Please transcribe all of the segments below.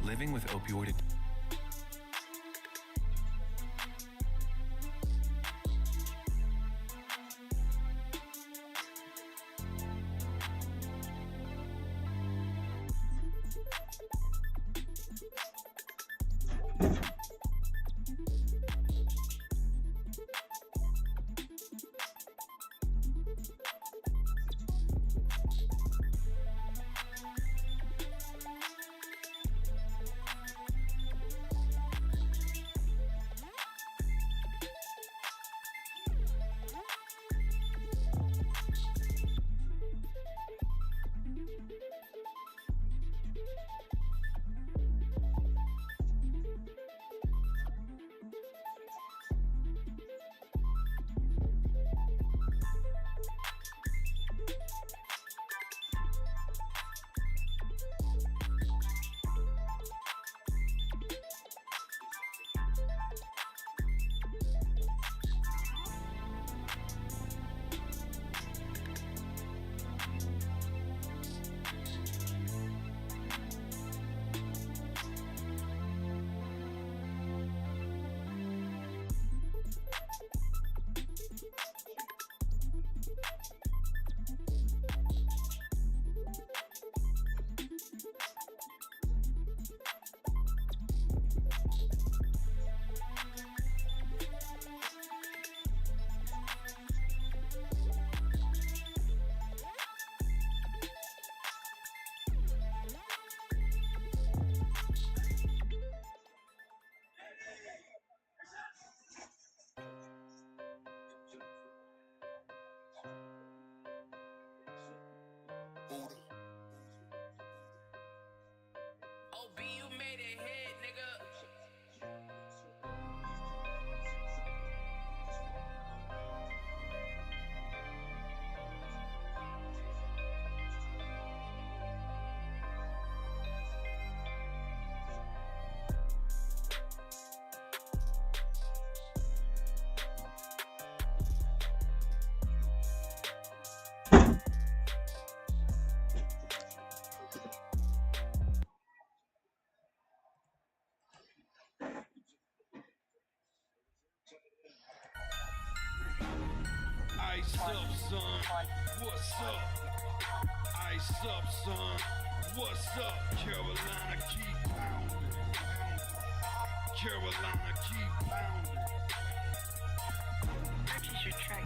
living with opioid. OB, you made it hit, nigga. Ice up, son. What's up? Ice up, son. What's up? Carolina, keep pounding. Carolina, keep pounding.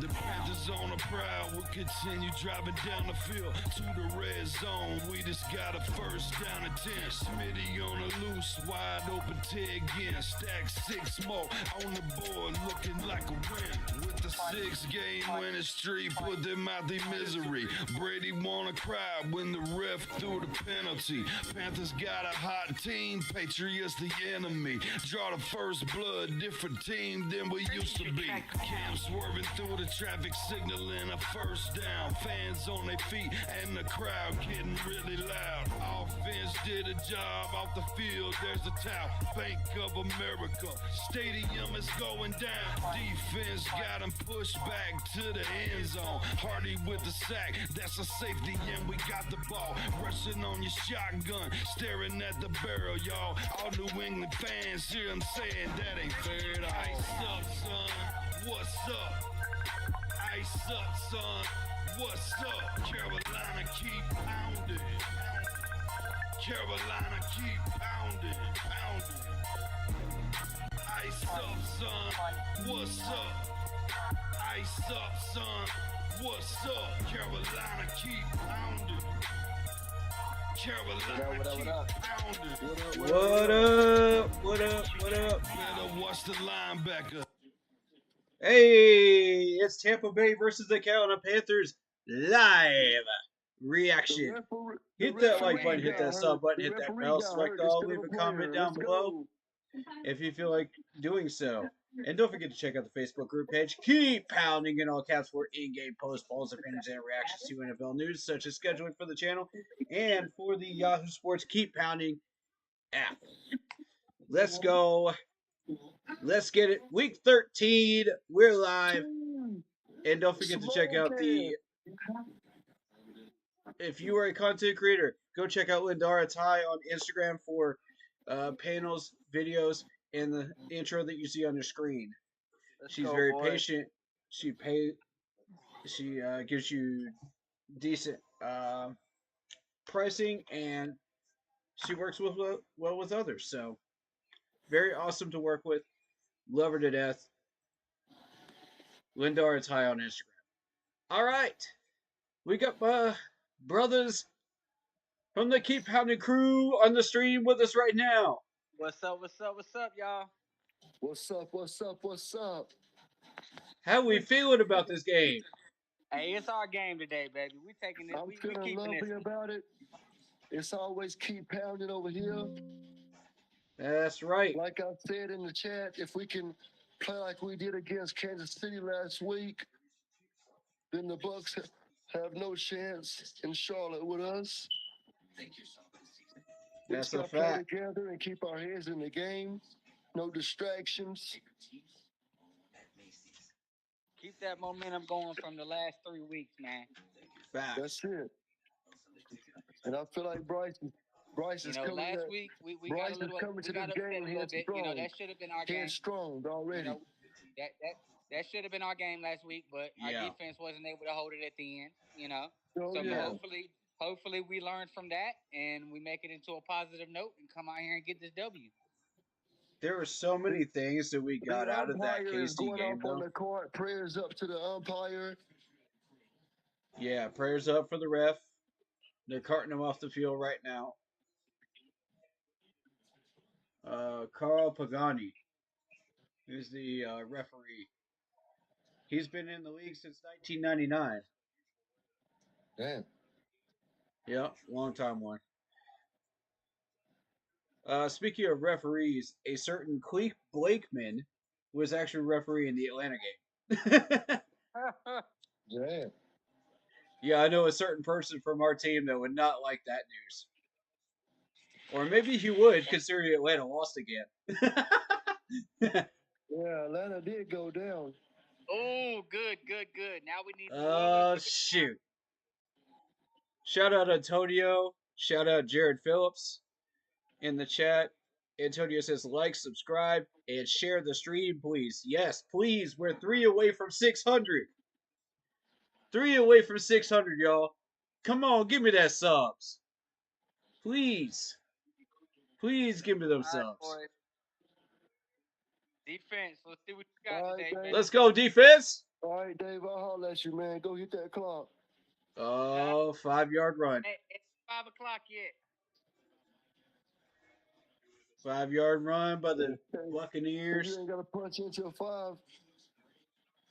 The Panthers on a prowl will continue driving down the field to the red zone. We just got a first down and 10. Smitty on the loose, wide open Ted again. Stack 6 more on the board, looking like a win. With the 6-game winning streak, put them out their misery. Brady wanna cry when the ref threw the penalty. Panthers got a hot team, Patriots the enemy. Draw the first blood, different team than we used to be. Cam swerving through the traffic signal in a first down. Fans on their feet and the crowd getting really loud. Offense did a job off the field. There's a towel. Bank of America. Stadium is going down. Defense got him pushed back to the end zone. Hardy with the sack. That's a safety and we got the ball. Rushing on your shotgun. Staring at the barrel, y'all. All New England fans hear him saying that ain't fair to ice up, son. What's up? Ice up, son. What's up? Carolina, keep pounding. Carolina, keep pounding. Ice up, son. What's up? Ice up, son. What's up? Carolina, keep pounding. Carolina, keep pounding. What up? What up? What up? Better watch the linebacker. Hey, it's Tampa Bay versus the Carolina Panthers live reaction. Hit that like button, hit that sub button, hit that bell, select all, leave a comment down below if you feel like doing so. And don't forget to check out the Facebook group page. Keep pounding in all caps for in-game post polls, opinions, and reactions to NFL news, such as scheduling for the channel and for the Yahoo Sports Keep Pounding app. Let's go. Let's get it. Week 13. We're live. And don't forget to check out if you are a content creator, go check out Lindara Ty on Instagram for panels, videos, and the intro that you see on your screen. Let's She's go, very boy. patient. She gives you decent pricing, and she works well with others. So very awesome to work with. Love her to death. Lindar is high on Instagram. All right, we got my brothers from the Keep Pounding crew on the stream with us right now. What's up? What's up? What's up, y'all? What's up? What's up? What's up? How we feeling about this game? Hey, it's our game today, baby. We taking this. I'm We feeling keeping lovely this. about it. It's always keep pounding over here. That's right. Like I said in the chat, if we can play like we did against Kansas City last week, then the Bucks have no chance in Charlotte with us. We That's just a gotta play fact. together and keep our heads in the game. No distractions. Keep that momentum going from the last 3 weeks, man. Facts. That's it. And I feel like Bryce You is know, coming. last week we got Bryce a little. is coming We to got this upset game a little bit. headstrong. You know, that should have been our game. Headstrong already. You know, that should have been our game last week, but our defense wasn't able to hold it at the end. You know, Oh, so yeah. hopefully we learn from that and we make it into a positive note and come out here and get this W. There were so many things that we got out of that umpire is KC going game, off on though. the court. Prayers up to the umpire. Yeah, prayers up for the ref. They're carting him off the field right now. Carl Pagani is the referee. He's been in the league since 1999. Damn. Yep, long time one. Speaking of referees, a certain Cleek Blakeman was actually refereeing the Atlanta game. Yeah. Yeah, I know a certain person from our team that would not like that news. Or maybe he would, considering Atlanta lost again. Yeah, Atlanta did go down. Oh, good. Now we need. Oh, shoot. Shout out Antonio. Shout out Jared Phillips in the chat. Antonio says, like, subscribe, and share the stream, please. Yes, please. We're 3 away from 600. 3 away from 600, y'all. Come on, give me that subs. Please. Please give me them subs. Boys. Defense. Let's see what you got All right, today, Dave. baby. Let's go, defense. All right, Dave, I'll holler at you, man. Go hit that clock. Oh, 5-yard run. It's 5 o'clock yet. 5-yard run by the Okay. Buccaneers. You ain't got to punch into a 5.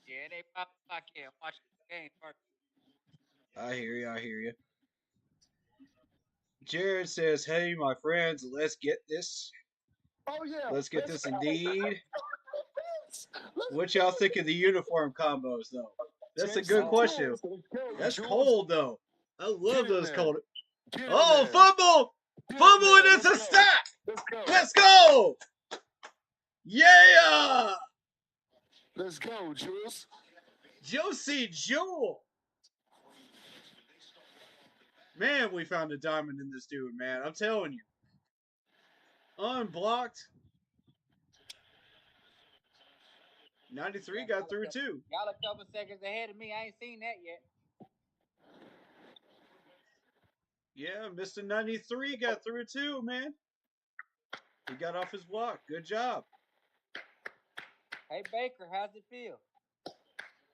Yeah, it ain't 5 o'clock yet. Watch the game first. I hear you. Jared says, hey, my friends, let's get this. Oh, yeah. Let's get this indeed. Let's What y'all think of the uniform combos, though? That's a good question. That's cold, though. I love those cold. Oh, fumble! Fumble, and it's a sack! Let's go! Yeah! Let's go, Jules. Josie Jewel. Man, we found a diamond in this dude, man. I'm telling you. Unblocked. 93 got through, too. Y'all a couple seconds ahead of me. I ain't seen that yet. Yeah, Mr. 93 got through, too, man. He got off his block. Good job. Hey, Baker, how's it feel?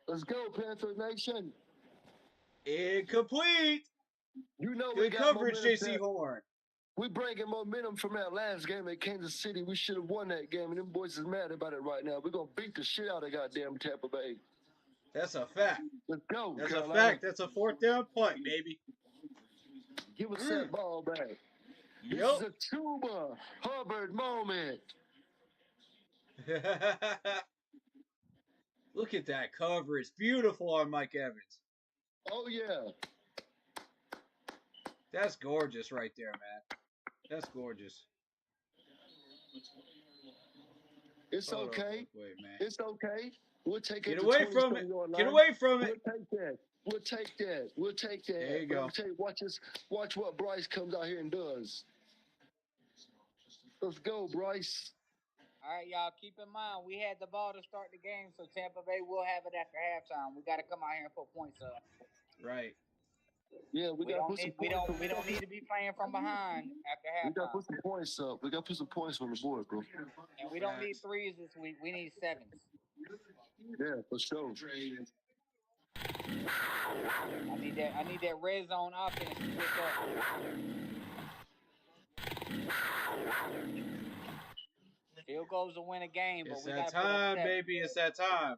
Let's go, Panther Nation. Incomplete. You know Good coverage, J.C. Horn. We bringing momentum from that last game at Kansas City. We should have won that game, and them boys is mad about it right now. We're going to beat the shit out of goddamn Tampa Bay. That's a fact. Let's go, That's Carolina. a fact. That's a 4th down punt, baby. Give us that ball back. Yep. This is a Tuba Hubbard moment. Look at that coverage. Beautiful on Mike Evans. Oh, yeah. That's gorgeous right there, man. That's gorgeous. It's okay. Wait, man. It's okay. We'll take it. Get away from it. Get away from it. We'll take that. We'll take that. We'll take that. There you go. Tell you, watch what Bryce comes out here and does. Let's go, Bryce. All right, y'all. Keep in mind, we had the ball to start the game, so Tampa Bay will have it after halftime. We got to come out here and put points up. Right. Yeah, we got to put some points up. We don't need to be playing from behind after halftime. We got to put some points up. We got to put some points on the board, bro. And we don't need threes this week. We need sevens. Yeah, for sure. I need that red zone offense to pick up. Field goals to win a game, but it's we that got time, baby. It's that time.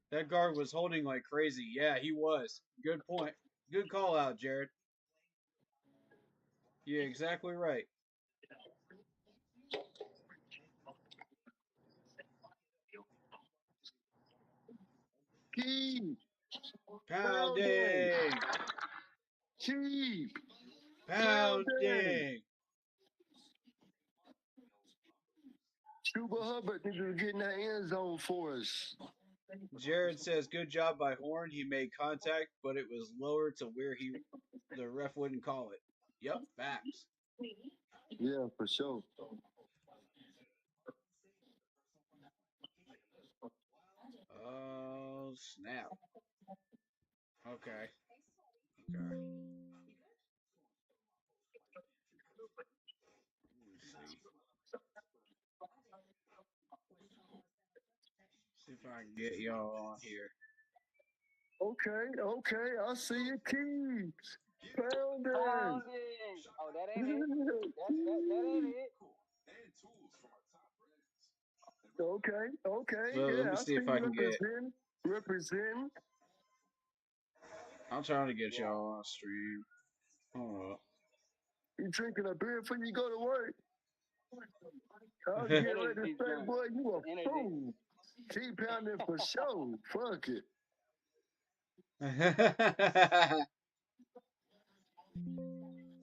That guard was holding like crazy. Yeah, he was. Good point. Good call out, Jared. You're exactly right. Keep Pounding. Keep Pounding. Chuba Hubbard needs to get in that end zone for us. Jared says, "Good job by Horn. He made contact, but it was lower to where the ref wouldn't call it." Yep, facts. Yeah, for sure. Oh snap. Okay. Okay. Let's see. See if I can get y'all on here. Okay. I see you, Keeps. Pounding. Oh, that ain't it. That ain't it. Okay. So let Yeah, me I see see if I you can get. representing. I'm trying to get y'all on stream. Hold You drinking a beer before you go to work? I'll up. get ready to say, boy, you a fool. Keep pounding for sure. Fuck it.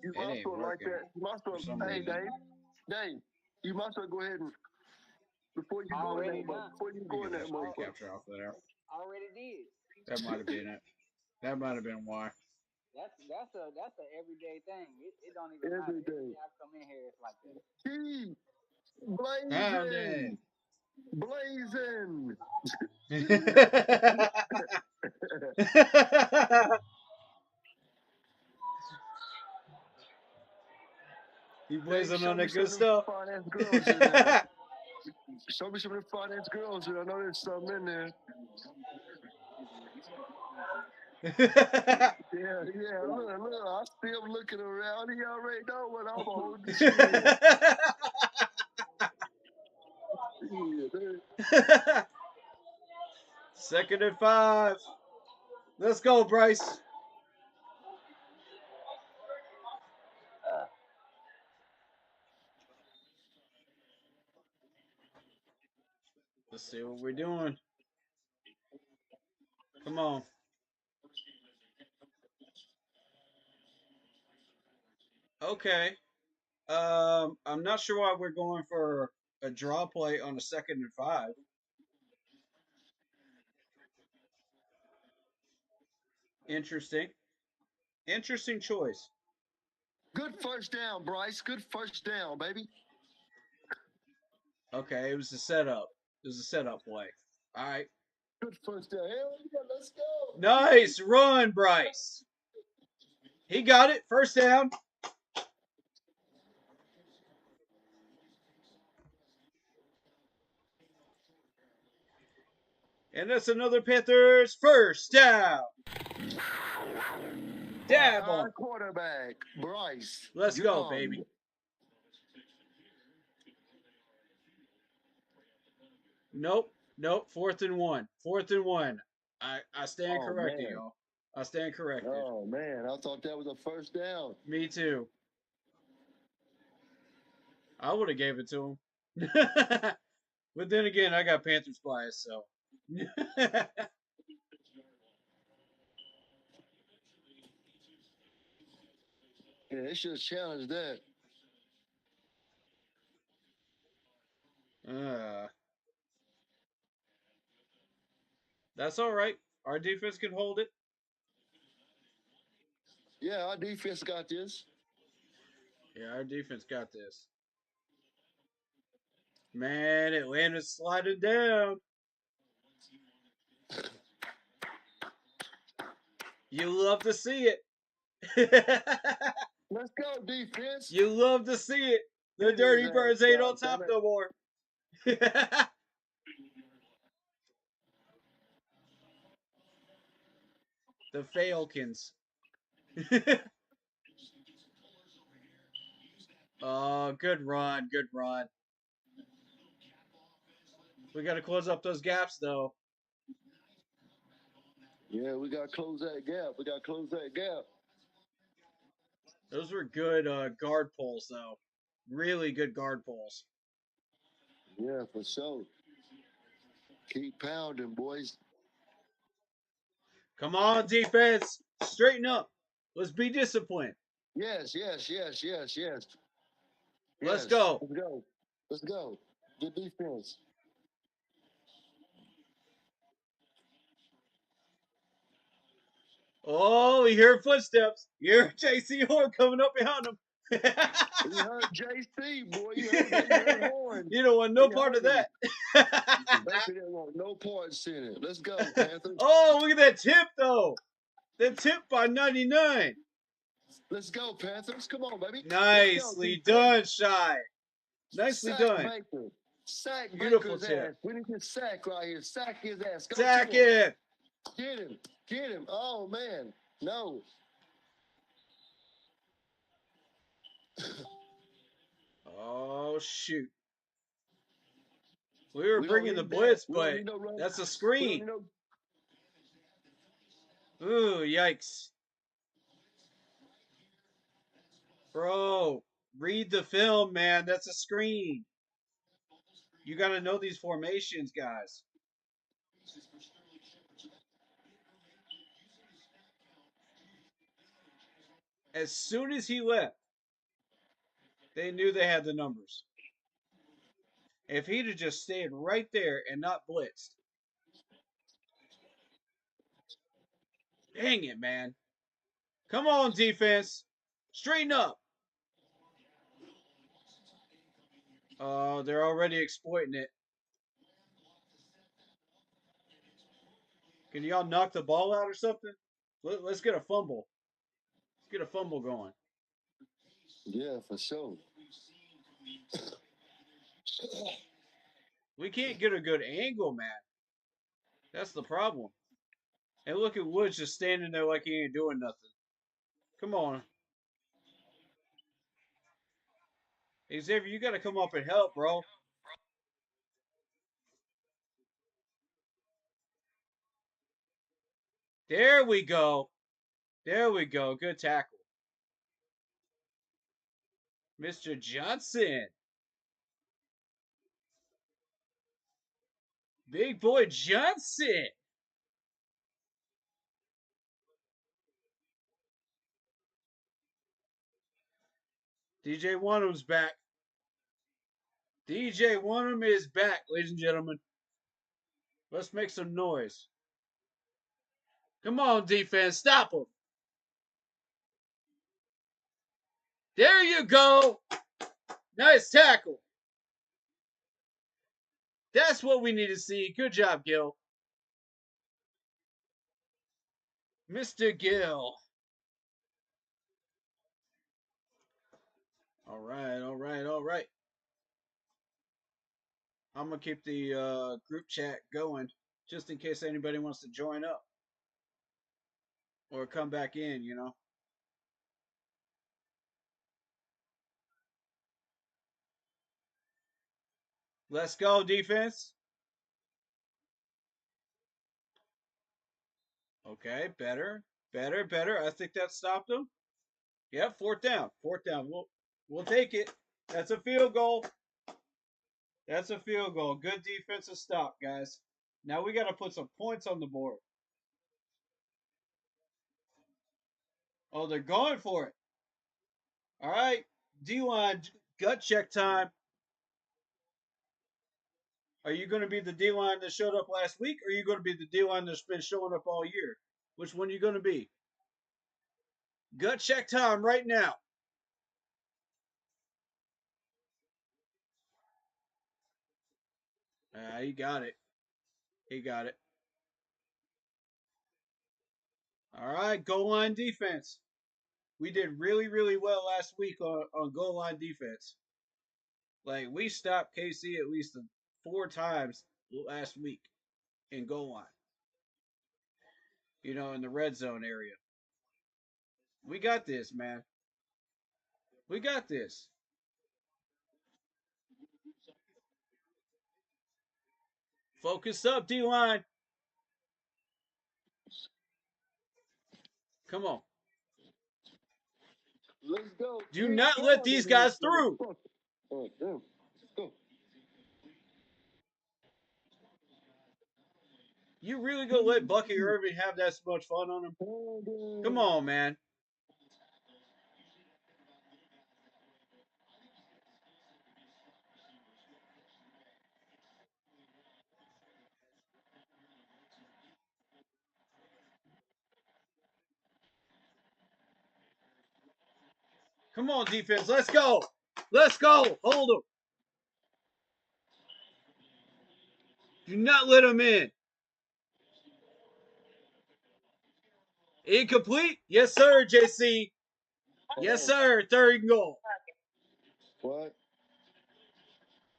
You It might as ain't well like working that. You might as for some well, hey, reason. Dave, you might as well go ahead and before you go in that motherfucker. Capture off of there. Already did. That might have been it. That might have been why. That's a everyday thing. It don't even matter. Every Every day. day I come in here, it's like that. Keep Pounding. blazing. You Hey, blazing show on me that some good of them stuff? finance girls in there. Show me some of the finance girls. I know there's something in there. Yeah. Look. I'm still looking around. He already know what I'm holding. Shit. Yeah, 2nd and 5. Let's go, Bryce. Let's see what we're doing. Come on. Okay. I'm not sure why we're going for a draw play on a 2nd and 5. Interesting. Interesting choice. Good first down, Bryce. Good first down, baby. Okay, it was a setup. It was a setup play. All right. Good first down. Hell yeah, let's go. Nice run, Bryce. He got it. First down. And that's another Panthers first down. Dab on. Quarterback, Bryce. Let's go, baby. Nope. 4th and 1. 4th and 1. I stand corrected, y'all. I stand corrected. Oh, man. I thought that was a first down. Me too. I would have gave it to him. But then again, I got Panthers bias, so. Yeah, they should have challenged that. That's all right. Our defense can hold it. Yeah, our defense got this. Yeah, our defense got this. Man, Atlanta's sliding down. You love to see it. Let's go, defense. You love to see it. The Dirty Birds ain't on top no more. The Falcons. Oh, good run. Good run. We got to close up those gaps, though. Yeah, we got to close that gap. We got to close that gap. Those were good guard pulls, though. Really good guard pulls. Yeah, for sure. Keep pounding, boys. Come on, defense. Straighten up. Let's be disciplined. Yes, yes, yes, yes, yes. Let's Yes. go. Let's go. Let's go. Good defense. Oh, you hear footsteps. You hear J.C. Horn coming up behind him. You heard JC, boy. You heard Horn. You don't want no part of that. Baker didn't want no parts in it. Let's go, Panthers. Oh, look at that tip, though. That tip by 99. Let's go, Panthers. Come on, baby. Nicely done, Shy. Nicely sack done. Baker. Sack Beautiful Baker's tip. ass. We need to sack right here. Sack his ass. Go, Sack him. Get him. Get him. Oh, man. No. Oh, shoot. We were We bringing the don't need blitz, that. We don't but need no run. that's a We don't screen. need no. Ooh, yikes. Bro, read the film, man. That's a screen. You got to know these formations, guys. As soon as he left, they knew they had the numbers. If he'd have just stayed right there and not blitzed. Dang it, man. Come on, defense. Straighten up. Oh, they're already exploiting it. Can y'all knock the ball out or something? Let's get a fumble. Let's get a fumble going. Yeah, for sure. We can't get a good angle, man. That's the problem. And look at Woods just standing there like he ain't doing nothing. Come on. Xavier, you got to come up and help, bro. There we go. There we go. Good tackle. Mr. Johnson. Big boy Johnson. DJ Wanham's back. DJ Wanham is back, ladies and gentlemen. Let's make some noise. Come on, defense. Stop him. There you go. Nice tackle. That's what we need to see. Good job, Gil. Mr. Gill. All right, all right, all right. I'm going to keep the group chat going just in case anybody wants to join up or come back in, you know. Let's go, defense. Okay, better, better, better. I think that stopped them. Yep, fourth down. Fourth down. We'll take it. That's a field goal. That's a field goal. Good defensive stop, guys. Now we got to put some points on the board. Oh, they're going for it. All right. D-line gut check time. Are you going to be the D-line that showed up last week, or are you going to be the D-line that's been showing up all year? Which one are you going to be? Gut check time right now. He got it. He got it. All right, goal line defense. We did really, really well last week on goal line defense. Like, we stopped KC at least 4 times last week in goal line. You know, in the red zone area. We got this, man. We got this. Focus up, D-line. Come on. Let's go. Do not let these guys through. Oh, damn. Let's go. You really gonna let Bucky Irving have that much fun on him? Come on, man. Come on, defense. Let's go. Let's go. Hold him. Do not let him in. Incomplete? Yes, sir, JC. Yes, sir. Third and goal. What?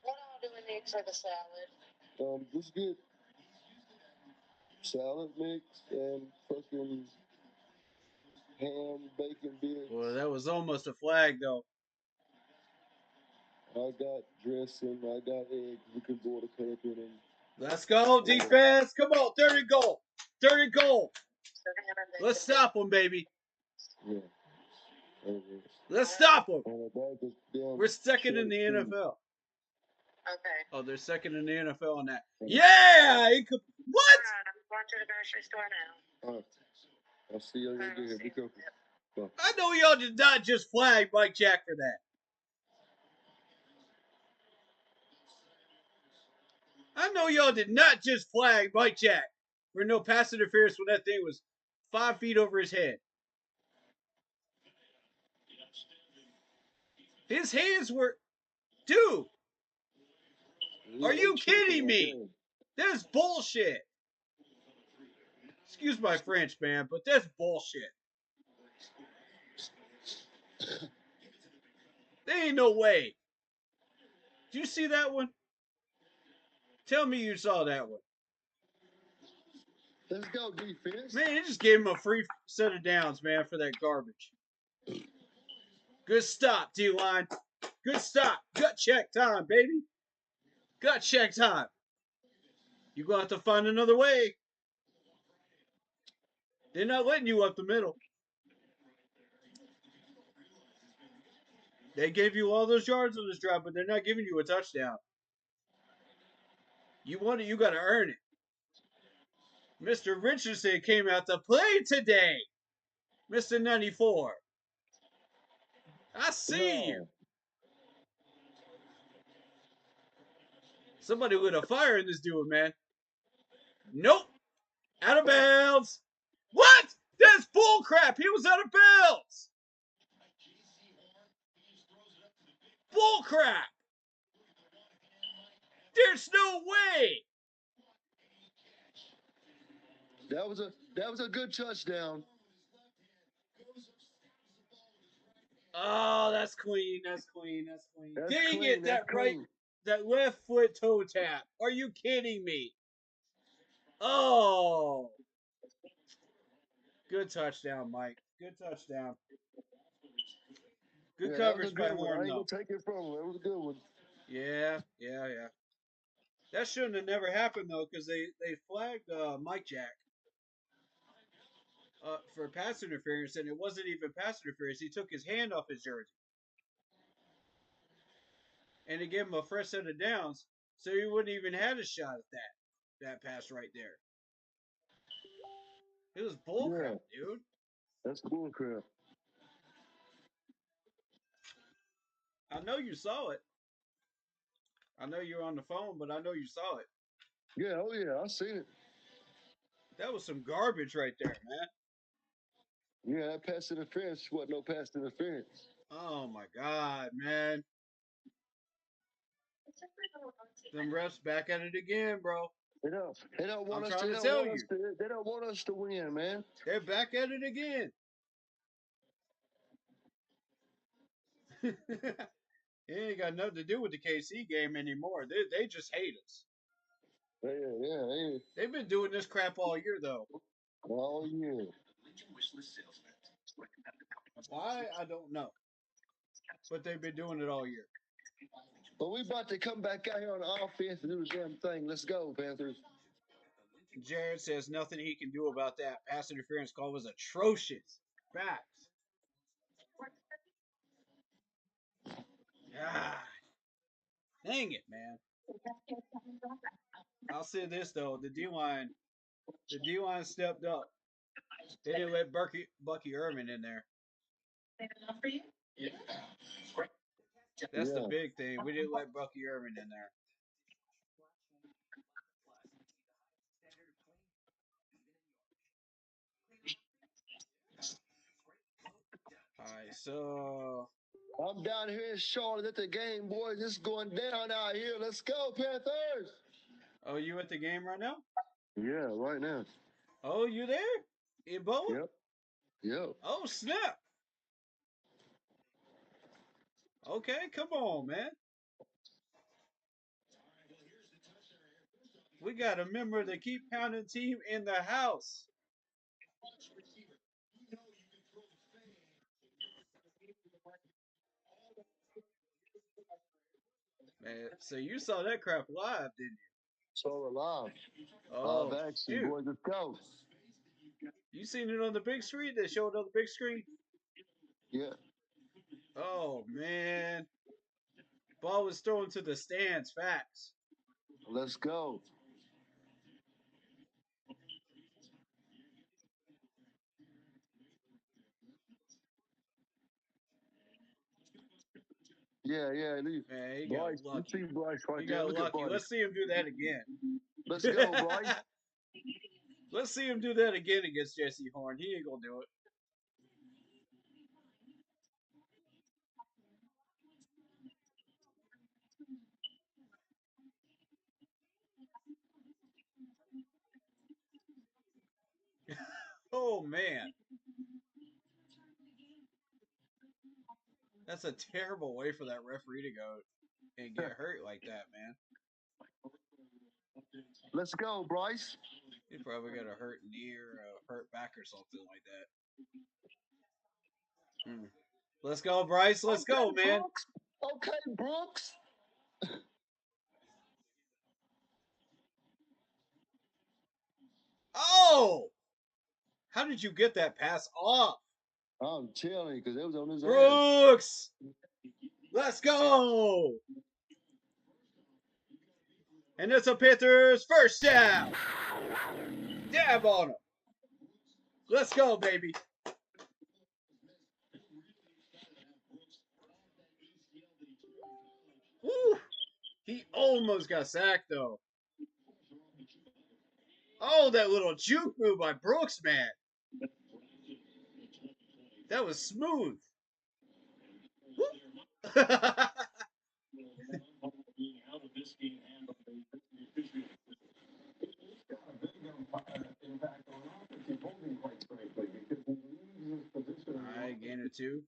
What all do we need for the salad? Just get salad mix and fucking ham, bacon bits. Well, that was almost a flag, though. I got dressing. I got eggs. We can go to cut in them. Let's go, defense. Come on, third and goal. Third and goal. Let's stop them, baby. Yeah. Let's stop them. We're We're second in the NFL. Okay. Oh, they're second in the NFL on that. Yeah! What? I'm going to the grocery store now. All right. I'll see you later. Here. Be careful. Bye. I know y'all did not just flag Mike Jack for that. I know y'all did not just flag Mike Jack for no pass interference when that thing was 5 feet over his head. His hands were... Dude! Are you kidding me? That's bullshit. Excuse my French, man, but that's bullshit. There ain't no way. Did you see that one? Tell me you saw that one. Let's go, defense. Man, he just gave him a free set of downs, man, for that garbage. Good stop, D-line. Good stop. Gut check time, baby. Gut check time. You're going to have to find another way. They're not letting you up the middle. They gave you all those yards on this drive, but they're not giving you a touchdown. You want it, you got to earn it. Mr. Richardson came out to play today. Mr. 94. I see you. Somebody lit a fire in this dude, man. Nope. Out of bounds. What? That's bull crap. He was out of bounds. Bull crap. There's no way. That was a good touchdown. Oh, that's clean. That's clean. That's clean. That's Dang clean, it, that that's right, clean. that left foot toe tap. Are you kidding me? Oh. Good touchdown, Mike. Good touchdown. Good coverage by Horn, I ain't though. gonna take it from him. That was a good one. Yeah. That shouldn't have never happened, though, because they flagged Mike Jack for pass interference, and it wasn't even pass interference. He took his hand off his jersey. And it gave him a fresh set of downs, so he wouldn't even had a shot at that pass right there. It was bullcrap, dude. That's bullcrap. I know you saw it. I know you're on the phone, but I know you saw it. Yeah, oh yeah, I seen it. That was some garbage right there, man. Yeah, that pass interference wasn't no pass interference. Oh my God, man. Them refs back at it again, bro. They don't want I'm us. trying They to don't tell want us you. to. They don't want us to win, man. They're back at it again. It ain't got nothing to do with the KC game anymore. They just hate us. Yeah. They've been doing this crap all year, though. All year. Why? I don't know. But they've been doing it all year. But we about to come back out here on offense and do the damn thing. Let's go, Panthers. Jared says nothing he can do about that. Pass interference call was atrocious. Facts. Ah, dang it, man. I'll say this though, the D line stepped up. They didn't let Bucky Irvin in there. That's the Yeah. big thing. We didn't let Bucky Irvin in there. All right, so I'm down here in Charlotte at the game, boys. It's going down out here. Let's go, Panthers. oh, you at the game right now? Yeah, right now. Oh, you there? In Boa? Yep. Oh, snap. Okay, come on, man. We got a member of the Keep Pounding team in the house. Man, so you saw that crap live, didn't you? So alive. Oh, Action, shoot. boys. Let's go. You seen it on the big screen? They showed on the big screen? Yeah. Oh, man. Ball was thrown to the stands. Facts. Let's go. Yeah. Man, he got Bryce, you lucky. see Bryce right He there. got Look at lucky. Bryce. Let's see him do that again. Let's go, Bryce. Let's see him do that again against Jesse Horn. He ain't gonna do it. Oh man, that's a terrible way for that referee to go and get hurt like that, man. Let's go, Bryce. He probably got a hurt knee or a hurt back or something like that. Let's go, Bryce. Let's go, man. Brooks. Okay, Brooks. Oh, how did you get that pass off, I'm telling you, because it was on his ass. Brooks? Let's go. And it's a Panthers first down. Dab on him. Let's go, baby. Woo. He almost got sacked, though. Oh, that little juke move by Brooks, man. That was smooth. All right, gain of 2.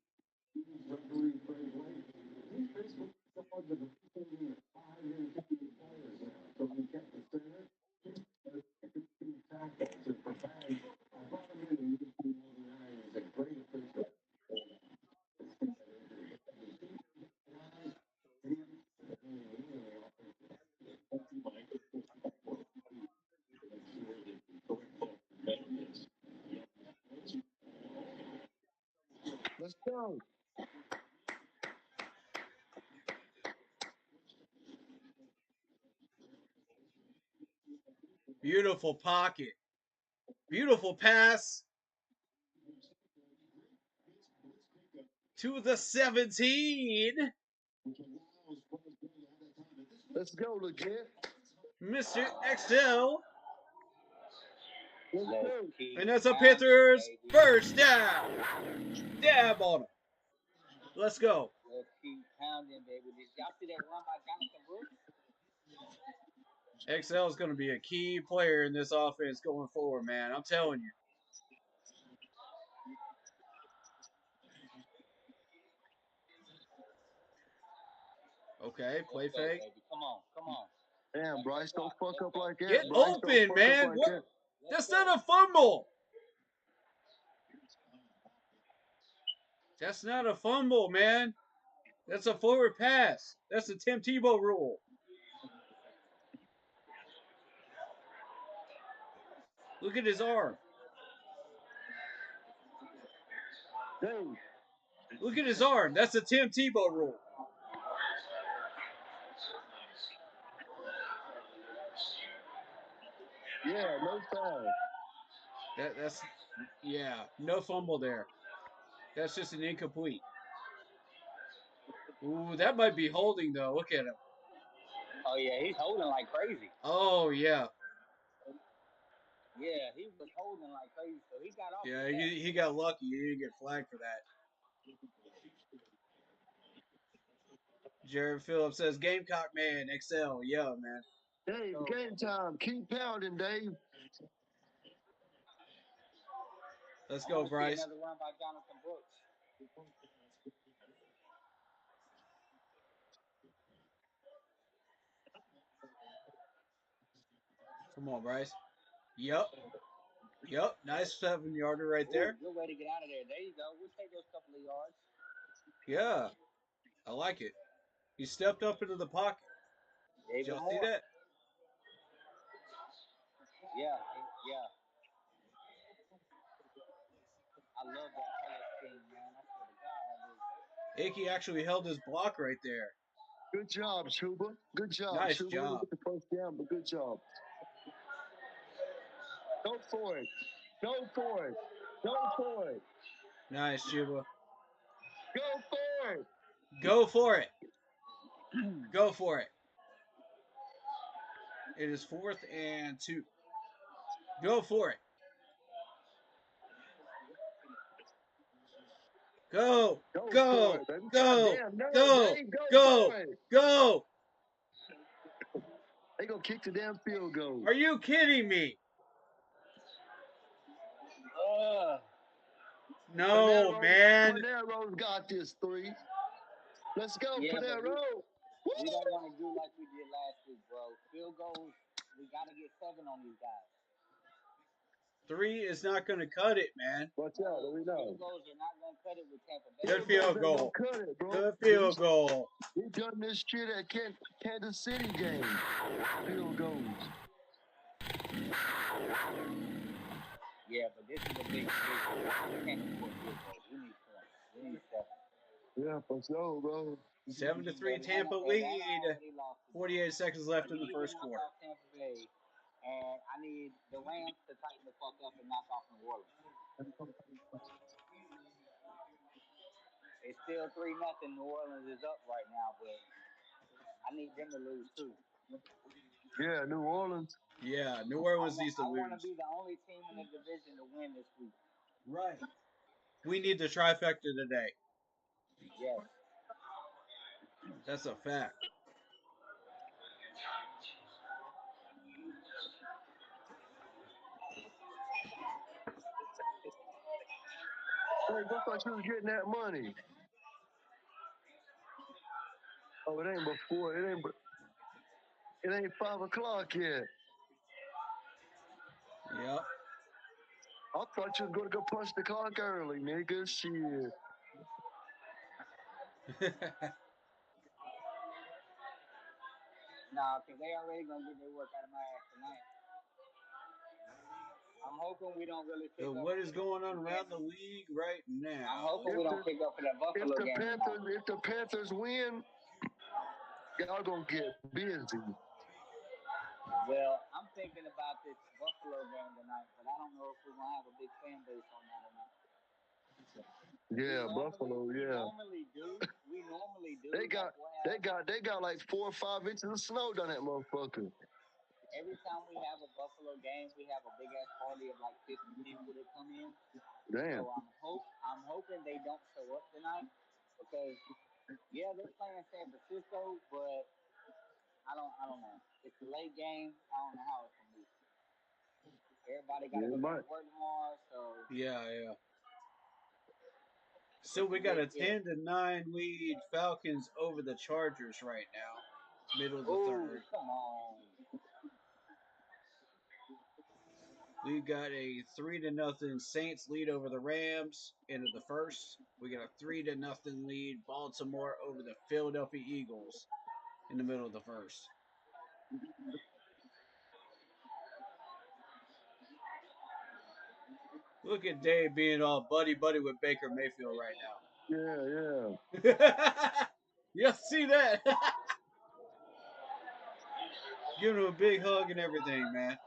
Let's go. Beautiful pocket. Beautiful pass to the 17. Let's go, legit. Mr. XL. Let's go. And that's a Panthers first down. Dab on him. Let's go. Let's keep pounding, baby. Did y'all see that run by Jonathan Brooks? XL is going to be a key player in this offense going forward, man. I'm telling you. Okay, play Let's go, fake. baby. Come on, come on. Damn, Bryce, don't fuck up like Get that. Bryce, don't open, fuck up man. like What? that. That's not a fumble. That's not a fumble, man. That's a forward pass. That's the Tim Tebow rule. Look at his arm. Dude, Look at his arm. That's the Tim Tebow rule. yeah, no foul. That's yeah, no fumble there. That's just an incomplete. Ooh, that might be holding though. Look at him. Oh yeah, he's holding like crazy. Oh yeah, Yeah, he was holding like crazy, so he got off. yeah. He got lucky. He didn't get flagged for that. Jared Phillips says Gamecock man, XL. Yeah, man. Dave, game time. Keep pounding, Dave. Let's I go, want to see Bryce. another run by Jonathan Brooks. Come on, Bryce. Yep. Yep. Nice 7-yarder right Ooh, there. good way to get out of there. There you go. We'll take those couple of yards. Yeah. I like it. He stepped up into the pocket. Did David y'all see Moore. that? Yeah, yeah. I love that color scheme, man. I swear to God, I do. Icky actually held his block right there. Good job, Chuba. Good job, Nice Chuba. We didn't job. get the first down, but good job. Go for it. Go for it. Go for it. Nice, Chuba. Go for it. Go for it. Go for it. It is 4th and 2. Go for it. Go. Go for Go. it, baby. God Go. damn, no, Go. Dave, go Go. for it. Go. They gonna kick the damn field goal. Are you kidding me? No, man. Panero's got this 3. Let's go, Yeah, but Panero. we don't want to do like we did last week, bro. Field goals, we got to get 7 on these guys. 3 is not going to cut it, man. Watch out, we know. Field goals are not going to cut it with Tampa Bay. Good field goal. Cut it, bro. Good field goal. We done this shit at Kansas City game. Field goals. Yeah, but this is a big. We can't afford field goals. We need points. We need 7. Yeah, for sure, bro. 7-3 Tampa lead. 48 seconds left in the first quarter. Tampa Bay, and I need the Rams to tighten the fuck up and knock off New Orleans. It's still 3-0. New Orleans is up right now, but I need them to lose too. Yeah, New Orleans. Yeah, New Orleans needs to lose. I want to be the only team in the division to win this week. Right. We need the trifecta today. Yes. That's a fact. Hey, I thought you was getting that money. Oh, it ain't before. It ain't 5 o'clock yet. Yep. I thought you was gonna go punch the clock early, nigga. Shit. Nah, because they already going to get their work out of my ass tonight. I'm hoping we don't really pick So up. what is going on around the league right now? I'm hoping we don't pick up for that Buffalo game. If the Panthers win, y'all gonna get busy. Well, I'm thinking about this Buffalo game tonight, but I don't know if we're gonna have a big fan base on that or not. Yeah, Buffalo. Yeah. We normally do. They got like 4 or 5 inches of snow down that motherfucker. Every time we have a Buffalo game, we have a big ass party of like 50 people that come in. Damn. So I'm hoping they don't show up tonight because yeah, they're playing San Francisco, but I don't know. It's the late game. I don't know how it's gonna be. Everybody got to Yeah, go back but to work tomorrow, so Yeah. So it's a we got big a if. 10-9 lead Falcons over the Chargers right now. Middle of the Ooh, third. come on. We got a 3-0 Saints lead over the Rams into the first. We got a 3-0 lead Baltimore over the Philadelphia Eagles in the middle of the first. Look at Dave being all buddy with Baker Mayfield right yeah. now. You'll see that. Giving him a big hug and everything, man.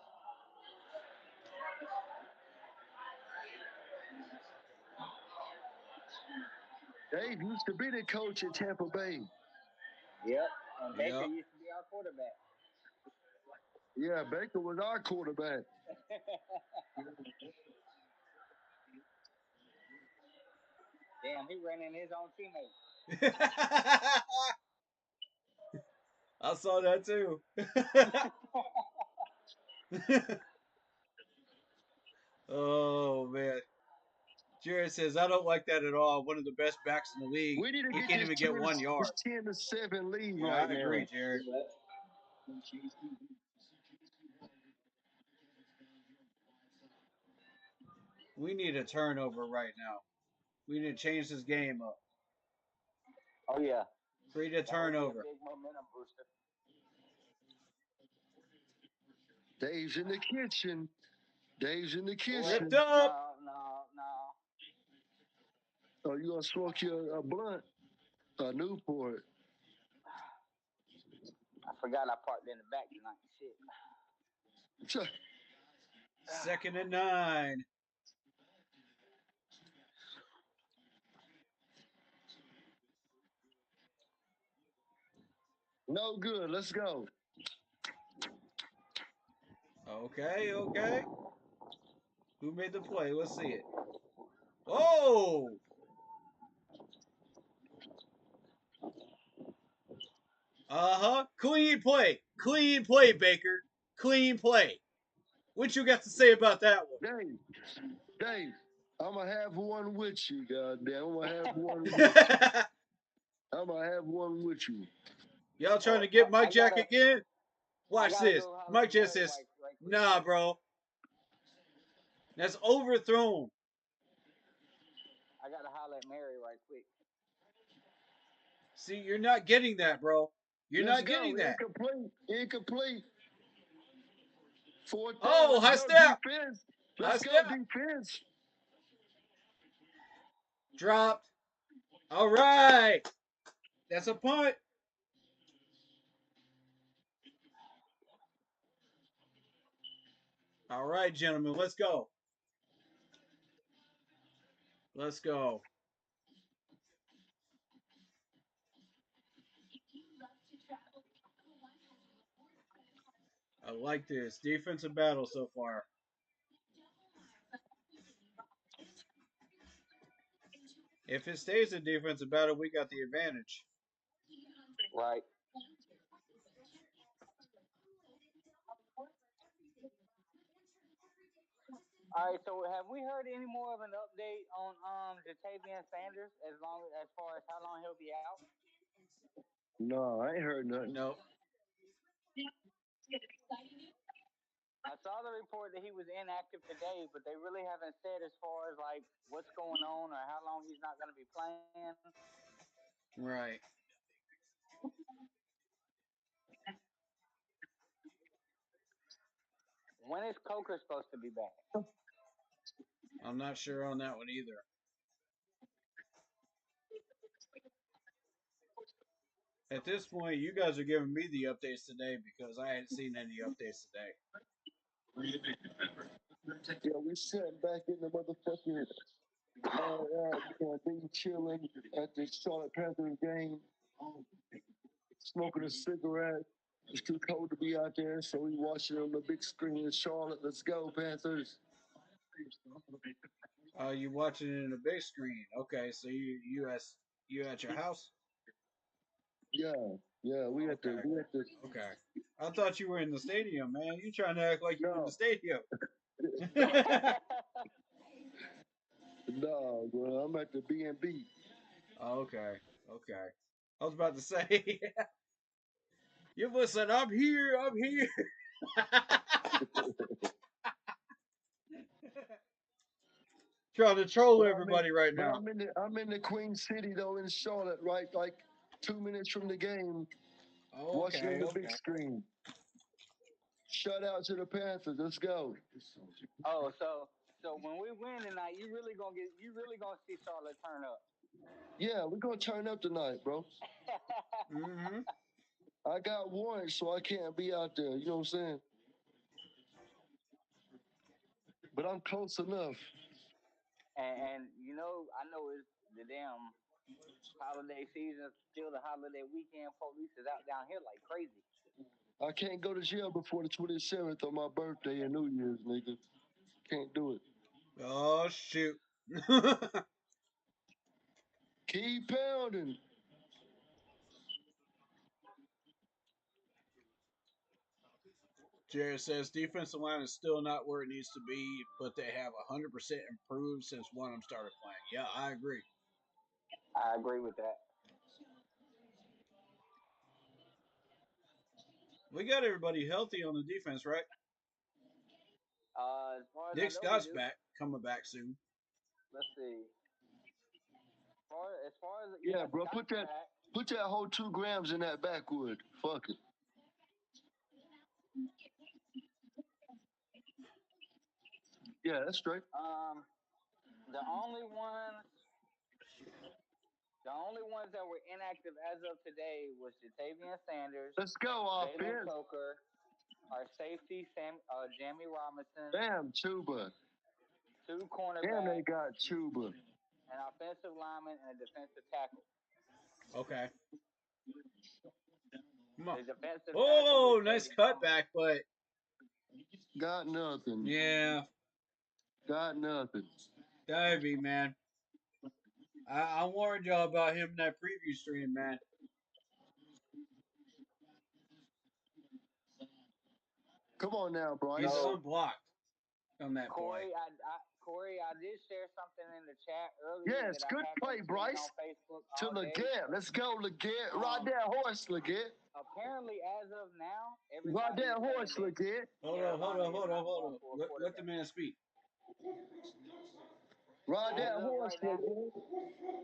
Dave used to be the coach at Tampa Bay. Yep. And Baker Yep. used to be our quarterback. Yeah, Baker was our quarterback. Damn, he ran in his own teammates. I saw that too. Oh man. Jared says, I don't like that at all. One of the best backs in the league. We need to He get can't even get 1 yard. this 10-7 lead Yeah, right I agree, now. Jared. We need a turnover right now. We need to change this game up. Oh yeah, Create a that would be a turnover. big momentum booster. Dave's in the kitchen. Dave's in the What? Slipped kitchen. up. No. Oh, you gonna smoke your a blunt? A Newport. I forgot I parked in the back tonight. Shit. 2nd and 9. No good. Let's go. Okay. Who made the play? Let's see it. Oh! Uh-huh. Clean play, Baker. Clean play. What you got to say about that Dave, I'm gonna have one with you, goddamn. I'm gonna have one with you. one? I'm gonna have one with you. Y'all trying Oh, to get Mike I Jack gotta, again? I Watch gotta this. go holler Mike at Jack Mary says, right quick. nah, bro. That's overthrown. I gotta holler at Mary right quick. See, you're not getting that, bro. You're Let's not go. getting that. Incomplete. Fourth down. Oh, Let's high go, step. defense. High Let's go, step. defense. Dropped. All right. That's a punt. All right, gentlemen. Let's go. Let's go. I like this. Defensive battle so far. If it stays a defensive battle, we got the advantage. Right. All right. So have we heard any more of an update on Jatavian Sanders as far as how long he'll be out? No, I ain't heard nothing. No. I saw the report that he was inactive today, but they really haven't said as far as like what's going on or how long he's not going to be playing. Right. When is Coker supposed to be back? I'm not sure on that one either. At this point, you guys are giving me the updates today because I hadn't seen any updates today. Yeah, we sat back in the motherfucking being chilling at the Charlotte Panthers game, smoking a cigarette. It's too cold to be out there, so we watched it on the big screen in Charlotte. Let's go, Panthers. You watching it in a big screen? Okay, so you at your house? Yeah, we at the Okay. I thought you were in the stadium, man. You trying to act like you were in the no, stadium. no, bro. I'm at the B&B. Okay. Okay. I was about to say, you listen, I'm here. I'm here. Trying to troll But everybody right now. I'm in the Queen City though, in Charlotte, right? Like 2 minutes from the game, watching on Okay. the big Okay. screen. Shout out to the Panthers. Let's go. Oh, so when we win tonight, you really gonna see Charlotte turn up. Yeah, we're gonna turn up tonight, bro. Mm-hmm. I got warrants, so I can't be out there. You know what I'm saying? But I'm close enough. and you know, I know it's the damn holiday season, still the holiday weekend. Police is out down here like crazy. I can't go to jail before the 27th on my birthday and New Year's, nigga. Can't do it. Oh shoot. Keep pounding. Jared says defensive line is still not where it needs to be, but they have 100% improved since one of them started playing. Yeah, I agree. I agree with that. We got everybody healthy on the defense, right? As far as I Nick know, we Scott's do. back, coming back soon. Let's see. As far as Yeah, bro. Scott's back. Put that whole 2 grams in that backwood. Fuck it. Yeah, that's straight. The only ones that were inactive as of today was Jatavian Sanders, Let's go, Jalen offense. Coker, our safety Jamie Robinson, Damn, Chuba. 2 Damn, they cornerbacks, got Chuba. an offensive lineman, and a defensive tackle. Okay. Come on. The defensive Oh, tackle nice was cutback, but Got nothing. yeah, Got nothing. Divey, man. I warned y'all about him in that preview stream, man. Come on now, Bryce. He's unblocked on that play. Corey, I did share something in the chat earlier. Yes, that good I play, Bryce. On Facebook To all day. Leggett. Let's go, Leggett. Ride that horse, Leggett. Apparently, as of now, Ride that horse, Leggett. Hold on. Let the man speak. Ride that horse, Leggett.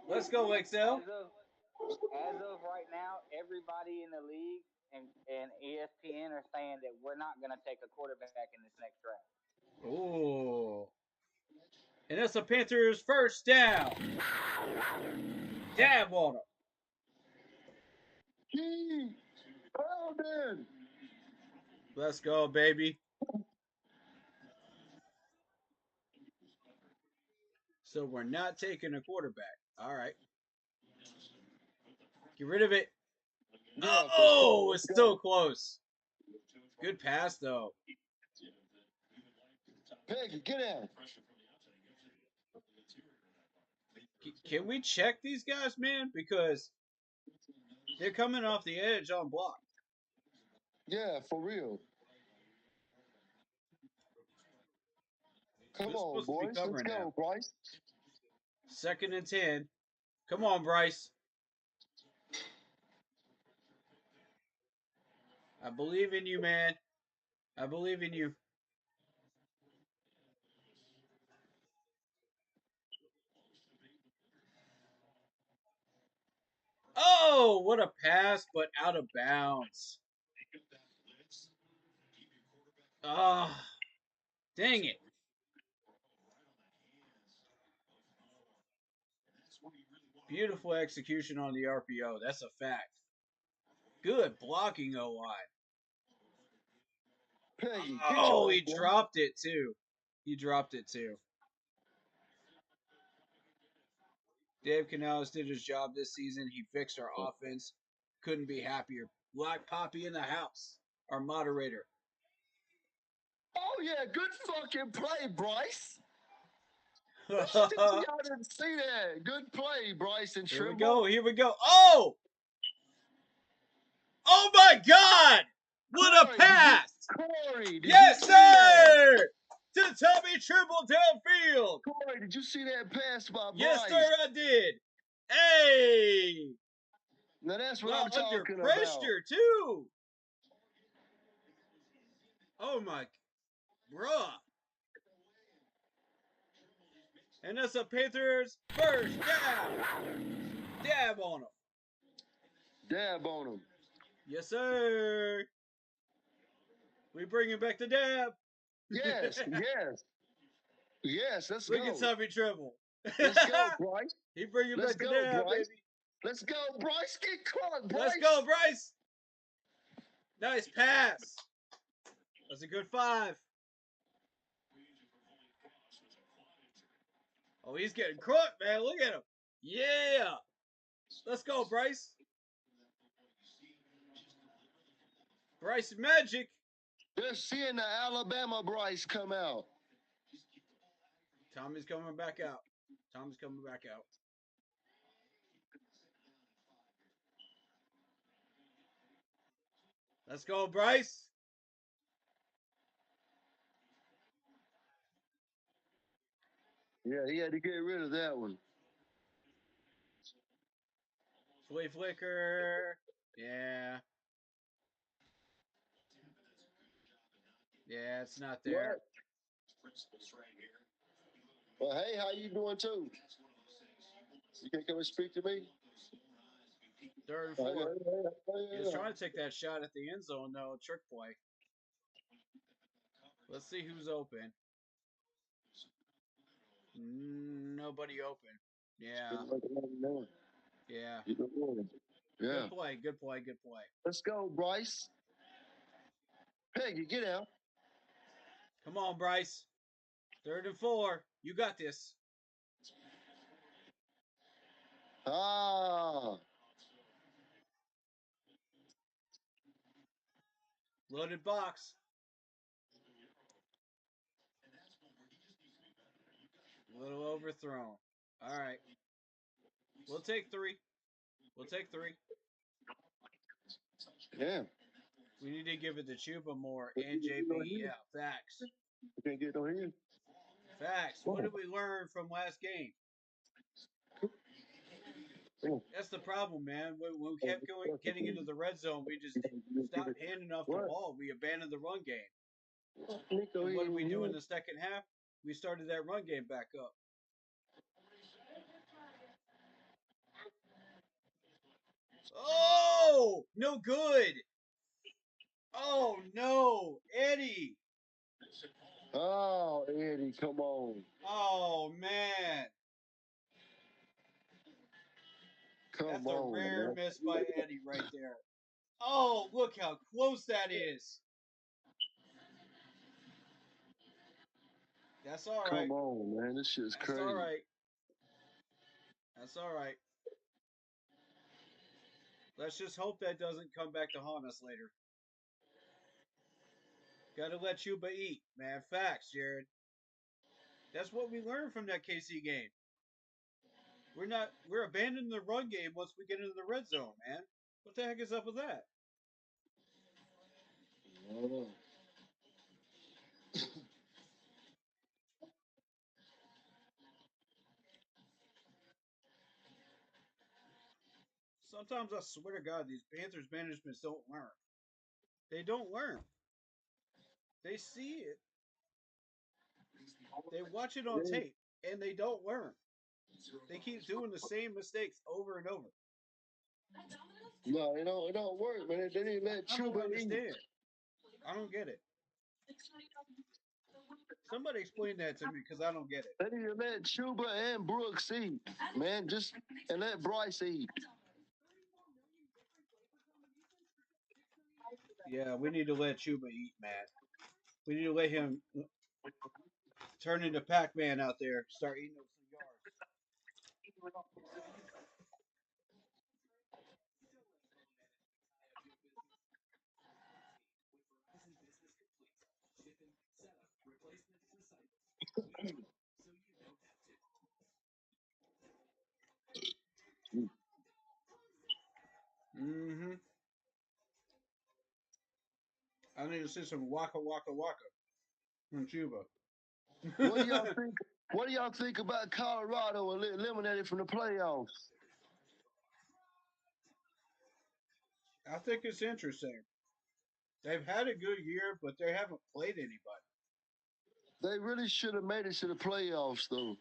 Let's go, Excel. As of right now, everybody in the league and ESPN are saying that we're not going to take a quarterback in this next draft. Oh. And that's the Panthers' first down. Dab on him. Keep pounding. Let's go, baby. So we're not taking a quarterback. All right. Get rid of it. Yeah, oh, it's still close. Good pass, though. Peggy, get out. Can we check these guys, man? Because they're coming off the edge on block. Yeah, for real. Come on, boys. Let's go, Bryce. 2nd and 10. Come on, Bryce. I believe in you, man. I believe in you. Oh, what a pass, but out of bounds. Oh, dang it. Beautiful execution on the RPO. That's a fact. Good blocking, O-line. Oh, he dropped it, too. Dave Canales did his job this season. He fixed our offense. Couldn't be happier. Black Poppy in the house. Our moderator. Oh, yeah. Good fucking play, Bryce. Y'all didn't see that. Good play, Bryce and Trimble. Here we go. Oh! Oh my God! What Corey, a pass! Corey, did Yes, you see that? sir! To Tommy Triple downfield. Corey, did you see that pass by Bryce? Yes, sir, I did. Hey! Now that's what Well, I'm under talking pressure, too. Oh my, bruh. And that's a Panthers first down. Dab on him. Dab on him. Yes, sir. We bringing back the dab. Yes, yes. Yes, let's Look go. at Tommy Triple. Let's go, Bryce. He bringing Let's back the go, dab, Bryce. baby. Let's go, Bryce. Get caught, Bryce. Let's go, Bryce. Nice pass. That's a good 5. Oh, he's getting caught, man. Look at him. Yeah. Let's go, Bryce. Bryce Magic. They're seeing the Alabama Bryce come out. Tommy's coming back out. Tommy's coming back out. Let's go, Bryce. Yeah, he had to get rid of that one. Flea flicker. Yeah. Yeah, it's not there. Well, hey, how you doing too? You can come and speak to me? 3rd and 4. He was trying to take that shot at the end zone, though. Trick play. Let's see who's open. Nobody open. Yeah. Yeah. Yeah. Good play. Good play. Good play. Let's go, Bryce. Peggy, get out. Come on, Bryce. 3rd and 4. You got this. Ah. Loaded box. A little overthrown. All right. We'll take 3. We'll take 3. Yeah. We need to give it to Chuba more and JB. Yeah, facts. You can't get no here. Facts. What did we learn from last game? That's the problem, man. When we kept getting into the red zone, we just stopped handing off the ball. We abandoned the run game. And what did we do in the second half? We started that run game back up. Oh, no good. Oh, no. Eddie. Oh, Eddie, come on. Oh, man. That's a rare miss by Eddie right there. Oh, look how close that is. That's all right. Come on, man. This shit's crazy. That's all right. That's all right. Let's just hope that doesn't come back to haunt us later. Gotta let Chuba eat, man. Facts, Jared. That's what we learned from that KC game. We're abandoning the run game once we get into the red zone, man. What the heck is up with that? I don't know. Sometimes I swear to God, these Panthers managements don't learn. They don't learn. They see it. They watch it on tape, and they don't learn. They keep doing the same mistakes over and over. No, it don't work, man. They didn't let I don't Chuba understand. eat. I don't get it. Somebody explain that to me because I don't get it. They didn't let Chuba and Brooks eat, man. And let Bryce eat. Yeah, we need to let Chuba eat, man. We need to let him turn into Pac-Man out there, start eating those cigars. Mm-hmm. I need to see some waka waka waka from Cuba. What do y'all think? What do y'all think about Colorado eliminated from the playoffs? I think it's interesting. They've had a good year, but they haven't played anybody. They really should have made it to the playoffs, though.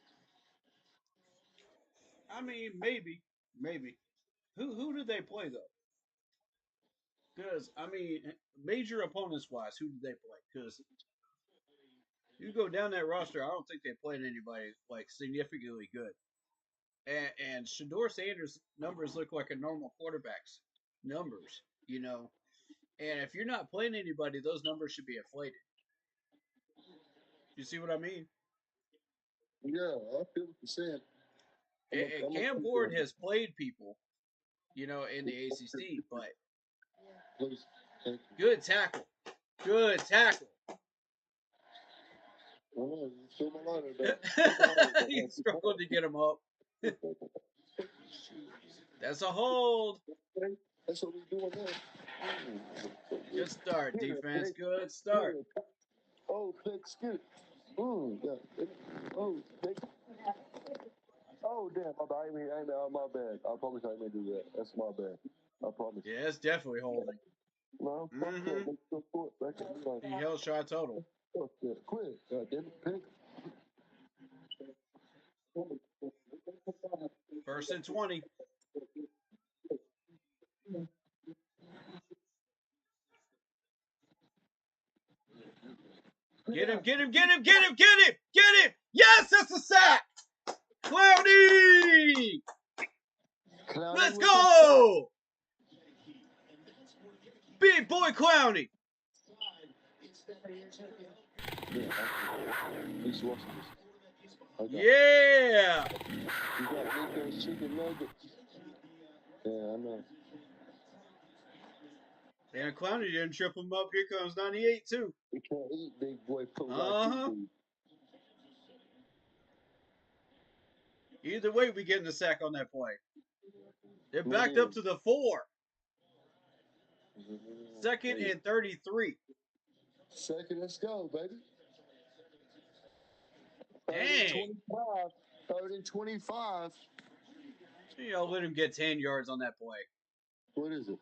I mean, maybe. Who did they play though? Because I mean, major opponents wise, who did they play? Because you go down that roster, I don't think they played anybody like significantly good. And Shador Sanders' numbers look like a normal quarterback's numbers, you know. And if you're not playing anybody, those numbers should be inflated. You see what I mean? Yeah, I feel what you're saying. And Cam Ward has played people, you know, in the ACC, but good tackle. Good tackle. He struggled to get him up. That's a hold. That's what we're doing now. Good start, defense. Good start. Oh, pick skip. Yeah. Oh, pick. Oh, damn. My bad. I promise I didn't do that. That's my bad. I promise. Yeah, it's definitely holding. No, He held shot total. Quit. Pick. First and 20. Get him. Yes, that's a sack. Clowney. Let's go. Big boy Clowney. Yeah. You got those chicken nuggets. Yeah, I know. And Clowney didn't trip him up. Here comes 98 too. We can't eat big boy food like Either way, we getting the sack on that play. They're backed up to the 4. Second and 33. Second, let's go, baby. Dang. 3rd and 25. You know, let him get 10 yards on that play. What is it?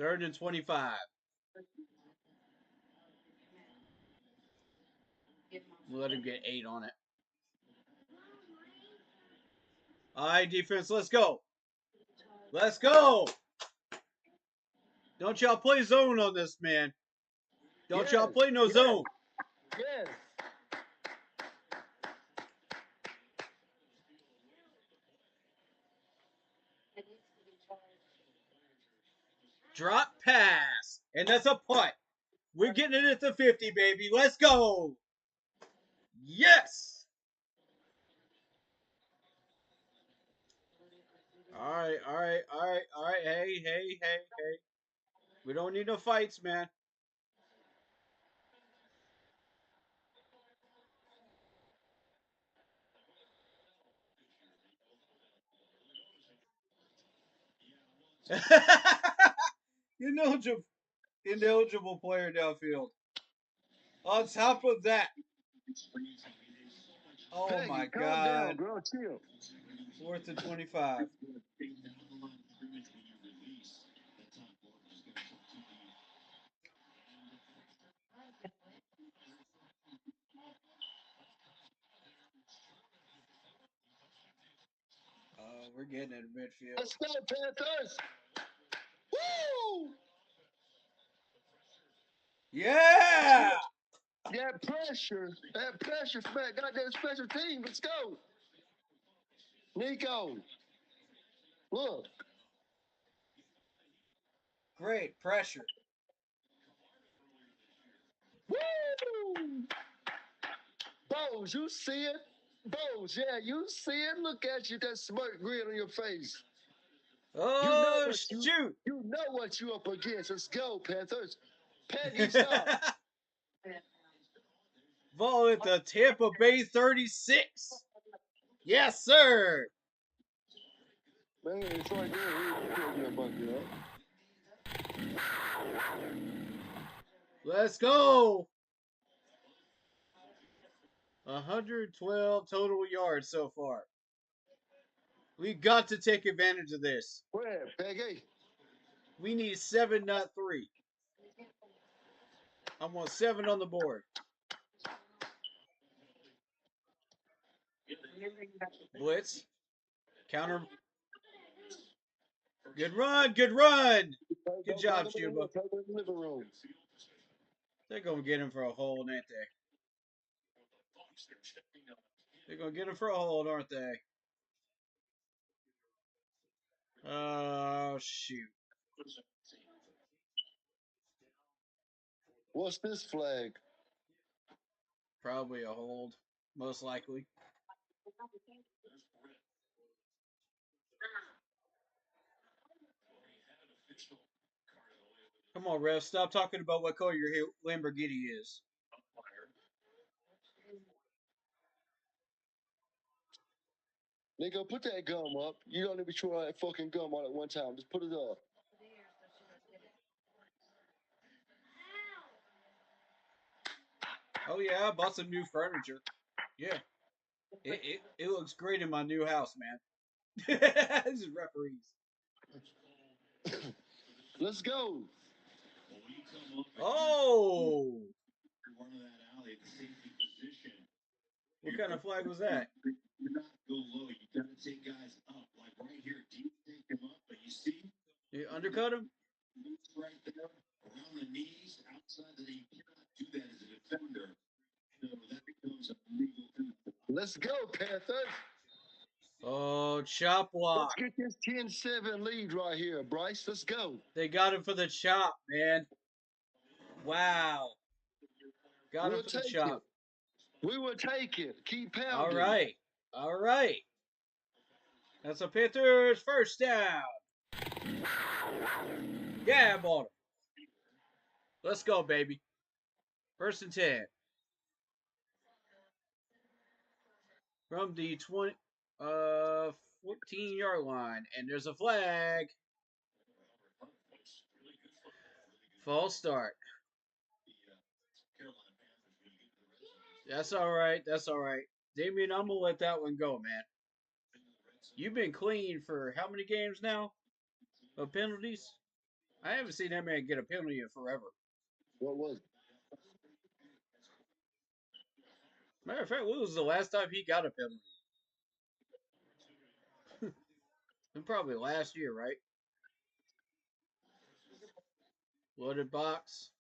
3rd and 25. We'll let him get 8 on it. All right, defense, let's go. Let's go. Don't y'all play zone on this, man. Don't y'all play no zone. Yes. Drop pass. And that's a punt. We're getting it at the 50, baby. Let's go. Yes. All right. Hey. We don't need no fights, man. Ineligible player downfield. On top of that. Oh, Peggy, my calm God. down, girl. Chill. 4th and 25. We're getting it in midfield. Let's go, Panthers. Woo! Yeah! That pressure from that goddamn special team. Let's go. Nico. Look. Great pressure. Woo! Bose, you see it? Bose, yeah, you see it? Look at you, that smirk grin on your face. Oh, shoot. You know what you up against. Let's go, Panthers. Peggy, stop. Ball at the Tampa Bay 36. Yes, sir. Man, it's right there. Let's go. 112 total yards so far. We got to take advantage of this. Where, Peggy? We need 7, not 3. I want 7 on the board. Blitz. Counter. Good run. Good run. Good job, Chuba. They're going to get him for a hold, ain't they? They're going to get him for a hold, aren't they? Oh, shoot. What's this flag? Probably a hold, most likely. Come on, ref. Stop talking about what color your Lamborghini is. Nigga, put that gum up. You don't need to be throwing that fucking gum on at one time. Just put it up. Oh, yeah, I bought some new furniture. Yeah. It looks great in my new house, man. This is referees. Let's go. Oh! What kind of flag was that? You undercut him? Let's go, Panthers. Oh, chop block. Let's get this 10-7 lead right here, Bryce. Let's go. They got him for the chop, man. Wow. Got him for the chop. We will take it. Keep pounding. All right. All right. That's a Panthers first down. Yeah, I bought him. Let's go, baby. First and 10. From the 14-yard line. And there's a flag. False start. That's all right. That's all right. Damien, I'm going to let that one go, man. You've been clean for how many games now of penalties? I haven't seen that man get a penalty in forever. What was it? Matter of fact, when was the last time he got a penalty? Probably last year, right? Loaded box.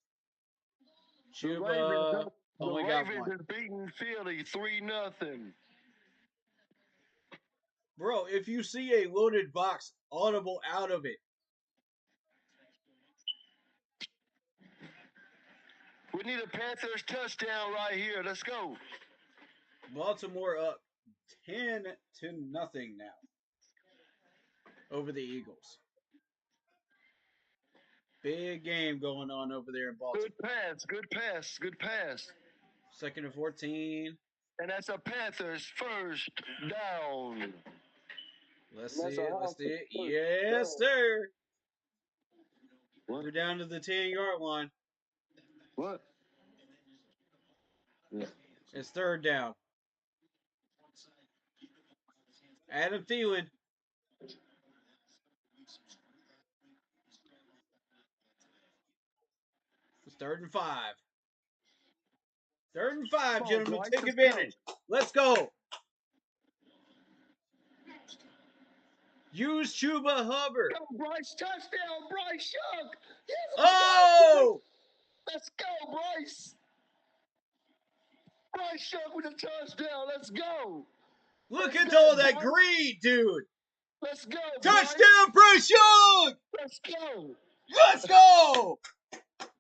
Chuba only got one. The Ravens is beating Philly 3-0. Bro, if you see a loaded box, audible out of it. We need a Panthers touchdown right here. Let's go. Baltimore up 10-0 now over the Eagles. Big game going on over there in Baltimore. Good pass, good pass, good pass. 2nd and 14. And that's a Panthers first down. Let's see it. Let's see it. Yes, sir. We're down to the 10-yard line. What? Yeah. It's 3rd down. Adam Thielen. It's 3rd and 5. 3rd and 5, gentlemen. Take advantage. Let's go. Use Chuba Hubbard. Go, Bryce. Touchdown, Bryce Young. Yes, Oh! Let's go, Bryce. Bryce Young with a touchdown. Let's go. Look at all that green, dude. Let's go. Touchdown, Bryce Young. Let's go. Let's go.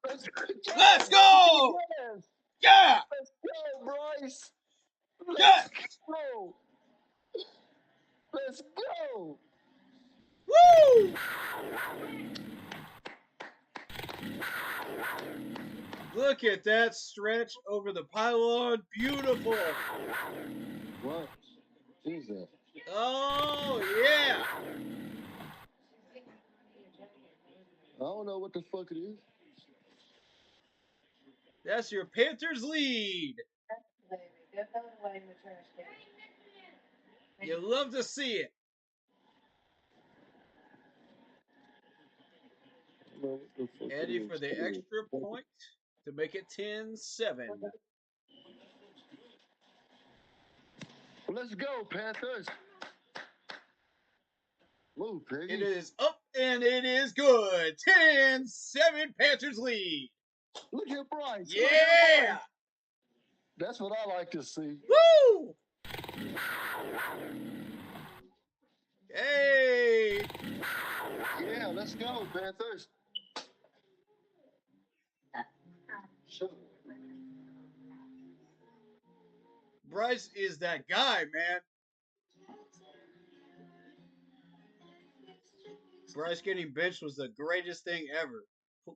Let's go. Yeah. Let's go, Bryce. Yes. Go. Let's go. Woo! Look at that stretch over the pylon. Beautiful. What? Jesus. Oh, yeah. I don't don't know what the fuck it is. That's your Panthers lead. You love to see it. Eddie for the extra point to make it 10-7. Let's go, Panthers. Move, Piggy. It is up and it is good. 10-7 Panthers lead. Look at Bryce. Yeah. Look at Bryce. That's what I like to see. Woo! Hey! Yeah, let's go, Panthers. Bryce is that guy, man. Bryce getting benched was the greatest thing ever.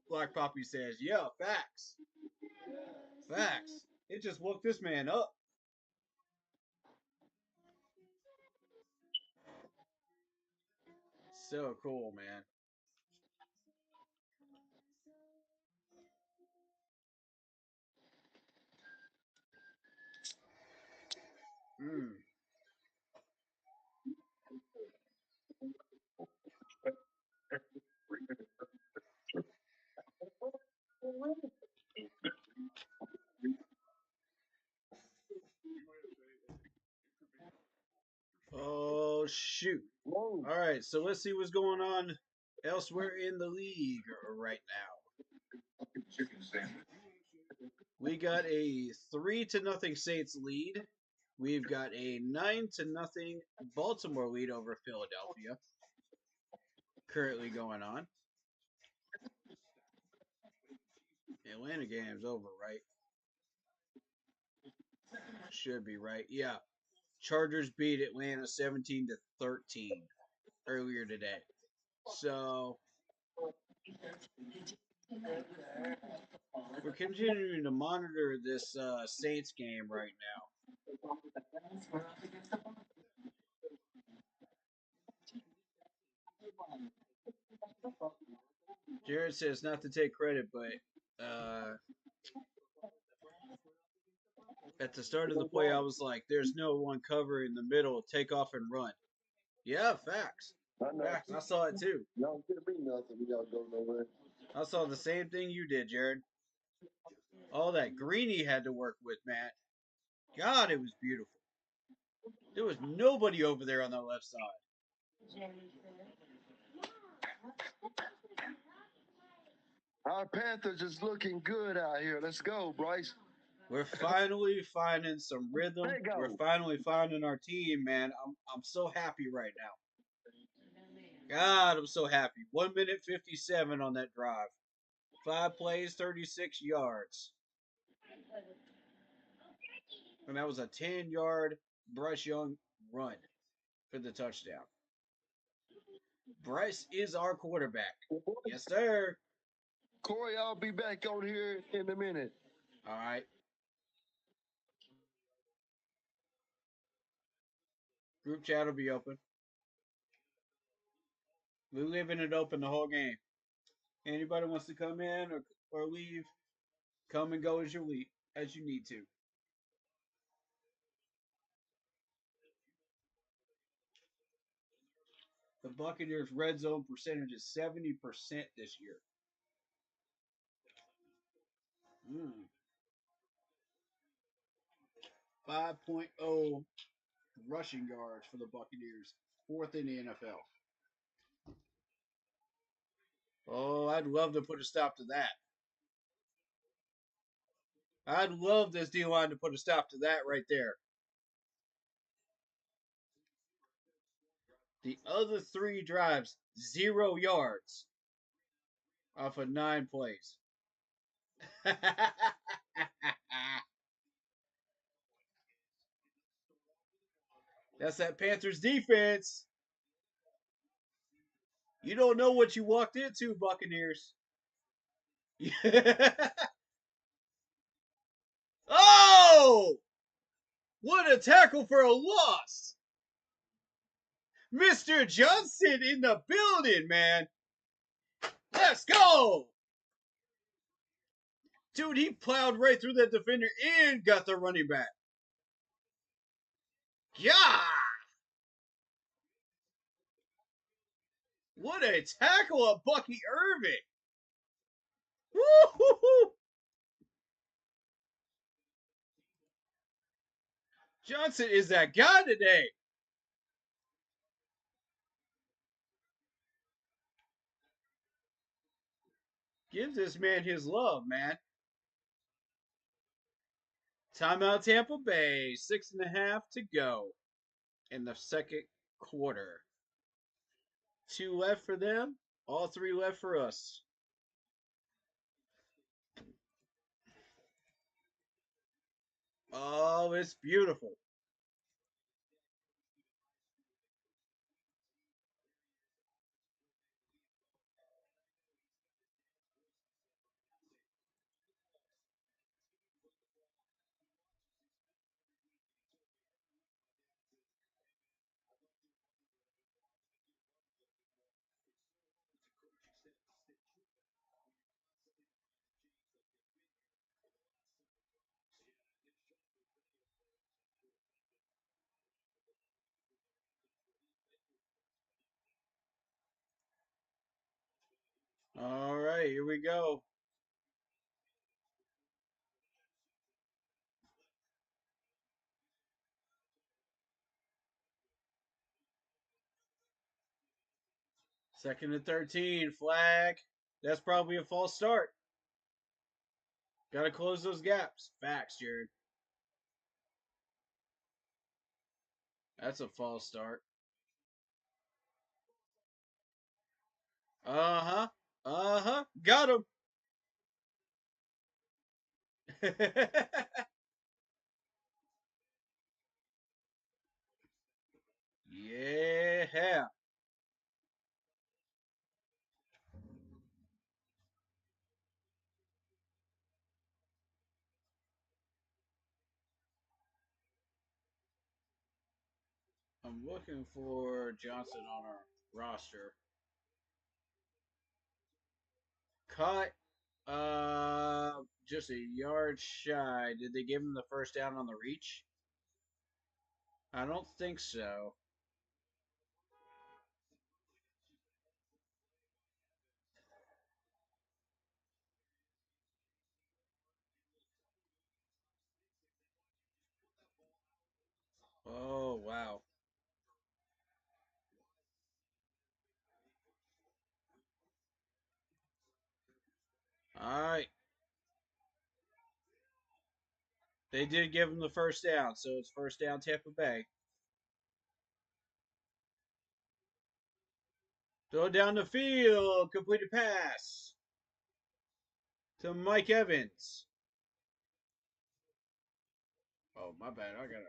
Black Poppy says, yeah, facts. Facts. It just woke this man up. So cool, man. Oh, shoot. Whoa. All right, so let's see what's going on elsewhere in the league right now. We got a 3-0 Saints lead. We've got a 9-0 Baltimore lead over Philadelphia. Currently going on. Atlanta game's over, right? Should be right. Yeah. Chargers beat Atlanta 17-13 earlier today. So we're continuing to monitor this Saints game right now. Jared says not to take credit, but at the start of the play, I was like, there's no one cover in the middle. Take off and run. Yeah, facts. Facts. I saw it too. Y'all give me nothing. Y'all go nowhere. I saw the same thing you did, Jared. All that green he had to work with, Matt. God, it was beautiful. There was nobody over there on the left side. Our Panthers is looking good out here. Let's go, Bryce. We're finally finding some rhythm. We're finally finding our team, man. I'm so happy right now. God, I'm so happy. 1 minute 57 on that drive. 5 plays, 36 yards. And that was a 10-yard Bryce Young run for the touchdown. Bryce is our quarterback. Yes, sir. Corey, I'll be back on here in a minute. All right. Group chat will be open. We're leaving it open the whole game. Anybody wants to come in or leave, come and go as you need to. The Buccaneers' red zone percentage is 70% this year. 5.0 rushing yards for the Buccaneers, 4th in the NFL. Oh, I'd love to put a stop to that. I'd love this D-line to put a stop to that right there. The other 3 drives, 0 yards off of 9 plays. That's that Panthers defense. You don't know what you walked into, Buccaneers. Oh! What a tackle for a loss. Mr. Johnson in the building, man. Let's go! Dude, he plowed right through that defender and got the running back. Yeah! What a tackle of Bucky Irving! Woo-hoo-hoo! Johnson is that guy today. Give this man his love, man. Timeout Tampa Bay. 6.5 to go in the second quarter. 2 left for them. All 3 left for us. Oh, it's beautiful. All right, here we go. Second and 13. Flag. That's probably a false start. Got to close those gaps. Facts, Jared. That's a false start. Uh-huh. Uh-huh. Got him. Yeah. I'm looking for Johnson on our roster. Caught just a yard shy. Did they give him the first down on the reach? I don't think so. Oh, wow. All right. They did give him the first down, so it's first down Tampa Bay. Throw down the field. Completed pass to Mike Evans. Oh, my bad. I gotta.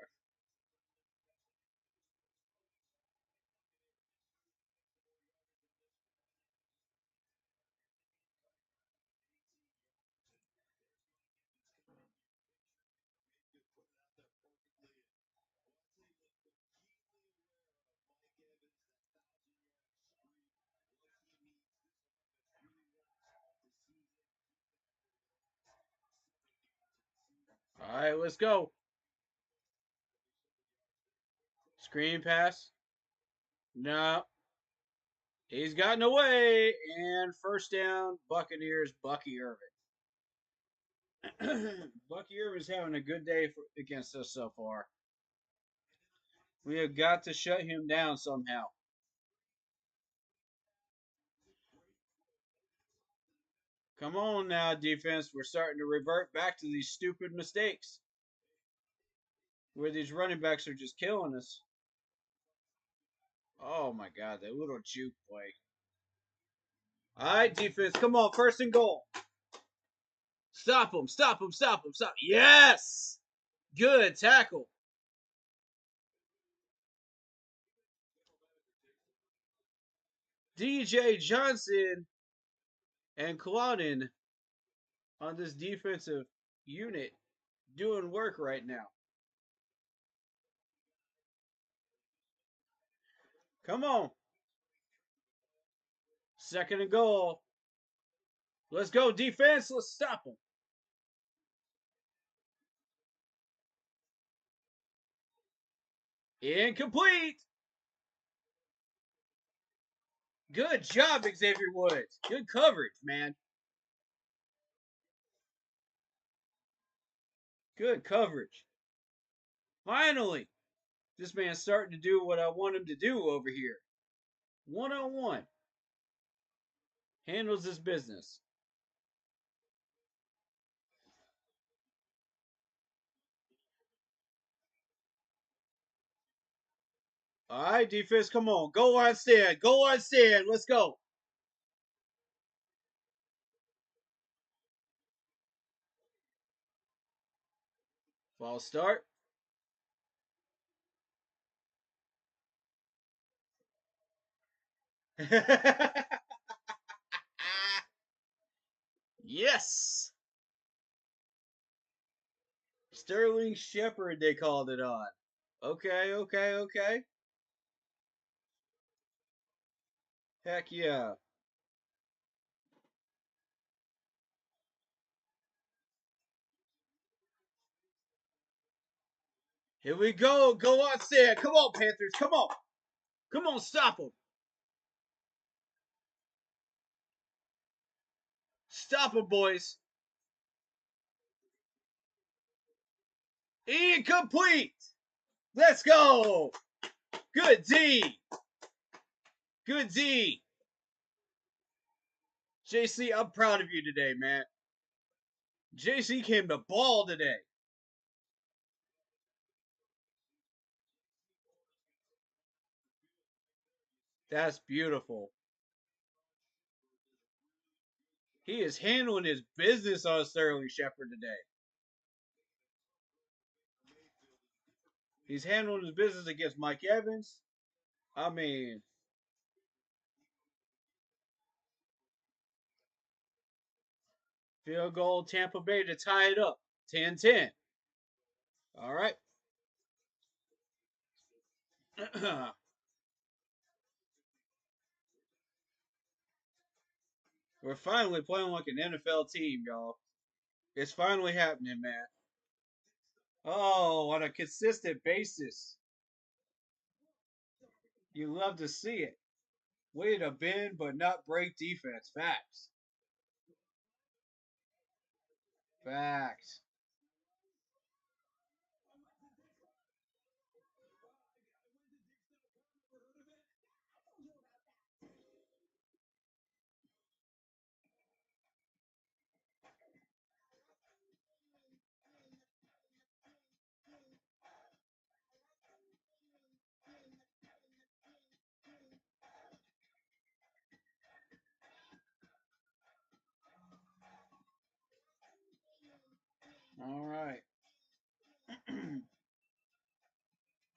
All right, let's go. Screen pass. No. He's gotten away. And first down, Buccaneers, Bucky Irving. Bucky Irvin's having a good day against us so far. We have got to shut him down somehow. Come on now, defense. We're starting to revert back to these stupid mistakes where these running backs are just killing us. Oh my God, that little juke play. All right, defense, come on, first and goal. Stop him, stop him, stop him, stop. Yes! Good tackle. DJ Johnson and Claudin on this defensive unit doing work right now. Come on. Second and goal. Let's go, defense. Let's stop them. Incomplete. Good job, Xavier Woods. Good coverage, man. Good coverage. Finally, this man's starting to do what I want him to do over here. 1-on-1. Handles his business. All right, defense, come on. Go on stand. Go on stand. Let's go. False start. Yes. Sterling Shepard, they called it on. Okay. Heck yeah. Here we go. Go on, stand. Come on, Panthers. Come on. Come on, stop them. Stop them, boys. Incomplete. Let's go. Good D. Good D. JC, I'm proud of you today, man. JC came to ball today. That's beautiful. He is handling his business on Sterling Shepard today. He's handling his business against Mike Evans. I mean, field goal, Tampa Bay to tie it up. 10-10. All right. We're finally playing like an NFL team, y'all. It's finally happening, man. Oh, on a consistent basis. You love to see it. Way to bend but not break defense. Facts. Facts. All right.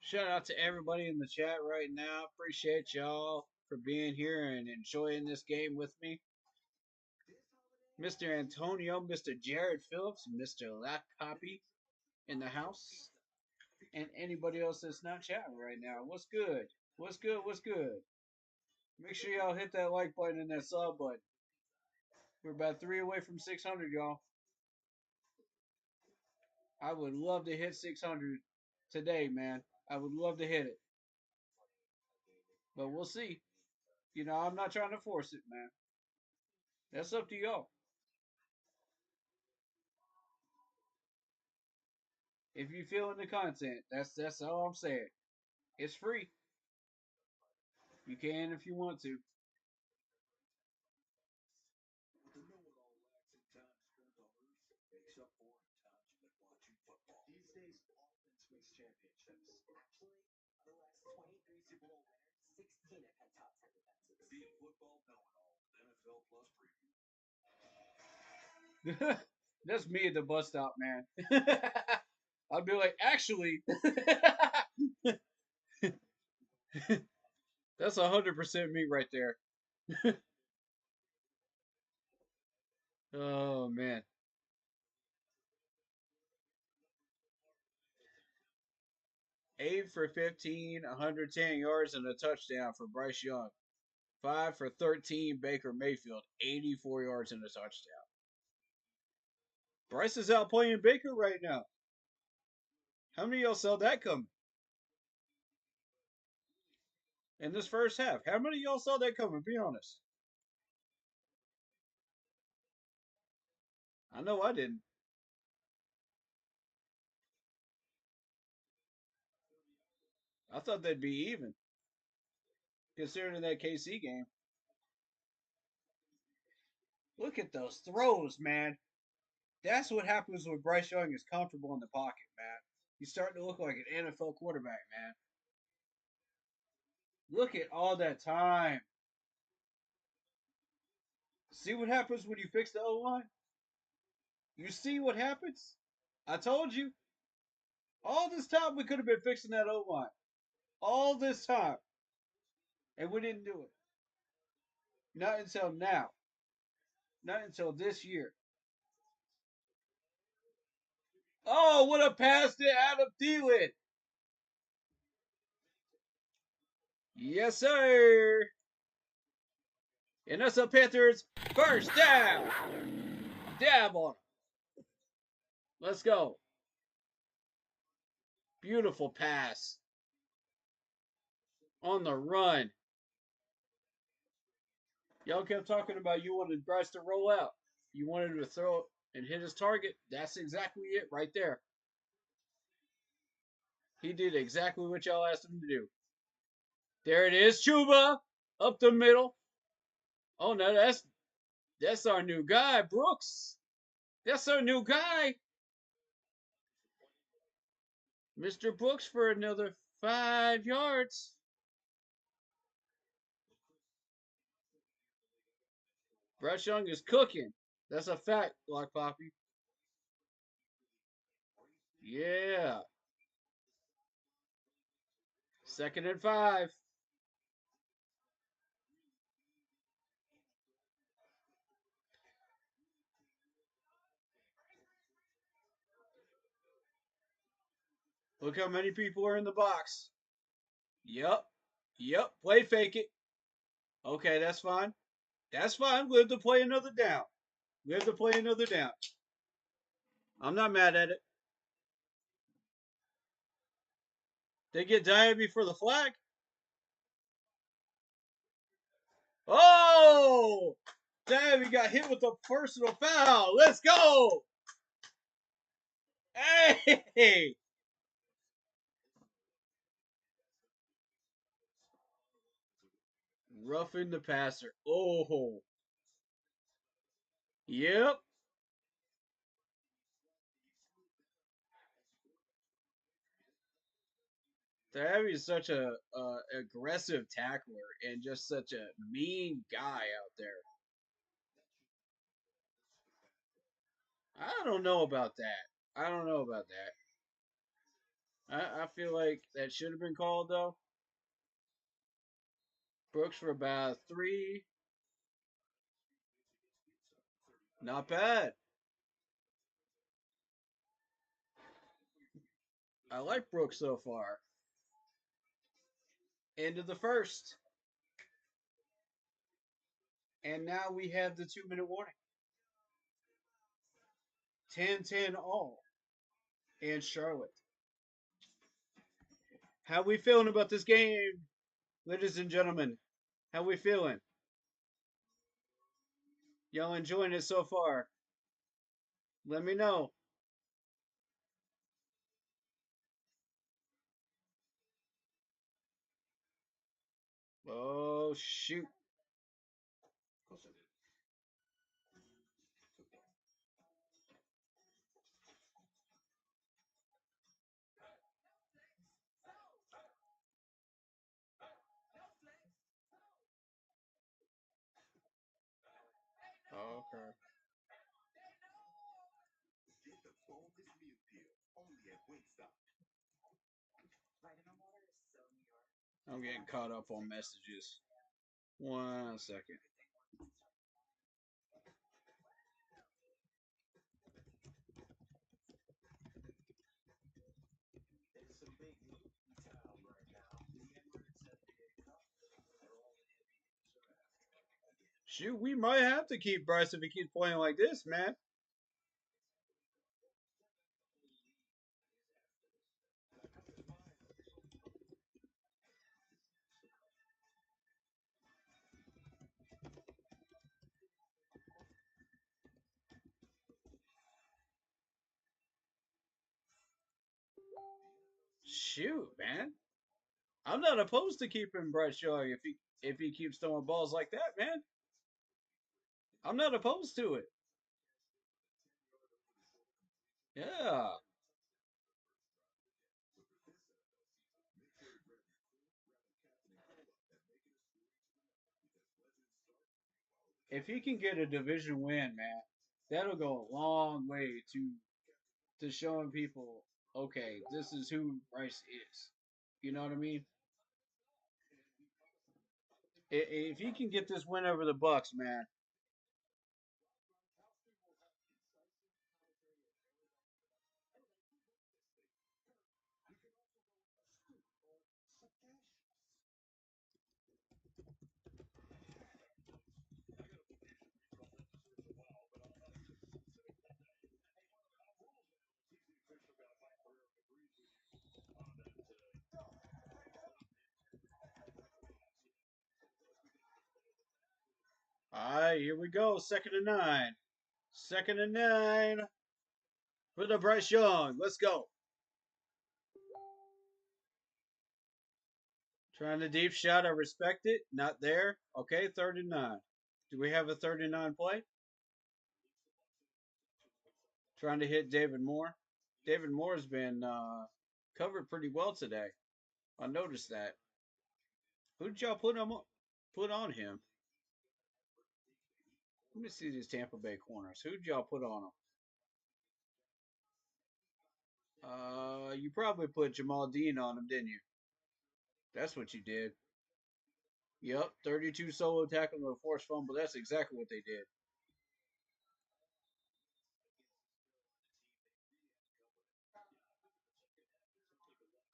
Shout out to everybody in the chat right now. Appreciate y'all for being here and enjoying this game with me. Mr. Antonio, Mr. Jared Phillips, Mr. Lack Poppy in the house, and anybody else that's not chatting right now. What's good? What's good? What's good? Make sure y'all hit that like button and that sub button. We're about 3 away from 600, y'all. I would love to hit 600 today, man. I would love to hit it. But we'll see. You know, I'm not trying to force it, man. That's up to y'all. If you feeling the content, that's all I'm saying. It's free. You can if you want to. That's me at the bus stop, man. I'll be like, actually, that's 100% me right there. Oh man. 8 for 15, 110 yards and a touchdown for Bryce Young. 5 for 13, Baker Mayfield, 84 yards and a touchdown. Bryce is out playing Baker right now. How many of y'all saw that coming? In this first half. How many of y'all saw that coming? Be honest. I know I didn't. I thought they'd be even. Considering that KC game. Look at those throws, man. That's what happens when Bryce Young is comfortable in the pocket, man. He's starting to look like an NFL quarterback, man. Look at all that time. See what happens when you fix the O-line? You see what happens? I told you. All this time we could have been fixing that O-line. All this time. And we didn't do it. Not until now. Not until this year. Oh, what a pass to Adam Thielen. Yes, sir. And that's the Panthers' first down. Dab on him. Let's go. Beautiful pass. On the run. Y'all kept talking about you wanted Bryce to roll out. You wanted him to throw and hit his target. That's exactly it right there. He did exactly what y'all asked him to do. There it is, Chuba. Up the middle. Oh, no, that's our new guy, Brooks. That's our new guy. Mr. Brooks for another 5 yards. Bryce Young is cooking. That's a fact, Block Poppy. Yeah. 2nd and 5. Look how many people are in the box. Yep. Play fake it. Okay, that's fine. That's fine. We have to play another down. I'm not mad at it. They get Diaby for the flag. Oh! Diaby got hit with a personal foul. Let's go! Hey! Roughing the passer. Oh. Yep. Diaby is such a aggressive tackler and just such a mean guy out there. I don't know about that. I feel like that should have been called, though. Brooks for about 3. Not bad. I like Brooks so far. End of the first. And now we have the 2-minute warning. 10-10 all in Charlotte. How we feeling about this game, ladies and gentlemen? How we feeling? Y'all enjoying it so far? Let me know. Oh, shoot. Okay. I'm getting caught up on messages. 1 second. Shoot, we might have to keep Bryce if he keeps playing like this, man. Shoot, man. I'm not opposed to keeping Bryce Young if he keeps throwing balls like that, man. I'm not opposed to it. Yeah. If he can get a division win, man, that'll go a long way to showing people, okay, this is who Bryce is. You know what I mean? If he can get this win over the Bucks, man, all right, here we go. 2nd and 9. 2nd and 9 for the Bryce Young. Let's go. Trying to deep shot. I respect it. Not there. Okay, 3rd and 9. Do we have a 3rd and 9 play? Trying to hit David Moore. David Moore's been covered pretty well today. I noticed that. Who did y'all put on him? Let me see these Tampa Bay corners. Who did y'all put on them? You probably put Jamal Dean on him, didn't you? That's what you did. Yep, 32 solo tackle and a forced fumble. That's exactly what they did.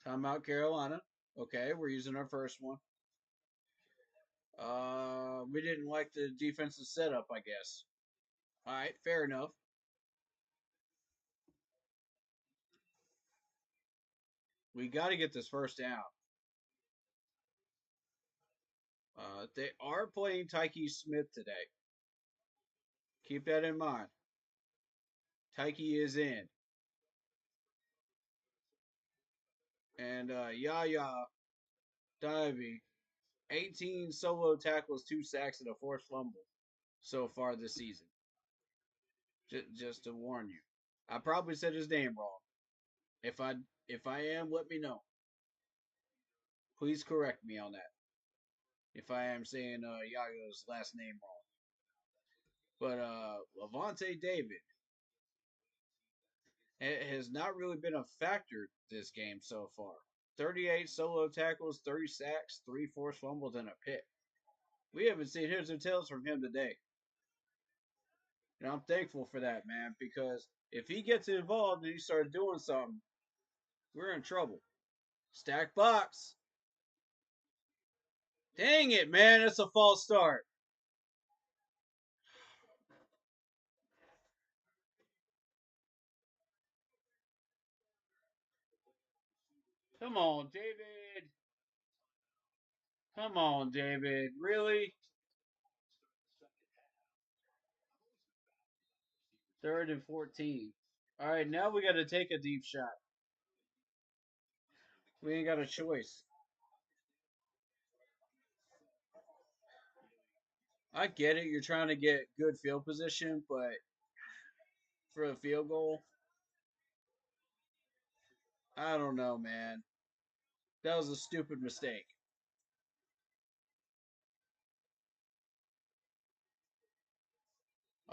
Timeout, Carolina. Okay, we're using our first one. We didn't like the defensive setup, I guess. All right, fair enough. We got to get this first down. They are playing Tyke Smith today. Keep that in mind. Tyke is in. And Yaya Divey, 18 solo tackles, 2 sacks, and a forced fumble so far this season. Just to warn you. I probably said his name wrong. If I am, let me know. Please correct me on that. If I am saying Yaya's last name wrong. But Levante David has not really been a factor this game so far. 38 solo tackles, 30 sacks, 3 forced fumbles, and a pick. We haven't seen heads or tails from him today. And I'm thankful for that, man, because if he gets involved and he starts doing something, we're in trouble. Stack box. Dang it, man. It's a false start. Come on, David. Come on, David. Really? 3rd and 14. All right, now we got to take a deep shot. We ain't got a choice. I get it. You're trying to get good field position, but for a field goal, I don't know, man. That was a stupid mistake.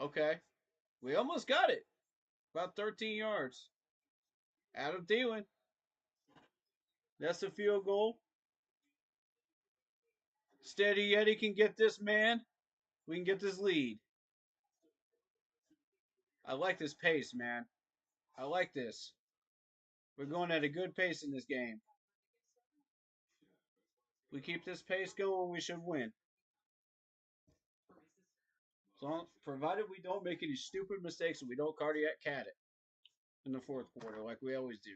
Okay. We almost got it. About 13 yards. Adam Thielen. That's a field goal. Steady Eddie can get this, man. We can get this lead. I like this pace, man. I like this. We're going at a good pace in this game. We keep this pace going, we should win. So, provided we don't make any stupid mistakes and we don't cardiac cat it in the fourth quarter like we always do.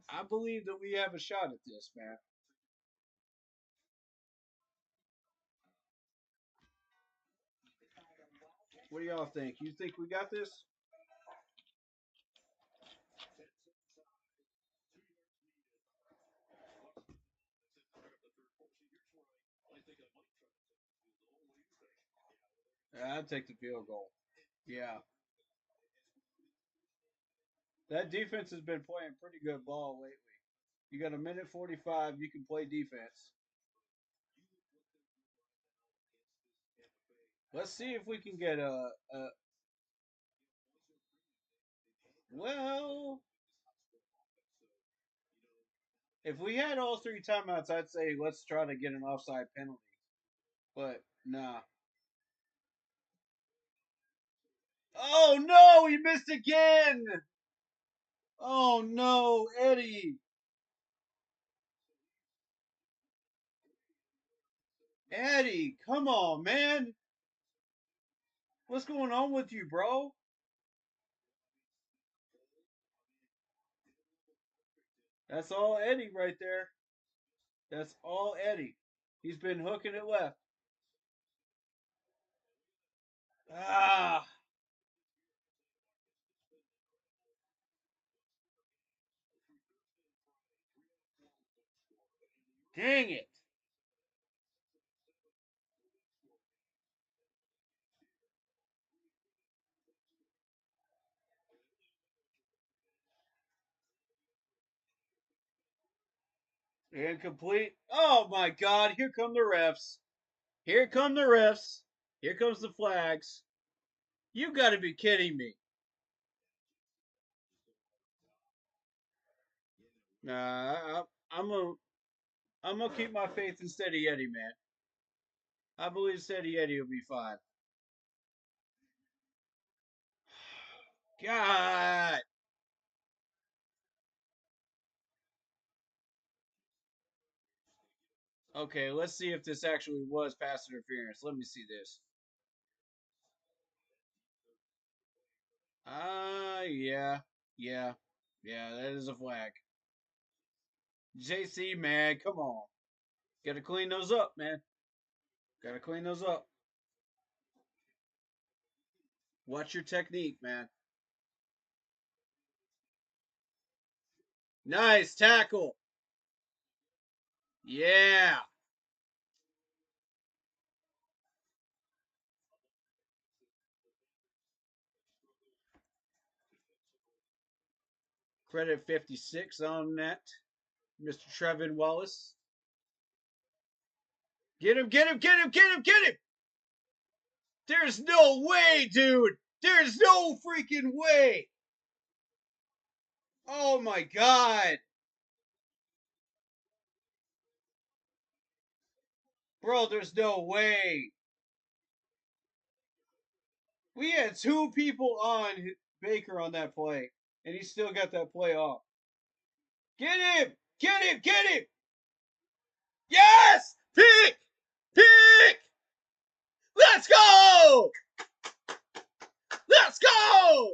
I believe that we have a shot at this, man. What do y'all think? You think we got this? I'd take the field goal. Yeah. That defense has been playing pretty good ball lately. You got a minute 45, you can play defense. Let's see if we can get a well, if we had all three timeouts, I'd say let's try to get an offside penalty. But nah. Oh no, he missed again. Oh no, Eddie. Eddie, come on, man. What's going on with you, bro? That's all Eddie right there. That's all Eddie. He's been hooking it left. Ah, dang it. Incomplete. Oh my God, here come the refs. Here come the refs. Here comes the flags. You got to be kidding me. Nah, I'm gonna keep my faith in Steady Eddie, man. I believe Steady Eddie will be fine. God. Okay, let's see if this actually was pass interference. Let me see this. Yeah, yeah, yeah. That is a flag. JC, man, come on. Got to clean those up, man. Got to clean those up. Watch your technique, man. Nice tackle. Yeah. Credit 56 on that, Mr. Trevin Wallace. Get him, get him, get him, get him, get him. There's no way, dude. There's no freaking way. Oh my God. Bro, there's no way. We had two people on Baker on that play, and he still got that play off. Get him! Get him! Get him! Yes! Pick! Pick! Let's go! Let's go!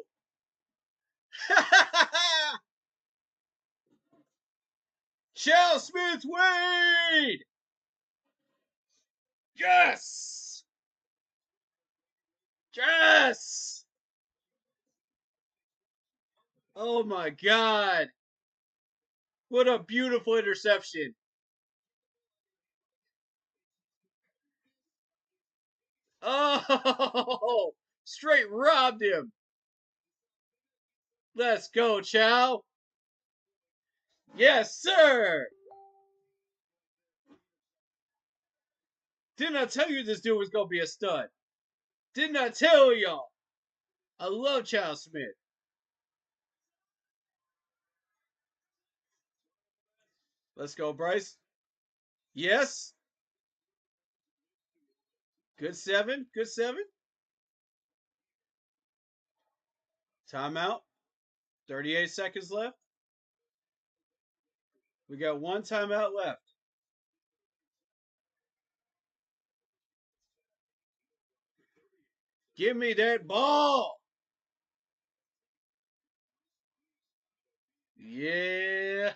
Shell Smith Wade! Yes! Yes! Oh my God. What a beautiful interception. Oh! Straight robbed him. Let's go, Chow. Yes, sir. Didn't I tell you this dude was going to be a stud? Didn't I tell y'all? I love Charles Smith. Let's go, Bryce. Yes. Good 7. Good 7. Timeout. 38 seconds left. We got one timeout left. Give me that ball. Yeah.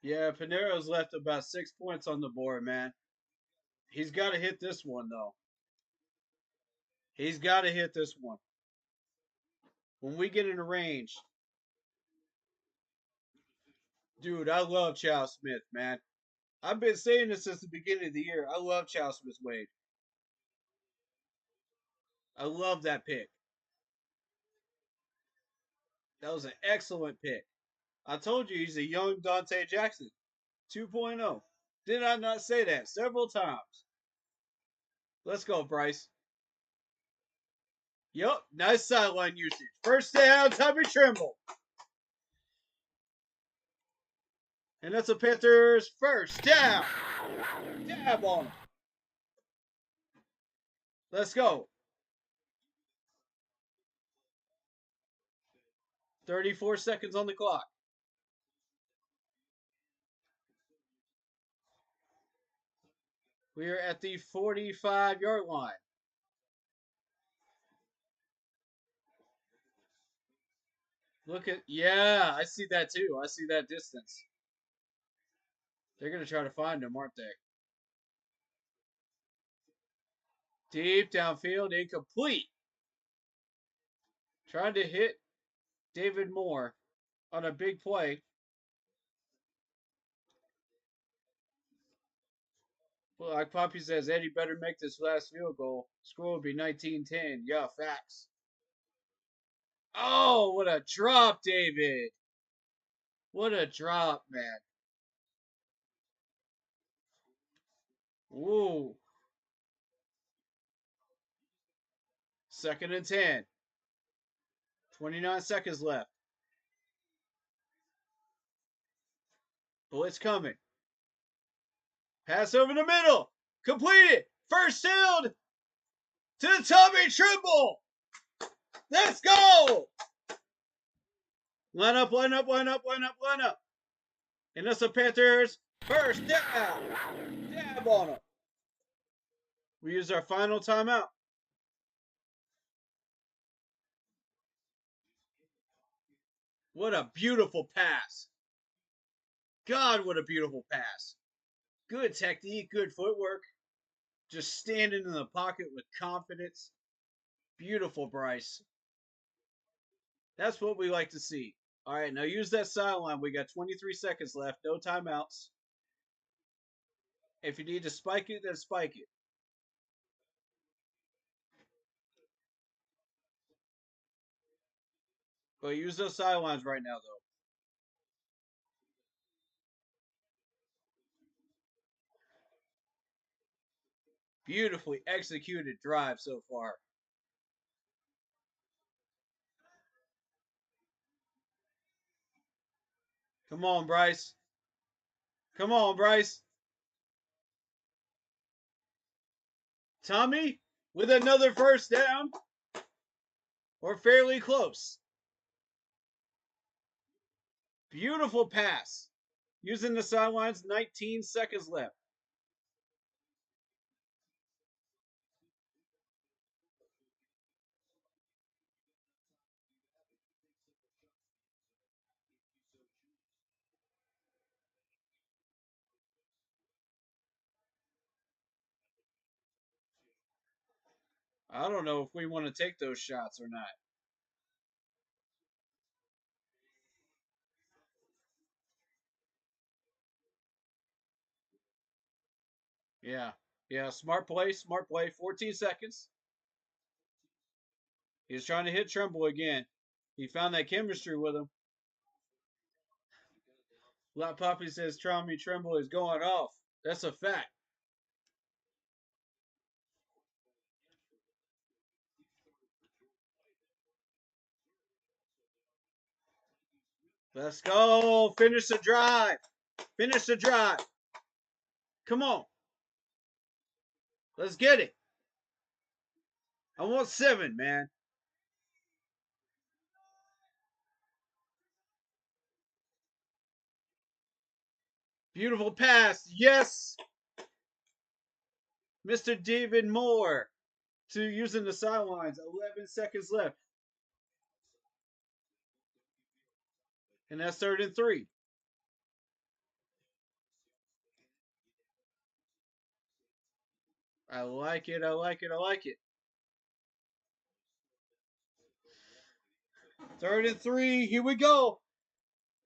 Yeah, Pinero's left about 6 points on the board, man. He's got to hit this one, though. He's got to hit this one. When we get in the range. Dude, I love Chow Smith, man. I've been saying this since the beginning of the year. I love Chow Smith Wade. I love that pick. That was an excellent pick. I told you he's a young Dante Jackson 2.0. Did I not say that several times? Let's go, Bryce. Yup, nice sideline usage. First down, Tommy Trimble. And that's a Panthers first down. Dab on him. Let's go. 34 seconds on the clock. We are at the 45-yard line. Look at, yeah, I see that too. I see that distance. They're going to try to find him, aren't they? Deep downfield, incomplete. Trying to hit David Moore on a big play. Well, like Poppy says, Eddie better make this last field goal. Score would be 19-10. Yeah, facts. Oh, what a drop, David. What a drop, man. Whoa. 2nd and 10. 29 seconds left. Blitz coming. Pass over the middle. Completed. First down to Tommy Trimble. Let's go. Line up, line up, line up, line up, line up. And that's the Panthers first down. Dab on them. We use our final timeout. What a beautiful pass. God, what a beautiful pass. Good technique, good footwork. Just standing in the pocket with confidence. Beautiful, Bryce. That's what we like to see. All right, now use that sideline. We got 23 seconds left. No timeouts. If you need to spike it, then spike it. But use those sidelines right now, though. Beautifully executed drive so far. Come on, Bryce. Come on, Bryce. Tommy with another first down. Or fairly close. Beautiful pass. Using the sidelines, 19 seconds left. I don't know if we want to take those shots or not. Yeah. Yeah, smart play, smart play. 14 seconds. He's trying to hit Trimble again. He found that chemistry with him. Lot Poppy says Tommy Trimble is going off. That's a fact. Let's go. Finish the drive. Finish the drive. Come on. Let's get it. I want 7, man. Beautiful pass. Yes. Mr. David Moore to using the sidelines. 11 seconds left. And that's 3rd and 3. I like it. I like it. I like it. 3rd and 3. Here we go.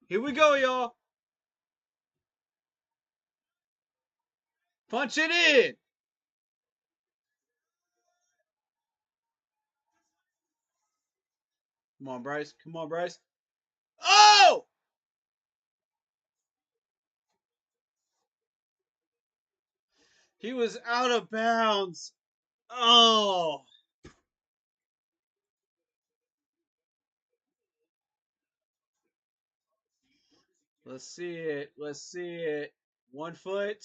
Here we go, y'all. Punch it in. Come on, Bryce. Come on, Bryce. Oh! He was out of bounds. Oh. Let's see it. Let's see it. 1 foot.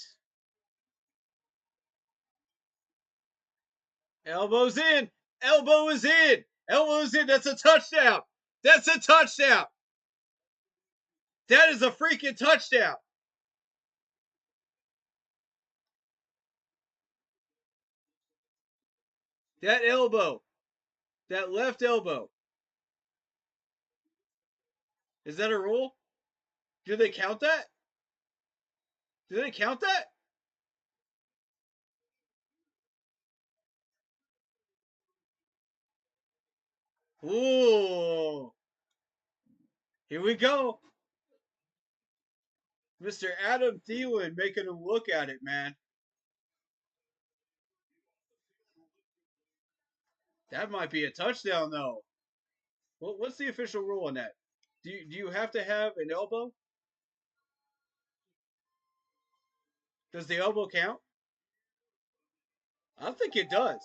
Elbows in. Elbow is in. Elbow is in. That's a touchdown. That's a touchdown. That is a freaking touchdown. That elbow. That left elbow. Is that a rule? Do they count that? Do they count that? Ooh. Here we go. Mr. Adam Thielen making him look at it, man. That might be a touchdown, though. What's the official rule on that? Do you have to have an elbow? Does the elbow count? I think it does.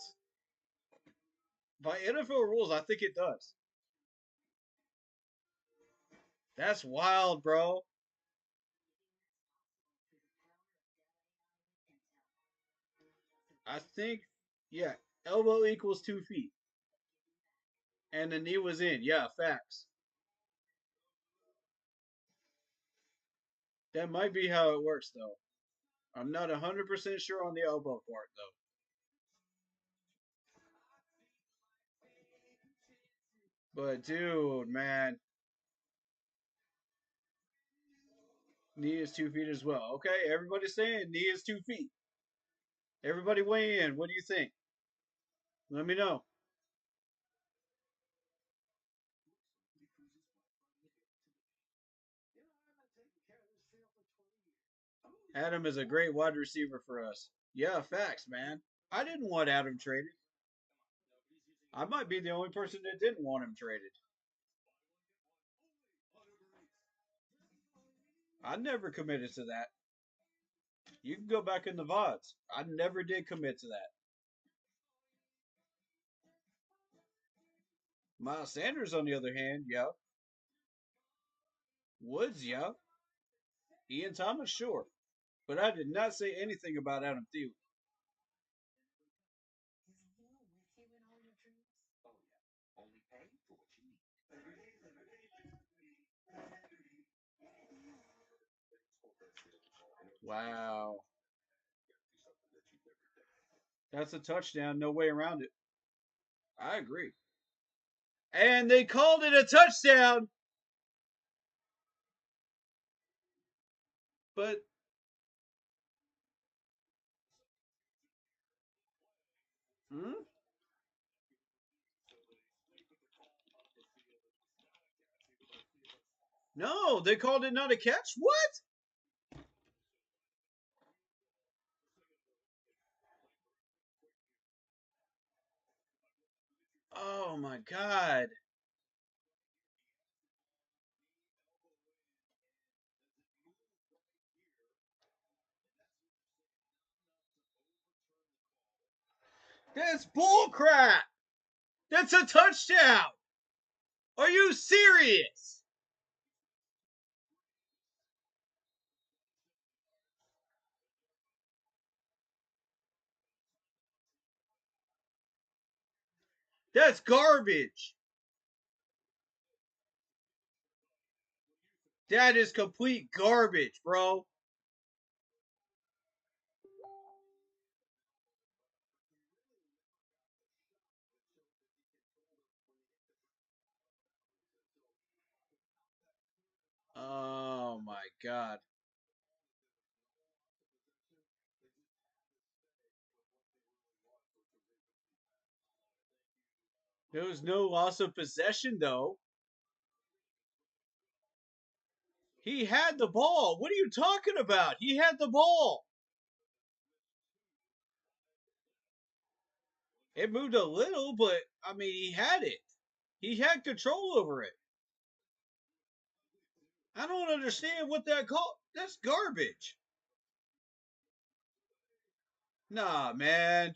By NFL rules, I think it does. That's wild, bro. I think, yeah, elbow equals 2 feet. And the knee was in. Yeah, facts. That might be how it works, though. I'm not 100% sure on the elbow part, though. But, dude, man. Knee is 2 feet as well. Okay, everybody's saying knee is 2 feet. Everybody weigh in. What do you think? Let me know. Adam is a great wide receiver for us. Yeah, facts, man. I didn't want Adam traded. I might be the only person that didn't want him traded. I never committed to that. You can go back in the VODs. I never did commit to that. Miles Sanders, on the other hand, yeah. Woods, yeah. Ian Thomas, sure. But I did not say anything about Adam Thielen. Wow. That's a touchdown. No way around it. I agree. And they called it a touchdown. But hmm? No, they called it not a catch. What? Oh my God. That's bullcrap. That's a touchdown. Are you serious? That's garbage. That is complete garbage, bro. God. There was no loss of possession, though. He had the ball. What are you talking about? He had the ball. It moved a little, but I mean, he had it. He had control over it. I don't understand what that call. That's garbage. Nah, man.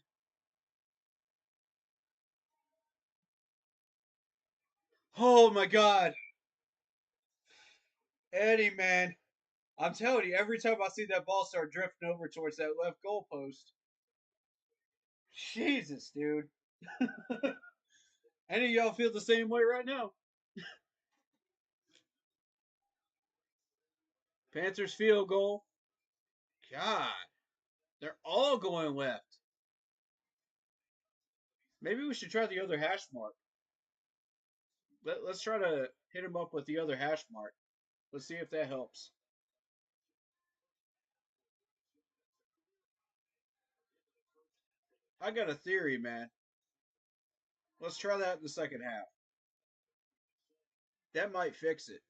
Oh my God, Eddie, man. I'm telling you, every time I see that ball start drifting over towards that left goalpost, Jesus, dude. Any of y'all feel the same way right now? Panthers field goal. God, they're all going left. Maybe we should try the other hash mark. Let's try to hit him up with the other hash mark. Let's see if that helps. I got a theory, man. Let's try that in the second half. That might fix it.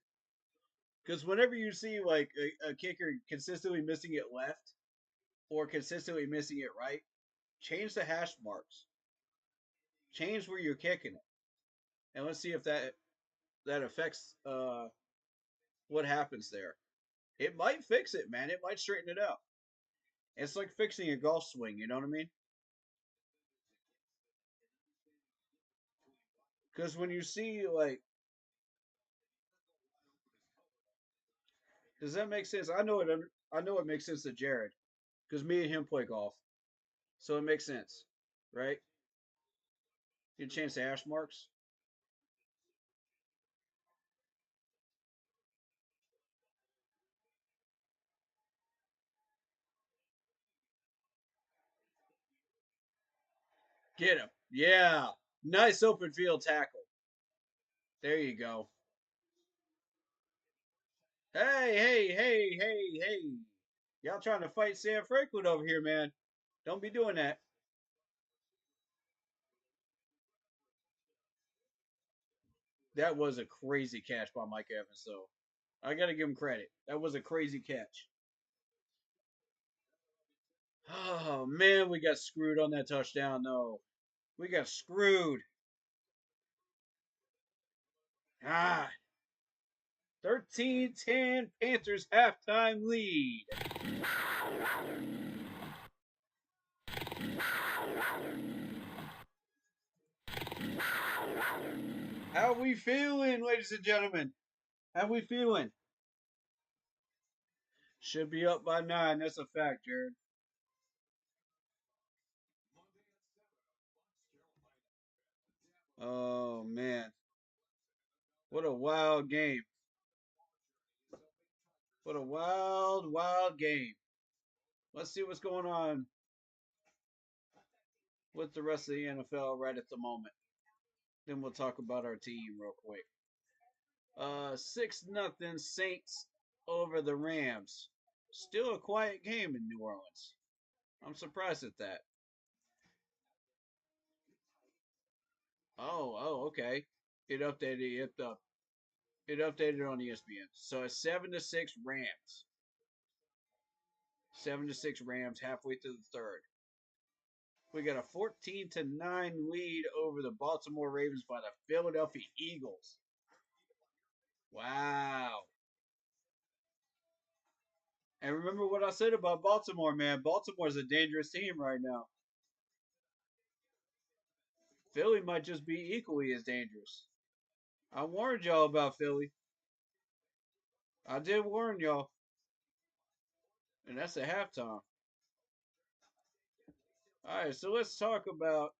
Because whenever you see like a kicker consistently missing it left or consistently missing it right, change the hash marks. Change where you're kicking it, and let's see if that affects what happens there. It might fix it, man. It might straighten it out. It's like fixing a golf swing. You know what I mean? Because when you see like, does that make sense? I know it. I know it makes sense to Jared because me and him play golf, so it makes sense, right? You change the hash marks. Get him. Yeah. Nice open field tackle. There you go. Hey, hey, hey, hey, hey. Y'all trying to fight Sam Franklin over here, man. Don't be doing that. That was a crazy catch by Mike Evans, though. I got to give him credit. That was a crazy catch. Oh, man, we got screwed on that touchdown, though. We got screwed. Ah. 13-10 Panthers halftime lead. How we feeling, ladies and gentlemen? How we feeling? Should be up by 9. That's a fact, Jared. Oh, man. What a wild game. What a wild, wild game. Let's see what's going on with the rest of the NFL right at the moment. Then we'll talk about our team real quick. 6-0 Saints over the Rams. Still a quiet game in New Orleans. I'm surprised at that. Okay. It updated. It updated on ESPN. So it's 7-6 Rams. 7-6 Rams halfway through the third. We got a 14-9 lead over the Baltimore Ravens by the Philadelphia Eagles. Wow. And remember what I said about Baltimore, man. Baltimore's a dangerous team right now. Philly might just be equally as dangerous. I warned y'all about Philly. I did warn y'all. And that's at halftime. All right, so let's talk about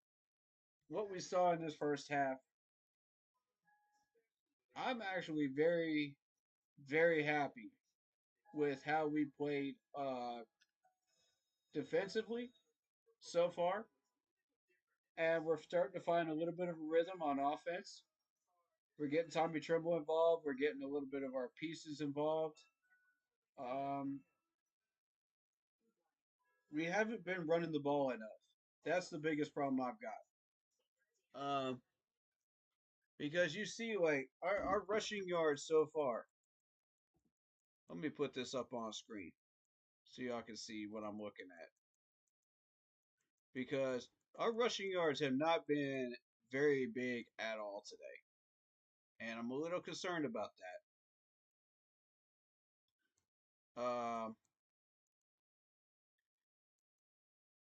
what we saw in this first half. I'm actually very, very happy with how we played defensively so far. And we're starting to find a little bit of a rhythm on offense. We're getting Tommy Tremble involved. We're getting a little bit of our pieces involved. we haven't been running the ball enough. That's the biggest problem I've got. Because you see, like our rushing yards so far. Let me put this up on screen so y'all can see what I'm looking at. Because our rushing yards have not been very big at all today, and I'm a little concerned about that. I'm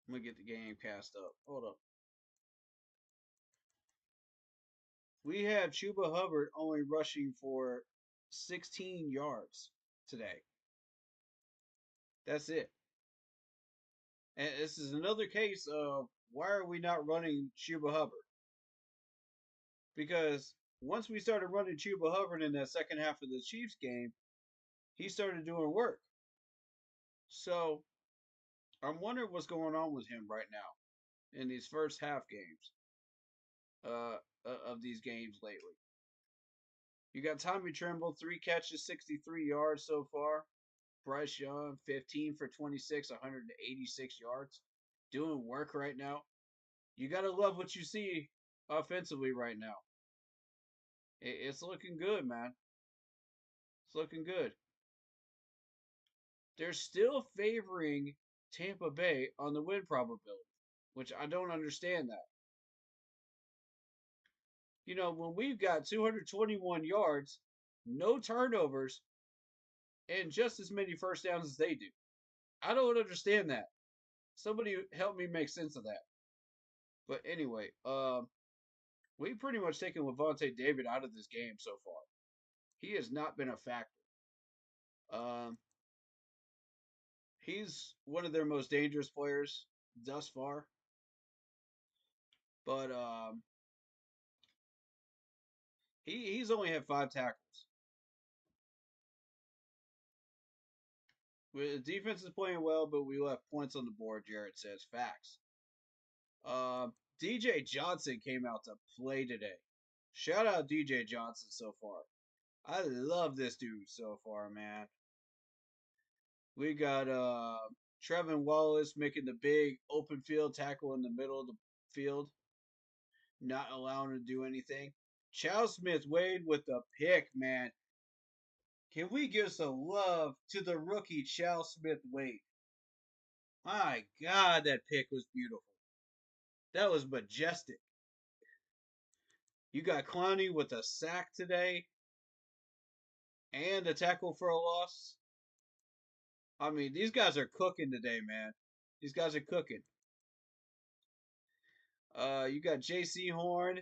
gonna get the game cast up. Hold up. We have Chuba Hubbard only rushing for 16 yards today. That's it. And this is another case of why are we not running Chuba Hubbard? Because once we started running Chuba Hubbard in that second half of the Chiefs game, he started doing work. So I'm wondering what's going on with him right now in these first half games of these games lately. You got Tommy Tremble, 3 catches, 63 yards so far. Bryce Young, 15 for 26, 186 yards. Doing work right now. You got to love what you see offensively right now. It's looking good, man. It's looking good. They're still favoring Tampa Bay on the win probability, which I don't understand that. You know, when we've got 221 yards, no turnovers, and just as many first downs as they do. I don't understand that. Somebody help me make sense of that. But anyway, we've pretty much taken Levante David out of this game so far. He has not been a factor. He's one of their most dangerous players thus far. But he's only had 5 tackles. The defense is playing well, but we left points on the board, Jared says. Facts. DJ Johnson came out to play today. Shout out DJ Johnson so far. I love this dude so far, man. We got Trevin Wallace making the big open field tackle in the middle of the field, not allowing him to do anything. Charles Smith Wade with the pick, man. Can we give some love to the rookie Charles Smith Wade? My God, that pick was beautiful. That was majestic. You got Clowney with a sack today and a tackle for a loss. I mean, these guys are cooking today, man. These guys are cooking. You got J.C. Horn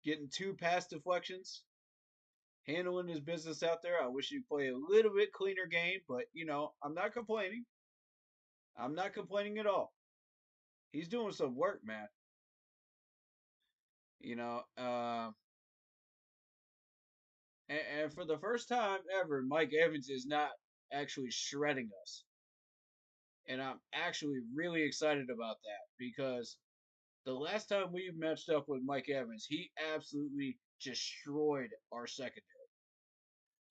getting 2 pass deflections, handling his business out there. I wish he'd play a little bit cleaner game, but, you know, I'm not complaining. I'm not complaining at all. He's doing some work, man. You know, and for the first time ever, Mike Evans is not actually shredding us. And I'm actually really excited about that because the last time we matched up with Mike Evans, he absolutely destroyed our secondary.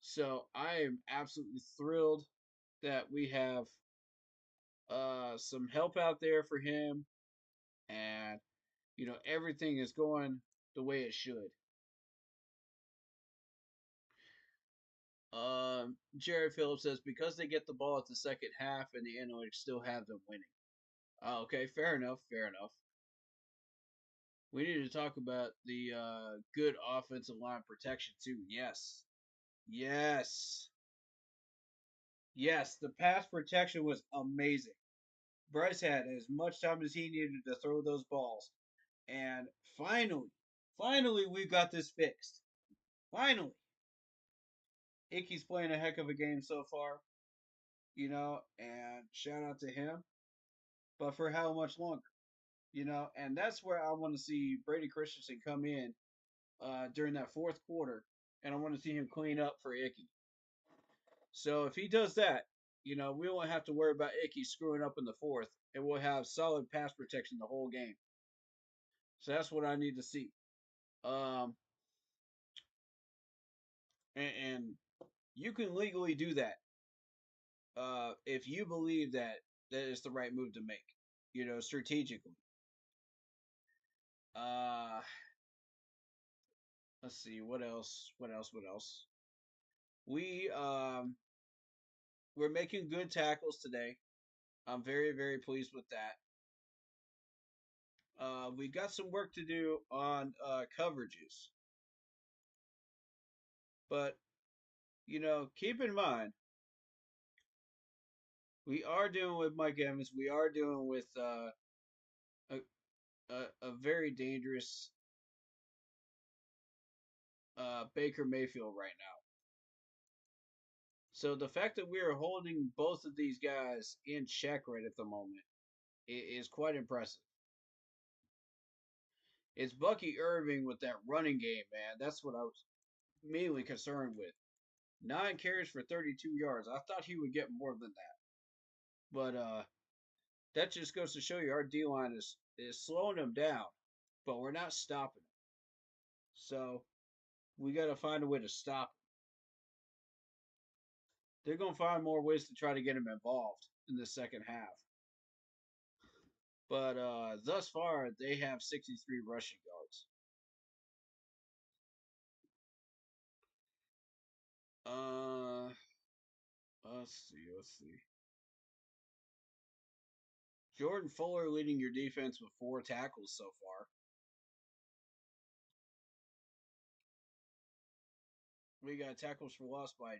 So I am absolutely thrilled that we have some help out there for him, and you know everything is going the way it should. Jared Phillips says because they get the ball at the second half and the analytics still have them winning. Okay, fair enough. Fair enough. We need to talk about the good offensive line protection too. Yes, yes, yes. The pass protection was amazing. Bryce had as much time as he needed to throw those balls, and finally, we've got this fixed. Finally, Icky's playing a heck of a game so far, you know, and shout out to him. But for how much longer, you know? And that's where I want to see Brady Christensen come in during that fourth quarter, and I want to see him clean up for Icky. So if he does that, you know, we won't have to worry about Icky screwing up in the fourth, and we'll have solid pass protection the whole game. So that's what I need to see. And you can legally do that. if you believe that is the right move to make, strategically. Uh, let's see what else. We we're making good tackles today. I'm very very pleased with that. We got some work to do on coverages, but keep in mind we are dealing with Mike Evans. We are dealing with a, a very dangerous Baker Mayfield right now. So the fact that we are holding both of these guys in check right at the moment is quite impressive. It's Bucky Irving with that running game, man. That's what I was mainly concerned with. 9 carries for 32 yards. I thought he would get more than that. But that just goes to show you our D line is slowing them down, but we're not stopping them. So we got to find a way to stop them. They're going to find more ways to try to get him involved in the second half. But thus far, they have 63 rushing yards. Let's see. Jordan Fuller leading your defense with 4 tackles so far. We got tackles for loss by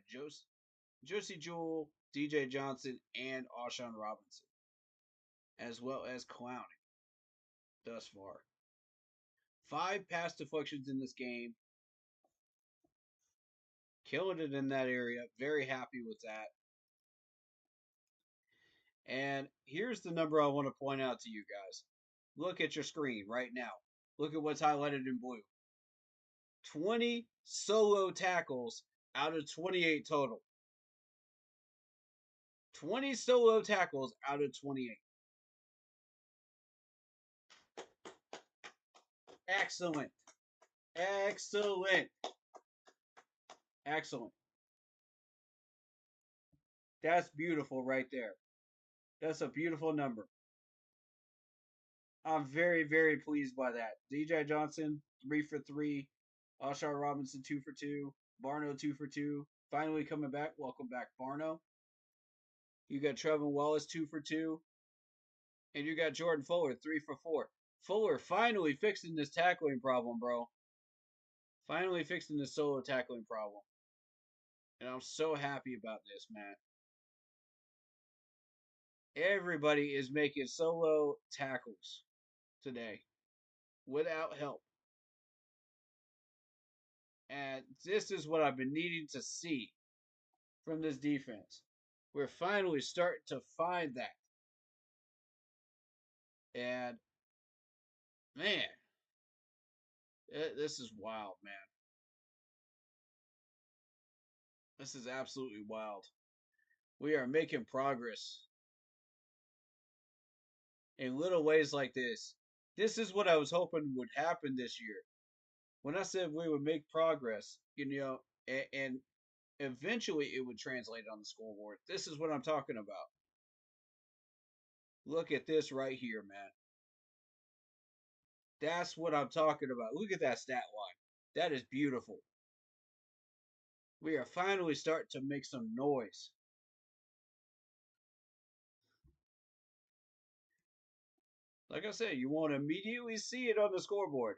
Josie Jewell, DJ Johnson, and Alshon Robinson, as well as Clowney thus far. 5 pass deflections in this game. Killing it in that area. Very happy with that. And here's the number I want to point out to you guys. Look at your screen right now. Look at what's highlighted in blue. 20 solo tackles out of 28 total. 20 solo tackles out of 28. Excellent. Excellent. Excellent. That's beautiful right there. That's a beautiful number. I'm very, very pleased by that. DJ Johnson, 3 for 3. Alshon Robinson, 2 for 2. Barno, 2 for 2. Finally coming back. Welcome back, Barno. You got Trevin Wallace, 2 for 2. And you got Jordan Fuller, 3 for 4. Fuller finally fixing this tackling problem, bro. Finally fixing this solo tackling problem. And I'm so happy about this, man. Everybody is making solo tackles today without help. And this is what I've been needing to see from this defense. We're finally starting to find that. And, man, this is wild, man. This is absolutely wild. We are making progress in little ways like this. This is what I was hoping would happen this year. When I said we would make progress, and eventually it would translate on the scoreboard. This is what I'm talking about. Look at this right here, man. That's what I'm talking about. Look at that stat line. That is beautiful. We are finally starting to make some noise. Like I said, you won't immediately see it on the scoreboard.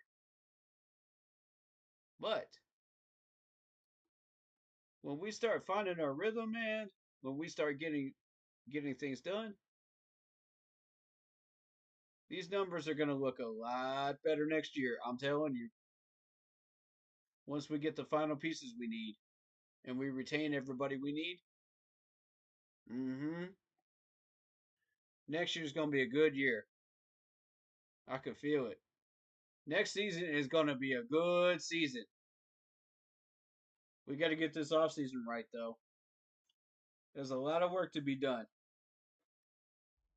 But when we start finding our rhythm, man, when we start getting things done, these numbers are going to look a lot better next year. I'm telling you. Once we get the final pieces we need and we retain everybody we need. Next year's going to be a good year. I can feel it. Next season is going to be a good season. We got to get this offseason right, though. There's a lot of work to be done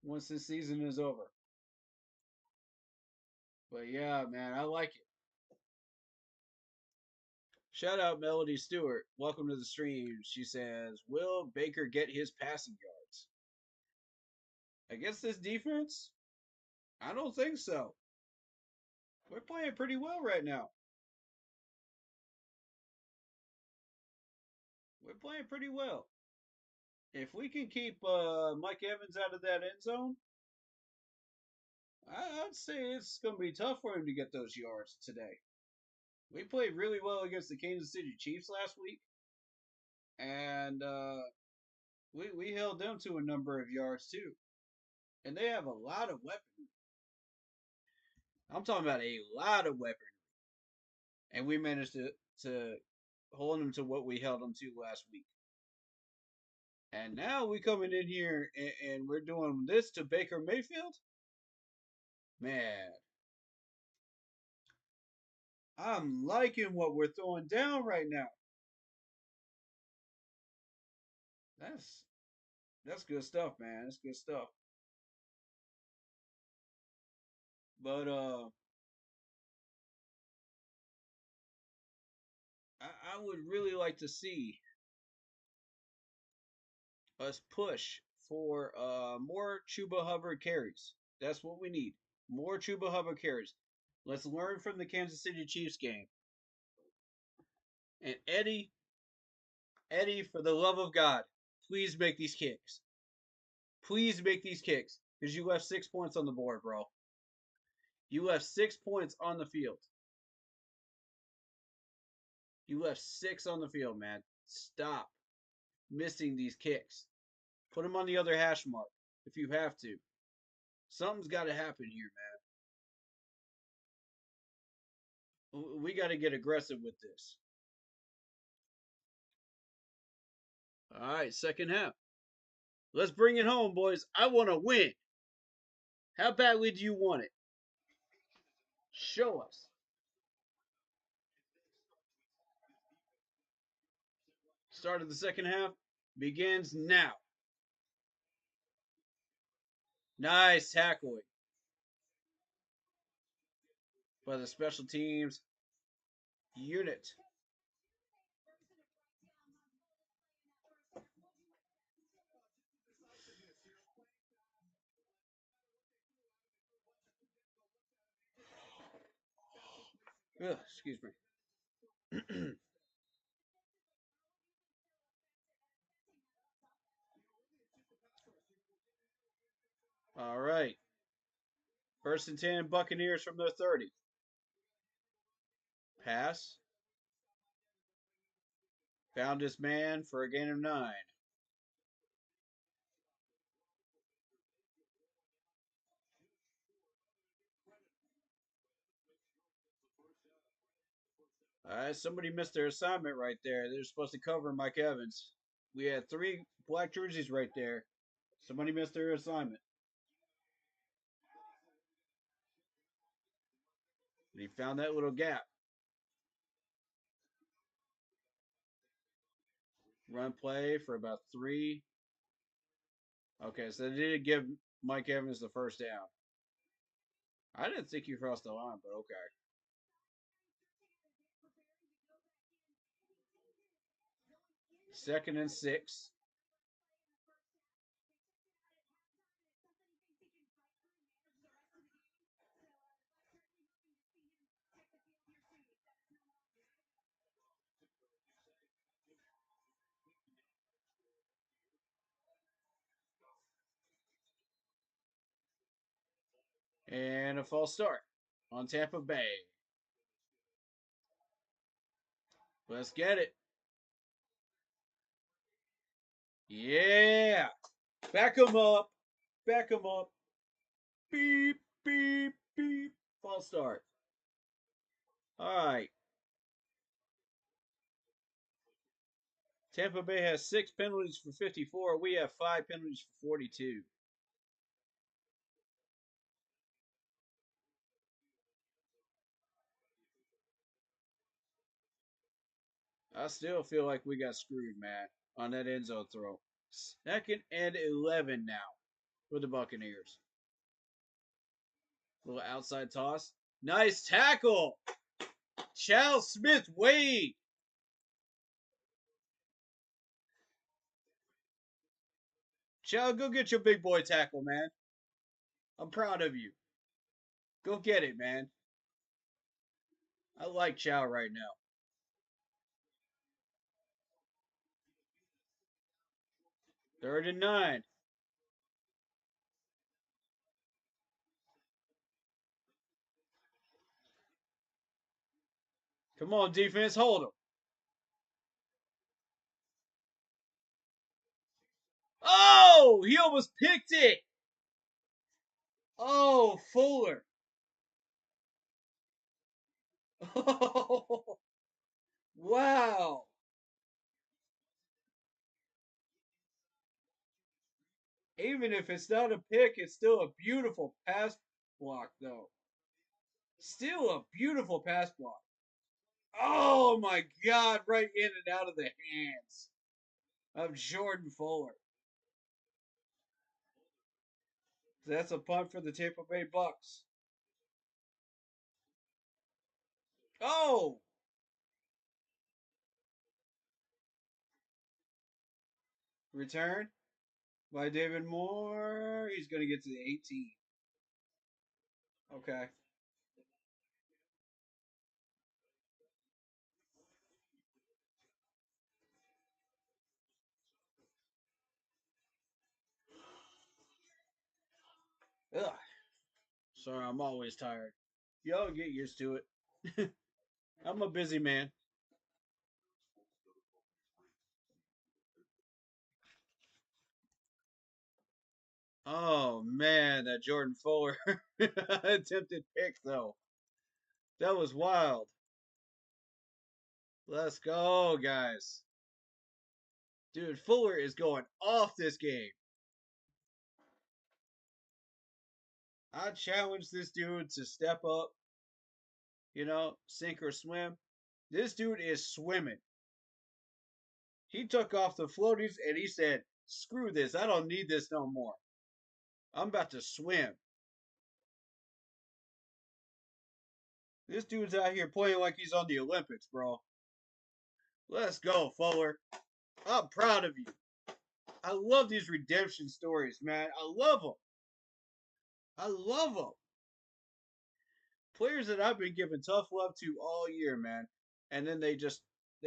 once this season is over. But yeah, man, I like it. Shout out Melody Stewart. Welcome to the stream. She says, will Baker get his passing yards? Against this defense? I don't think so. We're playing pretty well right now. We're playing pretty well. If we can keep Mike Evans out of that end zone, I'd say it's going to be tough for him to get those yards today. We played really well against the Kansas City Chiefs last week, and we held them to a number of yards too. And they have a lot of weaponry. I'm talking about a lot of weaponry. And we managed to hold them to what we held them to last week. And now we coming in here and we're doing this to Baker Mayfield? Man. I'm liking what we're throwing down right now. That's good stuff, man. That's good stuff. But I would really like to see us push for more Chuba Hubbard carries. That's what we need. More Chuba Hubbard carries. Let's learn from the Kansas City Chiefs game. And Eddie, for the love of God, please make these kicks. Please make these kicks. Because you left 6 points on the board, bro. You left 6 points on the field. You left 6 on the field, man. Stop missing these kicks. Put them on the other hash mark if you have to. Something's got to happen here, man. We got to get aggressive with this. All right, second half. Let's bring it home, boys. I want to win. How badly do you want it? Show us. Start of the second half begins now. Nice tackling by the special teams unit. Ugh, excuse me. All right. First and 10, Buccaneers from their 30. Pass. Found his man for a gain of 9. All right, somebody missed their assignment right there. They're supposed to cover Mike Evans. We had 3 black jerseys right there. Somebody missed their assignment. And he found that little gap. Run play for about 3. Okay, so they did give Mike Evans the first down. I didn't think he crossed the line, but okay. Second and 6. And a false start on Tampa Bay. Let's get it. Yeah. Back him up. Back him up. Beep, beep, beep. False start. All right. Tampa Bay has 6 penalties for 54. We have 5 penalties for 42. I still feel like we got screwed, man, on that end zone throw. Second and 11 now for the Buccaneers. Little outside toss. Nice tackle. Charles Smith-Wade Chow, go get your big boy tackle, man. I'm proud of you. Go get it, man. I like Chow right now. Third and 9. Come on, defense, hold him. Oh, he almost picked it. Oh, Fuller. Oh, wow. Even if it's not a pick, it's still a beautiful pass block, though. Still a beautiful pass block. Oh my God, right in and out of the hands of Jordan Fuller. That's a punt for the Tampa Bay Bucks. Oh! Return by David Moore. He's going to get to the 18. Okay. Ugh. Sorry, I'm always tired. Y'all get used to it. I'm a busy man. Oh man, that Jordan Fuller attempted pick though. That was wild. Let's go, guys. Dude, Fuller is going off this game. I challenge this dude to step up, sink or swim. This dude is swimming. He took off the floaties and he said, screw this. I don't need this no more. I'm about to swim. This dude's out here playing like he's on the Olympics, bro. Let's go, Fuller. I'm proud of you. I love these redemption stories, man. I love them. I love them. Players that I've been giving tough love to all year, man. And then they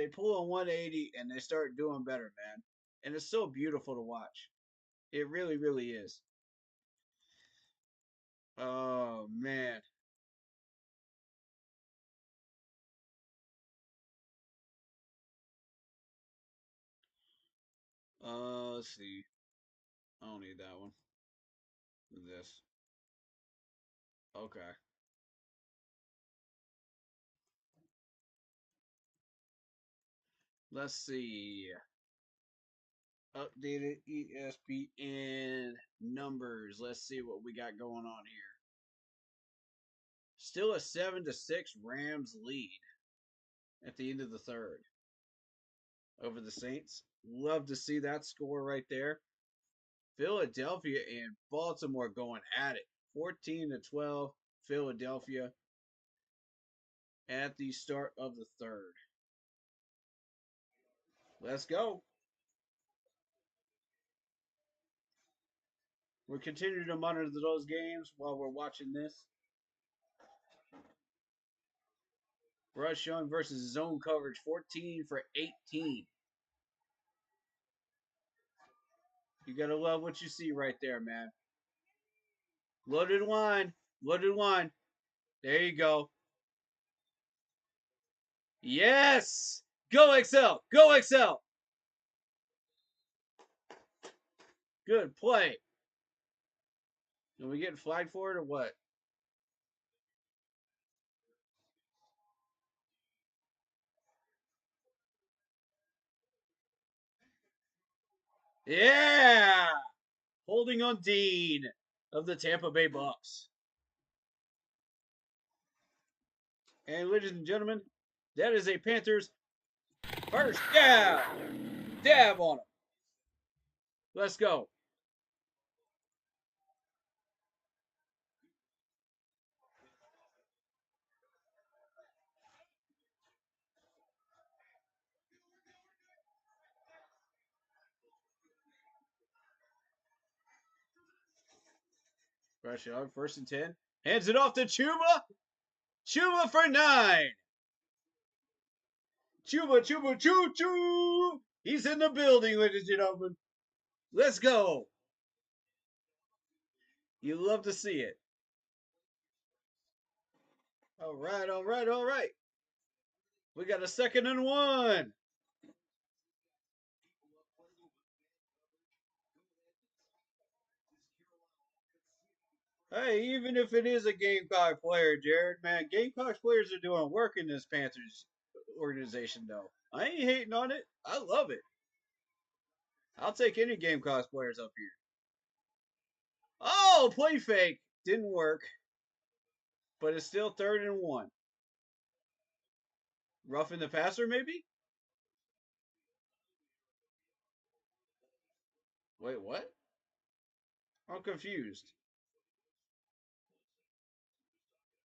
pull a 180 and they start doing better, man. And it's so beautiful to watch. It really, really is. Oh man. Let's see. I don't need that one. This. Okay. Let's see. Updated ESPN numbers. Let's see what we got going on here. Still a 7-6 Rams lead at the end of the third over the Saints. Love to see that score right there. Philadelphia and Baltimore going at it. 14-12 Philadelphia at the start of the third. Let's go. We're continuing to monitor those games while we're watching this. Rush Young versus zone coverage, 14 for 18. You gotta love what you see right there, man. Loaded line, loaded line. There you go. Yes! Go Excel! Go Excel! Good play. Are we getting flagged for it or what? Yeah! Holding on Dean of the Tampa Bay Bucks. And ladies and gentlemen, that is a Panthers first down. Dab on him. Let's go. Bryce Young, 1st and 10. Hands it off to Chuba. Chuba for 9. Chuba, choo. He's in the building, ladies and gentlemen. Let's go. You love to see it. All right. We got a 2nd and 1. Hey, even if it is a Gamecock player, Jared, man, Gamecocks players are doing work in this Panthers organization, though. I ain't hating on it. I love it. I'll take any Gamecocks players up here. Oh, play fake. Didn't work. But it's still 3rd and 1. Roughing the passer, maybe? Wait, what? I'm confused.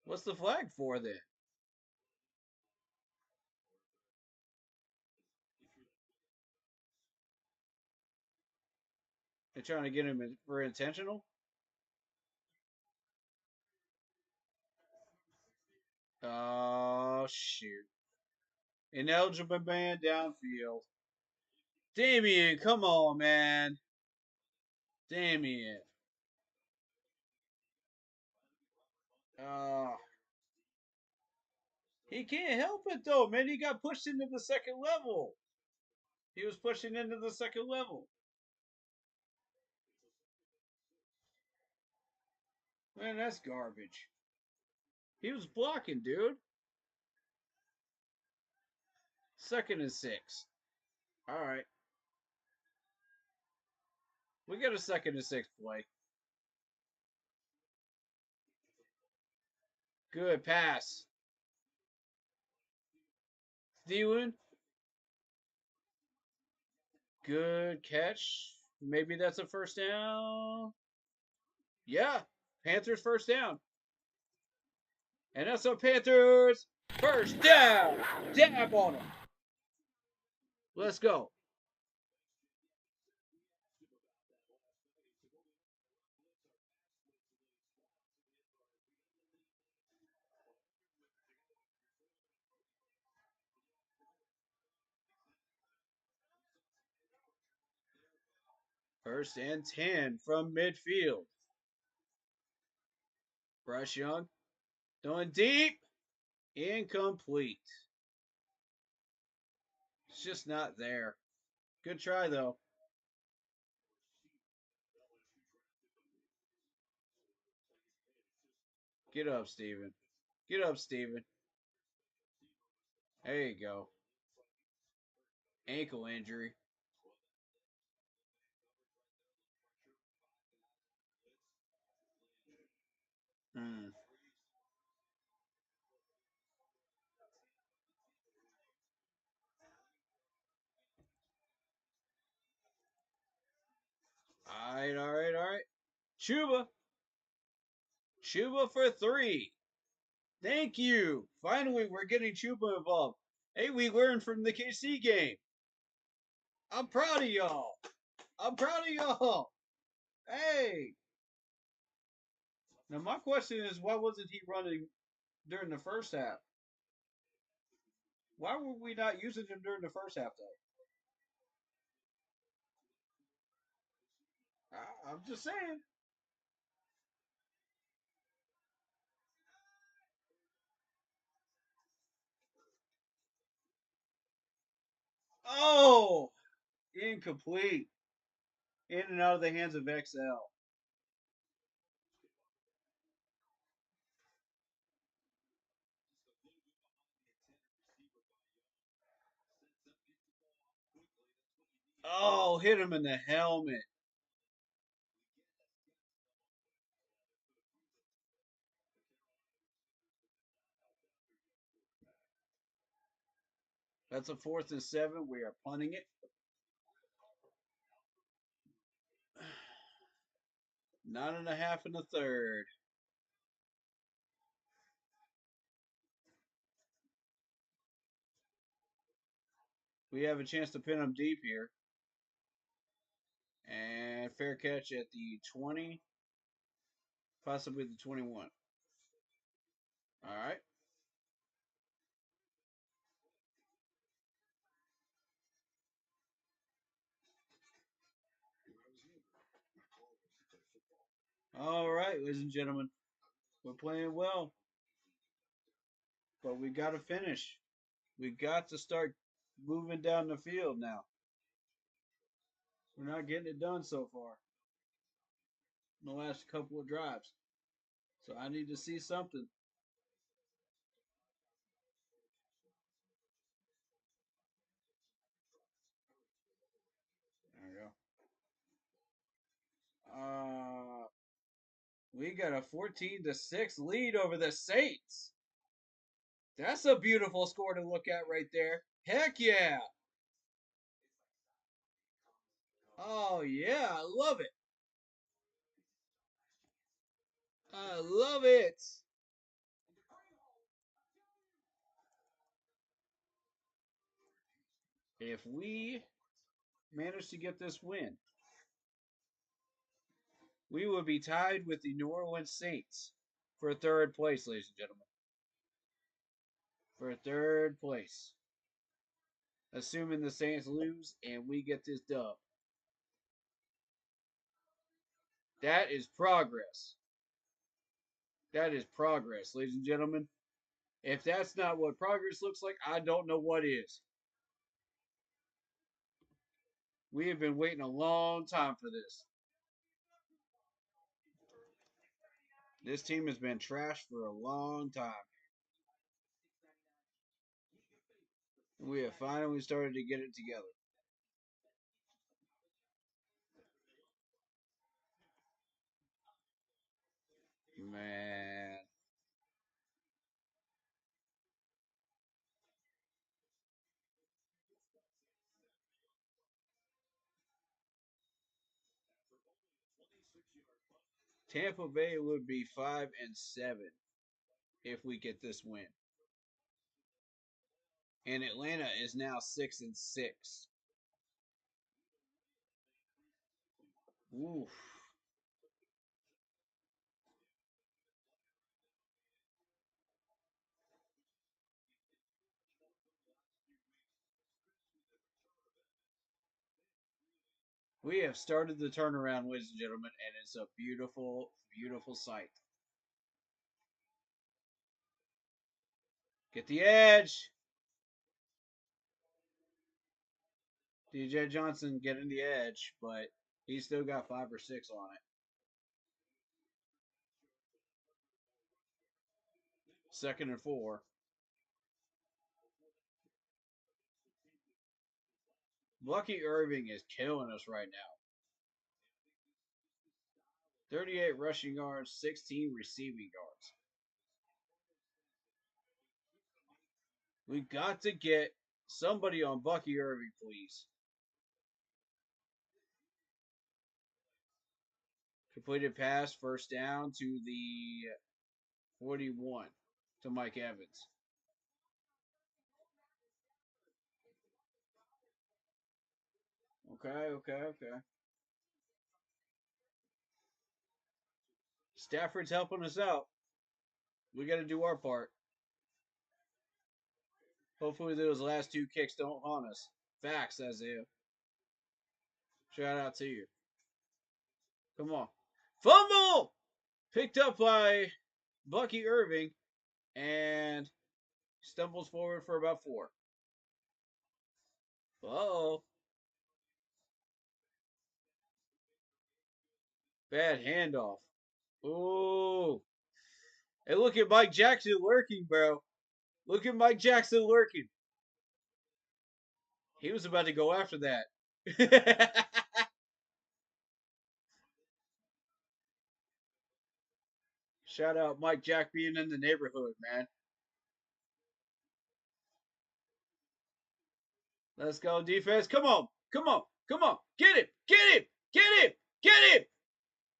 What's the flag for then? They're trying to get him for intentional? Oh, shoot. Ineligible man downfield. Damien, come on, man. Damien. Uh, he can't help it, though, man. He got pushed into the 2nd level. He was pushing into the 2nd level. Man, that's garbage. He was blocking, dude. 2nd and 6. All right. We got a 2nd and 6 play. Good pass. Thielen. Good catch. Maybe that's a 1st down. Yeah. Panthers 1st down. And that's a Panthers 1st down. Dab on them. Let's go. First and 10 from midfield. Bryce Young. Throwing deep. Incomplete. It's just not there. Good try, though. Get up, Steven. Get up, Steven. There you go. Ankle injury. Hmm. All right. Chuba. Chuba for 3. Thank you. Finally, we're getting Chuba involved. Hey, we learned from the KC game. I'm proud of y'all. Hey. Now, my question is, why wasn't he running during the 1st half? Why were we not using him during the 1st half, though? I'm just saying. Oh, incomplete. In and out of the hands of XL. Oh, hit him in the helmet. That's a 4th and 7. We are punting it. 9.5 in the 3rd. We have a chance to pin them deep here. And fair catch at the 20. Possibly the 21. All right. All right, ladies and gentlemen. We're playing well. But we got to finish. We got to start moving down the field now. We're not getting it done so far in the last couple of drives. So I need to see something. There we go. We got a 14-6 lead over the Saints. That's a beautiful score to look at right there. Heck yeah. Oh yeah, I love it. I love it. If we manage to get this win, we will be tied with the New Orleans Saints for third place, ladies and gentlemen. For third place. Assuming the Saints lose and we get this dub. That is progress. That is progress, ladies and gentlemen. If that's not what progress looks like, I don't know what is. We have been waiting a long time for this. This team has been trashed for a long time. We have finally started to get it together. Man. Tampa Bay would be 5-7 if we get this win. And Atlanta is now 6-6. Oof. We have started the turnaround, ladies and gentlemen, and it's a beautiful, beautiful sight. Get the edge. DJ Johnson getting the edge, but he's still got 5 or 6 on it. 2nd and 4. Lucky Irving is killing us right now. 38 rushing yards, 16 receiving yards. We got to get somebody on Bucky Irving, please. Completed pass, first down to the 41 to Mike Evans. Okay. Stafford's helping us out. We got to do our part. Hopefully those last 2 kicks don't haunt us. Facts, Isaiah. Shout out to you. Come on. Fumble! Picked up by Bucky Irving and stumbles forward for about 4. Uh-oh. Bad handoff. Ooh. Hey, look at Mike Jackson lurking, bro. Look at Mike Jackson lurking. He was about to go after that. Shout out Mike Jack being in the neighborhood, man. Let's go, defense. Come on. Get him.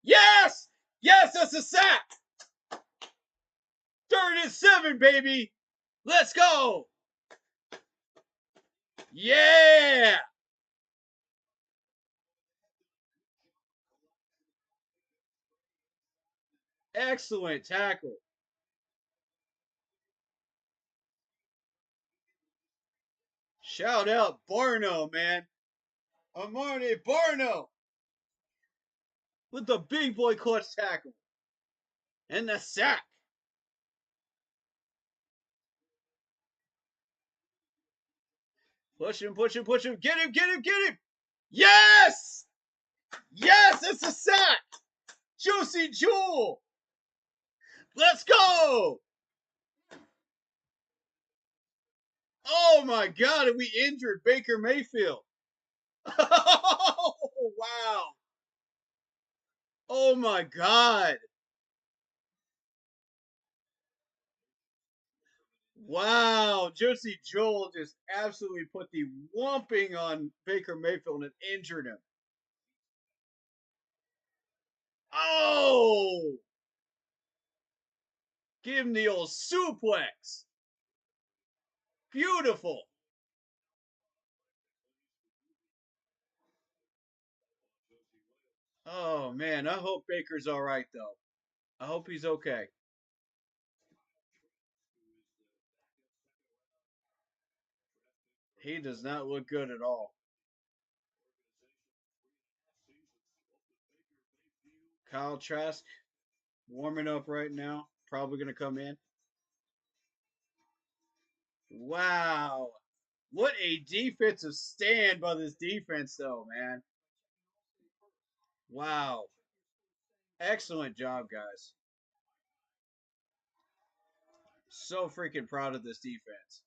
Yes! Yes, that's a sack. 3rd and 7, baby. Let's go. Yeah. Excellent tackle. Shout out Barno, man. Amari Barno with the big boy clutch tackle. And the sack. Push him, push him, push him. Get him, get him, get him. Yes! Yes, it's a sack. Juicy Jewel. Let's go. Oh my God, and we injured Baker Mayfield. Oh, wow. Oh my God. Wow. Juicy Joel just absolutely put the whumping on Baker Mayfield and injured him. Oh! Give him the old suplex. Beautiful. Oh man, I hope Baker's all right though. I hope he's okay. He does not look good at all. Kyle Trask warming up right now. Probably going to come in. Wow. What a defensive stand by this defense, though, man. Wow. Excellent job, guys. So freaking proud of this defense.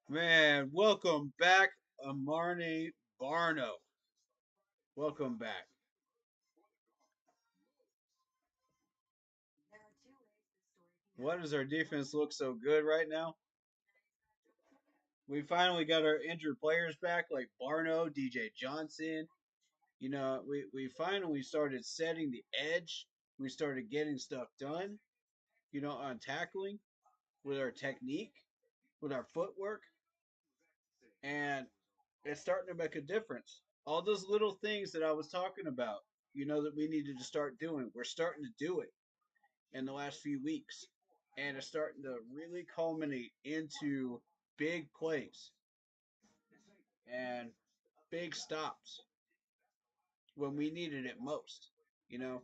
Man, welcome back, Amarne Barno. Welcome back. Why does our defense look so good right now? We finally got our injured players back, like Barno, DJ Johnson. You know, we finally started setting the edge. We started getting stuff done, you know, on tackling, with our technique, with our footwork, and it's starting to make a difference. All those little things that I was talking about, you know, that we needed to start doing, we're starting to do it in the last few weeks. And it's starting to really culminate into big plays and big stops when we needed it most. You know,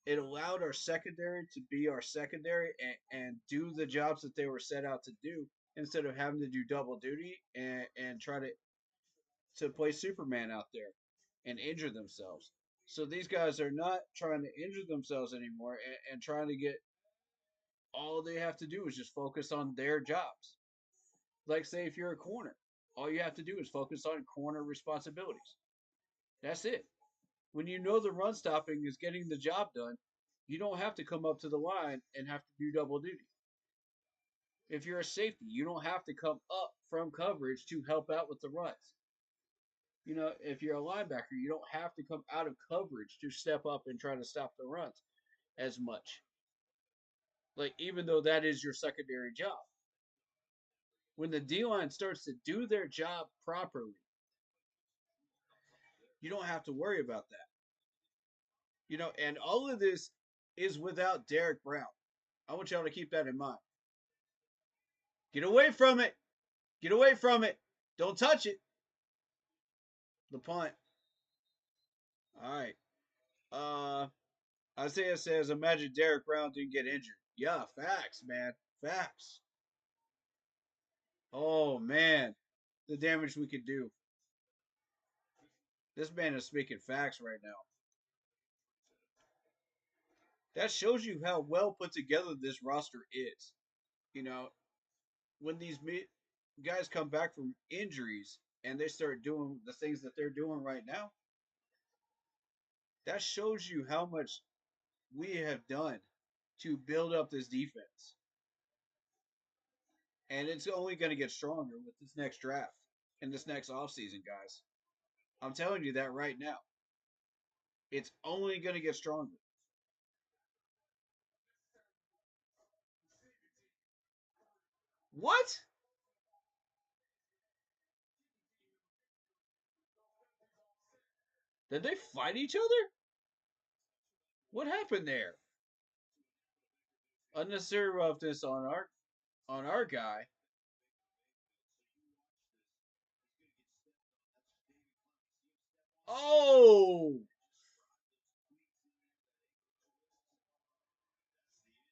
it allowed our secondary to be our secondary and do the jobs that they were set out to do instead of having to do double duty and try to play Superman out there and injure themselves. So these guys are not trying to injure themselves anymore and trying to get all they have to do is just focus on their jobs. Like, say, if you're a corner, all you have to do is focus on corner responsibilities. That's it. When you know the run stopping is getting the job done, you don't have to come up to the line and have to do double duty. If you're a safety, you don't have to come up from coverage to help out with the runs. You know, if you're a linebacker, you don't have to come out of coverage to step up and try to stop the runs as much. Like, even though that is your secondary job. When the D line starts to do their job properly, you don't have to worry about that. You know, and all of this is without Derek Brown. I want y'all to keep that in mind. Get away from it. Get away from it. Don't touch it. The punt. All right. Isaiah says, imagine Derek Brown didn't get injured. Yeah, facts, man. Facts. Oh, man. The damage we could do. This man is speaking facts right now. That shows you how well put together this roster is. You know, when these guys come back from injuries and they start doing the things that they're doing right now, that shows you how much we have done to build up this defense. And it's only going to get stronger with this next draft and this next offseason, guys. I'm telling you that right now. It's only going to get stronger. What? Did they fight each other? What happened there? Unnecessary roughness on our guy. Oh,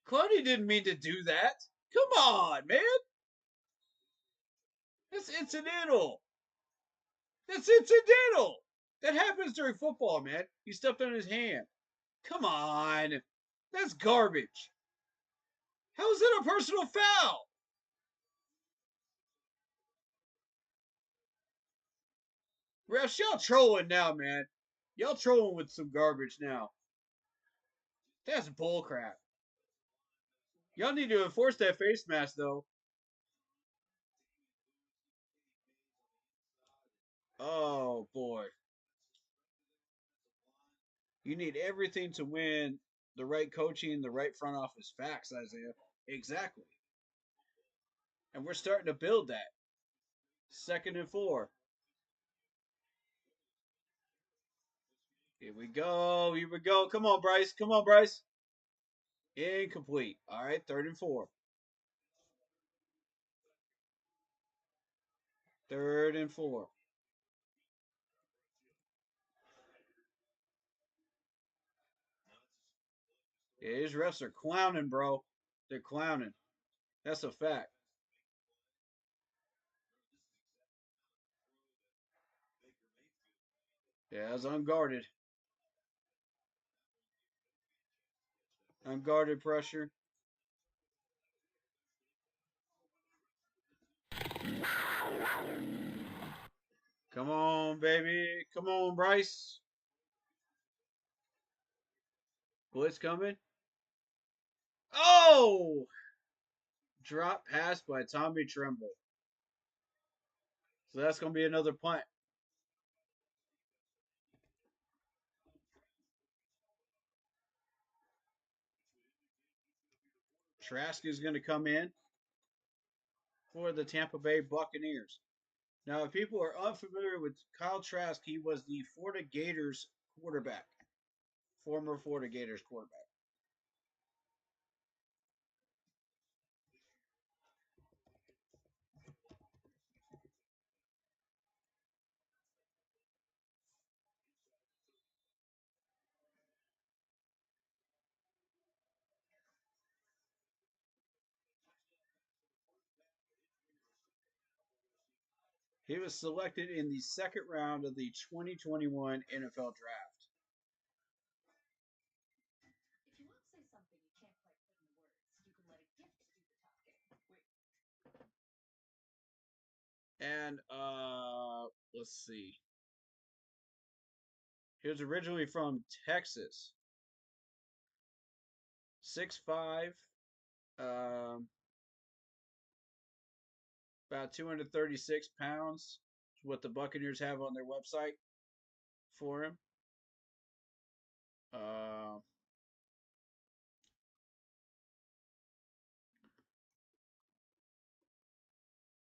Clowney didn't mean to do that. Come on, man. That's incidental. That's incidental. That happens during football, man. He stepped on his hand. Come on. That's garbage. How is that a personal foul? Refs, y'all trolling now, man. Y'all trolling with some garbage now. That's bullcrap. Y'all need to enforce that face mask, though. Oh, boy. You need everything to win the right coaching, the right front office. Facts, Isaiah. Exactly. And we're starting to build that. 2nd and 4. Here we go. Here we go. Come on, Bryce. Come on, Bryce. Incomplete. All right, 3rd and 4. 3rd and 4. Yeah, these refs are clowning, bro. They're clowning. That's a fact. Yeah, it's unguarded. Unguarded pressure. Come on, baby. Come on, Bryce. Blitz coming. Oh! Drop pass by Tommy Tremble. So that's going to be another punt. Trask is going to come in for the Tampa Bay Buccaneers. Now, if people are unfamiliar with Kyle Trask, he was the Florida Gators quarterback, former Florida Gators quarterback. He was selected in the 2nd round of the 2021 NFL Draft. And let's see. He was originally from Texas. 6'5", about 236 pounds. Is what the Buccaneers have on their website for him.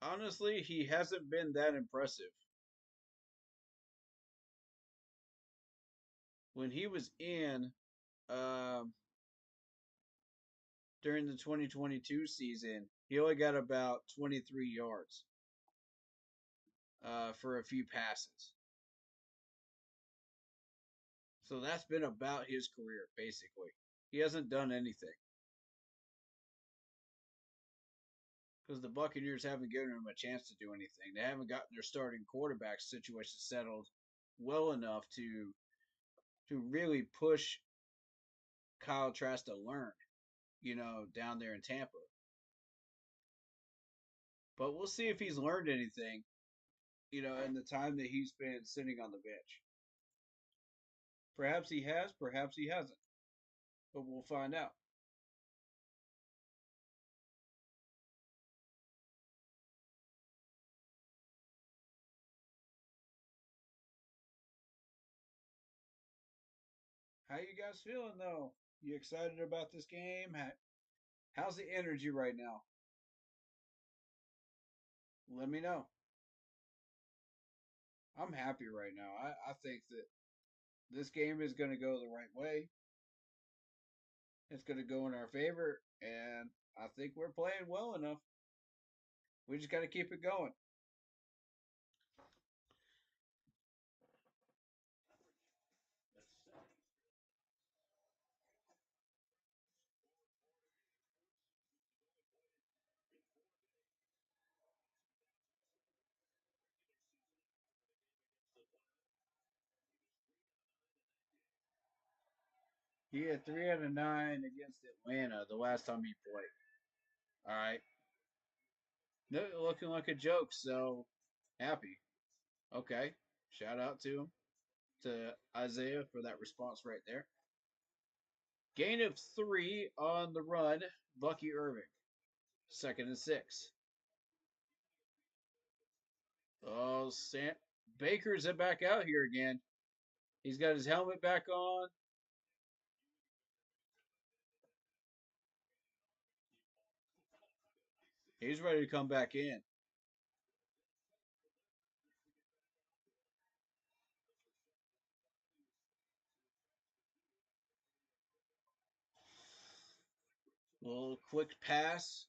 Honestly, he hasn't been that impressive. When he was in during the 2022 season, he only got about 23 yards for a few passes. So that's been about his career, basically. He hasn't done anything. Because the Buccaneers haven't given him a chance to do anything. They haven't gotten their starting quarterback situation settled well enough to really push Kyle Trask to learn, down there in Tampa. But we'll see if he's learned anything, in the time that he's been sitting on the bench. Perhaps he has, perhaps he hasn't. But we'll find out. How you guys feeling though? You excited about this game? How's the energy right now? Let me know. I'm happy right now. I think that this game is going to go the right way. It's going to go in our favor, and I think we're playing well enough. We just got to keep it going. He had 3 out of 9 against Atlanta the last time he played. All right. Looking like a joke, so happy. Okay. Shout out to him, to Isaiah for that response right there. Gain of 3 on the run, Bucky Irving. 2nd and 6. Oh, Baker's back out here again. He's got his helmet back on. He's ready to come back in. Little quick pass.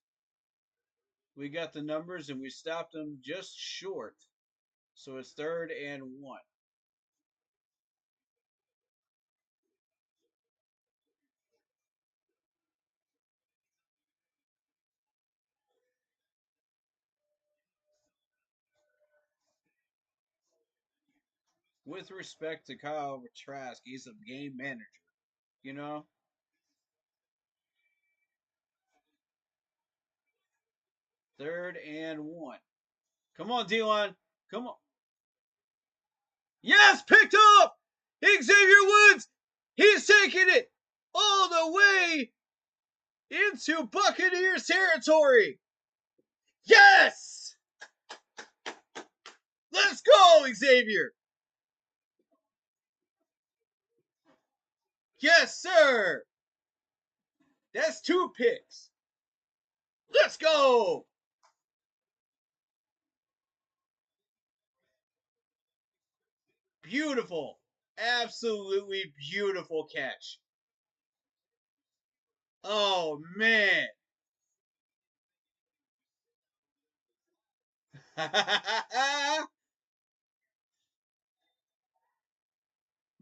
We got the numbers and we stopped them just short. So it's 3rd and 1. With respect to Kyle Trask, he's a game manager. You know? 3rd and 1. Come on, D-line. Come on. Yes, picked up! Xavier Woods! He's taking it all the way into Buccaneers territory. Yes! Let's go, Xavier! Yes, sir! That's 2 picks. Let's go! Beautiful. Absolutely beautiful catch. Oh, man.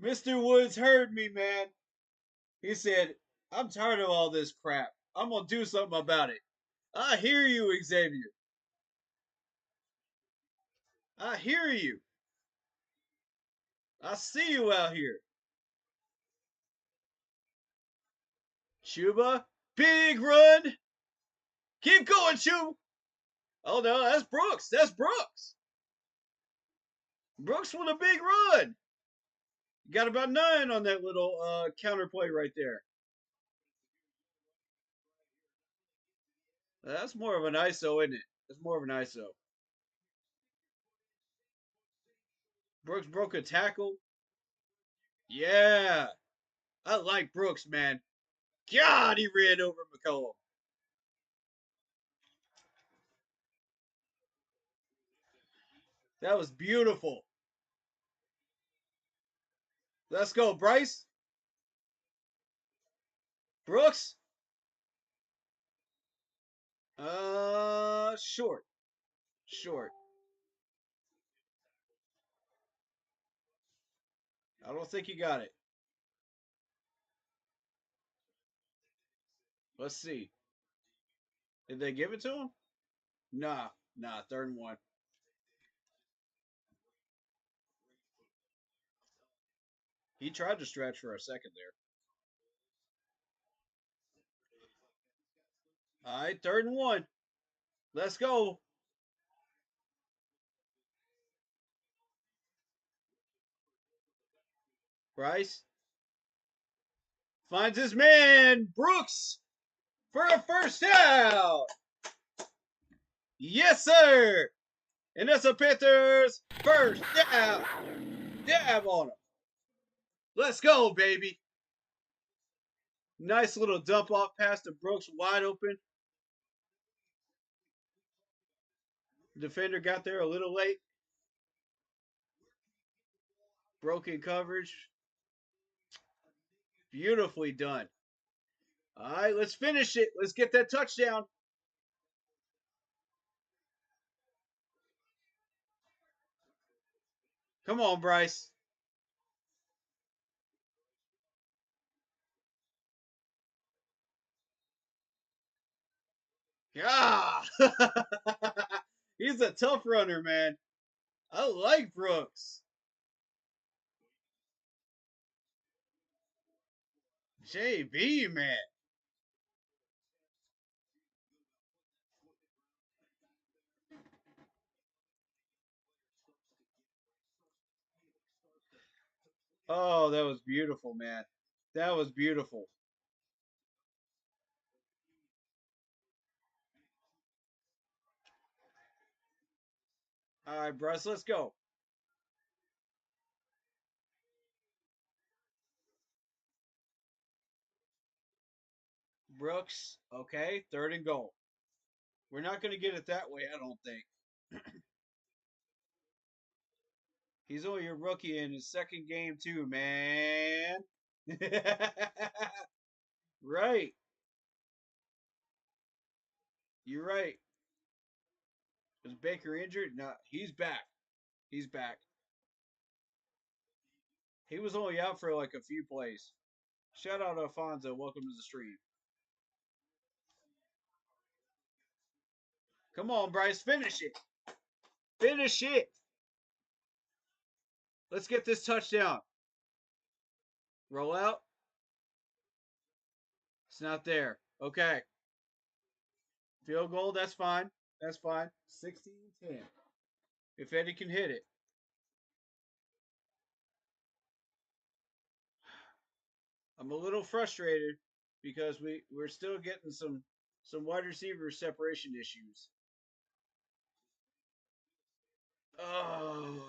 Mr. Woods heard me, man. He said, I'm tired of all this crap. I'm going to do something about it. I hear you, Xavier. I hear you. I see you out here. Chuba, big run. Keep going, Chuba. Oh, no, that's Brooks. That's Brooks. Brooks with a big run. Got about 9 on that little counter play right there. That's more of an ISO, isn't it? That's more of an ISO. Brooks broke a tackle. Yeah. I like Brooks, man. God, he ran over McCollum. That was beautiful. Let's go, Bryce. Brooks. Short. Short. I don't think he got it. Let's see. Did they give it to him? Nah. 3rd and 1. He tried to stretch for a second there. All right, 3rd and 1. Let's go. Bryce finds his man, Brooks, for a 1st down. Yes, sir. And that's a Panthers 1st down. Dab on him. Let's go, baby. Nice little dump off pass to Brooks, wide open. Defender got there a little late. Broken coverage. Beautifully done. All right, let's finish it. Let's get that touchdown. Come on, Bryce. Yeah. He's a tough runner, man. I like Brooks. JB, man. Oh, that was beautiful, man. That was beautiful. All right, Bryce, let's go. Brooks, okay, 3rd and goal. We're not going to get it that way, I don't think. He's only a rookie in his 2nd game, too, man. Right. You're right. Is Baker injured? No, he's back. He's back. He was only out for like a few plays. Shout out Alfonso. Welcome to the stream. Come on, Bryce. Finish it. Finish it. Let's get this touchdown. Roll out. It's not there. Okay. Field goal. That's fine. That's fine. 16-10. If Eddie can hit it. I'm a little frustrated because we're still getting some wide receiver separation issues. Oh,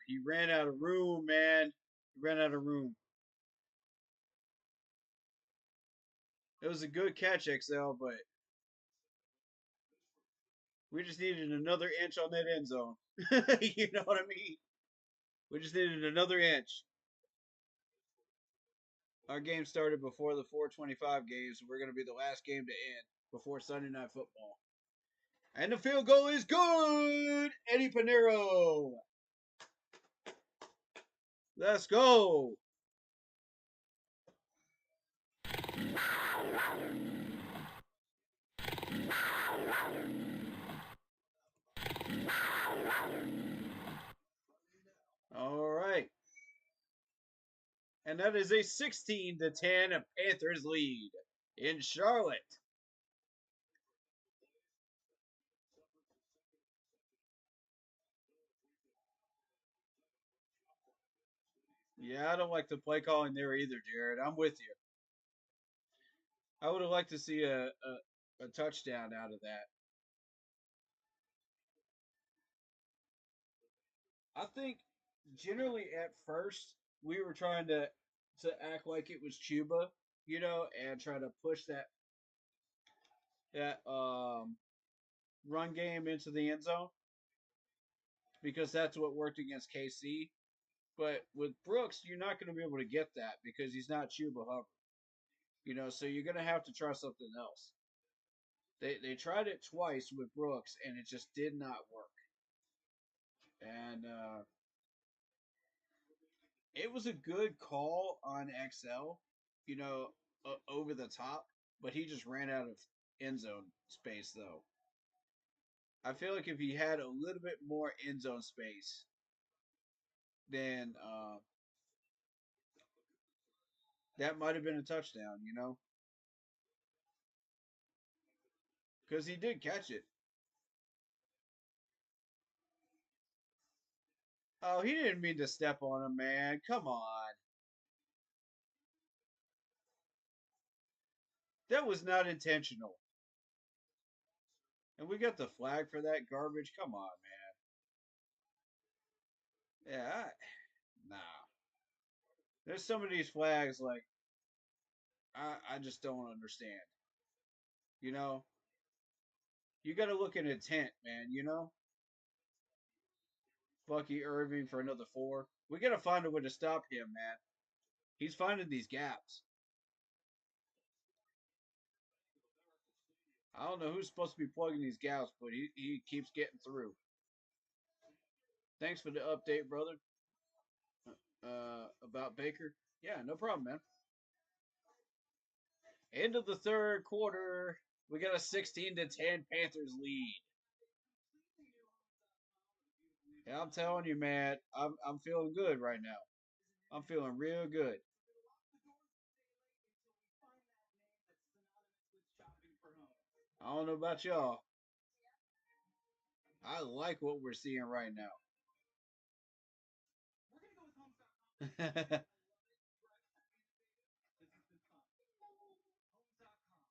he ran out of room, man. He ran out of room. It was a good catch, XL, but we just needed another inch on that end zone. You know what I mean? We just needed another inch. Our game started before the 4:25 game, so we're going to be the last game to end before Sunday Night Football. And the field goal is good! Eddie Pinero. Let's go. All right. And that is a 16-10 Panthers lead in Charlotte. Yeah, I don't like the play calling there either, Jared. I'm with you. I would have liked to see a touchdown out of that. I think generally at first we were trying to act like it was Chuba, and try to push that run game into the end zone because that's what worked against KC. But with Brooks, you're not going to be able to get that because he's not Chuba Hubbard. So you're going to have to try something else. They tried it twice with Brooks and it just did not work. And it was a good call on XL, over the top, but he just ran out of end zone space though. I feel like if he had a little bit more end zone space, then that might have been a touchdown, because he did catch it. Oh, he didn't mean to step on him, man. Come on. That was not intentional. And we got the flag for that garbage. Come on, man. Yeah, nah. There's some of these flags like I just don't understand. You know, you got to look at intent, man. You know, Bucky Irving for another 4. We got to find a way to stop him, man. He's finding these gaps. I don't know who's supposed to be plugging these gaps, but he keeps getting through. Thanks for the update, brother. About Baker. Yeah, no problem, man. End of the third quarter. We got a 16-10 Panthers lead. Yeah, I'm telling you, man, I'm feeling good right now. I'm feeling real good. I don't know about y'all. I like what we're seeing right now.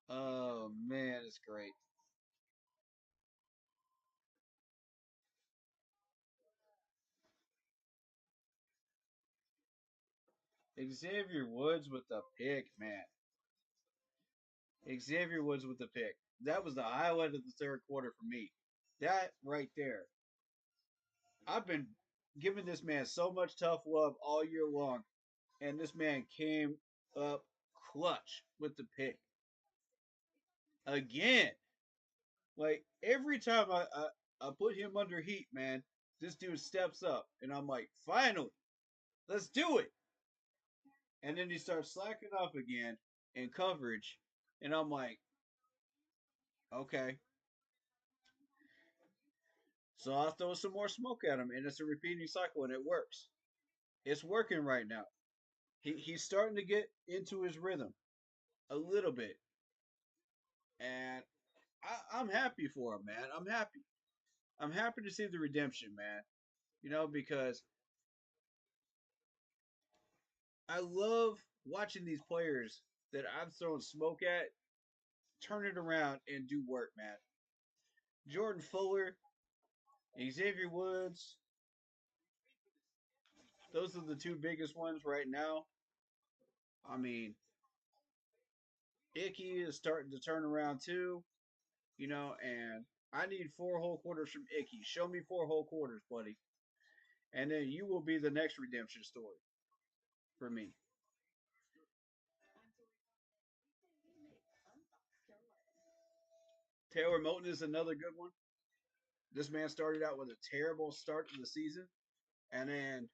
Oh man, it's great. Xavier Woods with the pick, man. Xavier Woods with the pick. That was the highlight of the third quarter for me. That right there. I've been giving this man so much tough love all year long, and this man came up clutch with the pick again. Like every time I put him under heat, man, this dude steps up, and I'm like, finally, let's do it. And then he starts slacking off again in coverage, and I'm like, okay. So I'll throw some more smoke at him, and it's a repeating cycle, and it works. It's working right now. He's starting to get into his rhythm a little bit, and I'm happy for him, man. I'm happy. I'm happy to see the redemption, man. Because I love watching these players that I've thrown smoke at turn it around and do work, man. Jordan Fuller, Xavier Woods, those are the two biggest ones right now. I mean, Icky is starting to turn around too, and I need 4 whole quarters from Icky. Show me 4 whole quarters, buddy. And then you will be the next redemption story for me. Taylor Moton is another good one. This man started out with a terrible start to the season, and then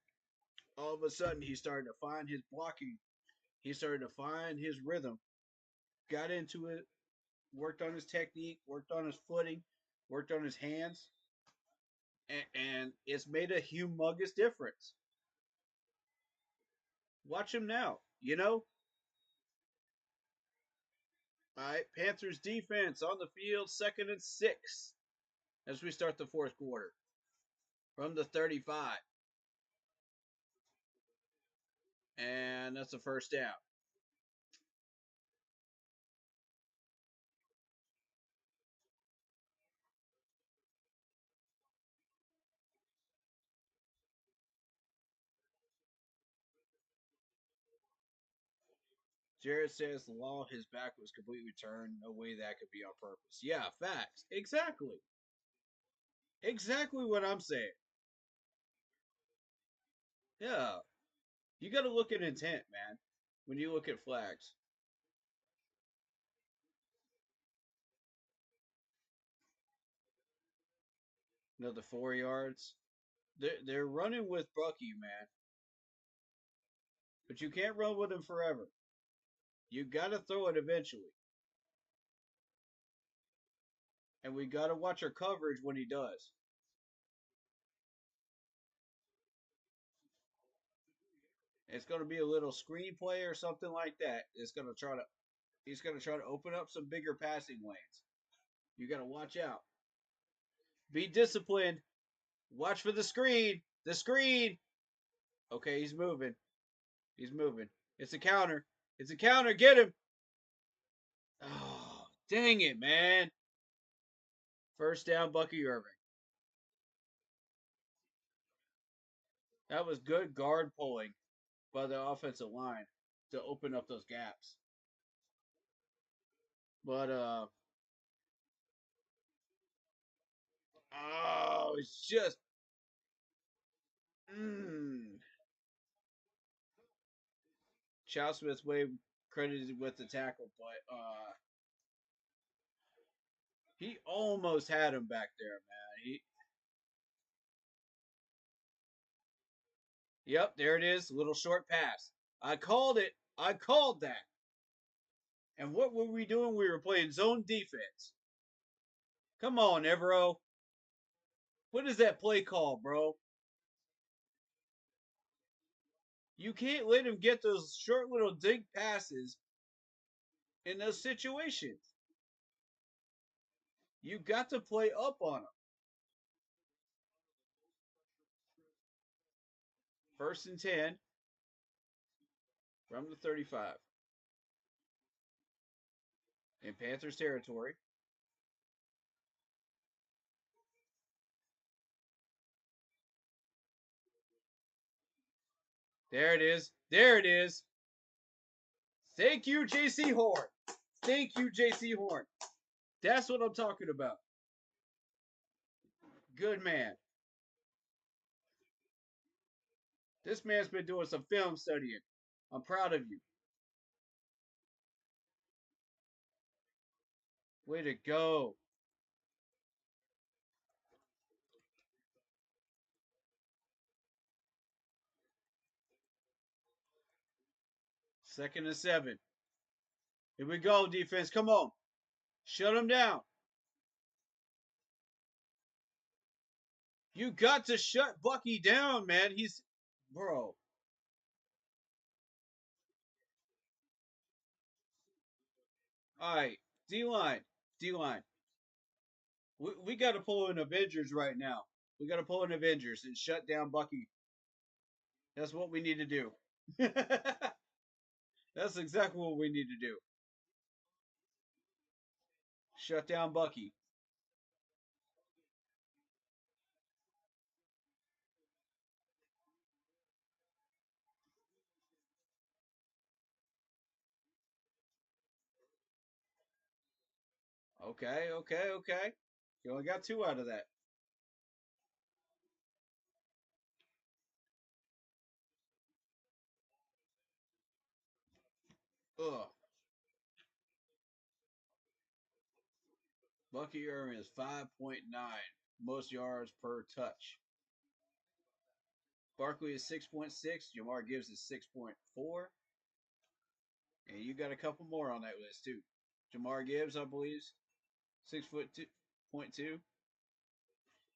all of a sudden he started to find his blocking. He started to find his rhythm, got into it, worked on his technique, worked on his footing, worked on his hands, and it's made a humongous difference. Watch him now, All right, Panthers defense on the field, 2nd and 6 as we start the fourth quarter from the 35. And that's a first down. Jared says the law, his back was completely turned. No way that could be on purpose. Yeah, facts. Exactly. Exactly what I'm saying. Yeah. You got to look at intent, man, when you look at flags. Another 4 yards. They're running with Bucky, man. But you can't run with him forever. You got to throw it eventually. And we got to watch our coverage when he does. It's going to be a little screenplay or something like that. He's going to try to open up some bigger passing lanes. You got to watch out. Be disciplined. Watch for the screen. The screen. Okay, he's moving. He's moving. It's a counter. It's a counter. Get him. Oh, dang it, man. First down, Bucky Irving. That was good guard pulling by the offensive line to open up those gaps. But oh, it's just Chow Smith's way credited with the tackle, but he almost had him back there, man. Yep, there it is, little short pass. I called it. I called that. And what were we doing? We were playing zone defense. Come on, Evero. What is that play call, bro? You can't let him get those short little dig passes in those situations. You got to play up on him. 1st and 10 from the 35 in Panthers territory. There it is. There it is. Thank you, JC Horn. Thank you, JC Horn. That's what I'm talking about. Good man. This man's been doing some film studying. I'm proud of you. Way to go. Second and 7. Here we go, defense. Come on. Shut him down. You got to shut Bucky down, man. He's, bro. All right, D-line. D-line. We got to pull in Avengers right now. We got to pull in Avengers and shut down Bucky. That's what we need to do. That's exactly what we need to do. Shut down Bucky. Okay, okay, okay. You only got 2 out of that. Ugh. Bucky Irving is 5.9 most yards per touch. Barkley is 6.6. Jamar Gibbs is 6.4. And you got a couple more on that list too. Jamar Gibbs, I believe, 6.2.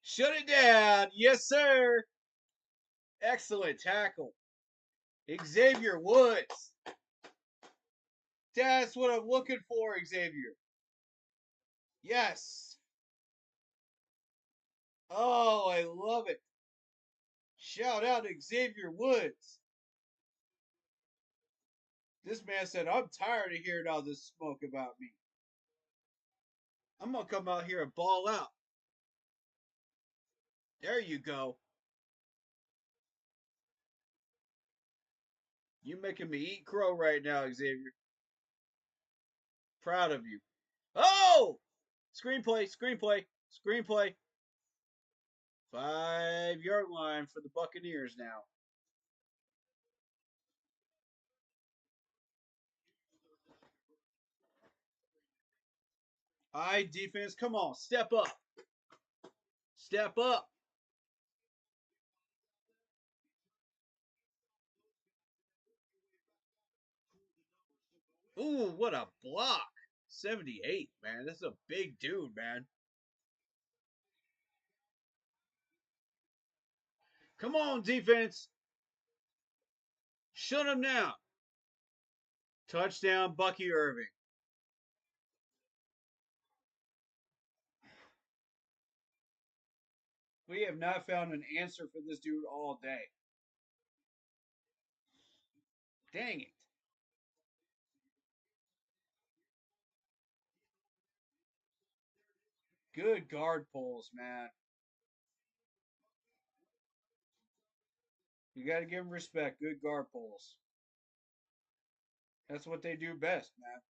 Shut it down. Yes, sir. Excellent tackle. Xavier Woods. That's what I'm looking for, Xavier. Yes. Oh, I love it. Shout out to Xavier Woods. This man said, I'm tired of hearing all this smoke about me. I'm going to come out here and ball out. There you go. You making me eat crow right now, Xavier. Proud of you. Oh! Screenplay, screenplay, screenplay. 5-yard line for the Buccaneers now. All right, defense, come on, step up. Step up. Ooh, what a block. 78, man. That's a big dude, man. Come on, defense. Shut him down. Touchdown, Bucky Irving. We have not found an answer for this dude all day. Dang it. Good guard pulls, man. You got to give him respect. Good guard pulls. That's what they do best, man.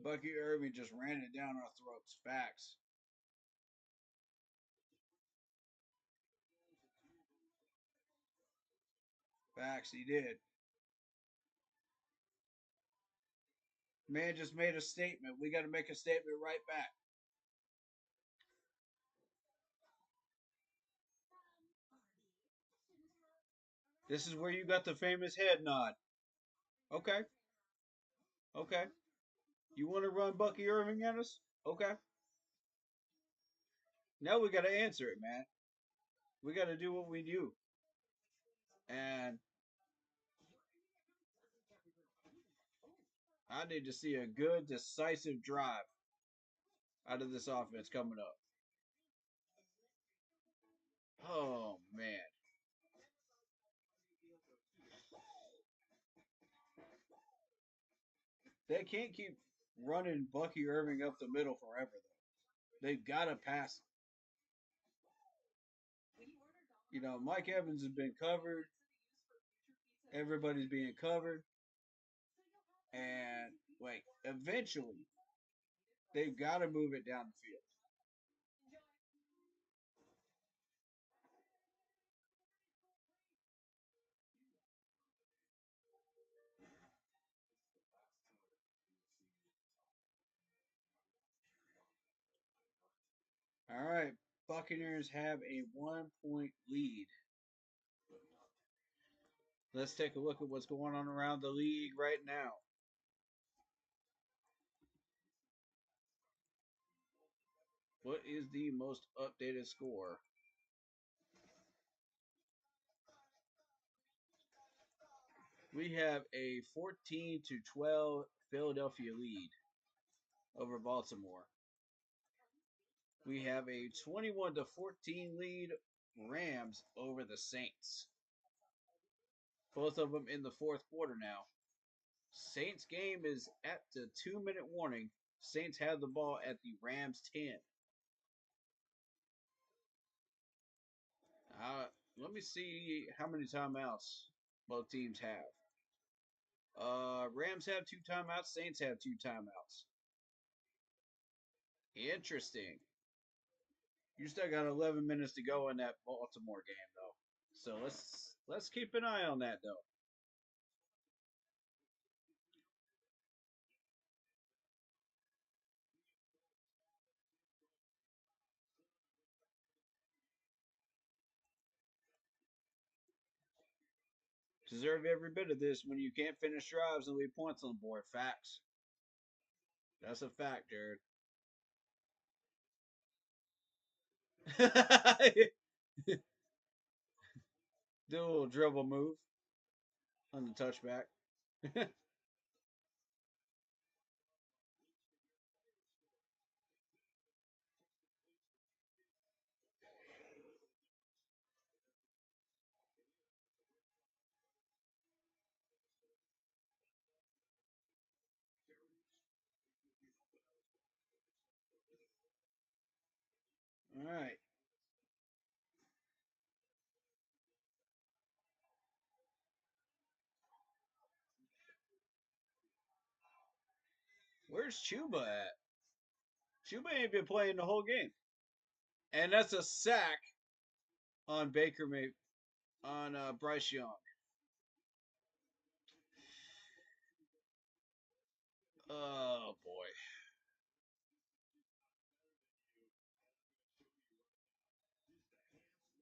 Bucky Irving just ran it down our throats. Facts. Facts, he did. Man just made a statement. We got to make a statement right back. This is where you got the famous head nod. Okay. Okay. You want to run Bucky Irving at us? Okay. Now we got to answer it, man. We got to do what we do. And I need to see a good, decisive drive out of this offense coming up. Oh, man. They can't keep running Bucky Irving up the middle forever, though. They've got to pass. You know, Mike Evans has been covered. Everybody's being covered. And, wait, eventually, they've got to move it down the field. All right, Buccaneers have a 1-point lead. Let's take a look at what's going on around the league right now. What is the most updated score? We have a 14-12 Philadelphia lead over Baltimore. We have a 21-14 lead Rams over the Saints. Both of them in the fourth quarter now. Saints game is at the 2-minute warning. Saints have the ball at the Rams 10. Let me see how many timeouts both teams have. Rams have 2 timeouts. Saints have 2 timeouts. Interesting. You still got 11 minutes to go in that Baltimore game, though. So let's keep an eye on that, though. Deserve every bit of this when you can't finish drives and leave points on the board. Facts. That's a fact, Jared. Do a little dribble move on the touchback. All right. Where's Chuba at? Chuba ain't been playing the whole game. And that's a sack on Bryce Young. Oh boy.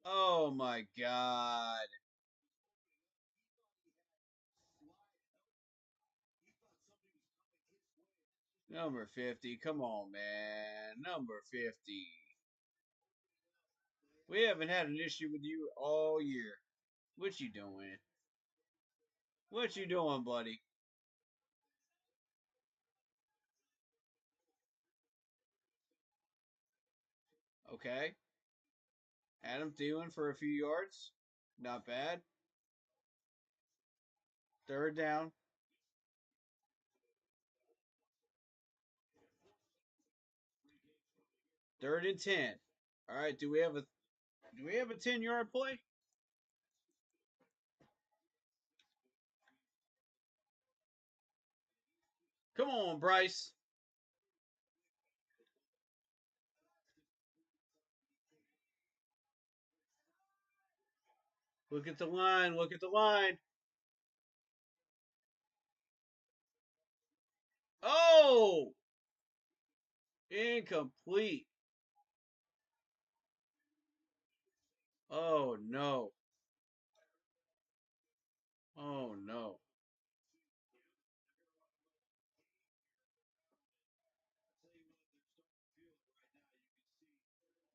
Oh my god. Number 50. Come on, man. Number 50. We haven't had an issue with you all year. What you doing? What you doing, buddy? Okay. Adam Thielen for a few yards. Not bad. Third down. Third and 10. All right, do we have a 10-yard play? Come on, Bryce. Look at the line. Look at the line. Oh! Incomplete. Oh, no. Oh, no.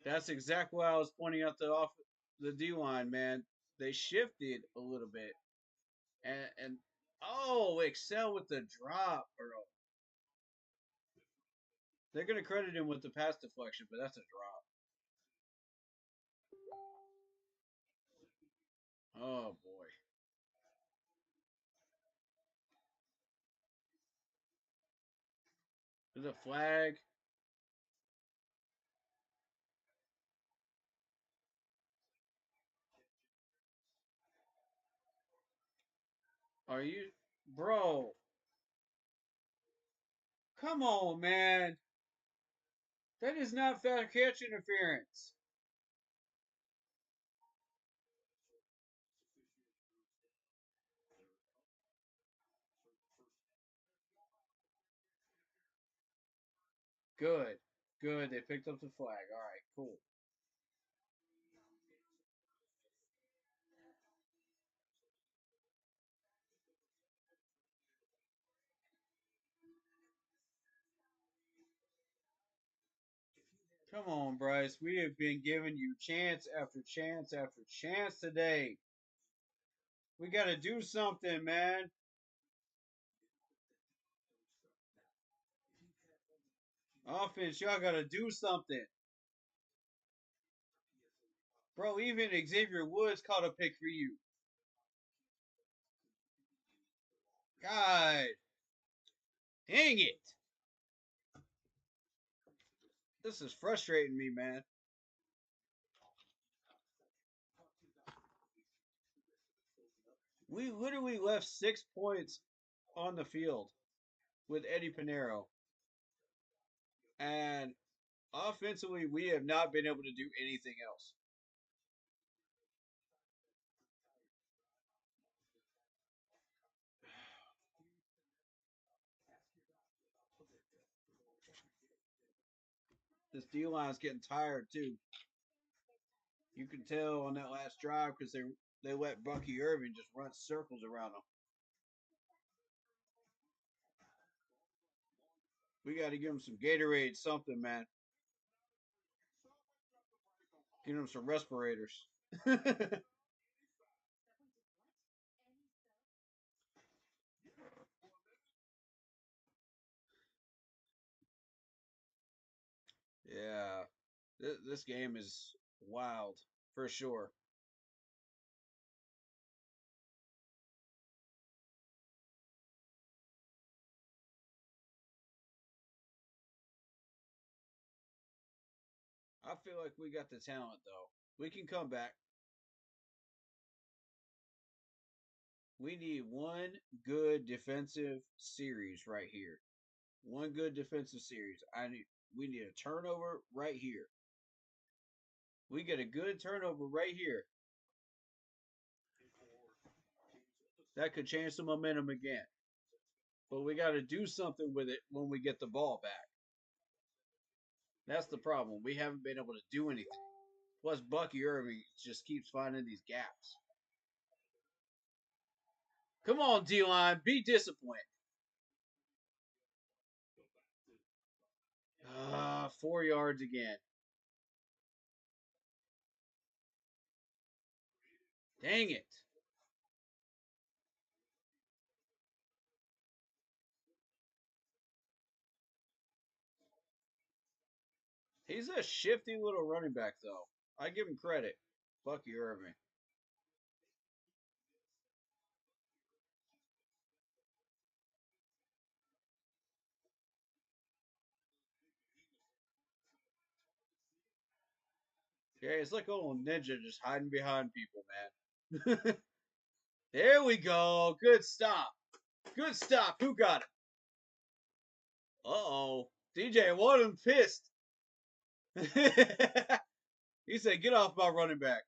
That's exactly what I was pointing out the D line, man. They shifted a little bit. And oh, Excel with the drop, bro. They're gonna credit him with the pass deflection, but that's a drop. Oh boy. There's a flag. Are you, bro? Come on, man. That is not fair catch interference. Good. Good. They picked up the flag. All right, cool. Come on, Bryce. We have been giving you chance after chance after chance today. We got to do something, man. Offense, y'all got to do something. Bro, even Xavier Woods caught a pick for you. God. Dang it. This is frustrating me, man. We literally left 6 points on the field with Eddie Pinero. And offensively, we have not been able to do anything else. This D line's getting tired too. You can tell on that last drive because they let Bucky Irving just run circles around them. We got to give him some Gatorade, something, man. Give him some respirators. Yeah, this game is wild for sure. I feel like we got the talent though. We can come back. We need one good defensive series right here. One good defensive series. We need a turnover right here. We get a good turnover right here. That could change the momentum again. But we got to do something with it when we get the ball back. That's the problem. We haven't been able to do anything. Plus, Bucky Irving just keeps finding these gaps. Come on, D-line. Be disciplined. 4 yards again. Dang it. He's a shifty little running back, though. I give him credit. Bucky Irving. Yeah, it's like a little ninja just hiding behind people, man. There we go. Good stop. Good stop. Who got it? Uh-oh. DJ Waddle pissed. He said, get off my running back.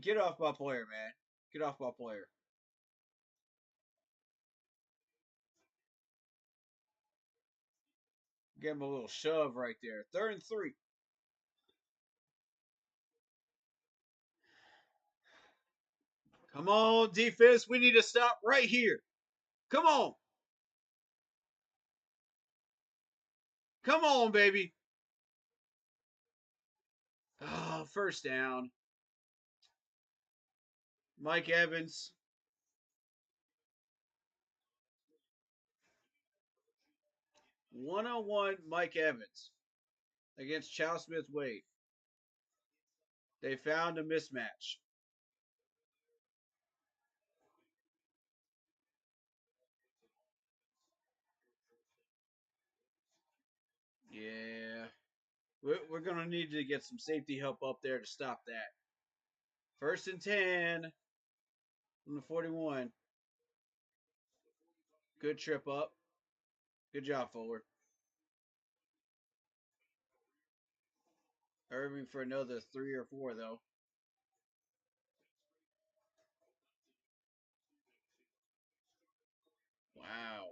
Get off my player, man. Get off my player. Give him a little shove right there. 3rd and 3. Come on, defense. We need to stop right here. Come on. Come on, baby. Oh, 1st down. Mike Evans. One-on-one Mike Evans against Chow Smith Wade. They found a mismatch. Yeah. We're going to need to get some safety help up there to stop that. 1st and 10 from the 41. Good trip up. Good job, Fuller. Irving for another 3 or 4, though. Wow.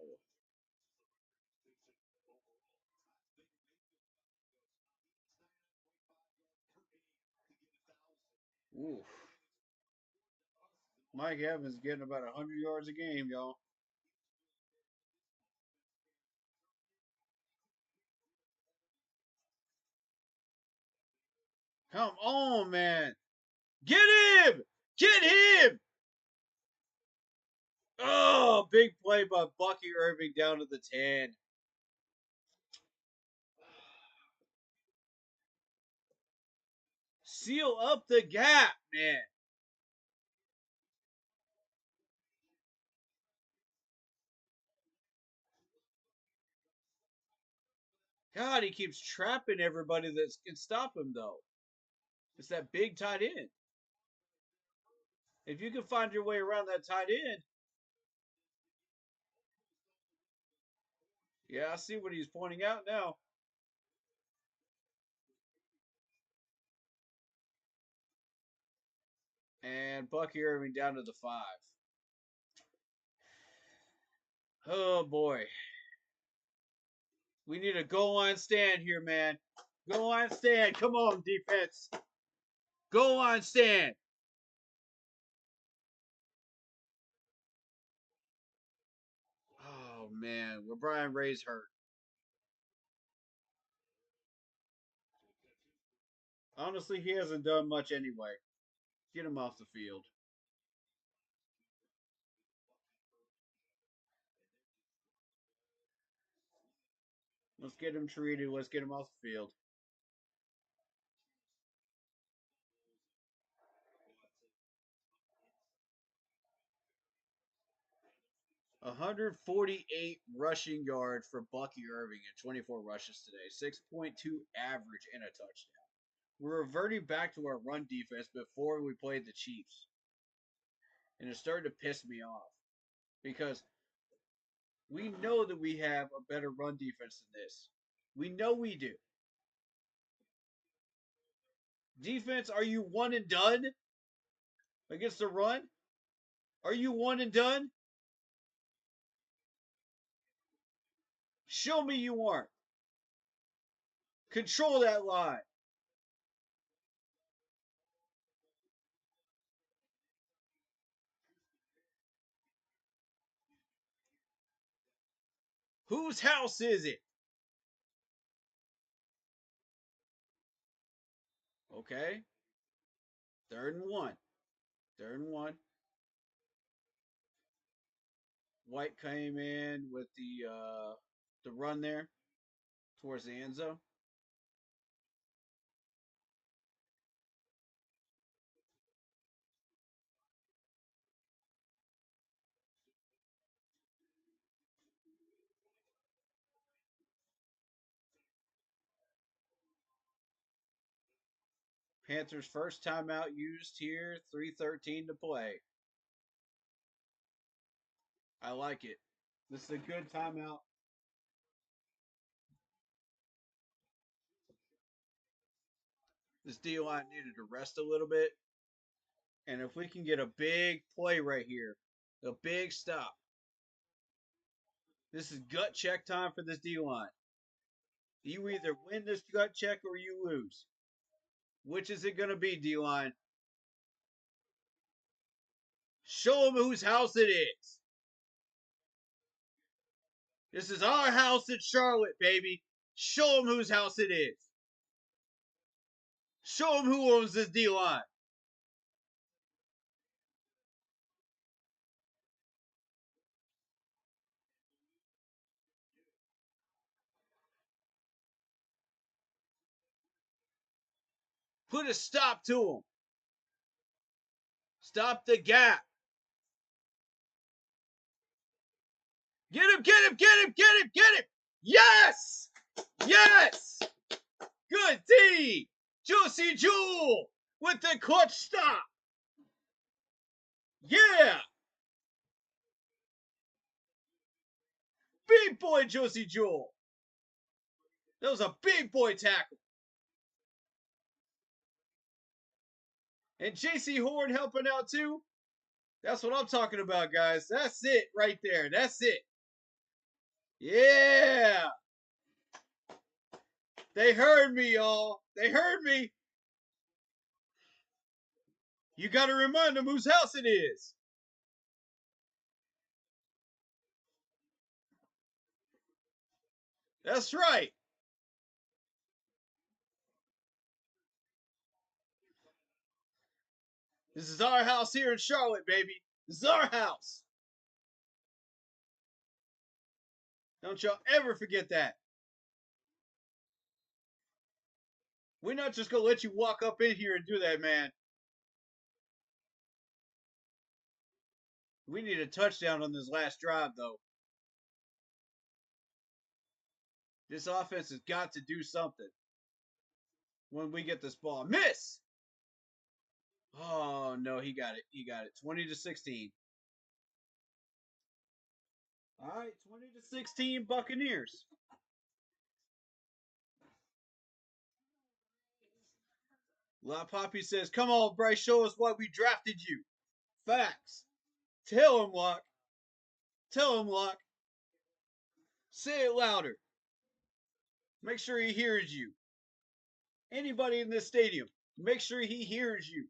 Oof. Mike Evans getting about 100 yards a game, y'all. Come on, man. Get him! Get him! Oh, big play by Bucky Irving down to the 10. Seal up the gap, man. God, he keeps trapping everybody that can stop him, though. It's that big tight end. If you can find your way around that tight end. Yeah, I see what he's pointing out now. And Bucky Irving down to the 5. Oh, boy. We need a goal line stand here, man. Goal line stand. Come on, defense. Goal line stand. Oh, man. Well, Brian Ray's hurt. Honestly, he hasn't done much anyway. Get him off the field. Let's get him treated. Let's get him off the field. $148 rushing yards for Bucky Irving and 24 rushes today. 6.2 average and a touchdown. We're reverting back to our run defense before we played the Chiefs. And it's starting to piss me off. Because we know that we have a better run defense than this. We know we do. Defense, are you one and done against the run? Are you one and done? Show me you aren't. Control that line. Whose house is it? Okay. 3rd and 1. 3rd and 1. White came in with the run there towards the end zone. Panthers' first timeout used here. 3:13 to play. I like it. This is a good timeout. This D-line needed to rest a little bit. And if we can get a big play right here, a big stop. This is gut check time for this D-line. You either win this gut check or you lose. Which is it going to be, D-line? Show them whose house it is. This is our house in Charlotte, baby. Show them whose house it is. Show them who owns this D-line. Put a stop to them. Stop the gap. Get him, get him, get him, get him, get him. Yes! Yes! Good D! Juicy Jewel with the clutch stop. Yeah! Big boy Juicy Jewel. That was a big boy tackle. And JC Horn helping out too. That's what I'm talking about, guys. That's it right there. That's it. Yeah! They heard me, y'all. They heard me. You got to remind them whose house it is. That's right. This is our house here in Charlotte, baby. This is our house. Don't y'all ever forget that. We're not just going to let you walk up in here and do that, man. We need a touchdown on this last drive, though. This offense has got to do something when we get this ball. Miss! Oh, no, he got it. He got it. 20-16. All right, 20-16 Buccaneers. La Poppy says, come on, Bryce, show us why we drafted you. Facts. Tell him, Locke. Tell him, Locke. Say it louder. Make sure he hears you. Anybody in this stadium, make sure he hears you.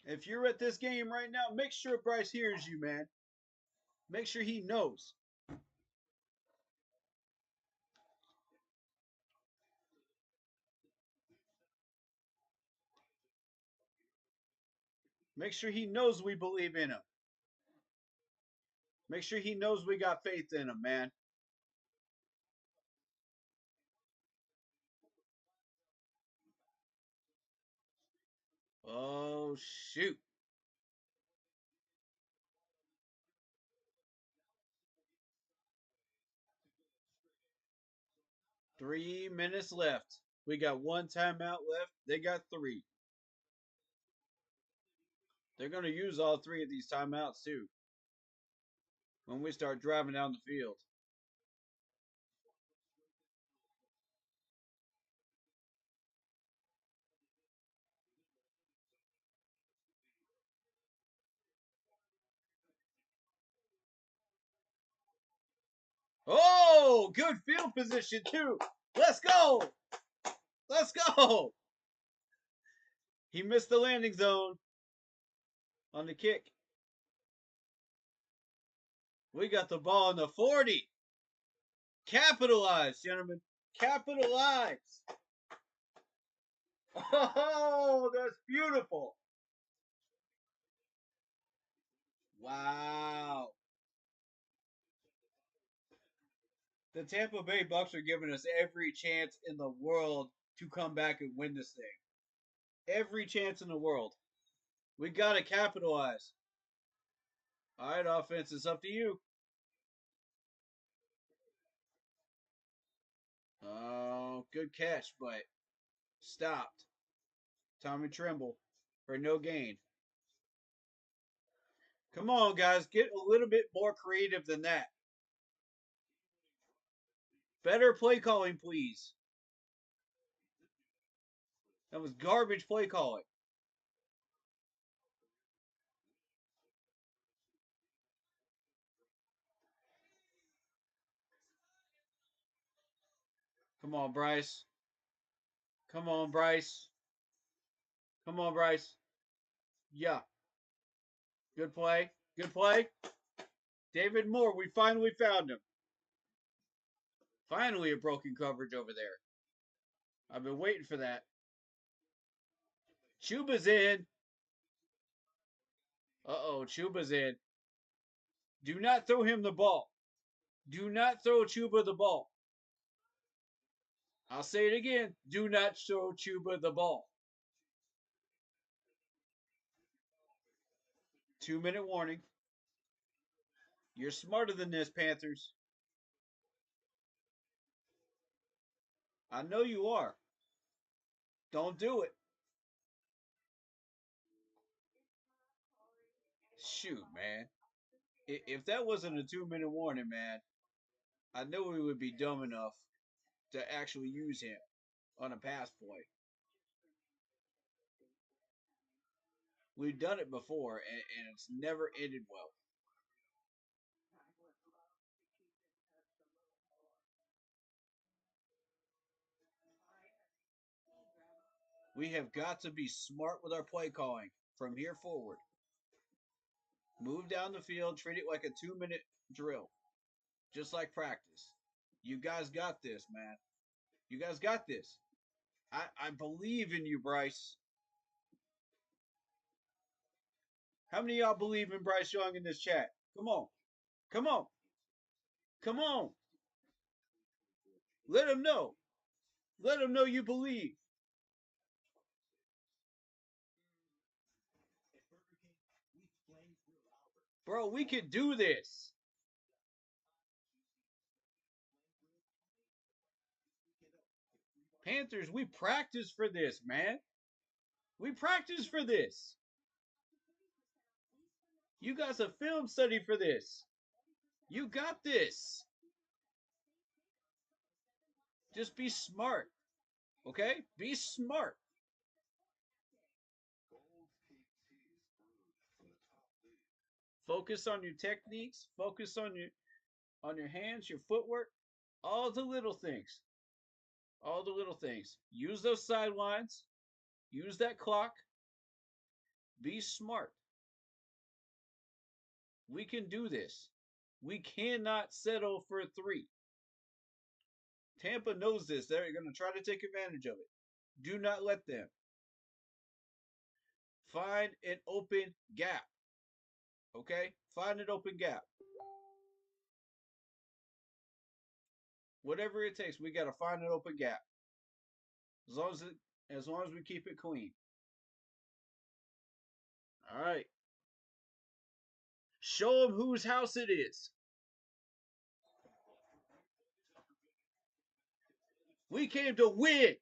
If you're at this game right now, make sure Bryce hears you, man. Make sure he knows. Make sure he knows we believe in him. Make sure he knows we got faith in him, man. Oh, shoot. Three minutes left. We got one timeout left. They got three. They're going to use all three of these timeouts, too, when we start driving down the field. Oh, good field position, too. Let's go. Let's go. He missed the landing zone on the kick. We got the ball in the 40. Capitalize, gentlemen. Capitalize. Oh, that's beautiful. Wow. The Tampa Bay Bucks are giving us every chance in the world to come back and win this thing. Every chance in the world. We got to capitalize. All right, offense, it's up to you. Oh, good catch, but stopped. Tommy Tremble for no gain. Come on, guys. Get a little bit more creative than that. Better play calling, please. That was garbage play calling. Come on, Bryce. Come on, Bryce. Come on, Bryce. Yeah. Good play. Good play. David Moore, we finally found him. Finally a broken coverage over there. I've been waiting for that. Chuba's in. Uh-oh, Chuba's in. Do not throw him the ball. Do not throw Chuba the ball. I'll say it again. Do not throw Chuba the ball. 2-minute warning. You're smarter than this, Panthers. I know you are. Don't do it. Shoot, man. If that wasn't a 2-minute warning, man, I knew we would be dumb enough to actually use him on a pass play. We've done it before, and it's never ended well. We have got to be smart with our play calling from here forward. Move down the field, treat it like a 2-minute drill, just like practice. You guys got this, man. You guys got this. I believe in you, Bryce. How many of y'all believe in Bryce Young in this chat? Come on. Come on. Come on. Let him know. Let him know you believe. Bro, we can do this. Panthers, we practice for this, man. We practice for this. You guys a film study for this. You got this. Just be smart. Okay? Be smart. Focus on your techniques. Focus on your hands, your footwork, all the little things. All the little things. Use those sidelines. Use that clock. Be smart. We can do this. We cannot settle for 3. Tampa knows this. They're going to try to take advantage of it. Do not let them. Find an open gap. Okay? Find an open gap. Whatever it takes, we got to find an open gap. As long as we keep it clean. All right. Show them whose house it is. We came to win.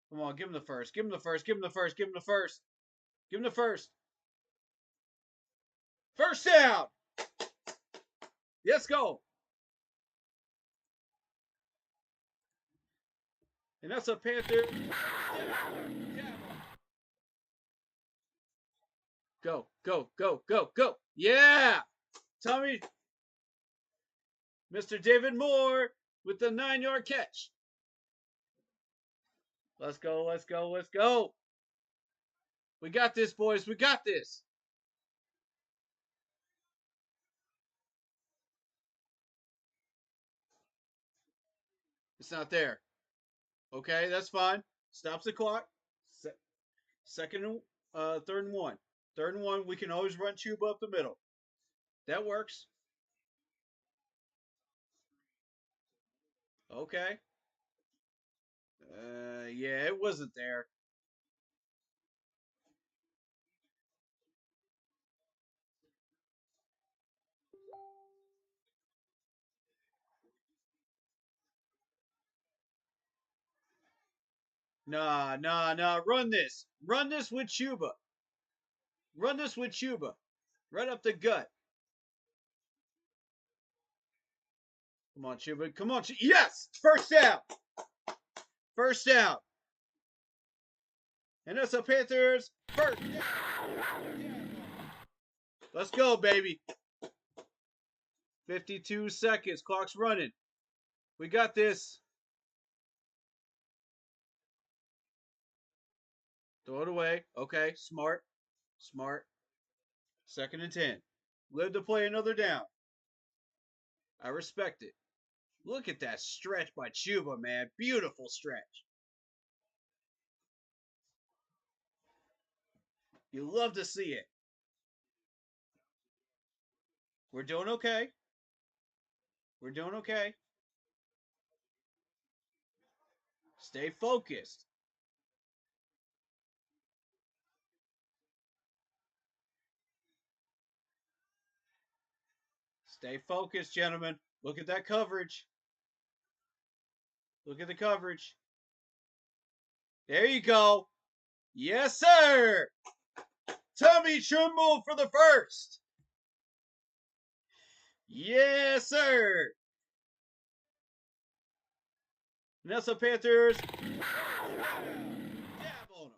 Come on, give him the first. Give him the first. Give him the first. Give him the first. Give him the first. First down. Let's go. And that's a Panther. Go, go, go, go, go. Yeah. Tommy. Mr. David Moore with the 9-yard catch. Let's go, let's go, let's go. We got this, boys. We got this. It's not there. Okay, that's fine. Stops the clock. Second, 3rd and 1. 3rd and 1, we can always run Chuba up the middle. That works. Okay. Yeah, it wasn't there. Nah. Run this. Run this with Chuba. Run this with Chuba. Right up the gut. Come on, Chuba. Come on. Yes! First down. First down. And that's the Panthers. First down. Let's go, baby. 52 seconds. Clock's running. We got this. Throw it away. Okay, smart. Smart. 2nd and 10. Live to play another down. I respect it. Look at that stretch by Chuba, man. Beautiful stretch. You love to see it. We're doing okay. We're doing okay. Stay focused. Stay focused, gentlemen. Look at that coverage. Look at the coverage. There you go. Yes, sir. Tommy Trimble for the first. Yes, sir. Nessa Panthers. Dab on them.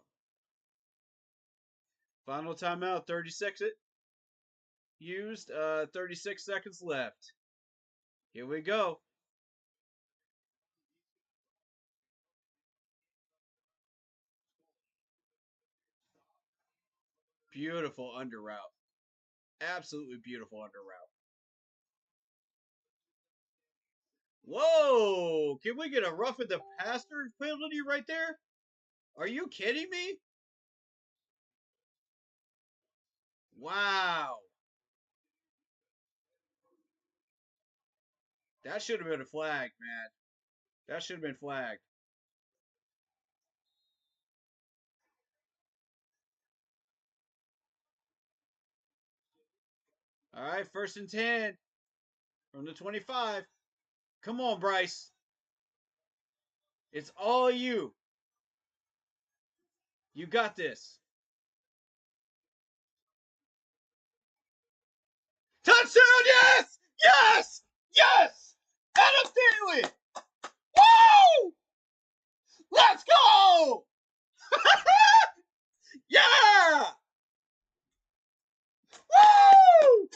Final timeout, 36 used. 36 seconds left. Here we go. Beautiful under route. Absolutely beautiful under route. Whoa! Can we get a roughing the passer penalty right there? Are you kidding me? Wow. That should have been a flag, man. That should have been flagged. All right, 1st and 10 from the 25. Come on, Bryce. It's all you. You got this. Touchdown, yes! Yes! Yes! Adam Thielen! Woo! Let's go! Yeah! Woo!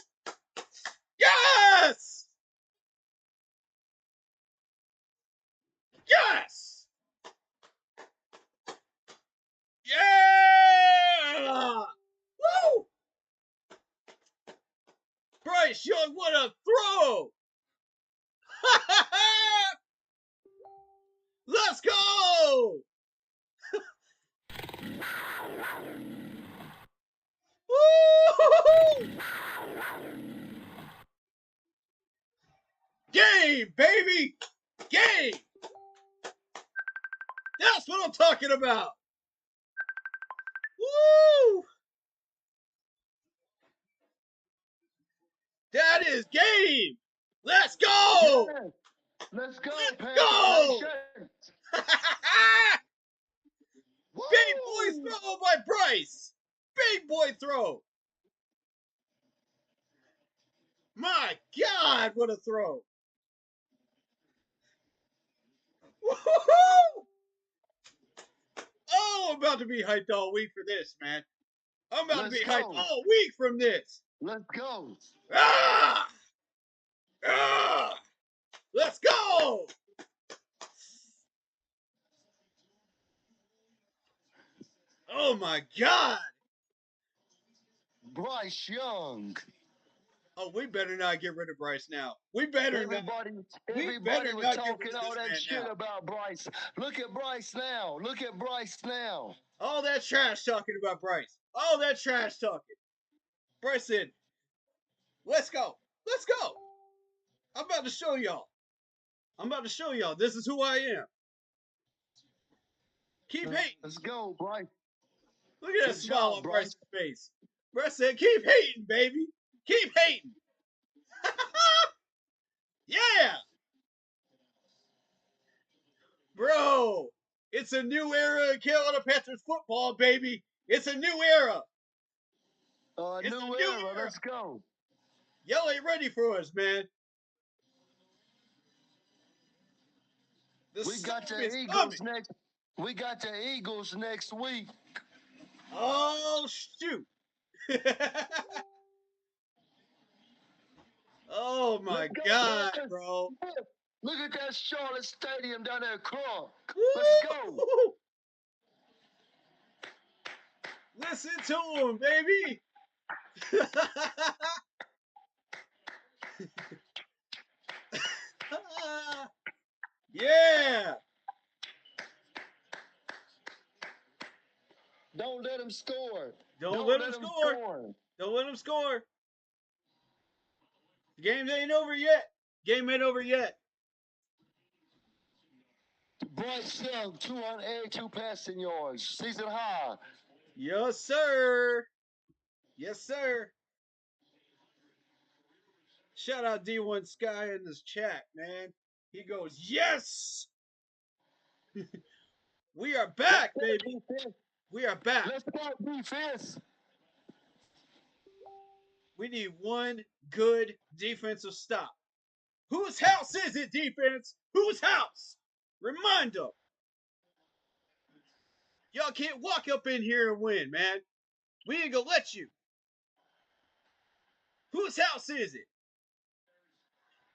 Yes! Yes! Yeah! Woo! Bryce Young, what a throw! Let's go! Woo! Game, baby! Game! That's what I'm talking about! Woo! That is game! Let's go! Yeah. Let's go, Let's Panther go! Nation. Big boy Woo! throw by Bryce! Big boy throw! My God, what a throw! Woo-hoo-hoo! Oh, I'm about to be hyped all week for this, man. I'm about to Let's be hyped go. all week from this. Let's go. Ah! Ah! Let's go! Oh my God! Bryce Young. Oh, we better not get rid of Bryce now. We better not. Everybody was not get rid talking of all this that man shit now. about Bryce. Look at Bryce now. Look at Bryce now. All that trash talking about Bryce. All that trash talking. Bryce said, let's go. Let's go. I'm about to show y'all. I'm about to show y'all. This is who I am. Keep hating. Let's go, Bryce. Look at that Good smile job, on Bryce. Bryce's face. Bryce said, keep hating, baby. Keep hating. Yeah. Bro, It's a new era of Carolina Panthers football, baby. It's a new era. It's New a era. Let's go. Y'all ain't ready for us, man. We got the Eagles next. We got the Eagles next week. Oh shoot! Oh my God, bro! Look at that Charlotte Stadium down there, Clark. Woo! Let's go. Listen to him, baby. Yeah. Don't let him score. Don't let him score. Don't let him score. The game ain't over yet. Game ain't over yet. Bryce Young, 282 passing yards. Season high. Yes, sir. Yes, sir. Shout out D1 Sky in this chat, man. He goes, yes. We are back, baby. We are back. Let's go defense. We need one good defensive stop. Whose house is it, defense? Whose house? Remind them. Y'all can't walk up in here and win, man. We ain't gonna let you. Whose house is it?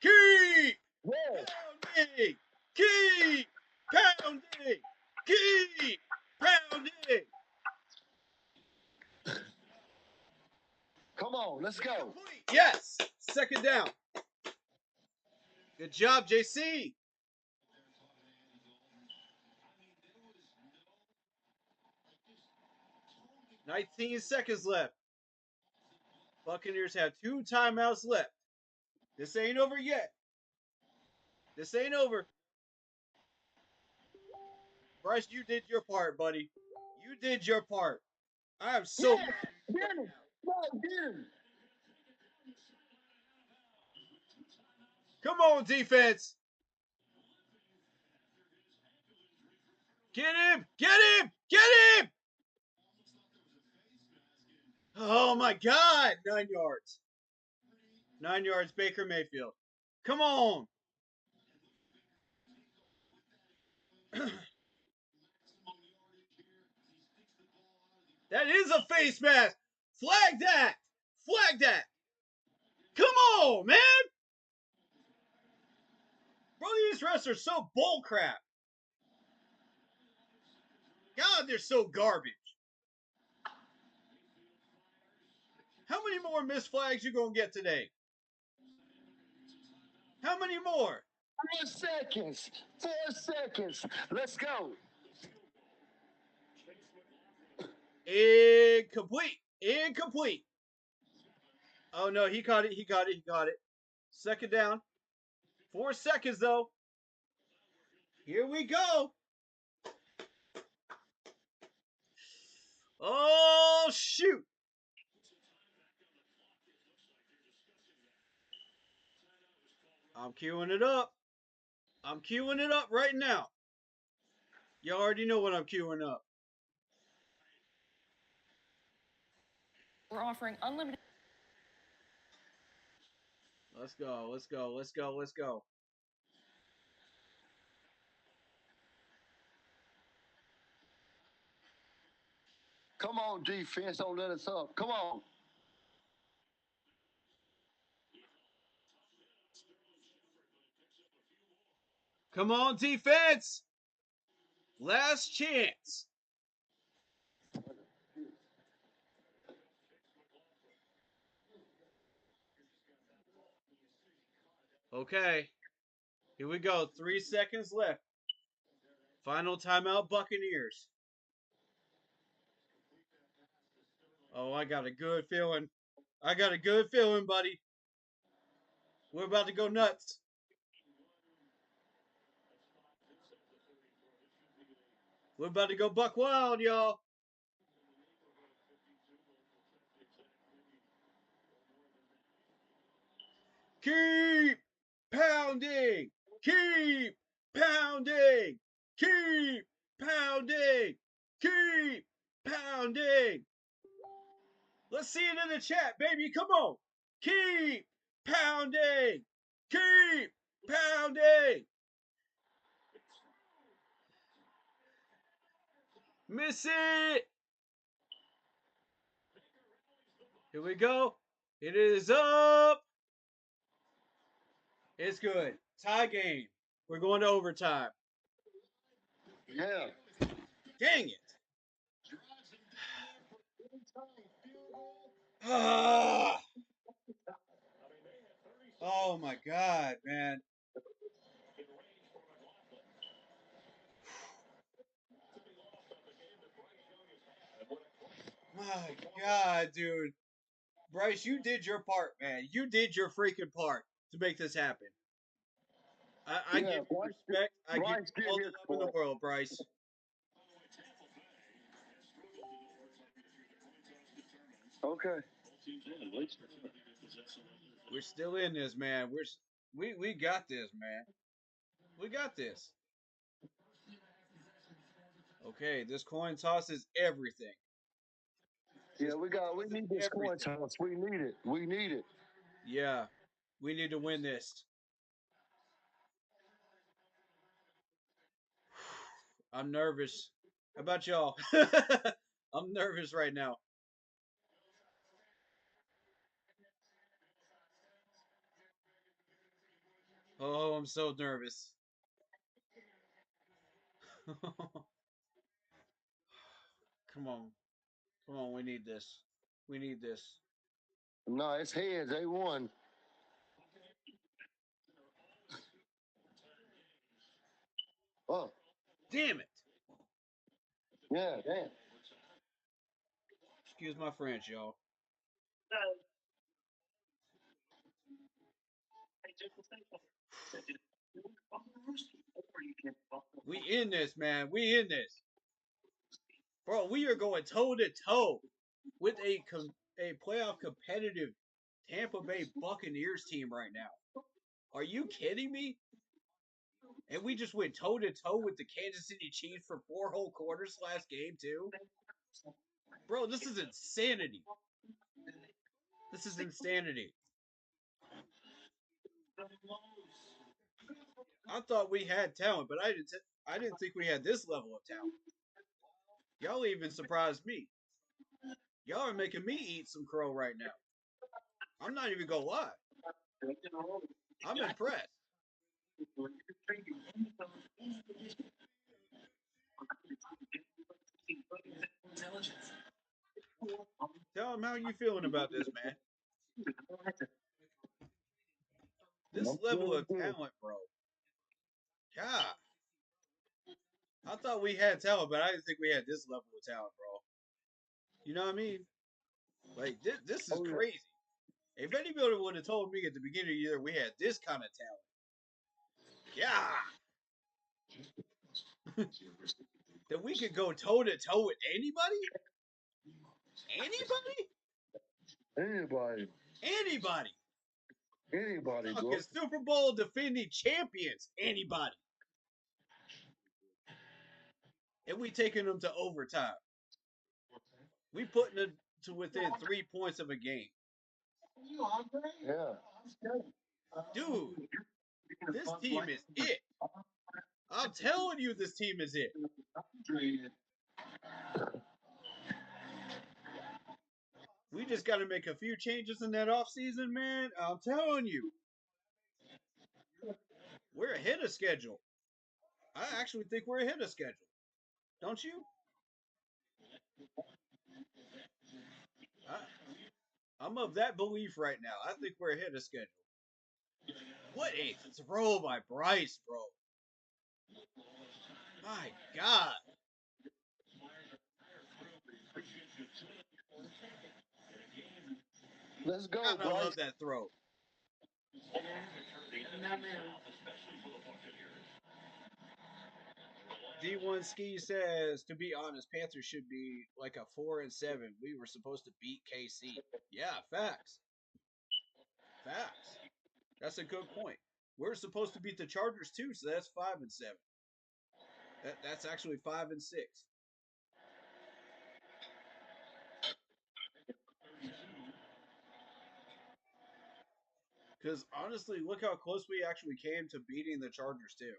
Keep pounding. Keep pounding. Keep pounding. Come on, let's go. Yes. Second down. Good job, JC. $19 seconds left. Buccaneers have 2 timeouts left. This ain't over yet. This ain't over. Bryce, you did your part, buddy. You did your part. I am so mad. Get him. Get him. Come on, defense. Get him. Get him. Get him. Oh, my God. 9 yards. 9 yards, Baker Mayfield. Come on. That is a face mask. Flag that. Flag that. Come on, man. Bro, these refs are so bullcrap. God, they're so garbage. How many more missed flags you gonna get today? How many more? 4 seconds. 4 seconds. Let's go. Incomplete. Incomplete. Oh, no, he caught it. He got it. He got it. Second down. 4 seconds, though. Here we go. Oh, shoot. I'm queuing it up. I'm queuing it up right now. You already know what I'm queuing up. We're offering unlimited. Let's go. Let's go. Let's go. Let's go. Come on, defense. Don't let us up. Come on. Come on, defense. Last chance. Okay. Here we go. 3 seconds left. Final timeout, Buccaneers. Oh, I got a good feeling. I got a good feeling, buddy. We're about to go nuts. We're about to go buck wild, y'all. Keep pounding. Keep pounding. Keep pounding. Keep pounding. Let's see it in the chat, baby. Come on. Keep pounding. Keep pounding. Miss it. Here we go. It is up. It's good. Tie game. We're going to overtime. Yeah. Dang it. Ah. Oh my God, man. My God, dude. Bryce, you did your part, man. You did your freaking part to make this happen. I give you respect. I give you all the love in the world, Bryce. Okay. We're still in this, man. We got this, man. We got this. Okay, this coin toss is everything. Yeah, we need this coin toss. We need it. We need it. Yeah, we need to win this. I'm nervous. How about y'all? I'm nervous right now. Oh, I'm so nervous. Come on. Come on, we need this. We need this. No, it's heads. They won. Oh. Damn it. Yeah, damn. Excuse my French, y'all. We in this, man. We in this. Bro, we are going toe to toe with a playoff competitive Tampa Bay Buccaneers team right now. Are you kidding me? And we just went toe to toe with the Kansas City Chiefs for 4 whole quarters last game, too. Bro, this is insanity. This is insanity. I thought we had talent, but I didn't think we had this level of talent. Y'all even surprised me. Y'all are making me eat some crow right now. I'm not even gonna lie. I'm impressed. Tell them how you feeling about this, man. This level of talent, bro. God. I thought we had talent, but I didn't think we had this level of talent, bro. You know what I mean? Like, this is crazy. If anybody would have told me at the beginning of the year we had this kind of talent, yeah, that we could go toe to toe with anybody? Anybody. Anybody, bro. Super Bowl defending champions. Anybody. And we taking them to overtime. We putting them to within 3 points of a game. Yeah. Dude, this team is it. I'm telling you, this team is it. We just got to make a few changes in that offseason, man. I'm telling you. We're ahead of schedule. I actually think we're ahead of schedule. Don't you? I'm of that belief right now. I think we're ahead of schedule. What a throw by Bryce, bro. My God. Let's go, God, I Bryce. love that throw. D1 Ski says, to be honest, Panthers should be like a 4-7. We were supposed to beat KC. Yeah, facts. Facts. That's a good point. We're supposed to beat the Chargers too, so that's 5-7. That's actually 5 and 6. Because honestly, look how close we actually came to beating the Chargers too.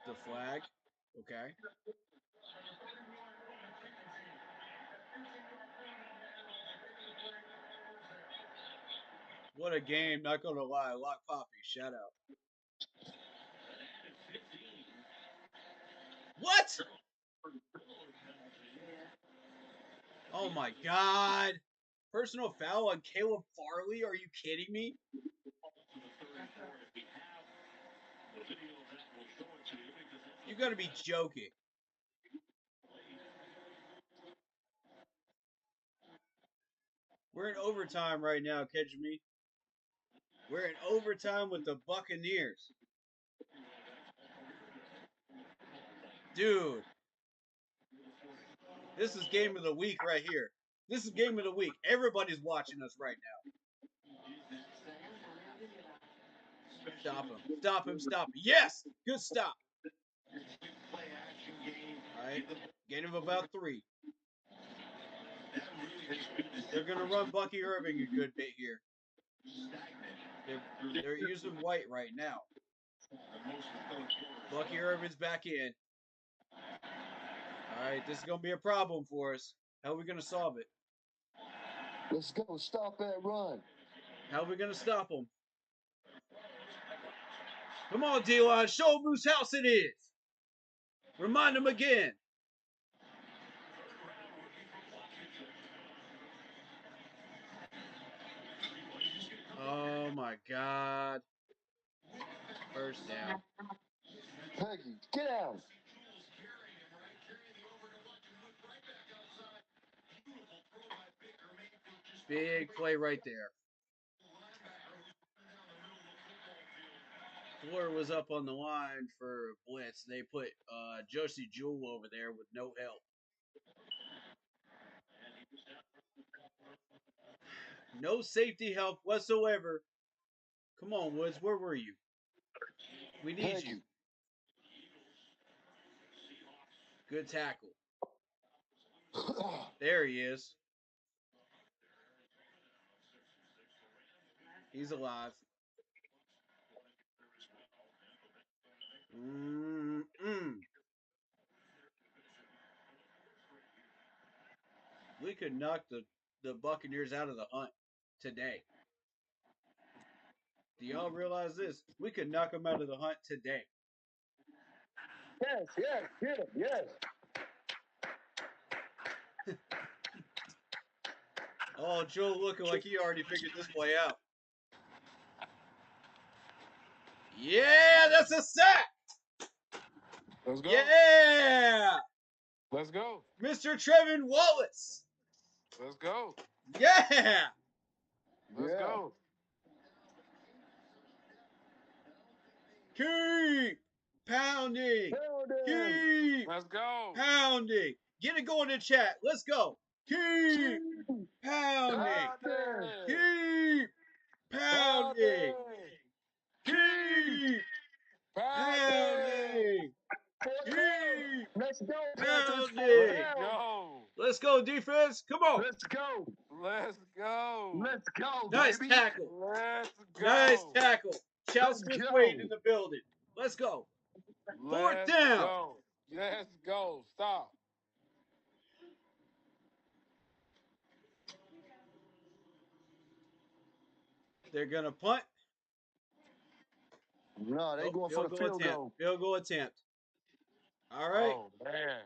The flag, okay. What a game, not gonna lie. Lock Poppy, shout out. What? Oh my god. Personal foul on Caleb Farley? Are you kidding me? You gotta be joking. We're in overtime right now, catch me. We're in overtime with the Buccaneers. Dude. This is game of the week right here. This is game of the week. Everybody's watching us right now. Stop him. Stop him. Stop him. Yes! Good stop. All right. Gain of about 3. They're going to run Bucky Irving a good bit here. They're using White right now. Bucky Irvin's back in. All right. This is going to be a problem for us. How are we going to solve it? Let's go. Stop that run. How are we going to stop them? Come on, D-line. Show them whose house it is. Remind them again. Oh, my God. First down. Peggy, get out. Big play right there. Fuller was up on the line for blitz. They put Josie Jewell over there with no help. No safety help whatsoever. Come on, Woods. Where were you? We need Peggy. you. Good tackle. There he is. He's alive. We could knock the Buccaneers out of the hunt today. Do y'all realize this? We could knock them out of the hunt today. Yes, yes. Oh, Joe looking like he already figured this play out. Yeah, that's a sack. Let's go. Yeah. Let's go. Mr. Trevin Wallace. Let's go. Yeah. Let's go. Keep pounding. Keep Let's go. pounding. Get it going in chat. Let's go. Keep pounding. Keep pounding. Keep pounding. Keep Let's go, pounding. Go. Let's go, defense. Come on. Let's go. Let's go. Let's go, Nice baby. tackle. Let's go. Nice tackle. Charles Let's Smith go. Wade in the building. Let's go. Fourth Let's down. go. Let's go. Stop. They're going to punt. No, they going for the field goal. Field goal attempt. All right. Oh, man.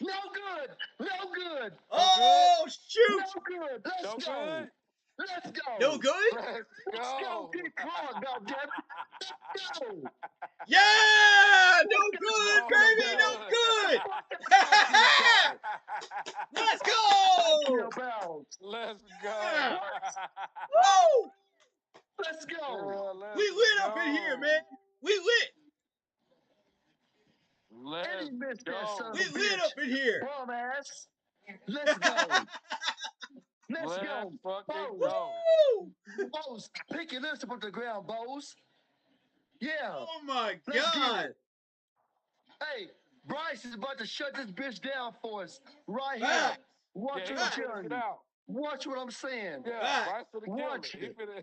No good. No good. Oh, shoot. No good. Let's No go. good. Let's go. No good? Let's go. Get Clark, goddammit. Let's go. Yeah. No good, No baby. No good. good. Let's go. Let's go. Yeah. Woo. Let's go. Let's We lit up go. in here, man. We lit. Let's And he missed that go. son of We a lit bitch. up in here. Bum ass. Let's go. Let's go. fucking Bose. go. Woo! Bose. Pick your lips up off the ground, Bose. Yeah. Oh my Let's get God! it. Hey, Bryce is about to shut this bitch down for us right here. Facts! Watch Yeah, he what I'm finna telling get you. out. Watch what I'm saying. Yeah, Facts! Bryce finna kill Watch it. He it. finna.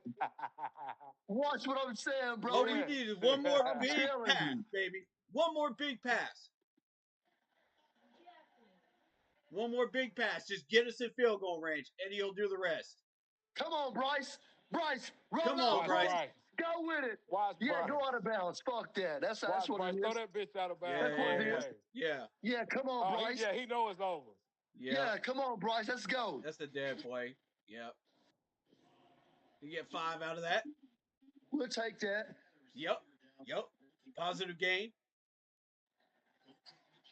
Watch what I'm saying, bro. All we need is one more I'm big telling pass, you. baby. One more big pass. One more big pass. Just get us in field goal range, and he'll do the rest. Come on, Bryce. Bryce, roll Come out, on, Watch Bryce. Bryce. Bryce. Go with it. Watch Yeah, Bryce. go out of bounds. Fuck that. That's Watch what Bryce. it Throw is. that bitch out of bounds. That's what it No is. way. Yeah. Yeah, come on, Oh, Bryce. he knows it's over. Yeah, come on, Bryce. Let's go. That's the dead play. Yep. You get 5 out of that. We'll take that. Yep. Positive gain.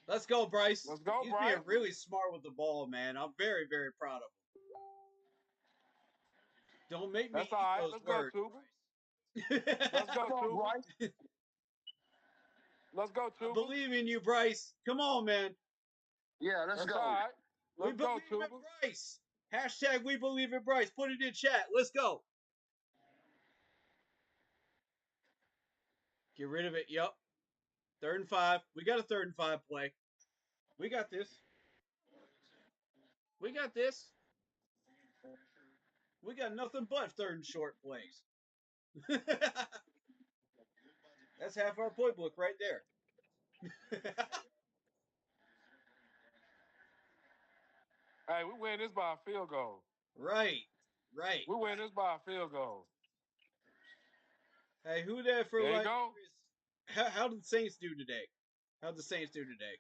Let's go, Bryce. Let's go, He's Bryce. being really smart with the ball, man. I'm very, very proud of him. Don't make me That's eat all right. those Let's words, go, Tuba. Bryce. Let's go, Come on, Tuba. Bryce. Let's go, I Tuba. believe in you, Bryce. Come on, man. Yeah, let's That's go. all right. We Let's go, believe in Tuba. Bryce. Hashtag we believe in Bryce. Put it in chat. Let's go. Get rid of it. Yep. 3rd and 5. We got a 3rd and 5 play. We got this. We got this. We got nothing but 3rd and short plays. That's half our playbook right there. Hey, we win this by a field goal. Right. We win this by a field goal. Hey, who that for There you like? go. How did the Saints do today? How'd the Saints do today?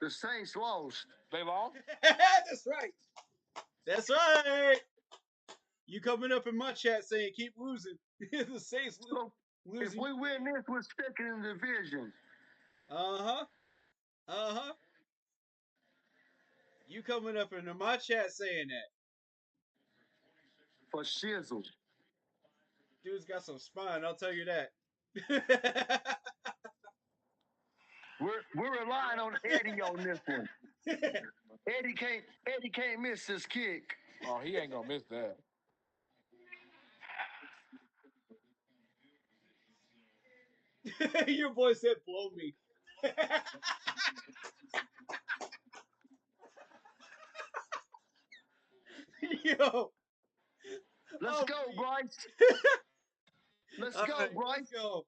The Saints lost. They lost? That's right. That's right. You coming up in my chat saying keep losing. The Saints So if losing. we win this, we're second in the division. Uh-huh. You coming up into my chat saying that. For shizzle. Dude's got some spine, I'll tell you that. We're relying on Eddie on this one. Eddie can't miss this kick. Oh, he ain't gonna miss that. Your boy said blow me. Yo. Let's Oh, go, Bryce. Let's all go, right, Bryce. let's go.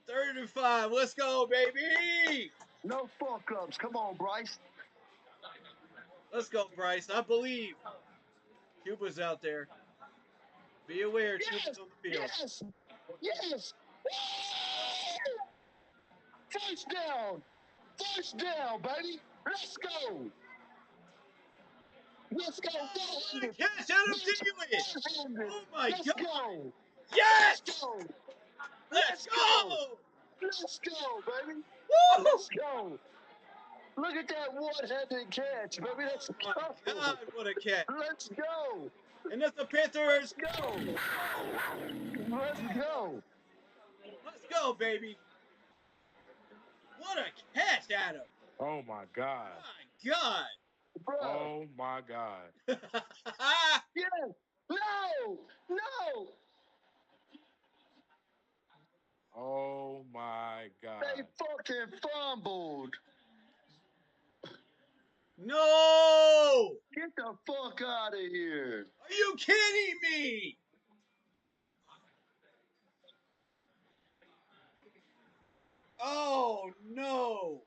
3rd and 5. Let's go, baby. No fuck ups. Come on, Bryce. Let's go, Bryce. I believe. Cuba's out there. Be aware, Yes, Cuba's on the field. yes. First down. First down, baby. Let's go. Let's go. Oh, what a catch, Adam Thielen. Oh, my Let's God. go. Yes. Let's go. Let's Let's go. go. Let's go, baby. Woo. Let's go. Look at that one-handed catch, baby. Let's Oh, my go. God. What a catch. Let's go. And that's the Panthers. Let's go. Let's go. Let's go, baby. What a catch, Adam. Oh my God. My God. Bro. Oh my God. Yes. No. No. Oh my They God. fucking fumbled. No. Get the fuck out of here. Are you kidding me? Oh, no.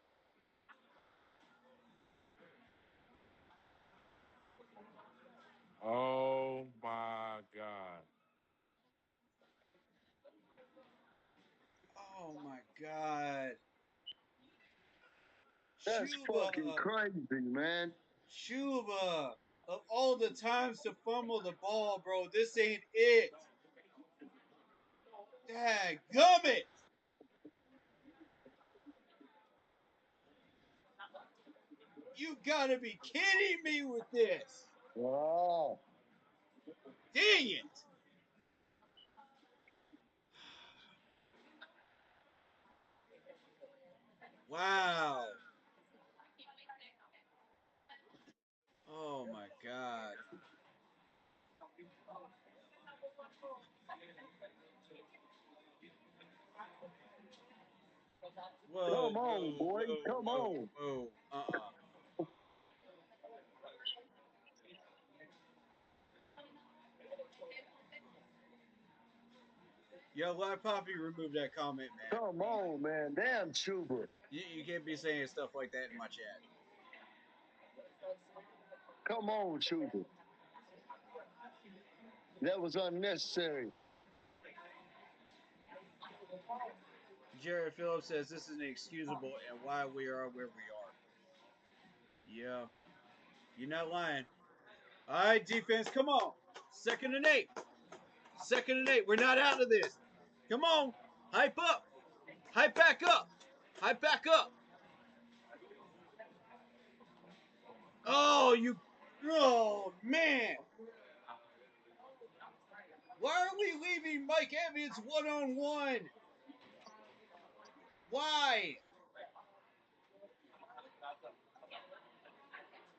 Oh my God. Oh, my God. That's fucking crazy, man. Chuba. Of all the times to fumble the ball, bro, this ain't it. Dadgummit. You gotta be kidding me with this. Wow. Dang it. Wow. Whoa, Come on, whoa, boy. whoa, Come whoa, on. whoa. Yo, let Poppy remove that comment, man. Come on, man. Damn, Chuba. You can't be saying stuff like that in my chat. Come on, Chuba. That was unnecessary. Jared Phillips says this is inexcusable and why we are where we are. Yeah, you're not lying. All right, defense, come on. 2nd and 8. 2nd and 8. We're not out of this. Come on. Hype up. Hype back up. Hype back up. Oh, oh, man. Why are we leaving Mike Evans one-on-one? Why?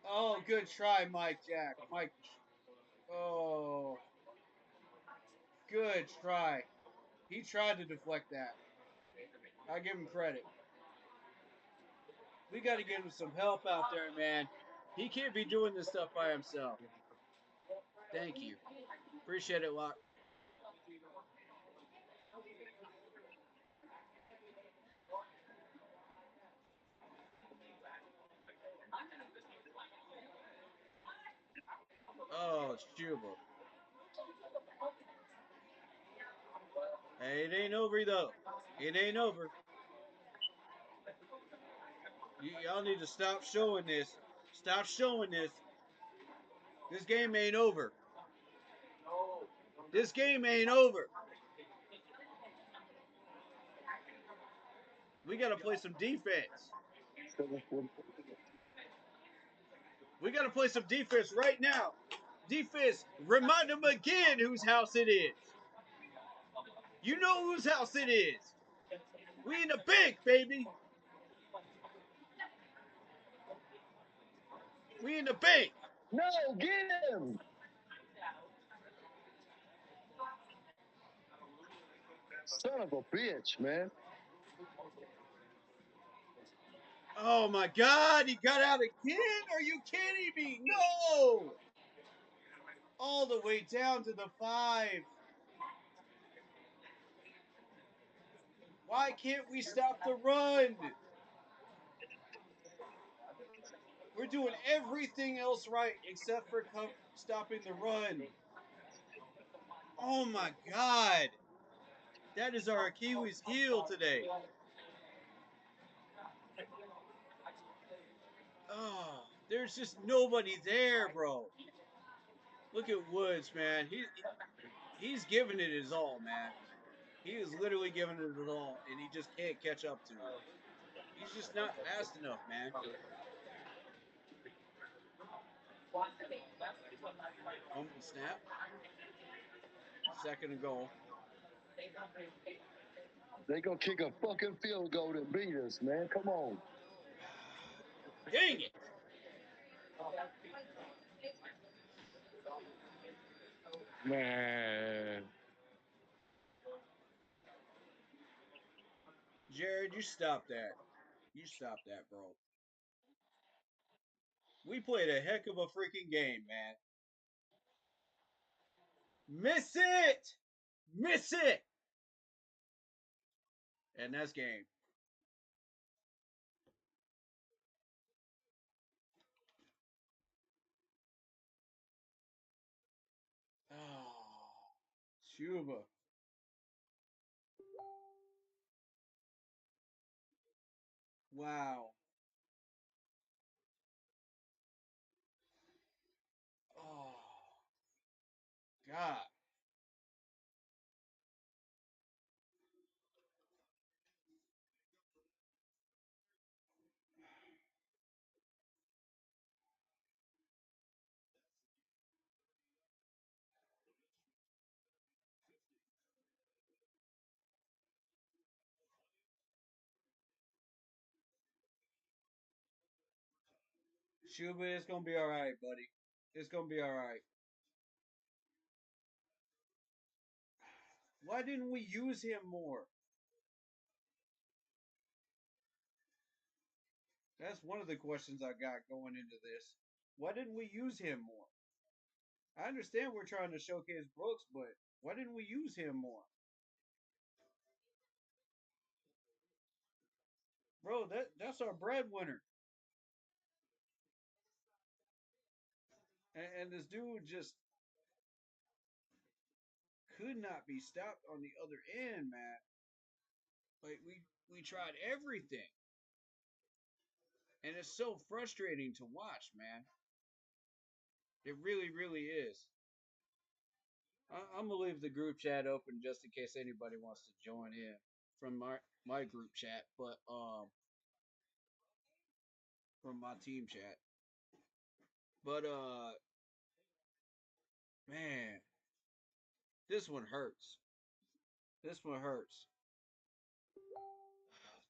Oh, good try, Mike Jack. Mike. Oh, good try. He tried to deflect that. I give him credit. We got to give him some help out there, man. He can't be doing this stuff by himself. Thank you. Appreciate it, Locke. Oh, Schuba. Hey, it ain't over, though. It ain't over. Y'all need to stop showing this. Stop showing this. This game ain't over. This game ain't over. We got to play some defense. We got to play some defense right now. Defense, remind them again whose house it is. You know whose house it is. We in the bank, baby. We in the bank. No, get him. Son of a bitch, man. Oh my God, he got out again? Are you kidding me? No! All the way down to the 5. Why can't we stop the run? We're doing everything else right except for stopping the run. Oh my God. That is our Achilles heel today. Oh, there's just nobody there, bro. Look at Woods, man. He's giving it his all, man. He is literally giving it his all, and he just can't catch up to it. He's just not fast enough, man. Fumble snap. 2nd and goal. They gonna kick a fucking field goal to beat us, man. Come on. Dang it. Man. Jared, you stop that. You stop that, bro. We played a heck of a freaking game, man. Miss it! Miss it! And that's game. Oh, Cuba. Wow. Oh, God. Cuba, it's going to be all right, buddy. It's going to be all right. Why didn't we use him more? That's one of the questions I got going into this. Why didn't we use him more? I understand we're trying to showcase Brooks, but why didn't we use him more? Bro, that's our breadwinner. And this dude just could not be stopped on the other end, man. Like we tried everything. And it's so frustrating to watch, man. It really, really is. I'm gonna leave the group chat open just in case anybody wants to join in from my group chat, but from my team chat. But man, this one hurts. This one hurts.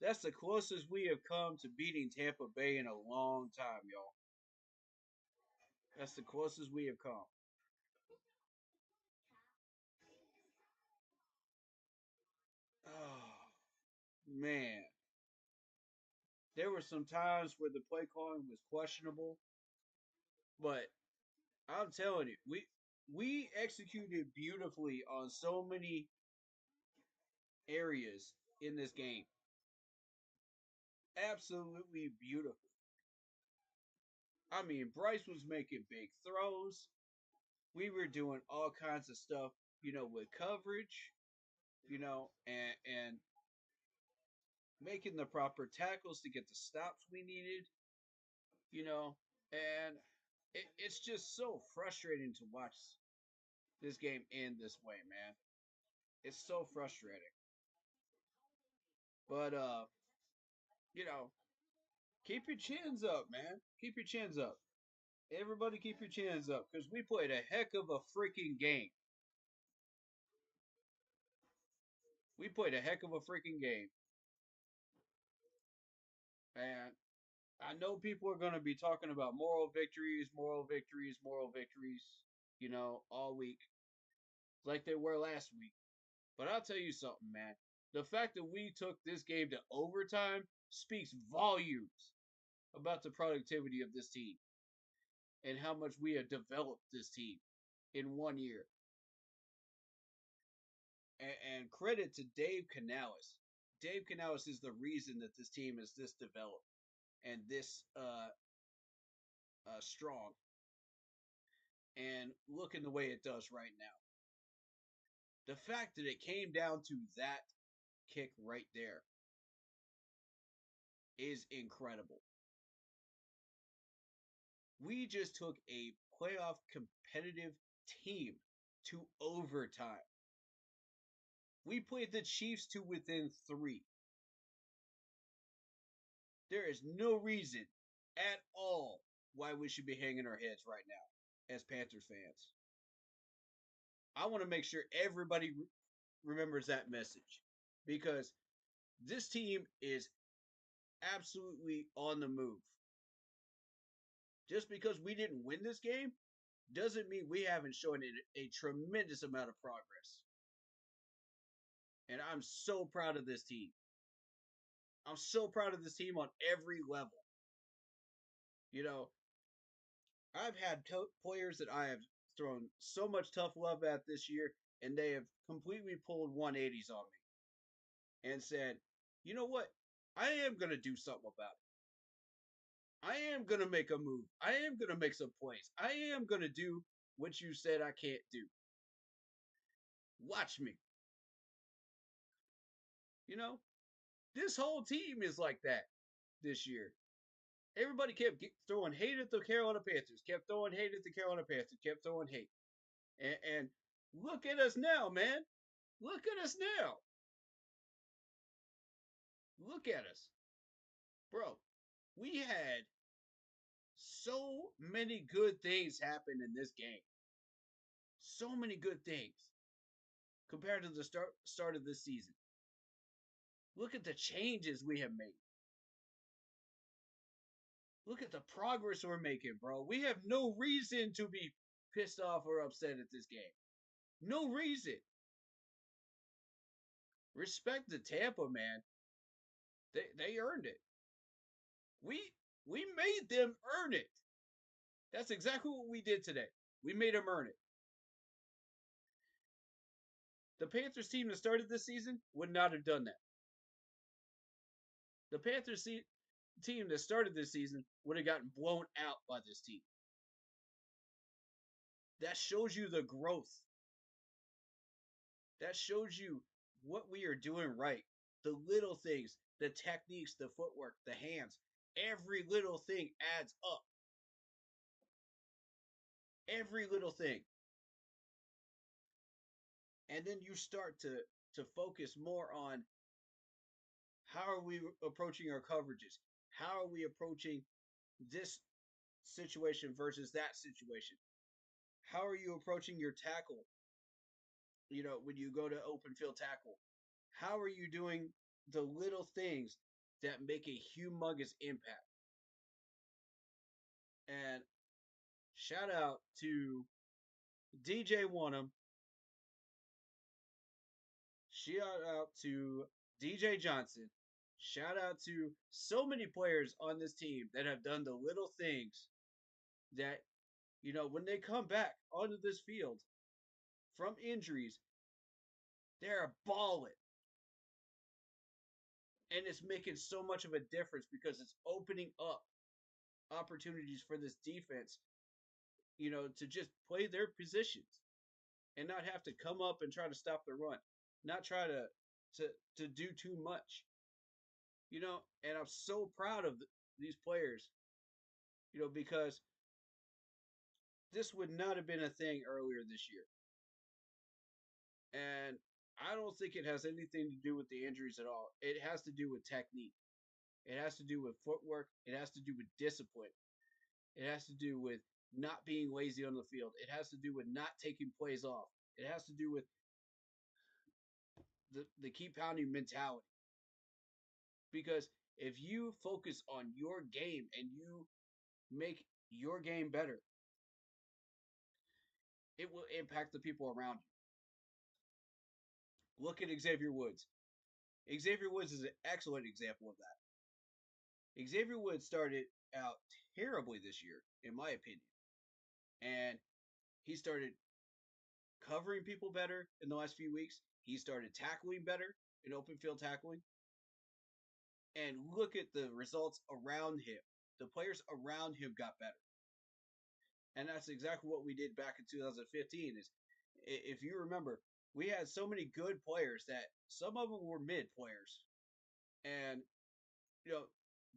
That's the closest we have come to beating Tampa Bay in a long time, y'all. That's the closest we have come. Oh man, there were some times where the play calling was questionable, but I'm telling you, we executed beautifully on so many areas in this game. Absolutely beautiful. I mean, Bryce was making big throws. We were doing all kinds of stuff, with coverage, and making the proper tackles to get the stops we needed, and it's just so frustrating to watch this game end this way, man. It's so frustrating. But you know, keep your chins up, man. Keep your chins up. Everybody keep your chins up because we played a heck of a freaking game. We played a heck of a freaking game. And I know people are going to be talking about moral victories, moral victories, moral victories, all week, like they were last week. But I'll tell you something, man. The fact that we took this game to overtime speaks volumes about the productivity of this team and how much we have developed this team in 1 year. And credit to Dave Canales. Dave Canales is the reason that this team is this developed and this strong and looking the way it does right now. The fact that it came down to that kick right there is incredible. We just took a playoff competitive team to overtime. We played the Chiefs to within 3. There is no reason at all why we should be hanging our heads right now as Panthers fans. I want to make sure everybody remembers that message because this team is absolutely on the move. Just because we didn't win this game doesn't mean we haven't shown a tremendous amount of progress. And I'm so proud of this team. I'm so proud of this team on every level. I've had players that I have thrown so much tough love at this year, and they have completely pulled 180s on me and said, you know what? I am going to do something about it. I am going to make a move. I am going to make some plays. I am going to do what you said I can't do. Watch me. This whole team is like that this year. Everybody kept throwing hate at the Carolina Panthers, kept throwing hate at the Carolina Panthers, kept throwing hate. And look at us now, man. Look at us now. Look at us. Bro, we had so many good things happen in this game. So many good things compared to the start of this season. Look at the changes we have made. Look at the progress we're making, bro. We have no reason to be pissed off or upset at this game. No reason. respect to Tampa, man. They earned it. We made them earn it. That's exactly what we did today. We made them earn it. The Panthers team that started this season would not have done that. The Panthers team that started this season would have gotten blown out by this team. That shows you the growth. That shows you what we are doing right. The little things, the techniques, the footwork, the hands, every little thing adds up. Every little thing. And then you start to focus more on how are we approaching our coverages? How are we approaching this situation versus that situation? How are you approaching your tackle? You know, when you go to open field tackle, how are you doing the little things that make a humongous impact? And shout out to DJ Wanham. Shout out to DJ Johnson. Shout out to so many players on this team that have done the little things that, you know, when they come back onto this field from injuries, they're balling. And it's making so much of a difference because it's opening up opportunities for this defense, you know, to just play their positions and not have to come up and try to stop the run, not try to do too much, you know. And I'm so proud of these players, you know, because this would not have been a thing earlier this year. And I don't think it has anything to do with the injuries at all. It has to do with technique. It has to do with footwork. It has to do with discipline. It has to do with not being lazy on the field. It has to do with not taking plays off. It has to do with the keep pounding mentality. Because if you focus on your game and you make your game better, it will impact the people around you. Look at Xavier Woods. Xavier Woods is an excellent example of that. Xavier Woods started out terribly this year, in my opinion. And he started covering people better in the last few weeks. He started tackling better in open field tackling. And look at the results around him. The players around him got better. And that's exactly what we did back in 2015. Is if you remember, we had so many good players that some of them were mid players. And, you know,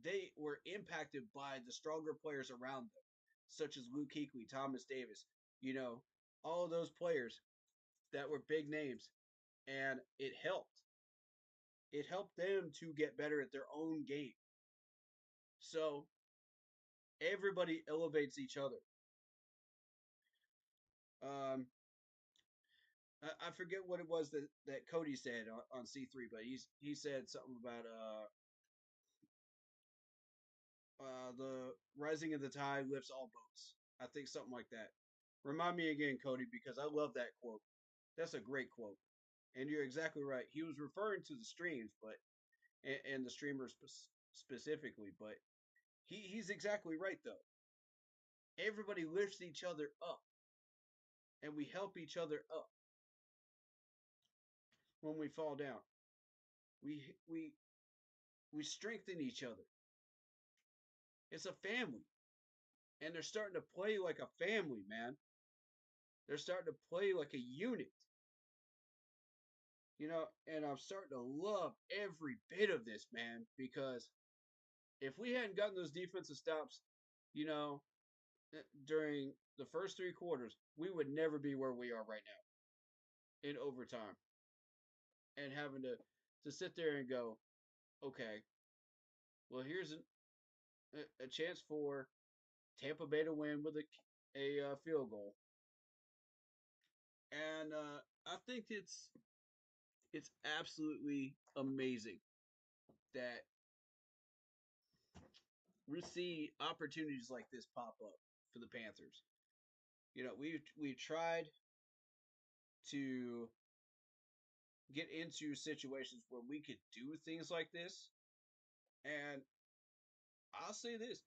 they were impacted by the stronger players around them, such as Luke Kuechly, Thomas Davis, you know, all of those players that were big names. And it helped. It helped them to get better at their own game. So everybody elevates each other. I forget what it was that Cody said on C3, but he said something about the rising of the tide lifts all boats. I think something like that. Remind me again, Cody, because I love that quote. That's a great quote, and you're exactly right. He was referring to the streams, but and the streamers specifically, but he's exactly right though. Everybody lifts each other up, and we help each other up when we fall down. We we we strengthen each other. It's a family. And they're starting to play like a family, man. They're starting to play like a unit. You know, and I'm starting to love every bit of this, man, because if we hadn't gotten those defensive stops, you know, during the first 3 quarters, we would never be where we are right now in overtime. And having to sit there and go, okay, well, here's a chance for Tampa Bay to win with a field goal. And I think it's absolutely amazing that we see opportunities like this pop up for the Panthers. You know, we tried to get into situations where we could do things like this. And I'll say this: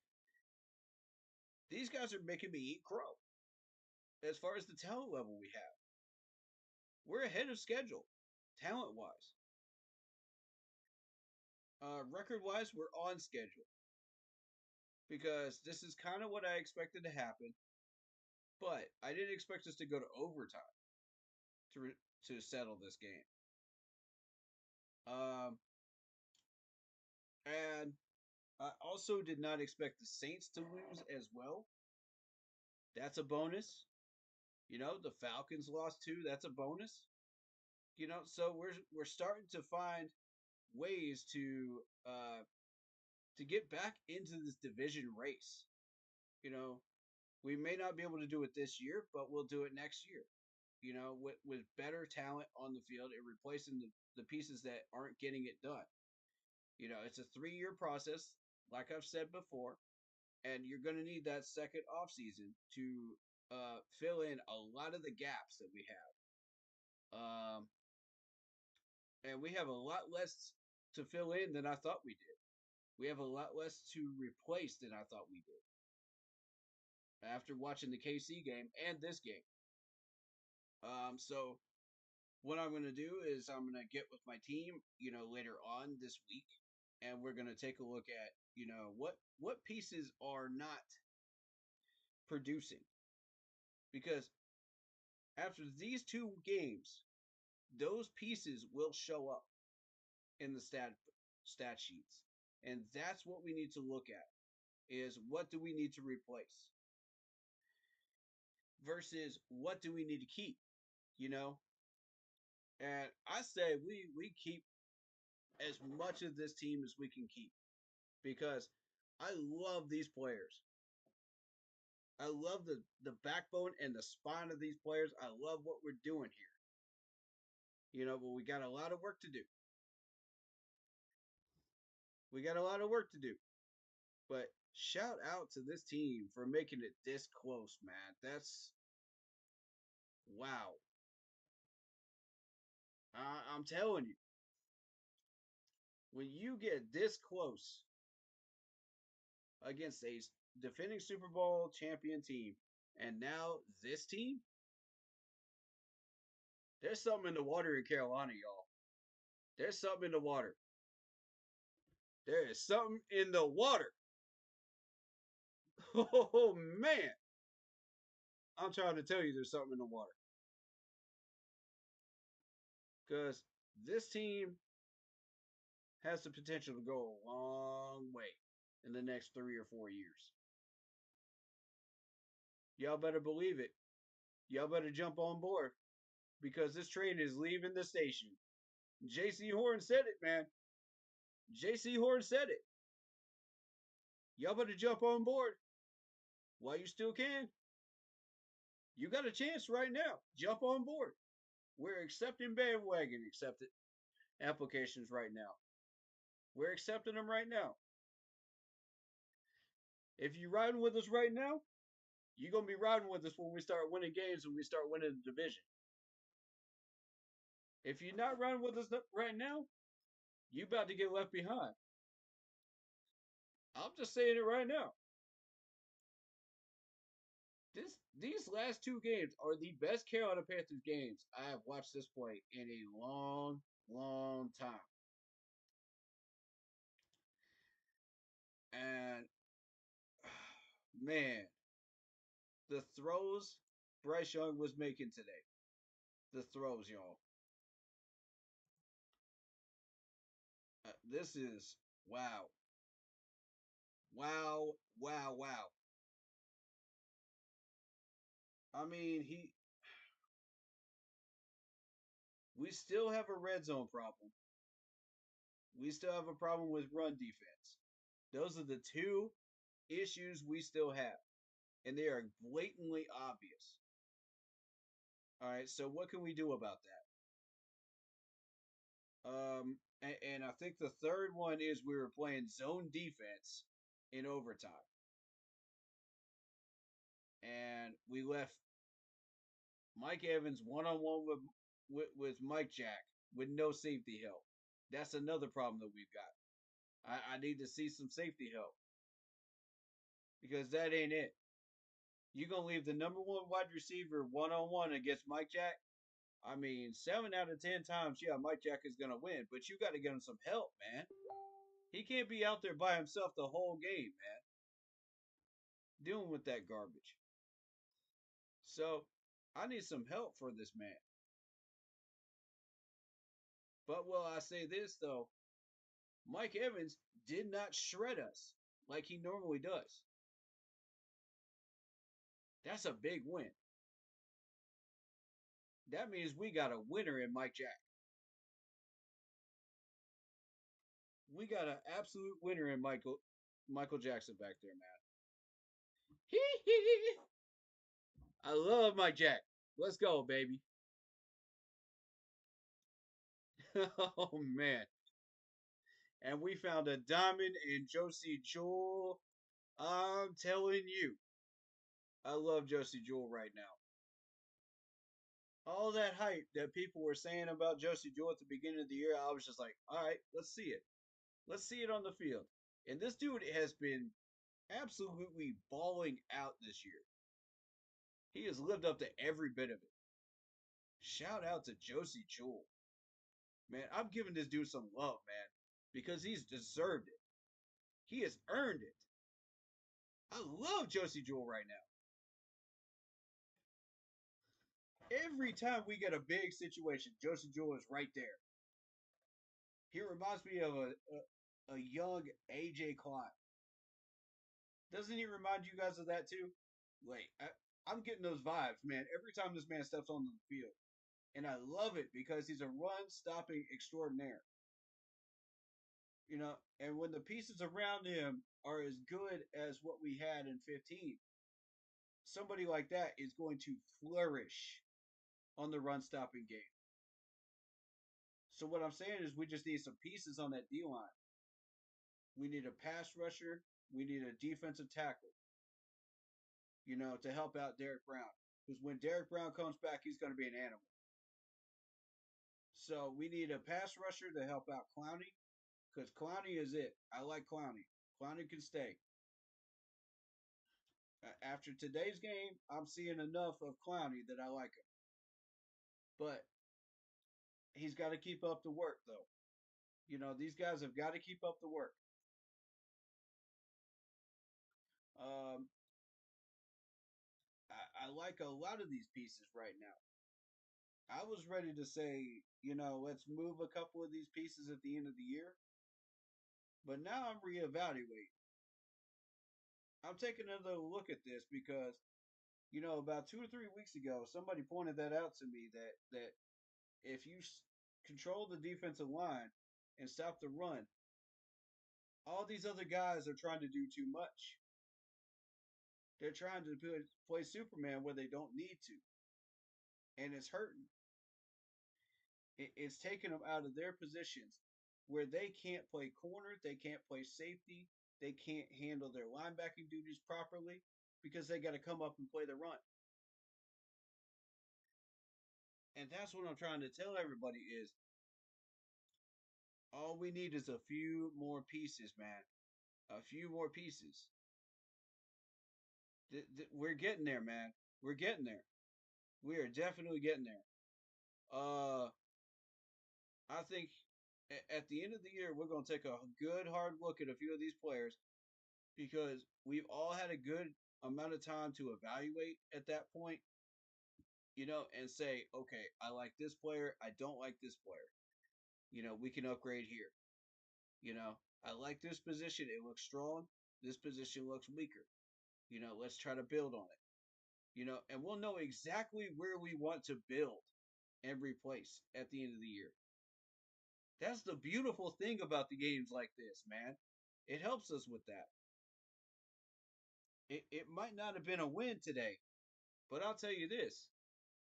these guys are making me eat crow. As far as the talent level we have, we're ahead of schedule, talent wise. Record wise, we're on schedule because this is kind of what I expected to happen. But I didn't expect us to go to overtime to settle this game. Um, and I also did not expect the Saints to lose as well. That's a bonus. You know, the Falcons lost too. That's a bonus. You know, so we're starting to find ways to get back into this division race. You know, we may not be able to do it this year, but we'll do it next year. You know, with better talent on the field and replacing the pieces that aren't getting it done. You know, it's a 3-year process, like I've said before, and you're going to need that second offseason to fill in a lot of the gaps that we have. And we have a lot less to fill in than I thought we did. We have a lot less to replace than I thought we did after watching the KC game and this game. So what I'm going to do is I'm going to get with my team, you know, later on this week, and we're going to take a look at, you know, what pieces are not producing. Because after these 2 games, those pieces will show up in the stat sheets. And that's what we need to look at is what do we need to replace versus what do we need to keep, you know? And I say we keep as much of this team as we can keep because I love these players. I love the backbone and the spine of these players. I love what we're doing here. You know, but we got a lot of work to do. We got a lot of work to do. But shout out to this team for making it this close, man. That's wow. I'm telling you, when you get this close against a defending Super Bowl champion team, and now this team, there's something in the water in Carolina, y'all. There's something in the water. There is something in the water. Oh man, I'm trying to tell you, there's something in the water because this team has the potential to go a long way in the next 3 or 4 years. Y'all better believe it. Y'all better jump on board because this train is leaving the station. JC Horn said it, man. JC Horn said it. Y'all better jump on board while you still can. You got a chance right now. Jump on board. We're accepting bandwagon accepted applications right now. We're accepting them right now. If you're riding with us right now, you're going to be riding with us when we start winning games and we start winning the division. If you're not riding with us right now, you about to get left behind. I'm just saying it right now. These last 2 games are the best Carolina Panthers games I have watched this play in a long, long time. And man, the throws Bryce Young was making today. The throws, y'all. This is wow. Wow, wow, wow. I mean, we still have a red zone problem. We still have a problem with run defense. Those are the 2 issues we still have, and they are blatantly obvious. All right, so what can we do about that? And I think the third one is we were playing zone defense in overtime, and we left Mike Evans one-on-one with Mike Jack with no safety help. That's another problem that we've got. I need to see some safety help because that ain't it. You're going to leave the number one wide receiver one-on-one against Mike Jack? I mean, 7 out of 10 times, yeah, Mike Jack is going to win, but you got to get him some help, man. He can't be out there by himself the whole game, man, dealing with that garbage. So, I need some help for this man. But will I say this, though? Mike Evans did not shred us like he normally does. That's a big win. That means we got a winner in Mike Jack. We got an absolute winner in Michael Jackson back there, man. I love Mike Jack. Let's go, baby. Oh man. And we found a diamond in Josie Jewell. I'm telling you. I love Josie Jewell right now. All that hype that people were saying about Josie Jewell at the beginning of the year, I was just like, all right, let's see it. Let's see it on the field. And this dude has been absolutely balling out this year. He has lived up to every bit of it. Shout out to Josie Jewell. Man, I'm giving this dude some love, man, because he's deserved it. He has earned it. I love Josie Jewell right now. Every time we get a big situation, Josie Jewell is right there. He reminds me of a young AJ Klein. Doesn't he remind you guys of that too? Like, I'm getting those vibes, man, every time this man steps on the field. And I love it because he's a run-stopping extraordinaire. You know, and when the pieces around him are as good as what we had in 15, somebody like that is going to flourish on the run-stopping game. So what I'm saying is we just need some pieces on that D-line. We need a pass rusher. We need a defensive tackle, you know, to help out Derek Brown. Because when Derek Brown comes back, he's going to be an animal. So we need a pass rusher to help out Clowney. Because Clowney is it. I like Clowney. Clowney can stay. After today's game, I'm seeing enough of Clowney that I like him. But he's got to keep up the work, though. You know, these guys have got to keep up the work. I like a lot of these pieces right now. I was ready to say, you know, let's move a couple of these pieces at the end of the year. But now I'm reevaluating. I'm taking another look at this because, you know, about 2 or 3 weeks ago, somebody pointed that out to me that if you control the defensive line and stop the run, all these other guys are trying to do too much. They're trying to play Superman where they don't need to. And it's hurting. It's taking them out of their positions where they can't play corner, they can't play safety, they can't handle their linebacking duties properly because they got to come up and play the run. And that's what I'm trying to tell everybody is all we need is a few more pieces, man. A few more pieces. We're getting there, man. We're getting there. We are definitely getting there. I think at the end of the year, we're going to take a good hard look at a few of these players because we've all had a good amount of time to evaluate at that point, you know, and say, okay, I like this player. I don't like this player. You know, we can upgrade here. You know, I like this position. It looks strong. This position looks weaker. You know, let's try to build on it. You know, and we'll know exactly where we want to build and replace at the end of the year. That's the beautiful thing about the games like this, man. It helps us with that. It might not have been a win today, but I'll tell you this.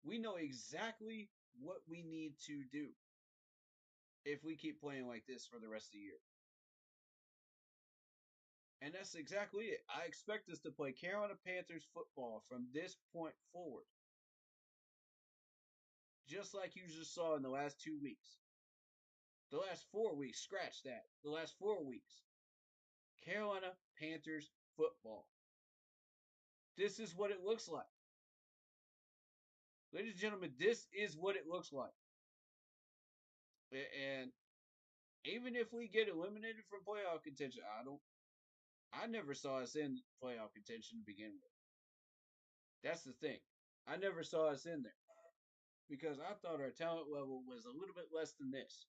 We know exactly what we need to do if we keep playing like this for the rest of the year. And that's exactly it. I expect us to play Carolina Panthers football from this point forward. Just like you just saw in the last 2 weeks. The last 4 weeks, scratch that. The last 4 weeks, Carolina Panthers football. This is what it looks like. Ladies and gentlemen, this is what it looks like. And even if we get eliminated from playoff contention, I never saw us in playoff contention to begin with. That's the thing. I never saw us in there because I thought our talent level was a little bit less than this.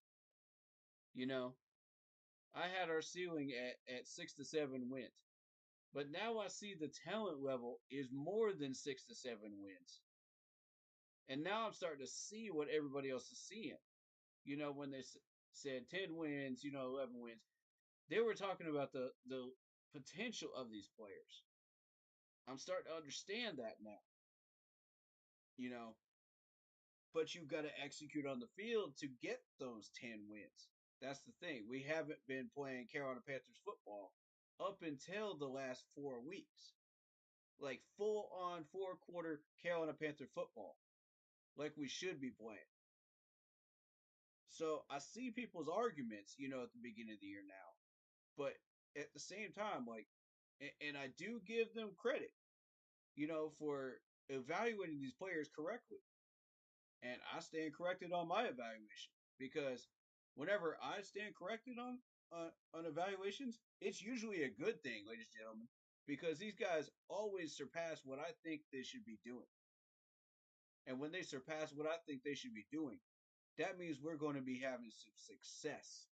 You know, I had our ceiling at 6 to 7 wins. But now I see the talent level is more than 6 to 7 wins. And now I'm starting to see what everybody else is seeing. You know, when they said 10 wins, 11 wins, they were talking about the potential of these players. I'm starting to understand that now. You know, but you've got to execute on the field to get those 10 wins. That's the thing. We haven't been playing Carolina Panthers football up until the last 4 weeks. Like full on 4-quarter Carolina Panther football. Like we should be playing. So I see people's arguments, at the beginning of the year now. But at the same time, like, and I do give them credit, for evaluating these players correctly. And I stand corrected on my evaluation because whenever I stand corrected on evaluations, it's usually a good thing, ladies and gentlemen, because these guys always surpass what I think they should be doing. And when they surpass what I think they should be doing, that means we're going to be having some success.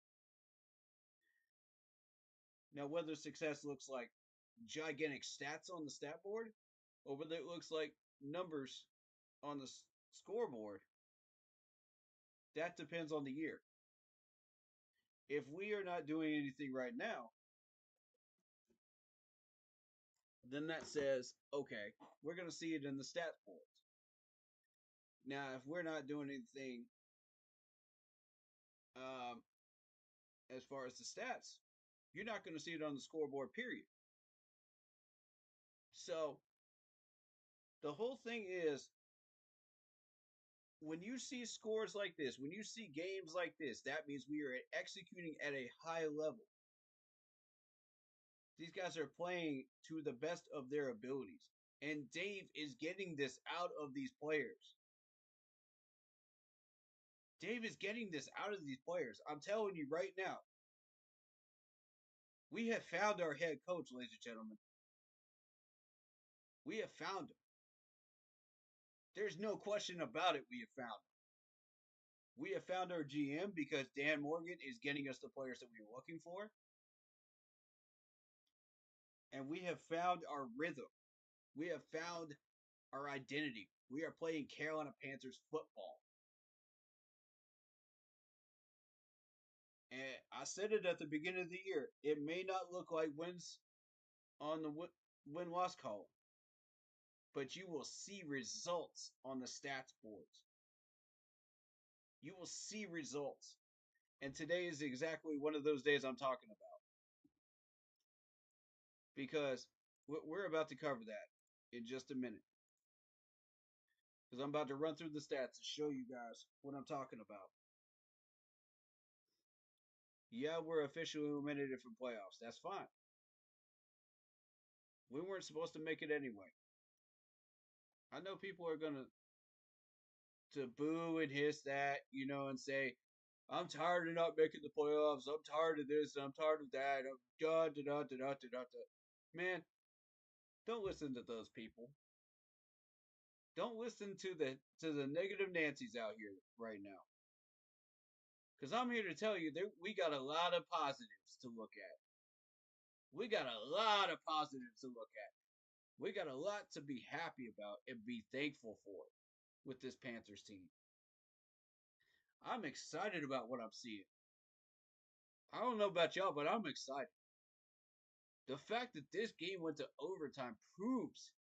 Now, whether success looks like gigantic stats on the stat board or whether it looks like numbers on the scoreboard, that depends on the year. If we are not doing anything right now, then that says, okay, we're going to see it in the stats boards. Now, if we're not doing anything as far as the stats, you're not going to see it on the scoreboard, period. So, the whole thing is, when you see scores like this, when you see games like this, that means we are executing at a high level. These guys are playing to the best of their abilities. And Dave is getting this out of these players. Dave is getting this out of these players. I'm telling you right now. We have found our head coach, ladies and gentlemen. We have found him. There's no question about it, we have found him. We have found our GM because Dan Morgan is getting us the players that we were looking for. And we have found our rhythm. We have found our identity. We are playing Carolina Panthers football. And I said it at the beginning of the year. It may not look like wins on the win-loss column, but you will see results on the stats boards. You will see results. And today is exactly one of those days I'm talking about. Because we're about to cover that in just a minute. Because I'm about to run through the stats and show you guys what I'm talking about. Yeah, we're officially eliminated from playoffs. That's fine. We weren't supposed to make it anyway. I know people are going to boo and hiss that, and say, I'm tired of not making the playoffs. I'm tired of this. I'm tired of that. Man, don't listen to those people. Don't listen to the negative Nancy's out here right now. Because I'm here to tell you that we got a lot of positives to look at. We got a lot of positives to look at. We got a lot to be happy about and be thankful for with this Panthers team. I'm excited about what I'm seeing. I don't know about y'all, but I'm excited. The fact that this game went to overtime proves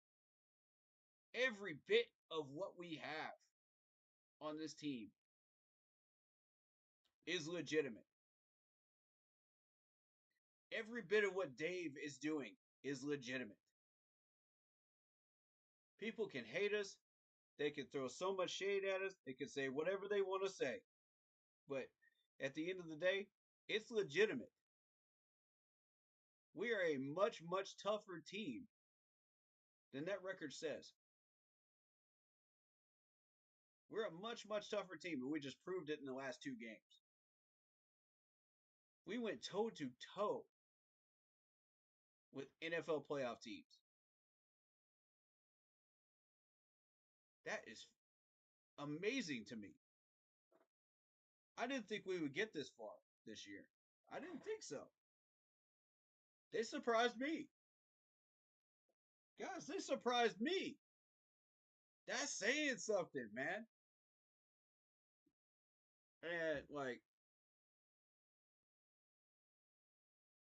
every bit of what we have on this team is legitimate. Every bit of what Dave is doing is legitimate. People can hate us. They can throw so much shade at us. They can say whatever they want to say. But at the end of the day, it's legitimate. We are a much, much tougher team than that record says. We're a much, much tougher team, and we just proved it in the last 2 games. We went toe to toe with NFL playoff teams. That is amazing to me. I didn't think we would get this far this year. I didn't think so. They surprised me. Guys, they surprised me. That's saying something, man. And like,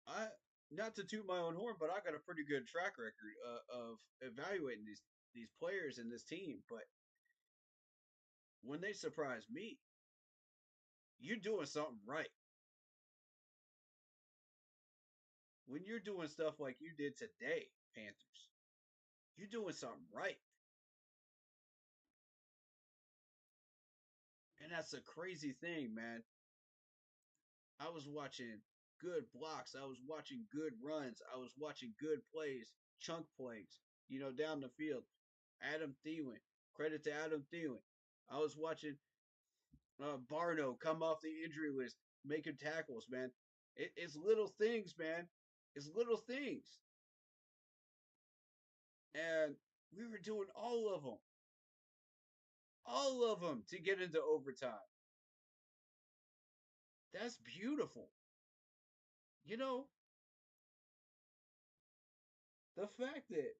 I not to toot my own horn, but I got a pretty good track record of evaluating these players and this team. But when they surprise me, you're doing something right. When you're doing stuff like you did today, Panthers, you're doing something right. And that's a crazy thing, man. I was watching good blocks. I was watching good runs. I was watching good plays, chunk plays, down the field. Adam Thielen. Credit to Adam Thielen. I was watching Barno come off the injury list, making tackles, man. It's little things, man. It's little things. And we were doing all of them. All of them to get into overtime. That's beautiful. The fact that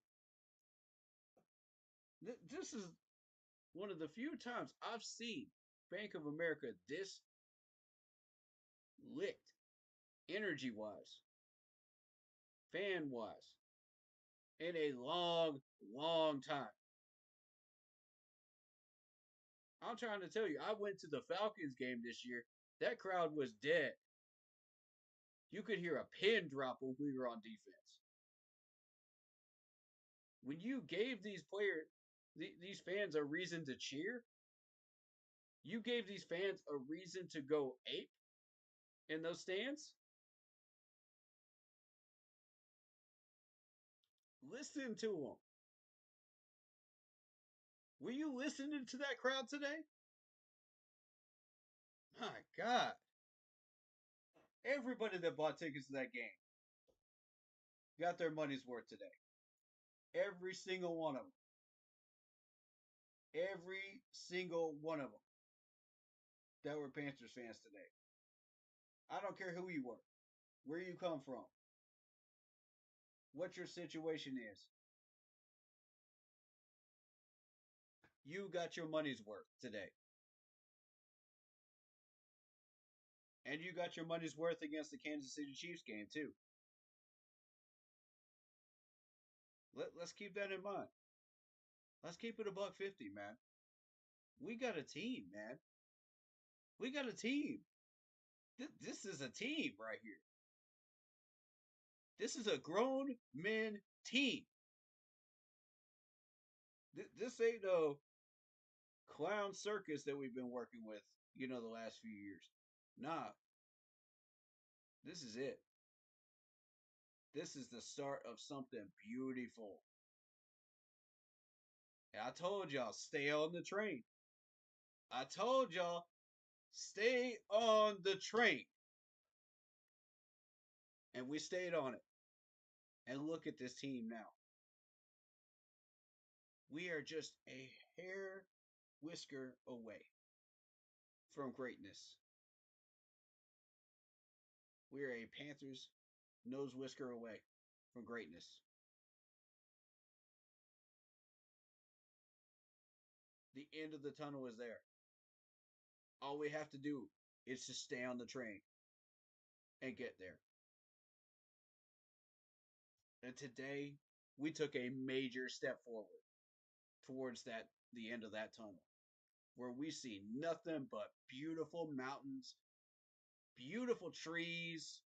this is one of the few times I've seen Bank of America this licked, energy wise, fan wise, in a long, long time. I'm trying to tell you, I went to the Falcons game this year. That crowd was dead. You could hear a pin drop when we were on defense. When you gave these players, these fans a reason to cheer, you gave these fans a reason to go ape in those stands. Listen to them. Were you listening to that crowd today? My God. Everybody that bought tickets to that game got their money's worth today. Every single one of them. Every single one of them that were Panthers fans today. I don't care who you were, where you come from, what your situation is. You got your money's worth today. And you got your money's worth against the Kansas City Chiefs game, too. Let's keep that in mind. Let's keep it $1.50, man. We got a team, man. We got a team. This is a team right here. This is a grown men team. This ain't no clown circus that we've been working with, the last few years. Nah. This is it. This is the start of something beautiful. And I told y'all, stay on the train. I told y'all, stay on the train. And we stayed on it. And look at this team now. We are just a hair whisker away from greatness. We are a Panthers nose whisker away from greatness. The end of the tunnel is there. All we have to do is just stay on the train and get there. And today, we took a major step forward towards the end of that tunnel, where we see nothing but beautiful mountains, beautiful trees.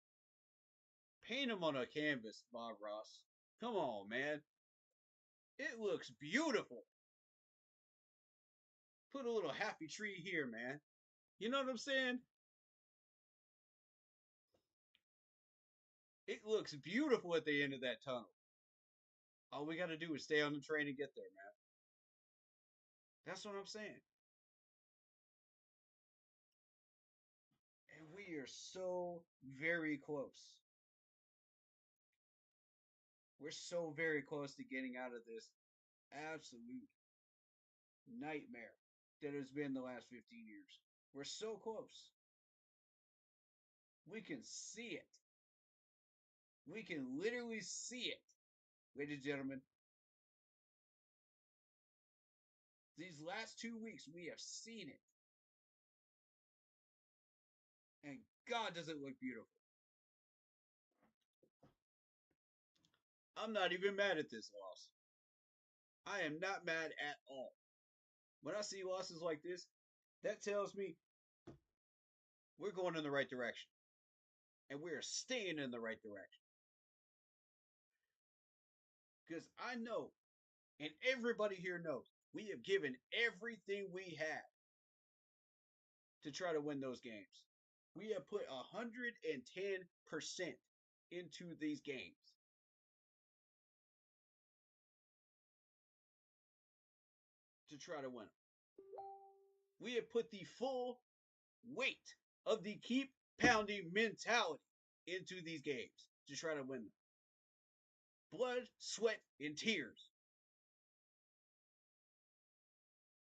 Paint them on a canvas, Bob Ross. Come on, man. It looks beautiful. Put a little happy tree here, man. You know what I'm saying? It looks beautiful at the end of that tunnel. All we got to do is stay on the train and get there, man. That's what I'm saying. And we are so very close. We're so very close to getting out of this absolute nightmare that has been the last 15 years. We're so close. We can see it. We can literally see it, ladies and gentlemen. These last 2 weeks, we have seen it. And God, does it look beautiful. I'm not even mad at this loss. I am not mad at all. When I see losses like this, that tells me we're going in the right direction. And we're staying in the right direction. Because I know, and everybody here knows, we have given everything we had to try to win those games. We have put 110% into these games. To try to win them. We have put the full weight of the keep pounding mentality into these games to try to win them. Blood, sweat, and tears.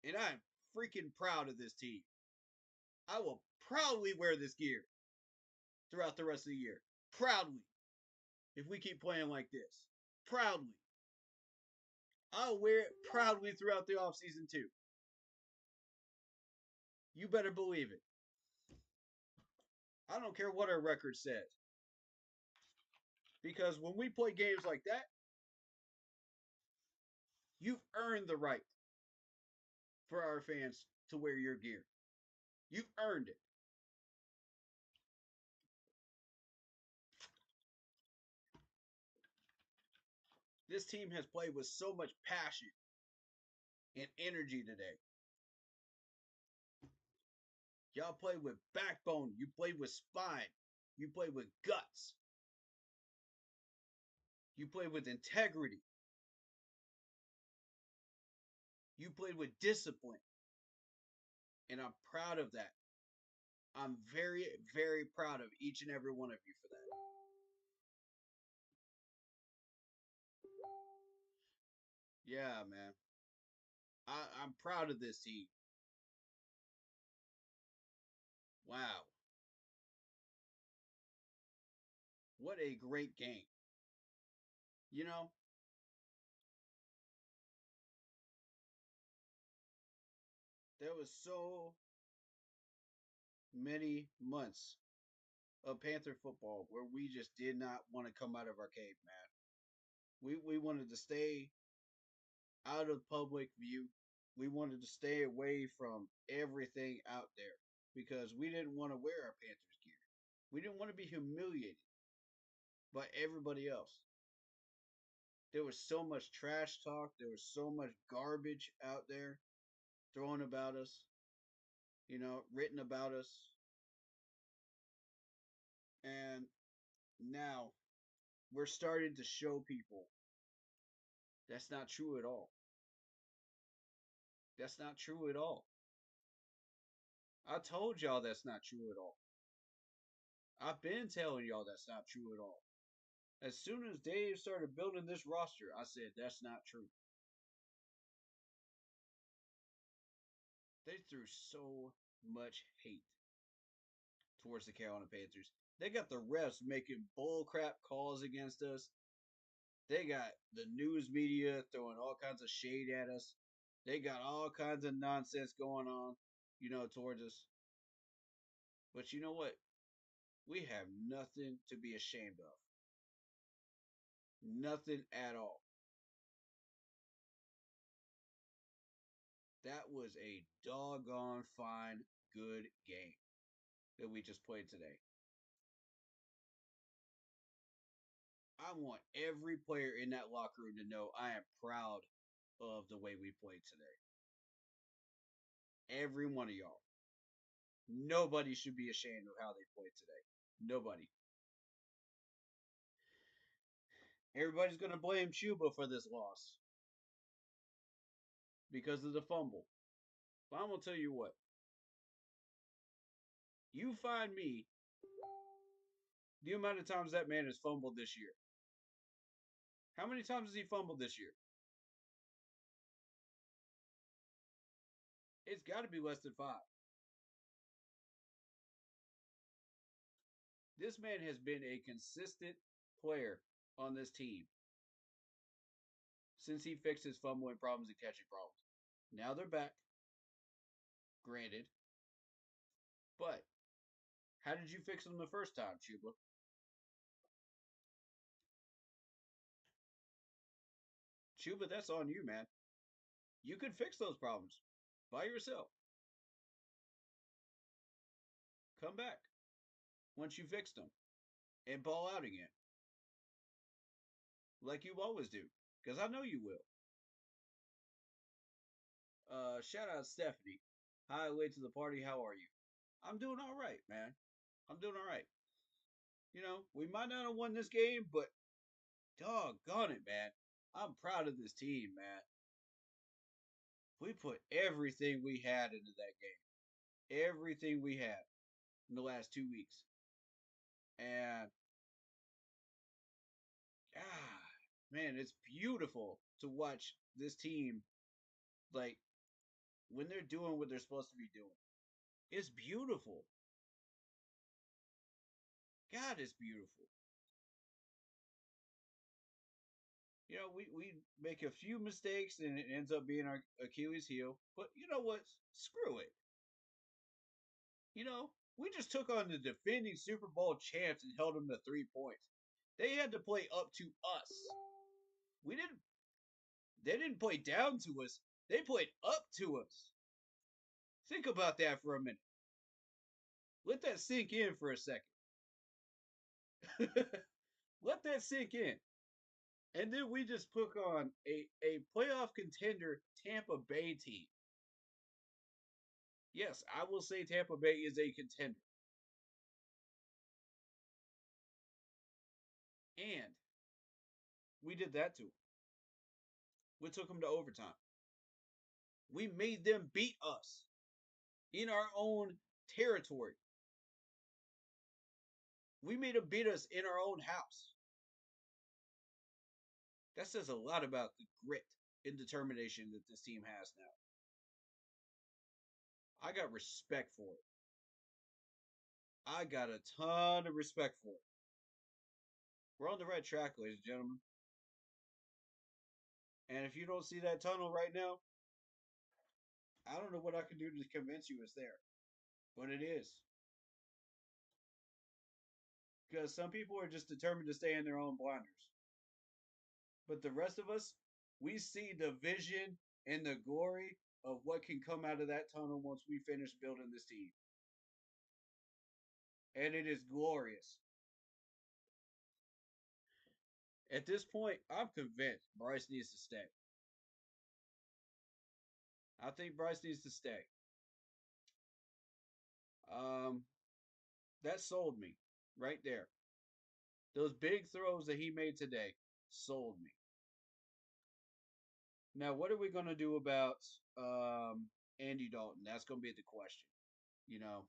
And I'm freaking proud of this team. I will proudly wear this gear throughout the rest of the year. Proudly. If we keep playing like this. Proudly. I'll wear it proudly throughout the offseason too. You better believe it. I don't care what our record says. Because when we play games like that, you've earned the right for our fans to wear your gear. You've earned it. This team has played with so much passion and energy today. Y'all played with backbone. You played with spine. You played with guts. You played with integrity. You played with discipline. And I'm proud of that. I'm very, very proud of each and every one of you for that. Yeah, man. I'm proud of this team. Wow. What a great game. You know, there was so many months of Panther football where we just did not want to come out of our cave, man. We wanted to stay out of public view. We wanted to stay away from everything out there because we didn't want to wear our Panthers gear. We didn't want to be humiliated by everybody else. There was so much trash talk. There was so much garbage out there thrown about us, written about us. And now we're starting to show people that's not true at all. That's not true at all. I told y'all that's not true at all. I've been telling y'all that's not true at all. As soon as Dave started building this roster, I said that's not true. They threw so much hate towards the Carolina Panthers. They got the refs making bullcrap calls against us. They got the news media throwing all kinds of shade at us. They got all kinds of nonsense going on, towards us. But you know what? We have nothing to be ashamed of. Nothing at all. That was a doggone fine, good game that we just played today. I want every player in that locker room to know I am proud of the way we played today. Every one of y'all. Nobody should be ashamed of how they played today. Nobody. Everybody's going to blame Chuba for this loss because of the fumble. But I'm going to tell you what. You find me the amount of times that man has fumbled this year. How many times has he fumbled this year? It's got to be less than 5. This man has been a consistent player on this team since he fixed his fumbling problems and catching problems. Now they're back, granted. But how did you fix them the first time, Chuba? Chuba, that's on you, man. You could fix those problems by yourself. Come back once you fixed them and ball out again. Like you always do. Because I know you will. Shout out Stephanie. Hi, late to the party. How are you? I'm doing all right, man. I'm doing all right. You know, we might not have won this game, but doggone it, man. I'm proud of this team, man. We put everything we had into that game. Everything we had in the last 2 weeks. And, man, it's beautiful to watch this team, like, when they're doing what they're supposed to be doing. It's beautiful. God, it's beautiful. You know, we make a few mistakes and it ends up being our Achilles heel. But you know what? Screw it. You know, we just took on the defending Super Bowl champs and held them to 3 points. They had to play up to us. We didn't. They didn't play down to us. They played up to us. Think about that for a minute. Let that sink in for a second. Let that sink in. And then we just took on a playoff contender Tampa Bay team. Yes, I will say Tampa Bay is a contender. And we did that to them. We took them to overtime. We made them beat us in our own territory. We made them beat us in our own house. That says a lot about the grit and determination that this team has now. I got respect for it. I got a ton of respect for it. We're on the right track, ladies and gentlemen. And if you don't see that tunnel right now, I don't know what I can do to convince you it's there. But it is. Because some people are just determined to stay in their own blinders. But the rest of us, we see the vision and the glory of what can come out of that tunnel once we finish building this team. And it is glorious. At this point, I'm convinced Bryce needs to stay. I think Bryce needs to stay. That sold me right there. Those big throws that he made today sold me. Now, what are we going to do about Andy Dalton? That's going to be the question, you know,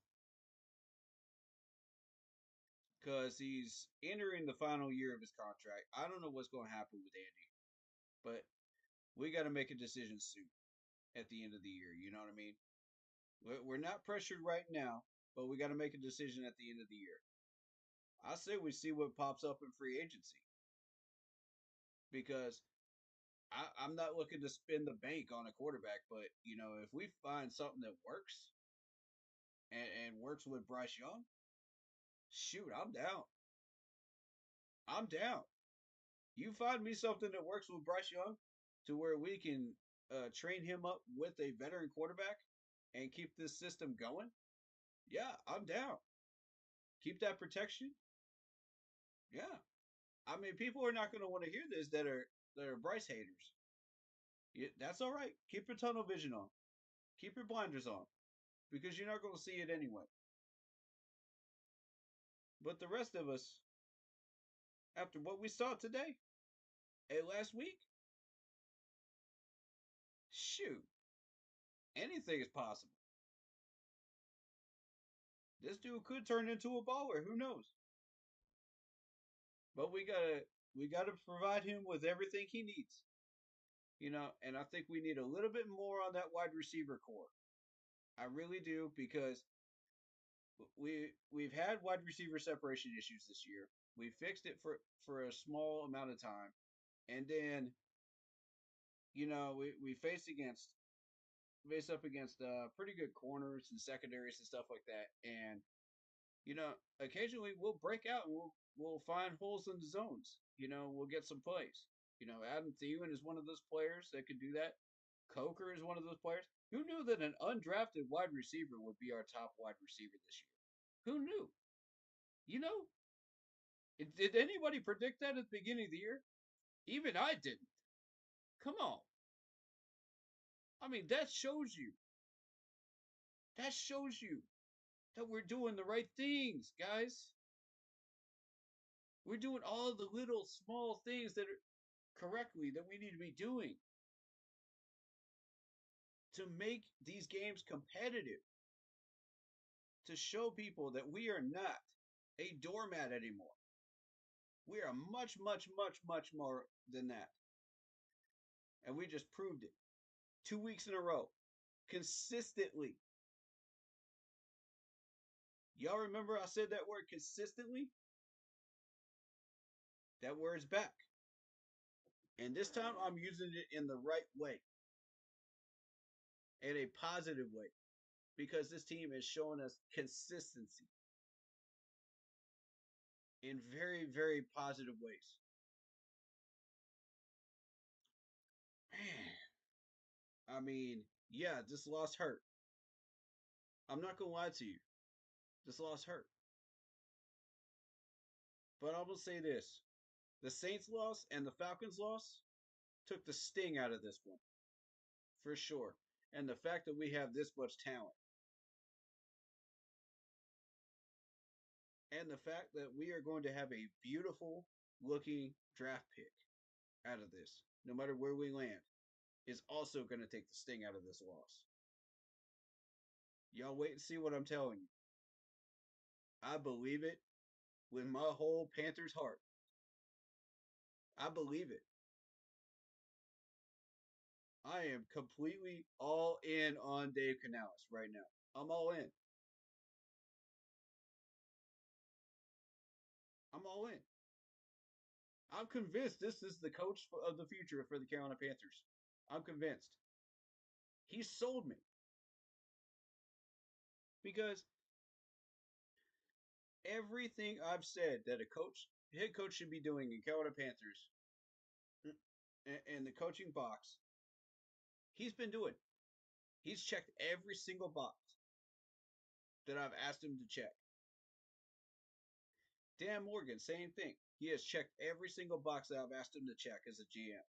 because he's entering the final year of his contract. I don't know what's going to happen with Andy, but we got to make a decision soon at the end of the year. You know what I mean? We're not pressured right now, but we got to make a decision at the end of the year. I say we see what pops up in free agency because I'm not looking to spend the bank on a quarterback, but you know, if we find something that works and works with Bryce Young, shoot, I'm down. I'm down. You find me something that works with Bryce Young to where we can train him up with a veteran quarterback and keep this system going. Yeah, I'm down. Keep that protection. Yeah. I mean, people are not going to want to hear this that are Bryce haters. Yeah, that's all right. Keep your tunnel vision on. Keep your blinders on because you're not going to see it anyway. But the rest of us, after what we saw today, And last week, shoot, anything is possible. This dude could turn into a baller. Who knows? But we gotta provide him with everything he needs. And I think we need a little bit more on that wide receiver core. I really do because we've had wide receiver separation issues this year. We fixed it for a small amount of time, and then we face up against pretty good corners and secondaries and stuff like that, and occasionally we'll break out and we'll find holes in the zones. We'll get some plays. Adam Thielen is one of those players that could do that. Coker is one of those players. Who knew that an undrafted wide receiver would be our top wide receiver this year? Who knew? You know, did anybody predict that at the beginning of the year? Even I didn't. Come on. I mean, that shows you. That shows you that we're doing the right things, guys. We're doing all the little small things that are correctly that we need to be doing to make these games competitive, to show people that we are not a doormat anymore. We are much, much, much, much more than that. And we just proved it 2 weeks in a row, consistently. Y'all remember I said that word consistently? That word's back. And this time I'm using it in the right way, in a positive way, because this team is showing us consistency in very, very positive ways. Man, I mean, yeah, this loss hurt. I'm not going to lie to you. This loss hurt. But I'm going to say this. The Saints loss and the Falcons loss took the sting out of this one. For sure. And the fact that we have this much talent. And the fact that we are going to have a beautiful looking draft pick out of this, no matter where we land, is also going to take the sting out of this loss. Y'all wait and see what I'm telling you. I believe it with my whole Panthers heart. I believe it. I am completely all in on Dave Canales right now. I'm all in. I'm all in. I'm convinced this is the coach of the future for the Carolina Panthers. I'm convinced. He sold me. Because everything I've said that head coach should be doing in Carolina Panthers in the coaching box, he's been doing. He's checked every single box that I've asked him to check. Dan Morgan, same thing. He has checked every single box that I've asked him to check as a GM.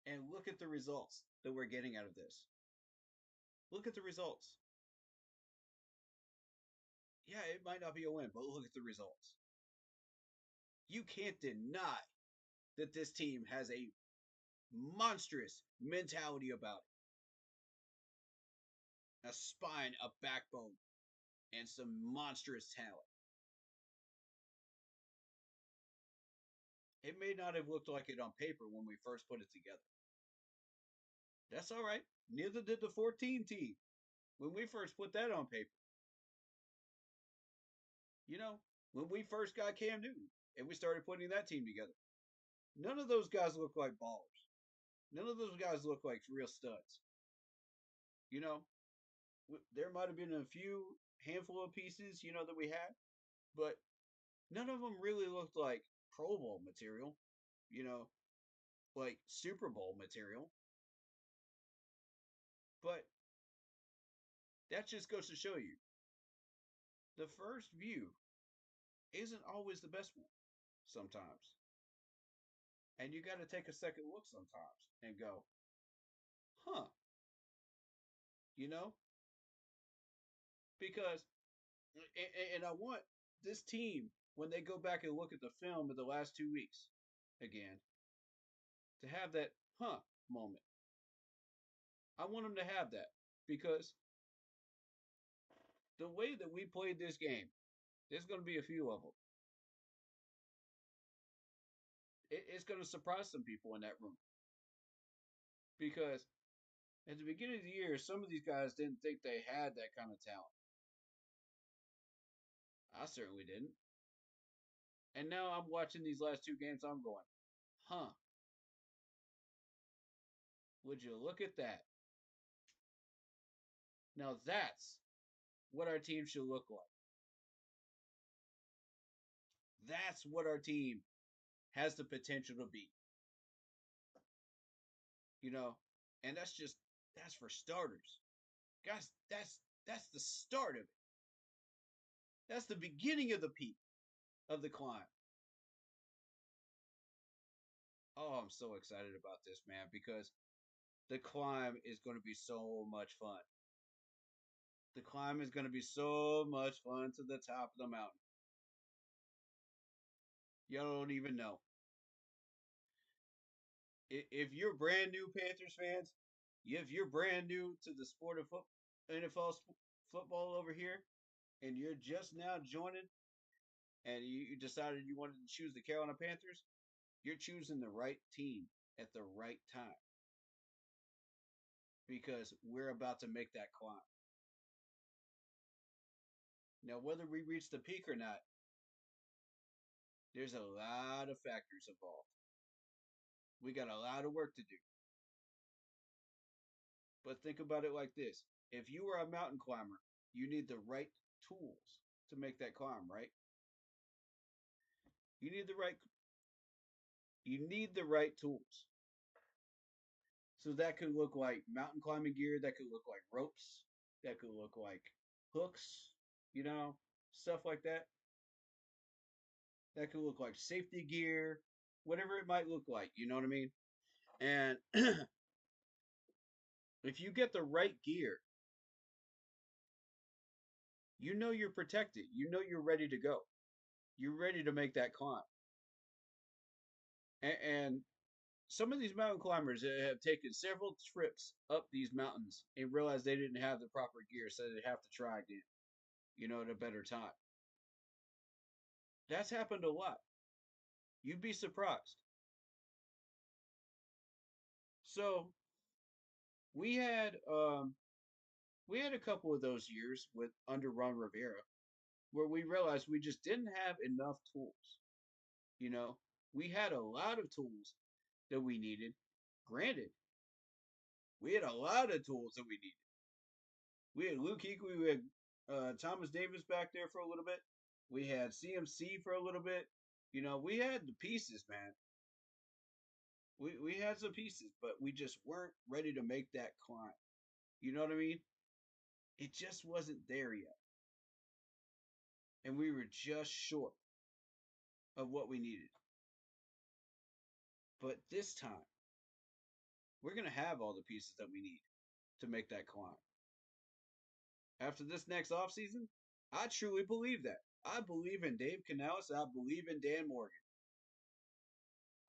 And look at the results that we're getting out of this. Look at the results. Yeah, it might not be a win, but look at the results. You can't deny that this team has a monstrous mentality about it. A spine, a backbone, and some monstrous talent. It may not have looked like it on paper when we first put it together. That's all right. Neither did the 14 team when we first put that on paper. When we first got Cam Newton and we started putting that team together, none of those guys look like ballers. None of those guys look like real studs. There might have been a few handful of pieces, that we had, but none of them really looked like Pro Bowl material, like Super Bowl material. But that just goes to show you the first view isn't always the best one sometimes. And you got to take a second look sometimes and go, huh, because, and I want this team when they go back and look at the film of the last 2 weeks again, to have that moment. I want them to have that because the way that we played this game, there's going to be a few of them. It's going to surprise some people in that room because at the beginning of the year, some of these guys didn't think they had that kind of talent. I certainly didn't. And now I'm watching these last two games, I'm going, huh. Would you look at that? Now that's what our team should look like. That's what our team has the potential to be. You know, and that's for starters. Guys, that's the start of it. That's the beginning of the peak of the climb. Oh, I'm so excited about this, man, because the climb is going to be so much fun. The climb is going to be so much fun to the top of the mountain. Y'all don't even know. If you're brand new Panthers fans, if you're brand new to the sport of NFL football over here, and you're just now joining, and you decided you wanted to choose the Carolina Panthers, you're choosing the right team at the right time because we're about to make that climb. Now, whether we reach the peak or not, there's a lot of factors involved. We got a lot of work to do. But think about it like this. If you are a mountain climber, you need the right tools to make that climb, right? You need the right tools. So that could look like mountain climbing gear, that could look like ropes, that could look like hooks, stuff like that. That could look like safety gear, whatever it might look like, you know what I mean? And if you get the right gear, you know you're protected. You know you're ready to go. You're ready to make that climb. And some of these mountain climbers have taken several trips up these mountains and realized they didn't have the proper gear, so they have to try again, at a better time. That's happened a lot. You'd be surprised. So we had a couple of those years with under Ron Rivera where we realized we just didn't have enough tools. We had a lot of tools that we needed. Granted, we had a lot of tools that we needed. We had Luke Kuechly, we had Thomas Davis back there for a little bit. We had CMC for a little bit. We had the pieces, man. We had some pieces, but we just weren't ready to make that climb. You know what I mean? It just wasn't there yet. And we were just short of what we needed. But this time, we're going to have all the pieces that we need to make that climb. After this next offseason, I truly believe that. I believe in Dave Canales. I believe in Dan Morgan.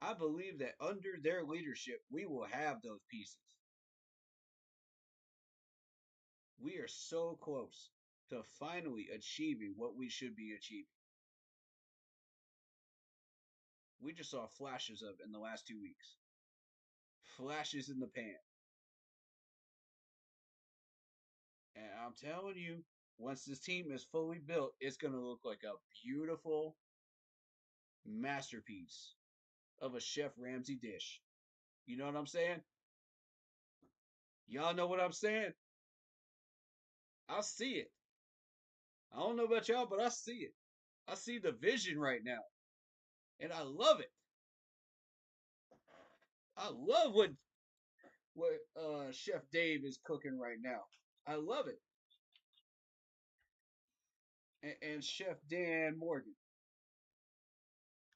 I believe that under their leadership, we will have those pieces. We are so close to finally achieving what we should be achieving. We just saw flashes of it in the last 2 weeks. Flashes in the pan. And I'm telling you, once this team is fully built, it's going to look like a beautiful masterpiece of a Chef Ramsay dish. You know what I'm saying? Y'all know what I'm saying? I see it. I don't know about y'all, but I see it. I see the vision right now. And I love it. I love what Chef Dave is cooking right now. I love it. And Chef Dan Morgan.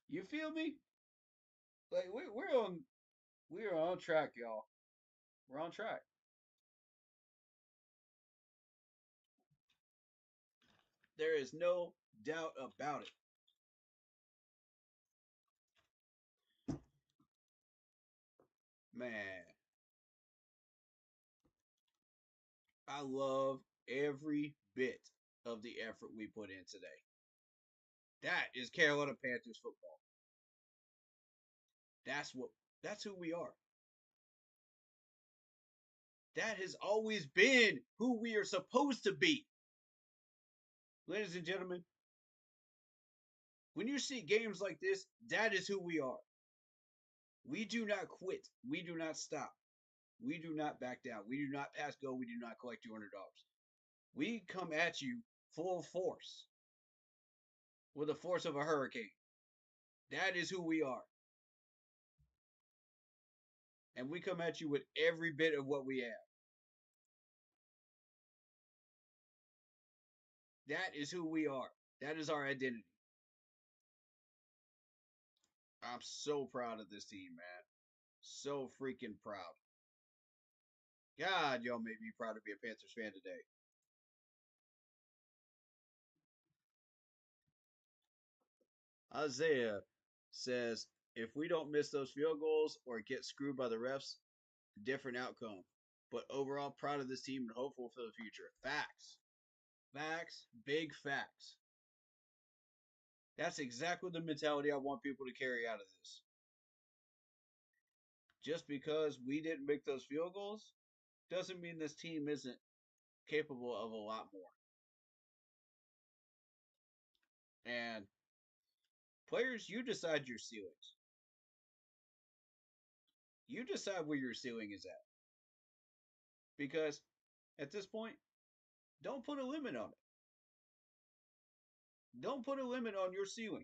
You feel me? Like we're on track, y'all. We're on track. There is no doubt about it. Man, I love every bit of the effort we put in today. That is Carolina Panthers football. That's who we are. That has always been who we are supposed to be. Ladies and gentlemen, when you see games like this, that is who we are. We do not quit. We do not stop. We do not back down. We do not pass go. We do not collect $200. We come at you full force with the force of a hurricane. That is who we are. And we come at you with every bit of what we have. That is who we are. That is our identity. I'm so proud of this team, man. So freaking proud. God, y'all make me proud to be a Panthers fan today. Isaiah says, if we don't miss those field goals or get screwed by the refs, different outcome. But overall, proud of this team and hopeful for the future. Facts. Facts. Big facts. That's exactly the mentality I want people to carry out of this. Just because we didn't make those field goals doesn't mean this team isn't capable of a lot more. And players, you decide your ceilings. You decide where your ceiling is at. Because at this point, don't put a limit on it. Don't put a limit on your ceiling.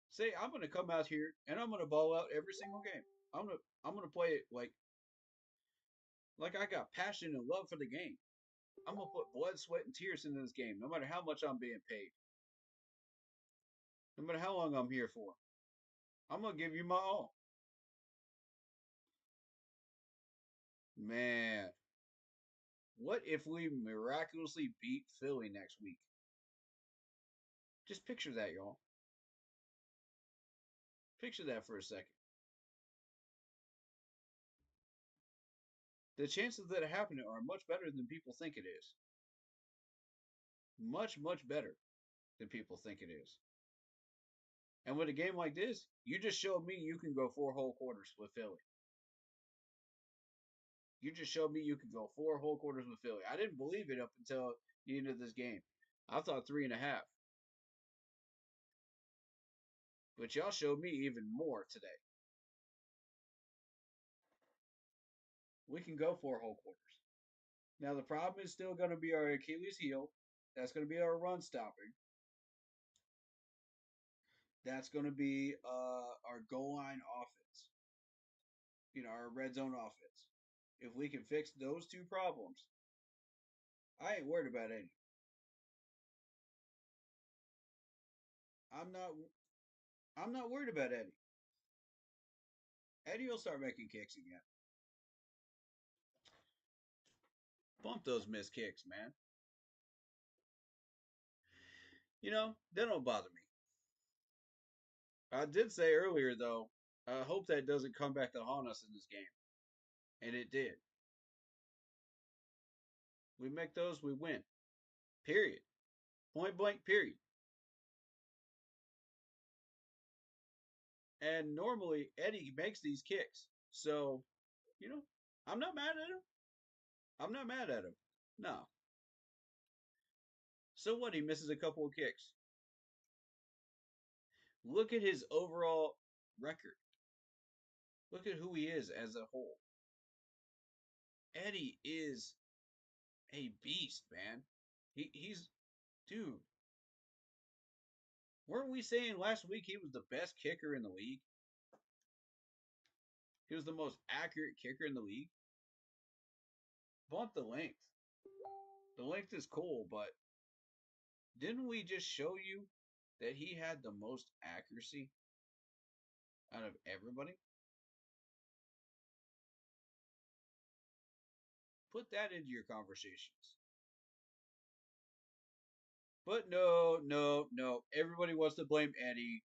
Say, I'm going to come out here and I'm going to ball out every single game. I'm going to play it like I got passion and love for the game. I'm going to put blood, sweat, and tears into this game, no matter how much I'm being paid. No matter how long I'm here for. I'm going to give you my all. Man, what if we miraculously beat Philly next week? Just picture that, y'all. Picture that for a second. The chances that it happening are much better than people think it is. Much, much better than people think it is. And with a game like this, you just showed me you can go 4 whole quarters with Philly. You just showed me you could go 4 whole quarters with Philly. I didn't believe it up until the end of this game. I thought 3.5. But y'all showed me even more today. We can go 4 whole quarters. Now the problem is still going to be our Achilles heel. That's going to be our run stopping. That's going to be our goal line offense. Our red zone offense. If we can fix those 2 problems, I ain't worried about any. I'm not worried about Eddie. Eddie will start making kicks again. Bump those missed kicks, man. They don't bother me. I did say earlier, though, I hope that doesn't come back to haunt us in this game. And it did. We make those, we win. Period. Point blank, period. And normally, Eddie makes these kicks. So, I'm not mad at him. I'm not mad at him. No. So what? He misses a couple of kicks. Look at his overall record. Look at who he is as a whole. Eddie is a beast, man. He's, dude. Weren't we saying last week he was the best kicker in the league? He was the most accurate kicker in the league. Bump the length. The length is cool, but didn't we just show you that he had the most accuracy out of everybody? Put that into your conversations. But no. Everybody wants to blame Eddie.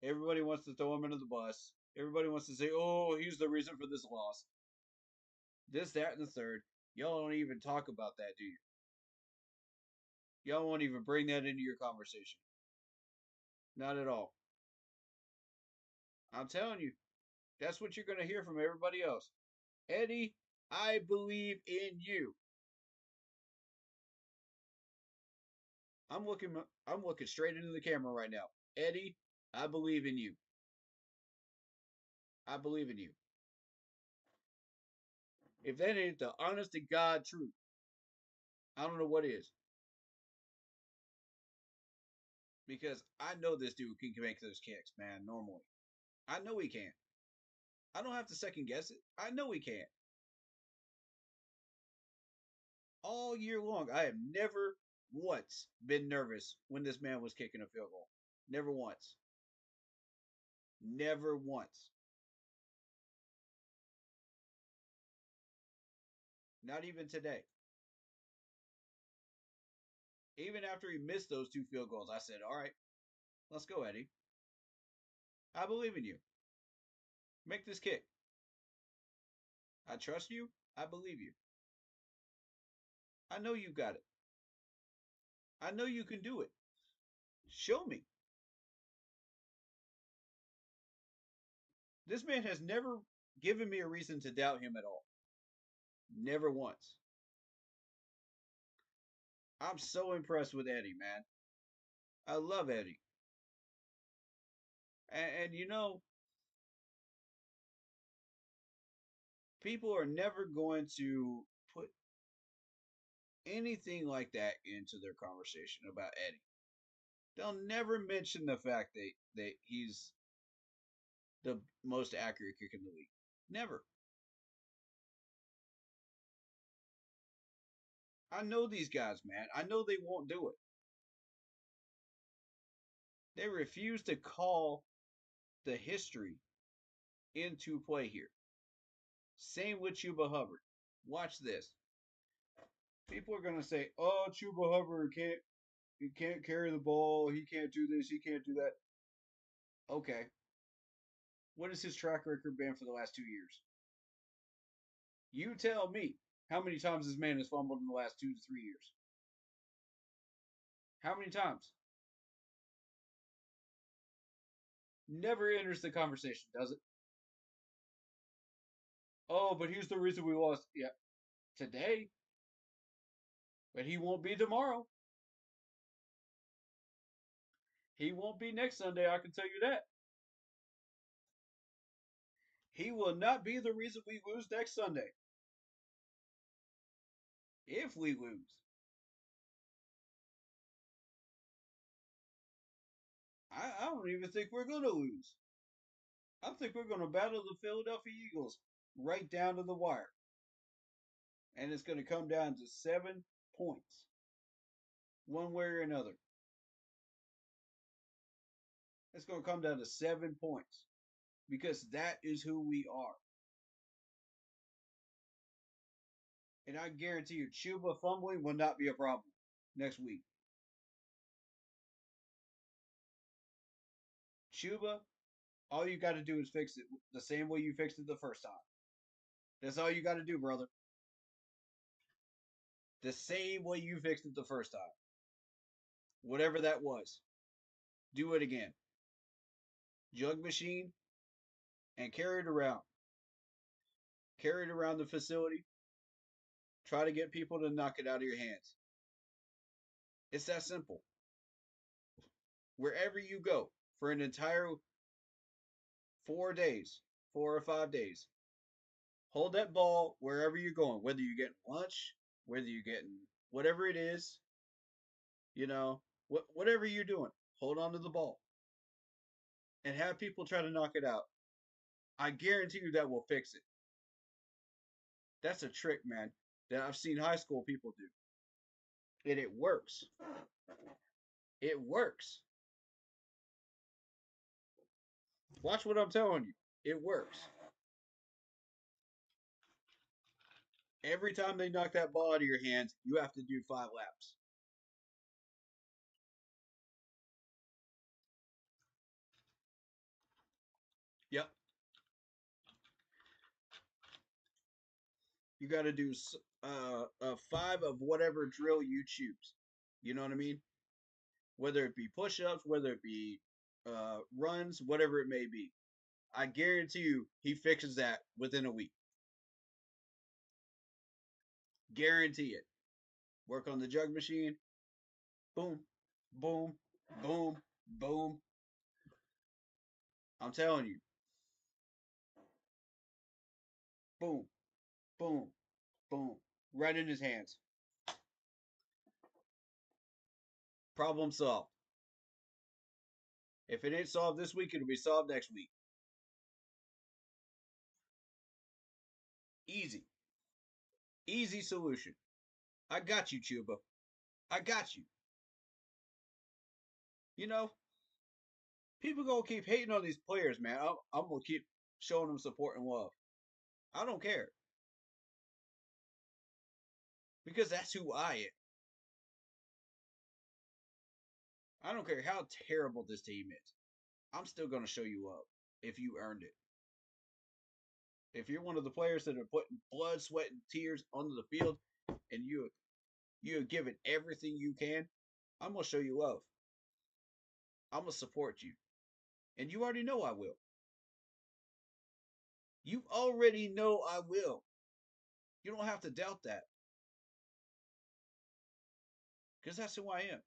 Everybody wants to throw him under the bus. Everybody wants to say, "Oh, he's the reason for this loss." This, that, and the third. Y'all don't even talk about that, do you? Y'all won't even bring that into your conversation. Not at all. I'm telling you, that's what you're going to hear from everybody else. Eddie, I believe in you. I'm looking straight into the camera right now. Eddie, I believe in you. I believe in you. If that ain't the honest to God truth, I don't know what is. Because I know this dude can make those kicks, man, normally. I know he can. I don't have to second guess it. I know he can. All year long, I have never once been nervous when this man was kicking a field goal. Never once. Never once. Not even today. Even after he missed those 2 field goals, I said, all right, let's go, Eddie. I believe in you. Make this kick. I trust you. I believe you. I know you got it. I know you can do it. Show me. This man has never given me a reason to doubt him at all. Never once. I'm so impressed with Eddie, man. I love Eddie. And you know, people are never going to put anything like that into their conversation about Eddie. They'll never mention the fact that he's the most accurate kick in the league. Never. I know these guys, man. I know they won't do it. They refuse to call the history into play here. Same with Chuba Hubbard. Watch this. People are gonna say, "Oh, Chuba Hubbard can't carry the ball. He can't do this. He can't do that." Okay. What has his track record been for the last 2 years? You tell me how many times this man has fumbled in the last 2 to 3 years. How many times? Never enters the conversation, does it? Oh, but here's the reason we lost. Yeah, today, but he won't be tomorrow. He won't be next Sunday, I can tell you that. He will not be the reason we lose next Sunday. If we lose. I don't even think we're going to lose. I think we're going to battle the Philadelphia Eagles right down to the wire. And it's going to come down to 7 points, one way or another. It's going to come down to 7 points because that is who we are. And I guarantee you, Chuba fumbling will not be a problem next week. Chuba, all you got to do is fix it the same way you fixed it the first time. That's all you got to do, brother. The same way you fixed it the first time. Whatever that was. Do it again. Jug machine and carry it around. Carry it around the facility. Try to get people to knock it out of your hands. It's that simple. Wherever you go for an entire 4 days, 4 or 5 days, hold that ball wherever you're going, whether you're getting lunch, whether you're getting whatever it is, whatever you're doing, hold on to the ball and have people try to knock it out. I guarantee you that will fix it. That's a trick, man, that I've seen high school people do. And it works. It works. Watch what I'm telling you. It works. Every time they knock that ball out of your hands, you have to do 5 laps. Yep. You got to do 5 of whatever drill you choose. You know what I mean? Whether it be push-ups, whether it be runs, whatever it may be. I guarantee you, he fixes that within a week. Guarantee it. Work on the jug machine. Boom, boom, boom, boom. I'm telling you. Boom, boom, boom. Right in his hands. Problem solved. If it ain't solved this week, it'll be solved next week. Easy. Easy solution. I got you, Chuba. I got you. You know, people gonna keep hating on these players, man. I'm gonna keep showing them support and love. I don't care. Because that's who I am. I don't care how terrible this team is. I'm still gonna show you love if you earned it. If you're one of the players that are putting blood, sweat, and tears onto the field and you're giving everything you can, I'm gonna show you love. I'm gonna support you. And you already know I will. You already know I will. You don't have to doubt that. Because that's who I am.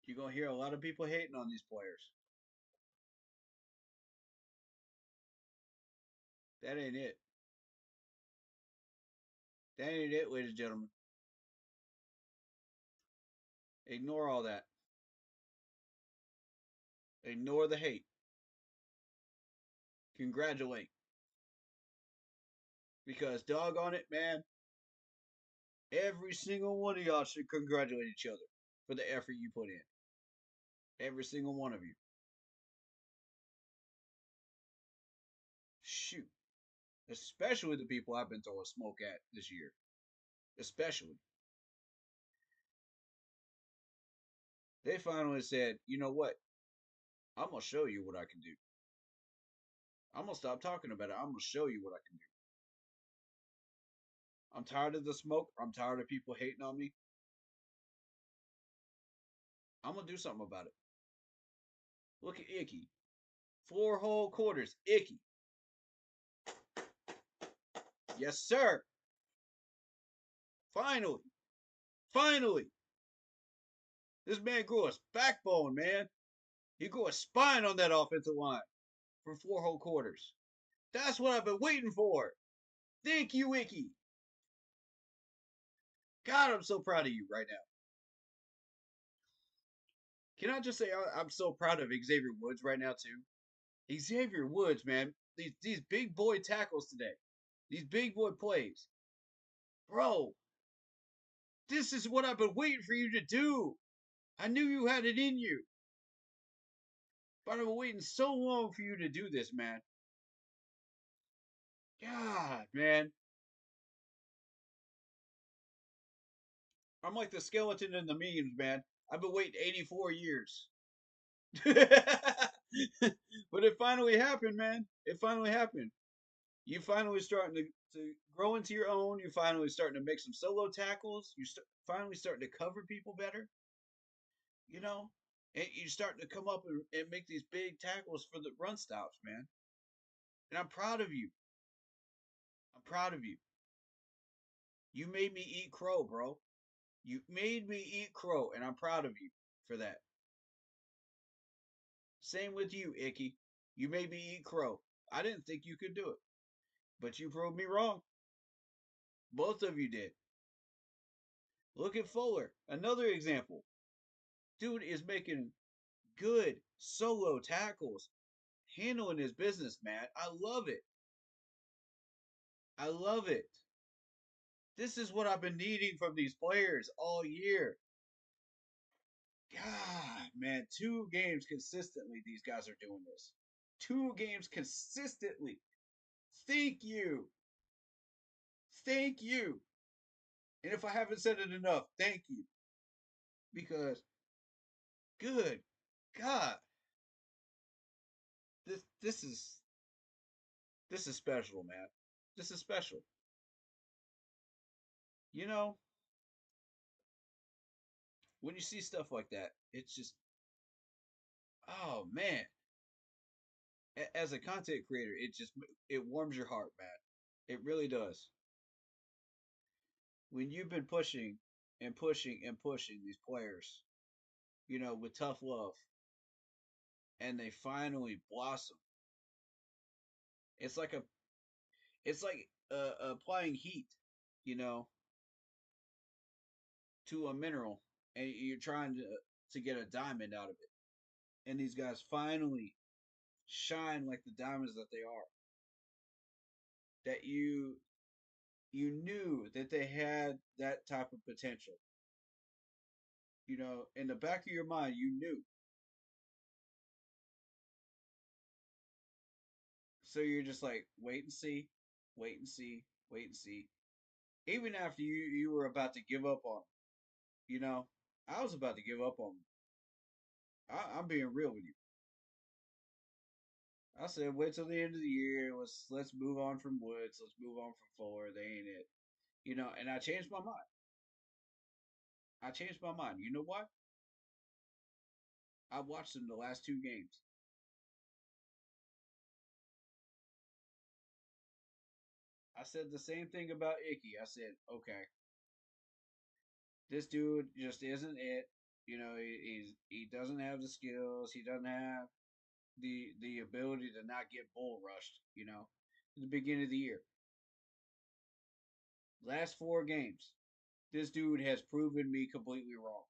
You're going to hear a lot of people hating on these players. That ain't it. That ain't it, ladies and gentlemen. Ignore all that. Ignore the hate. Congratulate. Because doggone it, man, every single one of y'all should congratulate each other for the effort you put in. Every single one of you. Shoot. Especially the people I've been throwing smoke at this year. Especially. They finally said, you know what? I'm going to show you what I can do. I'm going to stop talking about it. I'm going to show you what I can do. I'm tired of the smoke. I'm tired of people hating on me. I'm going to do something about it. Look at Icky. 4 whole quarters. Icky. Yes, sir. Finally. Finally. This man grew a backbone, man. He grew a spine on that offensive line for 4 whole quarters. That's what I've been waiting for. Thank you, Icky. God, I'm so proud of you right now. Can I just say I'm so proud of Xavier Woods right now, too? Xavier Woods, man. These big boy tackles today. These big boy plays. Bro, this is what I've been waiting for you to do. I knew you had it in you. But I've been waiting so long for you to do this, man. God, man. I'm like the skeleton in the memes, man. I've been waiting 84 years. But it finally happened, man. It finally happened. You finally starting to grow into your own. You finally starting to make some solo tackles. You finally starting to cover people better. You know? And you're starting to come up and make these big tackles for the run stops, man. And I'm proud of you. I'm proud of you. You made me eat crow, bro. You made me eat crow, and I'm proud of you for that. Same with you, Icky. You made me eat crow. I didn't think you could do it, but you proved me wrong. Both of you did. Look at Fuller, another example. Dude is making good solo tackles, handling his business, man. I love it. I love it. This is what I've been needing from these players all year. God, man, 2 games consistently, these guys are doing this. 2 games consistently. Thank you. Thank you. And if I haven't said it enough, thank you. Because, good God, the this is special, man. This is special. You know, when you see stuff like that, it's just, oh man. As a content creator, it warms your heart, man. It really does. When you've been pushing and pushing and pushing these players, with tough love, and they finally blossom. It's like applying heat, you know, to a mineral, and you're trying to get a diamond out of it. And these guys finally shine like the diamonds that they are. That you knew that they had that type of potential. In the back of your mind, you knew. So you're just like, wait and see, wait and see, wait and see. Even after you were about to give up on them, I was about to give up on them. I'm being real with you. I said, wait till the end of the year. Let's move on from Woods. Let's move on from Fuller. They ain't it. And I changed my mind. I changed my mind. You know what? I watched them the last two games. I said the same thing about Icky. I said, okay, this dude just isn't it. He doesn't have the skills. He doesn't have the ability to not get bull rushed. At the beginning of the year, last four games, this dude has proven me completely wrong.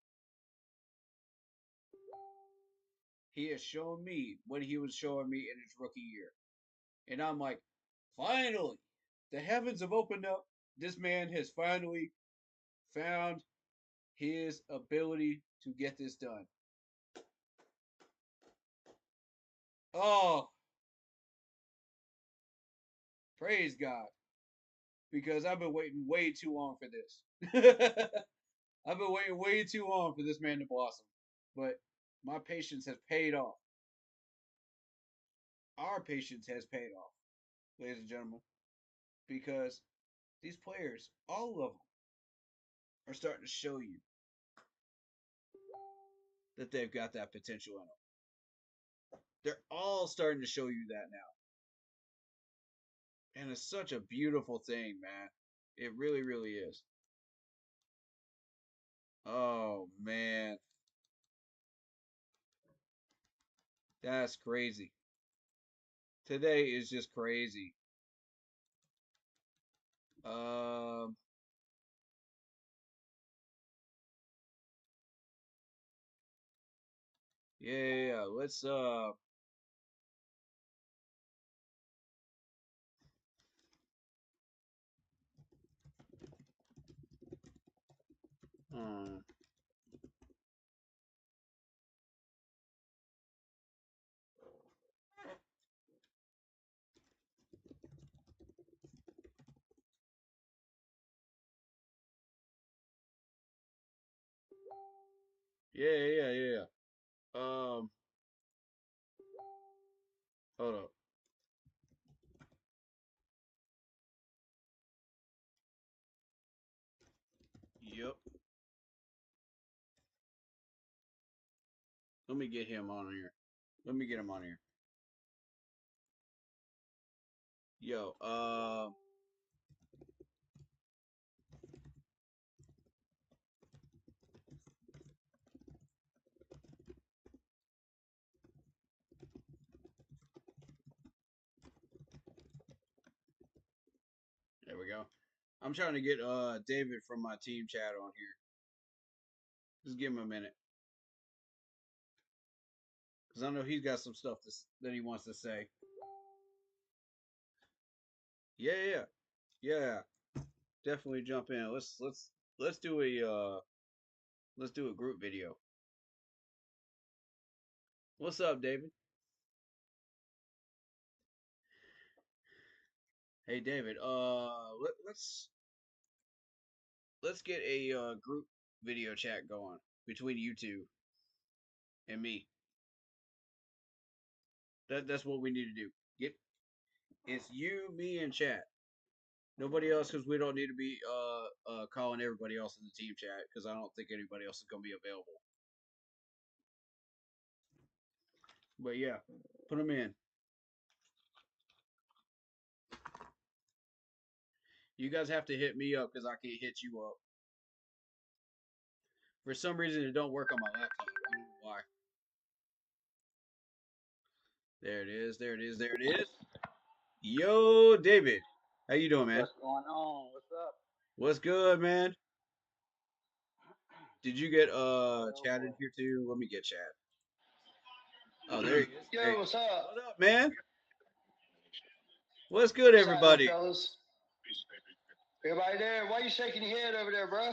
He has shown me what he was showing me in his rookie year, and I'm like, finally, the heavens have opened up. This man has finally found his ability to get this done. Oh, praise God. Because I've been waiting way too long for this. I've been waiting way too long for this man to blossom. But my patience has paid off. Our patience has paid off, ladies and gentlemen. Because these players, all of them, are starting to show you that they've got that potential in them. They're all starting to show you that now. And it's such a beautiful thing, man. It really, really is. Oh, man. That's crazy. Today is just crazy. Um, yeah. Let's hmm. Yeah. Hold up. Yep. Let me get him on here. Let me get him on here. Yo, there we go. I'm trying to get David from my team chat on here. Just give him a minute. Cause I know he's got some stuff that he wants to say. Yeah. Definitely jump in. Let's do a group video. What's up, David? Hey, David. Let's get a group video chat going between you two and me. That's what we need to do. It's you, me, and chat. Nobody else, because we don't need to be calling everybody else in the team chat, because I don't think anybody else is gonna be available. But yeah, put them in. You guys have to hit me up because I can't hit you up. For some reason, it don't work on my laptop. I don't know why. There it is. There it is. There it is. Yo, David, how you doing, man? What's going on? What's up? What's good, man? Did you get Chad in boy. here too? Let me get Chad. Oh, there he is. Yo, what's up? What up, man? What's good, What's happening, everybody? fellas? Everybody there? Why you shaking your head over there, bro?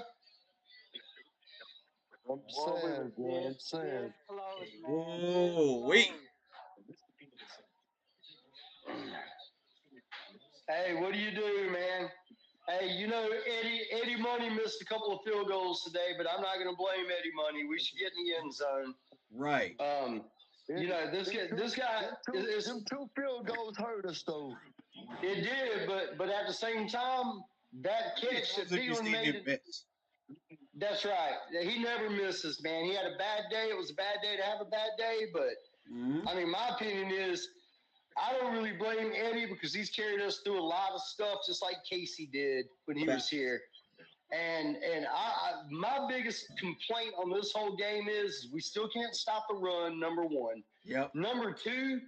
I'm saying, bro. I'm saying. Close, man. Whoa, wait. Hey, what do you do, man? Hey, you know, Eddie Money missed a couple of field goals today, but I'm not going to blame Eddie Money. We should get in the end zone. Right. You know, this guy is Them two field goals hurt us, though. It did, but at the same time, that catch that Thielen made. That's right. He never misses, man. He had a bad day. It was a bad day to have a bad day, but I mean, my opinion is I don't really blame Eddie because he's carried us through a lot of stuff, just like Casey did when he was here. And my biggest complaint on this whole game is we still can't stop the run. Number one. Yep. Number two,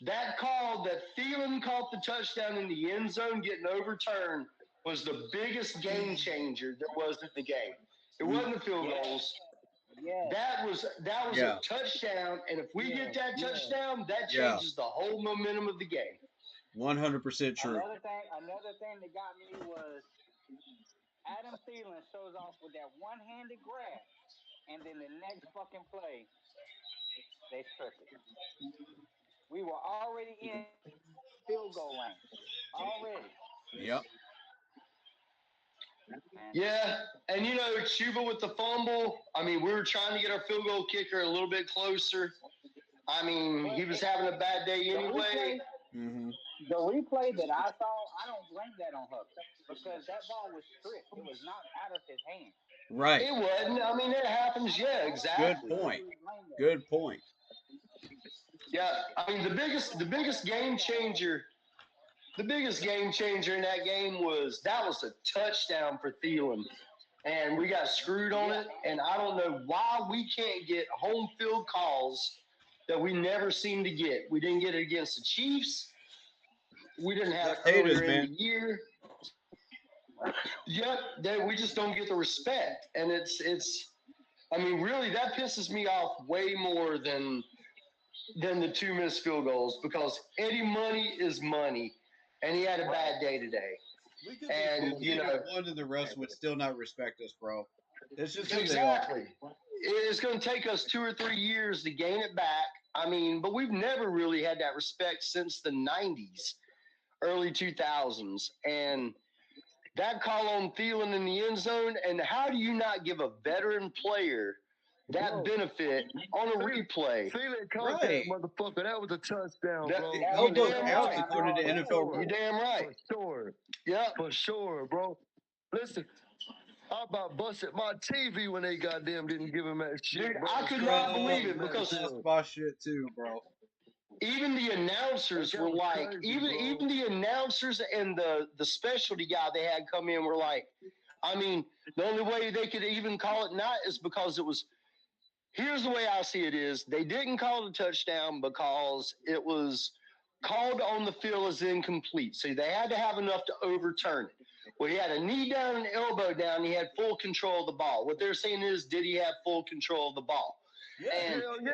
that call that Thielen caught the touchdown in the end zone getting overturned was the biggest game changer there was in the game. It wasn't the field goals. Yeah. That was a touchdown, and if we get that touchdown, that changes the whole momentum of the game. 100% true. Another thing that got me was Adam Thielen shows off with that one-handed grab, and then the next fucking play, they strip it. We were already in field goal range. Already. Yep. Yeah, and you know, Chuba with the fumble. I mean, we were trying to get our field goal kicker a little bit closer. I mean, he was having a bad day anyway. The replay that I saw, I don't blame that on Hubbard because that ball was stripped. It was knocked out of his hand. Right. It wasn't. I mean, it happens. Yeah, exactly. Good point. Good point. Yeah, I mean, the biggest game changer. The biggest game changer in that game was a touchdown for Thielen, and we got screwed on it. And I don't know why we can't get home field calls that we never seem to get. We didn't get it against the Chiefs. We didn't have it earlier in the year. Yep, we just don't get the respect, and it's. I mean, really, that pisses me off way more than the two missed field goals because Eddie Money is money, and he had a bad day today. We could be one and the rest would still not respect us, bro. It's just exactly. It's going to take us 2 or 3 years to gain it back. I mean, but we've never really had that respect since the 90s, early 2000s, and that call on Thielen in the end zone. And how do you not give a veteran player that benefit on a replay? Thielen caught that motherfucker. That was a touchdown, bro. You damn right. For sure. Yeah. For sure, bro. Listen, I about busted my TV when they goddamn didn't give him that shit. Dude, bro. I could not believe it because my shit too, bro. Even the announcers were like, even the announcers and the specialty guy they had come in were like, I mean, the only way they could even call it not is because it was. Here's the way I see it is they didn't call it a touchdown because it was called on the field as incomplete. So they had to have enough to overturn it. Well, he had a knee down and elbow down. He had full control of the ball. What they're saying is, did he have full control of the ball? Yeah, hell yeah.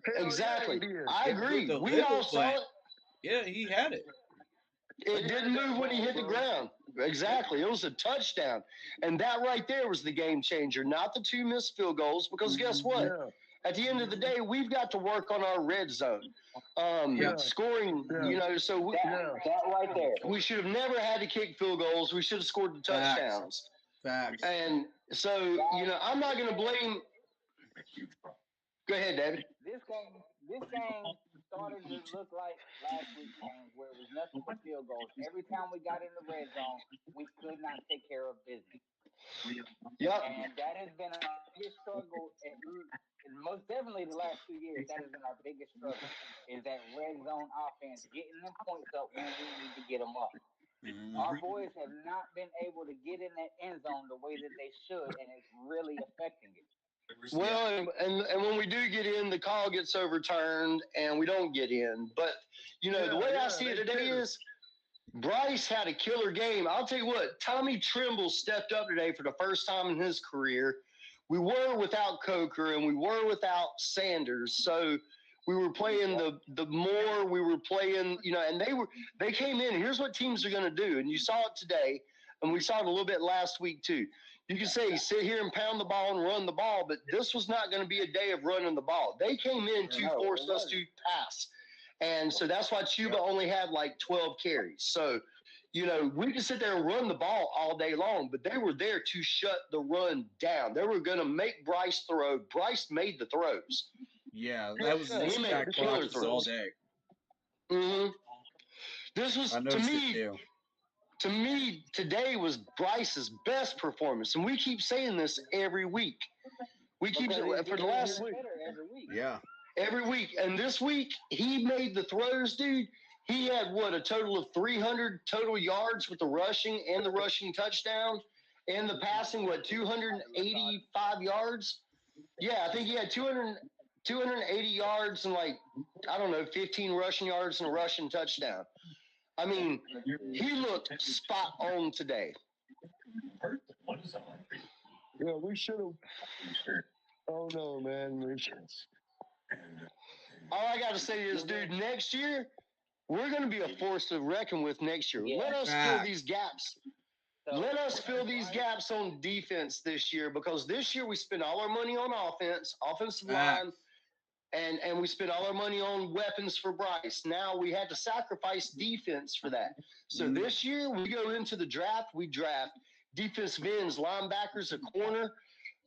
Hell exactly. Yeah, I agree. We all saw it. Yeah, he had it. It didn't move when he hit the ground. Exactly. It was a touchdown. And that right there was the game changer, not the two missed field goals, because guess what? Yeah. At the end of the day, we've got to work on our red zone. Scoring, you know, so that right there. We should have never had to kick field goals. We should have scored the touchdowns. Facts. And so, you know, I'm not going to blame. Go ahead, David. This game started didn't look like last week's game where it was nothing but field goals. Every time we got in the red zone, we could not take care of business. Yep. And that has been our biggest struggle. Most definitely the last 2 years, that has been our biggest struggle, is that red zone offense, getting them points up when we need to get them up. Our boys have not been able to get in that end zone the way that they should, and it's really affecting it. Well, and when we do get in, the call gets overturned, and we don't get in. But, the way I see it today is Bryce had a killer game. I'll tell you what, Tommy Trimble stepped up today for the first time in his career. We were without Coker, and we were without Sanders. So we were playing the more we were playing, and they came in. Here's what teams are going to do. And you saw it today, and we saw it a little bit last week too. You can say sit here and pound the ball and run the ball, but this was not going to be a day of running the ball. They came in to force us to pass. And so that's why Chuba only had like 12 carries. So, we could sit there and run the ball all day long, but they were there to shut the run down. They were going to make Bryce throw. Bryce made the throws. Yeah, that was he made stacked killer boxes all throws. day. Mm-hmm. This was, I noticed it too. To me, today was Bryce's best performance. And we keep saying this every week. We keep for the last week. Every week. Yeah. Every week. And this week, he made the throws, dude. He had, a total of 300 total yards with the rushing and the rushing touchdown. And the passing, 285 yards? Yeah, I think he had 280 yards and 15 rushing yards and a rushing touchdown. I mean, he looked spot on today. Yeah, we should have. Oh, no, man. All I got to say is, dude, next year, we're going to be a force to reckon with next year. Yeah. Let us fill these gaps. Let us fill these gaps on defense this year, because this year we spent all our money on offensive line, and we spent all our money on weapons for Bryce. Now we had to sacrifice defense for that. So this year we go into the draft, we draft defensive ends, linebackers, a corner,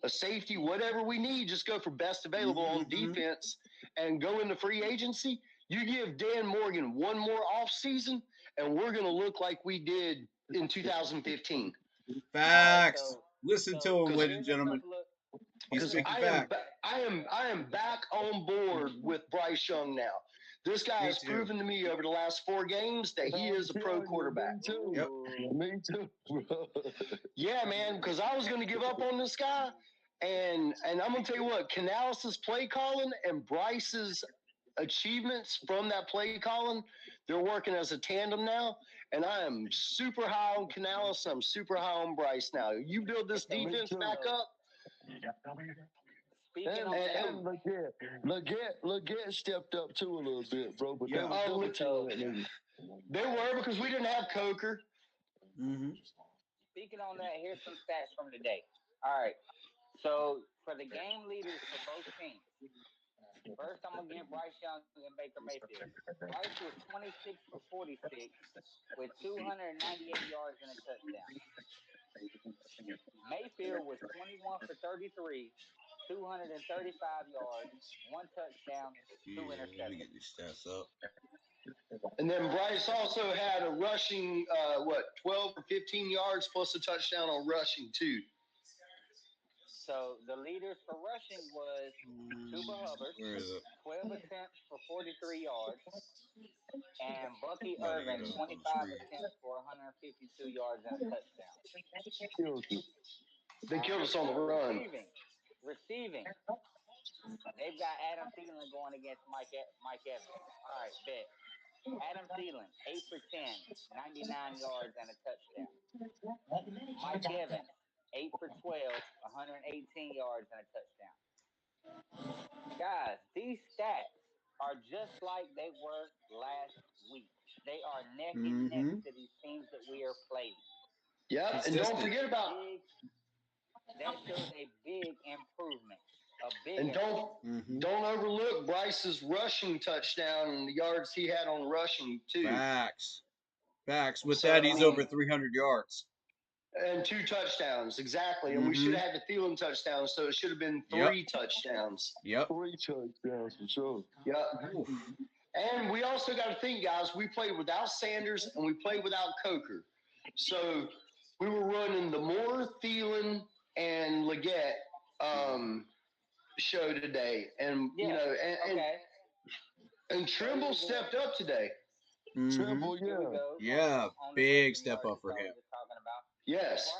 a safety, whatever we need. Just go for best available on defense and go into free agency. You give Dan Morgan one more off season, and we're going to look like we did in 2015. Facts. Listen to him, ladies and gentlemen. He's speaking back. I am back on board with Bryce Young now. This guy has proven to me over the last 4 games that he is a pro quarterback. Me too. Yep. Me too. Yeah, man, because I was going to give up on this guy. And I'm going to tell you what, Canales' play calling and Bryce's achievements from that play calling, they're working as a tandem now. And I am super high on Canales. I'm super high on Bryce now. You build this defense back up. And Leggett stepped up too a little bit, bro. But they were, because we didn't have Coker. Speaking on that, here's some stats from today. All right. So for the game leaders for both teams, first I'm gonna give Bryce Young and Baker Mayfield. Bryce was 26 for 46 with 298 yards and a touchdown. Mayfield was 21 for 33, 235 yards, 1 touchdown, 2 interceptions. Let me get these stats up. And then Bryce also had a rushing, 12 or 15 yards plus a touchdown on rushing too. So the leaders for rushing was Chuba Hubbard, 12 attempts for 43 yards, and Bucky Irvin, 25 attempts for 152 yards and a touchdown. They killed us on the run. Receiving. They've got Adam Thielen going against Mike Evans. All right, bet. Adam Thielen, 8 for 10, 99 yards and a touchdown. Mike Evans, 8 for 12, 118 yards and a touchdown. Guys, these stats are just like they were last week. They are neck and neck to these teams that we are playing. Yeah, and don't forget about that shows a big improvement. Don't overlook Bryce's rushing touchdown and the yards he had on rushing too. Facts. With that, he's over 300 yards. And 2 touchdowns, exactly. And we should have had the Thielen touchdown, so it should have been 3 touchdowns. Yep. 3 touchdowns for sure. Yep. And we also got to think, guys, we played without Sanders and we played without Coker. So we were running the Moore, Thielen, and Leggett show today. And, Yeah. you know, Okay. and Trimble stepped up today. Trimble, Here we yeah. go. Yeah, On the big rushing step yards up for that I him. was just talking about. Yes.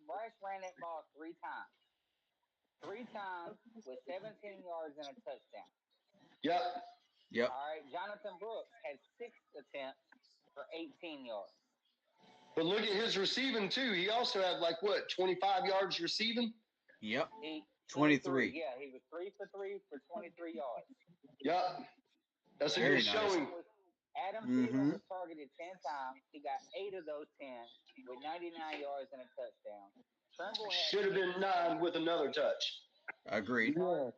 Bryce ran that ball 3 times. 3 times with 17 yards and a touchdown. Yep. Yep. All right. Jonathan Brooks had 6 attempts for 18 yards. But look at his receiving, too. He also had, 25 yards receiving? Yep. 23. Yeah, he was 3 for 3 for 23 yards. Yep. That's a Very good showing. Adam Thielen was targeted 10 times. He got 8 of those 10 with 99 yards and a touchdown. Trimble should have been 9 with another touch. Agreed. Yeah.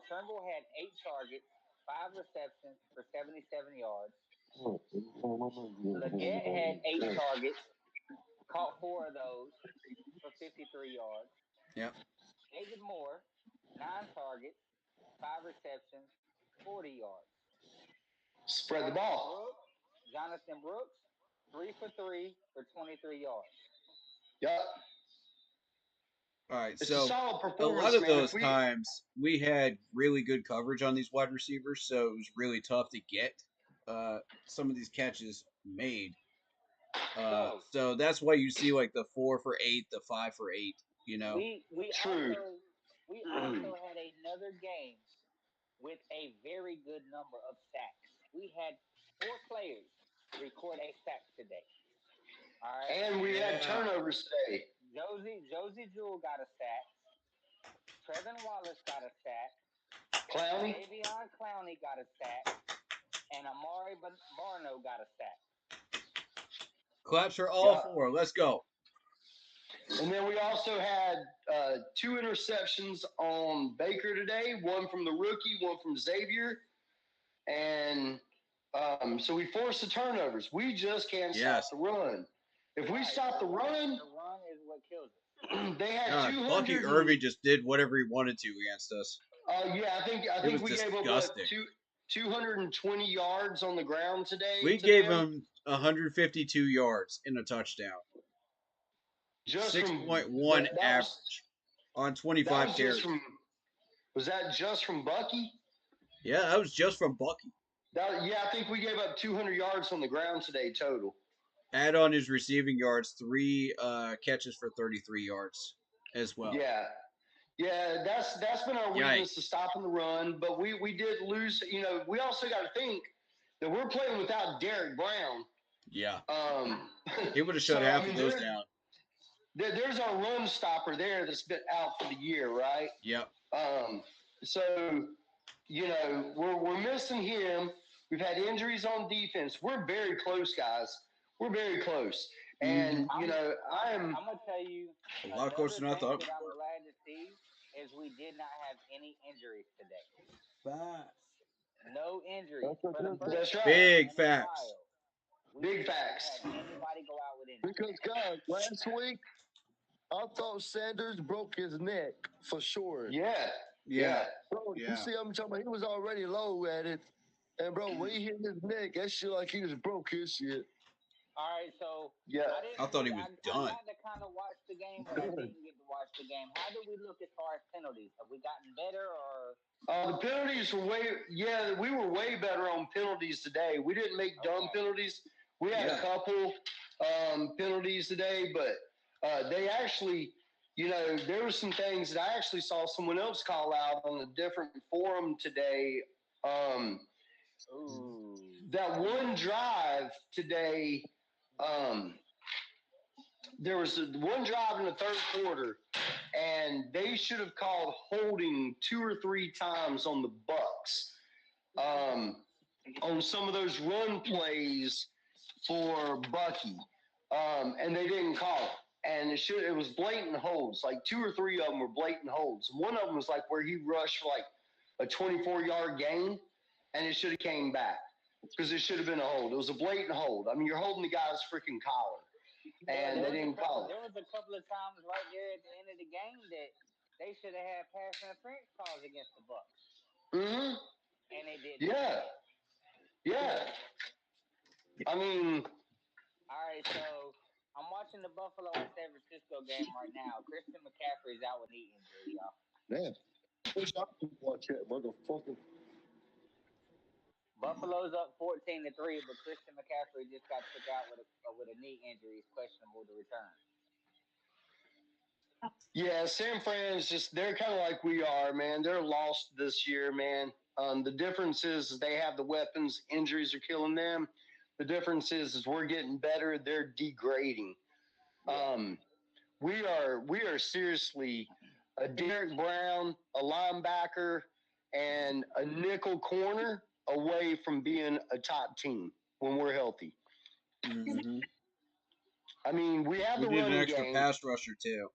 Trimble had 8 targets, 5 receptions for 77 yards. Leggett had 8 targets, caught 4 of those for 53 yards. Yep. David Moore, 9 targets, 5 receptions, 40 yards. Spread the ball. Jonathan Brooks, 3 for 3 for 23 yards. Yep. All right, it's so a solid a performance, lot of man. those times we had really good coverage on these wide receivers, so it was really tough to get some of these catches made. So that's why you see like the 4 for 8, the 5 for 8. You know, we also had another game with a very good number of sacks. We had 4 players record a sack today. All right, and we had turnovers today. Josie Jewell got a sack. Trevin Wallace got a sack. Clowney. Davion Clowney got a sack. And Amari Barno got a sack. Claps for all 4. Let's go. And then we also had 2 interceptions on Baker today. 1 from the rookie, 1 from Xavier. And so we forced the turnovers. We just can't stop the run. If we stop the run is what kills us. They had 200. Bucky Irving just did whatever he wanted to against us. Yeah, I think we gave up 220 yards on the ground today. We gave him 152 yards in a touchdown. Just 6.1 average on 25 carries. Was that just from Bucky? Yeah, that was just from Bucky. I think we gave up 200 yards on the ground today total. Add on his receiving yards, 3 catches for 33 yards as well. Yeah, that's been our weakness to stopping the run. But we did lose. You know, we also got to think that we're playing without Derek Brown. Yeah. He would have shut half of those down. There's our run stopper there that's been out for the year, right? Yep. So, you know, we're missing him. We've had injuries on defense. We're very close, guys. We're very close. And, you know, I'm going to tell you a lot closer than I thought we I'm were. glad to see is we did not have any injuries today. No injuries. That's right. Big facts. Big facts. Anybody go out with injuries? Because, guys, last week, I thought Sanders broke his neck for sure. Yeah. Bro, you see, I'm talking about, he was already low at it. And, bro, when he hit his neck, that shit like he just broke his shit. All right, so I thought he was done. I got to kind of watch the game, but I didn't get to watch the game. How do we look as far as penalties? Have we gotten better or? The penalties were we were way better on penalties today. We didn't make dumb penalties. We had a couple penalties today, but they actually, you know, there were some things that I actually saw someone else call out on a different forum today. That one drive today, there was one drive in the third quarter, and they should have called holding 2 or 3 times on the Bucks on some of those run plays for Bucky, and they didn't call it. And it was blatant holds. Like 2 or 3 of them were blatant holds. One of them was like where he rushed for like a 24-yard gain, and it should have came back because it should have been a hold. It was a blatant hold. I mean, you're holding the guy's freaking collar. And they didn't call it. There was a couple of times right there at the end of the game that they should have had pass interference calls against the Bucks. Mm-hmm. And they didn't. Yeah. Yeah. I mean, All right, so I'm watching the Buffalo and San Francisco game right now. Christian McCaffrey's out with knee injury, y'all. Man, wish I could watch that motherfucker. Buffalo's up 14-3, but Christian McCaffrey just got took out with a knee injury. He's questionable to return. yeah, San Fran's they're kind of like we are, man. They're lost this year, man. The difference is they have the weapons. Injuries are killing them. The difference is we're getting better. They're degrading. We are seriously a Derek Brown, a linebacker, and a nickel corner away from being a top team when we're healthy. Mm-hmm. I mean, we have We the need an running extra game. pass rusher too.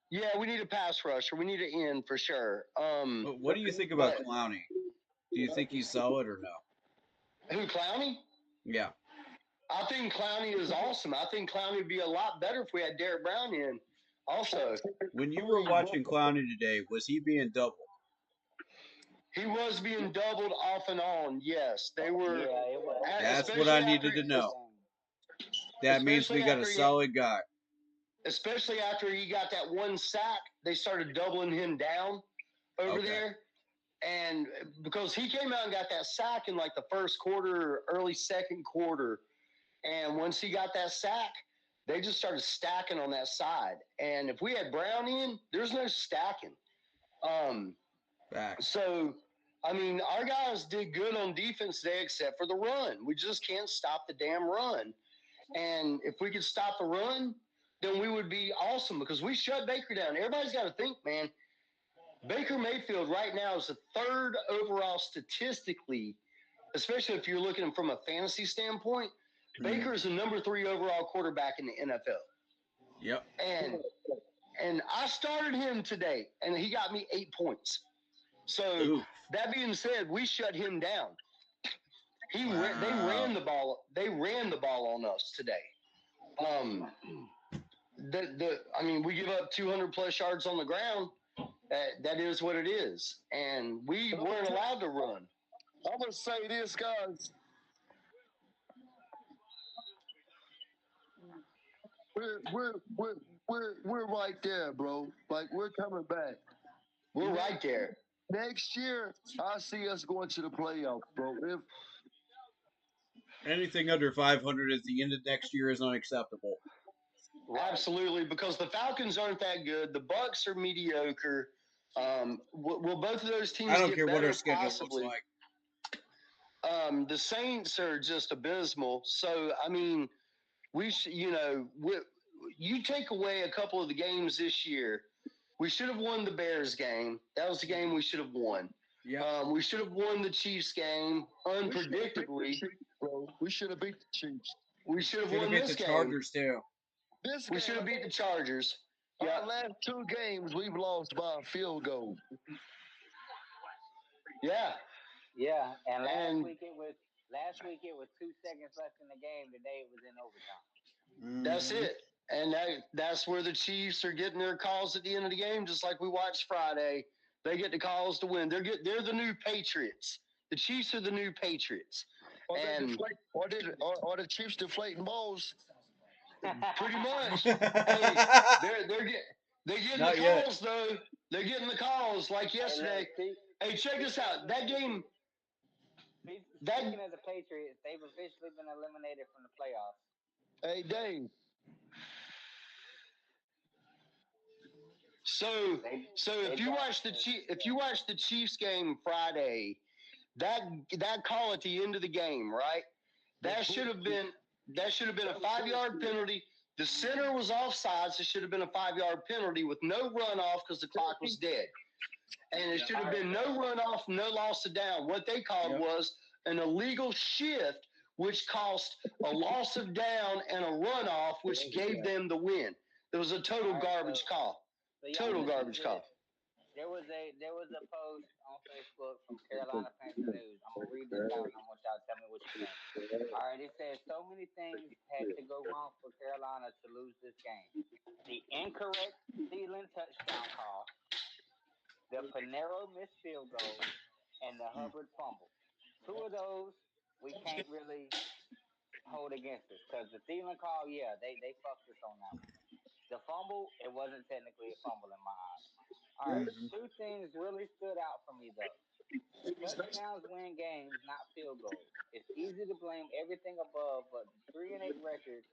Yeah, we need a pass rusher. We need an end for sure. What do you think about Clowney? Do you think he's solid or no? Who, Clowney? Yeah. I think Clowney is awesome. I think Clowney would be a lot better if we had Derek Brown in. Also, When you were watching Clowney today, was he being doubled? he was being doubled off and on. Yes, they were. Yeah, it was. That's what I needed to know. That means we got a solid guy. Especially after he got that one sack, they started doubling him down over there. And because he came out and got that sack in like the first quarter, early second quarter. And once he got that sack, they just started stacking on that side. And if we had Brown in, there's no stacking. So, I mean, our guys did good on defense today except for the run. We just can't stop the damn run. And if we could stop the run, then we would be awesome because we shut Baker down. Everybody's got to think, man, Baker Mayfield right now is the third overall statistically, especially if you're looking from a fantasy standpoint. Baker is the number 3 overall quarterback in the NFL. Yep. And I started him today, and he got me 8 points. So that being said, we shut him down. They ran the ball. They ran the ball on us today. I mean, we give up 200 plus yards on the ground. That is what it is, and we weren't allowed to run. I'm gonna say this, guys. We're right there, bro. Like we're coming back. We're right there. Next year, I see us going to the playoffs, bro. If anything under 500 at the end of next year is unacceptable. Absolutely, because the Falcons aren't that good. The Bucks are mediocre. Will both of those teams? I don't get care better? what our schedule Possibly. looks like. The Saints are just abysmal. So I mean, you take away a couple of the games this year. We should have won the Bears game. That was the game we should have won. Yeah. We should have won the Chiefs game unpredictably. We should have beat the Chiefs. We should have won beat this the game. Chargers too. We should have beat the Chargers. Our last 2 games, we've lost by a field goal. Yeah. Yeah, and last week it was 2 seconds left in the game. Today it was in overtime. That's it. And that's where the Chiefs are getting their calls at the end of the game, just like we watched Friday. They get the calls to win. They're the new Patriots. The Chiefs are the new Patriots. Are the Chiefs deflating balls? Pretty much. Hey, they're getting Not the yet. calls though. They're getting the calls like yesterday. Hey, check this out. That game. Speaking of the Patriots, they've officially been eliminated from the playoffs. Hey, Dave. So if you watch the Chiefs game Friday, that call at the end of the game, right? That should have been a 5-yard penalty. The center was offsides. It should have been a 5-yard penalty with no runoff because the clock was dead. And it should have been no runoff, no loss of down. What they called was an illegal shift, which cost a loss of down and a runoff, which gave them the win. It was a total garbage call. Total garbage call. There was a post on Facebook from Carolina Panther News. I'm gonna read this out and I want y'all to tell me what you think. All right, it says so many things had to go wrong for Carolina to lose this game. The incorrect Thielen touchdown call, the Panero missed field goal, and the Hubbard fumble. 2 of those we can't really hold against us because the Thielen call, yeah, they fucked us on that one. The fumble, it wasn't technically a fumble in my eyes. All right, Mhm. two things really stood out for me though. Touchdowns win games, not field goals. It's easy to blame everything above, but the 3-8 record,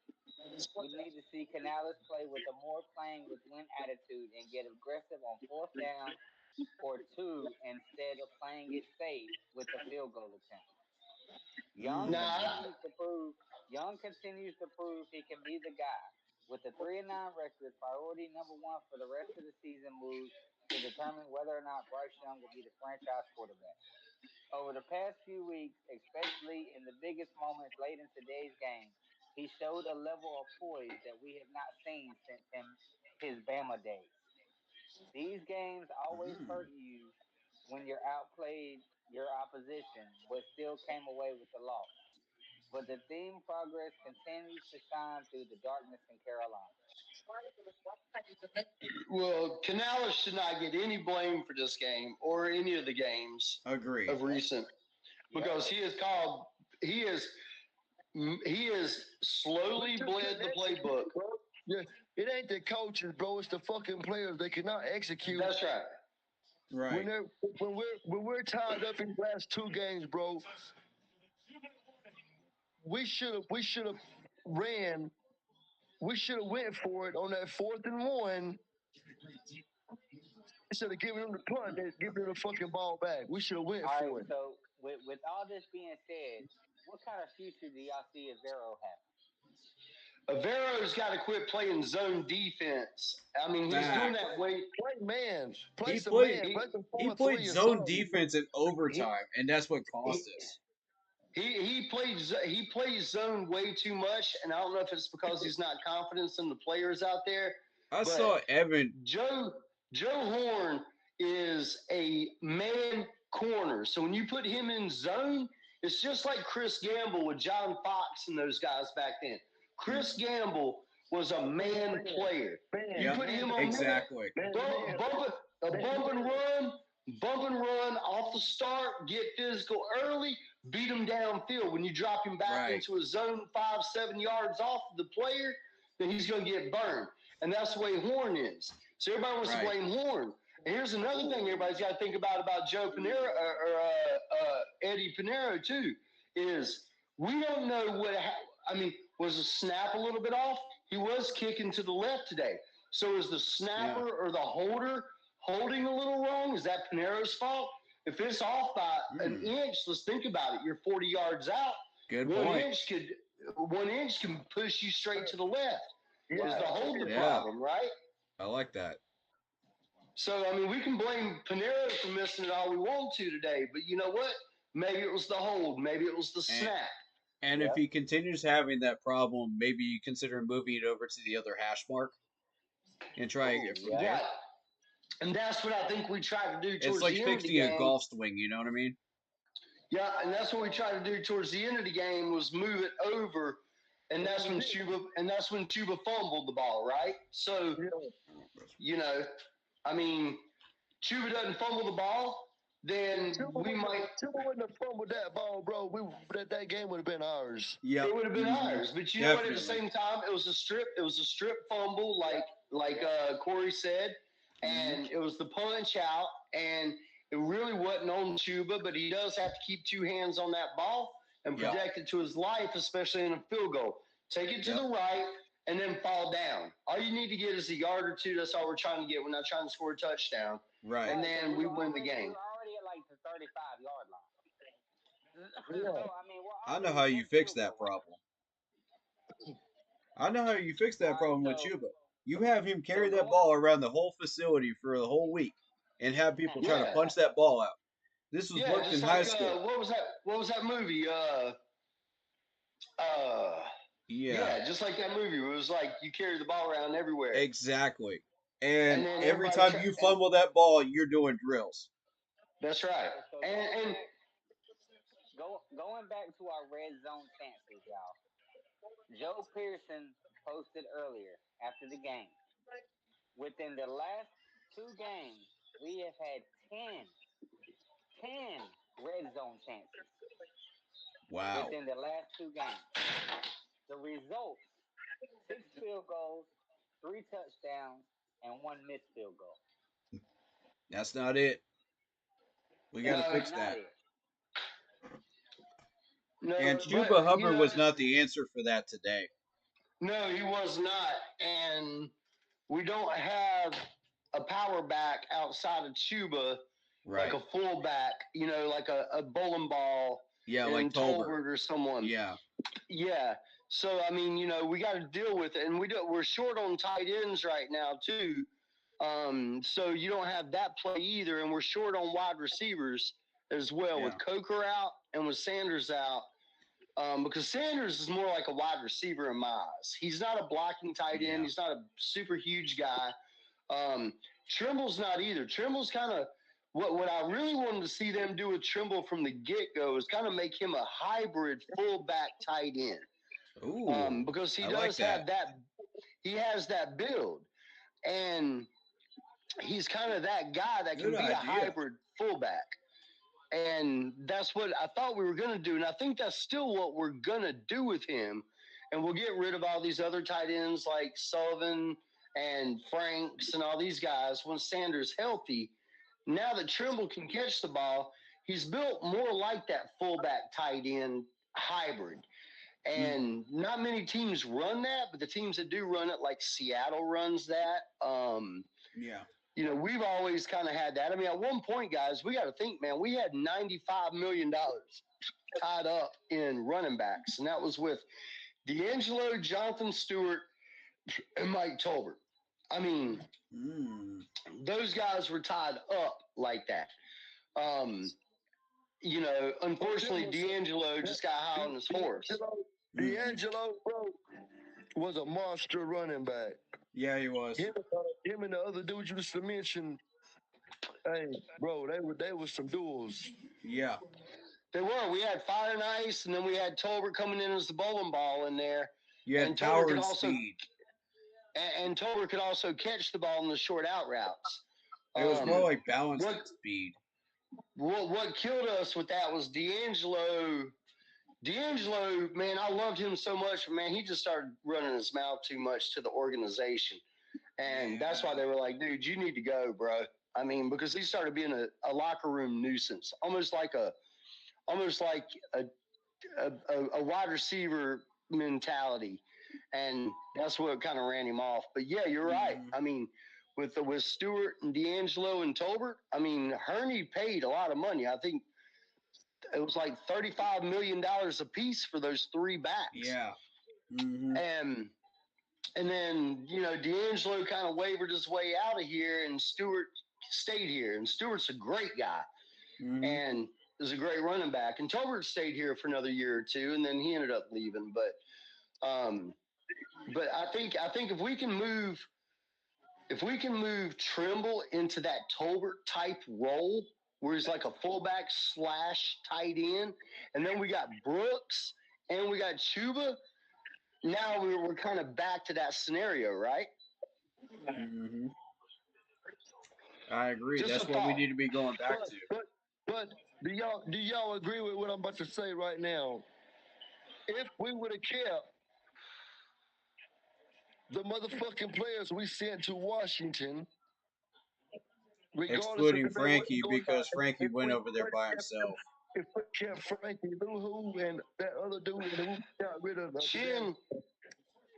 we need to see Canales play with a more playing with win attitude and get aggressive on fourth down or two instead of playing it safe with the field goal attempt. Young Nah, continues to prove Young continues to prove he can be the guy. With the 3-9 record, priority number one for the rest of the season moves to determine whether or not Bryce Young will be the franchise quarterback. Over the past few weeks, especially in the biggest moments late in today's game, he showed a level of poise that we have not seen since his Bama days. These games always hurt you when you're outplayed your opposition, but still came away with the loss. But the theme progress continues to shine through the darkness in Carolina. well, Canales should not get any blame for this game or any of the games Agreed. of recent Yep. because he is slowly bled the playbook. Yeah, it ain't the coaches, bro. It's the fucking players. They cannot execute. That's right. Right. When we're tied up in the last two games, bro, we should have ran. We should have went for it on that 4th and 1 instead of giving them the punt and giving them the fucking ball back. We should have went All right. for it. So with all this being said, what kind of future do y'all see Avero having? Avero's got to quit playing zone defense. I mean, he's doing Facts. that way. Play man. Play He some played. man. Play some He 4-3 played or zone something. defense in He, overtime, and that's what cost he, us. he plays zone way too much, and I don't know if it's because he's not confident in the players out there, I but saw Evan. Joe Horn is a man corner. So when you put him in zone, it's just like Chris Gamble with John Fox and those guys back then. Chris Gamble was a man player. You Yep. put him on Exactly. bump and run off the start, get physical early, beat him downfield. When you drop him back Right. into a zone 5-7 yards off of the player, then he's going to get burned. And that's the way Horn is. So everybody wants to blame Horn. And here's another thing everybody's got to think about Joe Pinero or Eddie Pinero too, is we don't know was the snap a little bit off? He was kicking to the left today. So is the snapper or the holder holding a little wrong? Is that Pinero's fault? If it's off by an inch, let's think about it. You're 40 yards out. Good one point. One inch can push you straight to the left. Yeah. Is the hold the Yeah. problem, right? I like that. So, I mean, we can blame Pinero for missing it all we want to today, but you know what? Maybe it was the hold. Maybe it was the snap. And if he continues having that problem, maybe you consider moving it over to the other hash mark and trying it from there. Right. And that's what I think we tried to do towards It's like the end of the fixing a game. golf swing, you know what I mean? Yeah, and that's what we tried to do towards the end of the game was move it over, and that's when Chuba fumbled the ball, right? So, you know, I mean, Chuba doesn't fumble the ball, then we might. Chuba wouldn't have fumbled that ball, bro. That game would have been ours. Yeah, it would have been ours. But you know what? At the same time, it was a strip fumble, like Corey said, and it was the punch out, and it really wasn't on Chuba, but he does have to keep two hands on that ball and protect it to his life, especially in a field goal. Take it to the right and then fall down. All you need to get is a yard or two. That's all we're trying to get. We're not trying to score a touchdown. Right. And then we win the game. We're already at like the 35-yard line. So, I mean, I know how you fix that problem. I know how you fix that problem with Chuba. You have him carry that ball around the whole facility for the whole week and have people try to punch that ball out. This was worked in high school. What was that movie? Just like that movie. It was like you carry the ball around everywhere. Exactly. And then every time you fumble that ball, you're doing drills. That's right. And going back to our red zone chances, y'all. Joe Pearson posted earlier after the game. Within the last two games, we have had 10 red zone chances. Wow. within the last 2 games. The results: 6 field goals, 3 touchdowns, and 1 missed field goal. That's not it. We got to That's fix not that. it. No, And but, Chuba Hubbard you know, was not the answer for that today. No, he was not. And we don't have a power back outside of Chuba, Right. like a fullback, you know, like a bowling ball. Yeah, in like Tolbert or someone. Yeah. Yeah. So I mean, you know, we got to deal with it, and we're short on tight ends right now too. So you don't have that play either, and we're short on wide receivers as well Yeah. with Coker out and with Sanders out. Because Sanders is more like a wide receiver in my eyes. He's not a blocking tight end. Yeah. He's not a super huge guy. Trimble's not either. Trimble's kind of what I really wanted to see them do with Trimble from the get-go is kind of make him a hybrid fullback tight end. Ooh, Because he I does like have that. He has that build, and he's kind of that guy that Good can be a idea. hybrid fullback. And that's what I thought we were going to do. And I think that's still what we're going to do with him. And we'll get rid of all these other tight ends like Sullivan and Franks and all these guys when Sanders healthy. Now that Trimble can catch the ball, he's built more like that fullback tight end hybrid. And not many teams run that, but the teams that do run it, like Seattle runs that. Yeah. You know, we've always kind of had that. I mean, at one point, guys, we got to think, man, we had $95 million tied up in running backs, and that was with D'Angelo, Jonathan Stewart, and Mike Tolbert. I mean, those guys were tied up like that. You know, unfortunately, D'Angelo just got high on his horse. D'Angelo, bro, was a monster running back. Yeah, he was. Him and the other dude you just mentioned, hey, bro, they were some duels. Yeah. They were. We had Fire and Ice, and then we had Tolbert coming in as the bowling ball in there. You had and power and speed. And Tolbert could also catch the ball in the short out routes. It was more like balance and speed. What killed us with that was D'Angelo. D'Angelo, man, I loved him so much, but man, he just started running his mouth too much to the organization. And that's why they were like, dude, you need to go, bro. I mean, because he started being a locker room nuisance, almost like a wide receiver mentality. And that's what kind of ran him off. But yeah, you're right. I mean, with Stewart and D'Angelo and Tolbert, I mean, Hurney paid a lot of money. I think it was like $35 million a piece for those 3 backs. Yeah. And then, you know, D'Angelo kind of wavered his way out of here, and Stewart stayed here. And Stewart's a great guy and is a great running back. And Tolbert stayed here for another year or 2, and then he ended up leaving. But I think if we can move Trimble into that Tolbert type role, where he's like a fullback / tight end, and then we got Brooks and we got Chuba. Now we're kind of back to that scenario, right? I agree. That's what we need to be going back to. But do y'all agree with what I'm about to say right now? If we would have kept the motherfucking players we sent to Washington, excluding Frankie, because Frankie went over there by himself. If we kept Frankie Lou and that other dude who got rid of Chin,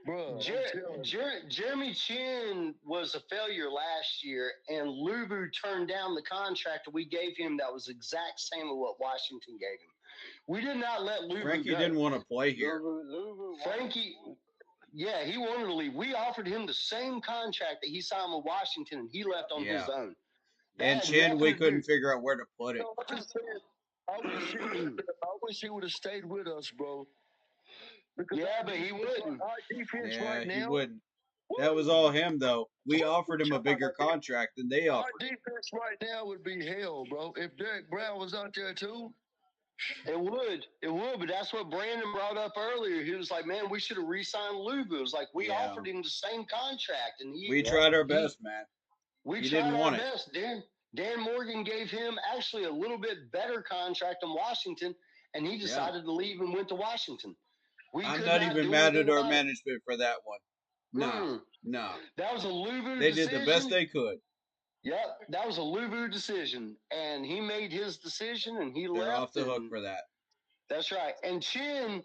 bro, Jeremy Chin was a failure last year, and Luvu turned down the contract we gave him that was exact same as what Washington gave him. We did not let Luvu Frankie go. didn't want to play here. Frankie, yeah, he wanted to leave. We offered him the same contract that he signed with Washington, and he left on his own. And Chin, we couldn't figure out where to put it. I wish he would have stayed with us, bro. Because but he wouldn't. Our defense right now, he wouldn't. That was all him, though. We offered him a bigger contract than they offered. Our defense right now would be hell, bro. If Derek Brown was out there too. It would, but that's what Brandon brought up earlier. He was like, man, we should have re-signed Luvu. It was like, we offered him the same contract. And we tried our best, man. We tried our best. Dan Morgan gave him actually a little bit better contract in Washington, and he decided to leave and went to Washington. I'm not even mad at our management for that one. No, no. That was a Luvu They decision. did the best they could. Yep, that was a Luvu decision, and he made his decision, and he left. They're off the hook for that. That's right. And Chin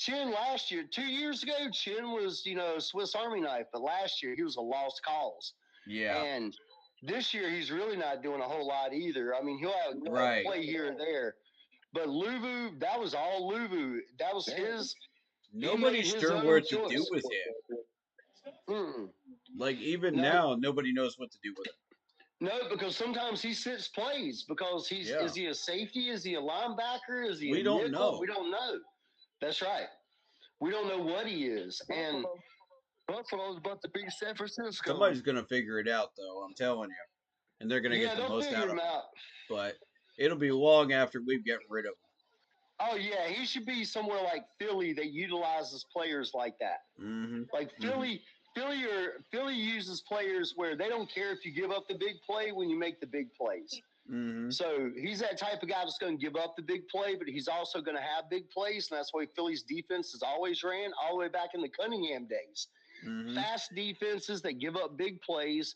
last year, 2 years ago, Chin was, Swiss Army knife, but last year he was a lost cause. Yeah. And this year he's really not doing a whole lot either. I mean, he'll have a play here and there. But Luvu, that was all Luvu. That was his. Nobody's sure what to do with him. Like, even now, nobody knows what to do with him. No, because sometimes he sits plays because is he a safety? Is he a linebacker? Is he a nickel? Know. We don't know. That's right. We don't know what he is. And Buffalo's about to beat San Francisco. Somebody's going to figure it out, though, I'm telling you. And they're going to get the most out of him. But it'll be long after we've gotten rid of him. Oh, yeah. He should be somewhere like Philly that utilizes players like that. Mm-hmm. Like Philly uses players where they don't care if you give up the big play when you make the big plays. Mm-hmm. So he's that type of guy that's going to give up the big play, but he's also going to have big plays, and that's why Philly's defense has always ran all the way back in the Cunningham days. Mm-hmm. Fast defenses that give up big plays,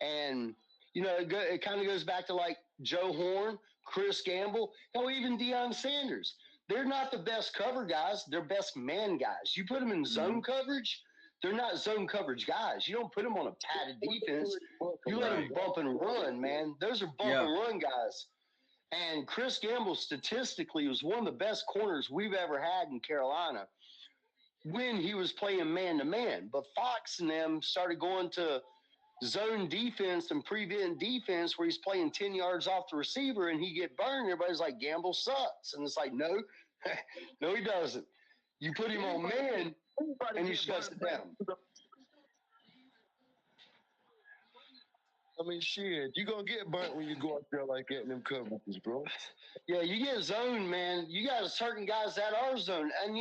and it kind of goes back to like Joe Horn, Chris Gamble, hell, even Deion Sanders. They're not the best cover guys; they're best man guys. You put them in zone coverage. They're not zone coverage guys. You don't put them on a padded defense. You let them bump and run, man. Those are bump and run guys. And Chris Gamble statistically was one of the best corners we've ever had in Carolina when he was playing man-to-man. But Fox and them started going to zone defense and prevent defense where he's playing 10 yards off the receiver and he get burned. Everybody's like, Gamble sucks. And it's like, no, no, he doesn't. You put him on man – and he shuts it down. I mean, shit, you're going to get burnt when you go out there like that in them coverages, bro. Yeah, you get zoned, man. You got certain guys that are zoned. And,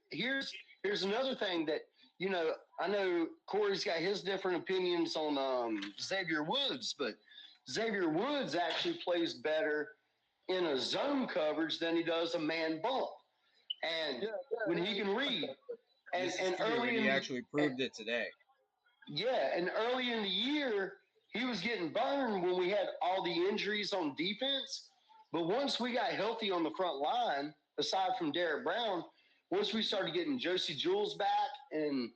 here's another thing that, I know Corey's got his different opinions on Xavier Woods, but Xavier Woods actually plays better in a zone coverage than he does a man bump. And when he can read. And early he actually proved it today. Yeah, and early in the year, he was getting burned when we had all the injuries on defense. But once we got healthy on the front line, aside from Derek Brown, once we started getting Josie Jules back and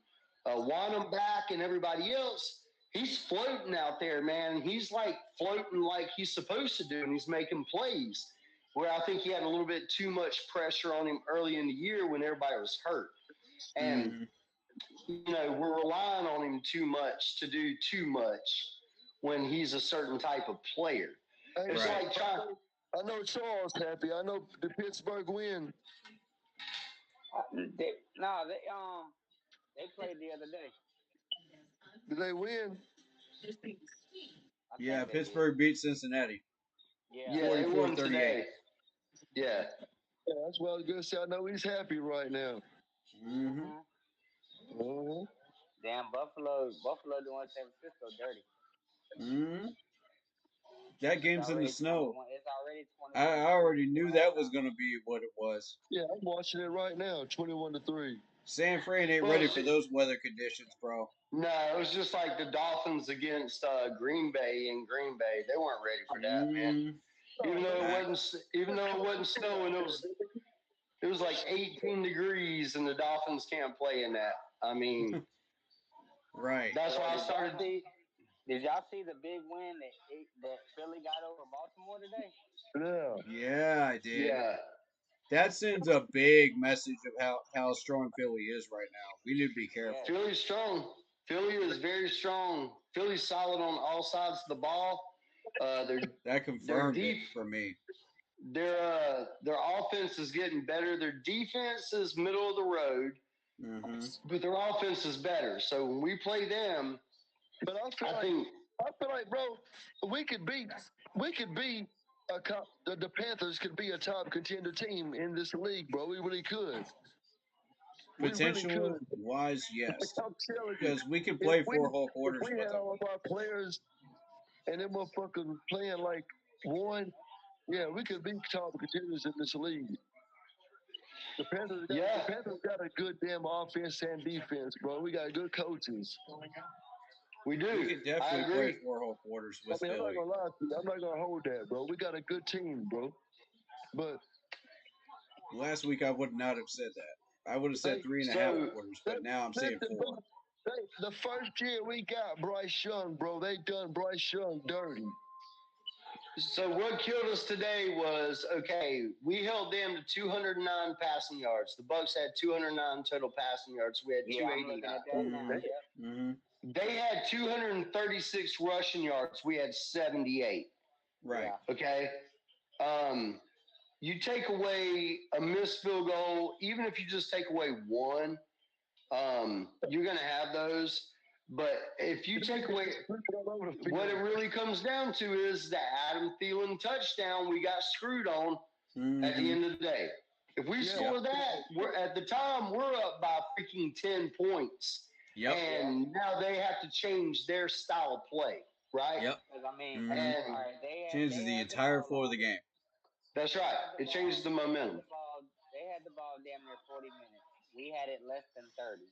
Wanham back and everybody else, he's floating out there, man. He's like floating like he's supposed to do, and he's making plays. Where I think he had a little bit too much pressure on him early in the year when everybody was hurt. And, we're relying on him too much to do too much when he's a certain type of player. It's like trying. I know Charles happy. I know the Pittsburgh win. They played the other day. Did they win? Yeah, Pittsburgh beat Cincinnati. Yeah, they won today. Yeah. Yeah, that's what I was going to say. I know he's happy right now. Mm-hmm. Mm-hmm. Damn, Buffalo doing San Francisco dirty. Mm-hmm. That game's in the snow. It's already 21. I already knew that was going to be what it was. Yeah, I'm watching it right now, 21-3. San Fran ain't ready for those weather conditions, bro. No, it was just like the Dolphins against Green Bay in Green Bay. They weren't ready for that, man. Even though it wasn't snowing, it was like 18 degrees, and the Dolphins can't play in that. I mean, right. That's why I started. Did y'all see the big win that Philly got over Baltimore today? Yeah. Yeah, I did. Yeah. That sends a big message of how strong Philly is right now. We need to be careful. Philly's strong. Philly is very strong. Philly's solid on all sides of the ball. That confirmed it for me. Their offense is getting better. Their defense is middle of the road, but their offense is better. So when we play them, but I feel like, bro, we could be the Panthers could be a top contender team in this league, bro. We really could. Potential wise, yes. Because we can play 4 whole quarters with them. We had all of our players and them motherfuckers playing like one. Yeah, we could be top contenders in this league. The Panthers got a good damn offense and defense, bro. We got good coaches. We do. We could definitely play 4 whole quarters with I'm not Philly. gonna lie to you. I'm not gonna hold that, bro. We got a good team, bro. But last week I would not have said that. I would have said 3.5 quarters, but now I'm saying 4. The first year we got Bryce Young, bro, they done Bryce Young dirty. So what killed us today was, okay, we held them to 209 passing yards. The Bucks had 209 total passing yards. We had 289. Mm-hmm. They had 236 rushing yards. We had 78. Right. Okay. You take away a missed field goal, even if you just take away one, you're going to have those. But if you take away, what it really comes down to is the Adam Thielen touchdown we got screwed on at the end of the day. If we score that, at the time, we're up by freaking 10 points. Yep. And now they have to change their style of play, right? Yep. I mean, changes the entire flow of the game. That's right. It changes the momentum. They had the ball damn near 40 minutes. We had it less than 30.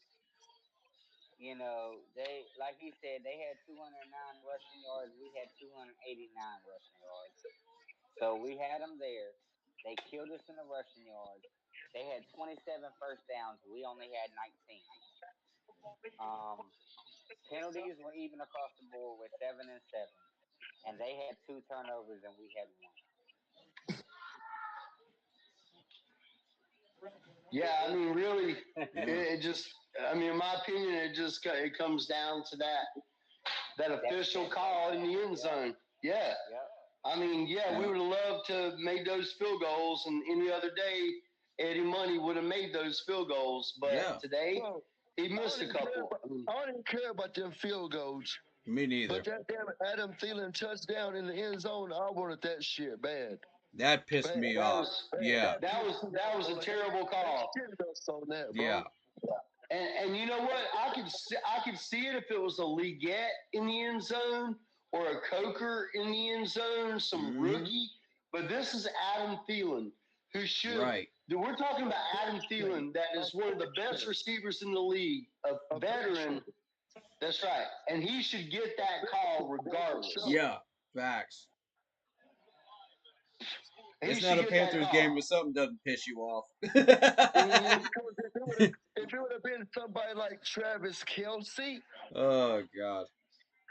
You know, they, like he said, they had 209 rushing yards. We had 289 rushing yards. So we had them there. They killed us in the rushing yards. They had 27 first downs. We only had 19. Penalties were even across the board with 7 and 7. And they had 2 turnovers and we had 1. Yeah, I mean, really, it just, I mean, in my opinion, it comes down to that official call in the end zone. Yeah. I mean, we would have loved to have made those field goals, and any other day, Eddie Money would have made those field goals. But today, he missed a couple. I don't even care about them field goals. Me neither. But that damn Adam Thielen touchdown in the end zone, I wanted that shit bad. That pissed me off. That was a terrible call. On that, bro. Yeah. And you know what? I could see it if it was a Leggett in the end zone or a Coker in the end zone, some rookie. But this is Adam Thielen, who should. Right. We're talking about Adam Thielen, that is one of the best receivers in the league, a veteran. That's right. And he should get that call regardless. Yeah, facts. It's not a Panthers game if something doesn't piss you off. If it would have been somebody like Travis Kelce. Oh, God.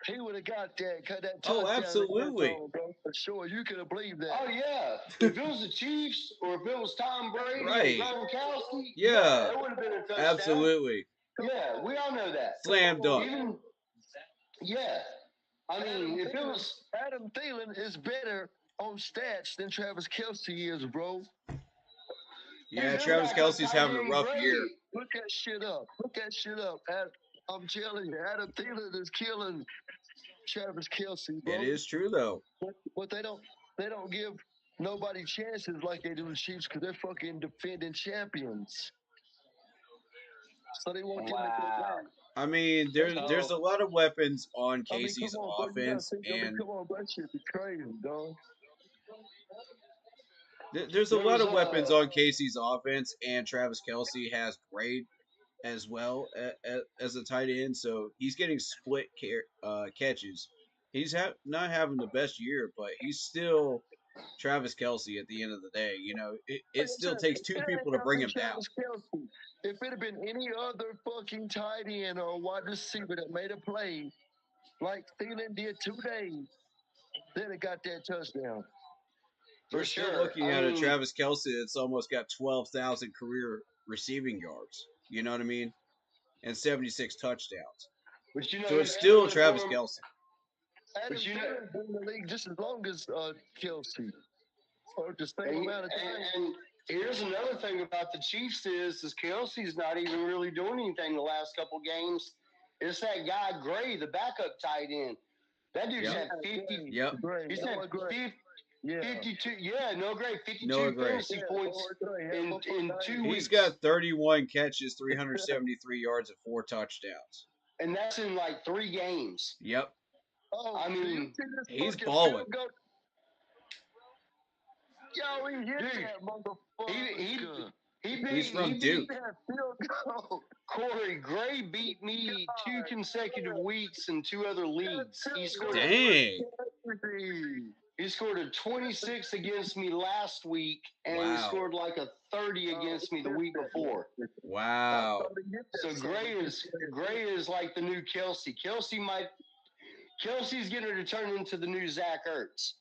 He would have got that touchdown. Oh, absolutely. Zone, bro, for sure. You could have believed that. Oh, yeah. If it was the Chiefs or if it was Tom Brady or Gronkowski, it would have been a touchdown. Absolutely. Yeah, we all know that. Slam dunk. I mean, if it was... Adam Thielen is better on stats than Travis Kelce is, bro. Yeah, Travis Kelce's having a rough year. Look that shit up. I'm telling you, Adam Thielen is killing Travis Kelce, bro. It is true, though. But they don't give nobody chances like they do the Chiefs because they're fucking defending champions. So they won't get them to go back. I mean, there's a lot of weapons on Casey's offense, and come on, that shit be crazy, dog. There's a lot of weapons on Casey's offense, and Travis Kelce has grade as well as a tight end, so he's getting split catches. He's not having the best year, but he's still Travis Kelce at the end of the day. You know, it still takes 2 people to bring him down. If it had been any other fucking tight end or wide receiver that made a play like Thielen did today, then it got that touchdown. We're still looking at a Travis Kelce that's almost got 12,000 career receiving yards. You know what I mean? And 76 touchdowns. But you know, so it's still Travis Kelce. But you know, in the league just as long as Kelce, or the same amount of time. And here's another thing about the Chiefs is Kelce's not even really doing anything the last couple games. It's that guy Gray, the backup tight end. That dude's had 50. Yep. He's had 50. 52, no Gray, 52 fantasy points in 2 weeks. He's got 31 catches, 373 yards, and 4 touchdowns. And that's in like 3 games. Yep. Oh, I mean, he's balling. Yo, he hit that motherfucker. He's from Duke. Corey Gray beat me 2 consecutive weeks in 2 other leagues. He scored. Dang. He scored a 26 against me last week, and Wow. he scored like a 30 against me the week before. Wow. So Gray is like the new Kelsey. Kelsey's getting ready to turn into the new Zach Ertz.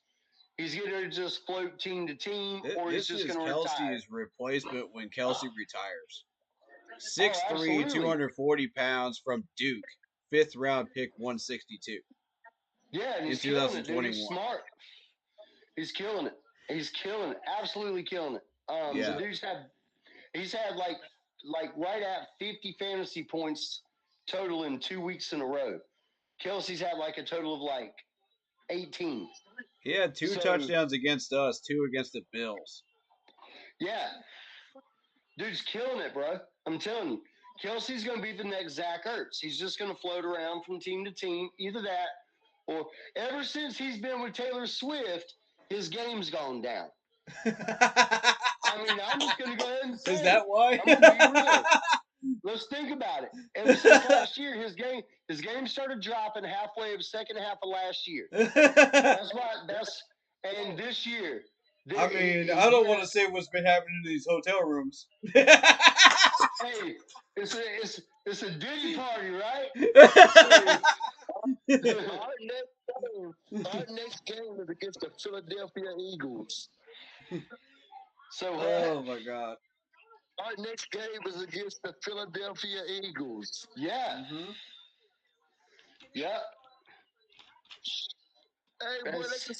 He's getting ready to just float team to team, or he's just going to retire. This is Kelsey's replacement when Kelsey retires. 6'3", absolutely. 240 pounds from Duke. 5th round pick, 162. Yeah, and he's in 2021. Killing it, dude. He's smart. He's killing it. He's killing it. Absolutely killing it. The dude's had like right at 50 fantasy points total in 2 weeks in a row. Kelsey's had like a total of like 18. He had 2 touchdowns against us, 2 against the Bills. Yeah. Dude's killing it, bro. I'm telling you. Kelsey's going to be the next Zach Ertz. He's just going to float around from team to team. Either that, or ever since he's been with Taylor Swift, his game's gone down. I mean, I'm just going to go ahead and say Is that why? I'm going to be real. Let's think about it. Ever since last year, his game started dropping halfway of the second half of last year. And this year. I mean, I don't want to say what's been happening in these hotel rooms. Hey, it's a Diddy party, right? Our next game is against the Philadelphia Eagles. Oh my God. Our next game is against the Philadelphia Eagles. Yeah. Mm-hmm. Yep. Hey, boy, that's a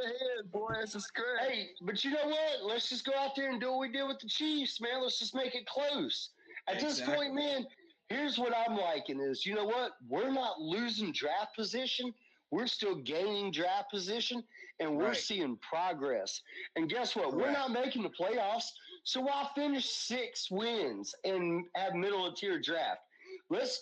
head, boy. That's a scratch. Hey, but you know what? Let's just go out there and do what we did with the Chiefs, man. Let's just make it close. At this point, man, here's what I'm liking is, you know what? We're not losing draft position. We're still gaining draft position, and we're seeing progress. And guess what? Correct. We're not making the playoffs, so why finish 6 wins and have middle of tier draft? Let's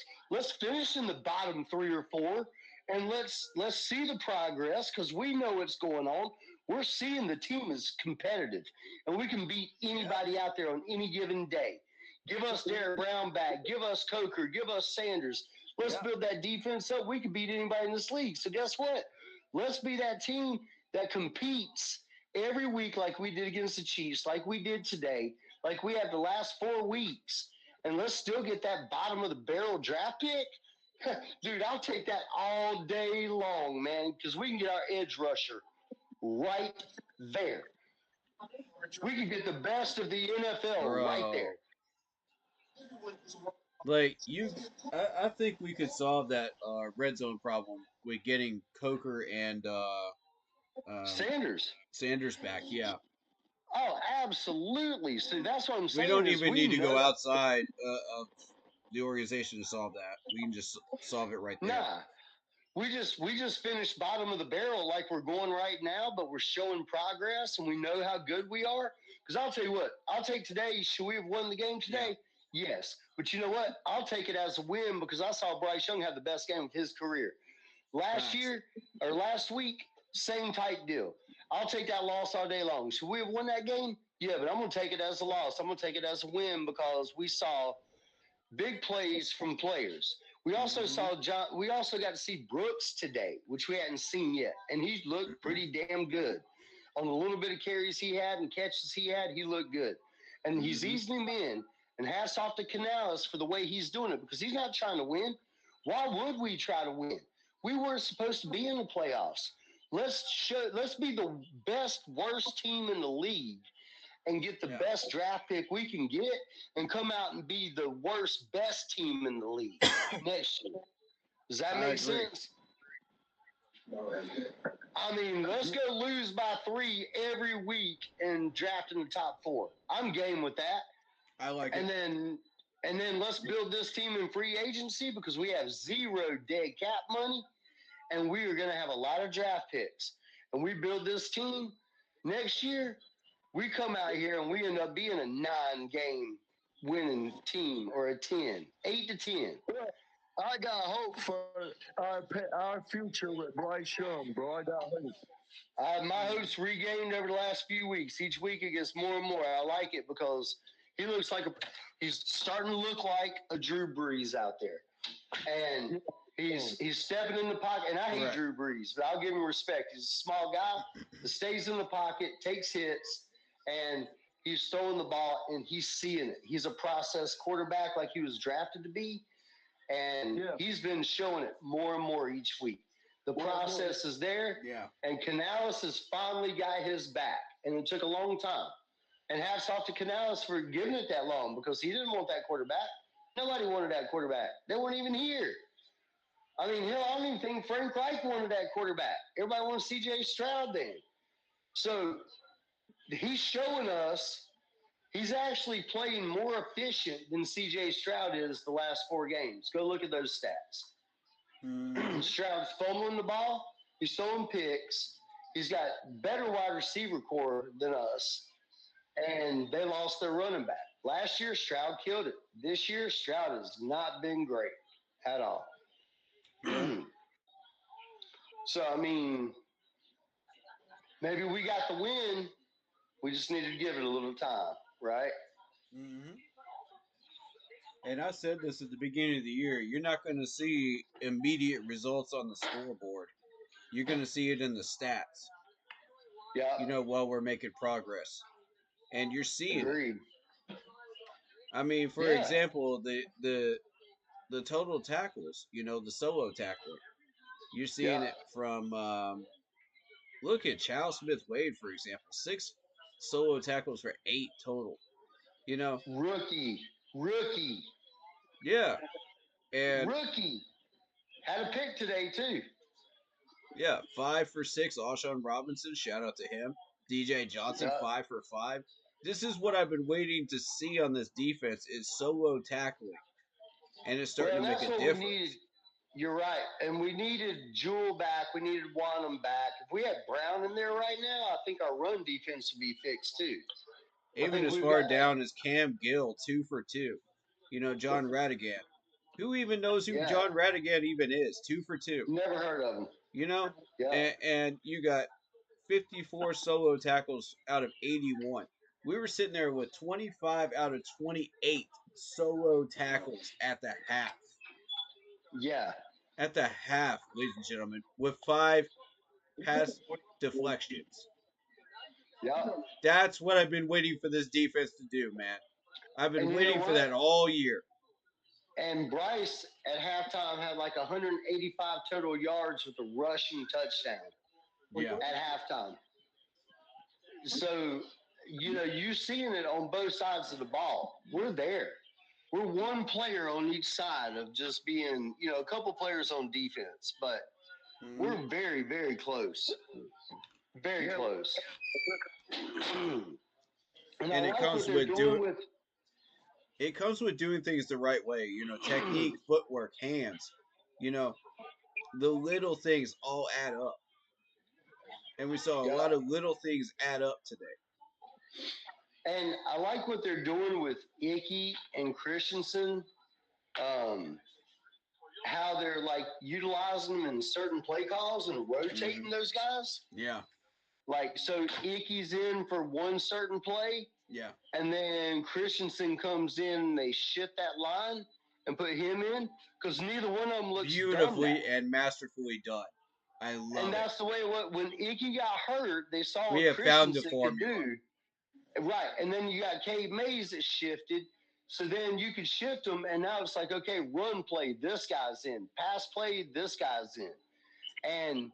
finish in the bottom 3 or 4, and let's see the progress because we know what's going on. We're seeing the team is competitive, and we can beat anybody out there on any given day. Give us Derek Brown back. Give us Coker. Give us Sanders. Let's build that defense up. We can beat anybody in this league. So guess what? Let's be that team that competes every week like we did against the Chiefs, like we did today, like we had the last 4 weeks. And let's still get that bottom of the barrel draft pick. Dude, I'll take that all day long, man, because we can get our edge rusher right there. We can get the best of the NFL right there. Like I think we could solve that red zone problem with getting Coker and Sanders back. Yeah. Oh, absolutely. See, that's what I'm saying. We don't even need to go outside of the organization to solve that. We can just solve it right there. Nah. We just finished bottom of the barrel like we're going right now, but we're showing progress and we know how good we are. Because I'll tell you what, I'll take today. Should we have won the game today? Yeah. Yes. But you know what? I'll take it as a win because I saw Bryce Young have the best game of his career. Last week, same type deal. I'll take that loss all day long. Should we have won that game? Yeah, but I'm going to take it as a loss. I'm going to take it as a win because we saw big plays from players. We also We also got to see Brooks today, which we hadn't seen yet, and he looked pretty damn good. On the little bit of carries he had and catches he had, he looked good, and he's easing him in. And hats off to Canales for the way he's doing it because he's not trying to win. Why would we try to win? We weren't supposed to be in the playoffs. Let's be the worst team in the league and get the best draft pick we can get and come out and be the worst, best team in the league next year. Does that make sense? I mean, let's go lose by 3 every week and draft in the top 4. I'm game with that. I like it. And then let's build this team in free agency because we have 0 dead cap money and we are going to have a lot of draft picks. And we build this team next year. We come out here and we end up being a 9-game winning team or a 10, 8 to 10. I got hope for our future with Bryce Young, bro. I got hope. My hope's regained over the last few weeks. Each week it gets more and more. I like it because he looks like he's starting to look like a Drew Brees out there, and he's stepping in the pocket. And I hate Drew Brees, but I'll give him respect. He's a small guy that stays in the pocket, takes hits, and he's throwing the ball, and he's seeing it. He's a process quarterback like he was drafted to be, and he's been showing it more and more each week. The process is there, and Canales has finally got his back, and it took a long time. And hats off to Canales for giving it that long because he didn't want that quarterback. Nobody wanted that quarterback. They weren't even here. I mean, hell, I don't even think Frank Reich wanted that quarterback. Everybody wanted C.J. Stroud then. So he's showing us he's actually playing more efficient than C.J. Stroud is the last 4 games. Go look at those stats. Stroud's fumbling the ball. He's throwing picks. He's got better wide receiver core than us. And they lost their running back. Last year, Stroud killed it. This year, Stroud has not been great at all. So, I mean, maybe we got the win. We just needed to give it a little time, right? And I said this at the beginning of the year. You're not going to see immediate results on the scoreboard. You're going to see it in the stats. Yeah. While we're making progress. And you're seeing Agreed. it. I mean, for example, the total tackles, the solo tackler. You're seeing it from look at Charles Smith-Wade, for example. 6 solo tackles for 8 total. Rookie. Yeah. And rookie. Had a pick today, too. Yeah, 5 for 6. Alshon Robinson, shout out to him. DJ Johnson, 5 for 5. This is what I've been waiting to see on this defense is solo tackling. And it's starting to make a difference. We needed. You're right. And we needed Jewel back. We needed Wanham back. If we had Brown in there right now, I think our run defense would be fixed too. Even as far down as Cam Gill, 2 for 2. John Radigan. Who even knows who John Radigan even is? 2 for 2. Never heard of him. And you got 54 solo tackles out of 81. We were sitting there with 25 out of 28 solo tackles at the half. Yeah. At the half, ladies and gentlemen, with 5 pass deflections. Yeah. That's what I've been waiting for this defense to do, man. I've been waiting for that all year. And Bryce at halftime had like 185 total yards with a rushing touchdown. At halftime. So, you seeing it on both sides of the ball. We're there. We're one player on each side of just being, a couple players on defense, but we're very, very close. Very close. And it comes with doing things the right way, technique, footwork, hands. The little things all add up. And we saw a lot of little things add up today. And I like what they're doing with Icky and Christensen. How they're like utilizing them in certain play calls and rotating those guys. Yeah. Like, so Icky's in for one certain play. Yeah. And then Christensen comes in and they shift that line and put him in because neither one of them looks beautifully and masterfully done. I love it. And that's the way when Icky got hurt, they saw we what have found the Christensen formula. could do. Right. And then you got Cade Mays that shifted. So then you could shift them, and now it's like, okay, run play, this guy's in. Pass play, this guy's in. And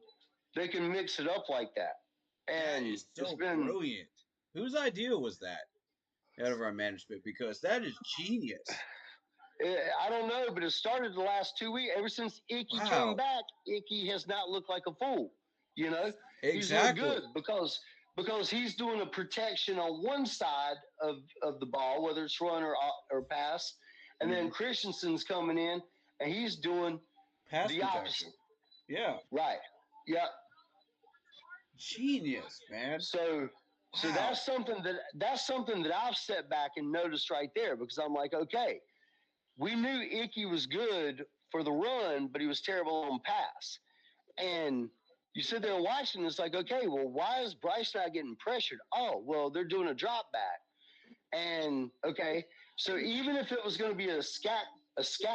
they can mix it up like that. And that is so brilliant. Whose idea was that out of our management? Because that is genius. I don't know, but it started the last 2 weeks. Ever since Icky came back, Icky has not looked like a fool. Exactly. He's looked good because he's doing a protection on one side of the ball, whether it's run or pass, and then Christensen's coming in and he's doing pass the protection. opposite. Yeah. Right. Yeah. Genius, man. So that's something that I've stepped back and noticed right there because I'm like, okay, we knew Icky was good for the run, but he was terrible on pass. And you sit there and watching, it's like, okay, well, why is Bryce not getting pressured? Oh, well, they're doing a drop back. And okay, so even if it was going to be a scat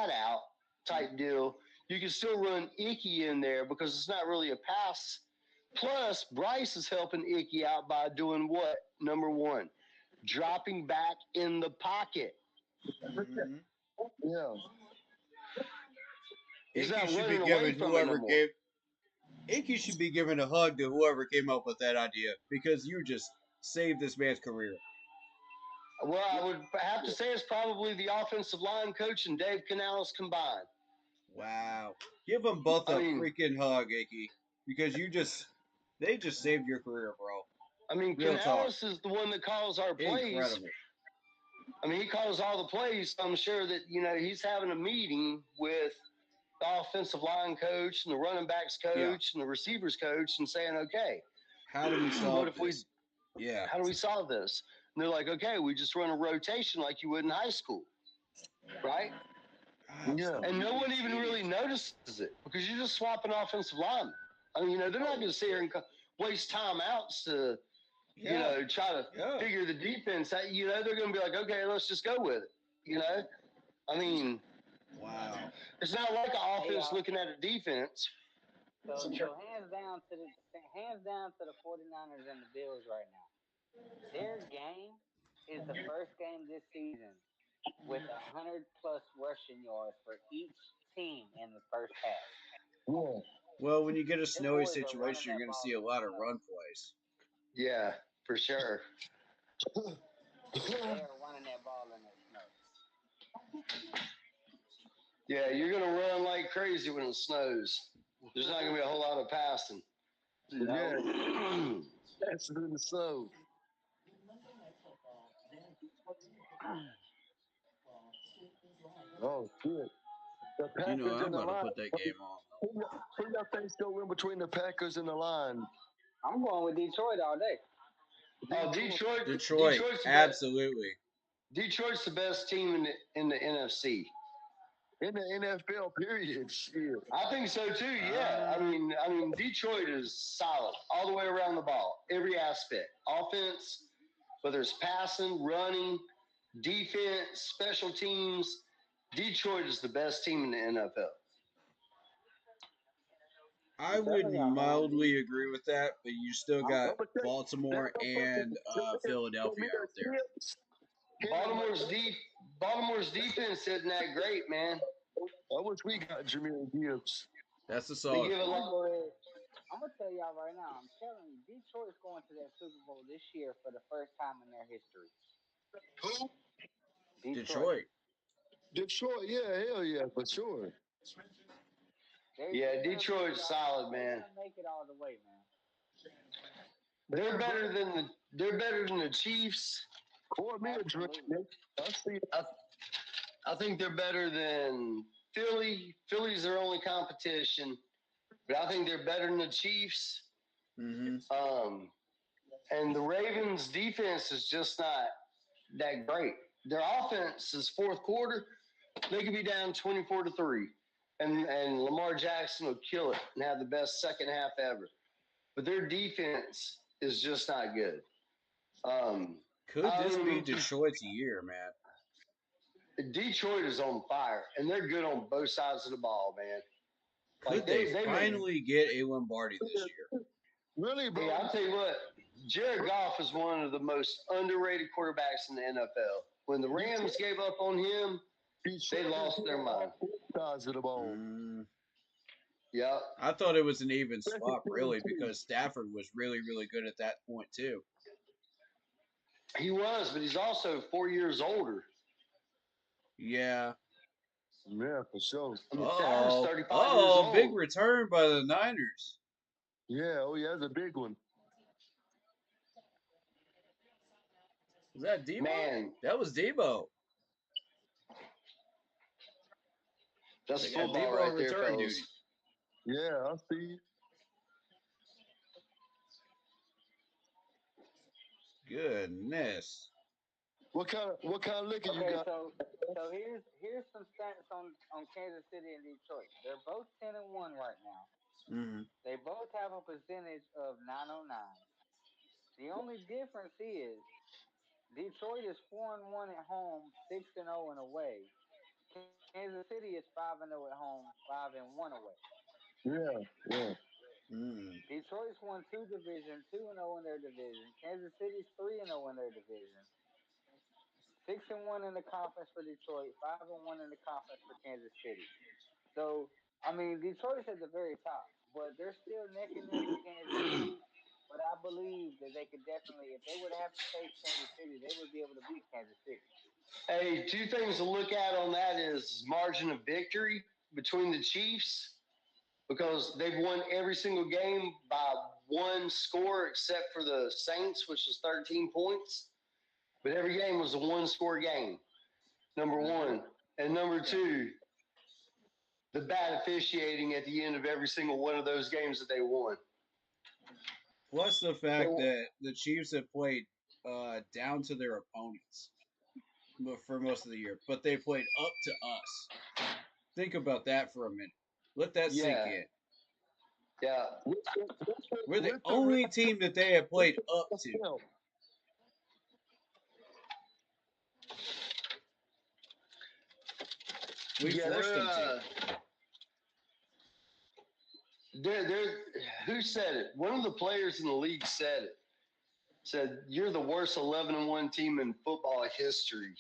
out type deal, you can still run Icky in there because it's not really a pass. Plus, Bryce is helping Icky out by doing what? Number one, dropping back in the pocket. Mm-hmm. Yeah. He's not Icky should be running away giving from it no whoever more. gave Icky should be giving a hug to whoever came up with that idea because you just saved this man's career. Well, I would have to say it's probably the offensive line coach and Dave Canales combined. Wow. Give them both a I mean- freaking hug, Icky, because they just saved your career, bro. I mean, Real Canales is the one that calls our plays. Incredible. I mean, he calls all the plays. So I'm sure that, he's having a meeting with the offensive line coach and the running backs coach and the receivers coach and saying, okay, How do we solve what if this? Yeah. how do we solve this? And they're like, okay, we just run a rotation like you would in high school, right? Yeah. And no one even really notices it because you're just swapping offensive linemen. I mean, they're not going to sit here and waste timeouts to, try to figure the defense out. They're going to be like, okay, let's just go with it. I mean, wow. It's not like an offense looking at a defense. So hands down to the 49ers and the Bills right now. Their game is the first game this season with 100+ rushing yards for each team in the first half. Yeah. Well, when you get a snowy boys are running situation, you're that going to ball see a in lot the of snow. run plays. Yeah, for sure. They are running that ball in the snow. Yeah, you're going to run like crazy when it snows. There's not going to be a whole lot of passing. Yeah. That's in the snow. Oh, shit. The Packers You know, I'm and the about to line. put that game on. Who y'all think's going to win between the Packers and the line? I'm going with Detroit all day. Oh, Detroit. Detroit, absolutely. Detroit's the best team in the NFC. In the NFL, period. Shit. I think so too. Yeah, I mean, Detroit is solid all the way around the ball, every aspect, offense, whether it's passing, running, defense, special teams. Detroit is the best team in the NFL. I would mildly agree with that, but you still got Baltimore and Philadelphia out there. Baltimore's defense isn't that great, man. I wish we got Jameer Gibbs. That's a solid. I'm gonna tell y'all right now. I'm telling you, Detroit's going to that Super Bowl this year for the first time in their history. Who? Detroit. Detroit, yeah, hell yeah, for sure. Yeah, Detroit's solid, man. Make it all the way, man. They're better than the Chiefs. Pour me a drink, Nick. I think they're better than Philly. Philly's their only competition, but I think they're better than the Chiefs. Mm-hmm. And the Ravens' defense is just not that great. Their offense is fourth quarter. They could be down 24-3. And Lamar Jackson will kill it and have the best second half ever. But their defense is just not good. Could this be Detroit's year, man? Detroit is on fire, and they're good on both sides of the ball, man. Could they finally get a Lombardi this year? Really, bro? Hey, I'll tell you what. Jared Goff is one of the most underrated quarterbacks in the NFL. When the Rams gave up on him, they lost their mind. Sides of the ball. Yeah. I thought it was an even swap, really, because Stafford was really, really good at that point, too. He was, but he's also 4 years older. Yeah. Yeah, for sure. I mean, Stafford's 35 years old. Big return by the Niners. Yeah, that's a big one. Was that Debo? Man. That was Debo. That's football right there, fellas. Yeah, I see. Goodness. What kind of liquor you got? So here's some stats on Kansas City and Detroit. They're both 10-1 right now. Mm-hmm. They both have a percentage of .909. The only difference is Detroit is 4-1 at home, 6-0 and away. Kansas City is 5-0 at home, 5-1 away. Yeah. Detroit's won two divisions, 2-0 in their division. Kansas City's 3-0 in their division. 6-1 in the conference for Detroit, 5-1 in the conference for Kansas City. So I mean, Detroit's at the very top, but they're still neck and neck with Kansas City. But I believe that they could definitely, if they would have to face Kansas City, they would be able to beat Kansas City. Hey, two things to look at on that is margin of victory between the Chiefs because they've won every single game by one score except for the Saints, which was 13 points. But every game was a one-score game, number one. And number two, the bad officiating at the end of every single one of those games that they won. Plus the fact that the Chiefs have played down to their opponents for most of the year, but they played up to us. Think about that for a minute. Let that sink in. Yeah. We're the only team that they have played up to. We forced them to. Who said it? One of the players in the league said it. Said, you're the worst 11-1 team in football history.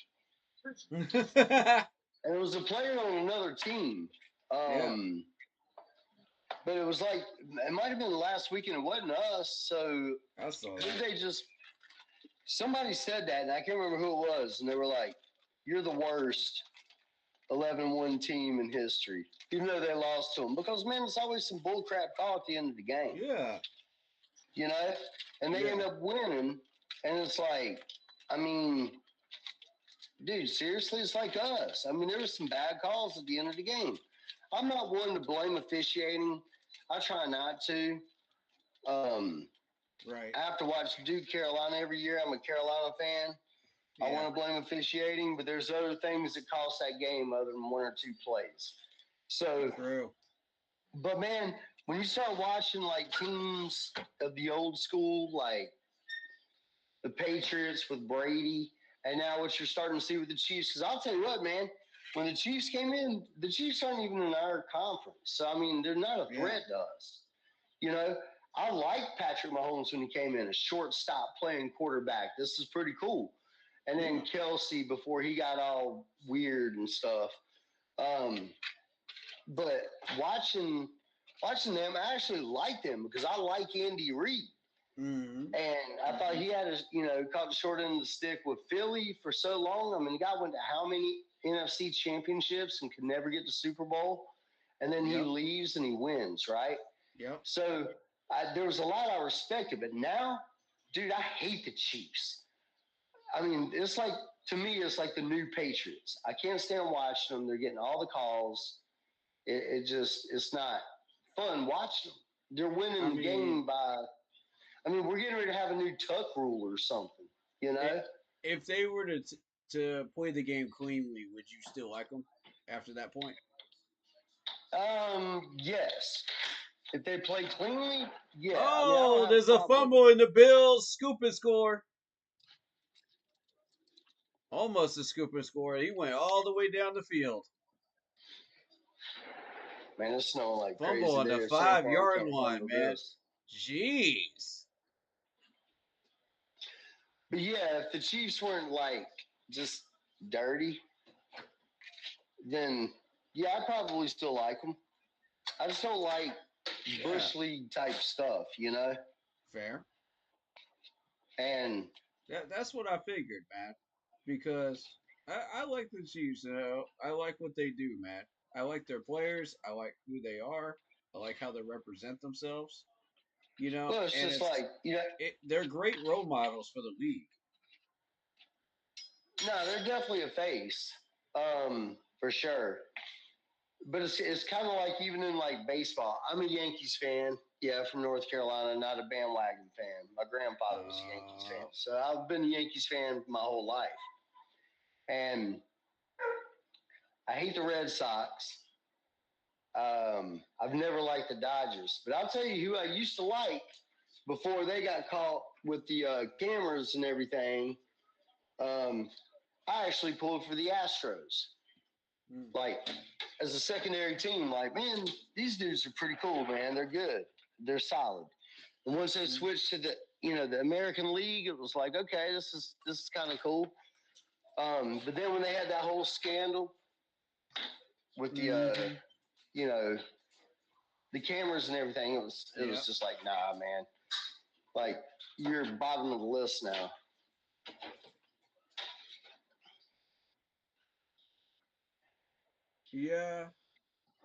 And it was a player on another team. But it was like, it might have been last week and it wasn't us. So I saw that. Somebody said that, and I can't remember who it was. And they were like, you're the worst 11-1 team in history, even though they lost to them. Because, man, it's always some bullcrap call at the end of the game. Yeah. You know? And they end up winning. And it's like, I mean, dude, seriously, it's like us. I mean, there was some bad calls at the end of the game. I'm not one to blame officiating. I try not to. Right. I have to watch Duke Carolina every year. I'm a Carolina fan. I want to blame officiating, but there's other things that cost that game other than one or two plays. So, true. But man, when you start watching like teams of the old school, like the Patriots with Brady, and now what you're starting to see with the Chiefs, because I'll tell you what, man, when the Chiefs came in, the Chiefs aren't even in our conference. So, I mean, they're not a threat to us. You know, I liked Patrick Mahomes when he came in, a shortstop playing quarterback. This is pretty cool. And then Kelsey before he got all weird and stuff. But watching them, I actually like them because I like Andy Reid. Mm-hmm. And I thought he had caught the short end of the stick with Philly for so long. I mean, the guy went to how many NFC championships and could never get to Super Bowl. And then he leaves and he wins, right? Yep. So there was a lot I respected. But now, dude, I hate the Chiefs. I mean, it's like, to me, it's like the new Patriots. I can't stand watching them. They're getting all the calls. It's not fun watching them. They're winning the game by, we're getting ready to have a new tuck rule or something, you know? If they were to play the game cleanly, would you still like them after that point? Yes. If they play cleanly, yeah. Oh, there's a fumble in the Bills. Scoop and score. Almost a scoop and score. He went all the way down the field. Man, it's snowing like fumble crazy. On the 5-yard line, man. Jeez. But yeah, if the Chiefs weren't like just dirty, then yeah, I probably still like them. I just don't like Bush League type stuff, you know? Fair. And that's what I figured, man. Because I like the Chiefs. I like what they do, man. I like their players. I like who they are. I like how they represent themselves. You know, well, they're great role models for the league. No, they're definitely a face, for sure. But it's kind of like even in like baseball. I'm a Yankees fan, from North Carolina, not a bandwagon fan. My grandfather was a Yankees fan, so I've been a Yankees fan my whole life. And I hate the Red Sox. I've never liked the Dodgers, but I'll tell you who I used to like before they got caught with the cameras and everything. I actually pulled for the Astros. Like, as a secondary team, like, man, these dudes are pretty cool, man. They're good. They're solid. And once they switched to the American League, it was like, okay, this is kind of cool. But then when they had that whole scandal with the the cameras and everything, it was just like, nah, man. Like, you're bottom of the list now. Yeah,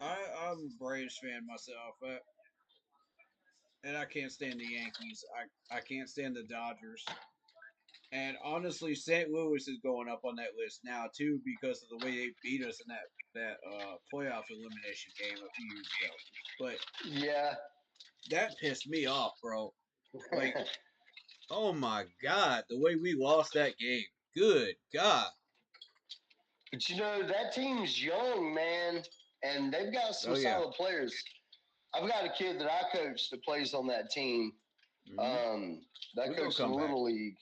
I'm a Braves fan myself, and I can't stand the Yankees. I can't stand the Dodgers. And honestly, St. Louis is going up on that list now too because of the way they beat us in that playoff elimination game a few years ago. But yeah, that pissed me off, bro. Like, oh my god, the way we lost that game. Good God. But that team's young, man, and they've got some solid players. I've got a kid that I coach that plays on that team. That coached in Little League.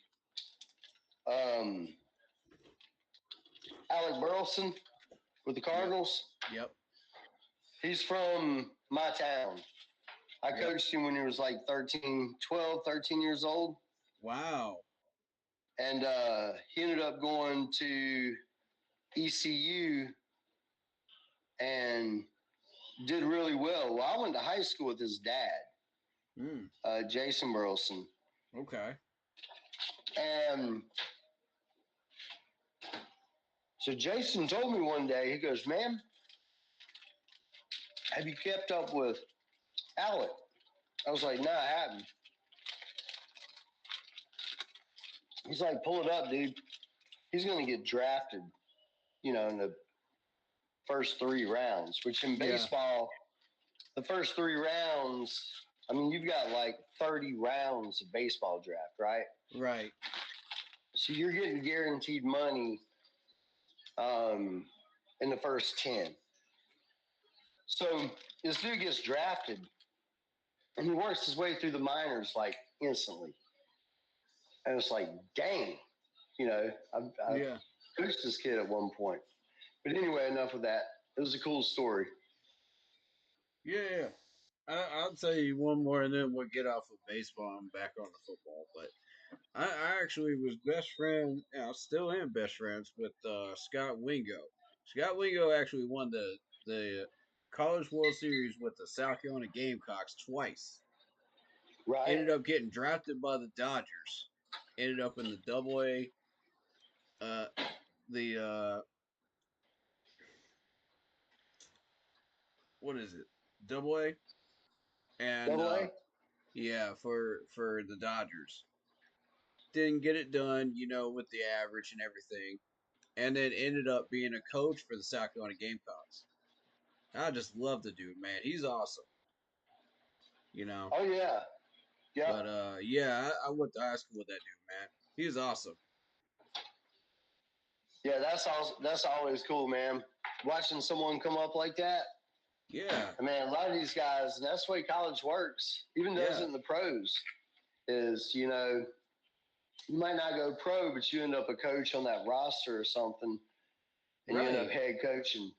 Alec Burleson with the Cardinals. Yep. He's from my town. I coached him when he was like 13 years old. Wow. And he ended up going to ECU and did really well. Well, I went to high school with his dad, Jason Burleson. Okay. And so Jason told me one day, he goes, man, have you kept up with Alec? I was like, nah, I haven't. He's like, pull it up, dude. He's going to get drafted, in the first 3 rounds, which in baseball, the first 3 rounds, I mean, you've got like 30 rounds of baseball draft, right? Right. So you're getting guaranteed money in the first 10. So this dude gets drafted, and he works his way through the minors like instantly. And it's like, dang, I coached this kid at one point. But anyway, enough of that. It was a cool story. Yeah. I'll tell you one more, and then we'll get off of baseball and back on the football. But I actually was best friend, I still am best friends with Scott Wingo. Scott Wingo actually won the College World Series with the South Carolina Gamecocks twice. Right. Ended up getting drafted by the Dodgers. Ended up in the Double A. What is it? Double A. And Double A. For the Dodgers. Didn't get it done, with the average and everything. And then ended up being a coach for the South Carolina Gamecocks. I just love the dude, man. He's awesome. Oh yeah. Yeah. But I went to high school with that dude, man. He's awesome. Yeah, that's always cool, man. Watching someone come up like that. Yeah. Man, a lot of these guys, and that's the way college works, even does it in the pros, is, you might not go pro, but you end up a coach on that roster or something, and you end up head coaching,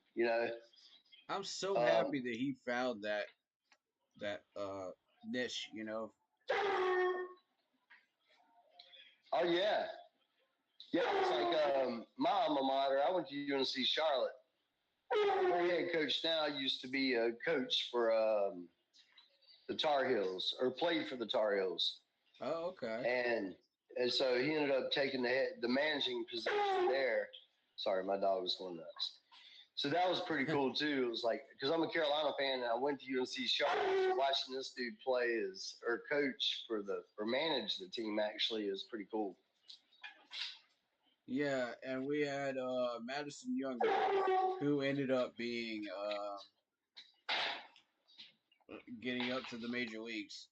I'm so happy that he found that niche, Oh, yeah. Yeah, it's like my alma mater. I went to UNC Charlotte. My head coach now used to be a coach for the Tar Heels, or played for the Tar Heels. Oh, okay. And so he ended up taking the managing position there. Sorry, my dog was going nuts. So that was pretty cool too. It was like, because I'm a Carolina fan and I went to UNC Charlotte, so watching this dude play or coach or manage the team actually is pretty cool. Yeah, and we had Madison Younger, who ended up being getting up to the major leagues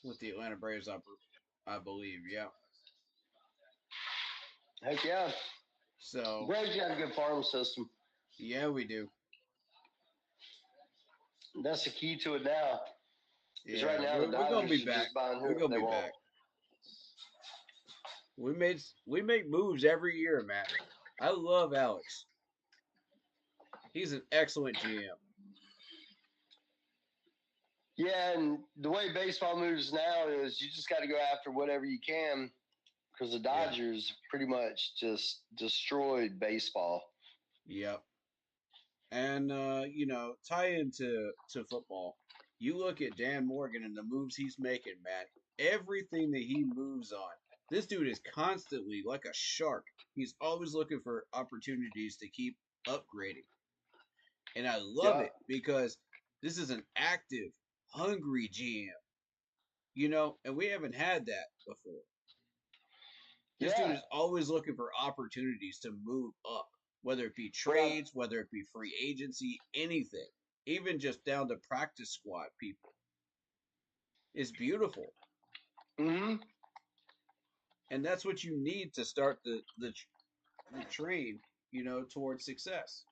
with the Atlanta Braves, I believe. Yeah. Heck yeah. So Braves got a good farm system. Yeah, we do. That's the key to it now. Because Yeah, right now we're the gonna Dodgers be are back. just buying We're whoever gonna they be want. back. We make moves every year, Matt. I love Alex. He's an excellent GM. Yeah, and the way baseball moves now is you just got to go after whatever you can because the Dodgers pretty much just destroyed baseball. Yep. And tie into football. You look at Dan Morgan and the moves he's making, man. Everything that he moves on, this dude is constantly like a shark. He's always looking for opportunities to keep upgrading. And I love Yeah. it because this is an active, hungry GM. And we haven't had that before. This dude is always looking for opportunities to move up, whether it be trades, whether it be free agency, anything, even just down to practice squad people. It's beautiful. Mm-hmm. And that's what you need to start the train, towards success.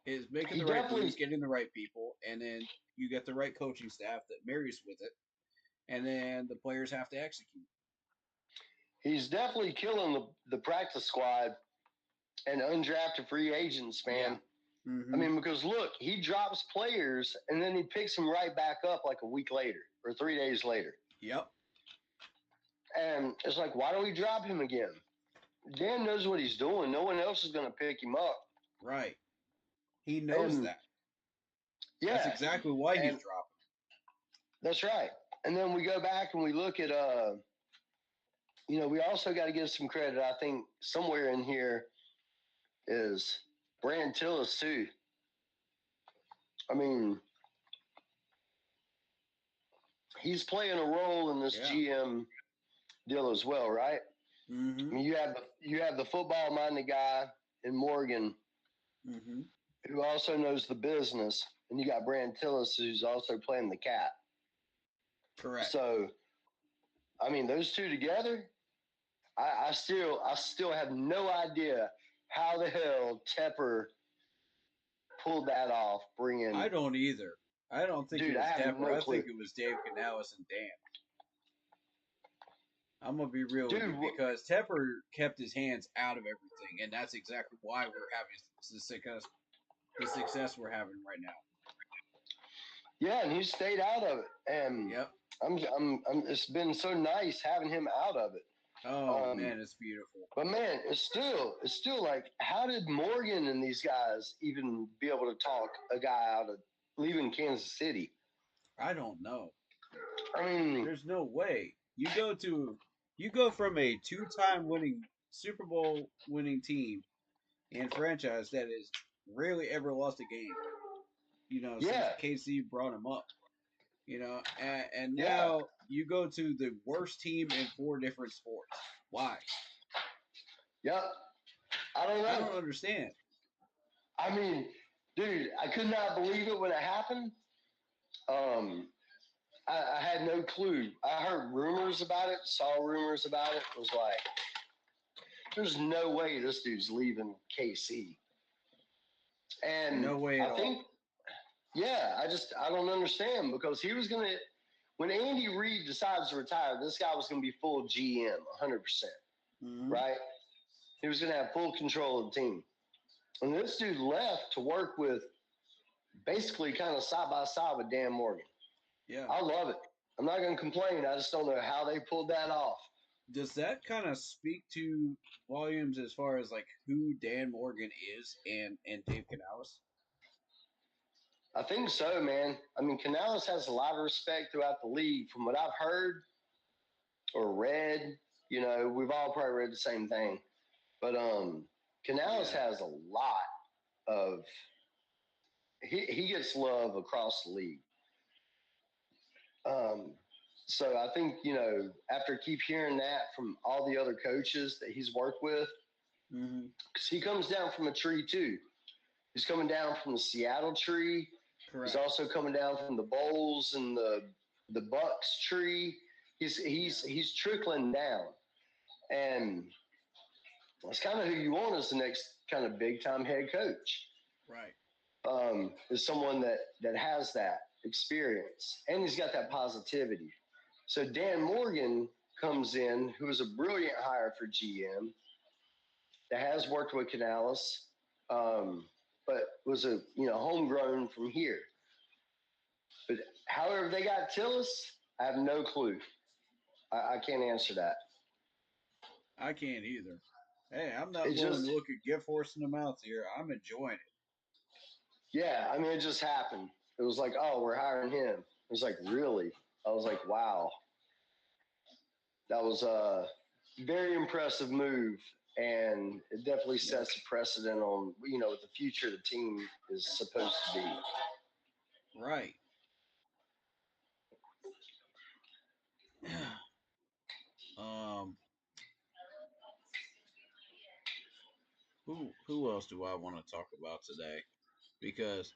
Is making the right moves, getting the right people, and then you get the right coaching staff that marries with it, and then the players have to execute. He's definitely killing the practice squad and undrafted free agents, man. Yeah. Mm-hmm. I mean, because look, he drops players and then he picks them right back up like a week later or 3 days later. Yep. And it's like, why do we drop him again? Dan knows what he's doing. No one else is going to pick him up. Right. He knows that. Yeah. That's exactly why he's dropping. That's right. And then we go back and we look at, we also got to give some credit. I think somewhere in here is Brand Tillis, too. I mean, he's playing a role in this GM deal as well, right? Mm-hmm. I mean, you have the football-minded guy in Morgan, mm-hmm. who also knows the business, and you got Brand Tillis, who's also playing the cat. Correct. So, I mean, those two together, I still have no idea how the hell Tepper pulled that off. I don't either. I don't think it was Tepper. I think it was Dave Canales and Dan. I'm gonna be real with you because Tepper kept his hands out of everything, and that's exactly why we're having the success we're having right now. Yeah, and he stayed out of it, and it's been so nice having him out of it. Oh man, it's beautiful. But man, it's still like, how did Morgan and these guys even be able to talk a guy out of leaving Kansas City? I don't know. I mean, there's no way. You go from a 2-time winning Super Bowl winning team and franchise that has rarely ever lost a game. Since KC brought him up. And now you go to the worst team in 4 different sports. Why? Yep. I don't know. I don't understand. I mean, dude, I could not believe it when it happened. I had no clue. I heard rumors about it, saw rumors about it, was like, there's no way this dude's leaving KC. And no way at all. I don't understand because he was going to, when Andy Reid decides to retire, this guy was going to be full GM, 100%, right? He was going to have full control of the team. And this dude left to work with basically kind of side by side with Dan Morgan. Yeah. I love it. I'm not going to complain. I just don't know how they pulled that off. Does that kind of speak to volumes as far as like who Dan Morgan is and Dave Canales? I think so, man. I mean, Canales has a lot of respect throughout the league. From what I've heard or read, we've all probably read the same thing. But Canales has a lot of he gets love across the league. So I think, after I keep hearing that from all the other coaches that he's worked with, because he comes down from a tree too. He's coming down from the Seattle tree. Correct. He's also coming down from the Bulls and the Bucks tree. He's trickling down, and that's kind of who you want as the next kind of big time head coach. Right. Is someone that has that experience and he's got that positivity. So Dan Morgan comes in, who is a brilliant hire for GM, that has worked with Canales, but was a homegrown from here. But however they got Tillis, I have no clue. I can't answer that. I can't either. Hey, I'm not It willing just, to look a gift horse in the mouth here. I'm enjoying it. yeah, I mean, it just happened. It was like, oh, we're hiring him. It was like, really? I was like, wow. That was a very impressive move, and it definitely sets a precedent on what the future of the team is supposed to be. Right. um. Who else do I want to talk about today? Because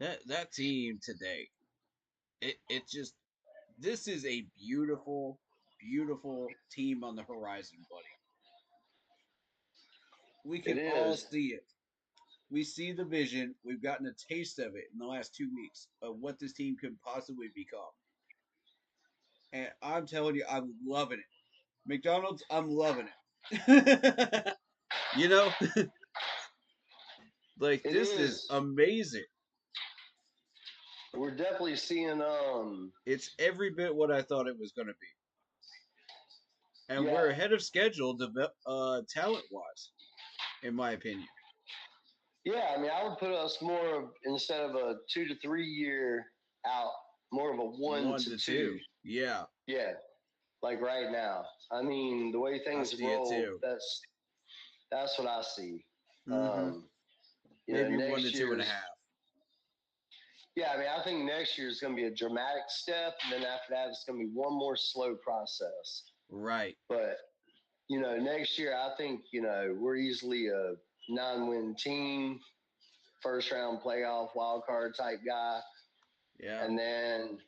that team today, it just, this is a beautiful, beautiful team on the horizon, buddy. We It can all is. see it. We see the vision. We've gotten a taste of it in the last 2 weeks of what this team could possibly become. And I'm telling you, I'm loving it. McDonald's, I'm loving it. you know, like It this is is. amazing. We're definitely seeing. It's every bit what I thought it was going to be. And Yeah. we're ahead of schedule, talent wise, in my opinion. Yeah, I mean, I would put us more of, instead of a 2 to 3 year out, more of a 1 to 2. Yeah, Yeah, like right now. I mean, the way I things see it roll, too. that's what I see. Mm-hmm. Maybe one to Next two and a year's. half. Yeah, I mean, I think next year is going to be a dramatic step, and then after that, it's going to be one more slow process. Right. But next year, I think we're easily a 9-win team, first round playoff wild card type guy. Yeah. And then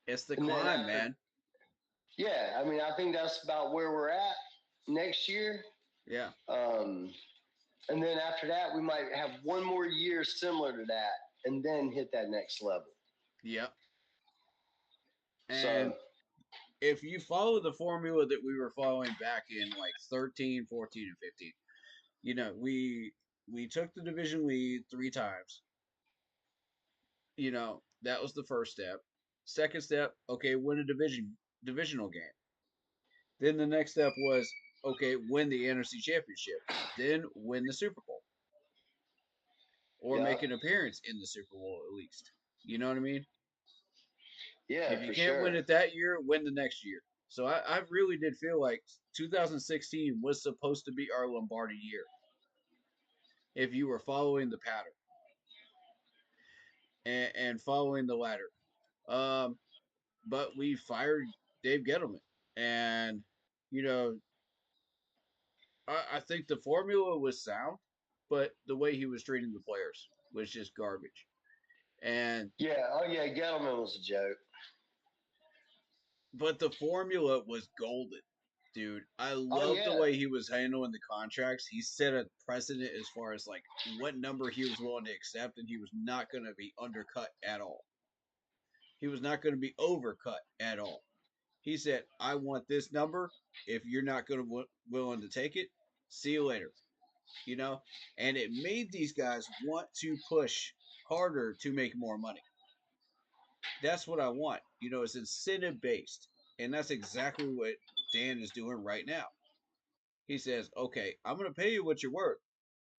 it's the climb, man. Yeah, I mean, I think that's about where we're at next year. Yeah. And then after that, we might have one more year similar to that, and then hit that next level. Yep. So And if you follow the formula that we were following back in like 13, 14, and 15, we took the division lead 3 times. That was the first step. Second step, okay, win a divisional game. Then the next step was, okay, win the NFC Championship. Then win the Super Bowl. Or make an appearance in the Super Bowl at least. You know what I mean? Yeah, if you for can't sure. win it that year, win the next year. So I really did feel like 2016 was supposed to be our Lombardi year. If you were following the pattern and following the ladder. But we fired Dave Gettleman. And, I think the formula was sound, but the way he was treating the players was just garbage. And Gettleman was a joke. But the formula was golden, dude. I love the way he was handling the contracts. He set a precedent as far as like what number he was willing to accept, and he was not going to be undercut at all. He was not going to be overcut at all. He said, "I want this number. If you're not going to willing to take it, see you later." And it made these guys want to push harder to make more money. That's what I want. It's incentive based. And that's exactly what Dan is doing right now. He says, okay, I'm going to pay you what you're worth,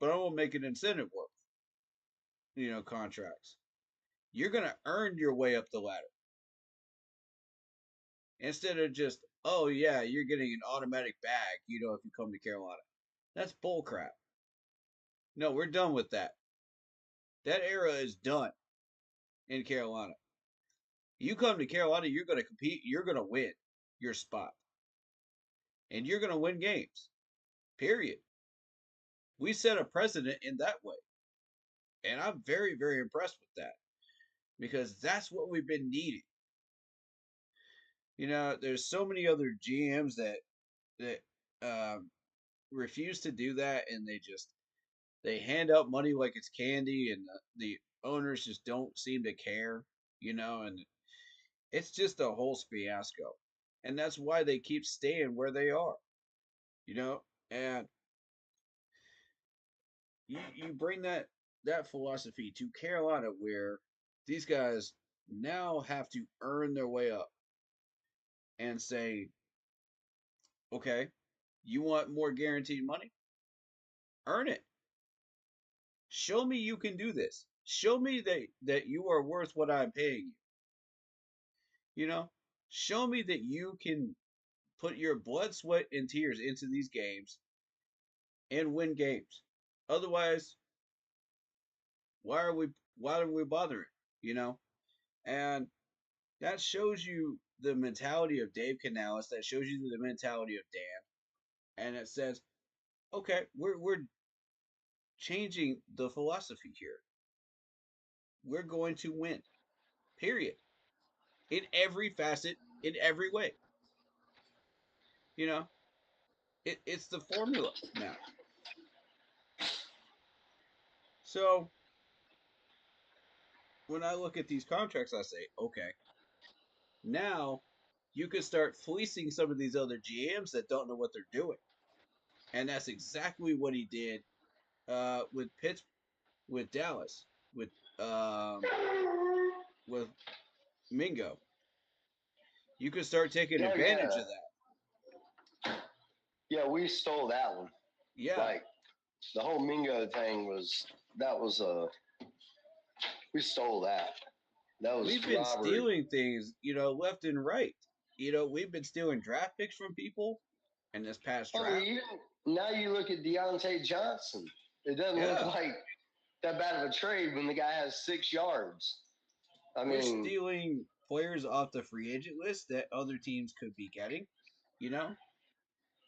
but I'm going to make an incentive worth, contracts. You're going to earn your way up the ladder. Instead of just, oh, yeah, you're getting an automatic bag, if you come to Carolina. That's bullcrap. No, we're done with that. That era is done in Carolina. You come to Carolina, you're going to compete, you're going to win your spot. And you're going to win games. Period. We set a precedent in that way. And I'm very, very impressed with that because that's what we've been needing. There's so many other GMs that refuse to do that, and they hand out money like it's candy, and the owners just don't seem to care, and it's just a whole fiasco. And that's why they keep staying where they are. And you bring that philosophy to Carolina, where these guys now have to earn their way up and say, okay, you want more guaranteed money? Earn it. Show me you can do this. Show me that you are worth what I'm paying you. Show me that you can put your blood, sweat, and tears into these games and win games. Otherwise, why are we bothering? You know? And that shows you the mentality of Dave Canales. That shows you the mentality of Dan. And it says, okay, we're changing the philosophy here. We're going to win. Period. In every facet, in every way. It's the formula now. So when I look at these contracts, I say, okay, now you can start fleecing some of these other GMs that don't know what they're doing. And that's exactly what he did with with Dallas, with Mingo. You could start taking advantage of that. Yeah, we stole that one. Yeah. Like the whole Mingo thing we stole that. That was We've been robbery. stealing things, left and right. We've been stealing draft picks from people in this past draft. Now you look at Deontay Johnson. It doesn't look like that bad of a trade when the guy has 6 yards. We're stealing players off the free agent list that other teams could be getting,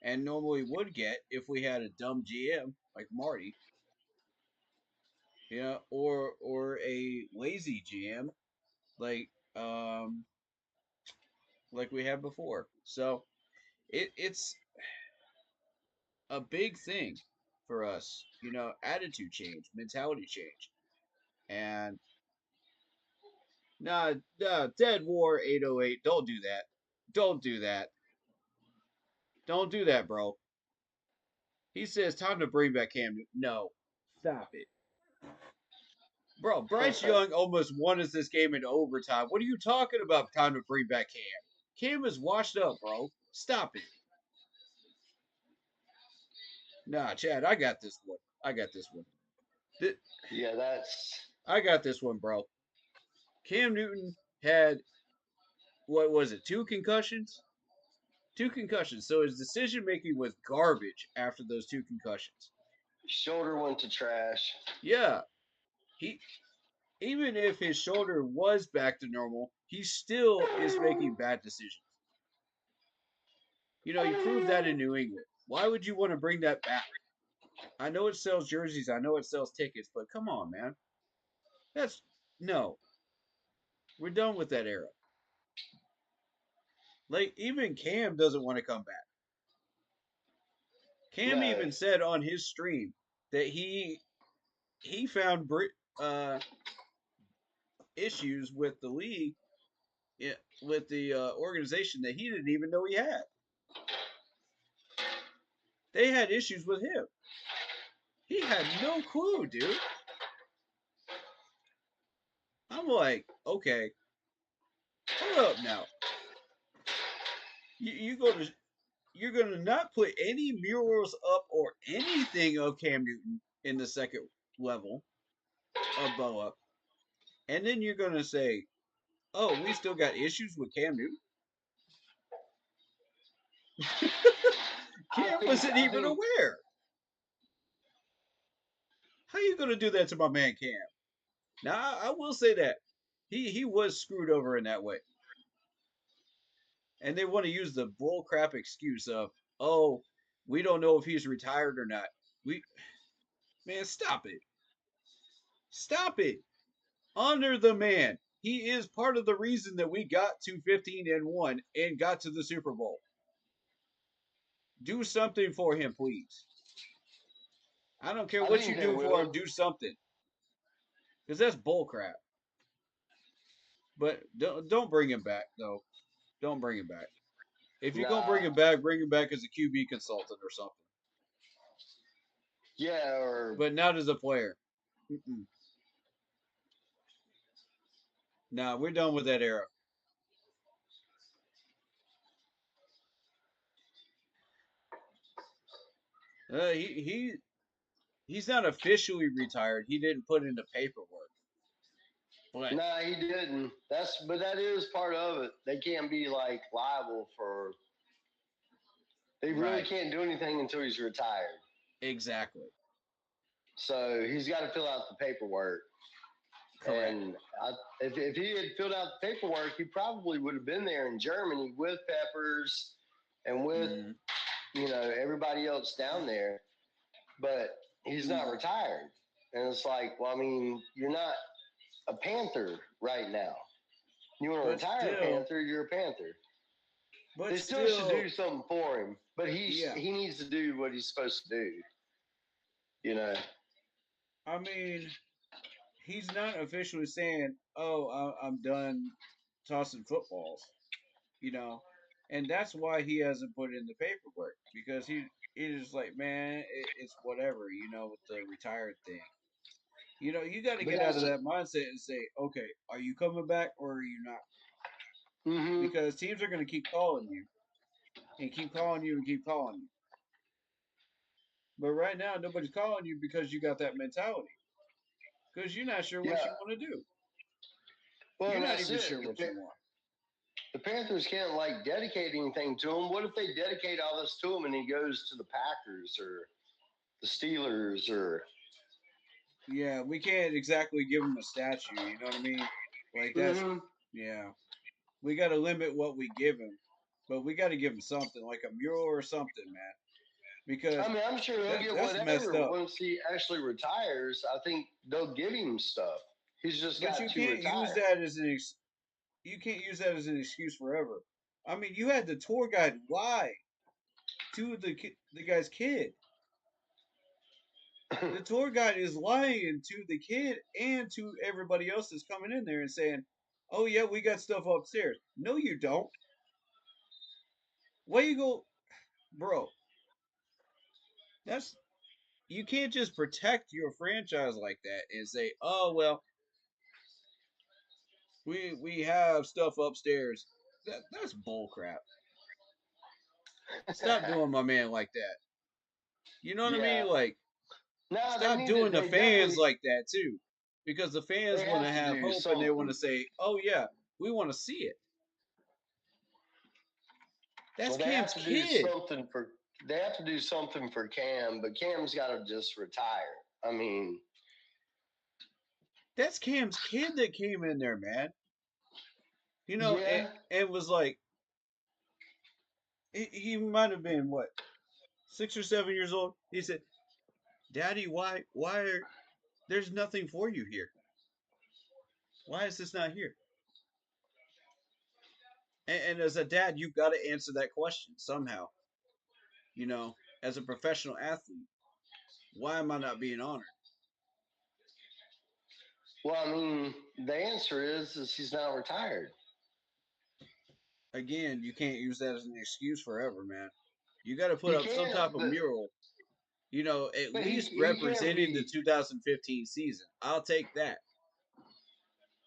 and normally would get if we had a dumb GM like Marty, or a lazy GM like we had before. So it's a big thing for us, attitude change, mentality change. And nah, Dead War 808, don't do that. Don't do that. Don't do that, bro. He says time to bring back Cam Newton. No. Stop it. Bro, Bryce Young almost won us this game in overtime. What are you talking about? Time to bring back Cam. Cam is washed up, bro. Stop it. Nah, Chad, I got this one. I got this one. I got this one, bro. Cam Newton had, what was it, 2 concussions? 2 concussions. So his decision making was garbage after those 2 concussions. Shoulder went to trash. Yeah. Even if his shoulder was back to normal, he still is making bad decisions. You proved that in New England. Why would you want to bring that back? I know it sells jerseys, I know it sells tickets, but come on, man. No. We're done with that era. Like, even Cam doesn't want to come back. Cam even said on his stream that he found issues with the league, with the organization that he didn't even know he had. They had issues with him. He had no clue, dude. I'm like, okay, hold up now. You're gonna not put any murals up or anything of Cam Newton in the second level of Boa, and then you're gonna say, "Oh, we still got issues with Cam Newton." Cam wasn't even aware. How you gonna do that to my man Cam? Now I will say that he was screwed over in that way, and they want to use the bullcrap excuse of, "Oh, we don't know if he's retired or not." Man, stop it. Stop it. Honor the man. He is part of the reason that we got to 15-1 and got to the Super Bowl. Do something for him, please. I don't care what you do for him. Do something, because that's bullcrap. But don't bring him back, though. Don't bring him back. If you're gonna bring him back as a QB consultant or something. Yeah, but not as a player. Mm-mm. Nah, we're done with that era. He's not officially retired. He didn't put in the paperwork. But nah, he didn't. But that is part of it. They can't be like liable for. They really can't do anything until he's retired. Exactly. So he's got to fill out the paperwork. Correct. And if he had filled out the paperwork, he probably would have been there in Germany with Peppers and with everybody else down there. But he's not retired, and it's like, well, I mean, you're not a Panther right now. You want to retire a Panther, you're a Panther. But they still should do something for him, but he needs to do what he's supposed to do. You know. I mean, he's not officially saying, "Oh, I'm done tossing footballs," and that's why he hasn't put in the paperwork because he's like, man, it's whatever, with the retired thing. You got to get out of that mindset and say, okay, are you coming back or are you not? Mm-hmm. Because teams are going to keep calling you and keep calling you and keep calling you. But right now, nobody's calling you because you got that mentality. Because you're not sure what you want to do. Well, you're not even sure what you want. The Panthers can't dedicate anything to him. What if they dedicate all this to him and he goes to the Packers or the Steelers or? Yeah, we can't exactly give him a statue. You know what I mean? Like that's yeah. We got to limit what we give him, but we got to give him something like a mural or something, man. Because I mean, I'm sure he'll get whatever once he actually retires. I think they'll give him stuff. He's just got to retire. But you can't use that as you can't use that as an excuse forever. I mean, you had the tour guide lie to the guy's kid. The tour guide is lying to the kid and to everybody else that's coming in there and saying, "Oh yeah, we got stuff upstairs." No, you don't. Why you go, bro? You can't just protect your franchise like that and say, "Oh well, we have stuff upstairs." That's bullcrap. Stop doing my man like that. You know what I mean? Like, stop doing the fans like that too, because the fans want to have hope and they want to say, "Oh yeah, we want to see it." That's Cam's kid. They have to do something for Cam, but Cam's got to just retire. I mean, that's Cam's kid that came in there, man. And was like, he might have been what, 6 or 7 years old. He said, "Daddy, why there's nothing for you here? Why is this not here?" And as a dad, you've got to answer that question somehow. As a professional athlete, why am I not being honored? Well, I mean, the answer is he's not retired. Again, you can't use that as an excuse forever, man. You got to put up some type of mural, at least representing the 2015 season. I'll take that.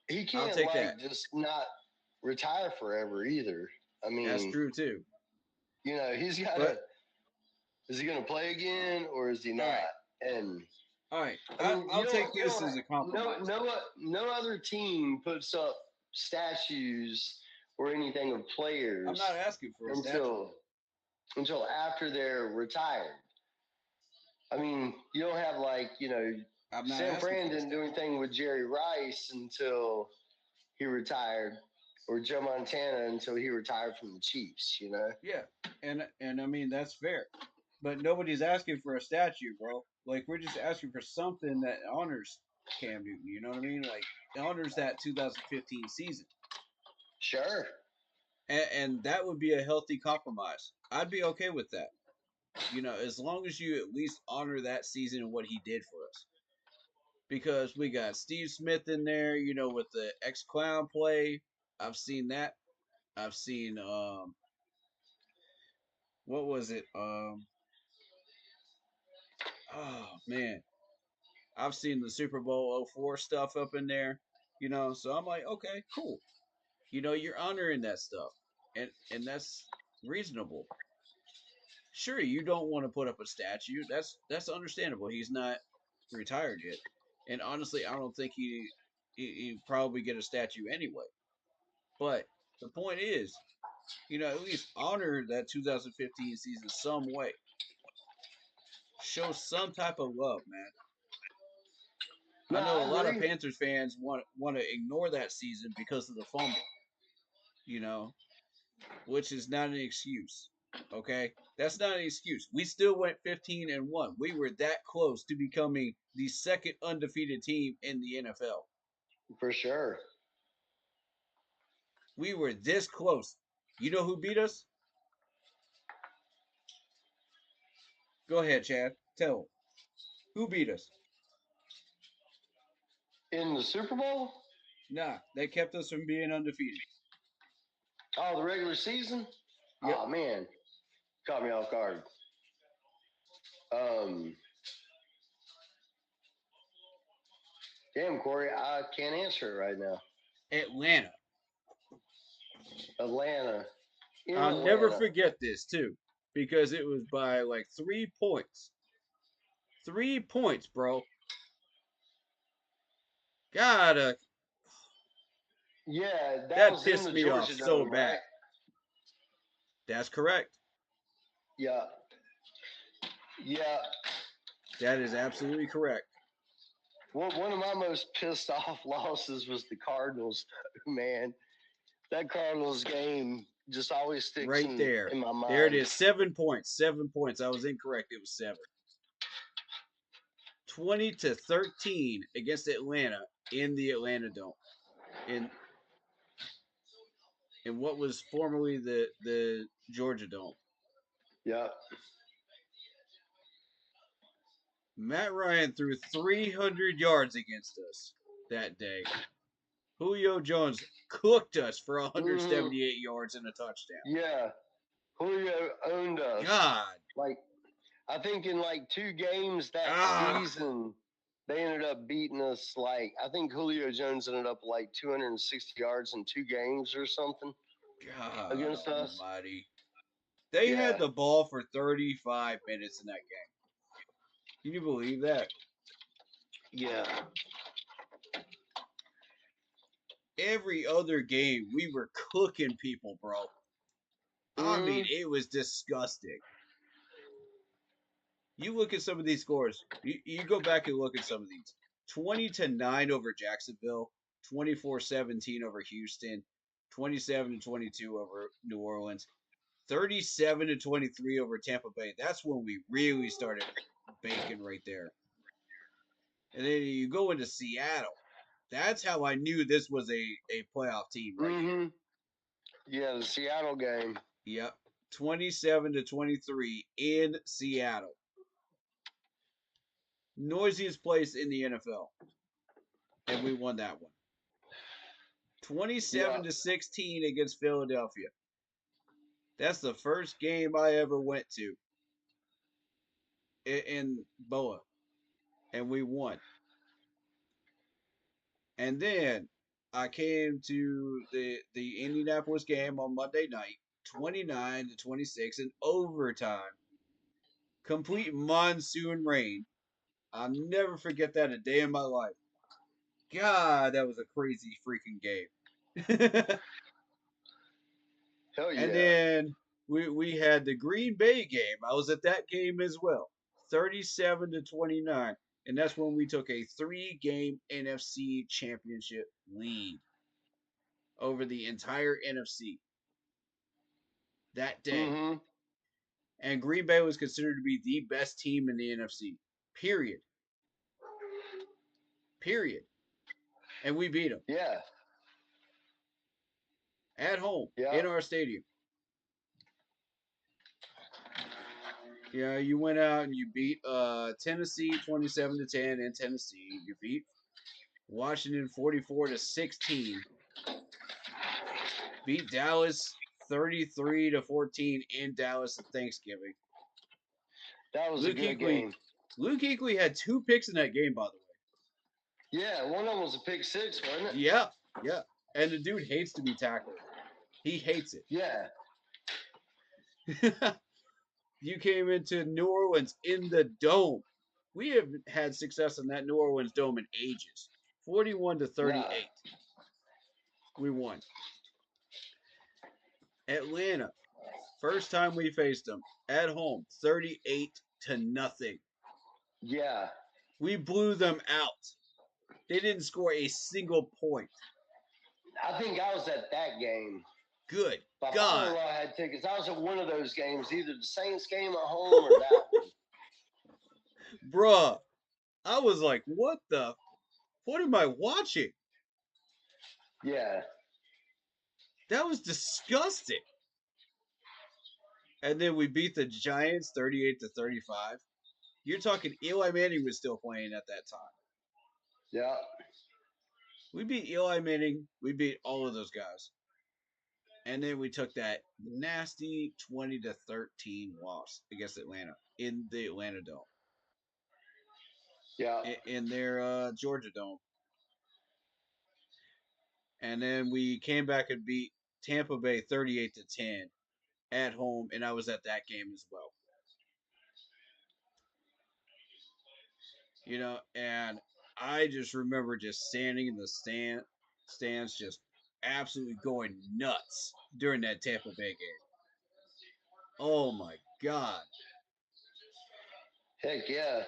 He can't just not retire forever either. I mean, that's true too. He's got to. Is he going to play again or is he not? And all right, I'll take this as a compromise. No other team puts up statues or anything of players. I'm not asking for a statue until after they're retired. I mean, you don't have Sam Fran didn't do anything with Jerry Rice until he retired, or Joe Montana until he retired from the Chiefs. Yeah, and I mean that's fair, but nobody's asking for a statue, bro. Like we're just asking for something that honors Cam Newton. You know what I mean? Like honors that 2015 season. Sure. And that would be a healthy compromise. I'd be okay with that. As long as you at least honor that season and what he did for us. Because we got Steve Smith in there, with the ex-clown play. I've seen that. I've seen what was it? Oh man, I've seen the Super Bowl '04 stuff up in there, So I'm like, okay, cool. You're honoring that stuff, and that's reasonable. Sure, you don't want to put up a statue. That's understandable. He's not retired yet, and honestly, I don't think he probably get a statue anyway. But the point is, at least honor that 2015 season some way. Show some type of love, man. No, I know I a lot of agree. Panthers fans want to ignore that season because of the fumble, you know, which is not an excuse. Okay, that's not an excuse. We still went 15-1. We were that close to becoming the second undefeated team in the NFL. For sure. We were this close. You know who beat us? Go ahead, Chad. Tell them. Who beat us? In the Super Bowl? Nah, they kept us from being undefeated. Oh, the regular season? Yep. Oh, man. Caught me off guard. Damn, Corey, I can't answer it right now. Atlanta. Atlanta. I'll never forget this too, because it was by like 3 points. 3 points, bro. God, yeah, that was pissed in the me off Georgia so Dome, bad. right? That's correct. Yeah. Yeah. That is absolutely correct. One of my most pissed off losses was the Cardinals. Man, that Cardinals game just always sticks Right there. in my mind. There it is. 7 points. 7 points. I was incorrect. It was 7. 20-13 against Atlanta in the Atlanta Dome. In what was formerly the Georgia Dome. Yeah. Matt Ryan threw 300 yards against us that day. Julio Jones cooked us for 178 yards and a touchdown. Yeah. Julio owned us. God. Like, I think in like 2 games that season, they ended up beating us. Like, I think Julio Jones ended up like 260 yards in 2 games or something. God against us. Almighty. They had the ball for 35 minutes in that game. Can you believe that? Yeah. Every other game, we were cooking people, bro. I mean, it was disgusting. You look at some of these scores. You go back and look at some of these. 20-9 over Jacksonville. 24-17 over Houston. 27-22 over New Orleans. 37-23 over Tampa Bay. That's when we really started baking right there. And then you go into Seattle. That's how I knew this was a playoff team right here. Yeah, the Seattle game. Yep. 27-23 in Seattle. Noisiest place in the NFL. And we won that one. 27-16 against Philadelphia. That's the first game I ever went to in Boa. And we won. And then I came to the Indianapolis game on Monday night, 29-26 in overtime. Complete monsoon rain. I'll never forget that a day in my life. God, that was a crazy freaking game. Hell yeah. And then we had the Green Bay game. I was at that game as well. 37-29. And that's when we took a 3-game NFC championship lead over the entire NFC that day. And Green Bay was considered to be the best team in the NFC. Period. And we beat them. Yeah. At home, in our stadium. Yeah, you went out and you beat Tennessee 27-10 in Tennessee. You beat Washington 44-16. Beat Dallas 33-14 in Dallas at Thanksgiving. That was a good game. Luke Kuechly had 2 picks in that game, by the way. Yeah, one of them was a pick 6, wasn't it? Yeah. And the dude hates to be tackled. He hates it. Yeah. You came into New Orleans in the dome. We have had success in that New Orleans dome in ages. 41-38. Nah. We won. Atlanta. First time we faced them at home, 38-0. Yeah. We blew them out. They didn't score a single point. I think I was at that game. Good My God. father-in-law had tickets. I was at one of those games, either the Saints game at home or that one. Bruh, I was like, what am I watching? Yeah. That was disgusting. And then we beat the Giants 38-35. You're talking Eli Manning was still playing at that time. Yeah. We beat Eli Manning. We beat all of those guys. And then we took that nasty 20-13 loss against Atlanta in the Atlanta Dome. Yeah. In their Georgia Dome. And then we came back and beat Tampa Bay 38-10 at home, and I was at that game as well. You know, and I just remember just standing in the stands just absolutely going nuts during that Tampa Bay game. Oh my God. Heck yeah.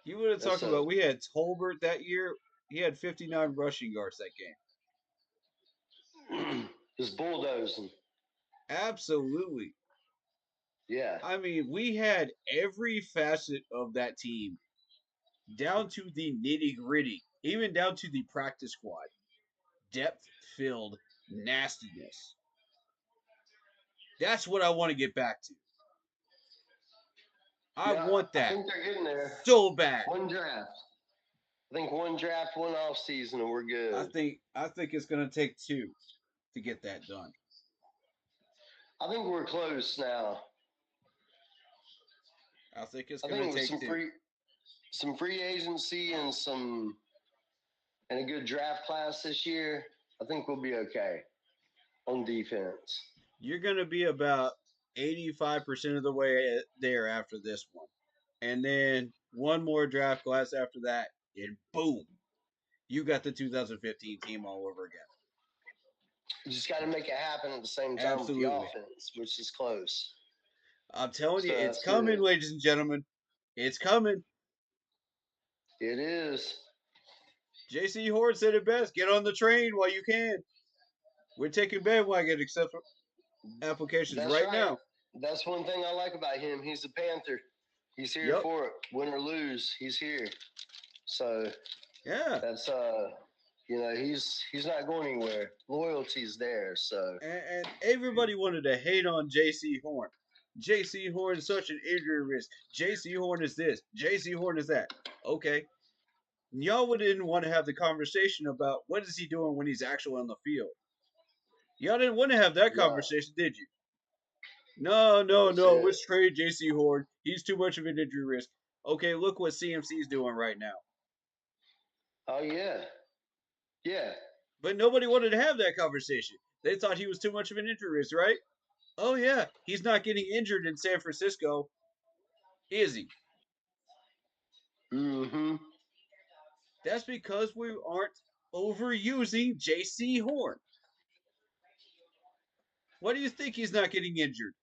You would have talked about we had Tolbert that year. He had 59 rushing yards that game. Just bulldozing. Absolutely. Yeah. I mean, we had every facet of that team down to the nitty gritty, even down to the practice squad. Depth filled nastiness. That's what I want to get back to. I want that. I think they're getting there. So bad. One draft. I think one draft, one off season, and we're good. I think it's going to take 2 to get that done. I think we're close now. I think it's going to take 2. Some free agency and a good draft class this year, I think we'll be okay on defense. You're going to be about 85% of the way there after this one. And then one more draft class after that, and boom, you got the 2015 team all over again. You just got to make it happen at the same time with the offense, which is close. I'm telling you, it's coming, ladies and gentlemen. It's coming. It is. J.C. Horn said it best. Get on the train while you can. We're taking bandwagon applications right now. That's one thing I like about him. He's a Panther. He's here for it. Win or lose, he's here. So yeah, that's he's not going anywhere. Loyalty's there. So and everybody wanted to hate on J.C. Horn. J.C. Horn is such an injury risk. J.C. Horn is this. J.C. Horn is that. Okay. Y'all didn't want to have the conversation about what is he doing when he's actually on the field. Y'all didn't want to have that conversation, did you? No. Let's trade J.C. Horn. He's too much of an injury risk. Okay, look what CMC's doing right now. Oh, yeah. Yeah. But nobody wanted to have that conversation. They thought he was too much of an injury risk, right? Oh, yeah. He's not getting injured in San Francisco. Is he? Mm-hmm. That's because we aren't overusing J.C. Horn. Why do you think he's not getting injured?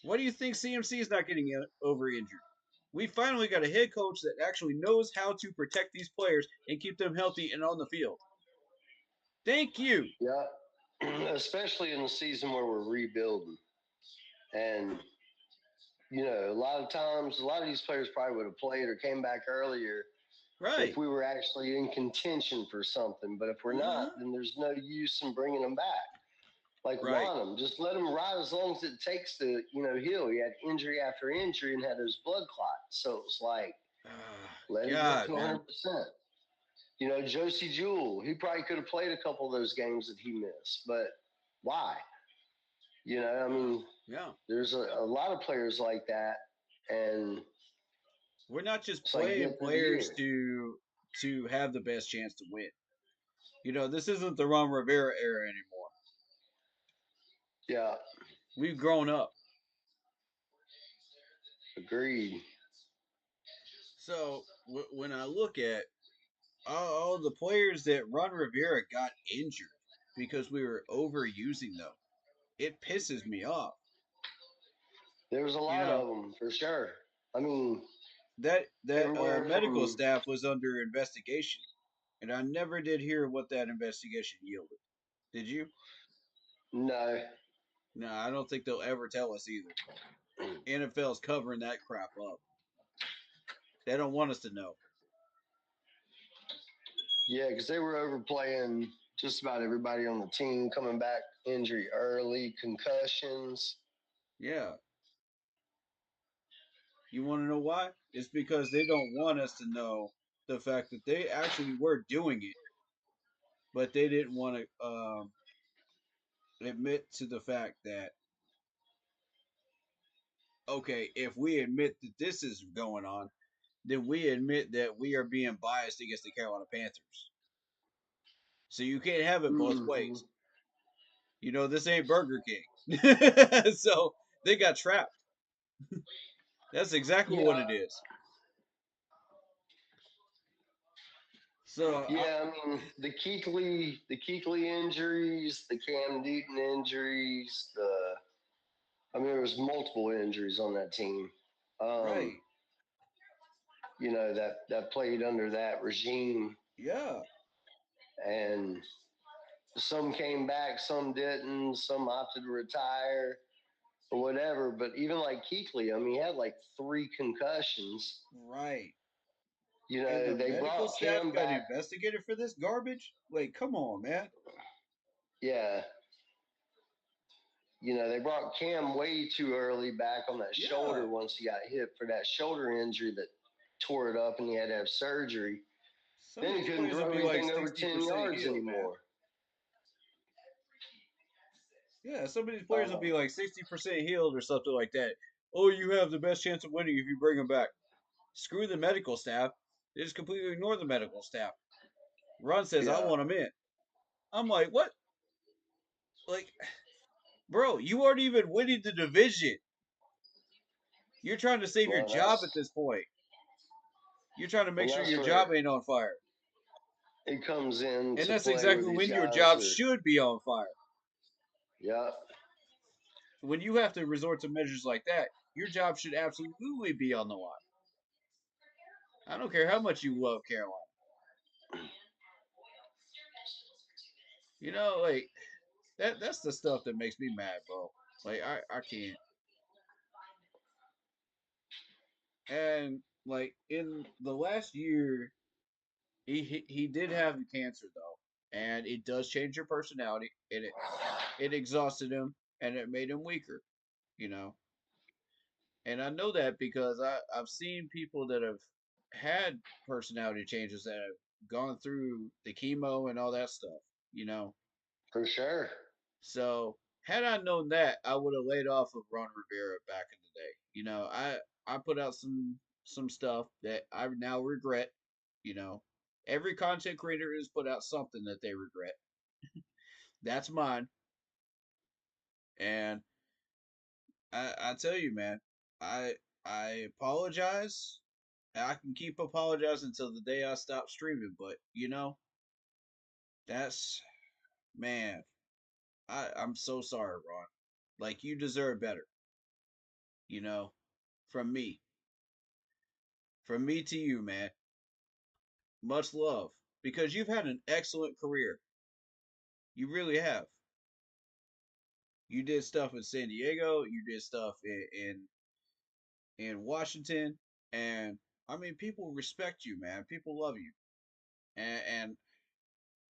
Why do you think CMC is not getting over-injured? We finally got a head coach that actually knows how to protect these players and keep them healthy and on the field. Thank you. Yeah, especially in the season where we're rebuilding. And, a lot of times, a lot of these players probably would have played or came back earlier if we were actually in contention for something. But if we're not, then there's no use in bringing them back. Like Lonham, just let him ride as long as it takes to, heal. He had injury after injury and had those blood clots. So it was like, let him get to 100%. Josie Jewell, he probably could have played a couple of those games that he missed, but why? I mean, Yeah. there's a lot of players like that, and we're not just it's like playing get through the players year. to have the best chance to win. This isn't the Ron Rivera era anymore. Yeah, We've grown up. agreed. So when I look at all the players that Ron Rivera got injured because we were overusing them, it pisses me off. There's a You lot know of them for sure. I mean, that everywhere medical from staff was under investigation, and I never did hear what that investigation yielded. Did you? no, No, I don't think they'll ever tell us either. NFL's covering that crap up. They don't want us to know. yeah, because they were overplaying just about everybody on the team, coming back injury early, concussions. Yeah. You want to know why? It's because they don't want us to know the fact that they actually were doing it, but they didn't want to admit to the fact that, okay, if we admit that this is going on, then we admit that we are being biased against the Carolina Panthers. So you can't have it both Mm-hmm. ways. This ain't Burger King. So they got trapped. That's exactly what Yeah, it is. So, yeah. I mean, the Keekly injuries, the Cam Newton injuries, there was multiple injuries on that team. right. That played under that regime, Yeah. and some came back, some didn't, some opted to retire or whatever. But even like Keekly, he had like 3 concussions. Right. And the They medical brought staff Cam got back. investigated for this garbage? Like, come on, man. Yeah. They brought Cam way too early back on that Yeah. shoulder once he got hit for that shoulder injury that tore it up and he had to have surgery. Some of Then he these couldn't players will throw be like anything over 10 60% yards healed, man. anymore. Yeah, some of these players will be like 60% healed or something like that. Oh, you have the best chance of winning if you bring them back. Screw the medical staff. They just completely ignore the medical staff. Ron says, I Yeah. want them in. I'm like, what? Like, bro, you aren't even winning the division. You're trying to save your Well, job at this point. You're trying to make sure that's your where job ain't on fire. it comes in And to that's play where exactly these when your guys job are. should be on fire. Yeah. When you have to resort to measures like that, your job should absolutely be on the line. I don't care how much you love Carolina. Like that's the stuff that makes me mad, bro. Like I can't. And like in the last year, he did have cancer though, and it does change your personality. It exhausted him and it made him weaker. You know, and I know that because I've seen people that have had personality changes that have gone through the chemo and all that stuff. You know, For sure. so had I known that, I would have laid off of Ron Rivera back in the day. I put out some stuff that I now regret. You know, every content creator has put out something that they regret. That's mine, and I tell you, man, I I apologize. I can keep apologizing until the day I stop streaming, but that's man. I'm so sorry, Ron. Like you deserve better. You know, from me. From me to you, man. Much love. Because you've had an excellent career. You really have. You did stuff in San Diego, you did stuff in Washington, and I mean people respect you, man. People love you. And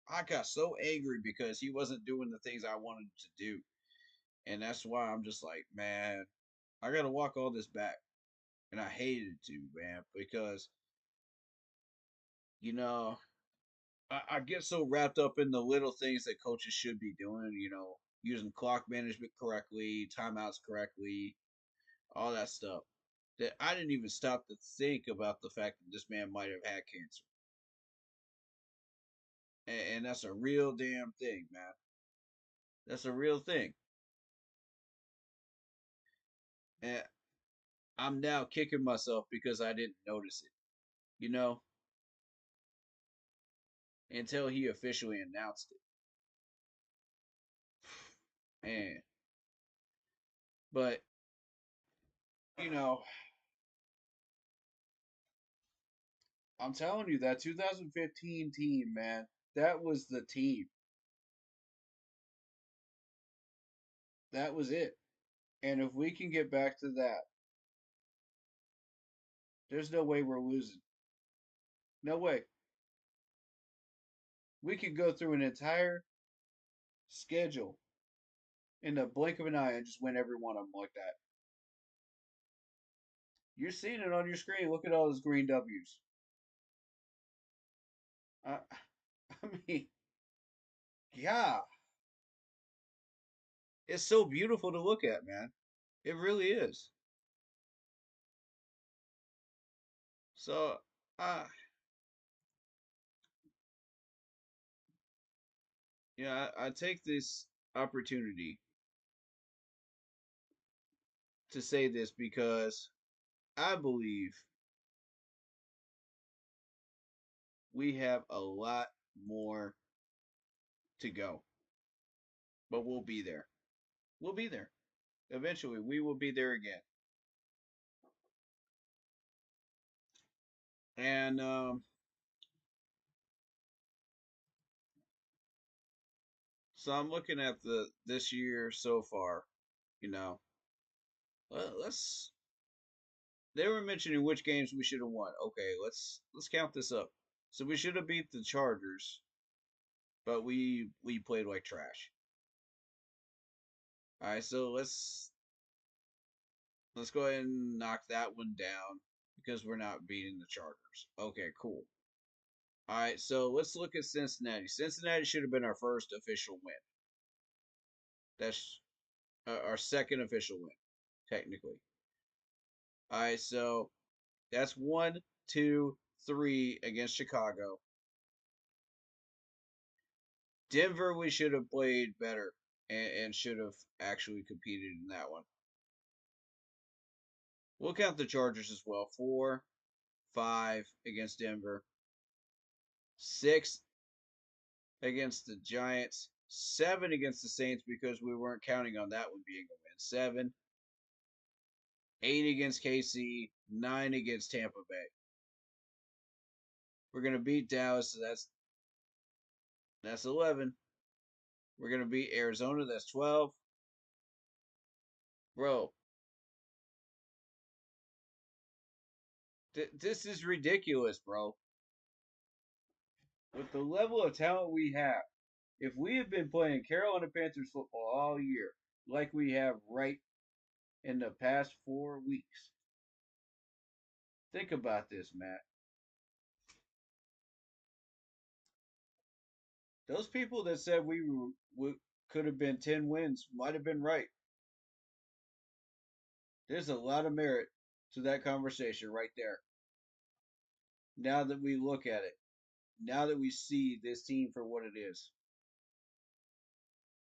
I got so angry because he wasn't doing the things I wanted to do. And that's why I'm just like, man, I gotta walk all this back. And I hated to, man, because you know, I get so wrapped up in the little things that coaches should be doing, using clock management correctly, timeouts correctly, all that stuff, that I didn't even stop to think about the fact that this man might have had cancer. And that's a real damn thing, man. That's a real thing. And I'm now kicking myself because I didn't notice it, you know, until he officially announced it. Man. But, you know, I'm telling you, that 2015 team, man, that was the team. That was it. And if we can get back to that, there's no way we're losing. No way. We could go through an entire schedule in the blink of an eye and just win every one of them like that. You're seeing it on your screen. Look at all those green W's. I, I mean, yeah, it's so beautiful to look at, man. It really is. So, uh, I take this opportunity to say this because I believe we have a lot more to go, but we'll be there. We'll be there. Eventually, we will be there again. And so I'm looking at the this year so far. You know, let's. They were mentioning which games we should have won. Okay, let's count this up. So we should have beat the Chargers, but we played like trash. All right, so let's go ahead and knock that one down because we're not beating the Chargers. Okay, cool. All right, so let's look at Cincinnati. Cincinnati should have been our first official win. That's our second official win, technically. All right, so that's 1, 2, 3 against Chicago. Denver, we should have played better and should have actually competed in that one. We'll count the Chargers as well. 4, 5 against Denver. 6 against the Giants. 7 against the Saints because we weren't counting on that one being a win. 7. 8 against KC. 9 against Tampa Bay. We're gonna beat Dallas, so that's 11. We're gonna beat Arizona, that's 12. Bro, this is ridiculous, bro. With the level of talent we have, if we had been playing Carolina Panthers football all year, like we have right in the past 4 weeks, think about this, Matt. Those people that said we could have been 10 wins might have been right. There's a lot of merit to that conversation right there. Now that we look at it, now that we see this team for what it is.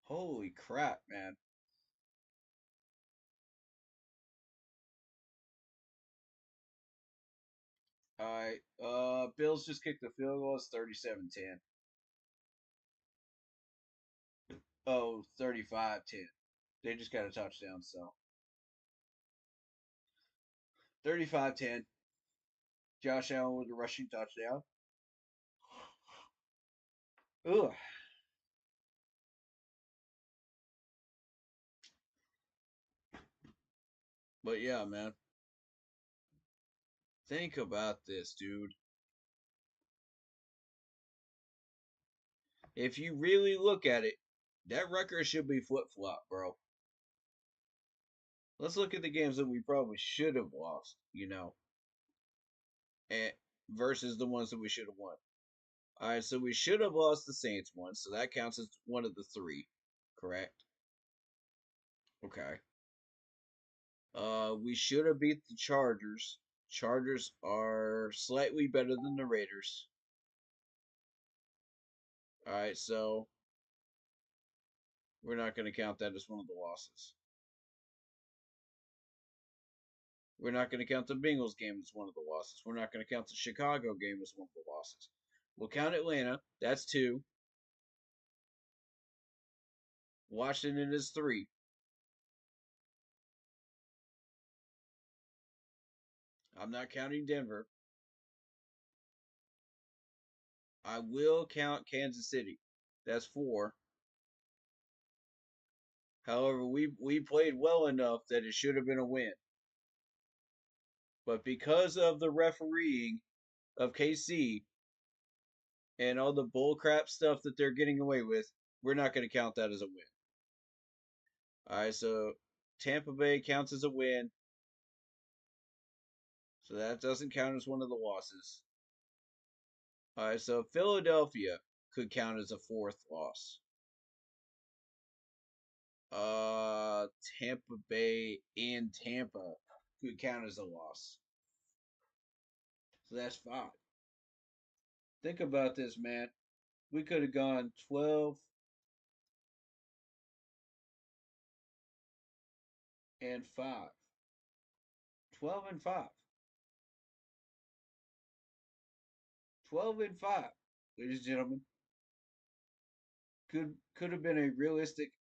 Holy crap, man. All right. Bills just kicked the field goal. It's 37-10. Oh, 35-10. They just got a touchdown, so 35-10. Josh Allen with a rushing touchdown. Ugh. But yeah, man. Think about this, dude. If you really look at it, that record should be flip flop, bro. Let's look at the games that we probably should have lost, and versus the ones that we should have won. All right, so we should have lost the Saints once, so that counts as one of the three, correct? Okay. We should have beat the Chargers. Chargers are slightly better than the Raiders. All right, so we're not going to count that as one of the losses. We're not going to count the Bengals game as one of the losses. We're not going to count the Chicago game as one of the losses. We'll count Atlanta. That's 2. Washington is 3. I'm not counting Denver. I will count Kansas City. That's 4. However, we played well enough that it should have been a win. But because of the refereeing of KC and all the bullcrap stuff that they're getting away with, we're not going to count that as a win. All right, so Tampa Bay counts as a win. So that doesn't count as one of the losses. All right, so Philadelphia could count as a 4th loss. Tampa Bay and Tampa could count as a loss. So that's 5. Think about this, man. We could have gone 12 and 5. 12 and 5. 12 and 5, ladies and gentlemen. Could have been a realistic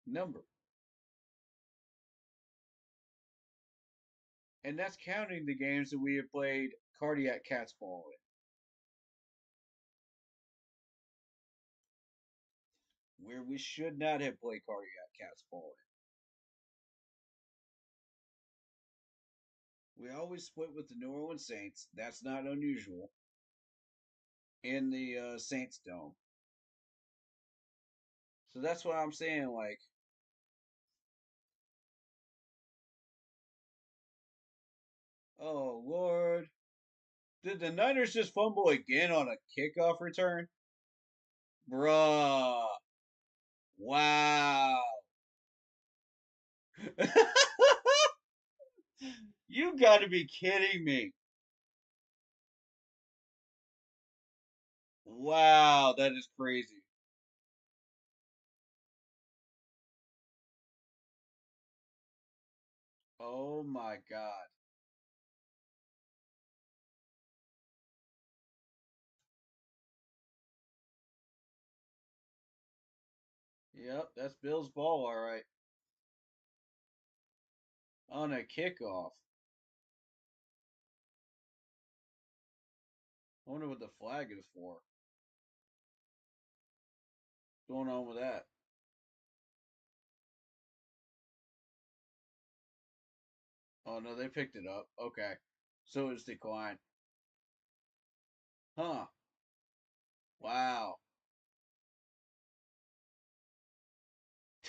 number. And that's counting the games that we have played cardiac cat's ball in. Where we should not have played cardiac cat's ball in. We always split with the New Orleans Saints. That's not unusual. In the Saints Dome. So that's what I'm saying, like, oh Lord. Did the Niners just fumble again on a kickoff return? Bruh. Wow. You gotta be kidding me. Wow, that is crazy. Oh my God. Yep, that's Bill's ball, all right. On a kickoff. I wonder what the flag is for. What's going on with that? Oh no, they picked it up. Okay. So it's declined. Huh. Wow.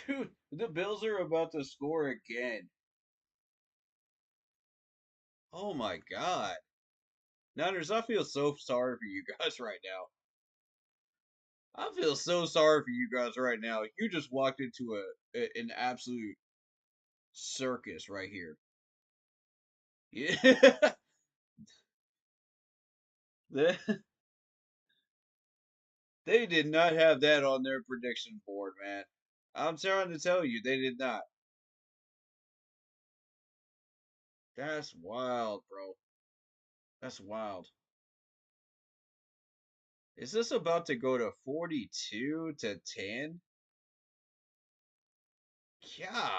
Dude, the Bills are about to score again. Oh my God. Niners, I feel so sorry for you guys right now. I feel so sorry for you guys right now. You just walked into an absolute circus right here. Yeah. they, they did not have that on their prediction board, man. I'm trying to tell you, they did not. That's wild, bro. That's wild. Is this about to go to 42-10? Yeah.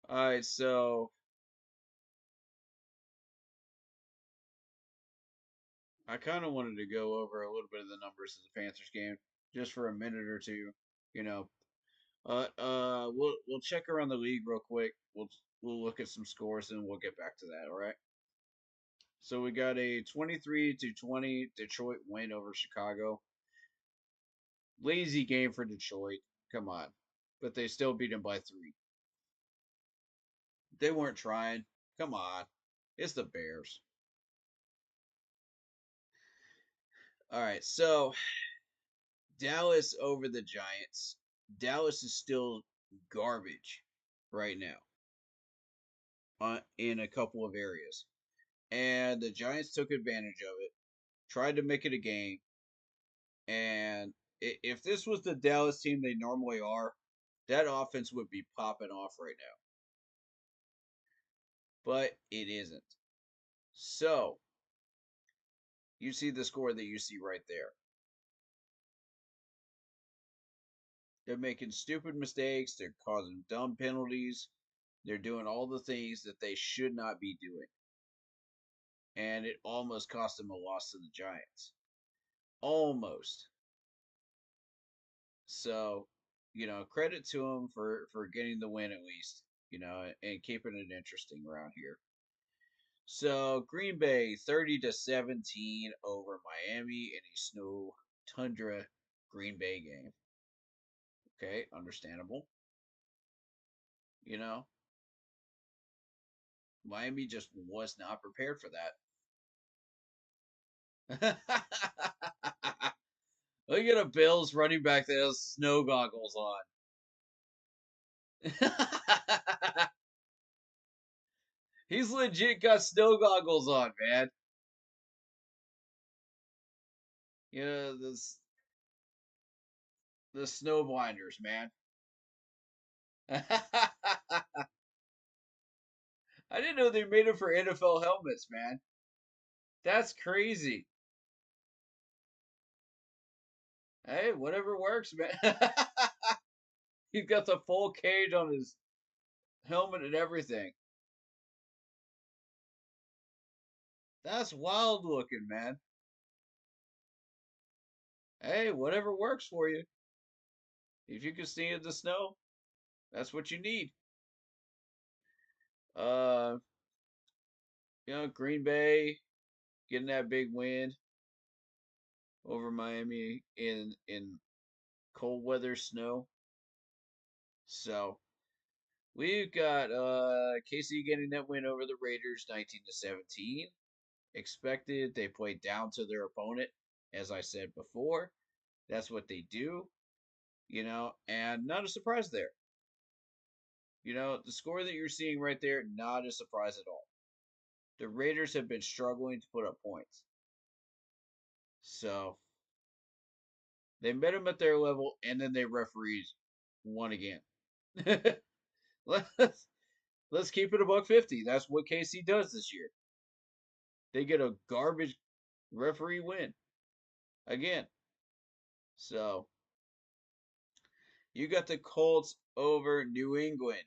All right, so I kind of wanted to go over a little bit of the numbers of the Panthers game just for a minute or two, you know. We'll check around the league real quick. We'll look at some scores and we'll get back to that. All right. So we got a 23-20 Detroit win over Chicago. Lazy game for Detroit. Come on, but they still beat him by 3. They weren't trying. Come on. It's the Bears. All right, so Dallas over the Giants. Dallas is still garbage right now in a couple of areas. And the Giants took advantage of it, tried to make it a game. And if this was the Dallas team they normally are, that offense would be popping off right now. But it isn't. So, you see the score that you see right there. They're making stupid mistakes. They're causing dumb penalties. They're doing all the things that they should not be doing. And it almost cost them a loss to the Giants. Almost. So, credit to them for getting the win at least, and keeping it interesting around here. So, Green Bay 30-17 over Miami in a snow tundra Green Bay game. Okay, understandable. Miami just was not prepared for that. Look at a Bills running back that has snow goggles on. He's legit got snow goggles on, man. This the snow blinders, man. I didn't know they made them for NFL helmets, man. That's crazy. Hey, whatever works, man. He's got the full cage on his helmet and everything. That's wild looking, man. Hey, whatever works for you. If you can see in the snow, that's what you need. Uh, Green Bay getting that big win over Miami in cold weather snow. So we've got KC getting that win over the Raiders 19-17. Expected. They played down to their opponent, as I said before. That's what they do, and not a surprise there. The score that you're seeing right there, not a surprise at all. The Raiders have been struggling to put up points. So they met them at their level, and then they refereed won again. let's keep it a $1.50. That's what KC does this year. They get a garbage referee win again. So you got the Colts over New England.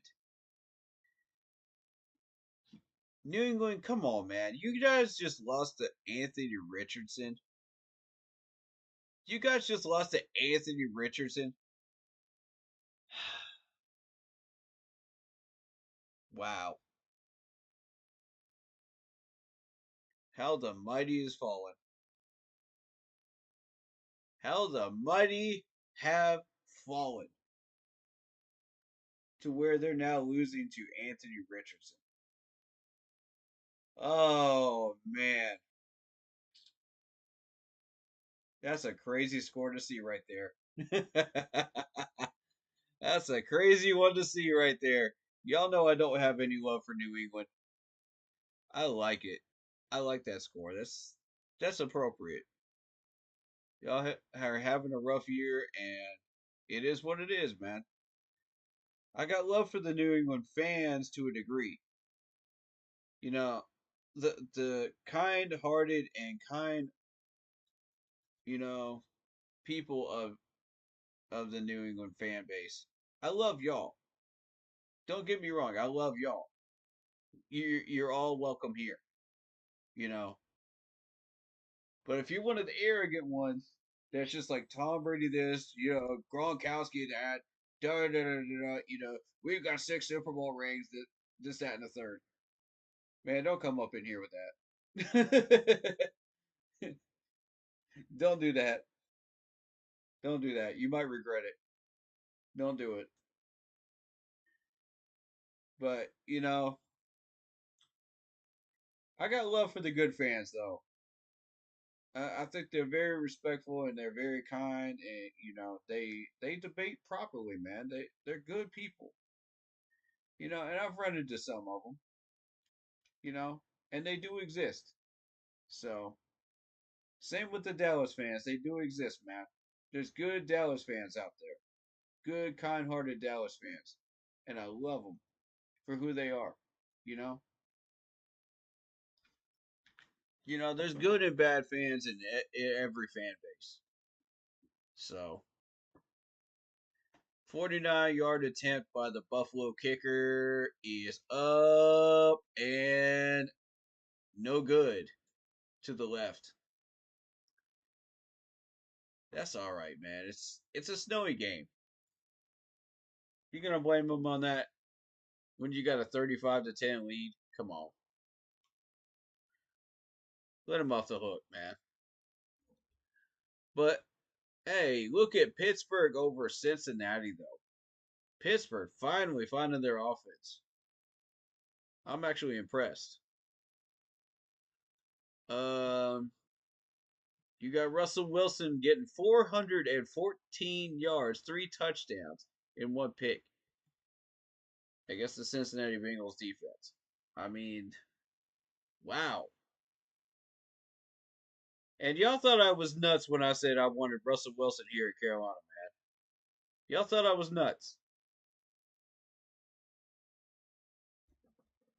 New England, come on, man. You guys just lost to Anthony Richardson. You guys just lost to Anthony Richardson. Wow. How the mighty has fallen. How the mighty have fallen to where they're now losing to Anthony Richardson. Oh, man. That's a crazy score to see right there. That's a crazy one to see right there. Y'all know I don't have any love for New England. I like it. I like that score. That's appropriate. Y'all are having a rough year, and it is what it is, man. I got love for the New England fans to a degree. The kind-hearted and kind, people of the New England fan base. I love y'all. Don't get me wrong. I love y'all. You're all welcome here. But if you're one of the arrogant ones, that's just like Tom Brady this, Gronkowski that, da da da da, we've got 6 Super Bowl rings, this, that, and the third. Man, don't come up in here with that. Don't do that. Don't do that. You might regret it. Don't do it. But, I got love for the good fans though. I think they're very respectful and they're very kind, and they debate properly, man. They're good people, and I've run into some of them, and they do exist. So same with the Dallas fans, they do exist, man. There's good Dallas fans out there, good, kind-hearted Dallas fans, and I love them for who they are. You know, there's good and bad fans in every fan base. So 49-yard attempt by the Buffalo kicker is up and no good to the left. That's all right, man. It's a snowy game. You're gonna blame them on that when you got a 35-10 lead? Come on, let him off the hook, man. But hey, look at Pittsburgh over Cincinnati though. Pittsburgh finally finding their offense. I'm actually impressed. Um, you got Russell Wilson getting 414 yards, 3 touchdowns in 1 pick against the Cincinnati Bengals defense. I mean, wow. And y'all thought I was nuts when I said I wanted Russell Wilson here in Carolina, man. Y'all thought I was nuts.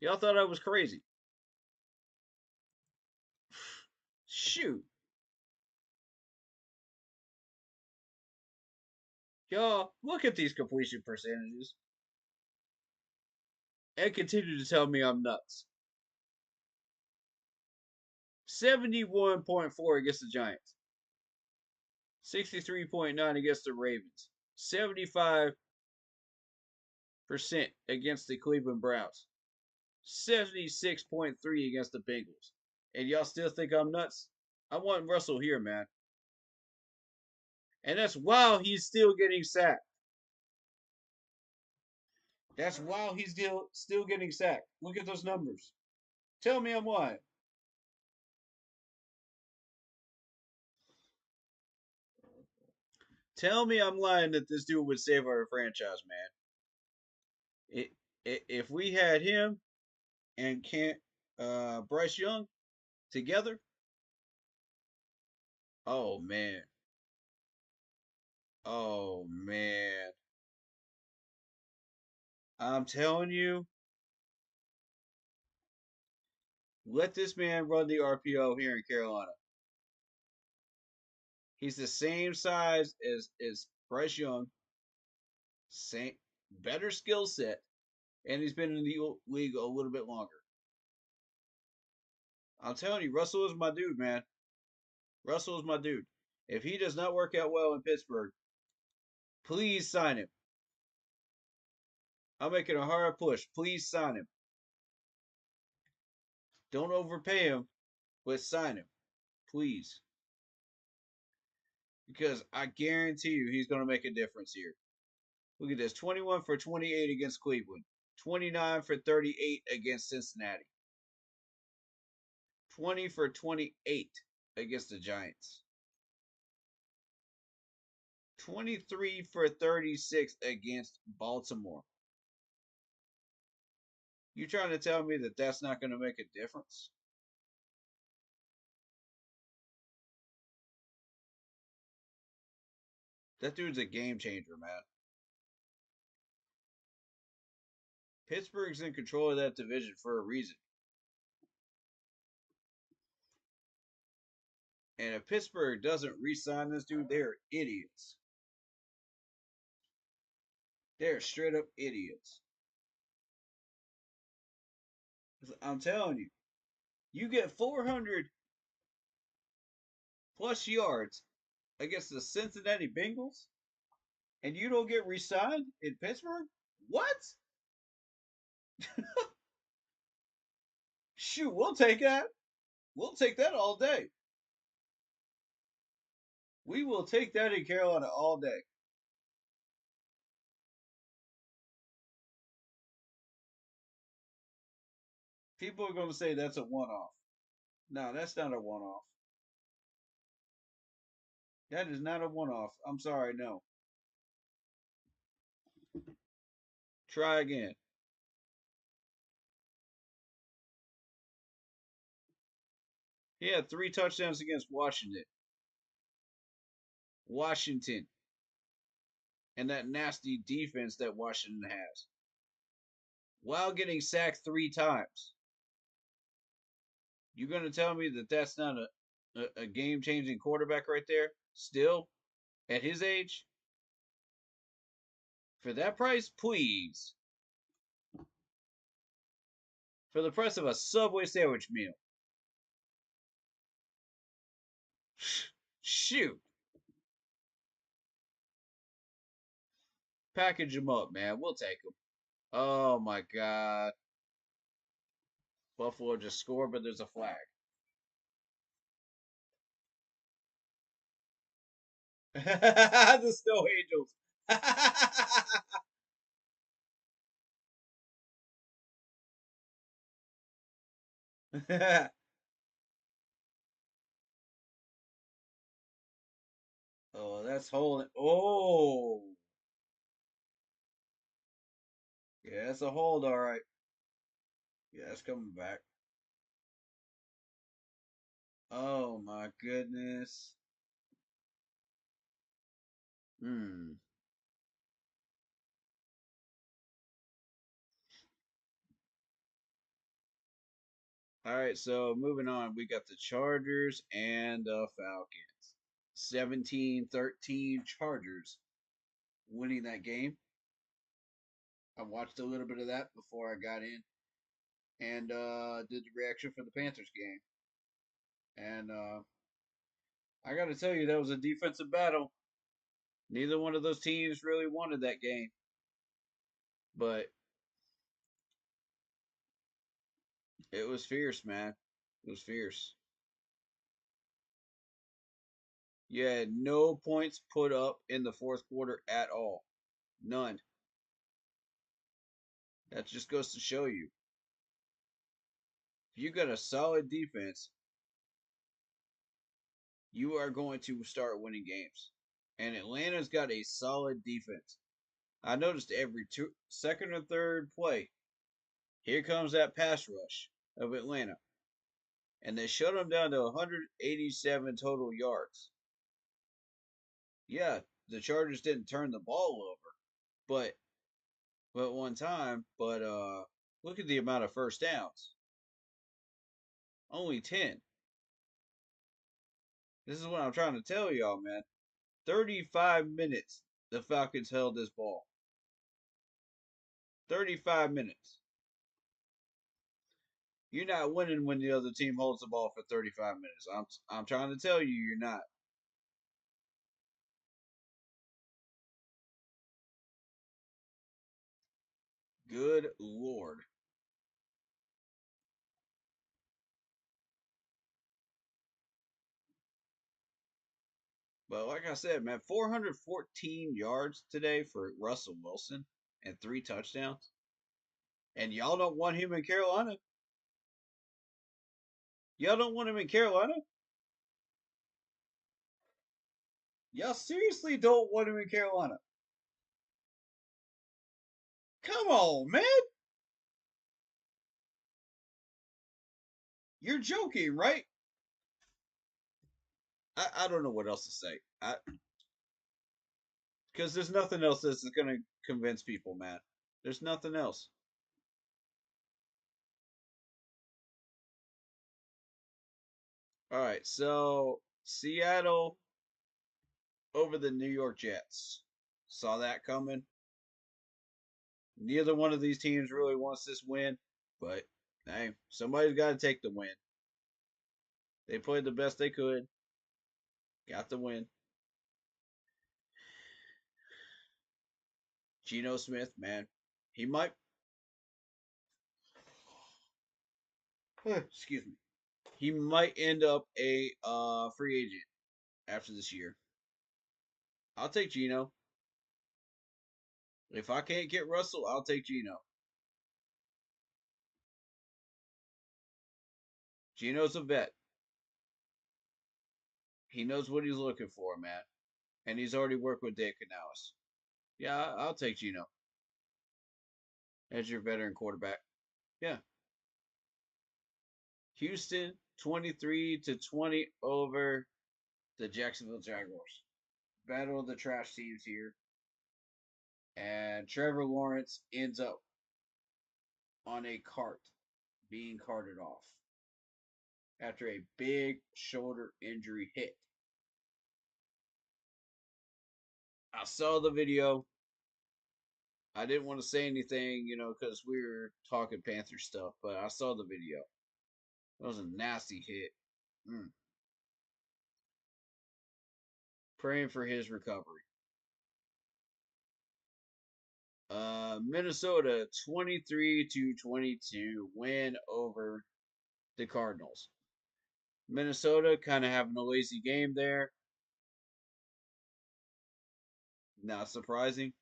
Y'all thought I was crazy. Shoot. Y'all, look at these completion percentages and continue to tell me I'm nuts. 71.4 against the Giants. 63.9 against the Ravens. 75% against the Cleveland Browns. 76.3 against the Bengals. And y'all still think I'm nuts? I want Russell here, man. And that's while he's still getting sacked. That's while he's still getting sacked. Look at those numbers. Tell me I'm lying. Tell me I'm lying that this dude would save our franchise, man. If we had him and Bryce Young together, oh man, oh man, I'm telling you, let this man run the RPO here in Carolina. He's the same size as Bryce Young, same better skill set, and he's been in the league a little bit longer. I'm telling you, Russell is my dude, man. Russell is my dude. If he does not work out well in Pittsburgh, please sign him. I'm making a hard push. Please sign him. Don't overpay him, but sign him. Please. Because I guarantee you he's going to make a difference here. Look at this. 21 for 28 against Cleveland. 29 for 38 against Cincinnati. 20 for 28 against the Giants. 23 for 36 against Baltimore. You trying to tell me that that's not going to make a difference? That dude's a game changer, man. Pittsburgh's in control of that division for a reason. And if Pittsburgh doesn't re-sign this dude, they're idiots. They're straight up idiots. I'm telling you, you get 400 plus yards against the Cincinnati Bengals, and you don't get re-signed in Pittsburgh? What? Shoot, we'll take that. We'll take that all day. We will take that in Carolina all day. People are going to say that's a one-off. No, that's not a one-off. That is not a one-off. I'm sorry, no. Try again. He had 3 touchdowns against Washington. Washington. And that nasty defense that Washington has. While getting sacked 3 times. You're going to tell me that that's not a game-changing quarterback right there? Still? At his age? For that price, please. For the price of a Subway sandwich meal. Shoot. Package them up, man. We'll take them. Oh, my God. Buffalo just scored, but there's a flag. The Snow Angels. Oh, that's holding. Oh. Yeah, that's a hold, all right. Yeah, it's coming back. Oh, my goodness. Hmm. All right, so moving on, we got the Chargers and the Falcons. 17-13 Chargers winning that game. I watched a little bit of that before I got in and did the reaction for the Panthers game. And I got to tell you, that was a defensive battle. Neither one of those teams really wanted that game. But it was fierce, man. It was fierce. You had no points put up in the fourth quarter at all. None. That just goes to show you. If you got a solid defense, you are going to start winning games. And Atlanta's got a solid defense. I noticed every second or third play, here comes that pass rush of Atlanta. And they shut them down to 187 total yards. Yeah, the Chargers didn't turn the ball over, but one time, but look at the amount of first downs. Only 10. This is what I'm trying to tell y'all, man. 35 minutes the Falcons held this ball. 35 minutes. You're not winning when the other team holds the ball for 35 minutes. I'm trying to tell you, you're not. Good Lord. But like I said, man, 414 yards today for Russell Wilson and 3 touchdowns. And y'all don't want him in Carolina? Y'all don't want him in Carolina? Y'all seriously don't want him in Carolina? Come on, man. You're joking, right? I don't know what else to say. Because there's nothing else that's going to convince people, Matt. There's nothing else. All right, so Seattle over the New York Jets. Saw that coming. Neither one of these teams really wants this win, but hey, somebody's got to take the win. They played the best they could, got the win. Geno Smith, man, he might. Excuse me. He might end up a free agent after this year. I'll take Geno. If I can't get Russell, I'll take Geno. Gino's a vet. He knows what he's looking for, man. And he's already worked with Dave Canales. Yeah, I'll take Gino as your veteran quarterback. Yeah. Houston 23-20 over the Jacksonville Jaguars. Battle of the trash teams here. And Trevor Lawrence ends up on a cart being carted off after a big shoulder injury hit. I saw the video. I didn't want to say anything, because we were talking Panther stuff, but I saw the video. That was a nasty hit. Praying for his recovery. Minnesota 23-22 win over the Cardinals. Minnesota kind of having a lazy game there. Not surprising.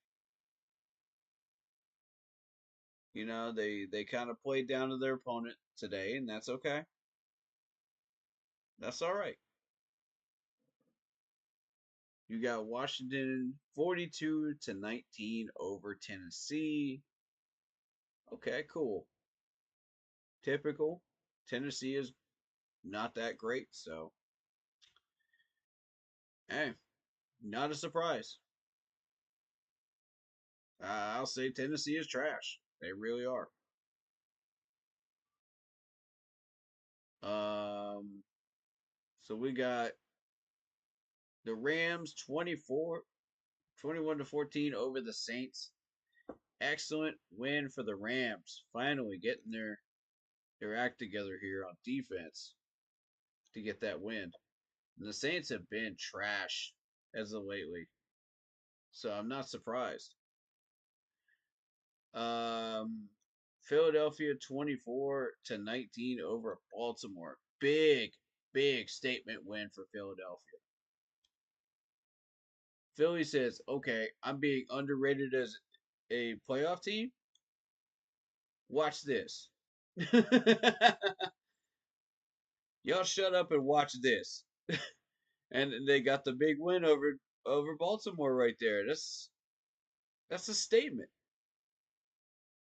They kind of played down to their opponent today, and that's okay. That's all right. You got Washington 42-19 over Tennessee. Okay, cool. Typical. Tennessee is not that great, so hey, not a surprise. I'll say Tennessee is trash. They really are. So we got the Rams 21-14 over the Saints. Excellent win for the Rams. Finally getting their act together here on defense to get that win. And the Saints have been trash as of lately, so I'm not surprised. Philadelphia 24-19 over Baltimore. Big statement win for Philadelphia. Philly says, okay, I'm being underrated as a playoff team. Watch this. Y'all shut up and watch this. And they got the big win over Baltimore right there. That's a statement.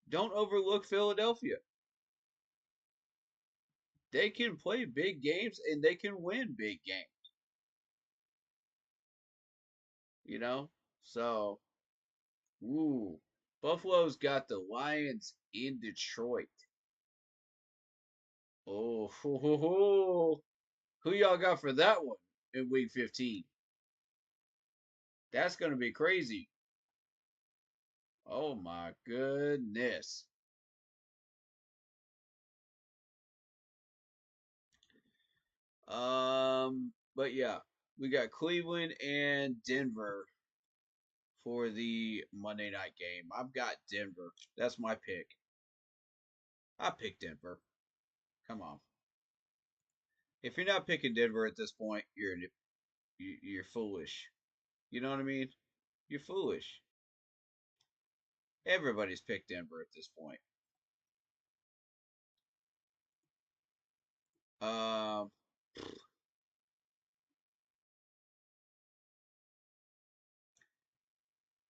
Don't overlook Philadelphia. They can play big games and they can win big games. So, Buffalo's got the Lions in Detroit. Oh, who y'all got for that one in Week 15? That's going to be crazy. Oh my goodness. But yeah, we got Cleveland and Denver for the Monday night game. I've got Denver. That's my pick. I picked Denver. Come on. If you're not picking Denver at this point, you're foolish. You know what I mean? You're foolish. Everybody's picked Denver at this point.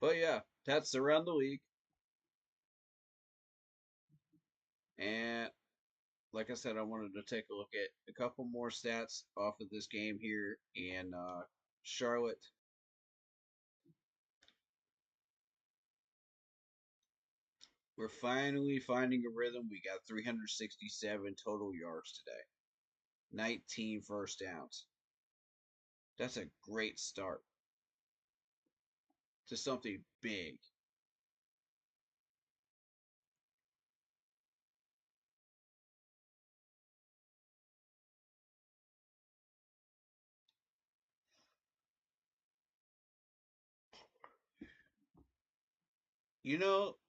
But yeah, that's around the league. And like I said, I wanted to take a look at a couple more stats off of this game here in Charlotte. We're finally finding a rhythm. We got 367 total yards today, 19 first downs. That's a great start to something big.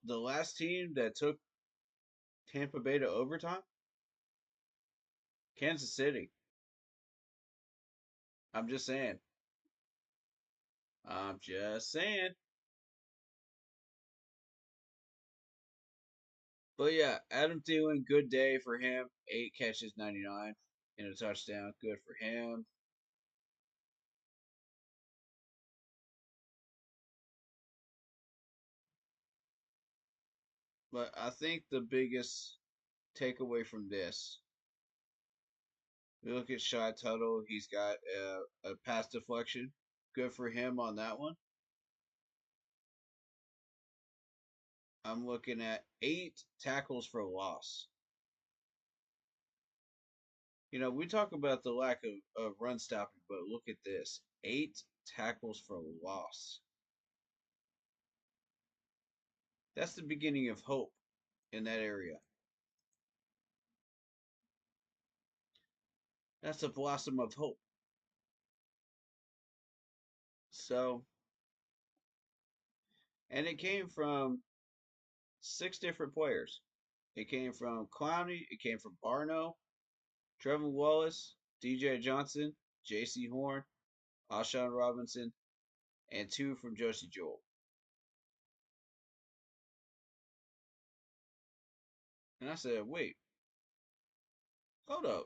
The last team that took Tampa Bay to overtime? Kansas City. I'm just saying. I'm just saying. But yeah, Adam Thielen, good day for him. 8 catches, 99. and a touchdown. Good for him. But I think the biggest takeaway from this, we look at shot total. He's got a pass deflection. Good for him on that one. I'm looking at 8 tackles for loss. You know, we talk about the lack of run stopping, but look at this. 8 tackles for loss. That's the beginning of hope in that area. That's a blossom of hope. So, and it came from 6 different players. It came from Clowney, it came from Barno, Trevor Wallace, DJ Johnson, J.C. Horn, Alshon Robinson, and 2 from Josie Jewell. And I said, wait, hold up.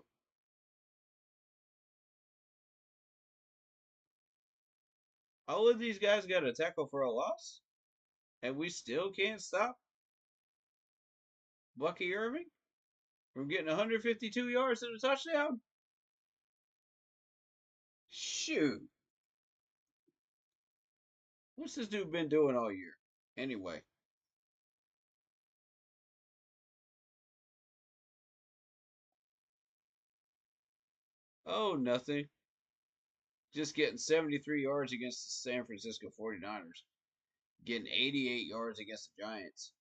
All of these guys got a tackle for a loss? And we still can't stop Bucky Irving from getting 152 yards and a touchdown? Shoot. What's this dude been doing all year? Anyway. Oh, nothing. Just getting 73 yards against the San Francisco 49ers. Getting 88 yards against the Giants.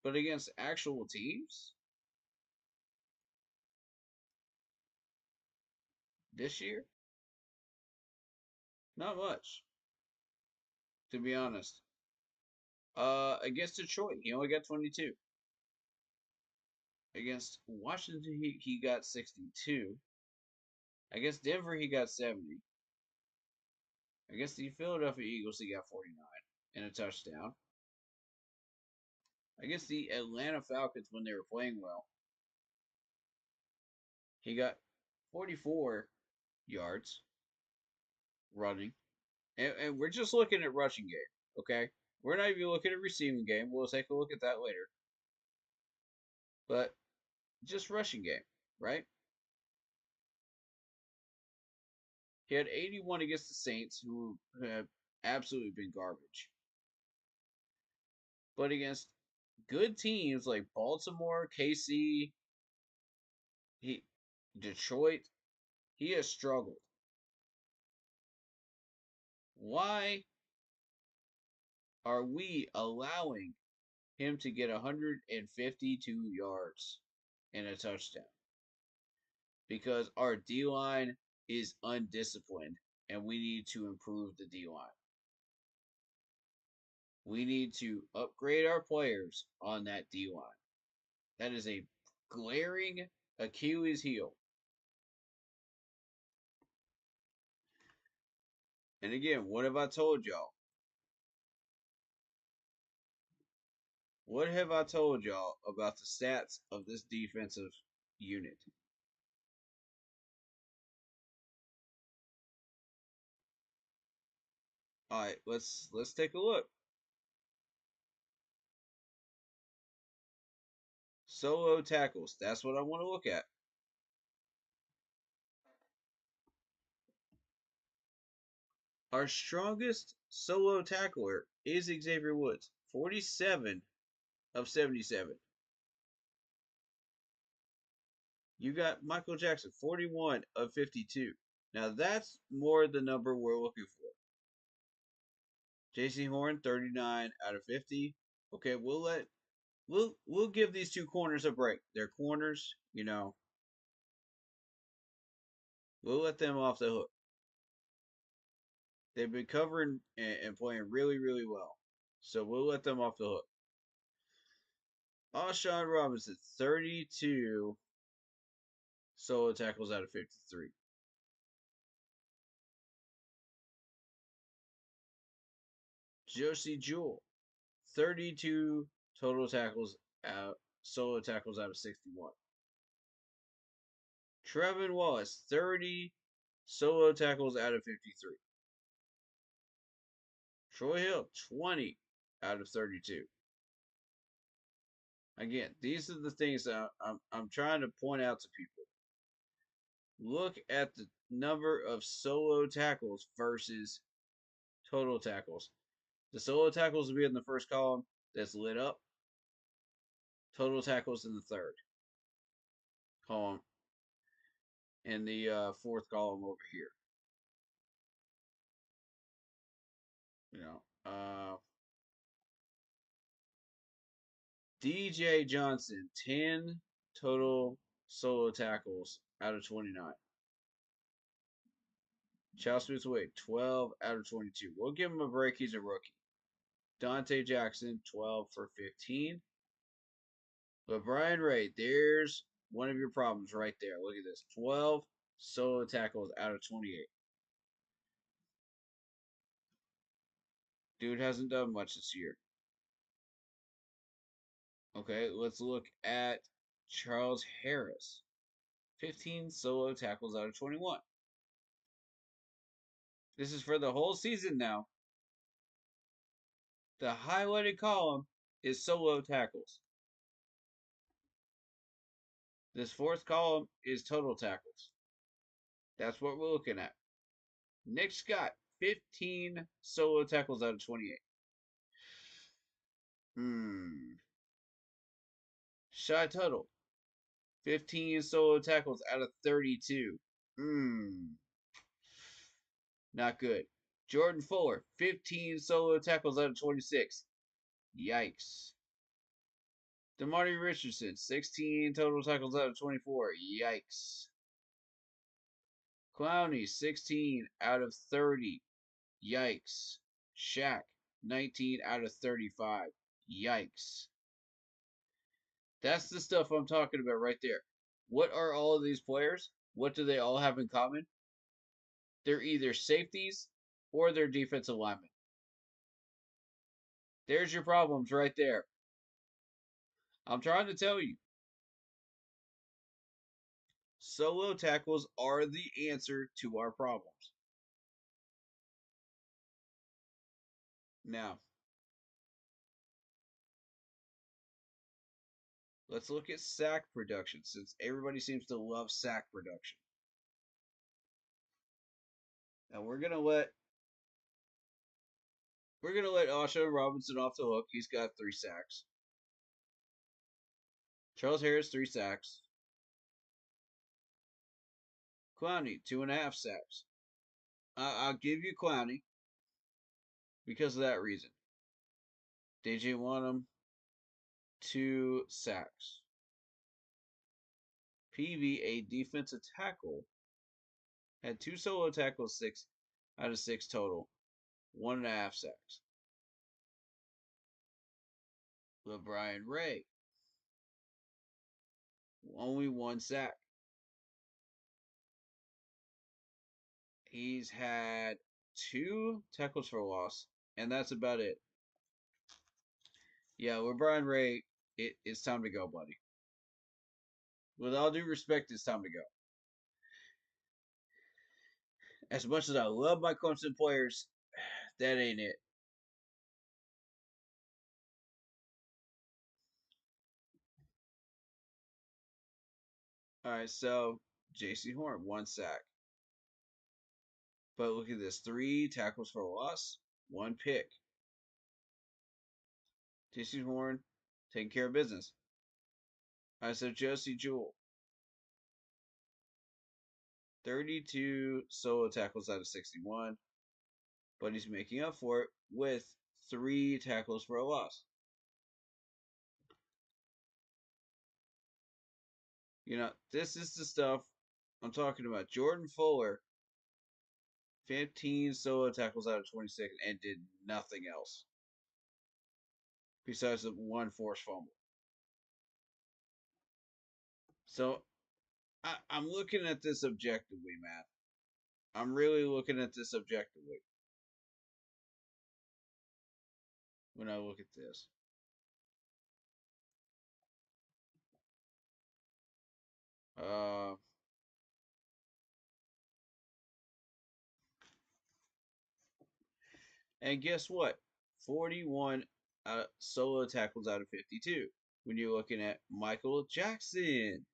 But against actual teams? This year? Not much. To be honest. Against Detroit, he only got 22. Against Washington, he got 62. Against Denver, he got 70. Against the Philadelphia Eagles, he got 49 and a touchdown. Against the Atlanta Falcons, when they were playing well, he got 44 yards running. And we're just looking at rushing game, okay? We're not even looking at receiving game. We'll take a look at that later. But just rushing game, right? He had 81 against the Saints, who have absolutely been garbage. But against good teams like Baltimore, KC, Detroit, he has struggled. Why are we allowing him to get 152 yards and a touchdown? Because our D-line is undisciplined, and we need to improve the D-line. We need to upgrade our players on that D-line. That is a glaring Achilles heel. And again, what have I told y'all? What have I told y'all about the stats of this defensive unit? All right, let's take a look. Solo tackles. That's what I want to look at. Our strongest solo tackler is Xavier Woods. 47 of 77. You got Michael Jackson, 41 of 52. Now that's more the number we're looking for. J.C. Horn, 39 out of 50. Okay, we'll give these 2 corners a break. They're corners, you know. We'll let them off the hook. They've been covering and playing really, really well. So we'll let them off the hook. Alshon Robinson, 32 solo tackles out of 53. Josie Jewell, 32 total tackles out, solo tackles out of 61. Trevin Wallace, 30 solo tackles out of 53. Troy Hill, 20 out of 32. Again, these are the things that I'm trying to point out to people. Look at the number of solo tackles versus total tackles. The solo tackles will be in the first column that's lit up. Total tackles in the third column. And the fourth column over here. You know, DJ Johnson, 10 total solo tackles out of 29. Charles Smith-Wade, 12 out of 22. We'll give him a break. He's a rookie. Dante Jackson, 12 for 15. But Brian Ray, there's one of your problems right there. Look at this. 12 solo tackles out of 28. Dude hasn't done much this year. Okay, let's look at Charles Harris. 15 solo tackles out of 21. This is for the whole season now. The highlighted column is solo tackles. This fourth column is total tackles. That's what we're looking at. Nick Scott, 15 solo tackles out of 28. Shy Tuttle, 15 solo tackles out of 32. Not good. Jordan Fuller, 15 solo tackles out of 26. Yikes. DeMarty Richardson, 16 total tackles out of 24. Yikes. Clowney, 16 out of 30. Yikes. Shaq, 19 out of 35. Yikes. That's the stuff I'm talking about right there. What are all of these players? What do they all have in common? They're either safeties or they're defensive linemen. There's your problems right there. I'm trying to tell you. Solo tackles are the answer to our problems. Now, let's look at sack production since everybody seems to love sack production. Now we're gonna let Asha Robinson off the hook. He's got 3 sacks. Charles Harris, 3 sacks. Clowney, 2.5 sacks. I'll give you Clowney because of that reason. DJ Wanham, 2 sacks. PV, a defensive tackle, had 2 solo tackles, 6 out of 6 total. 1.5 sacks. LeBrian Ray, only 1 sack. He's had 2 tackles for loss, and that's about it. Yeah, LeBrian Ray, it's time to go, buddy. With all due respect, it's time to go. As much as I love my Clemson players, that ain't it. All right, so J.C. Horn, 1 sack. But look at this, 3 tackles for loss, 1 pick. J.C. Horn taking care of business. All right, so Josie Jewell, 32 solo tackles out of 61. But he's making up for it with 3 tackles for a loss. You know, this is the stuff I'm talking about. Jordan Fuller, 15 solo tackles out of 26 and did nothing else besides the 1 forced fumble. So I'm looking at this objectively, Matt. I'm really looking at this objectively when I look at this. And guess what? 41 solo tackles out of 52. When you're looking at Michael Jackson.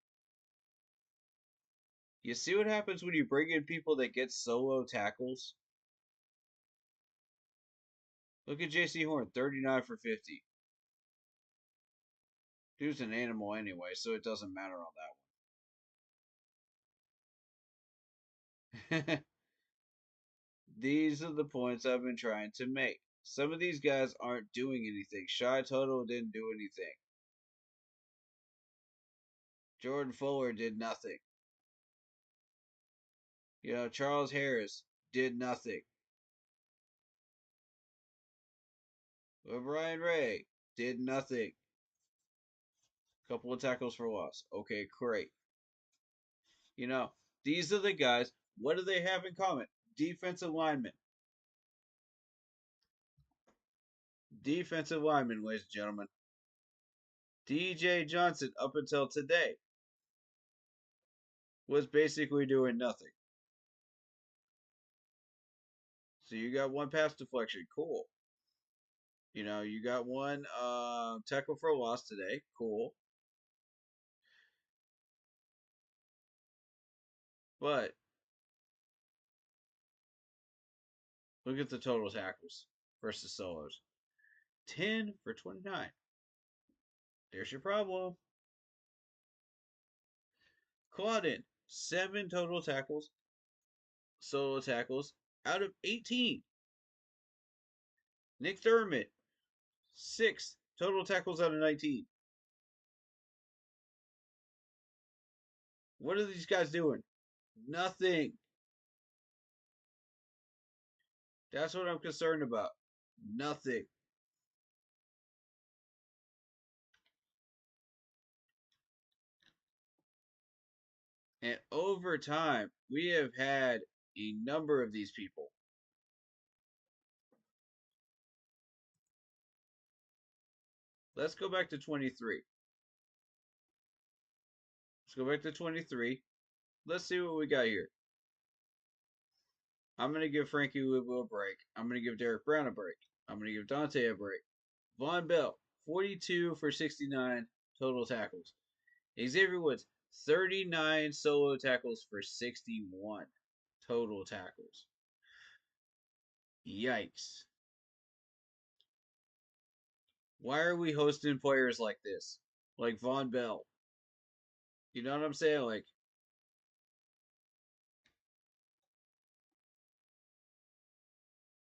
You see what happens when you bring in people that get solo tackles? Look at J.C. Horn, 39 for 50. Dude's an animal anyway, so it doesn't matter on that one. These are the points I've been trying to make. Some of these guys aren't doing anything. Shy Toto didn't do anything. Jordan Fuller did nothing. Charles Harris did nothing. Brian Ray did nothing. Couple of tackles for loss. Okay, great. These are the guys. What do they have in common? Defensive linemen. Defensive linemen, ladies and gentlemen. DJ Johnson, up until today, was basically doing nothing. So you got one pass deflection. Cool. You got one tackle for a loss today. Cool. But look at the total tackles versus solos. 10 for 29. There's your problem. Claudin, 7 total tackles, solo tackles out of 18. Nick Thurman, 6 total tackles out of 19. What are these guys doing? Nothing. That's what I'm concerned about. Nothing. And over time, we have had a number of these people. Let's go back to 23. Let's go back to 23. Let's see what we got here. I'm going to give Frankie Louisville a break. I'm going to give Derek Brown a break. I'm going to give Dante a break. Von Bell, 42 for 69 total tackles. Xavier Woods, 39 solo tackles for 61 total tackles. Yikes. Why are we hosting players like this? Like Von Bell. You know what I'm saying? Like,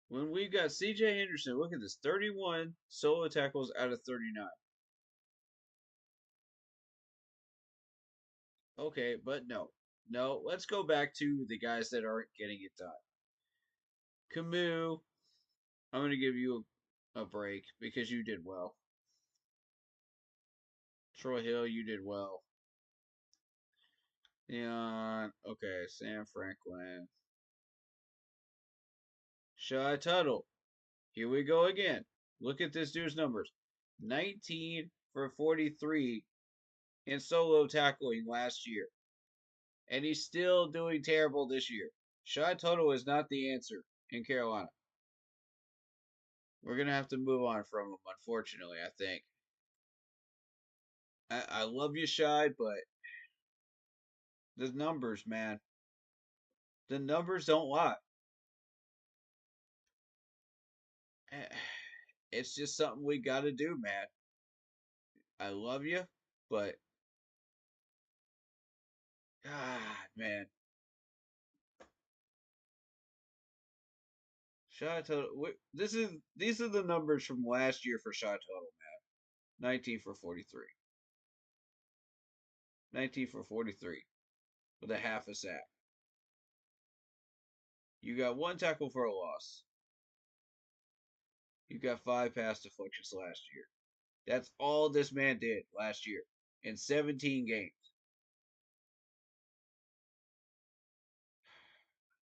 when we got CJ Henderson, look at this, 31 solo tackles out of 39. Okay, but no. No, let's go back to the guys that aren't getting it done. Camus, I'm going to give you a break because you did well. Troy Hill, you did well. And, okay, Sam Franklin. Shy Tuttle. Here we go again. Look at this dude's numbers. 19 for 43 in solo tackling last year. And he's still doing terrible this year. Shy Tuttle is not the answer in Carolina. We're going to have to move on from him, unfortunately, I think. I love you, Shy, but the numbers, man. The numbers don't lie. It's just something we got to do, man. I love you, but God, man. Shot total. These are the numbers from last year for shot total, man. 19 for 43. 19 for 43 with a half a sack. You got 1 tackle for a loss. You got 5 pass deflections last year. That's all this man did last year in 17 games.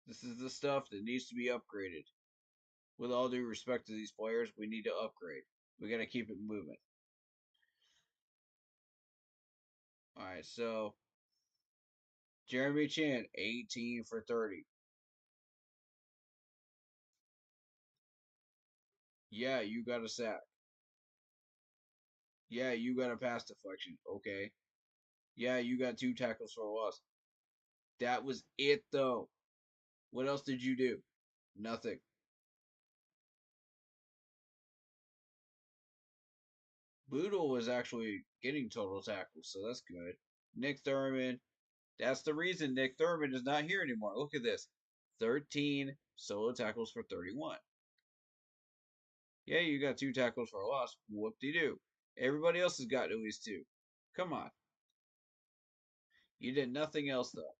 This is the stuff that needs to be upgraded. With all due respect to these players, we need to upgrade. We got to keep it moving. All right, so Jeremy Chan, 18 for 30. Yeah, you got a sack. Yeah, you got a pass deflection. Okay. Yeah, you got 2 tackles for a loss. That was it, though. What else did you do? Nothing. Boodle was actually getting total tackles, so that's good. Nick Thurman. That's the reason Nick Thurman is not here anymore. Look at this. 13 solo tackles for 31. Yeah, you got 2 tackles for a loss. Whoop-de-doo. Everybody else has got at least 2. Come on. You did nothing else, though.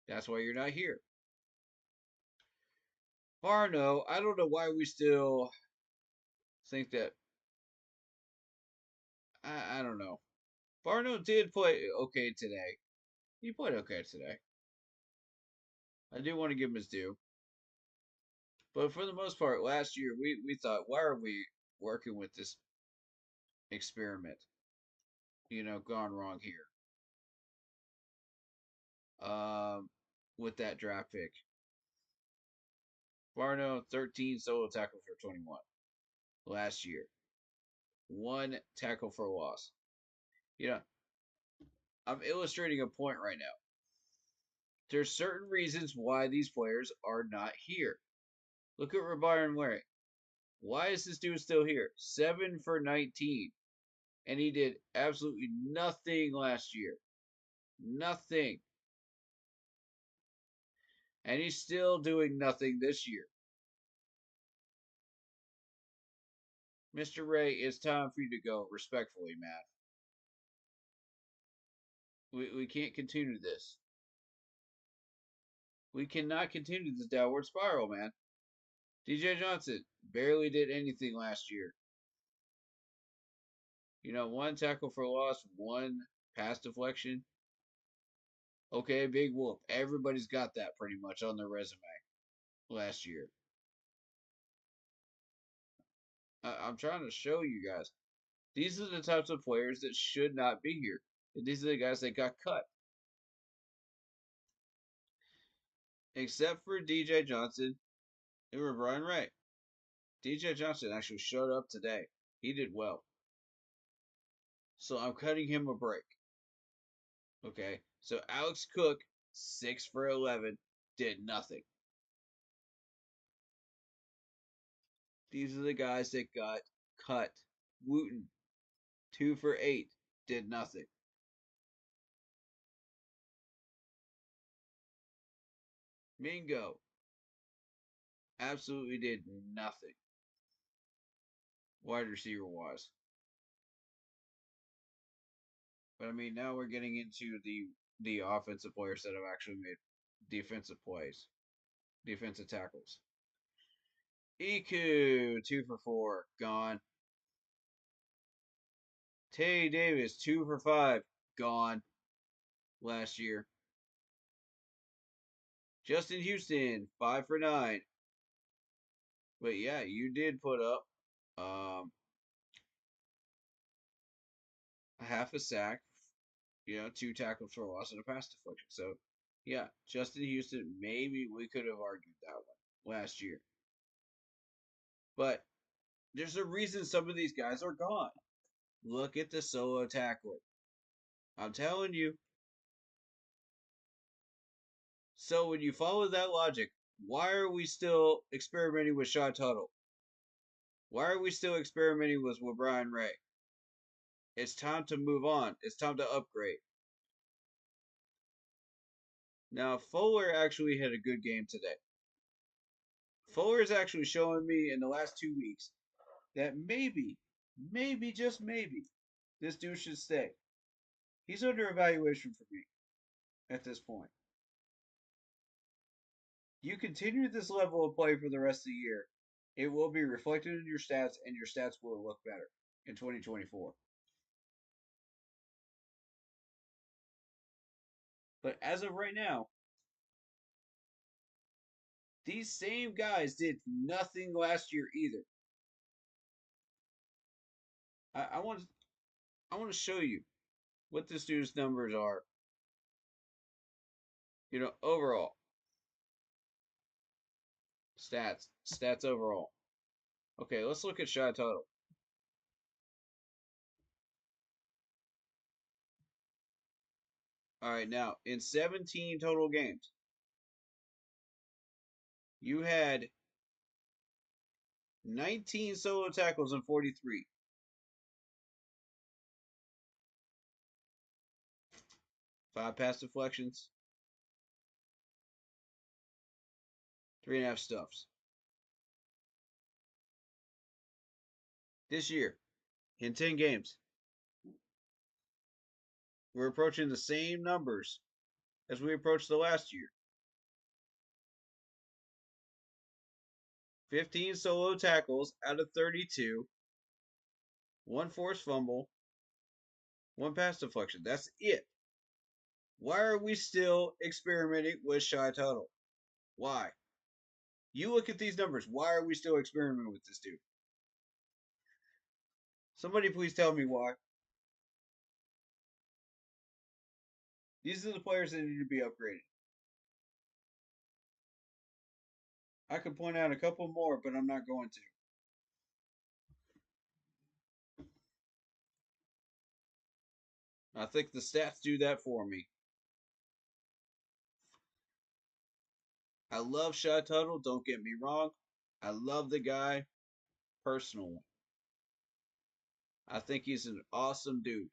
That's why you're not here. Barno, I don't know why we still think that. I don't know. Barno did play okay today. He played okay today. I do want to give him his due. But for the most part, last year, we thought, why are we working with this experiment? Gone wrong here. With that draft pick. Barno, 13 solo tackles for 21 last year. 1 tackle for a loss. I'm illustrating a point right now. There's certain reasons why these players are not here. Look at Rabyron Larry. Why is this dude still here? 7 for 19. And he did absolutely nothing last year. Nothing. And he's still doing nothing this year. Mr. Ray, it's time for you to go, respectfully, man. We can't continue this. We cannot continue this downward spiral, man. DJ Johnson barely did anything last year. 1 tackle for loss, 1 pass deflection. Okay, big whoop. Everybody's got that pretty much on their resume last year. I'm trying to show you guys. These are the types of players that should not be here. And these are the guys that got cut. Except for DJ Johnson and Brian Ray. DJ Johnson actually showed up today. He did well. So I'm cutting him a break. Okay. So Alex Cook, 6 for 11, did nothing. These are the guys that got cut. Wooten, 2 for 8, did nothing. Mingo absolutely did nothing. Wide receiver wise. But I mean, now we're getting into the offensive players that have actually made defensive plays, defensive tackles. Iku, 2 for 4, gone. Tay Davis, 2 for 5, gone. Last year. Justin Houston, 5 for 9. But yeah, you did put up a half a sack, 2 tackles for a loss and a pass deflection. So yeah, Justin Houston, maybe we could have argued that one last year. But there's a reason some of these guys are gone. Look at the solo tackling. I'm telling you. So when you follow that logic, why are we still experimenting with Shaw Tuttle? Why are we still experimenting with Brian Ray? It's time to move on. It's time to upgrade. Now, Fuller actually had a good game today. Fuller is actually showing me in the last 2 weeks that maybe, just maybe, this dude should stay. He's under evaluation for me at this point. You continue this level of play for the rest of the year, it will be reflected in your stats, and your stats will look better in 2024. But as of right now, these same guys did nothing last year either. I want to show you what this dude's numbers are. Overall stats overall. Okay, let's look at shot total. All right, now in 17 total games, you had 19 solo tackles and 43. 5 pass deflections. 3.5 stuffs. This year, in 10 games, we're approaching the same numbers as we approached the last year. 15 solo tackles out of 32. 1 forced fumble. 1 pass deflection. That's it. Why are we still experimenting with shot total? Why? You look at these numbers. Why are we still experimenting with this dude? Somebody please tell me why. These are the players that need to be upgraded. I could point out a couple more, but I'm not going to. I think the stats do that for me. I love Shot Tuttle, don't get me wrong. I love the guy personally. I think he's an awesome dude.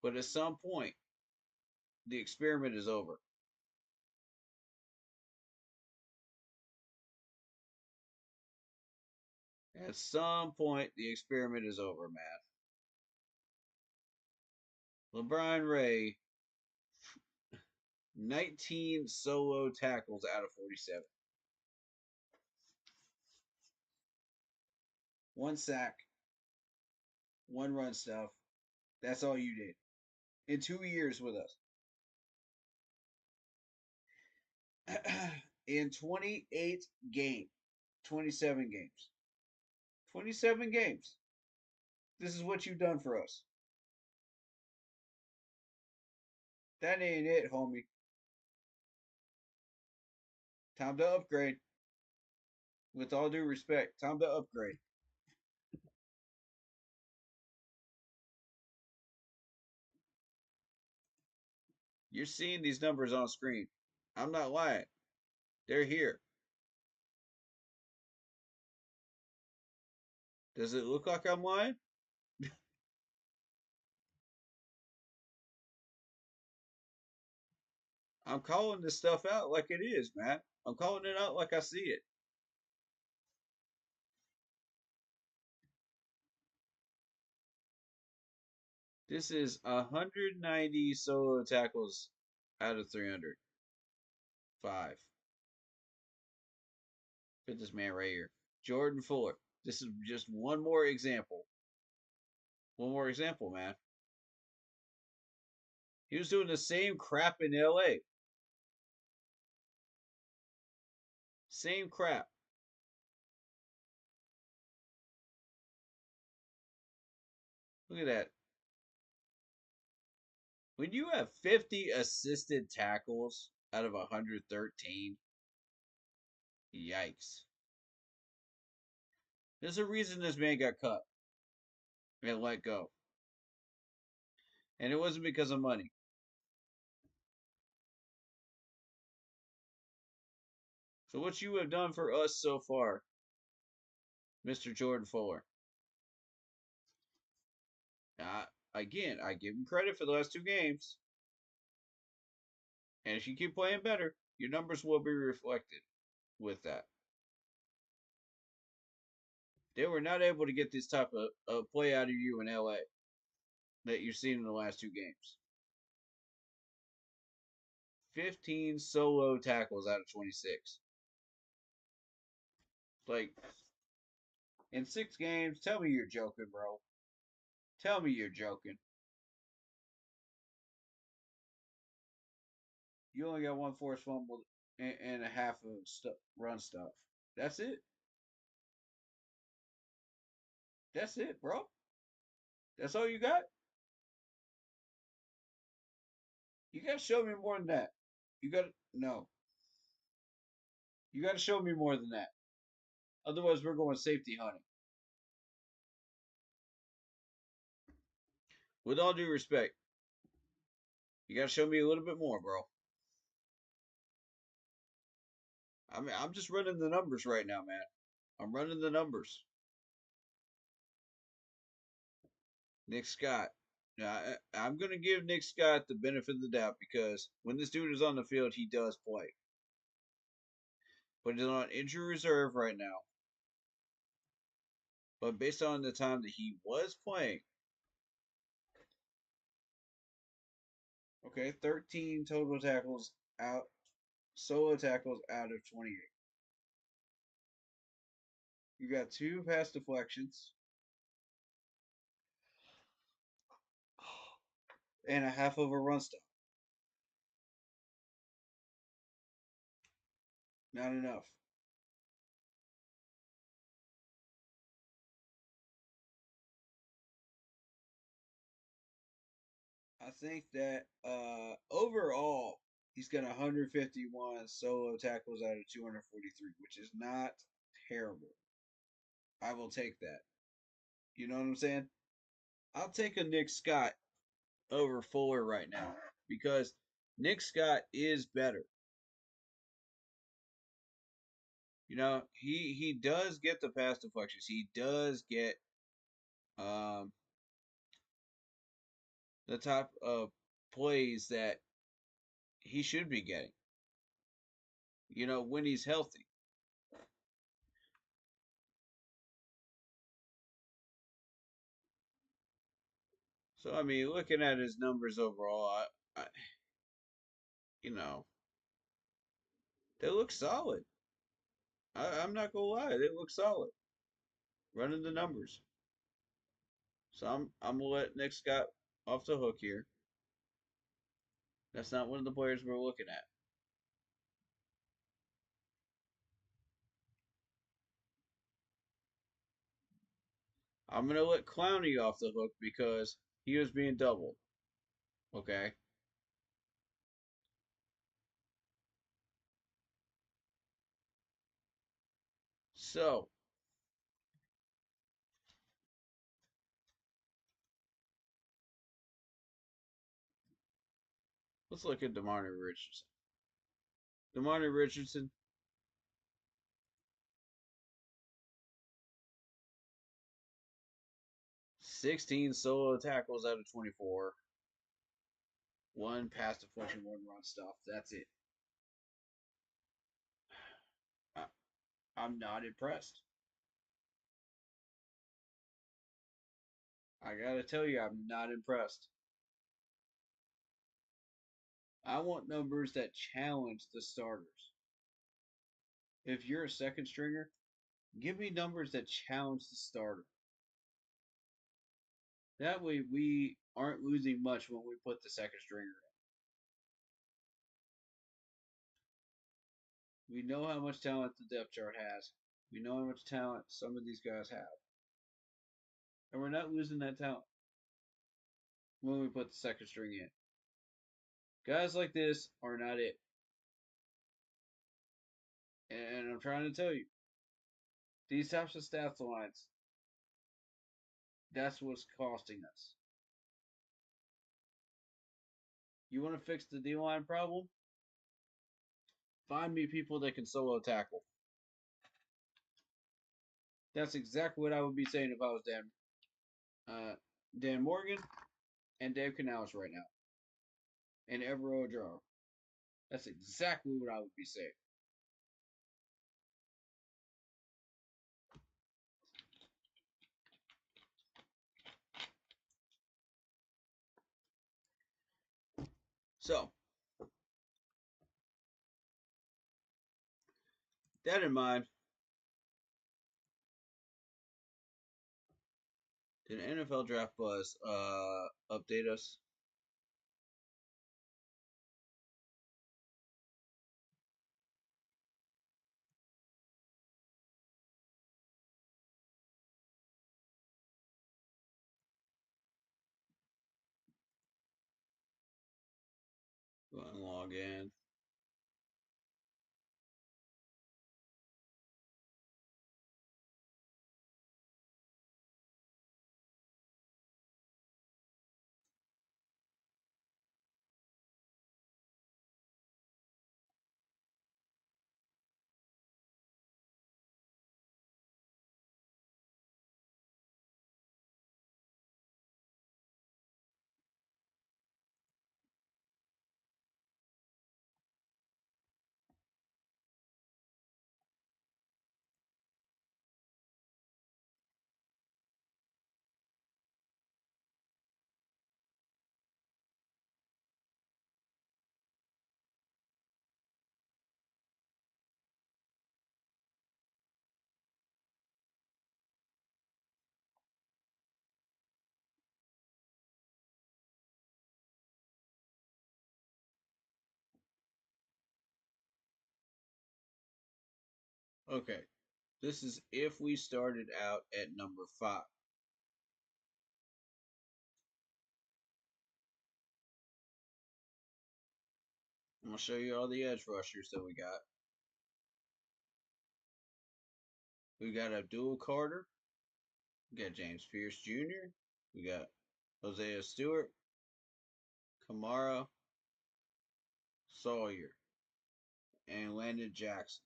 But at some point, the experiment is over. At some point, the experiment is over, man. LeBron Ray, 19 solo tackles out of 47. 1 sack, 1 run stuff. That's all you did. In 2 years with us. In 28 games. 27 games. 27 games. This is what you've done for us. That ain't it, homie. Time to upgrade. With all due respect, time to upgrade. You're seeing these numbers on screen. I'm not lying. They're here. Does it look like I'm lying? I'm calling this stuff out like it is, man. I'm calling it out like I see it. This is 190 solo tackles out of 300. 5. Fit this man right here. Jordan Fuller. This is just one more example. One more example, man. He was doing the same crap in LA. Same crap. Look at that. When you have 50 assisted tackles out of 113, yikes. There's a reason this man got cut and let go. And it wasn't because of money. So what you have done for us so far, Mr. Jordan Fuller. Again, I give him credit for the last 2 games. And if you keep playing better, your numbers will be reflected with that. They were not able to get this type of play out of you in LA that you've seen in the last 2 games. 15 solo tackles out of 26. Like, in 6 games, tell me you're joking, bro. Tell me you're joking. You only got 1 forced fumble and a half of run stuff. That's it. That's it, bro. That's all you got? You got to show me more than that. You got to, no. You got to show me more than that. Otherwise, we're going safety hunting. With all due respect, you got to show me a little bit more, bro. I mean, I'm just running the numbers right now, man. I'm running the numbers. Nick Scott. Now, I'm going to give Nick Scott the benefit of the doubt because when this dude is on the field, he does play. But he's on injury reserve right now. But based on the time that he was playing, okay, 13 total tackles out, solo tackles out of 28. You got 2 pass deflections and a half of a run stop. Not enough. I think that overall, he's got 151 solo tackles out of 243, which is not terrible. I will take that. You know what I'm saying? I'll take a Nick Scott over Fuller right now because Nick Scott is better. You know, he does get the pass deflections. He does get the type of plays that he should be getting. You know, when he's healthy. So I mean, looking at his numbers overall, I you know, they look solid. I'm not gonna lie, they look solid. Running the numbers. So I'm gonna let Nick Scott off the hook here. That's not one of the players we're looking at. I'm gonna let Clowney off the hook because he was being doubled. Okay. So let's look at DeMarne Richardson. DeMarne Richardson, 16 solo tackles out of 24. 1 pass deflection, 1 run stop. That's it. I'm not impressed. I gotta tell you, I'm not impressed. I want numbers that challenge the starters. If you're a second stringer, give me numbers that challenge the starter. That way we aren't losing much when we put the second stringer in. We know how much talent the depth chart has. We know how much talent some of these guys have. And we're not losing that talent when we put the second string in. Guys like this are not it. And I'm trying to tell you, these types of stats lines, that's what's costing us. You want to fix the D line problem? Find me people that can solo tackle. That's exactly what I would be saying if I was Dan Morgan and Dave Canales right now. And Evero Jar. That's exactly what I would be saying. So, that in mind, did NFL Draft Buzz update us? Go ahead and log in. Okay. This is if we started out at number 5. I'm going to show you all the edge rushers that we got. We got Abdul Carter. We got James Pierce Jr. We got Hosea Stewart, Kamara, Sawyer, and Landon Jackson.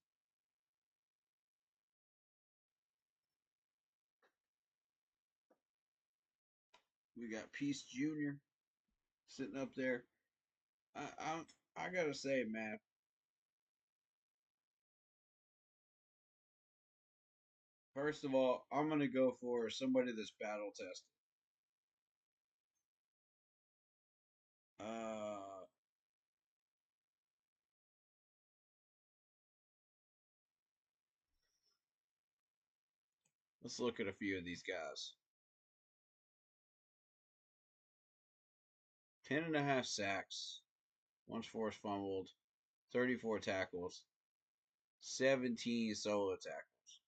We got Peace Jr. sitting up there. I gotta say, man. First of all, I'm gonna go for somebody that's battle tested. Let's look at a few of these guys. 10.5 sacks, 1 forced fumbled, 34 tackles, 17 solo tackles.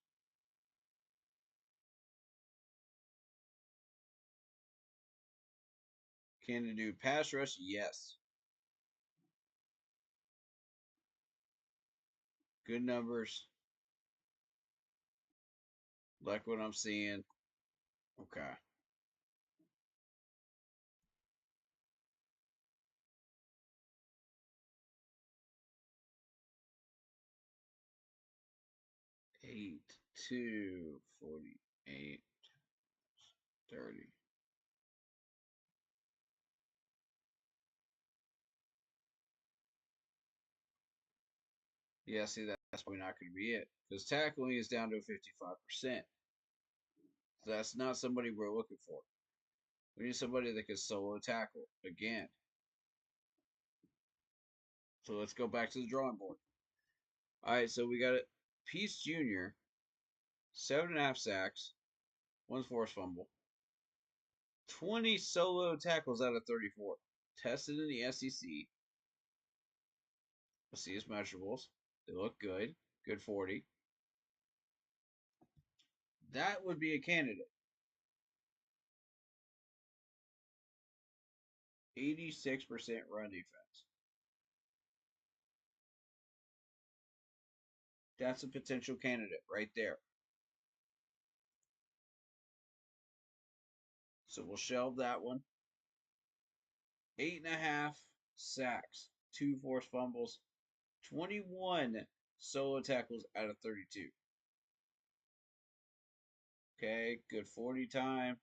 Can it do pass rush? Yes. Good numbers. Like what I'm seeing. Okay. Eight, 2, 48, 30. Yeah, see, that's probably not going to be it. Because tackling is down to 55%. So that's not somebody we're looking for. We need somebody that can solo tackle again. So let's go back to the drawing board. All right, so we got it. Peace Jr., 7.5 sacks, 1 forced fumble, 20 solo tackles out of 34. Tested in the SEC. Let's see his measurables. They look good. Good 40. That would be a candidate. 86% run defense. That's a potential candidate right there. So we'll shelve that one. 8.5 sacks, 2 forced fumbles, 21 solo tackles out of 32. Okay, good 40 time.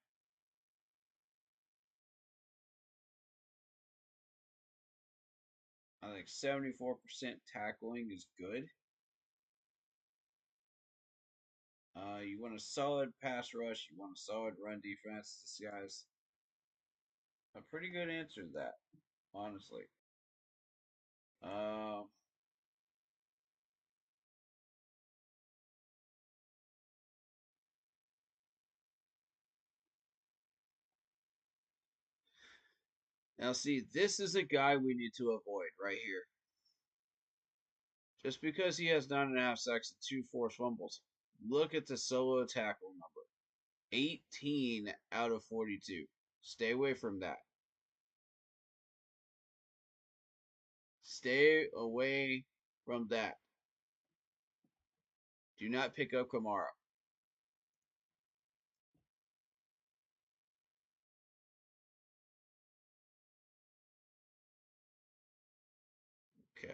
I think 74% tackling is good. You want a solid pass rush. You want a solid run defense. This guy's a pretty good answer to that, honestly. Now, see, this is a guy we need to avoid right here. Just because he has 9.5 sacks and 2 forced fumbles. Look at the solo tackle number. 18 out of 42. Stay away from that. Stay away from that. Do not pick up Kamara. Okay.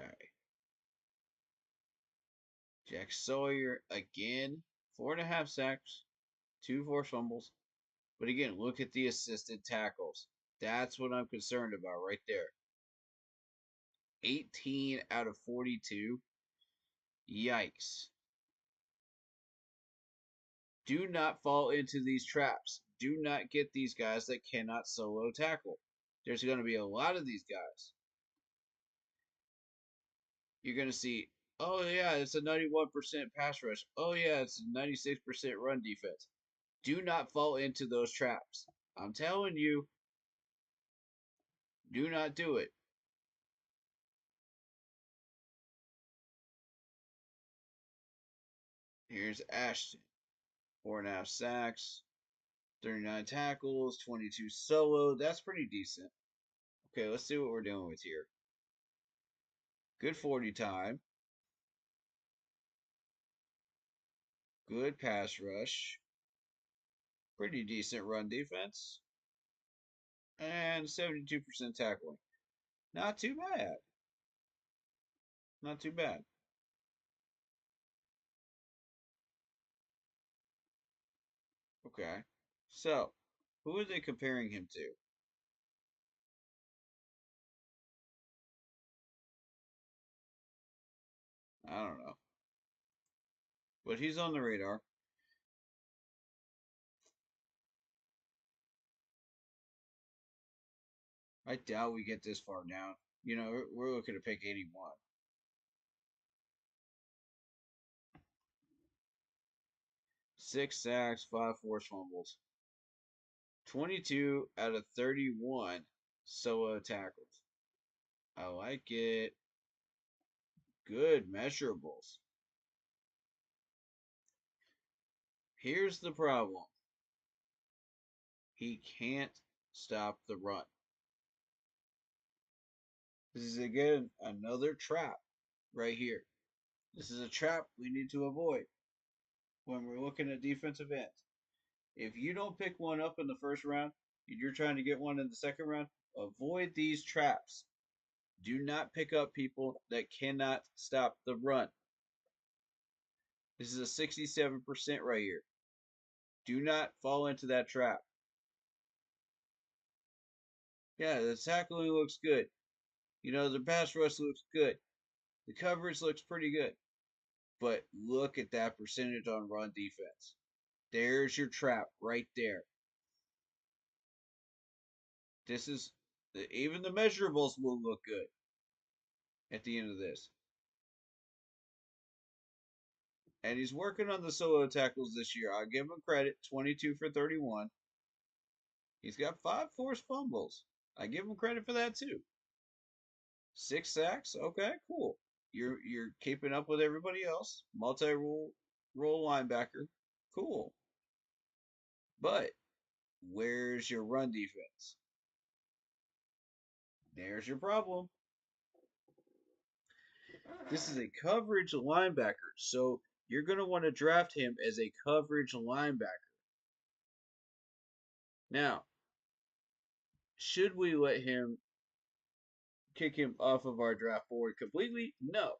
Jack Sawyer again. 4.5 sacks. 2 forced fumbles. But again, look at the assisted tackles. That's what I'm concerned about right there. 18 out of 42. Yikes. Do not fall into these traps. Do not get these guys that cannot solo tackle. There's going to be a lot of these guys. You're going to see, oh yeah, it's a 91% pass rush. Oh yeah, it's a 96% run defense. Do not fall into those traps. I'm telling you, do not do it. Here's Ashton. 4.5 sacks, 39 tackles, 22 solo. That's pretty decent. Okay, let's see what we're dealing with here. Good 40 time. Good pass rush. Pretty decent run defense. And 72% tackling. Not too bad. Not too bad. Okay. So, who are they comparing him to? I don't know. But he's on the radar. I doubt we get this far down. You know, we're looking to pick 81. Six sacks, 5 forced fumbles. 22 out of 31 solo tackles. I like it. Good measurables. Here's the problem. He can't stop the run. This is again another trap right here. This is a trap we need to avoid when we're looking at defensive ends. If you don't pick one up in the first round and you're trying to get one in the second round, avoid these traps. Do not pick up people that cannot stop the run. This is a 67% right here. Do not fall into that trap. Yeah, the tackling looks good. You know, the pass rush looks good. The coverage looks pretty good. But look at that percentage on run defense. There's your trap right there. This is, even the measurables will look good at the end of this. And he's working on the solo tackles this year. I'll give him credit, 22 for 31. He's got 5 forced fumbles. I give him credit for that too. 6 sacks. Okay, cool. You're keeping up with everybody else. Multi-role linebacker. Cool. But where's your run defense? There's your problem. This is a coverage linebacker, so you're going to want to draft him as a coverage linebacker. Now, should we let him kick him off of our draft board completely? No.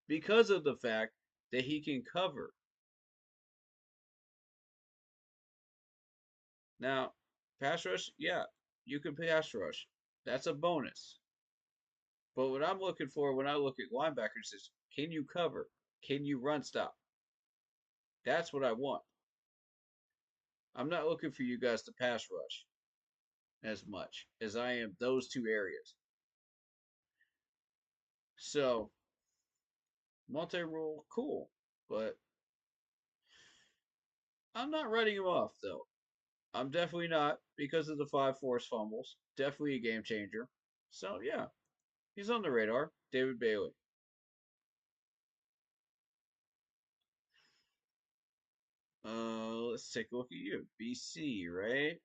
Because of the fact that he can cover. Now, pass rush, yeah, you can pass rush. That's a bonus. But what I'm looking for when I look at linebackers is, can you cover? Can you run stop? That's what I want. I'm not looking for you guys to pass rush as much as I am those two areas. So, multi-role, cool. But I'm not writing him off, though. I'm definitely not, because of the 5 forced fumbles. Definitely a game changer. So, yeah, he's on the radar. David Bailey. Let's take a look at you. BC, right?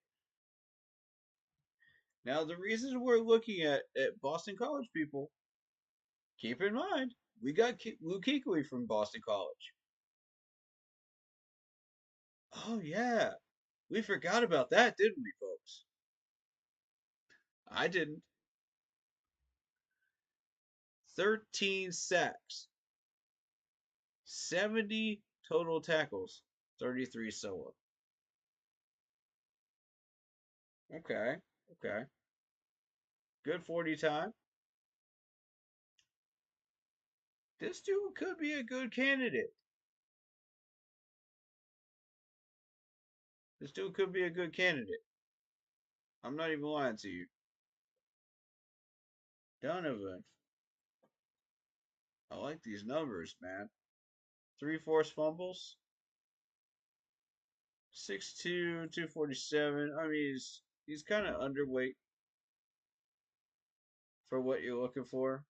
Now, the reason we're looking at Boston College people, keep in mind, we got Luke Kuechly from Boston College. Oh, yeah. We forgot about that, didn't we, folks? I didn't. 13 sacks, 70 total tackles, 33 solo. Okay, okay. Good 40 time. This dude could be a good candidate. This dude could be a good candidate. I'm not even lying to you. Donovan. I like these numbers, man. 3 forced fumbles. 6'2", 247. I mean, he's kind of underweight for what you're looking for.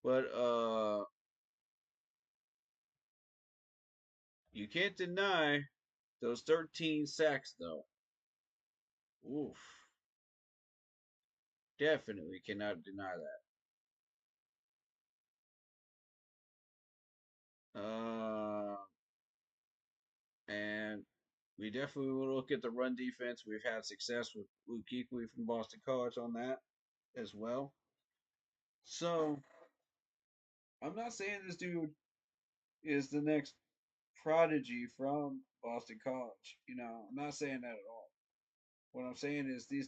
But you can't deny those 13 sacks though. Oof. Definitely cannot deny that. And we definitely will look at the run defense. We've had success with Luke Kuechly from Boston College on that as well. So I'm not saying this dude is the next prodigy from Boston College. I'm not saying that at all. What I'm saying is this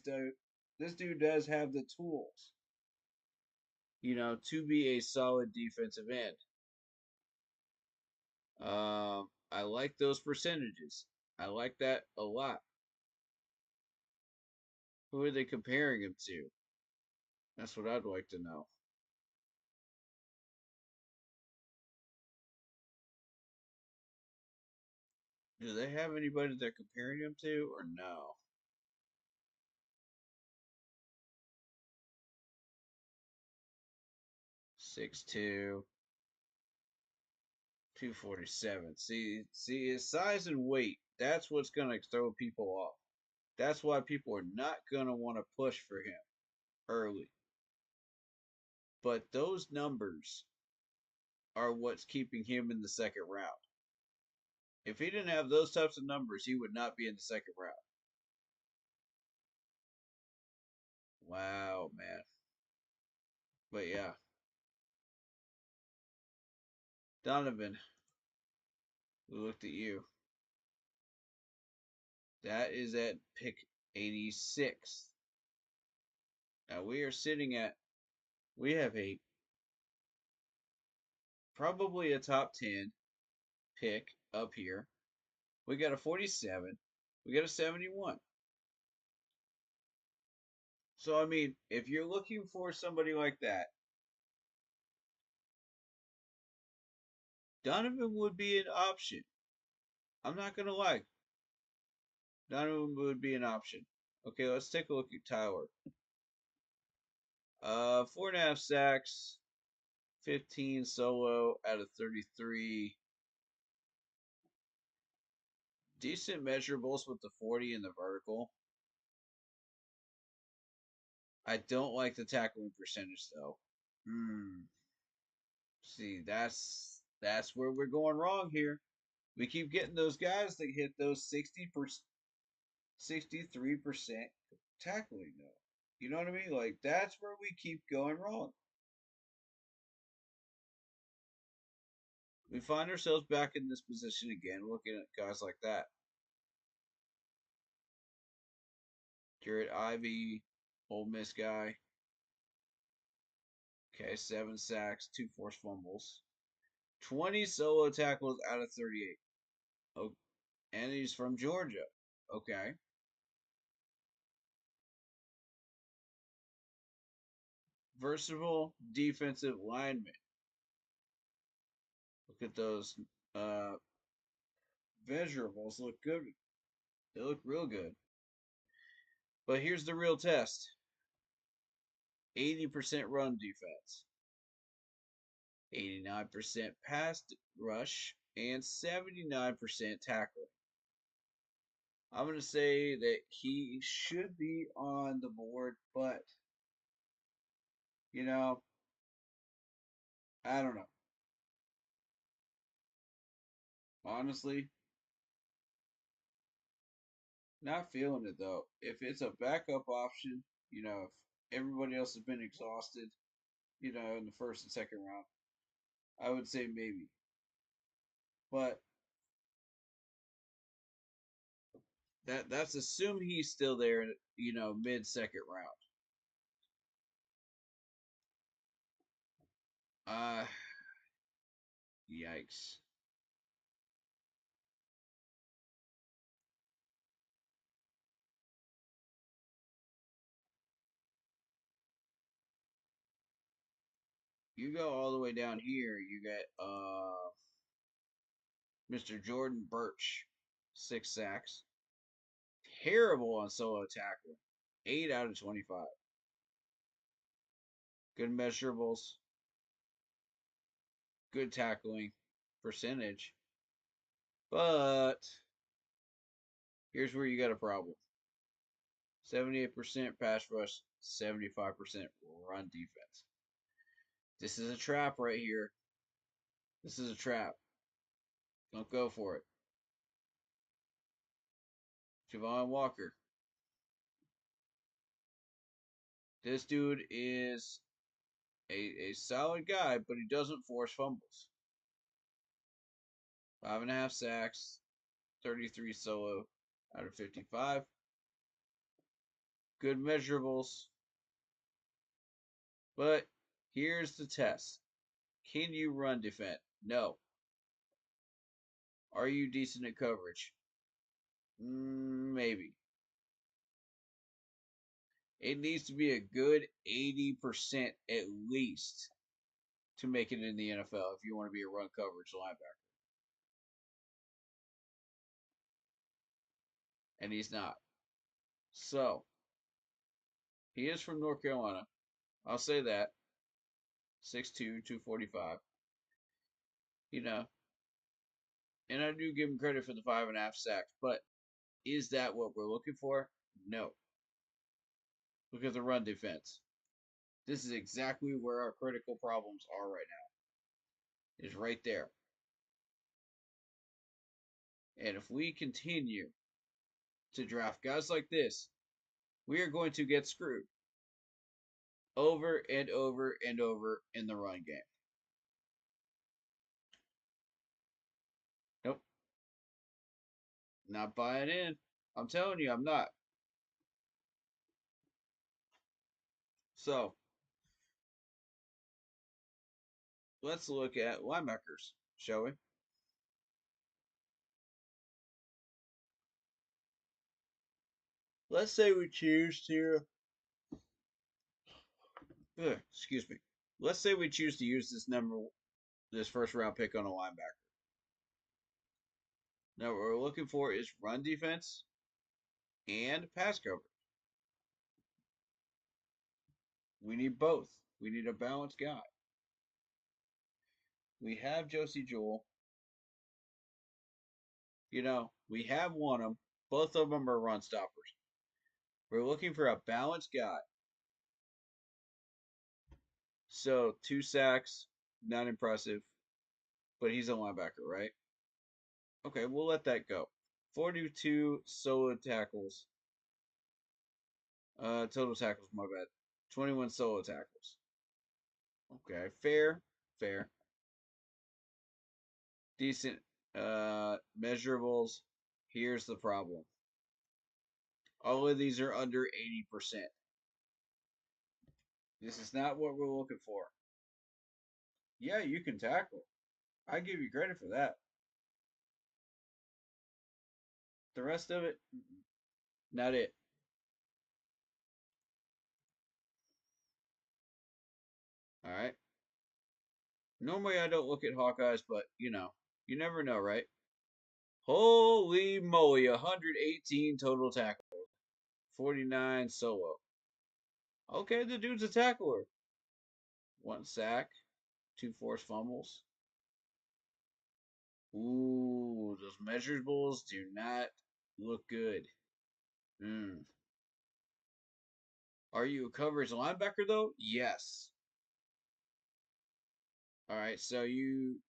dude does have the tools, to be a solid defensive end. I like those percentages. I like that a lot. Who are they comparing him to? That's what I'd like to know. Do they have anybody they're comparing him to, or no? Six-two, 247. See his size and weight. That's what's gonna throw people off. That's why people are not gonna want to push for him early. But those numbers are what's keeping him in the second round. If he didn't have those types of numbers, he would not be in the second round. Wow, man. But yeah. Donovan, we looked at you. That is at pick 86. Now we are sitting at, we have probably a top 10 pick up here. We got a 47. We got a 71. So, I mean, if you're looking for somebody like that, Donovan would be an option. I'm not going to lie. Donovan would be an option. Okay, let's take a look at Tyler. 4.5 sacks, 15 solo out of 33. Decent measurables with the 40 and the vertical. I don't like the tackling percentage though. See, that's where we're going wrong here. We keep getting those guys that hit those 60%, 63% tackling though. You know what I mean? Like that's where we keep going wrong. We find ourselves back in this position again, looking at guys like that. Garrett Ivy, Ole Miss guy. Okay, 7 sacks, 2 forced fumbles, 20 solo tackles out of 38. Oh, and he's from Georgia. Okay. Versatile defensive lineman. Look at those measurables. Look good. They look real good. But here's the real test. 80% run defense. 89% pass rush, and 79% tackling. I'm going to say that he should be on the board, but, I don't know. Honestly, not feeling it though. If it's a backup option, if everybody else has been exhausted, in the first and second round, I would say maybe. But that's assume he's still there, mid second round. Yikes. You go all the way down here, you get Mr. Jordan Birch, 6 sacks. Terrible on solo tackling. 8 out of 25. Good measurables. good tackling percentage. But here's where you got a problem. 78% pass rush, 75% run defense. This is a trap right here. This is a trap. Don't go for it. Javon Walker. This dude is a solid guy, but he doesn't force fumbles. 5.5 sacks, 33 solo out of 55. Good measurables. But here's the test. Can you run defend? No. Are you decent at coverage? Maybe. It needs to be a good 80% at least to make it in the NFL if you want to be a run coverage linebacker. And he's not. So, he is from North Carolina. I'll say that. 6'2", 245. You know. And I do give him credit for the 5.5 sacks. But is that what we're looking for? No. Look at the run defense. This is exactly where our critical problems are right now. Is right there. And if we continue to draft guys like this, we are going to get screwed over and over and over in the run game. Nope. Not buying in. I'm telling you, I'm not. So, let's look at linebackers, shall we? Let's say we choose to... excuse me. Let's say we choose to use this first round pick on a linebacker. Now, what we're looking for is run defense and pass coverage. We need both. We need a balanced guy. We have Josie Jewell. You know, we have one of them. Both of them are run stoppers. We're looking for a balanced guy. So, 2 sacks, not impressive. But he's a linebacker, right? Okay, we'll let that go. 42 solo tackles. Total tackles, my bad. 21 solo tackles. Okay, fair. Decent measurables. Here's the problem. All of these are under 80%. This is not what we're looking for. Yeah, you can tackle. I give you credit for that. The rest of it, not it. All right. Normally I don't look at Hawkeyes, but you never know, right? Holy moly, 118 total tackles, 49 solo. Okay, the dude's a tackler. 1 sack, 2 forced fumbles. Ooh, those measurables do not look good. Are you a coverage linebacker though? Yes. All right, so you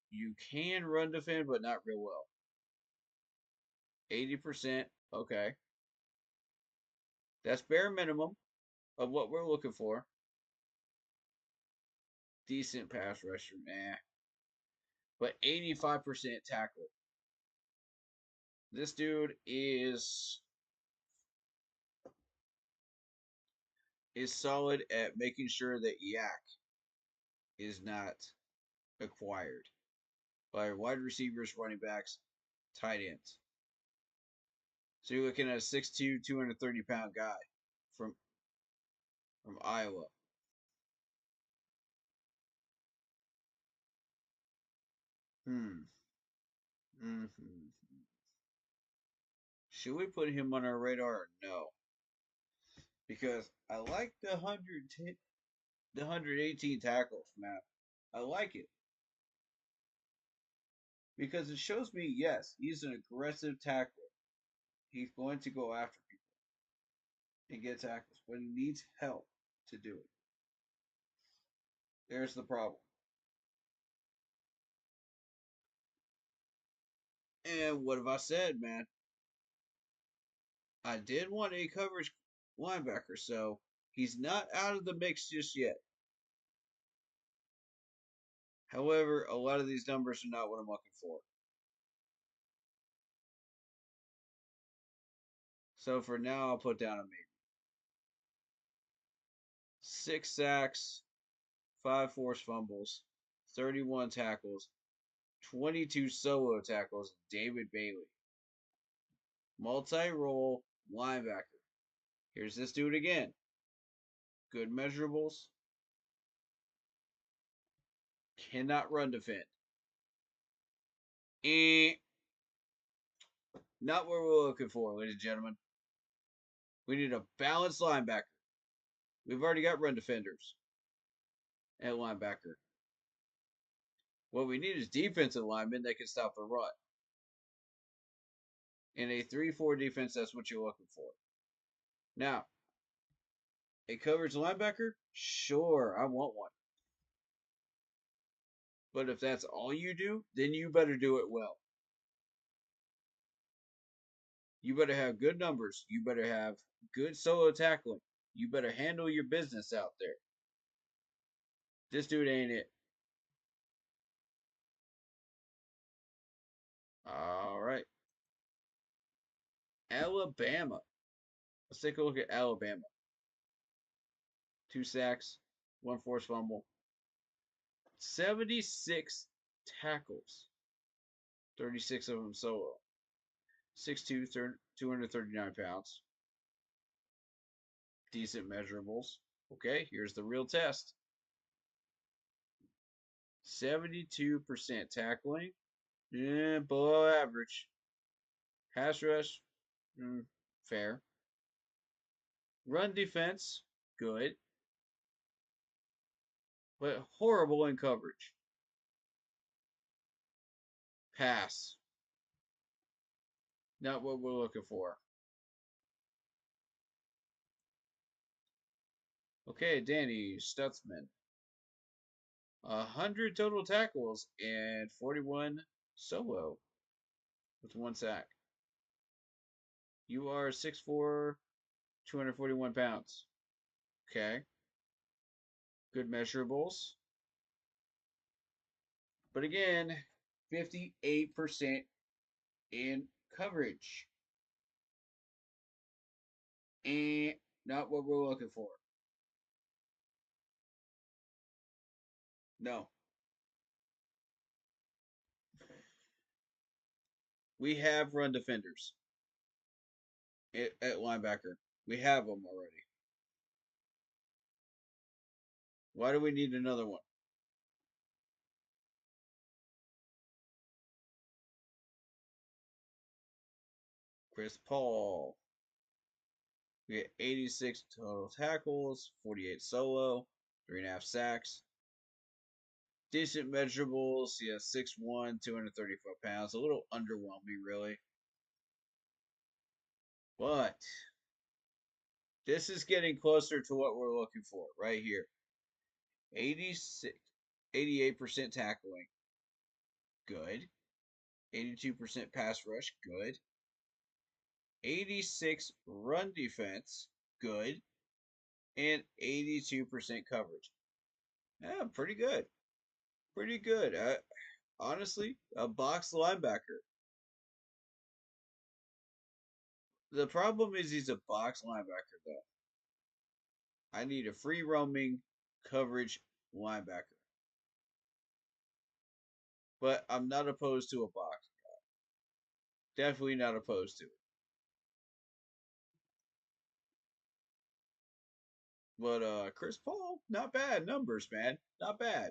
can run defend, but not real well. 80%. Okay. That's bare minimum of what we're looking for. Decent pass rusher, nah. But 85% tackle. This dude is solid at making sure that yak is not acquired by wide receivers, running backs, tight ends. So you're looking at a 6'2", 230-pound guy from Iowa. Should we put him on our radar or no? Because I like the 118 tackles, man. I like it. Because it shows me, yes, he's an aggressive tackler. He's going to go after people and get tackles, but he needs help to do it. There's the problem. And what have I said, man? I did want a coverage linebacker, so he's not out of the mix just yet. However, a lot of these numbers are not what I'm looking for. So for now, I'll put down a maybe. 6 sacks, 5 forced fumbles, 31 tackles, 22 solo tackles, David Bailey. Multi-role linebacker. Here's this dude again. Good measurables. Cannot run defend. Not what we're looking for, ladies and gentlemen. We need a balanced linebacker. We've already got run defenders at linebacker. What we need is defensive linemen that can stop the run. In a 3-4 defense, that's what you're looking for. Now, a coverage linebacker? Sure, I want one. But if that's all you do, then you better do it well. You better have good numbers. You better have good solo tackling. You better handle your business out there. This dude ain't it. All right. Alabama. Let's take a look at Alabama. 2 sacks, 1 forced fumble, 76 tackles, 36 of them solo. 6'2", 239 pounds. Decent measurables. Okay, here's the real test. 72% tackling. Yeah, below average. Pass rush, fair. Run defense, good. But horrible in coverage. Pass. Not what we're looking for. Okay, Danny Stutzman. 100 total tackles and 41 solo with 1 sack. You are 6'4", 241 pounds. Okay. Good measurables. But again, 58% in coverage. And not what we're looking for. No. We have run defenders at linebacker. We have them already. Why do we need another one? Chris Paul. We get 86 total tackles, 48 solo, 3.5 sacks. Decent measurables. Yeah, 6'1", 234 pounds. A little underwhelming, really. But this is getting closer to what we're looking for right here. 88% tackling. Good. 82% pass rush. Good. 86 run defense. Good. And 82% coverage. Yeah, pretty good. Pretty good. Honestly, a box linebacker. The problem is he's a box linebacker, though. I need a free roaming coverage linebacker. But I'm not opposed to a box guy. Definitely not opposed to it. But Chris Paul, not bad numbers, man. Not bad.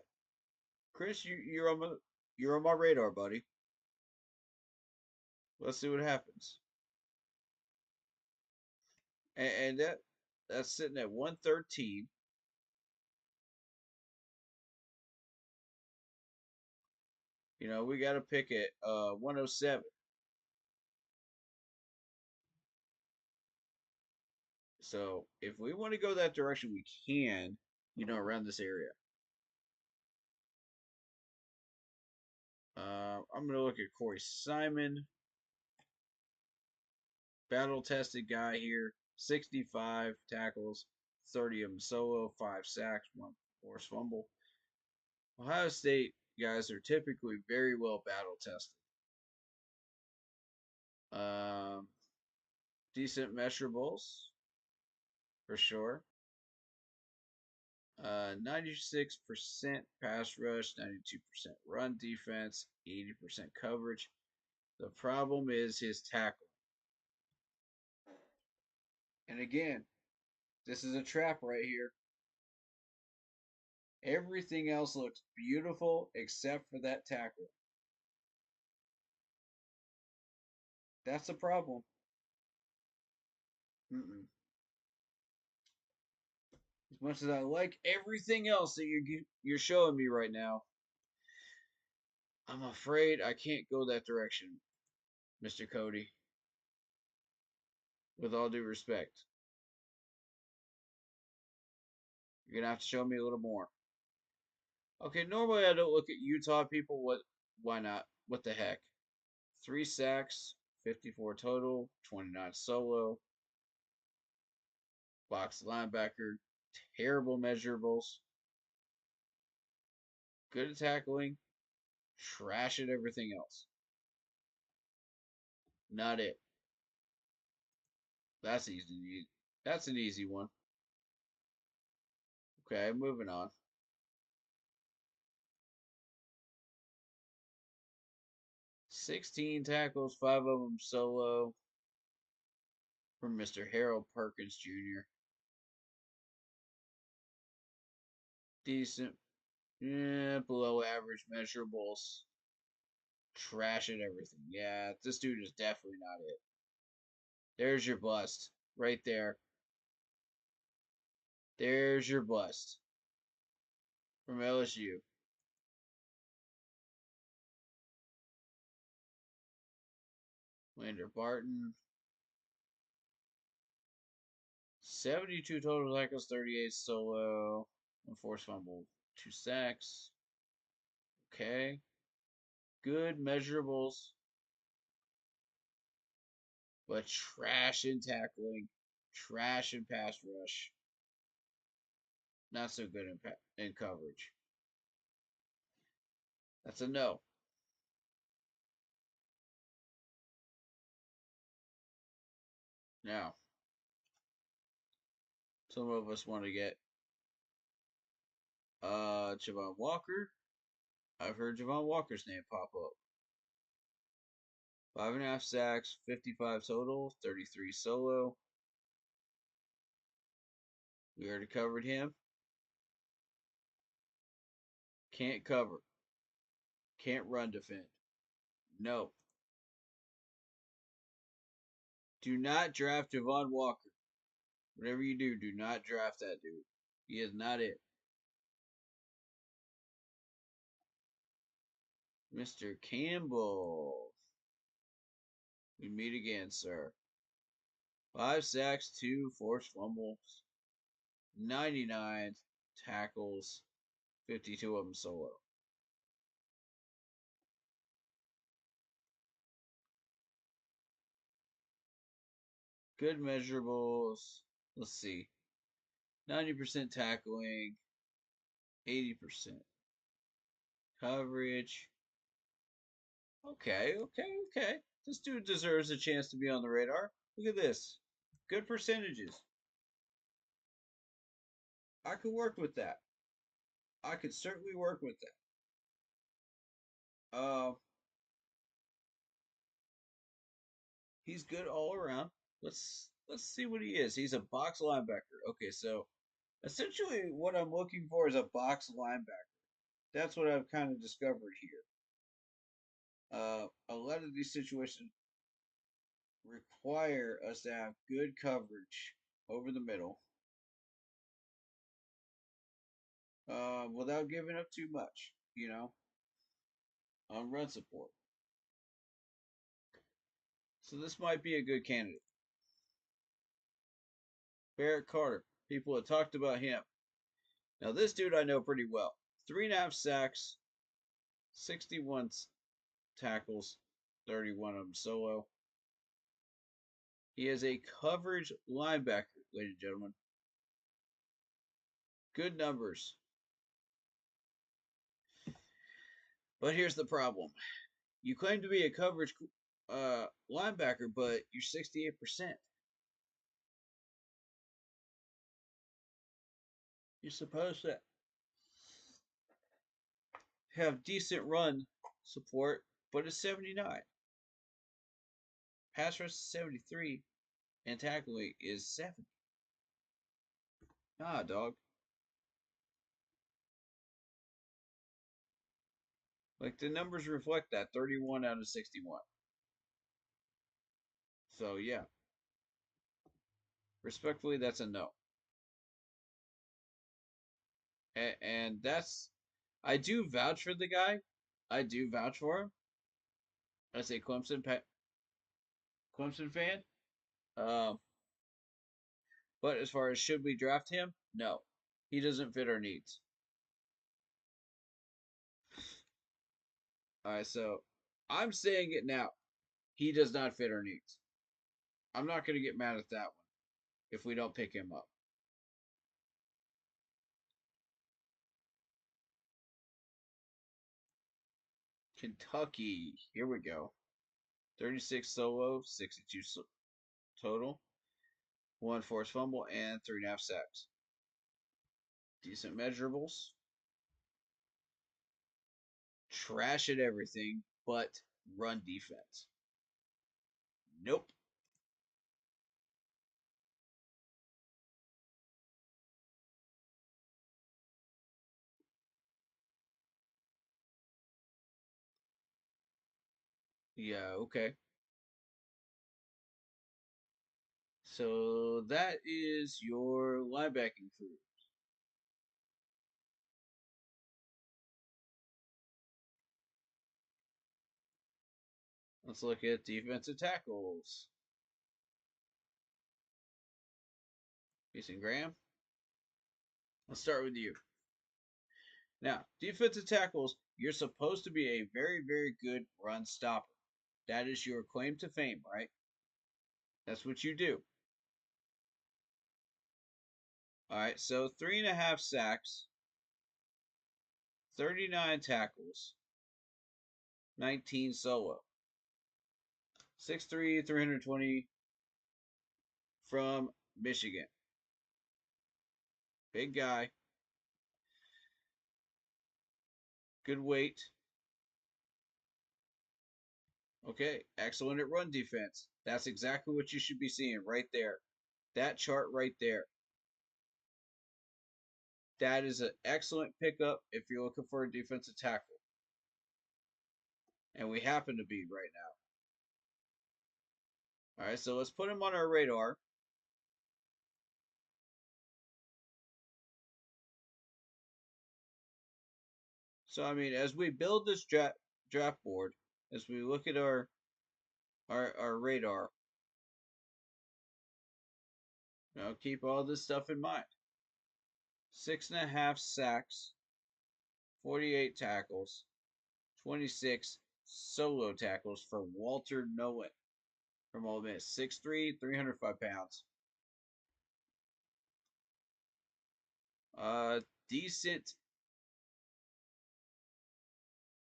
Chris, you're on my radar, buddy. Let's see what happens. And that's sitting at 113. we got to pick it 107. So if we want to go that direction, we can, around this area. I'm going to look at Corey Simon. Battle-tested guy here. 65 tackles, 30 of them solo, 5 sacks, 1 forced fumble. Ohio State guys are typically very well battle-tested. Decent measurables, for sure. 96% pass rush, 92% run defense, 80% coverage. The problem is his tackle. And again, this is a trap right here. Everything else looks beautiful except for that tackle. That's the problem. As much as I like everything else that you're showing me right now, I'm afraid I can't go that direction, Mr. Cody. With all due respect. You're going to have to show me a little more. Okay, normally I don't look at Utah people. Why not? What the heck? 3 sacks, 54 total, 29 solo. Box linebacker, terrible measurables. Good at tackling, trash at everything else. Not it. That's easy. That's an easy one. Okay, moving on. "16 tackles, 5 of them solo," from Mr. Harold Perkins Jr. Decent, below average measurables. Trash at everything. Yeah, this dude is definitely not it. There's your bust. Right there. There's your bust. From LSU. Lander Barton. 72 total tackles, 38 solo. 1 forced fumble, 2 sacks. Okay. Good measurables. But trash in tackling. Trash in pass rush. Not so good in coverage. That's a no. Now, some of us want to get Javon Walker. I've heard Javon Walker's name pop up. 5.5 sacks, 55 total, 33 solo. We already covered him. Can't cover. Can't run defend. No. Do not draft Javon Walker. Whatever you do, do not draft that dude. He is not it. Mr. Campbell. We meet again, sir. 5 sacks, 2 forced fumbles, 99 tackles, 52 of them solo. Good measurables. Let's see. 90% tackling, 80% coverage. Okay. This dude deserves a chance to be on the radar. Look at this. Good percentages. I could work with that. I could certainly work with that. He's good all around. Let's see what he is. He's a box linebacker. Okay, so essentially what I'm looking for is a box linebacker. That's what I've kind of discovered here. A lot of these situations require us to have good coverage over the middle, without giving up too much, on run support. So this might be a good candidate. Barrett Carter. People have talked about him. Now this dude I know pretty well. 3.5 sacks, 61 tackles, 31 of them solo. He is a coverage linebacker, ladies and gentlemen. Good numbers. But here's the problem. You claim to be a coverage linebacker, but you're 68%. You're supposed to have decent run support, but it's 79. Pass rush is 73, and tackling is 70. Nah, dog. Like, the numbers reflect that. 31 out of 61. So, yeah. Respectfully, that's a no. And that's... I do vouch for the guy. I do vouch for him. As a Clemson fan. But as far as should we draft him? No. He doesn't fit our needs. Alright, so I'm saying it now. He does not fit our needs. I'm not going to get mad at that one if we don't pick him up. Kentucky. Here we go. 36 solo, 62 total. 1 forced fumble, and 3.5 sacks. Decent measurables. Trash at everything, but run defense. Nope. Yeah, okay. So that is your linebacking crew. Let's look at defensive tackles. Mason Graham. Let's start with you. Now, defensive tackles, you're supposed to be a very, very good run stopper. That is your claim to fame, right? That's what you do. All right, so 3.5 sacks, 39 tackles, 19 solo. 6'3", 320 from Michigan. Big guy. Good weight. Okay, excellent at run defense. That's exactly what you should be seeing right there. That chart right there. That is an excellent pickup if you're looking for a defensive tackle. And we happen to be right now. All right, so let's put him on our radar. So, I mean, as we build this draft board, as we look at our radar, keep all this stuff in mind. 6.5 sacks, 48 tackles, 26 solo tackles for Walter Nolan from Ole Miss. 6'3", 305 pounds. Decent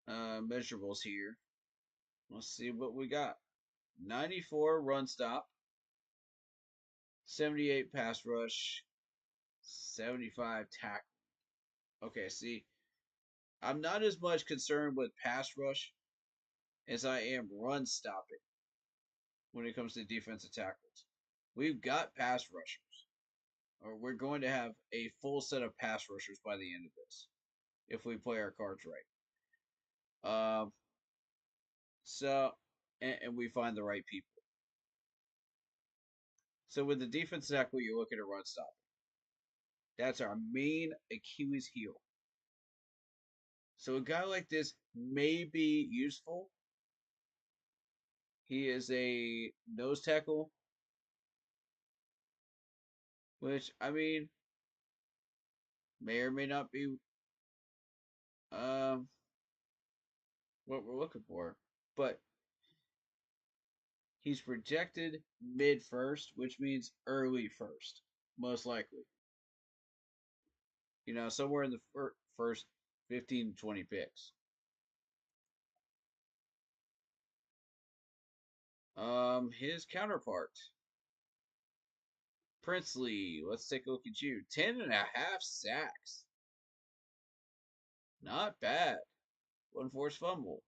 measurables here. Let's see what we got. 94 run stop, 78 pass rush, 75 tackle. Okay, see, I'm not as much concerned with pass rush as I am run stopping when it comes to defensive tackles. We've got pass rushers, or we're going to have a full set of pass rushers by the end of this if we play our cards right. And we find the right people. So with the defensive tackle, you look at a run stopping. That's our main Achilles heel. So a guy like this may be useful. He is a nose tackle, which, I mean, may or may not be what we're looking for. But he's projected mid first, which means early first, most likely. You know, somewhere in the first 15 to 20 picks. His counterpart, Princely. Let's take a look at you. 10.5 sacks. Not bad. One forced fumble.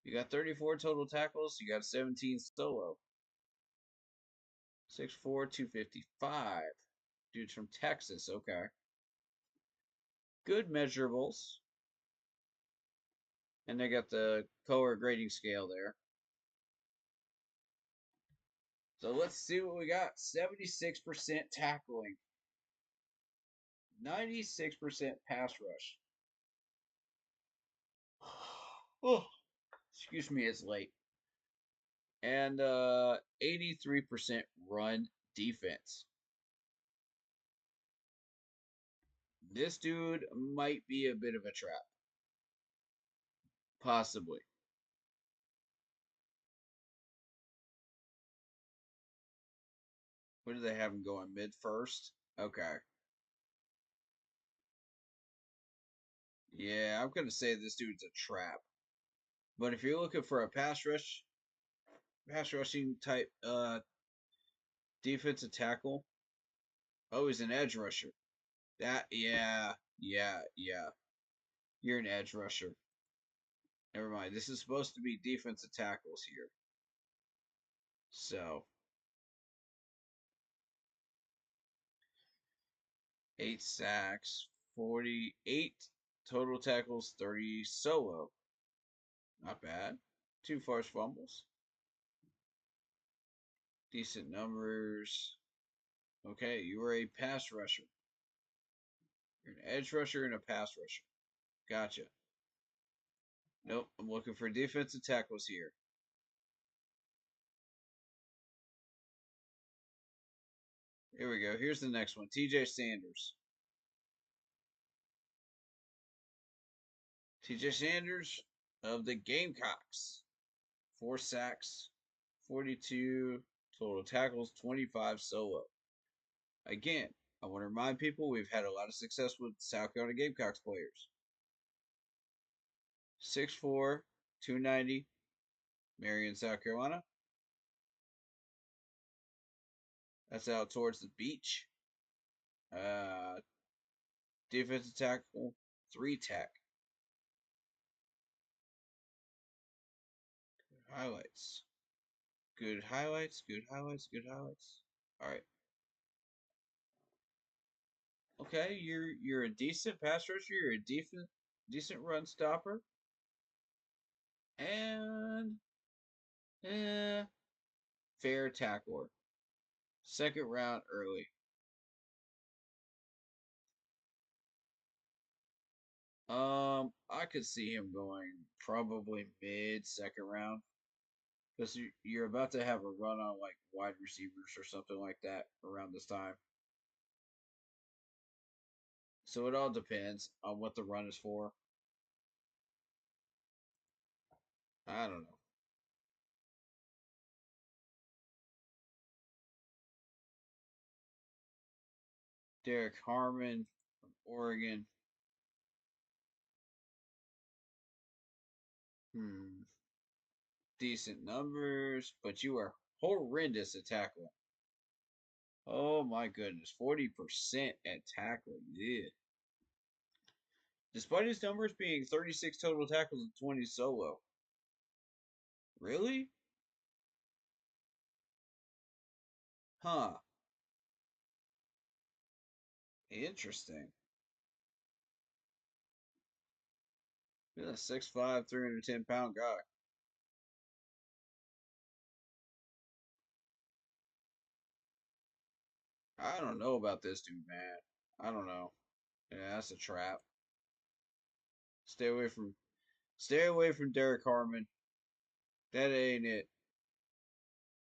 You got 34 total tackles. You got 17 solo. 6'4", 255. Dude's from Texas. Okay. Good measurables. And they got the color grading scale there. So let's see what we got. 76% tackling. 96% pass rush. Oh, excuse me, it's late. And 83% run defense. This dude might be a bit of a trap. Possibly. What do they have him going? Mid first? Okay. Yeah, I'm gonna say this dude's a trap. But if you're looking for a pass rushing type defensive tackle, oh, he's an edge rusher. Yeah. You're an edge rusher. Never mind. This is supposed to be defensive tackles here. So 8 sacks, 48 total tackles, 30 solo. Not bad. 2 forced fumbles. Decent numbers. Okay, you were a pass rusher. You're an edge rusher and a pass rusher. Gotcha. Nope, I'm looking for defensive tackles here. Here we go. Here's the next one. TJ Sanders. TJ Sanders of the Gamecocks. 4 sacks, 42 total tackles, 25 solo. Again, I want to remind people we've had a lot of success with South Carolina Gamecocks players. 6'4", 290, Marion, South Carolina. That's out towards the beach. Defensive tackle, 3 tech. Highlights. Good highlights. All right. Okay, you're a decent pass rusher. You're a decent run stopper. And fair tackler. Second round early. I could see him going probably mid-second round. Because you're about to have a run on like wide receivers or something like that around this time. So it all depends on what the run is for. I don't know. Derek Harmon from Oregon. Decent numbers, but you are horrendous at tackling. Oh my goodness, 40% at tackling. Yeah. Despite his numbers being 36 total tackles and 20 solo. Really? Huh. Interesting. He's a 6'5", 310-pound guy. I don't know about this dude, man. I don't know. Yeah, that's a trap. Stay away from Derek Harmon. That ain't it.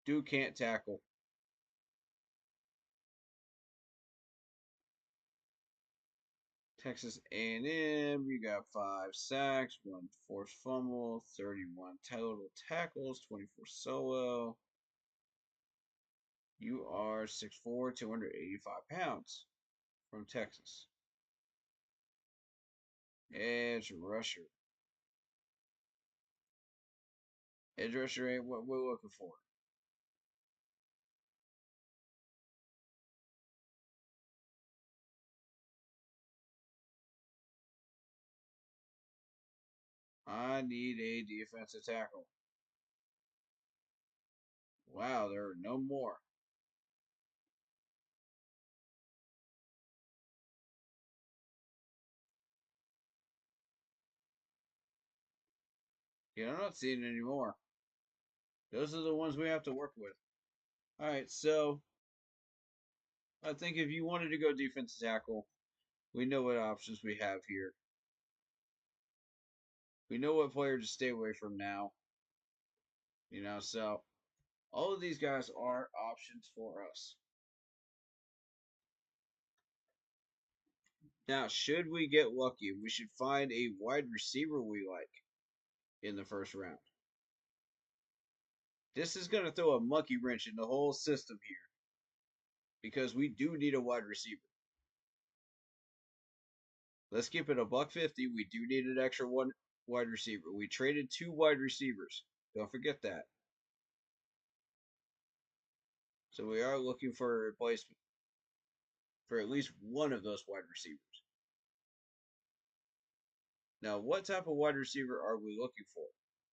Dude can't tackle. Texas A&M, you got 5 sacks, 1 forced fumble, 31 total tackles, 24 solo. You are 6'4", 285 pounds from Texas. Edge rusher. Edge rusher ain't what we're looking for. I need a defensive tackle. Wow, there are no more. Yeah, I'm not seeing any more. Those are the ones we have to work with. All right, so I think if you wanted to go defensive tackle, we know what options we have here. We know what player to stay away from now. So all of these guys are options for us. Now, should we get lucky, we should find a wide receiver we like in the first round. This is going to throw a monkey wrench in the whole system here because we do need a wide receiver. Let's keep it $150. We do need an extra one wide receiver. We traded 2 wide receivers. Don't forget that. So we are looking for a replacement for at least one of those wide receivers. Now, what type of wide receiver are we looking for?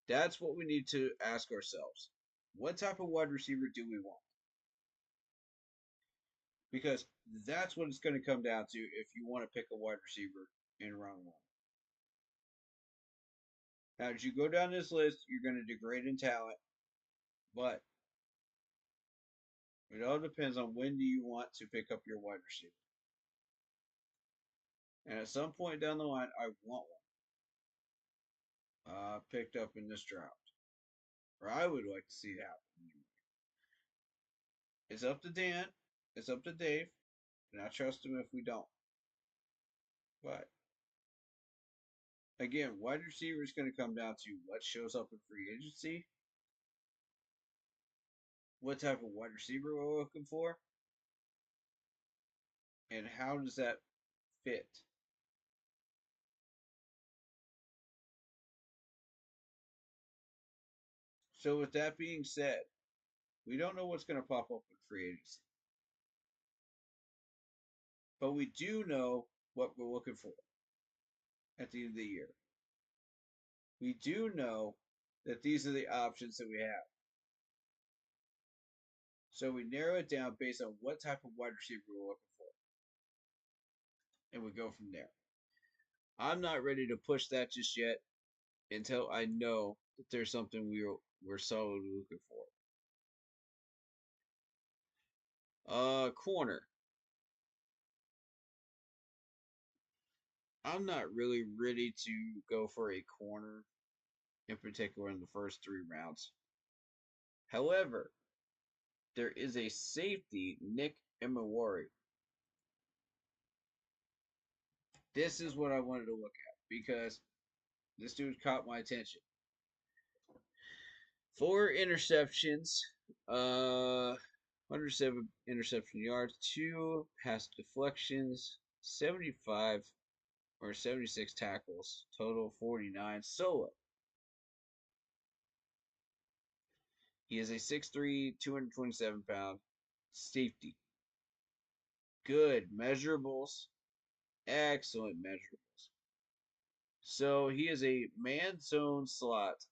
That's what we need to ask ourselves. What type of wide receiver do we want? Because that's what it's going to come down to if you want to pick a wide receiver in round 1. Now, as you go down this list, you're going to degrade in talent, but it all depends on when do you want to pick up your wide receiver. And at some point down the line, I want one picked up in this draft. Or I would like to see it happen. It's up to Dan. It's up to Dave. And I trust him if we don't. But again, wide receiver is going to come down to what shows up in free agency, what type of wide receiver we're looking for, and how does that fit. So with that being said, we don't know what's going to pop up in free agency. But we do know what we're looking for at the end of the year. We do know that these are the options that we have. So we narrow it down based on what type of wide receiver we're looking for. And we go from there. I'm not ready to push that just yet until I know that there's something we're solidly looking for. Corner. I'm not really ready to go for a corner in particular in the first 3 rounds. However, there is a safety, Nick Emawari. This is what I wanted to look at because this dude caught my attention. 4 interceptions, 107 interception yards, 2 pass deflections, 75 or 76 tackles, total 49 solo. He is a 6'3", 227-pound safety. Good measurables, excellent measurables. So he is a man zone slot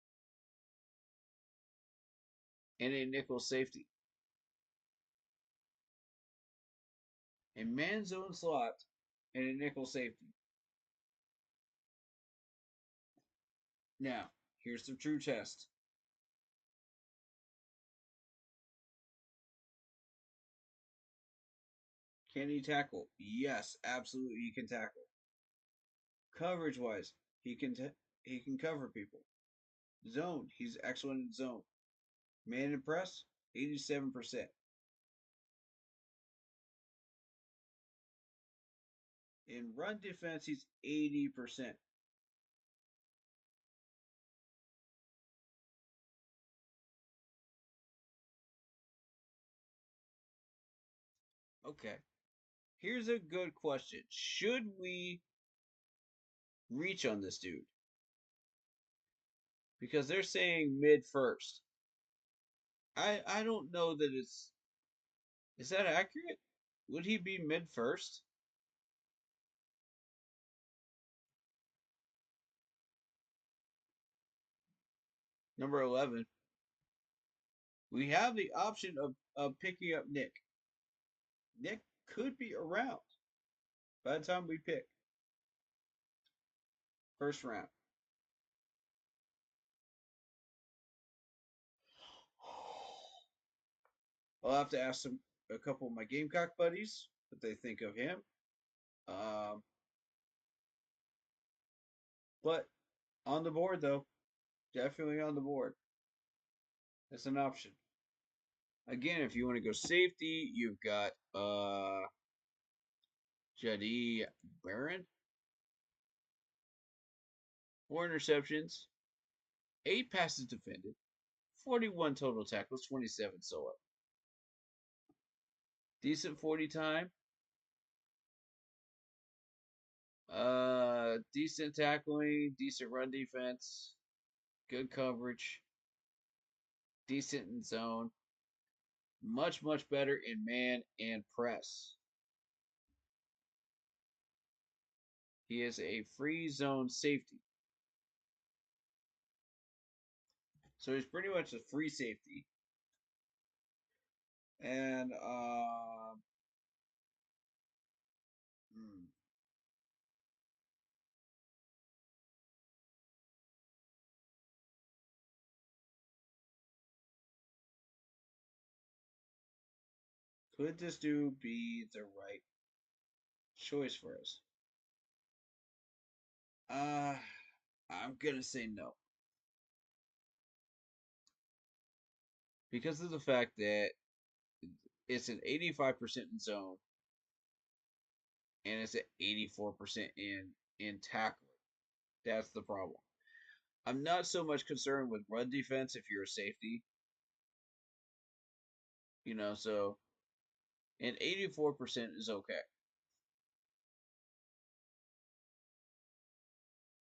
and a nickel safety. A man zone slot and a nickel safety. Now, here's the true test. Can he tackle? Yes, absolutely he can tackle. Coverage-wise, he can cover people. Zone, he's excellent in zone. Man and press, 87%. In run defense, he's 80%. Okay. Here's a good question. Should we reach on this dude? Because they're saying mid first. I don't know that is that accurate? Would he be mid first? Number 11. We have the option of picking up Nick. Nick could be around by the time we pick. First round. I'll have to ask a couple of my Gamecock buddies what they think of him. But on the board, though. Definitely on the board. That's an option. Again, if you want to go safety, you've got Jadi Barron. 4 interceptions, 8 passes defended, 41 total tackles, 27 solo. Decent 40 time. Decent tackling, decent run defense, good coverage, decent in zone, much better in man and press. He is a free zone safety. So he's pretty much a free safety. And could this dude be the right choice for us? I'm gonna say no. Because of the fact that it's an 85% in zone and it's at 84% in tackling. That's the problem. I'm not so much concerned with run defense if you're a safety. So an 84% is okay.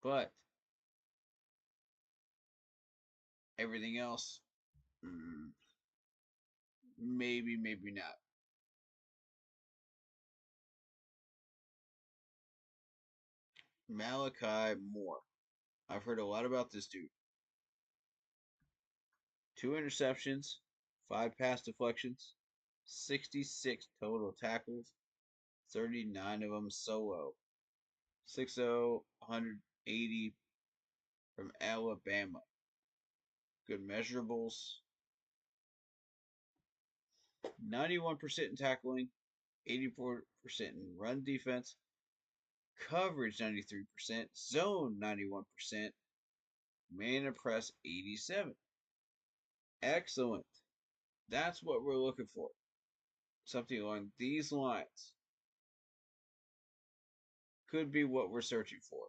But everything else, maybe not. Malachi Moore. I've heard a lot about this dude. 2 interceptions, 5 pass deflections, 66 total tackles, 39 of them solo. 6'0", 180 from Alabama. Good measurables. 91% in tackling, 84% in run defense, coverage 93%, zone 91%, man and press 87. Excellent. That's what we're looking for. Something along these lines could be what we're searching for.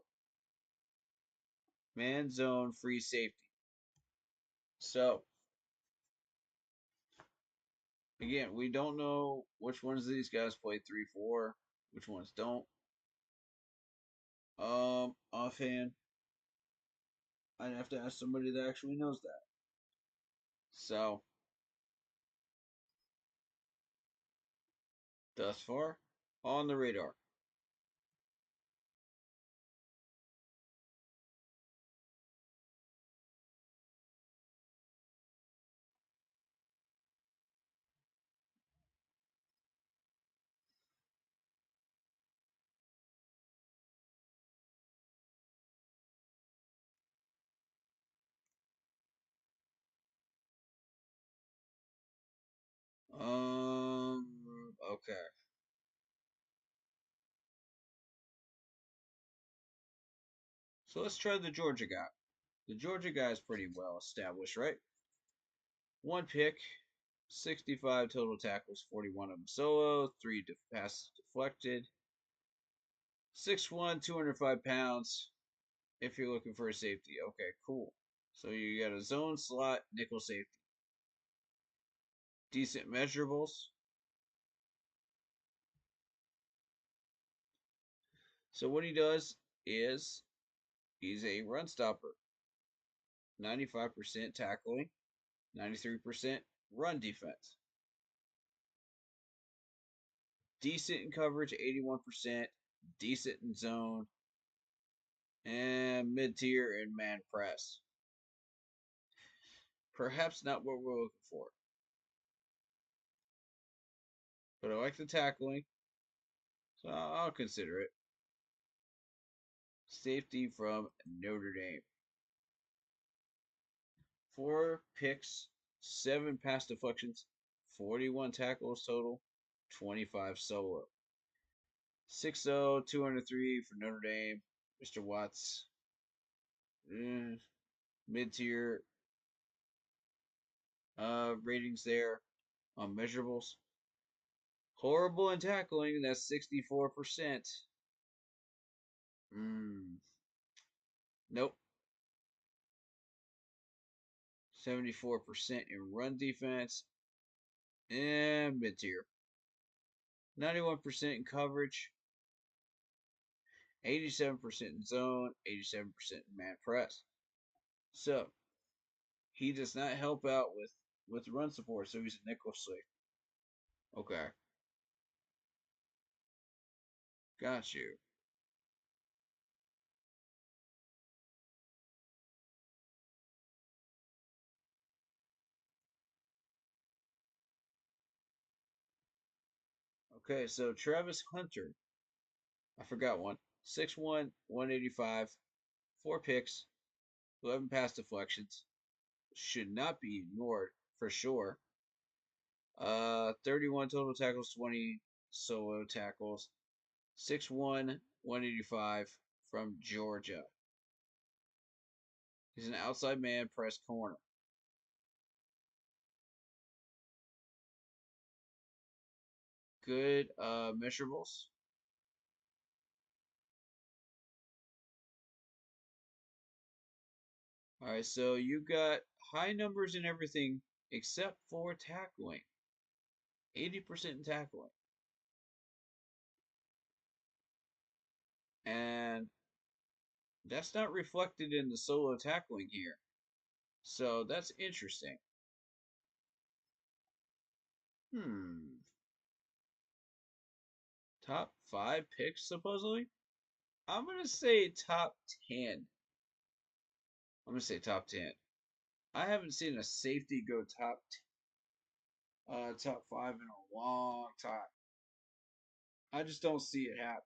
Man, zone, free safety. So, again, we don't know which ones of these guys play 3-4, which ones don't. Offhand, I'd have to ask somebody that actually knows that. So, thus far, on the radar. Okay. So let's try the Georgia guy. The Georgia guy is pretty well established, right? 1 pick, 65 total tackles, 41 of them solo, 3 passes deflected. 6'1", 205 pounds. If you're looking for a safety, okay, cool. So you got a zone slot nickel safety. Decent measurables. So what he does is he's a run stopper. 95% tackling, 93% run defense. Decent in coverage, 81%. Decent in zone. And mid-tier in man press. Perhaps not what we're looking for. But I like the tackling, so I'll consider it. Safety from Notre Dame. 4 picks, 7 pass deflections, 41 tackles total, 25 solo. 6'0", 203 for Notre Dame. Mr. Watts. Mid-tier ratings there on measurables. Horrible in tackling, that's 64%. Nope. 74% in run defense. And mid-tier. 91% in coverage. 87% in zone. 87% in man press. So, he does not help out with run support, so he's a nickel safety. Okay. Got you. Okay, so Travis Hunter. I forgot one. 6'1", 185, 4 picks, 11 pass deflections. Should not be ignored for sure. 31 total tackles, 20 solo tackles. 6'1", 185 from Georgia. He's an outside man, press corner. Good measurables. All right, so you got high numbers in everything except for tackling. 80% in tackling. And that's not reflected in the solo tackling here. So that's interesting. Top 5 picks, supposedly? I'm going to say top 10. I'm going to say top 10. I haven't seen a safety go top 5 in a long time. I just don't see it happen.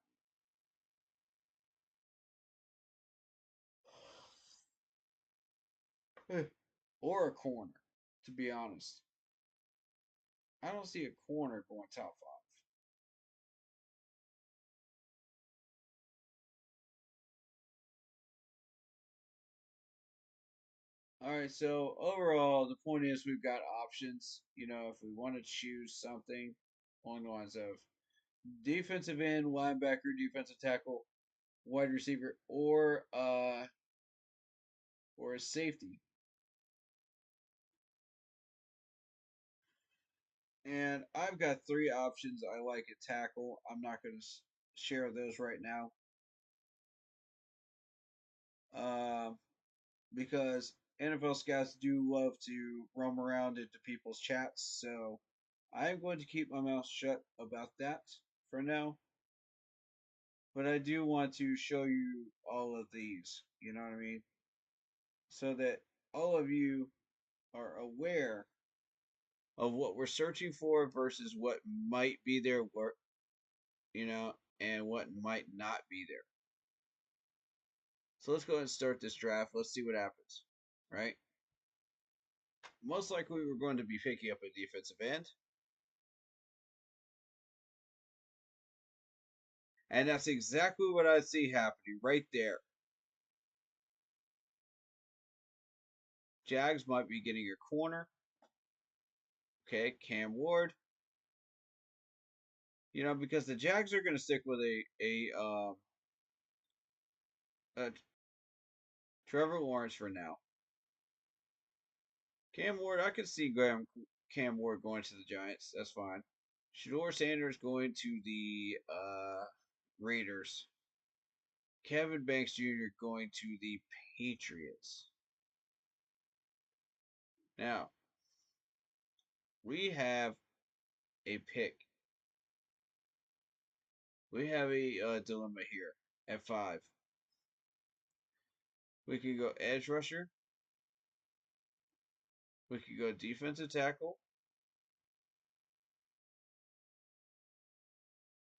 Or a corner, to be honest. I don't see a corner going top 5. All right, so overall, the point is we've got options. You know, if we want to choose something along the lines of defensive end, linebacker, defensive tackle, wide receiver, or a safety. And I've got 3 options I like at tackle. I'm not going to share those right now. Because NFL scouts do love to roam around into people's chats. So I am going to keep my mouth shut about that for now. But I do want to show you all of these. You know what I mean? So that all of you are aware of what we're searching for versus what might be there, and what might not be there. So let's go ahead and start this draft. Let's see what happens, right? Most likely we're going to be picking up a defensive end. And that's exactly what I see happening right there. Jags might be getting your corner. Okay, Cam Ward. You know, because the Jags are going to stick with a Trevor Lawrence for now. Cam Ward, I could see Cam Ward going to the Giants. That's fine. Shador Sanders going to the Raiders. Kevin Banks Jr. going to the Patriots. Now, we have a pick. We have a dilemma here at 5. We could go edge rusher. We could go defensive tackle.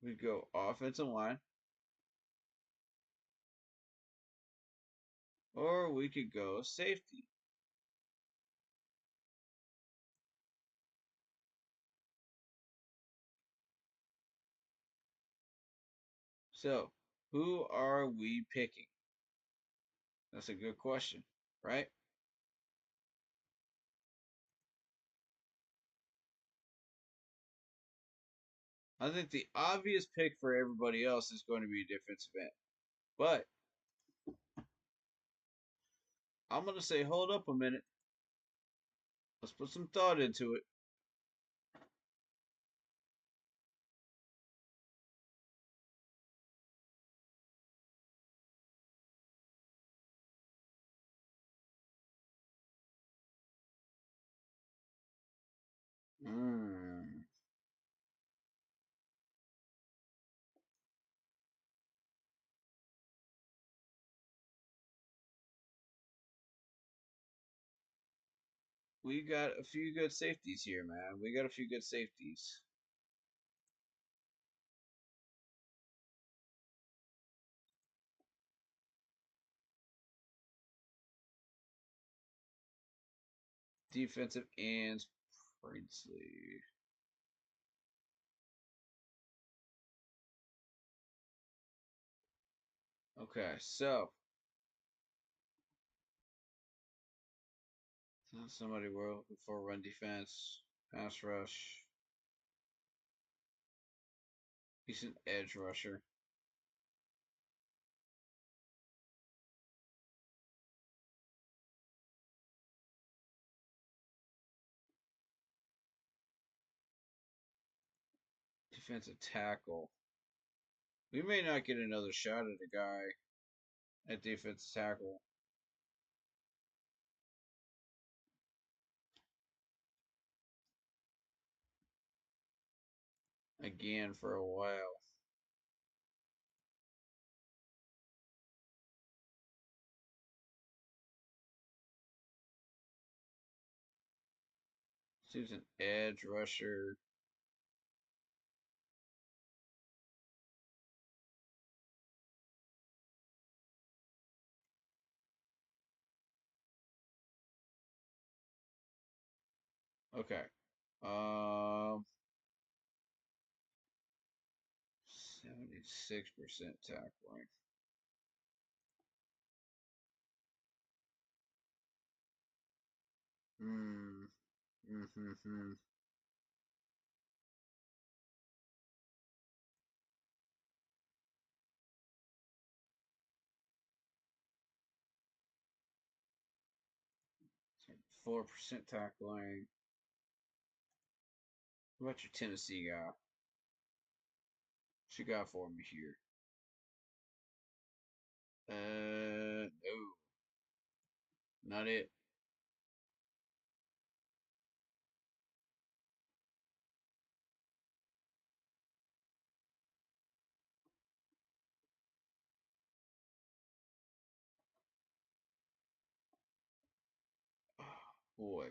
We could go offensive line. Or we could go safety. So, who are we picking? That's a good question, right? I think the obvious pick for everybody else is going to be defensive end. But I'm going to say, hold up a minute. Let's put some thought into it. We got a few good safeties here, man. We got a few good safeties. Defensive ends, Princely. Okay, so somebody we're looking for run defense, pass rush. He's an edge rusher. Defensive tackle. We may not get another shot at a guy at defensive tackle. Again for a while. He's an edge rusher. Okay. 76% tackling. Hmm. Mm-hmm. 4% tackling. What about your Tennessee guy? What you got for me here? No. Not it. Oh, boy.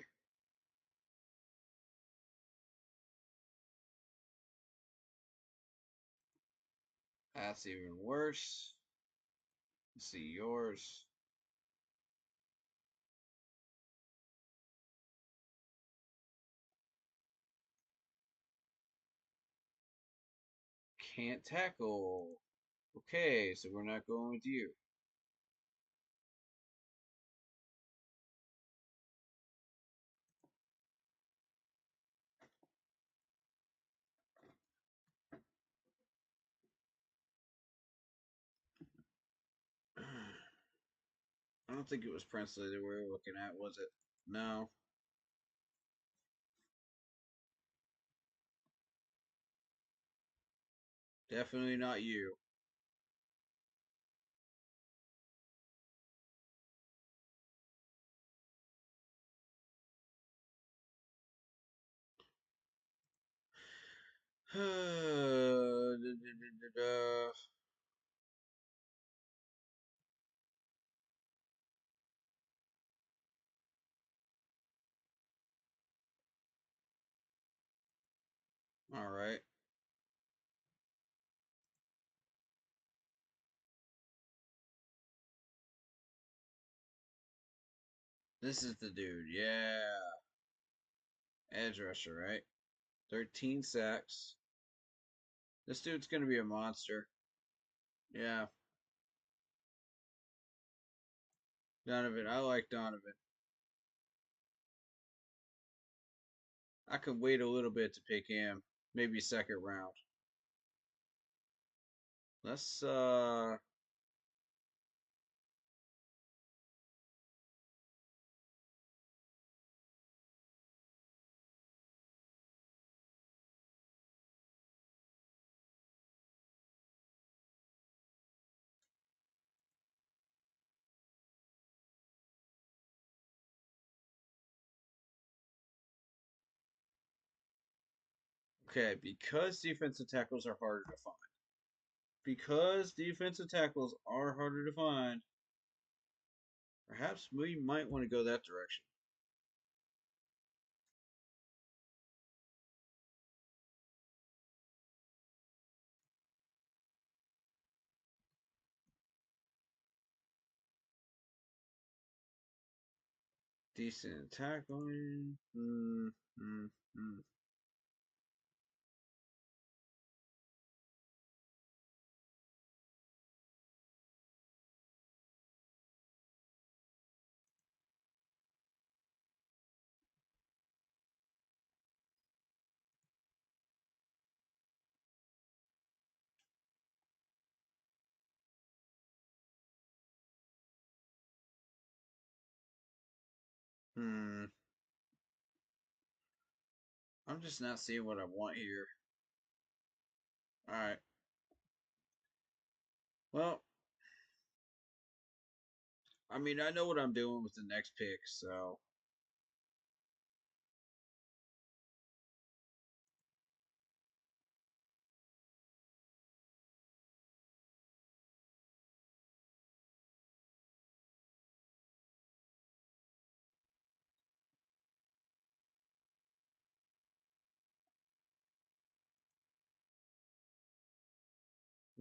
That's even worse. Let's see yours. Can't tackle. Okay, so we're not going with you. don't think it was Princely that we were looking at, was it? No. Definitely not you. All right. This is the dude. Yeah. Edge rusher, right? 13 sacks. This dude's going to be a monster. Yeah. Donovan. I like Donovan. I could wait a little bit to pick him. Maybe second round. Let's okay, because defensive tackles are harder to find. Because defensive tackles are harder to find, perhaps we might want to go that direction. Decent tackling. I'm just not seeing what I want here. All right. Well, I mean, I know what I'm doing with the next pick, so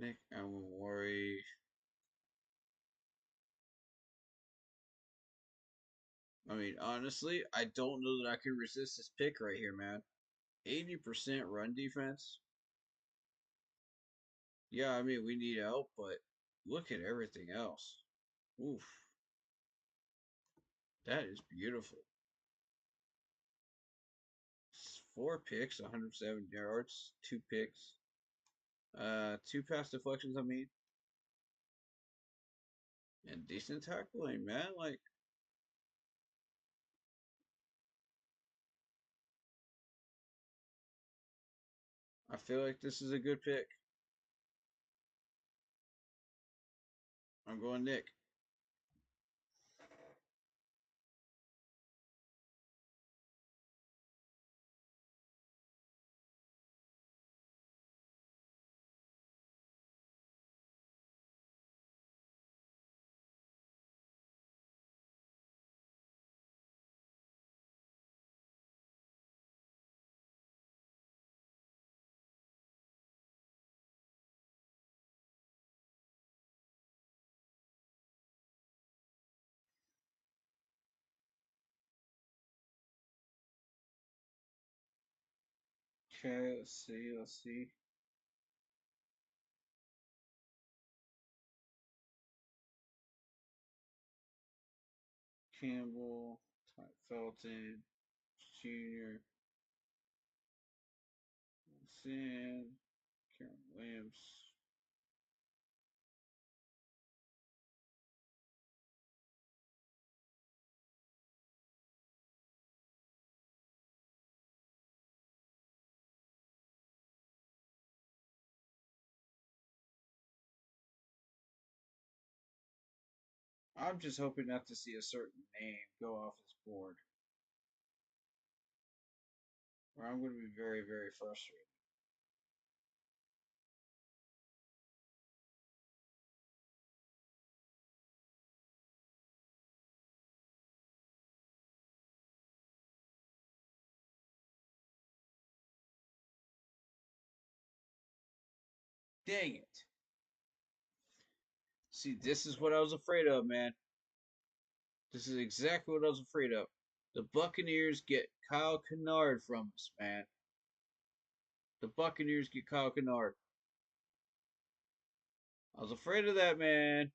Nick, I won't worry. I mean, honestly, I don't know that I can resist this pick right here, man. 80% run defense. Yeah, I mean, we need help, but look at everything else. Oof. That is beautiful. 4 picks, 107 yards, 2 picks. 2 pass deflections, I mean. And decent tackling, man. Like, I feel like this is a good pick. I'm going Nick. Okay, let's see. Let's see. Campbell, Ty Felton, Jr., Sin, Karen Williams. I'm just hoping not to see a certain name go off his board, or I'm going to be very, very frustrated. Dang it. See, this is what I was afraid of, man. This is exactly what I was afraid of. The Buccaneers get Kyle Kennard from us, man. The Buccaneers get Kyle Kennard. I was afraid of that, man.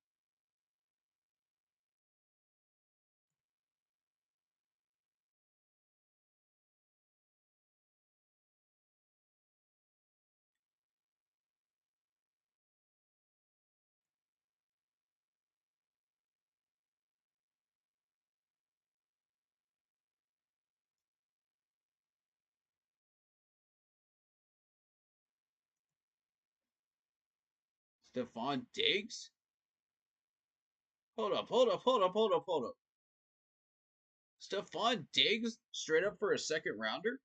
Stephon Diggs? Hold up. Stephon Diggs straight up for a second rounder?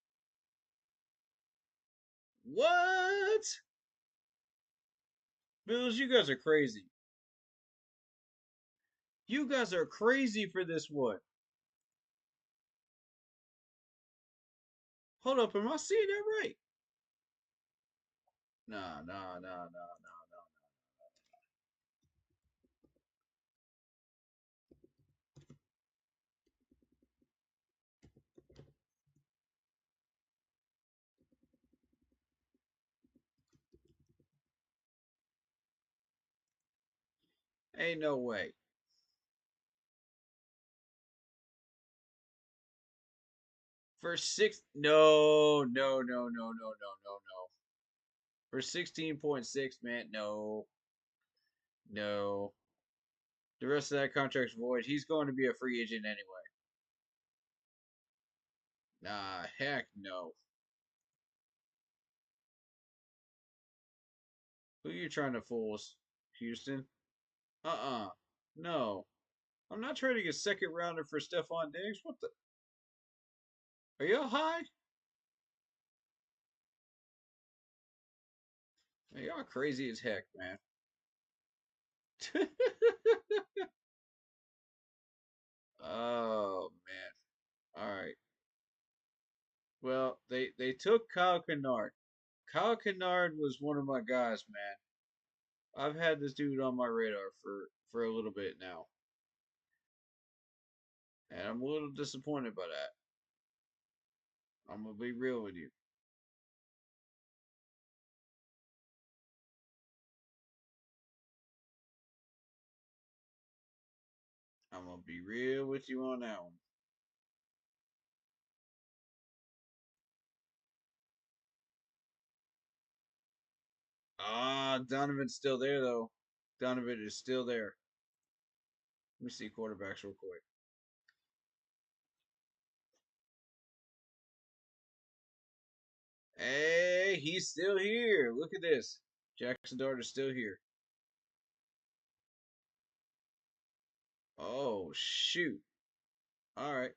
What? Bills, you guys are crazy. You guys are crazy for this one. Hold up, am I seeing that right? Nah. Ain't no way. For six, no. For 16.6, man, no. The rest of that contract's void. He's going to be a free agent anyway. Nah, heck no. Who are you trying to fool, Houston? No. I'm not trading a second rounder for Stephon Diggs. What the? Are y'all high? Man, y'all crazy as heck, man. Oh man. All right. Well, they took Kyle Kennard. Kyle Kennard was one of my guys, man. I've had this dude on my radar for a little bit now, and I'm a little disappointed by that. I'm gonna be real with you. I'm gonna be real with you on that one. Ah, Donovan's still there though. Donovan is still there. Let me see quarterbacks real quick. Hey, he's still here. Look at this. Jackson Dart is still here. Oh shoot. All right.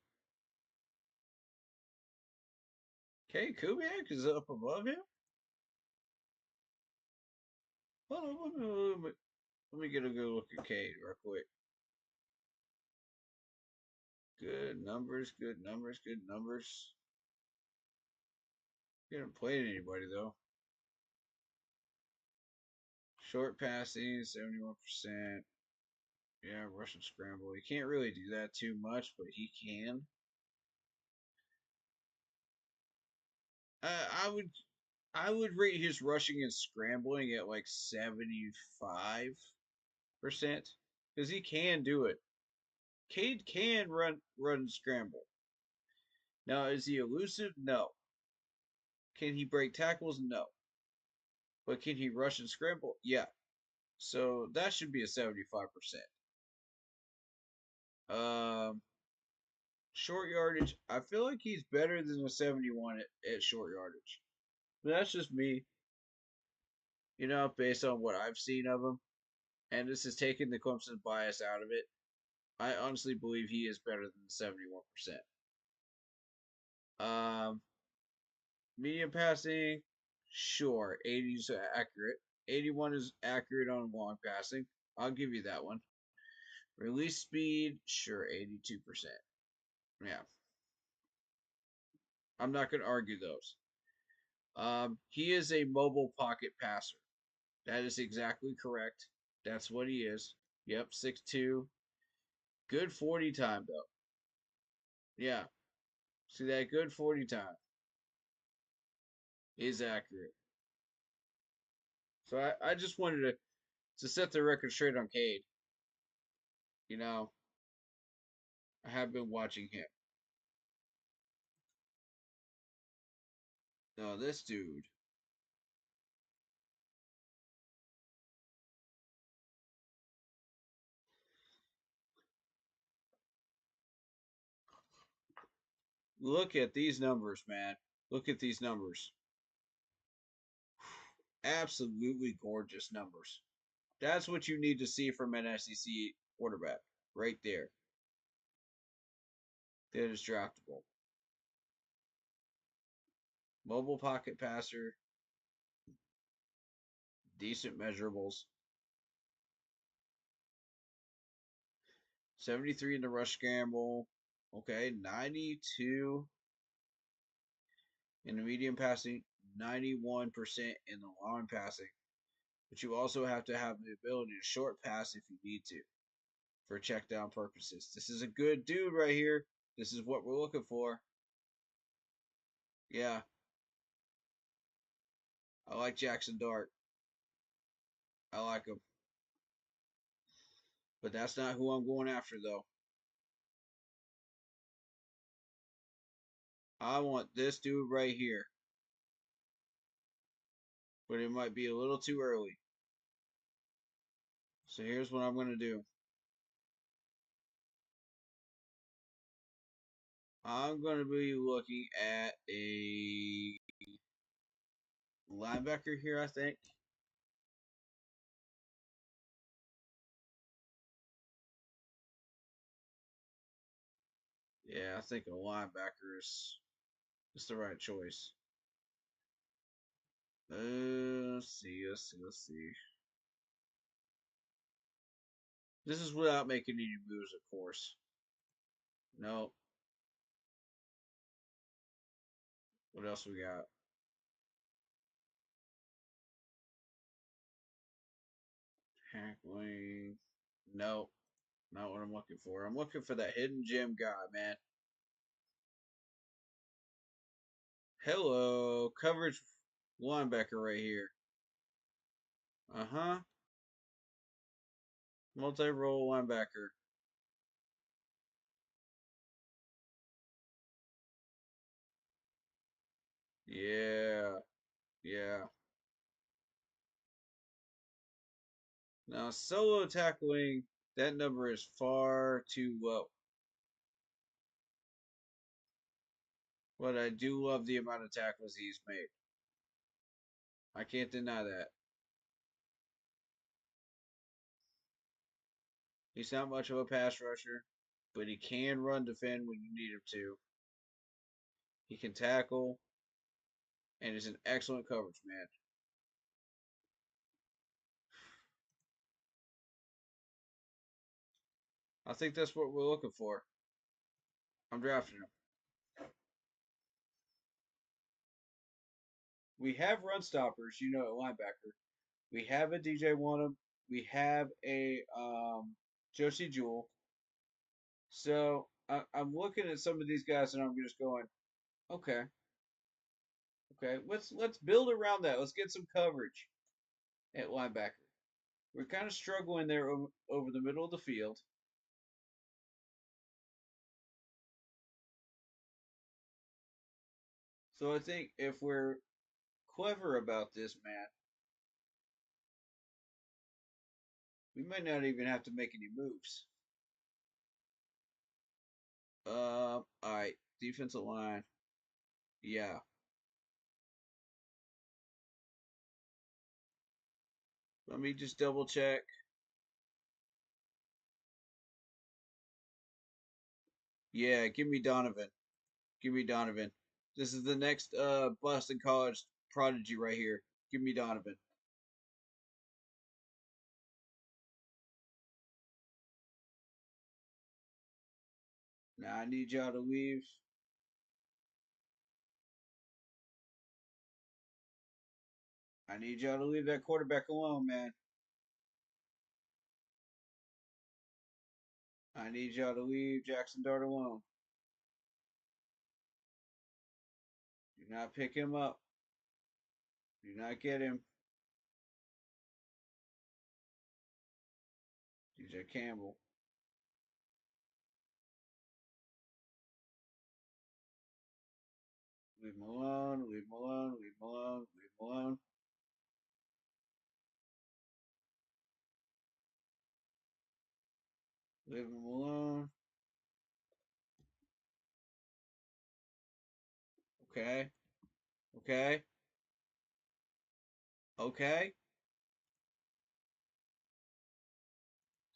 Kay Kubiak is up above him. Hold on, let me get a good look at Cade real quick. Good numbers. He hasn't played anybody though. Short passing, 71%. Yeah, Russian scramble. He can't really do that too much, but he can. I would rate his rushing and scrambling at like 75% because he can do it. Cade can run and scramble. Now, is he elusive? No. Can he break tackles? No. But can he rush and scramble? Yeah. So that should be a 75%. Um, Short yardage, I feel like he's better than a 71 at short yardage. But that's just me, based on what I've seen of him. And this is taking the Clemson bias out of it. I honestly believe he is better than 71%. Medium passing, sure, 80 is accurate. 81 is accurate on long passing. I'll give you that one. Release speed, sure, 82%. Yeah. I'm not going to argue those. He is a mobile pocket passer. That is exactly correct. That's what he is. Yep, 6'2". Good 40 time, though. Yeah. See that good 40 time is accurate. So I just wanted to set the record straight on Cade. You know, I have been watching him. No, this dude. Look at these numbers, man. Look at these numbers. Absolutely gorgeous numbers. That's what you need to see from an SEC quarterback. Right there. That is draftable. Mobile pocket passer. Decent measurables. 73 in the rush scramble. Okay, 92 in the medium passing, 91% in the long passing. But you also have to have the ability to short pass if you need to for check down purposes. This is a good dude right here. This is what we're looking for. Yeah. I like Jackson Dart. I like him. But that's not who I'm going after, though. I want this dude right here. But it might be a little too early. So here's what I'm going to do. I'm going to be looking at a linebacker here, I think. Yeah, I think a linebacker is the right choice. Let's see. This is without making any moves, of course. No. What else we got? Tackling. Nope. Not what I'm looking for. I'm looking for that hidden gem guy, man. Hello. Coverage linebacker right here. Uh-huh. Multi-role linebacker. Yeah. Yeah. Now, solo tackling, that number is far too low. But I do love the amount of tackles he's made. I can't deny that. He's not much of a pass rusher, but he can run defend when you need him to. He can tackle, and is an excellent coverage man. I think that's what we're looking for. I'm drafting him. We have run stoppers, at linebacker. We have a DJ Wanham. We have a Josie Jewell. So I'm looking at some of these guys, and I'm just going, okay, let's build around that. Let's get some coverage at linebacker. We're kind of struggling there over the middle of the field. So I think if we're clever about this, Matt, we might not even have to make any moves. All right, defensive line. Yeah. Let me just double check. Yeah, give me Donovan. Give me Donovan. This is the next Boston College prodigy right here. Give me Donovan. Now I need y'all to leave. I need y'all to leave that quarterback alone, man. I need y'all to leave Jackson Dart alone. Do not pick him up. Do not get him. DJ Campbell. Leave him alone. Leave him alone. Leave him alone. Leave him alone. Leave him alone. Okay. Okay. Okay.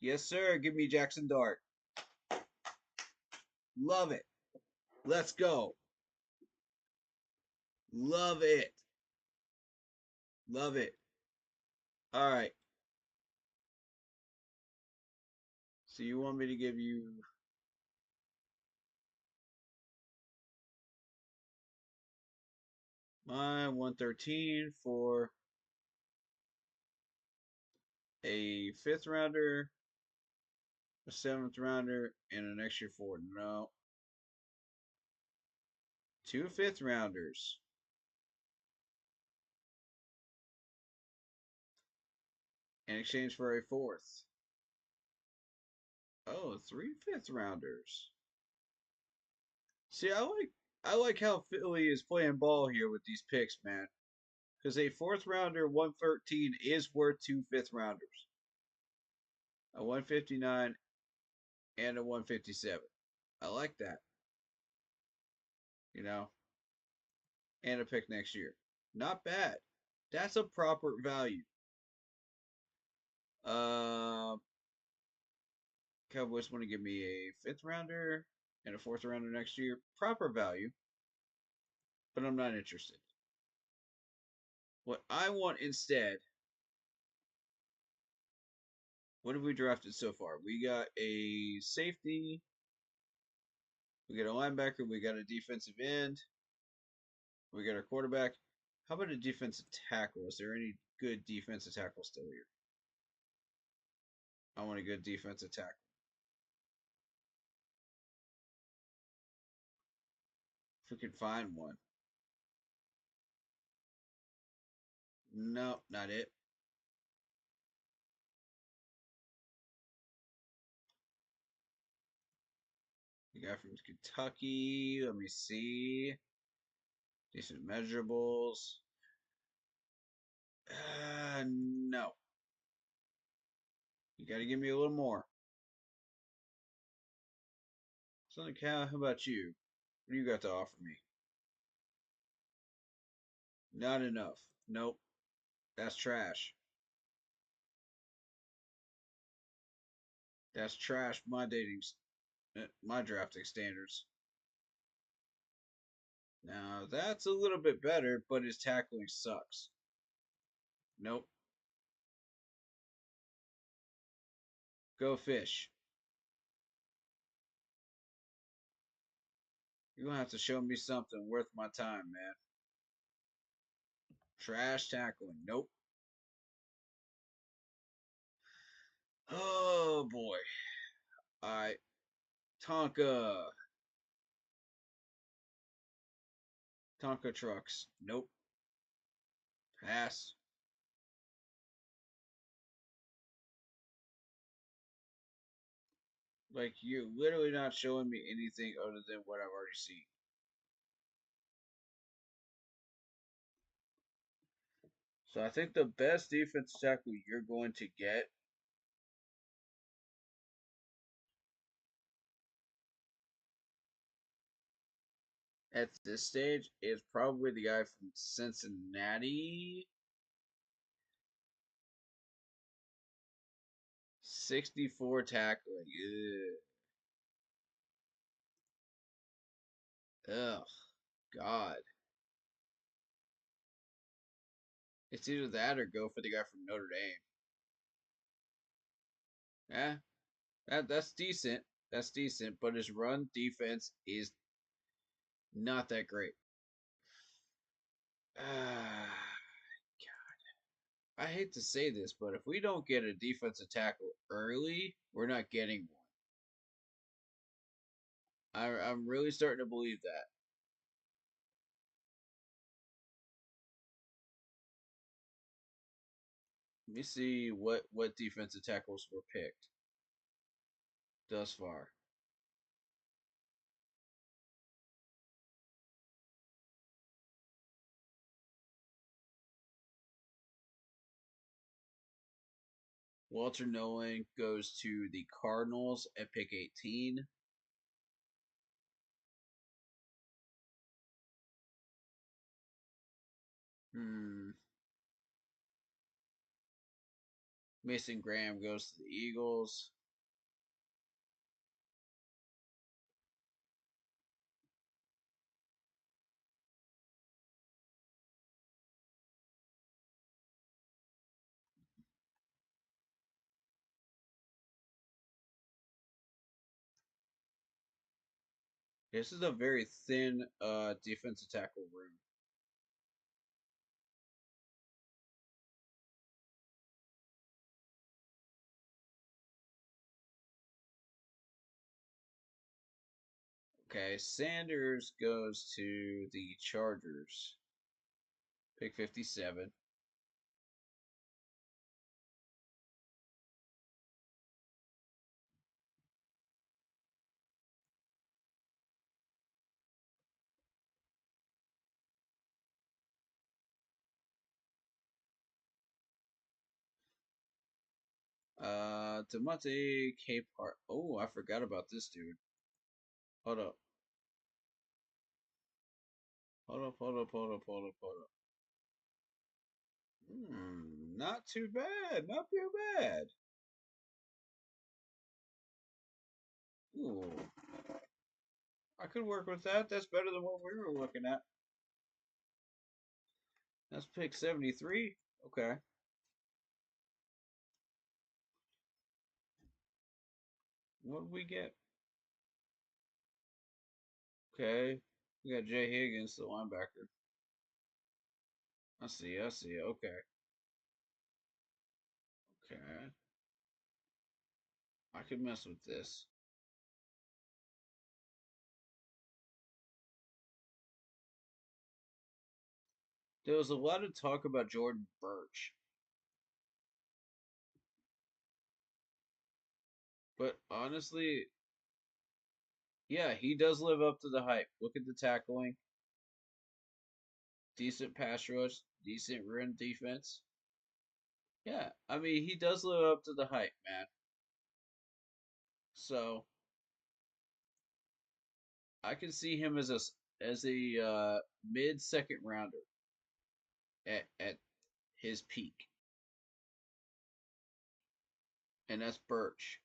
Yes, sir. Give me Jackson Dart. Love it. Let's go. Love it. Love it. All right. So you want me to give you my 113 for a 5th rounder, a 7th rounder, and an extra 4? No. 2 5th rounders. In exchange for a 4th. Oh, 3 5th rounders. See, I like how Philly is playing ball here with these picks, man. Because a 4th rounder, 113, is worth 2 5th rounders. A 159 and a 157. I like that. You know? And a pick next year. Not bad. That's a proper value. Cowboys want to give me a 5th rounder and a 4th rounder next year. Proper value. But I'm not interested. What I want instead, what have we drafted so far? We got a safety, we got a linebacker, we got a defensive end, we got our quarterback. How about a defensive tackle? Is there any good defensive tackle still here? I want a good defensive tackle. If we can find one. No, not it. The guy from Kentucky. Let me see. Decent measurables. No. You got to give me a little more. Southern Cal, how about you? What do you got to offer me? Not enough. Nope. That's trash. That's trash. My drafting standards. Now that's a little bit better, but his tackling sucks. Nope. Go fish. You're gonna have to show me something worth my time, man. Trash tackling. Nope. Oh boy. Alright. Tonka. Tonka trucks. Nope. Pass. Like, you're literally not showing me anything other than what I've already seen. So I think the best defense tackle you're going to get at this stage is probably the guy from Cincinnati. 64 tackling. Ugh. Ugh, God. It's either that or go for the guy from Notre Dame. That's decent. That's decent, but his run defense is not that great. Ah, I hate to say this, but if we don't get a defensive tackle early, we're not getting one. I'm really starting to believe that. Let me see what defensive tackles were picked thus far. Walter Nolan goes to the Cardinals at pick 18. Mason Graham goes to the Eagles. This is a very thin defensive tackle room. Okay, Sanders goes to the Chargers. Pick 57. Demonte Capehart. Oh, I forgot about this dude. Hold up. Hold up. Not too bad. Not too bad. Ooh. I could work with that. That's better than what we were looking at. That's pick 73. Okay. What did we get? Okay. We got Jay Higgins, the linebacker. I see. Okay. Okay. I could mess with this. There was a lot of talk about Jordan Birch. But honestly, yeah, he does live up to the hype. Look at the tackling. Decent pass rush. Decent run defense. Yeah, I mean, he does live up to the hype, man. So, I can see him as a mid second rounder at his peak. And that's Birch.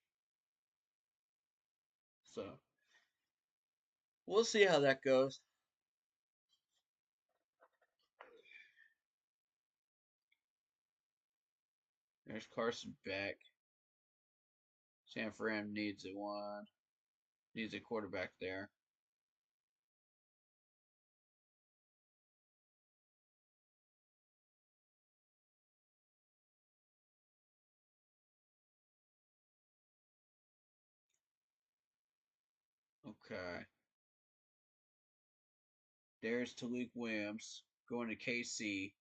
So, we'll see how that goes. There's Carson Beck. San Fran needs a quarterback there. Okay. There's Talik Williams going to KC.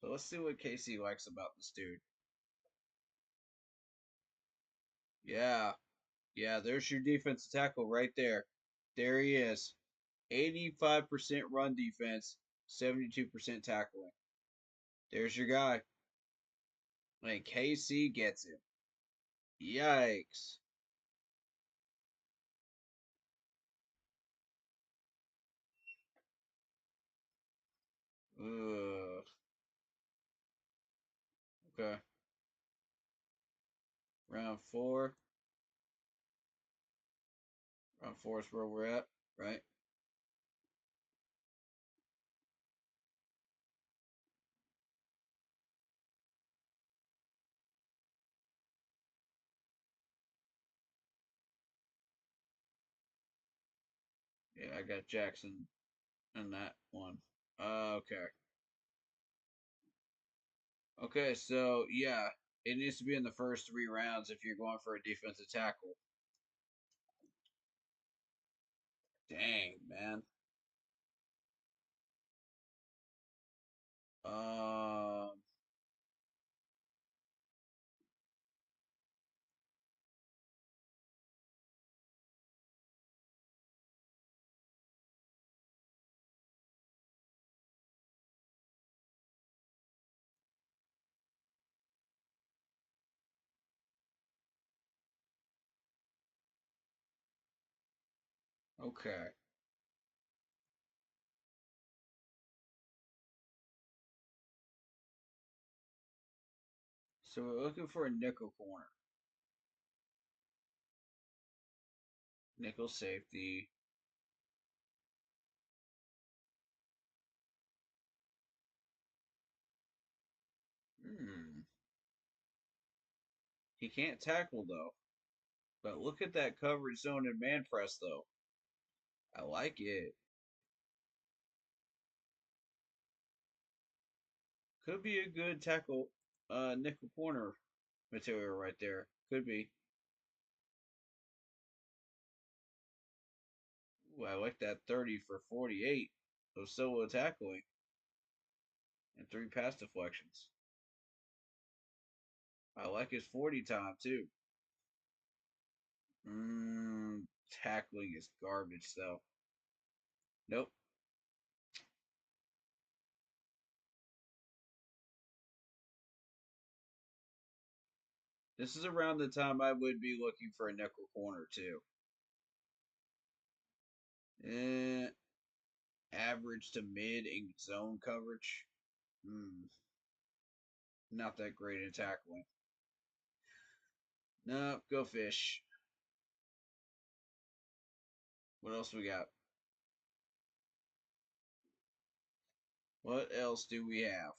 So let's see what KC likes about this dude. Yeah. Yeah, there's your defensive tackle right there. There he is. 85% run defense, 72% tackling. There's your guy. And KC gets him. Yikes. Ugh. Okay. Round 4. Around 4 is where we're at, right? Yeah, I got Jackson in that one. Okay. Okay, so yeah, it needs to be in the first 3 rounds if you're going for a defensive tackle. Dang, man. Um, okay. So we're looking for a nickel corner. Nickel safety. He can't tackle though. But look at that coverage zone and man press though. I like it. Could be a good tackle nickel corner material right there. Could be. Ooh, I like that 30 for 48 of solo tackling and 3 pass deflections. I like his 40 time too. Tackling is garbage though. Nope. This is around the time I would be looking for a nickel corner too. Eh, average to mid in zone coverage. Not that great in tackling. Nope, go fish. What else we got? What else do we have?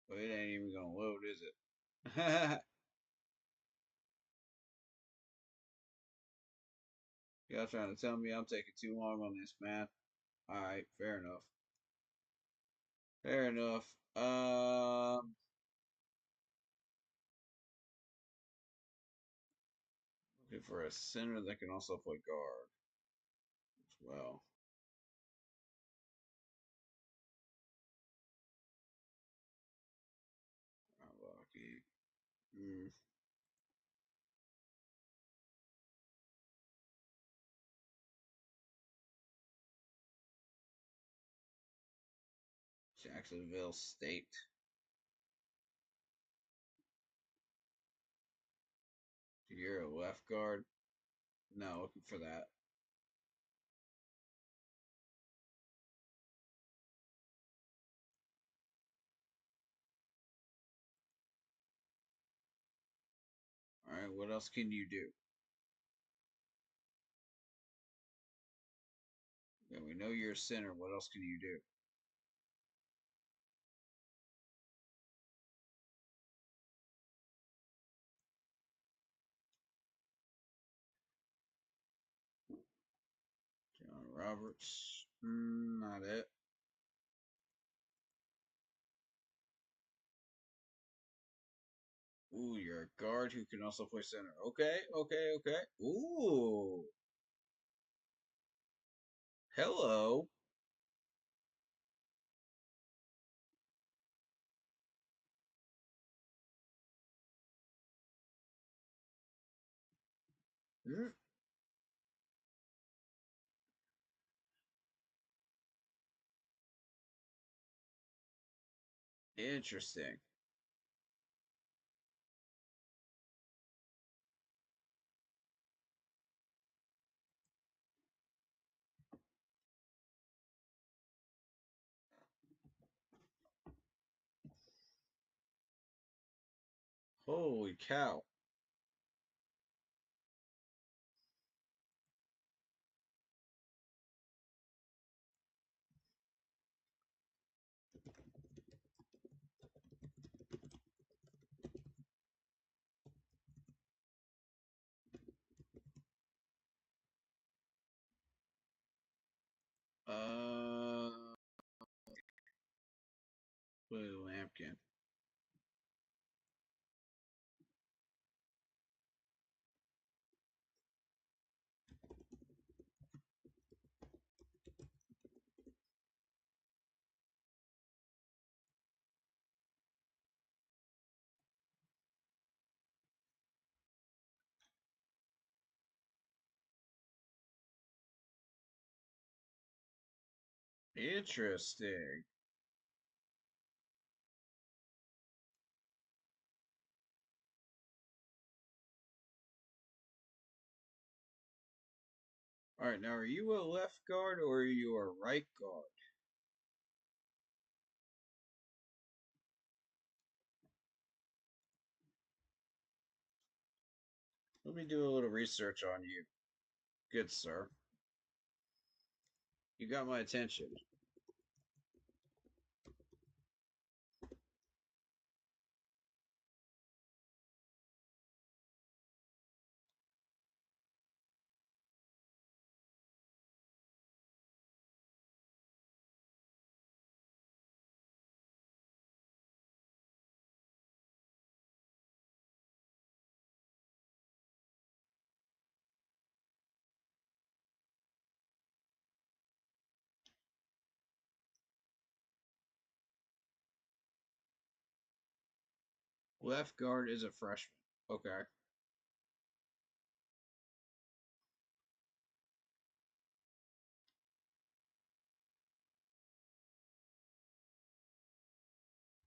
Well, it ain't even gonna load, is it? Y'all trying to tell me I'm taking too long on this, man? Alright, fair enough. Fair enough. Looking for a center that can also play guard as well. Lucky. Jacksonville State. You're a left guard? No, looking for that. Alright, what else can you do? Yeah, we know you're a center. What else can you do? John Roberts. Not it. Ooh, you're a guard who can also play center. Okay, okay, okay. Ooh. Hello. Interesting. Holy cow. Blue Lampkin. Interesting. All right, now are you a left guard or are you a right guard? Let me do a little research on you. Good sir. You got my attention. Left guard is a freshman. Okay.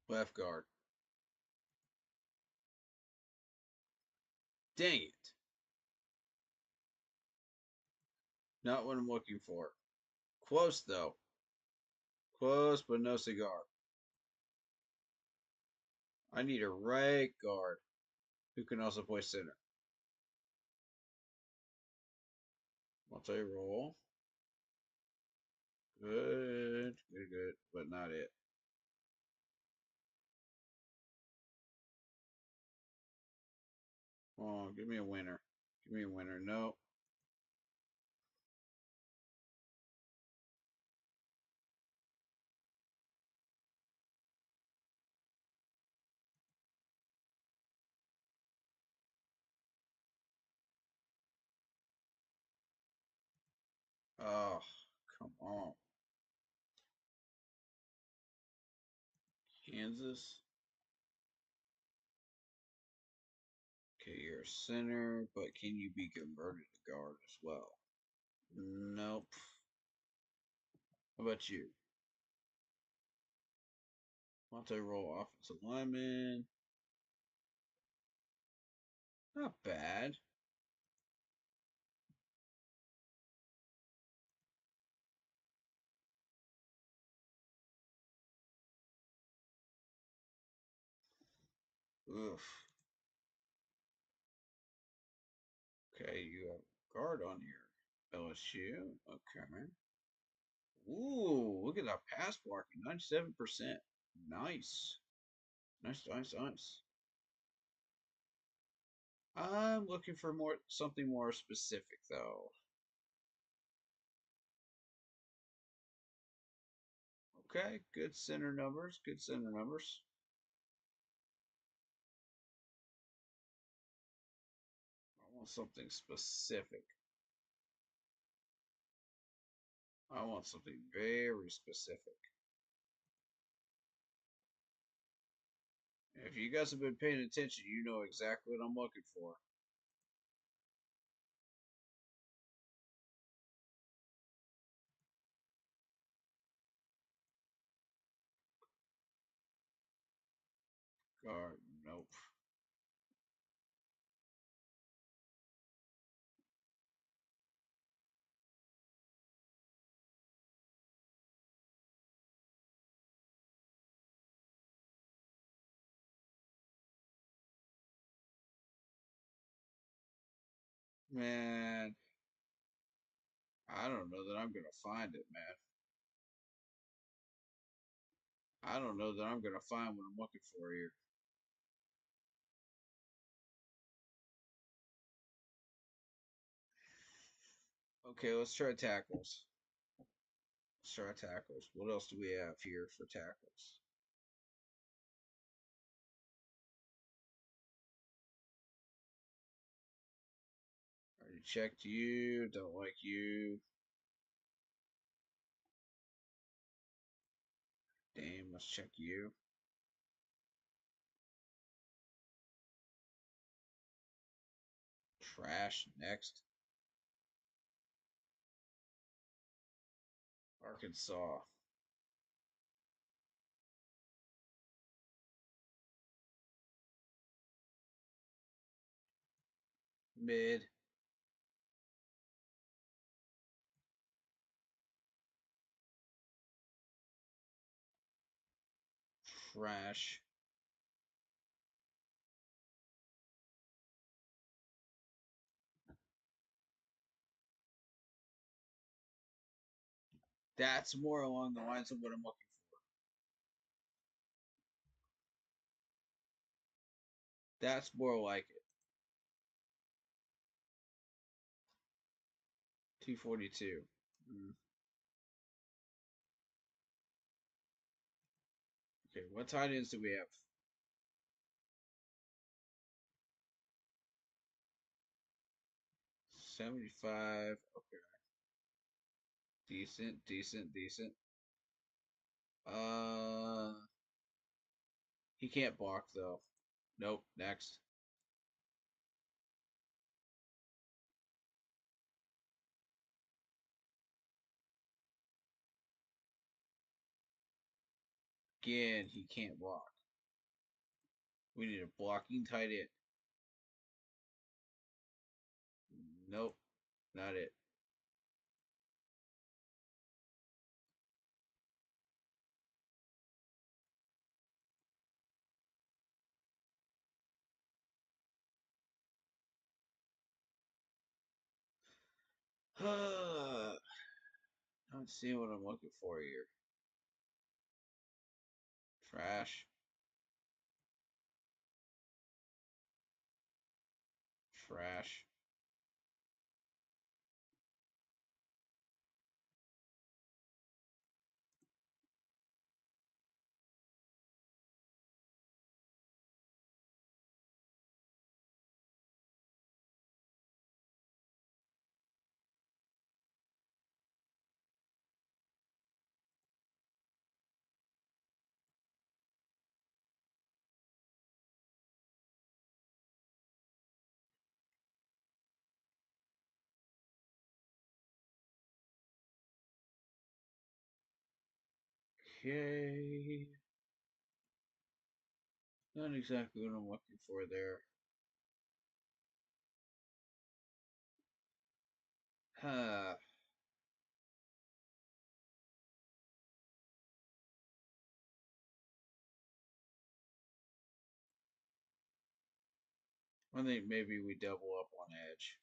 Left guard. Dang it. Not what I'm looking for. Close, though. Close, but no cigar. I need a right guard who can also play center. Multi-roll. Good, good, good, but not it. Oh, give me a winner. Give me a winner. No. Oh, come on. Kansas. Okay, you're a center, but can you be converted to guard as well? Nope. How about you? Multi-roll offensive lineman. Not bad. Oof. Okay, you have guard on here. LSU. Okay. Ooh, look at that pass blocking. 97%. Nice. Nice, nice, nice. I'm looking for something more specific though. Okay, good center numbers. Good center numbers. I want something specific. I want something very specific. If you guys have been paying attention, you know exactly what I'm looking for. Guard, nope. Man, I don't know that I'm gonna find it, man. I don't know that I'm gonna find what I'm looking for here. Okay, let's try tackles. Let's try tackles. What else do we have here for tackles? Already checked you. Don't like you. Damn, let's check you. Trash. Next. Arkansas. Mid. Trash. That's more along the lines of what I'm looking for. That's more like it. 242. Okay, what tight ends do we have? 75. Okay. Decent, decent, decent. He can't block though. Nope. Next. Again, he can't block. We need a blocking tight end. Nope, not it. Not seeing what I'm looking for here. Trash. Trash. Okay. Not exactly what I'm looking for there. Huh. I think maybe we double up on edge.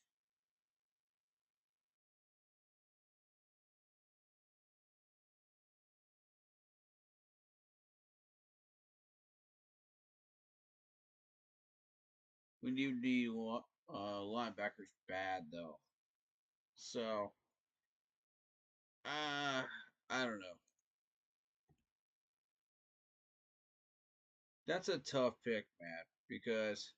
We need the linebackers bad though. So, I don't know. That's a tough pick, man, because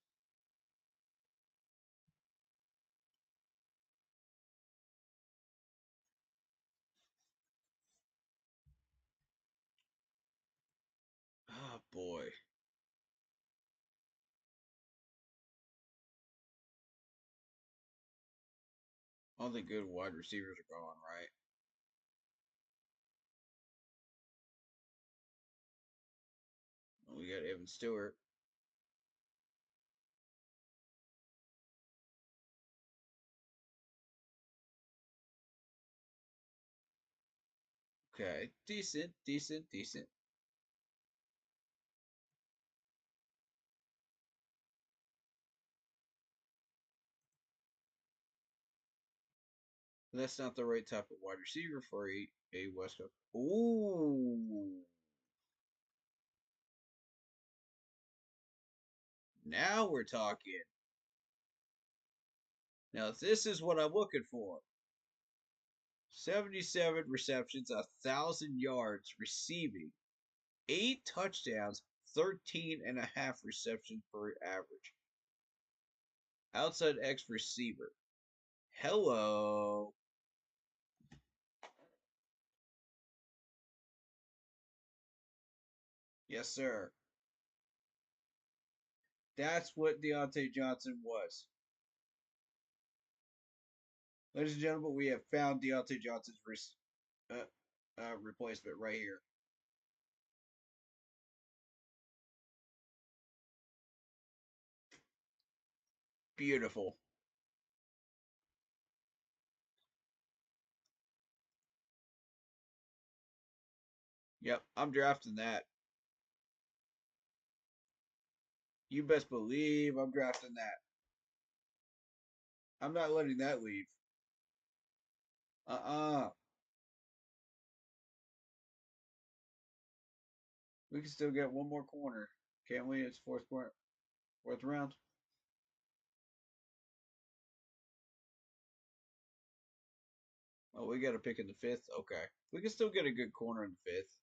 oh boy. All the good wide receivers are going, right? We got Evan Stewart. Okay. Decent, decent, decent. That's not the right type of wide receiver for a West Coast. Ooh. Now we're talking. Now this is what I'm looking for. 77 receptions, 1,000 yards receiving, 8 touchdowns, 13.5 receptions per average. Outside X receiver. Hello. Yes, sir. That's what Deontay Johnson was. Ladies and gentlemen, we have found Deontay Johnson's replacement right here. Beautiful. Yep, I'm drafting that. You best believe I'm drafting that. I'm not letting that leave. We can still get one more corner. Can't we? It's fourth round. Oh, we got a pick in the fifth? Okay. We can still get a good corner in the fifth.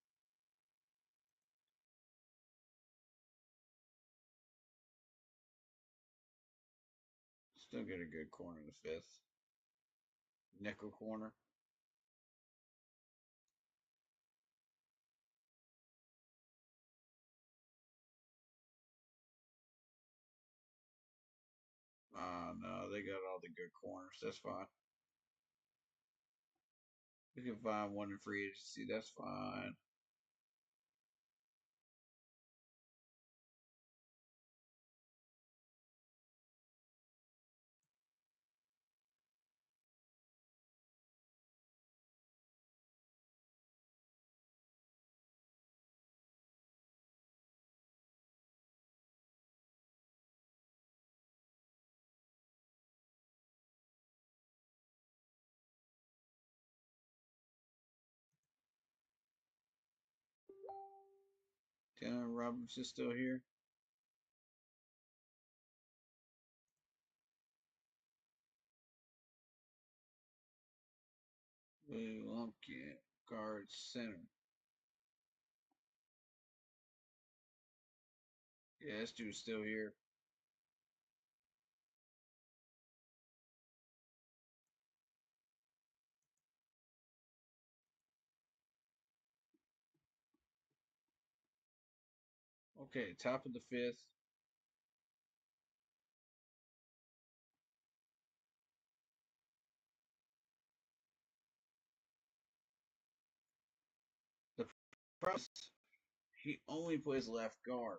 Still get a good corner in the fifth. Nickel corner. No, they got all the good corners. That's fine. We can find one in free agency. That's fine. Tanner Robinson's still here. Willie Lumpkin, guard center. Yeah, this dude's still here. Okay, top of the fifth. The problem is he only plays left guard.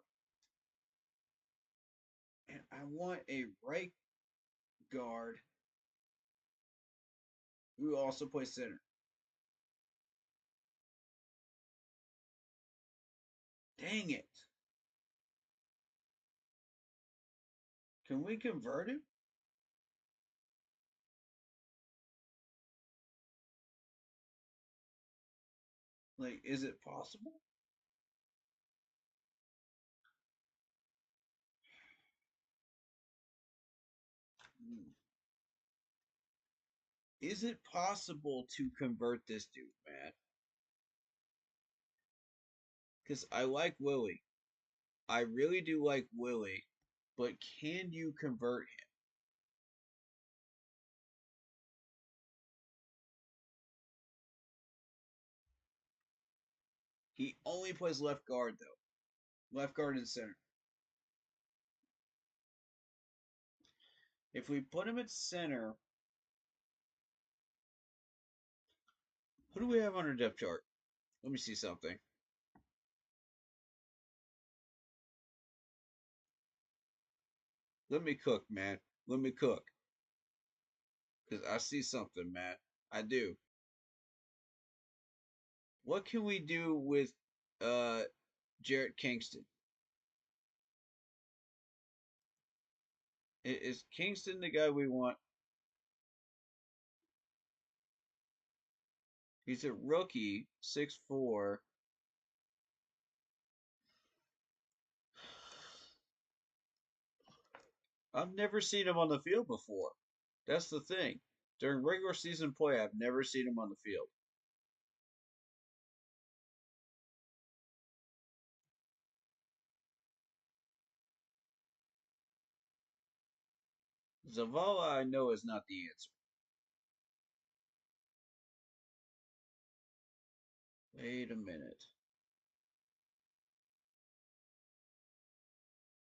And I want a right guard who also plays center. Dang it. Can we convert him? Like, is it possible? Is it possible to convert this dude, man? Because I like Willie. I really do like Willie. But can you convert him? He only plays left guard, though. Left guard and center. If we put him at center, who do we have on our depth chart? Let me see something. Let me cook, man. Let me cook. Because I see something, man. I do. What can we do with Jarrett Kingston? Is Kingston the guy we want? He's a rookie, 6'4". I've never seen him on the field before. That's the thing. During regular season play, I've never seen him on the field. Zavala, I know, is not the answer. Wait a minute.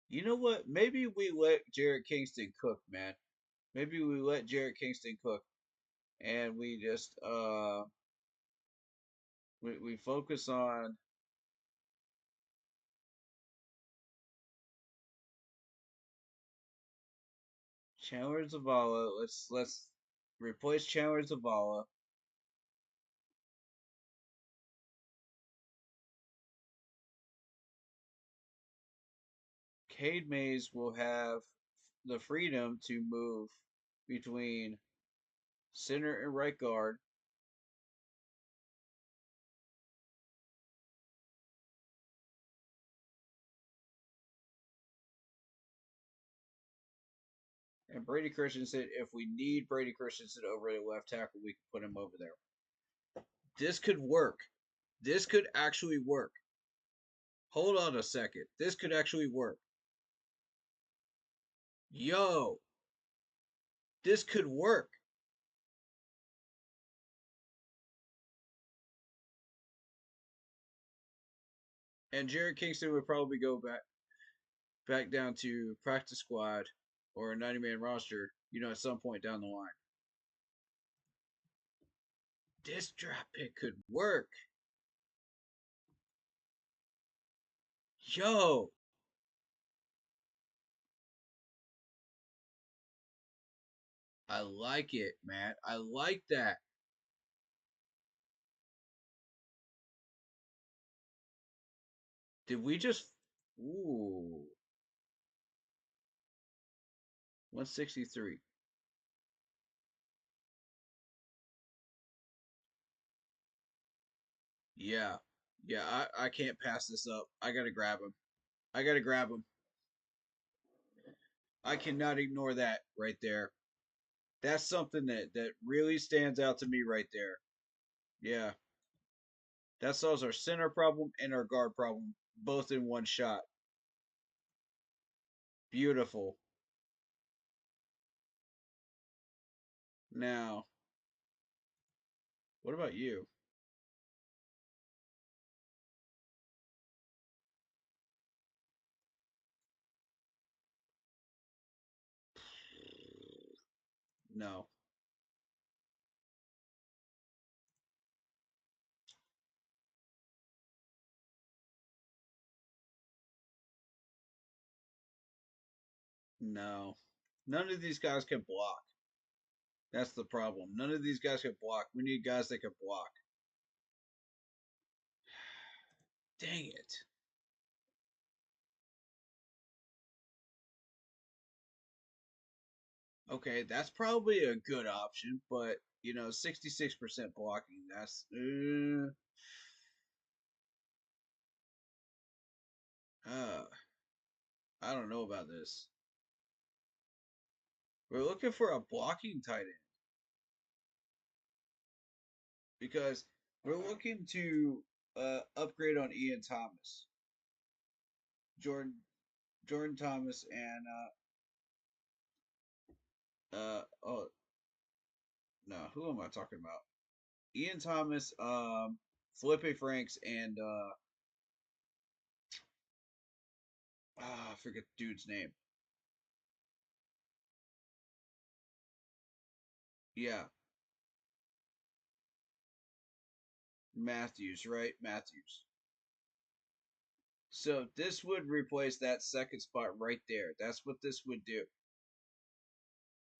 You know what? Maybe we let Jared Kingston cook, man. Maybe we let Jared Kingston cook, and we just we focus on Chandler Zavala. Let's replace Chandler Zavala. Cade Mays will have the freedom to move between center and right guard. And Brady Christensen, if we need Brady Christensen over the left tackle, we can put him over there. This could work. This could actually work. Hold on a second. This could actually work. Yo, this could work. And Jared Kingston would probably go back down to practice squad or a 90-man roster, at some point down the line. This draft pick could work. Yo. I like it, man. I like that. Did we just... Ooh. 163. Yeah. Yeah, I can't pass this up. I gotta grab him. I gotta grab him. I cannot ignore that right there. That's something that really stands out to me right there. Yeah. That solves our center problem and our guard problem both in one shot. Beautiful. Now, what about you? No. No. None of these guys can block. That's the problem. None of these guys can block. We need guys that can block. Dang it. Okay, that's probably a good option, but 66% blocking. That's uh, I don't know about this. We're looking for a blocking tight end because we're looking to upgrade on Ian Thomas, Jordan Thomas, and oh no, who am I talking about? Ian Thomas, Felipe Franks, and I forget the dude's name. Yeah, Matthews, right? Matthews. So this would replace that second spot right there. That's what this would do.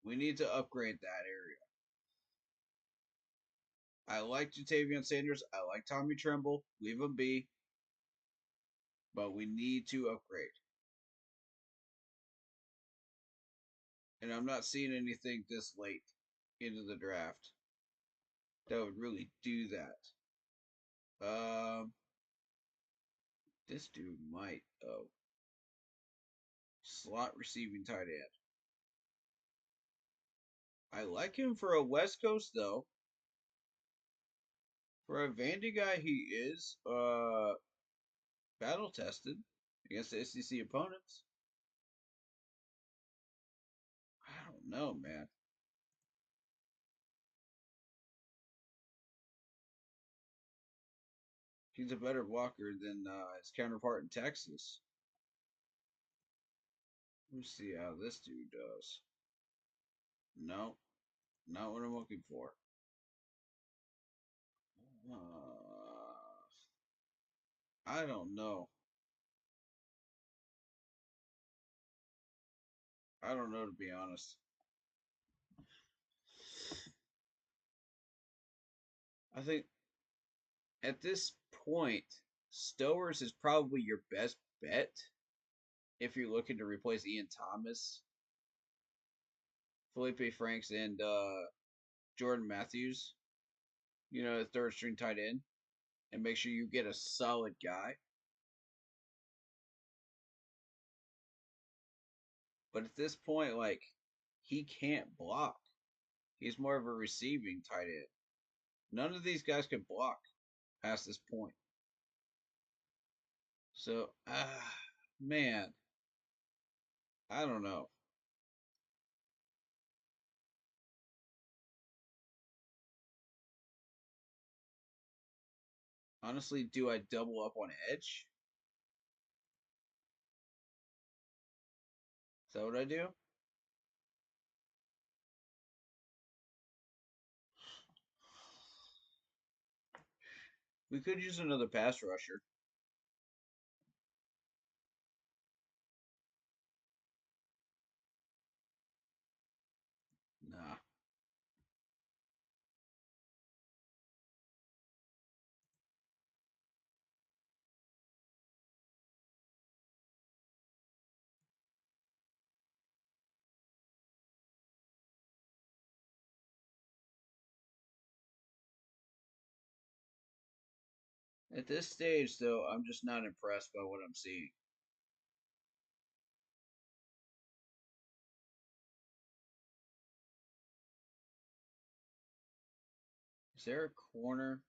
We need to upgrade that area. I like Jatavion Sanders. I like Tommy Tremble. Leave him be. But we need to upgrade. And I'm not seeing anything this late into the draft. that would really do that. This dude might. Oh. Slot receiving tight end. I like him for a West Coast, though. For a Vandy guy, he is battle tested against the SEC opponents. I don't know, man. He's a better blocker than his counterpart in Texas. Let's see how this dude does. No, not what I'm looking for. I don't know. I don't know, to be honest. I think at this point, Stowers is probably your best bet if you're looking to replace Ian Thomas, Felipe Franks, and Jordan Matthews. You know, the third string tight end, and make sure you get a solid guy. But at this point, like, he can't block. He's more of a receiving tight end. None of these guys can block past this point. So, man, I don't know. Honestly, do I double up on edge? Is that what I do? We could use another pass rusher. Nah. At this stage, though, I'm just not impressed by what I'm seeing. Is there a corner?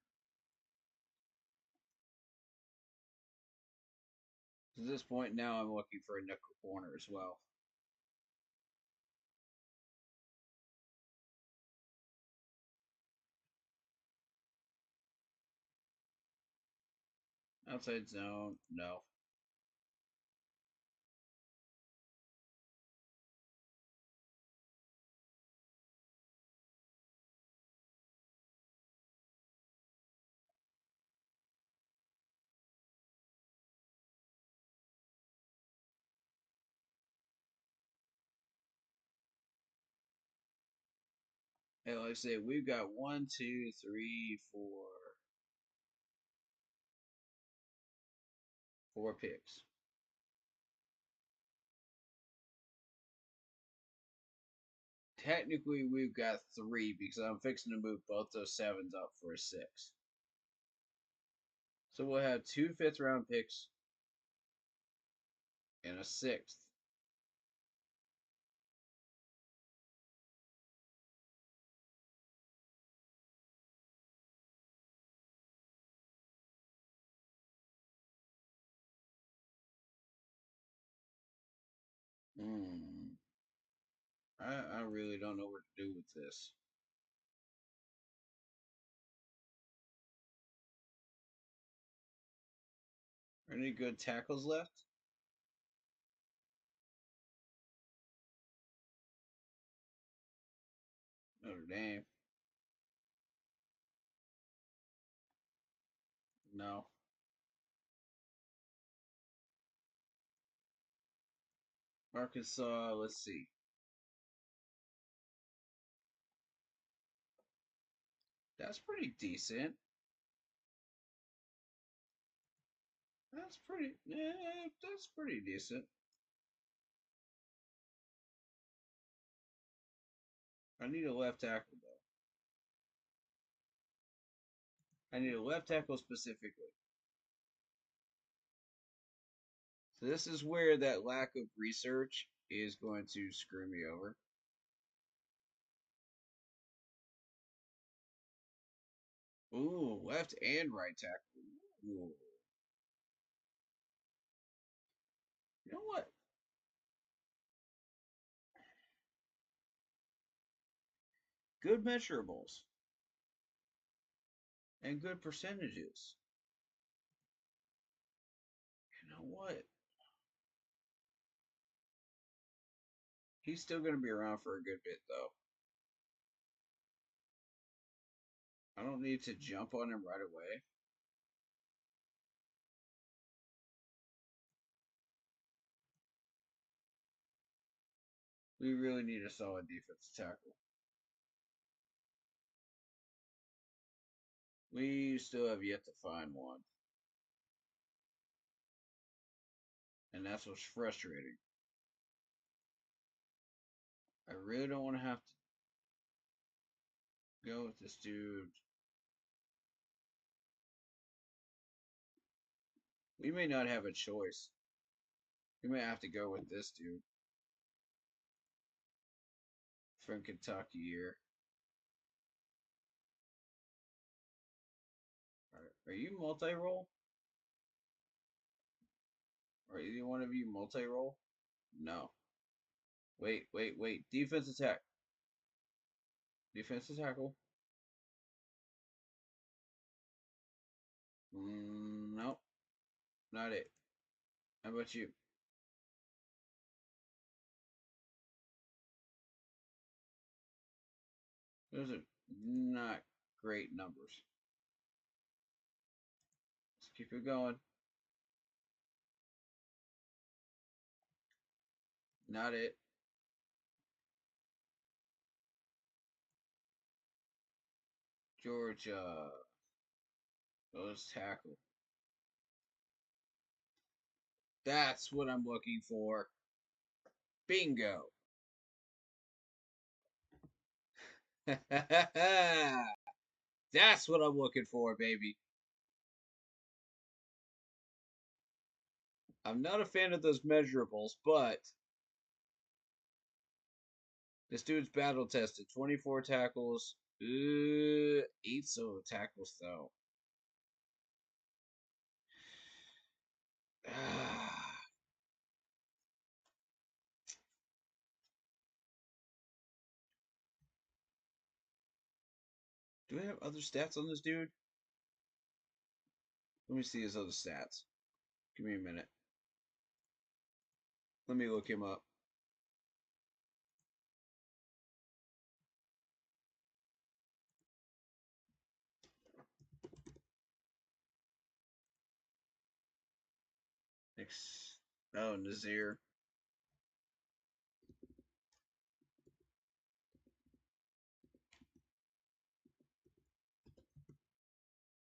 At this point now, I'm looking for a nickel corner as well. Outside zone, no. Hey, like I say, we've got 1, 2, 3, 4 picks. Technically, we've got 3 because I'm fixing to move both those 7s up for a 6. So we'll have 2 5th-round picks and a 6th. I really don't know what to do with this. Are any good tackles left? Notre Dame. No. Arkansas, let's see. That's pretty decent. That's pretty decent. I need a left tackle though. I need a left tackle specifically. So this is where that lack of research is going to screw me over. Ooh, left and right tackle. Ooh. You know what? Good measurables. And good percentages. You know what? He's still going to be around for a good bit, though. I don't need to jump on him right away. We really need a solid defensive tackle. We still have yet to find one. And that's what's frustrating. I really don't want to have to go with this dude. We may not have a choice. We may have to go with this dude. From Kentucky here. Are you multi-role? Are either one of you multi-role? No. Wait. Defense attack. Defensive tackle. Nope. Not it. How about you? Those are not great numbers. Let's keep it going. Not it. Georgia. Those tackle. That's what I'm looking for. Bingo. That's what I'm looking for, baby. I'm not a fan of those measurables, but this dude's battle tested. 24 tackles. 8 solo tackles, though. Do we have other stats on this dude? Let me see his other stats. Give me a minute. Let me look him up. Oh, Nazir.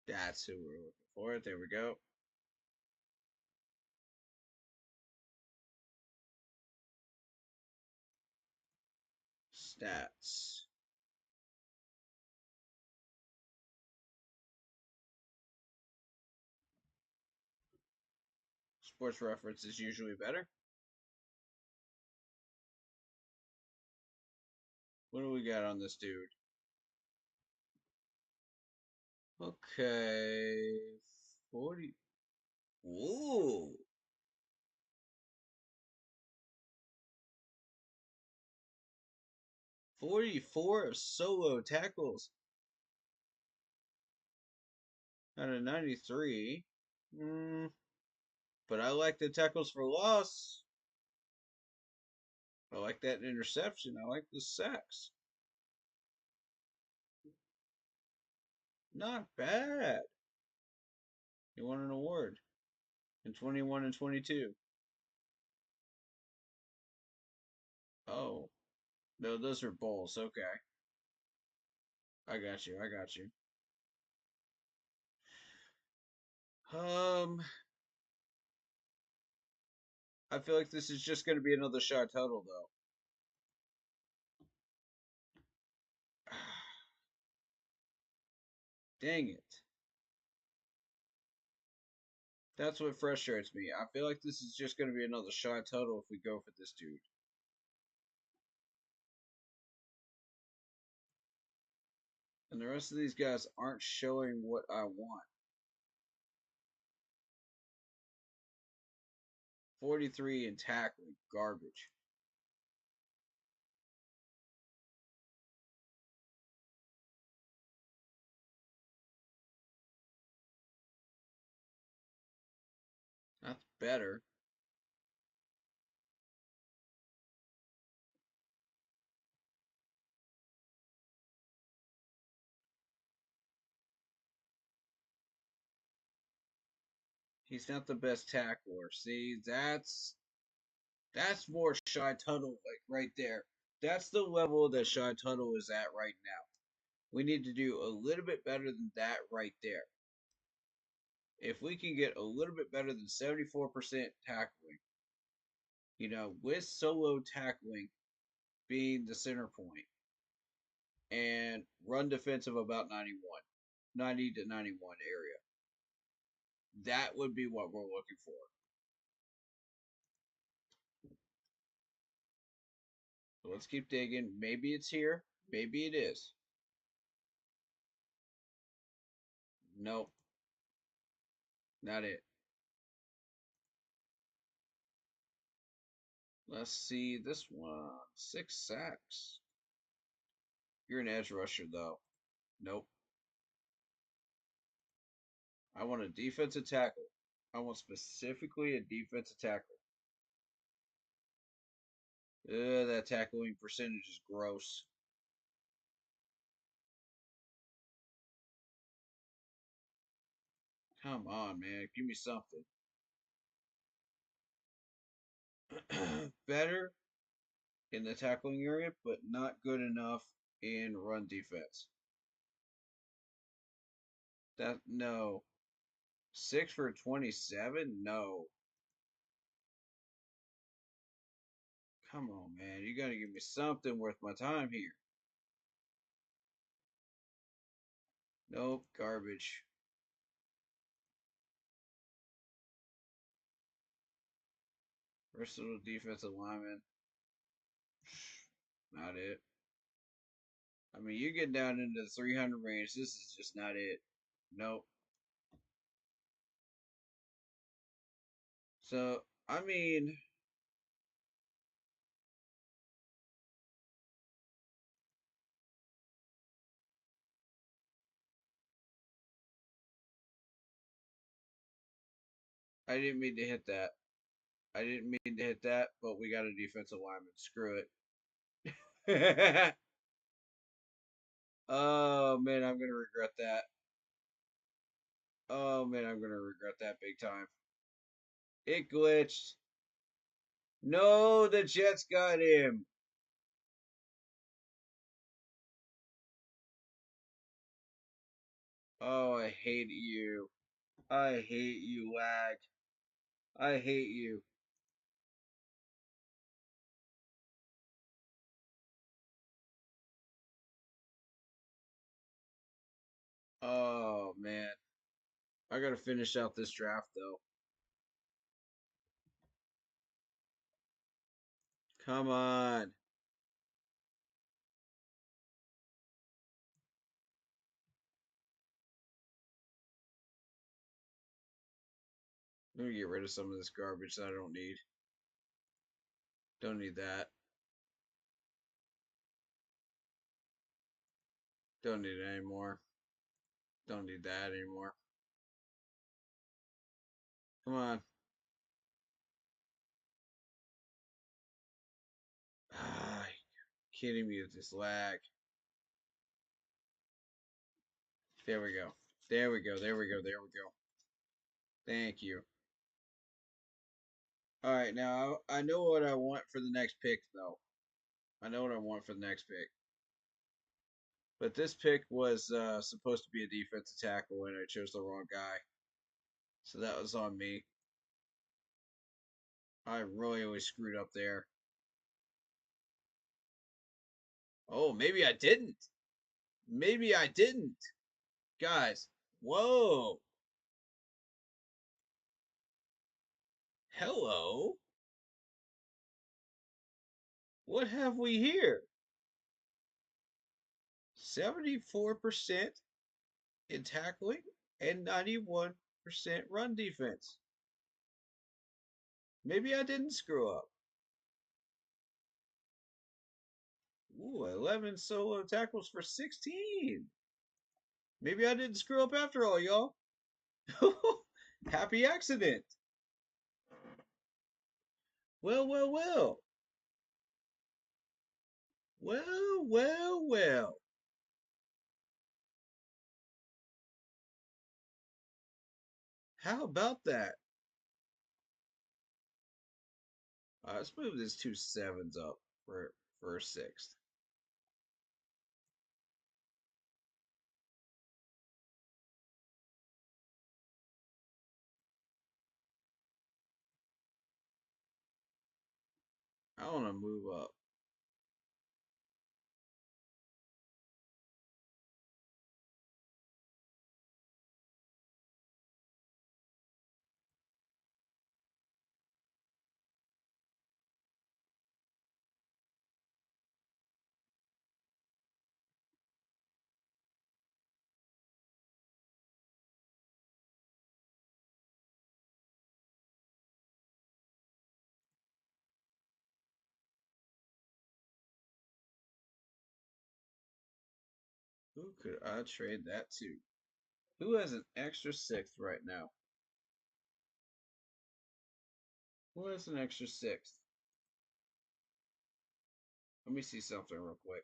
That's who we're looking for. There we go. Stats. Sports reference is usually better. What do we got on this dude? Okay. 40. Whoa. 44 of solo tackles out of 93. But I like the tackles for loss. I like that interception. I like the sacks. Not bad. He won an award in 21 and 22. Oh. No, those are bowls. Okay. I got you. I feel like this is just going to be another shot total, though. Dang it. That's what frustrates me. I feel like this is just going to be another shy total if we go for this dude. And the rest of these guys aren't showing what I want. 43 in tackling. Garbage. That's better. He's not the best tackler. See, that's more Shy Tuttle, like right there. That's the level that Shy Tuttle is at right now. We need to do a little bit better than that right there. If we can get a little bit better than 74% tackling, with solo tackling being the center point, and run defensive about 90 to 91 area. That would be what we're looking for. So let's keep digging. Maybe it's here. Maybe it is. Nope. Not it. Let's see this one. 6 sacks. You're an edge rusher, though. Nope. I want a defensive tackle. I want specifically a defensive tackle. That tackling percentage is gross. Come on, man. Give me something. Better in the tackling area, but not good enough in run defense. No. 6 for 27? No. Come on, man. You gotta give me something worth my time here. Nope, garbage. Versatile defensive lineman. Not it. I mean, you get down into the 300 range. This is just not it. Nope. So, I mean, I didn't mean to hit that. I didn't mean to hit that, but we got a defensive lineman. Screw it. Oh, man, I'm going to regret that. Oh, man, I'm going to regret that big time. It glitched. No, the Jets got him. Oh, I hate you. I hate you, lag. I hate you. Oh, man. I gotta finish out this draft, though. Come on. Let me get rid of some of this garbage that I don't need. Don't need that. Don't need it anymore. Don't need that anymore. Come on. Ah, kidding me with this lag. There we go. There we go. There we go. There we go. Thank you. All right, now I know what I want for the next pick, though. I know what I want for the next pick. But this pick was supposed to be a defensive tackle, and I chose the wrong guy. So that was on me. I really screwed up there. Oh, maybe I didn't. Maybe I didn't. Guys, whoa. Hello. What have we here? 74% in tackling and 91% run defense. Maybe I didn't screw up. Ooh, 11 solo tackles for 16. Maybe I didn't screw up after all, y'all. Happy accident. Well, well, well. Well, well, well. How about that? Let's move this 2 sevens up for a sixth. I want to move up. Who could I trade that to? Who has an extra sixth right now? Who has an extra sixth? Let me see something real quick.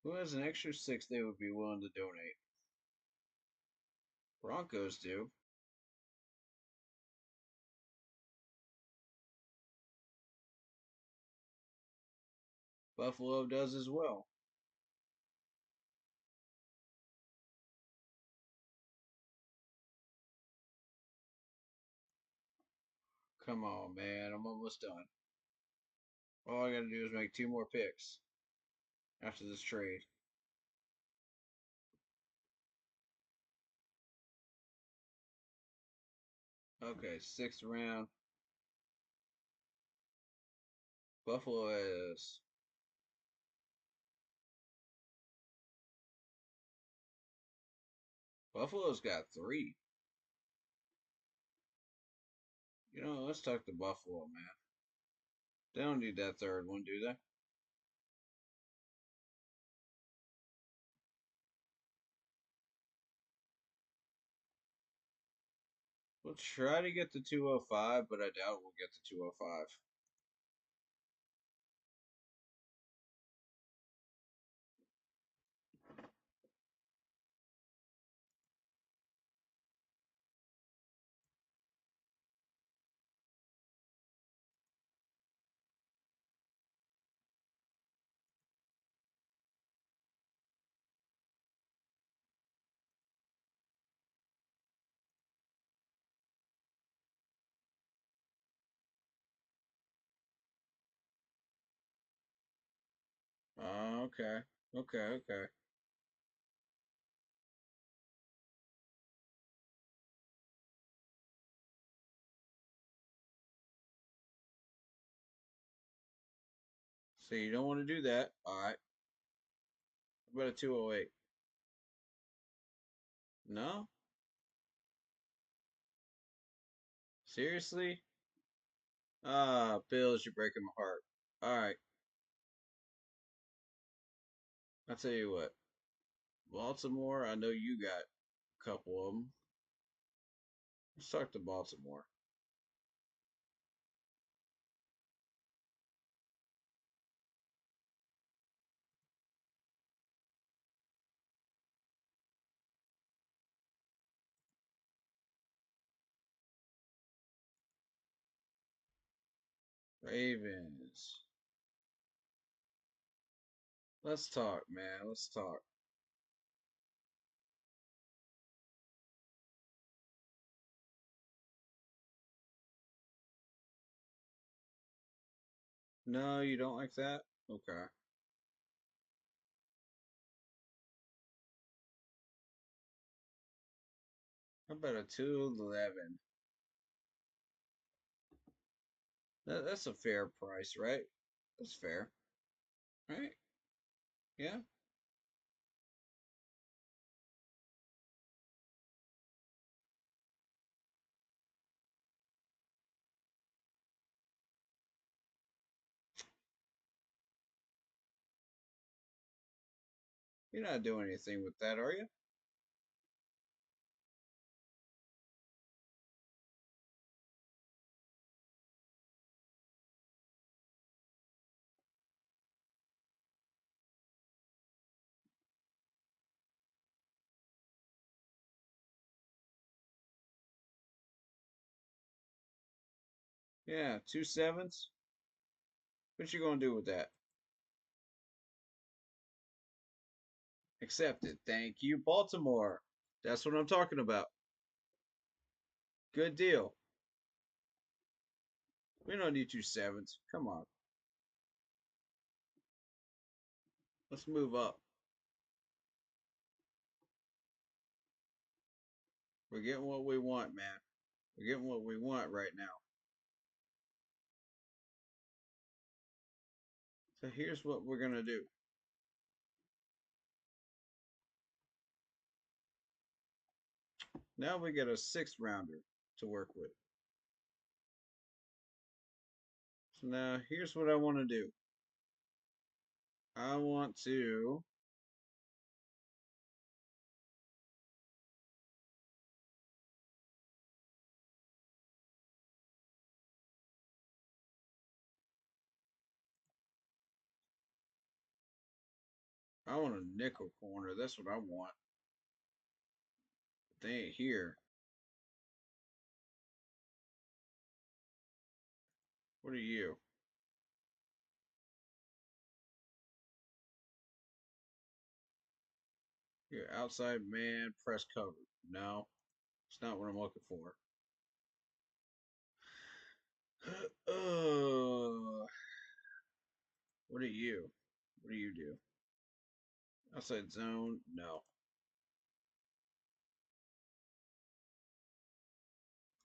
Who has an extra sixth they would be willing to donate? Broncos do. Buffalo does as well. Come on, man. I'm almost done. All I gotta do is make 2 more picks after this trade. Okay, 6th round. Buffalo has. Buffalo's got 3. You know, let's talk to Buffalo, man. They don't need that 3rd one, do they? We'll try to get to 205, but I doubt we'll get to 205. Okay. Okay. So you don't want to do that. Alright. What about a 208? No? Seriously? Bills, you're breaking my heart. Alright. I'll tell you what. Baltimore, I know you got a couple of them. Let's talk to Baltimore. Ravens. Let's talk, man. Let's talk. No, you don't like that? Okay. How about a 211? That's a fair price, right? That's fair, right? Yeah. You're not doing anything with that, are you? Yeah, 2 sevens. What you gonna do with that? Accepted. Thank you, Baltimore. That's what I'm talking about. Good deal. We don't need 2 sevens. Come on. Let's move up. We're getting what we want, man. We're getting what we want right now. So here's what we're gonna do. Now we get a 6 rounder to work with. So now here's what I want to do. I want to a nickel corner. That's what I want. But they ain't here. What are you? You're outside man, press cover. No, it's not what I'm looking for. What are you? What do you do? Outside zone? No.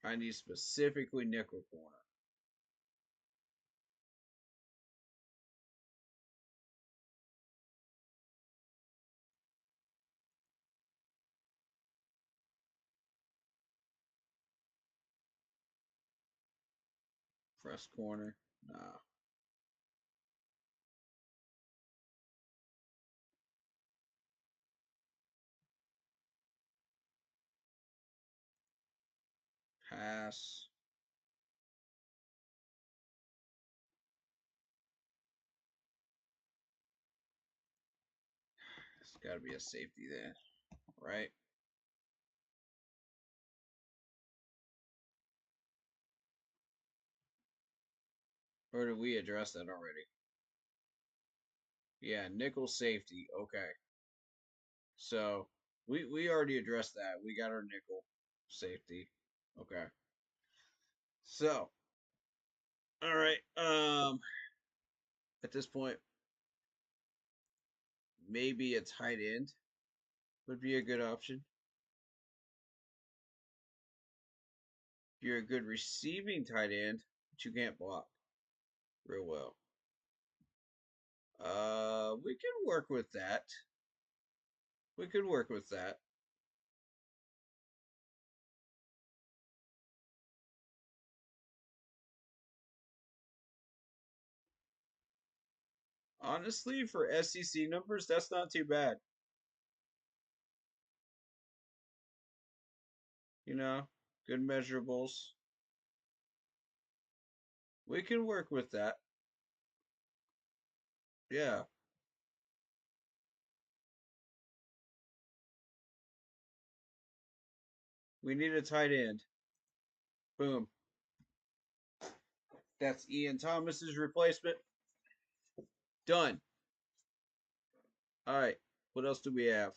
I need specifically nickel corner. Press corner? Nah. Pass. It's got to be a safety then, right? Or did we address that already? Yeah, nickel safety. Okay. So we already addressed that. We got our nickel safety. Okay. So, all right. At this point, maybe a tight end would be a good option. If you're a good receiving tight end, but you can't block real well. We can work with that. We could work with that. Honestly, for SEC numbers, that's not too bad. You know, good measurables. We can work with that. Yeah. We need a tight end. Boom. That's Ian Thomas's replacement. Done. All right. What else do we have?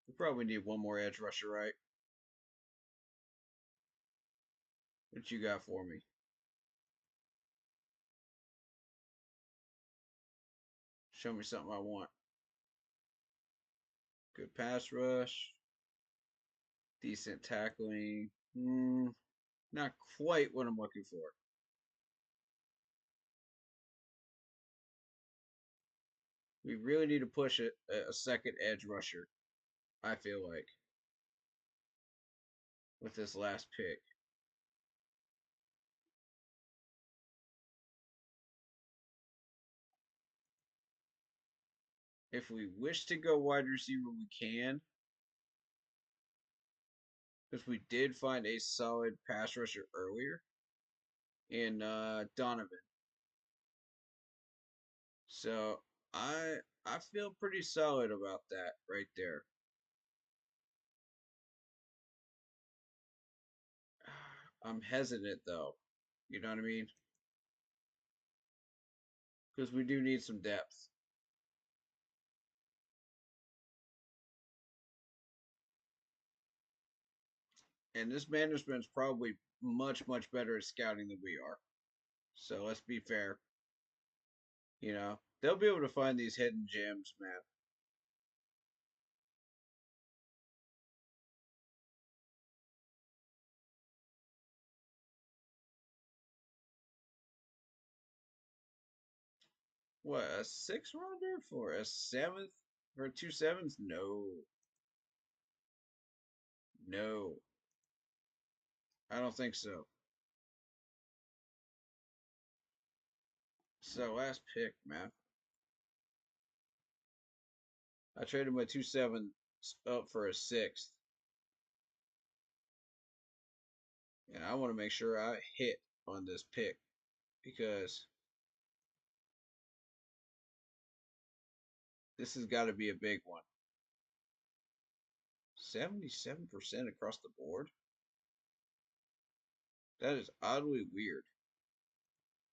We probably need one more edge rusher, right? What you got for me? Show me something I want. Good pass rush. Decent tackling. Not quite what I'm looking for. We really need to push a second edge rusher, I feel like, with this last pick. If we wish to go wide receiver, we can. Because we did find a solid pass rusher earlier in Donovan. So I feel pretty solid about that right there. I'm hesitant though. You know what I mean? Because we do need some depth. And this management's probably much, much better at scouting than we are. So let's be fair. You know, they'll be able to find these hidden gems, man. What, a 6th rounder for a 7th? For 2 7s? No. No. I don't think so. So last pick, man. I traded my 2 7s up for a 6th. And I want to make sure I hit on this pick because this has got to be a big one. 77% across the board? That is oddly weird.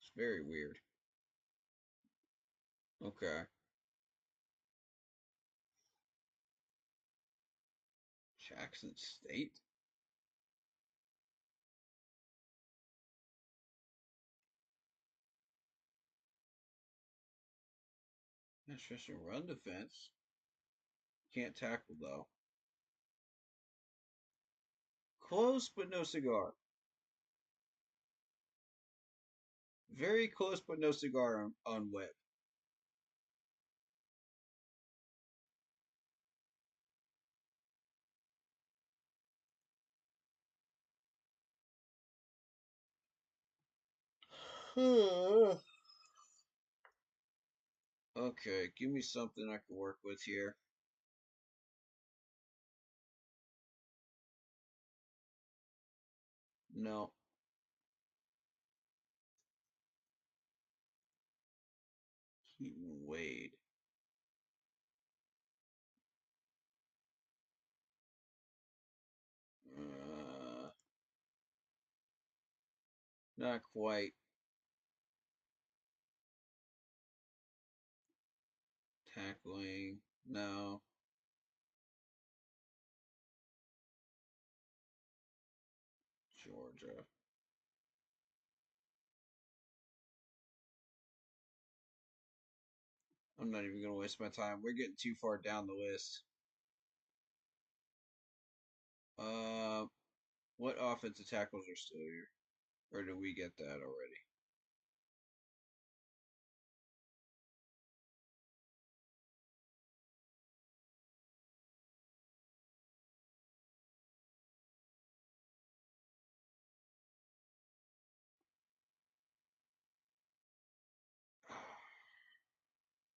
It's very weird. Okay. Jackson State? That's just a run defense. Can't tackle though. Close but no cigar. Very close but no cigar on Webb. Okay, give me something I can work with here. No. Keaton Wade. Not quite. Tackling. No. Georgia. I'm not even going to waste my time. We're getting too far down the list. What offensive tackles are still here? Or did we get that already?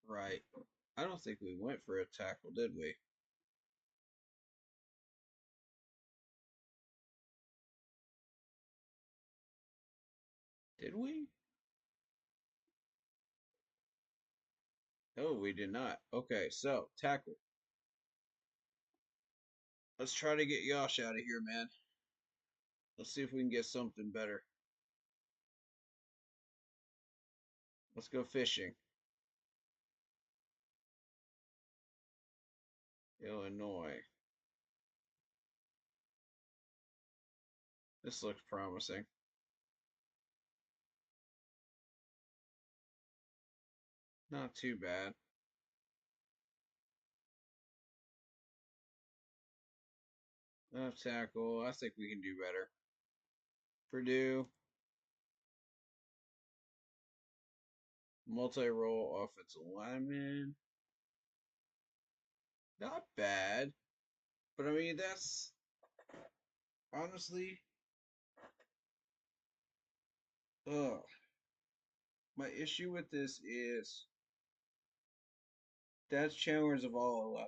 Right. I don't think we went for a tackle, did we? Did we? No, we did not. Okay, so tackle. Let's try to get Yosh out of here, man. Let's see if we can get something better. Let's go fishing. Illinois. This looks promising. Not too bad. Left tackle. I think we can do better. Purdue. Multi-role offensive lineman. Not bad. But I mean, that's honestly. Ugh. My issue with this is that's Chandler's of all 11.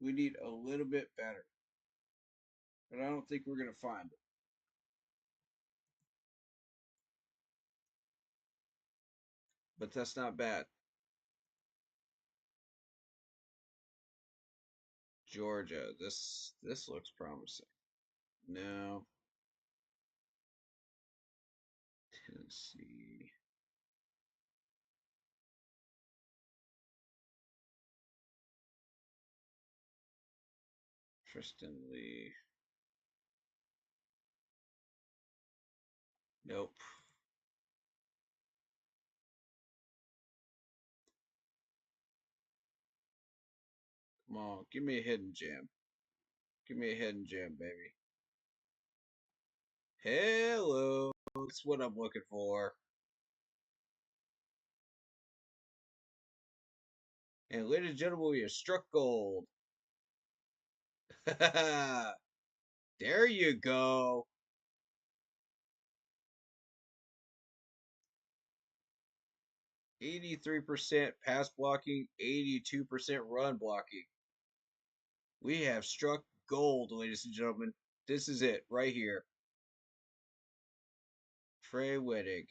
We need a little bit better. But I don't think we're going to find it. But that's not bad. Georgia. This looks promising. No. Tennessee. Tristan Lee. Nope. Come on, give me a hidden gem. Give me a hidden gem, baby. Hello. That's what I'm looking for. And ladies and gentlemen, we have struck gold. There you go. 83% pass blocking, 82% run blocking. We have struck gold, ladies and gentlemen. This is it right here. Trey Whittig.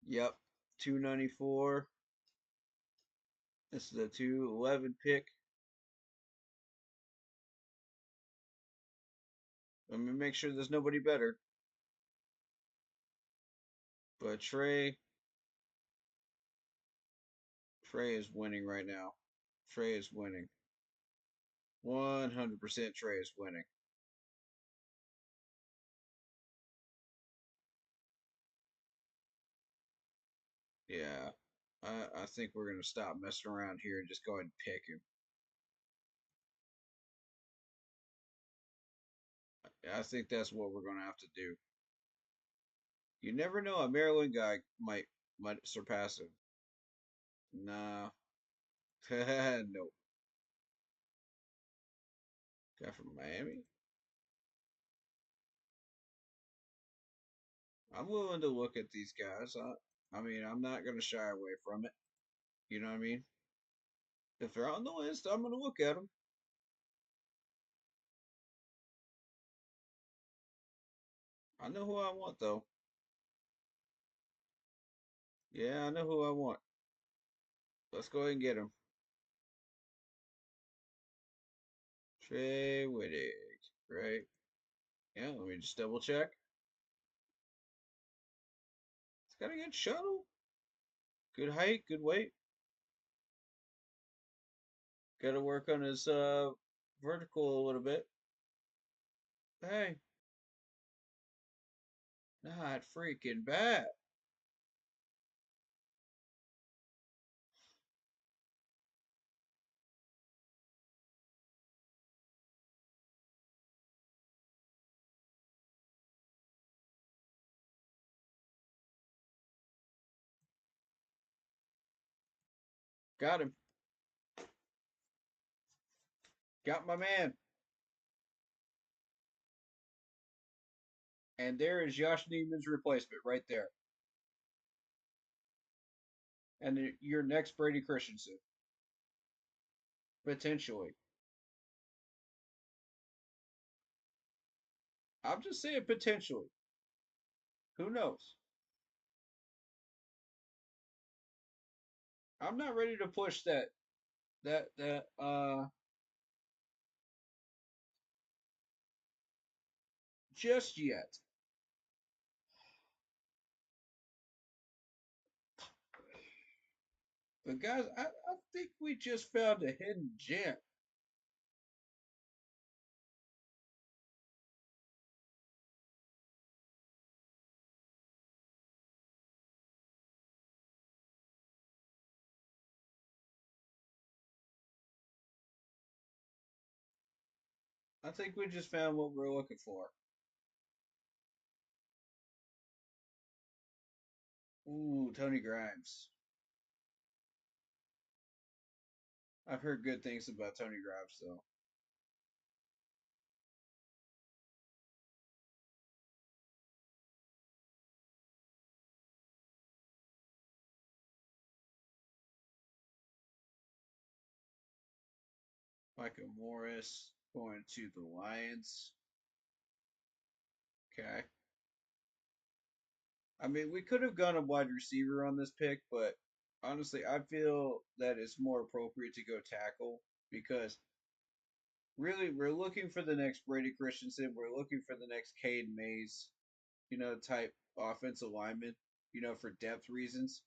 Yep, 294. This is a 211 pick. Let me make sure there's nobody better. But Trey is winning right now. Trey is winning. 100% Trey is winning. Yeah. I think we're going to stop messing around here and just go ahead and pick him. I think that's what we're going to have to do. You never know, a Maryland guy might surpass him. Nah. Nope. Guy from Miami? I'm willing to look at these guys. I mean, I'm not going to shy away from it. You know what I mean? If they're on the list, I'm going to look at them. I know who I want, though. Yeah, I know who I want. Let's go ahead and get him. Trey Whittig, right? Yeah, let me just double check. He's got a good shuttle. Good height, good weight. Got to work on his vertical a little bit. Hey. Not freaking bad. Got him. Got my man. And there is Josh Neiman's replacement right there. And your next Brady Christensen. Potentially. I'm just saying potentially. Who knows? I'm not ready to push that just yet. But guys, I think we just found a hidden gem. I think we just found what we're looking for. Ooh, Tony Grimes. I've heard good things about Tony Grimes, though. Micah Morris going to the Lions. Okay. I mean, we could have gone a wide receiver on this pick, but honestly, I feel that it's more appropriate to go tackle because really we're looking for the next Brady Christensen. We're looking for the next Cade Mays, type offensive lineman, for depth reasons.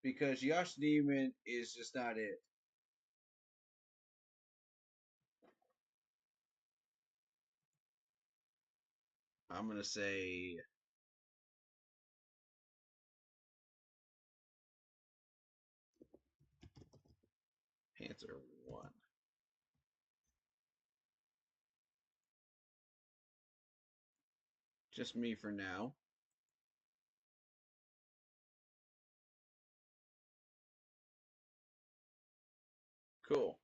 Because Josh Neiman is just not it. I'm going to say Panther 1. Just me for now. Cool.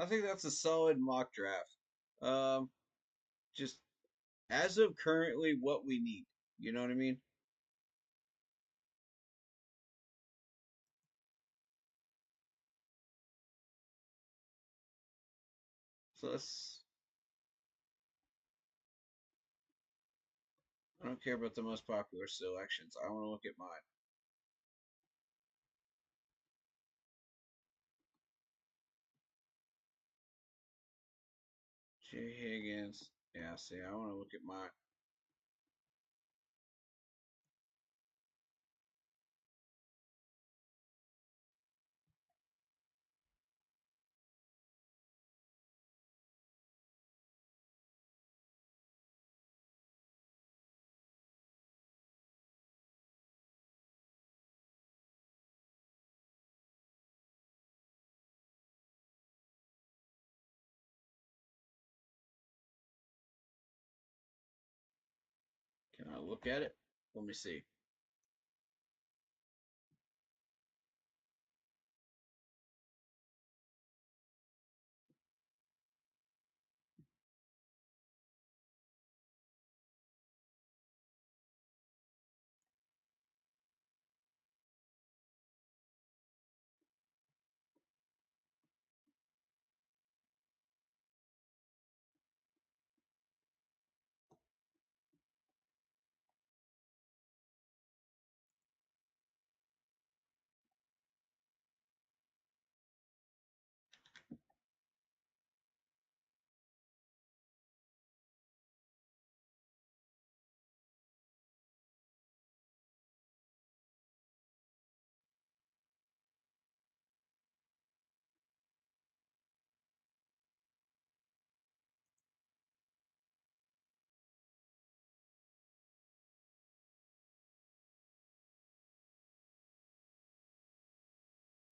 I think that's a solid mock draft. Just as of currently, what we need. You know what I mean? So let's. I don't care about the most popular selections. I want to look at mine. Jay Higgins. Yeah, see, I want to look at mine. Can I look at it? Let me see.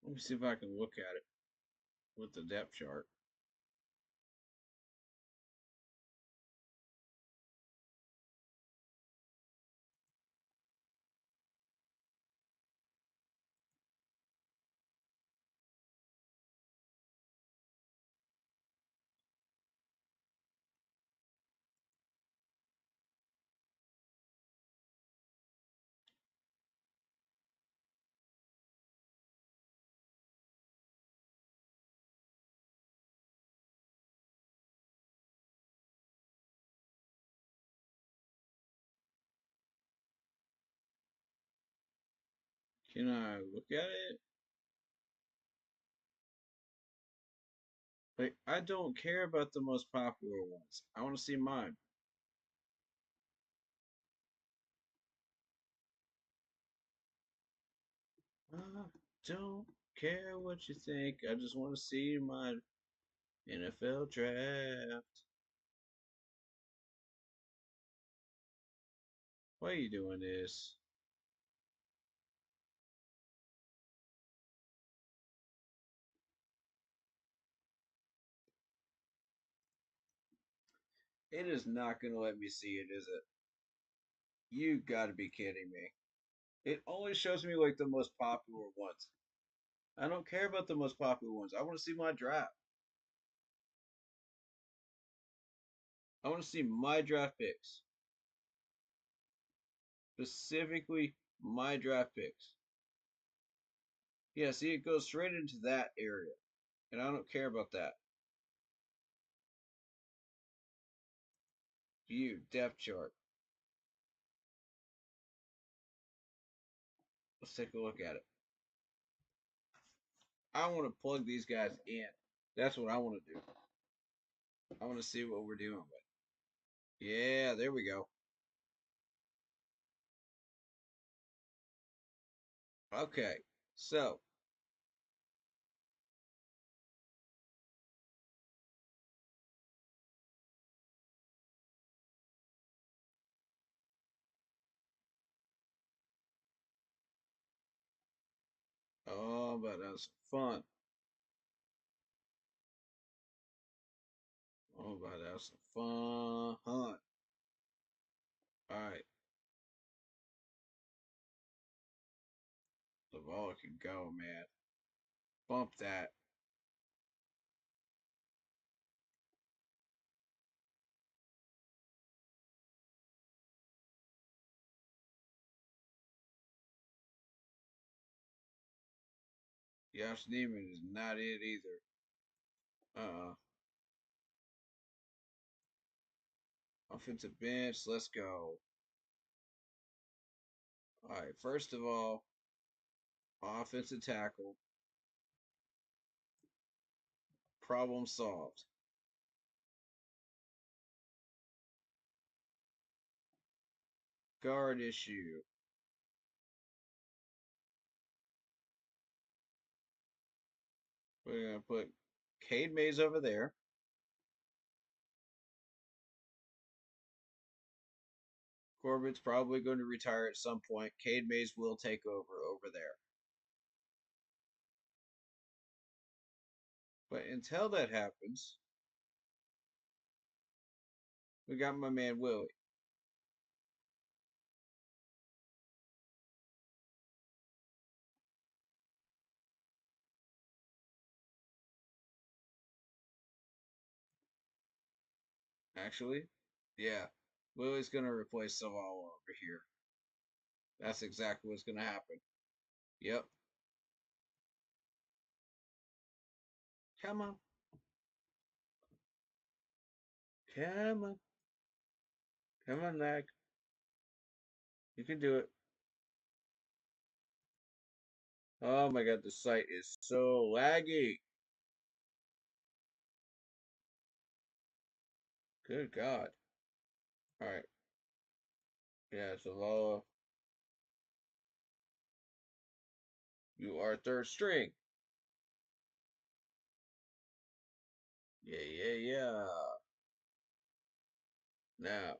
Let me see if I can look at it with the depth chart. Can I look at it? Like, I don't care about the most popular ones. I want to see mine. I don't care what you think. I just want to see my NFL draft. Why are you doing this? It is not going to let me see it, is it? You got to be kidding me. It only shows me like the most popular ones. I don't care about the most popular ones. I want to see my draft. I want to see my draft picks. Specifically, my draft picks. Yeah, see, it goes straight into that area. And I don't care about that. View, depth chart. Let's take a look at it. I want to plug these guys in. That's what I want to do. I want to see what we're dealing with. Yeah, there we go. Okay, so oh, but that was fun. Oh, but that was some fun. All right, the ball can go, man. Bump that. Josh Neiman is not it either. Offensive bench, let's go. All right, first of all, offensive tackle, problem solved. Guard issue. We're going to put Cade Mays over there. Corbett's probably going to retire at some point. Cade Mays will take over there. But until that happens, we got my man Willie. Actually, yeah, Willie's going to replace Saval over here. That's exactly what's going to happen. Yep. Come on. Come on. Come on, Lag. You can do it. Oh my god, the site is so laggy. Good god. Alright. Yeah, it's a low. You are third string. Yeah. Now,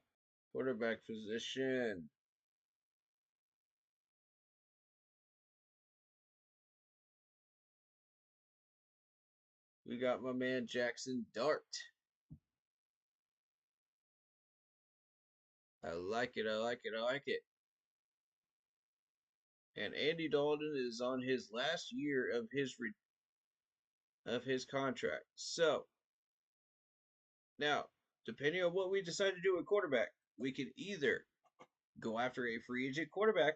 quarterback position. We got my man Jackson Dart. I like it. And Andy Dalton is on his last year of his contract. So, now, depending on what we decide to do with quarterback, we can either go after a free agent quarterback,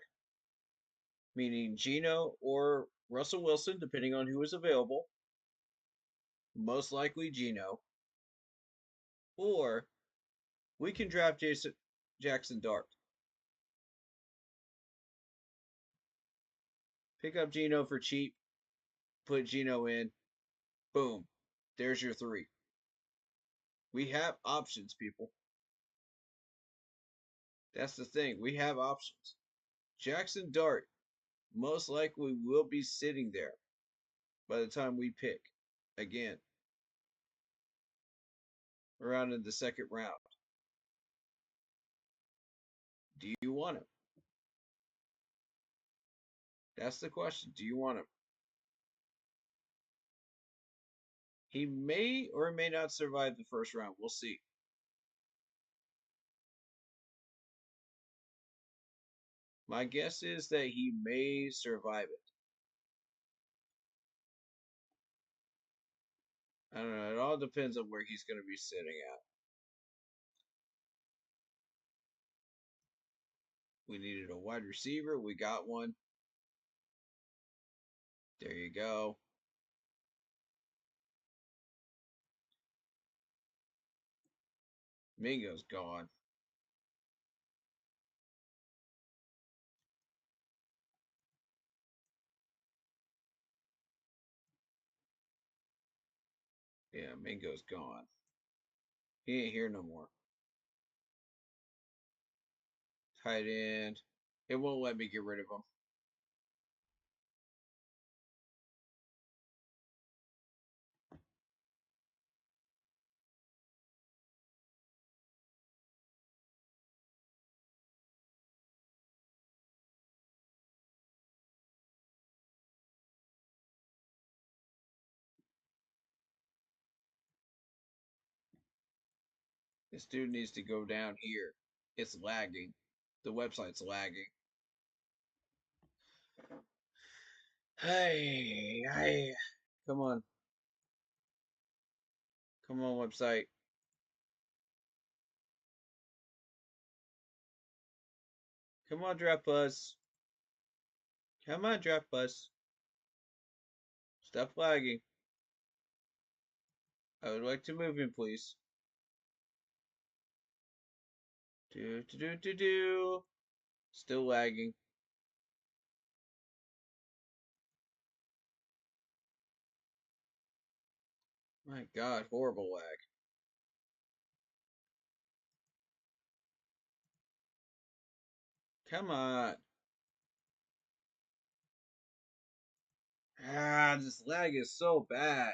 meaning Geno or Russell Wilson, depending on who is available. Most likely Geno. Or we can draft Jackson Dart. Pick up Geno for cheap, put Geno in, boom. There's your three. We have options, people. That's the thing. We have options. Jackson Dart most likely will be sitting there by the time we pick again around in the second round. Do you want him? That's the question. Do you want him? He may or may not survive the first round. We'll see. My guess is that he may survive it. I don't know. It all depends on where he's going to be sitting at. We needed a wide receiver. We got one. There you go. Mingo's gone. Yeah, Mingo's gone. He ain't here no more. Tight end. It won't let me get rid of him. This dude needs to go down here. It's lagging. The website's lagging. Hey. Come on. Come on, website. Come on, Draft Buzz. Come on, Draft Buzz. Stop lagging. I would like to move in, please. Do. Still lagging. My God, horrible lag. Come on. This lag is so bad.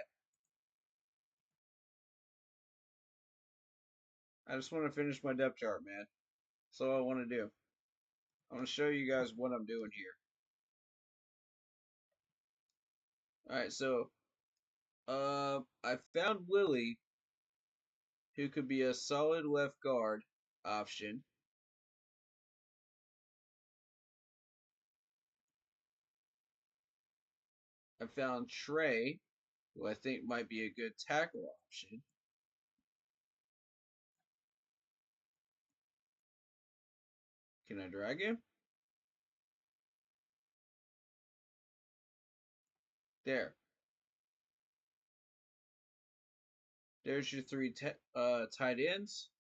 I just want to finish my depth chart, man. That's all I want to do. I want to show you guys what I'm doing here. Alright, so I found Willie, who could be a solid left guard option. I found Trey, who I think might be a good tackle option. Can I drag him? There. There's your three tight ends.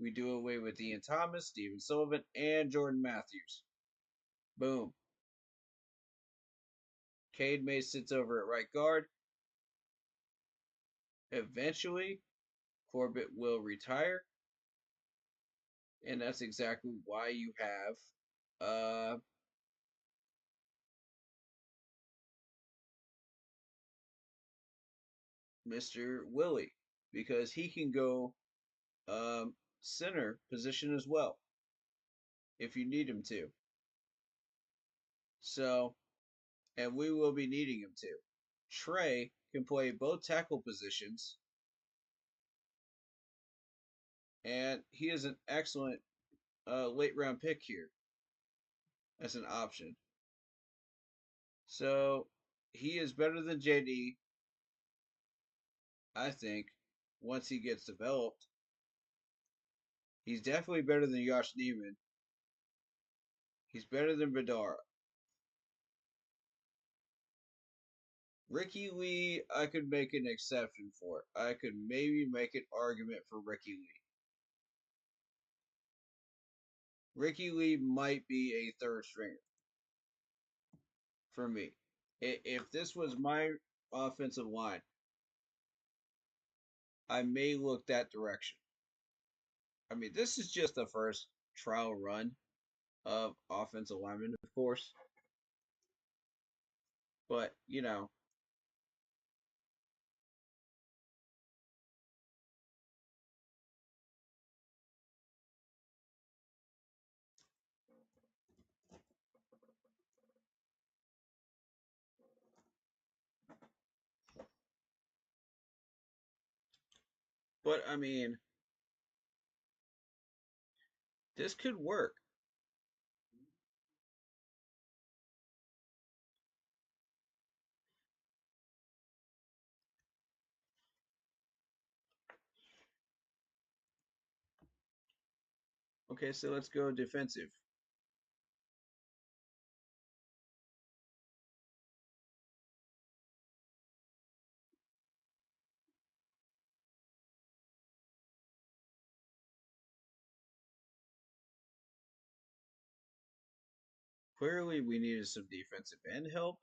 We do away with Ian Thomas, Steven Sullivan, and Jordan Matthews. Boom. Cade May sits over at right guard. Eventually, Corbett will retire. And that's exactly why you have Mr. Willie, because he can go center position as well if you need him to. So, and we will be needing him to. Trey can play both tackle positions, and he is an excellent late round pick here as an option. So, he is better than JD, I think, once he gets developed. He's definitely better than Josh Neiman. He's better than Bedara. Ricky Lee, I could make an exception for. I could maybe make an argument for Ricky Lee. Ricky Lee might be a third stringer for me. If this was my offensive line, I may look that direction. I mean, this is just the first trial run of offensive linemen, of course. But, you know. But, I mean, this could work. Okay, so let's go defensive. Clearly, we needed some defensive end help.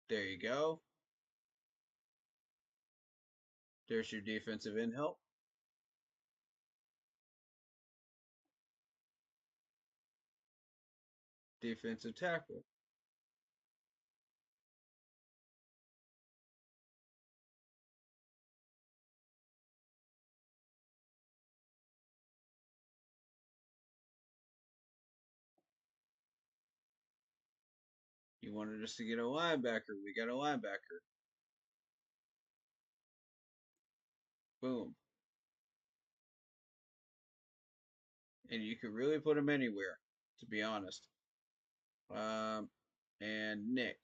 There you go. There's your defensive end help. Defensive tackle. You wanted us to get a linebacker. We got a linebacker. Boom. And you could really put him anywhere, to be honest. And Nick,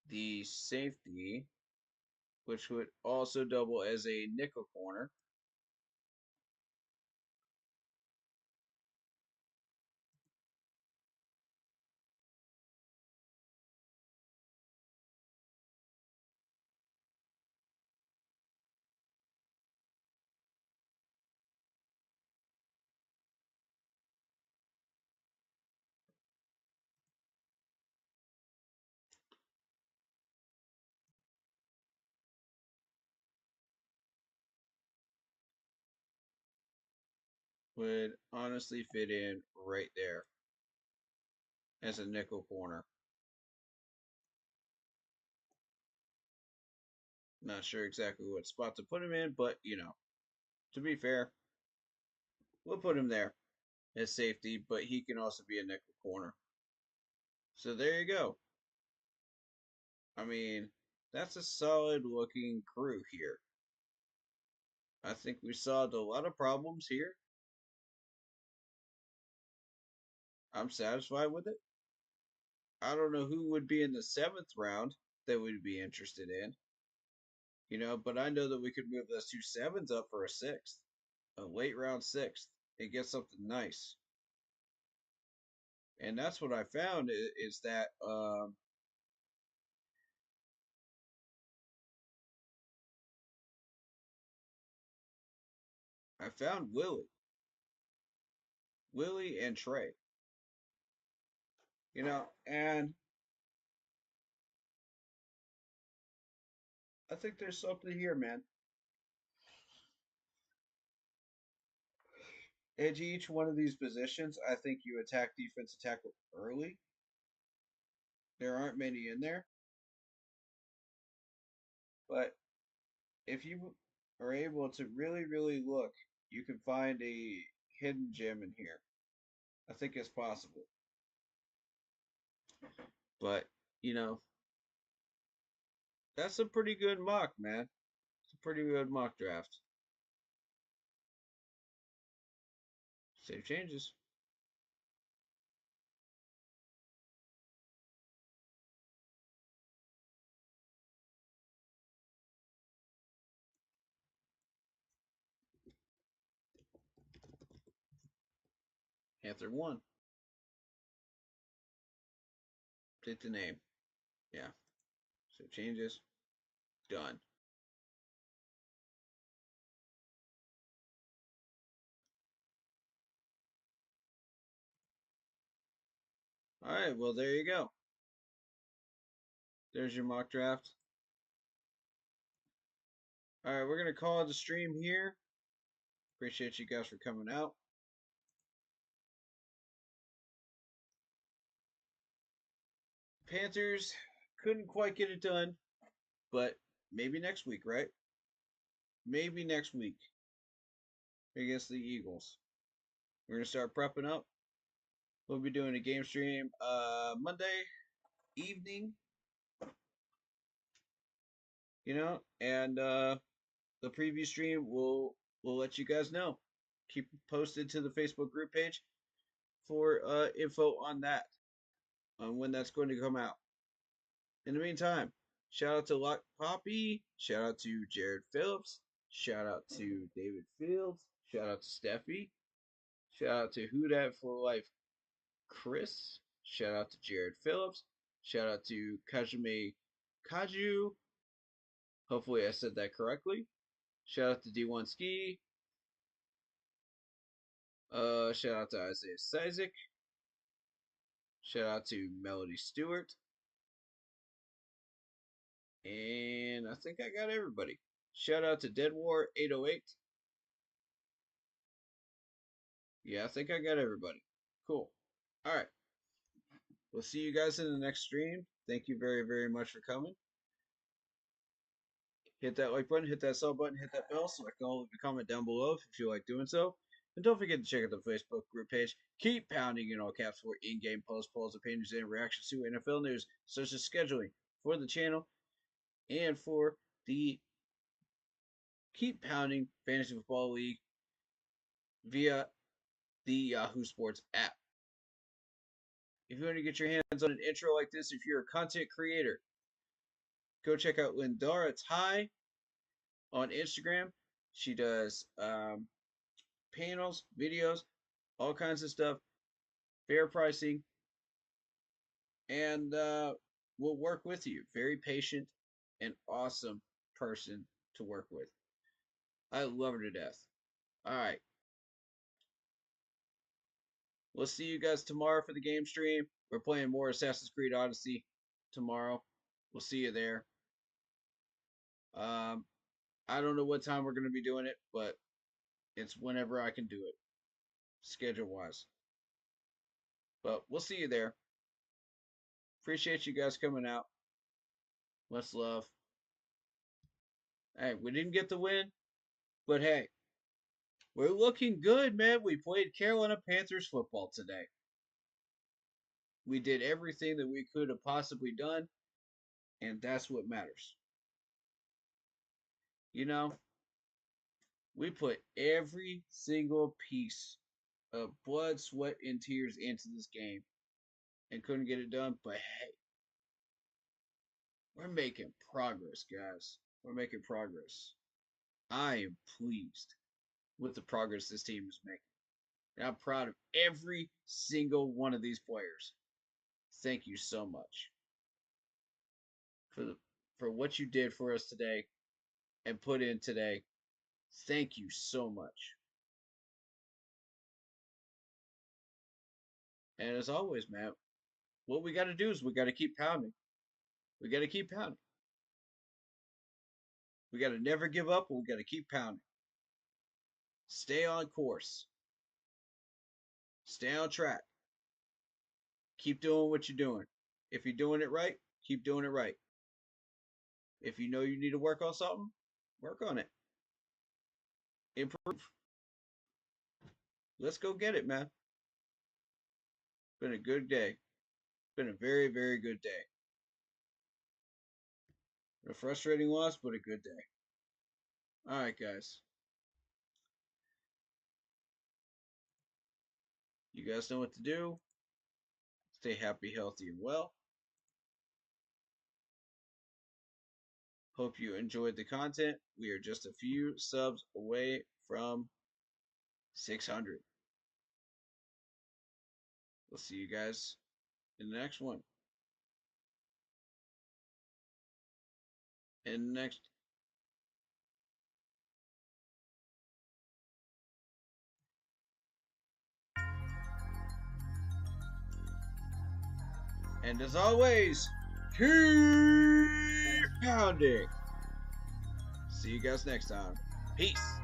the safety, which would also double as a nickel corner. Would honestly fit in right there as a nickel corner. Not sure exactly what spot to put him in, but to be fair, we'll put him there as safety, but he can also be a nickel corner. So there you go. I mean, that's a solid looking crew here. I think we solved a lot of problems here. I'm satisfied with it. I don't know who would be in the 7th round that we'd be interested in. But I know that we could move those 2 7s up for a 6th, a late round 6th, and get something nice. And that's what I found is that I found Willie and Trey. And I think there's something here, man. Edge each one of these positions, I think you attack defensive tackle early. There aren't many in there. But if you are able to really, really look, you can find a hidden gem in here. I think it's possible. But, that's a pretty good mock, man. It's a pretty good mock draft. Save changes. Panther 1. Take the name. Yeah. Save changes. Done. All right, well, there you go. There's your mock draft. All right, we're going to call it a stream here. Appreciate you guys for coming out. Panthers couldn't quite get it done, but maybe next week, right? Maybe next week against the Eagles. We're going to start prepping up. We'll be doing a game stream Monday evening, and the preview stream we'll let you guys know. Keep posted to the Facebook group page for info on that, on when that's going to come out. In the meantime, Shout out to Lock Poppy. Shout out to Jared Phillips. Shout out to David Fields. Shout out to Steffi. Shout out to Who Dat for Life Chris. Shout out to Jared Phillips. Shout out to Kajime Kaju. Hopefully I said that correctly. Shout out to D1 Ski. Shout out to Isaiah Sizik. Shout out to Melody Stewart. And I think I got everybody. Shout out to Dead War 808. Yeah, I think I got everybody. Cool. All right. We'll see you guys in the next stream. Thank you very, very much for coming. Hit that like button, hit that sub button, hit that bell so I can leave a comment down below if you feel like doing so. And don't forget to check out the Facebook group page. Keep pounding in all caps for in-game posts, polls, opinions, and reactions to NFL news, such as scheduling for the channel and for the Keep Pounding Fantasy Football League via the Yahoo Sports app. If you want to get your hands on an intro like this, if you're a content creator, go check out Lindara Ty on Instagram. She does panels, videos, all kinds of stuff, fair pricing, and we'll work with you. Very patient and awesome person to work with. I love her to death. All right. We'll see you guys tomorrow for the game stream. We're playing more Assassin's Creed Odyssey tomorrow. We'll see you there. I don't know what time we're going to be doing it, but it's whenever I can do it, schedule-wise. But we'll see you there. Appreciate you guys coming out. Much love. Hey, we didn't get the win, but hey, we're looking good, man. We played Carolina Panthers football today. We did everything that we could have possibly done, and that's what matters. You know, we put every single piece of blood, sweat, and tears into this game and couldn't get it done, but hey, we're making progress, guys. We're making progress. I am pleased with the progress this team is making. And I'm proud of every single one of these players. Thank you so much for what you did for us today and put in today. Thank you so much. And as always, man, what we got to do is we got to keep pounding. We got to keep pounding. We got to never give up, but we got to keep pounding. Stay on course. Stay on track. Keep doing what you're doing. If you're doing it right, keep doing it right. If you know you need to work on something, work on it. Improve. Let's go get it, man. Been a good day. Been a very, very good day. A frustrating loss, but a good day. All right, guys. You guys know what to do. Stay happy, healthy, and well. Hope you enjoyed the content. We are just a few subs away from 600. We'll see you guys in the next one. And next. And as always, keep pounding. See you guys next time. Peace.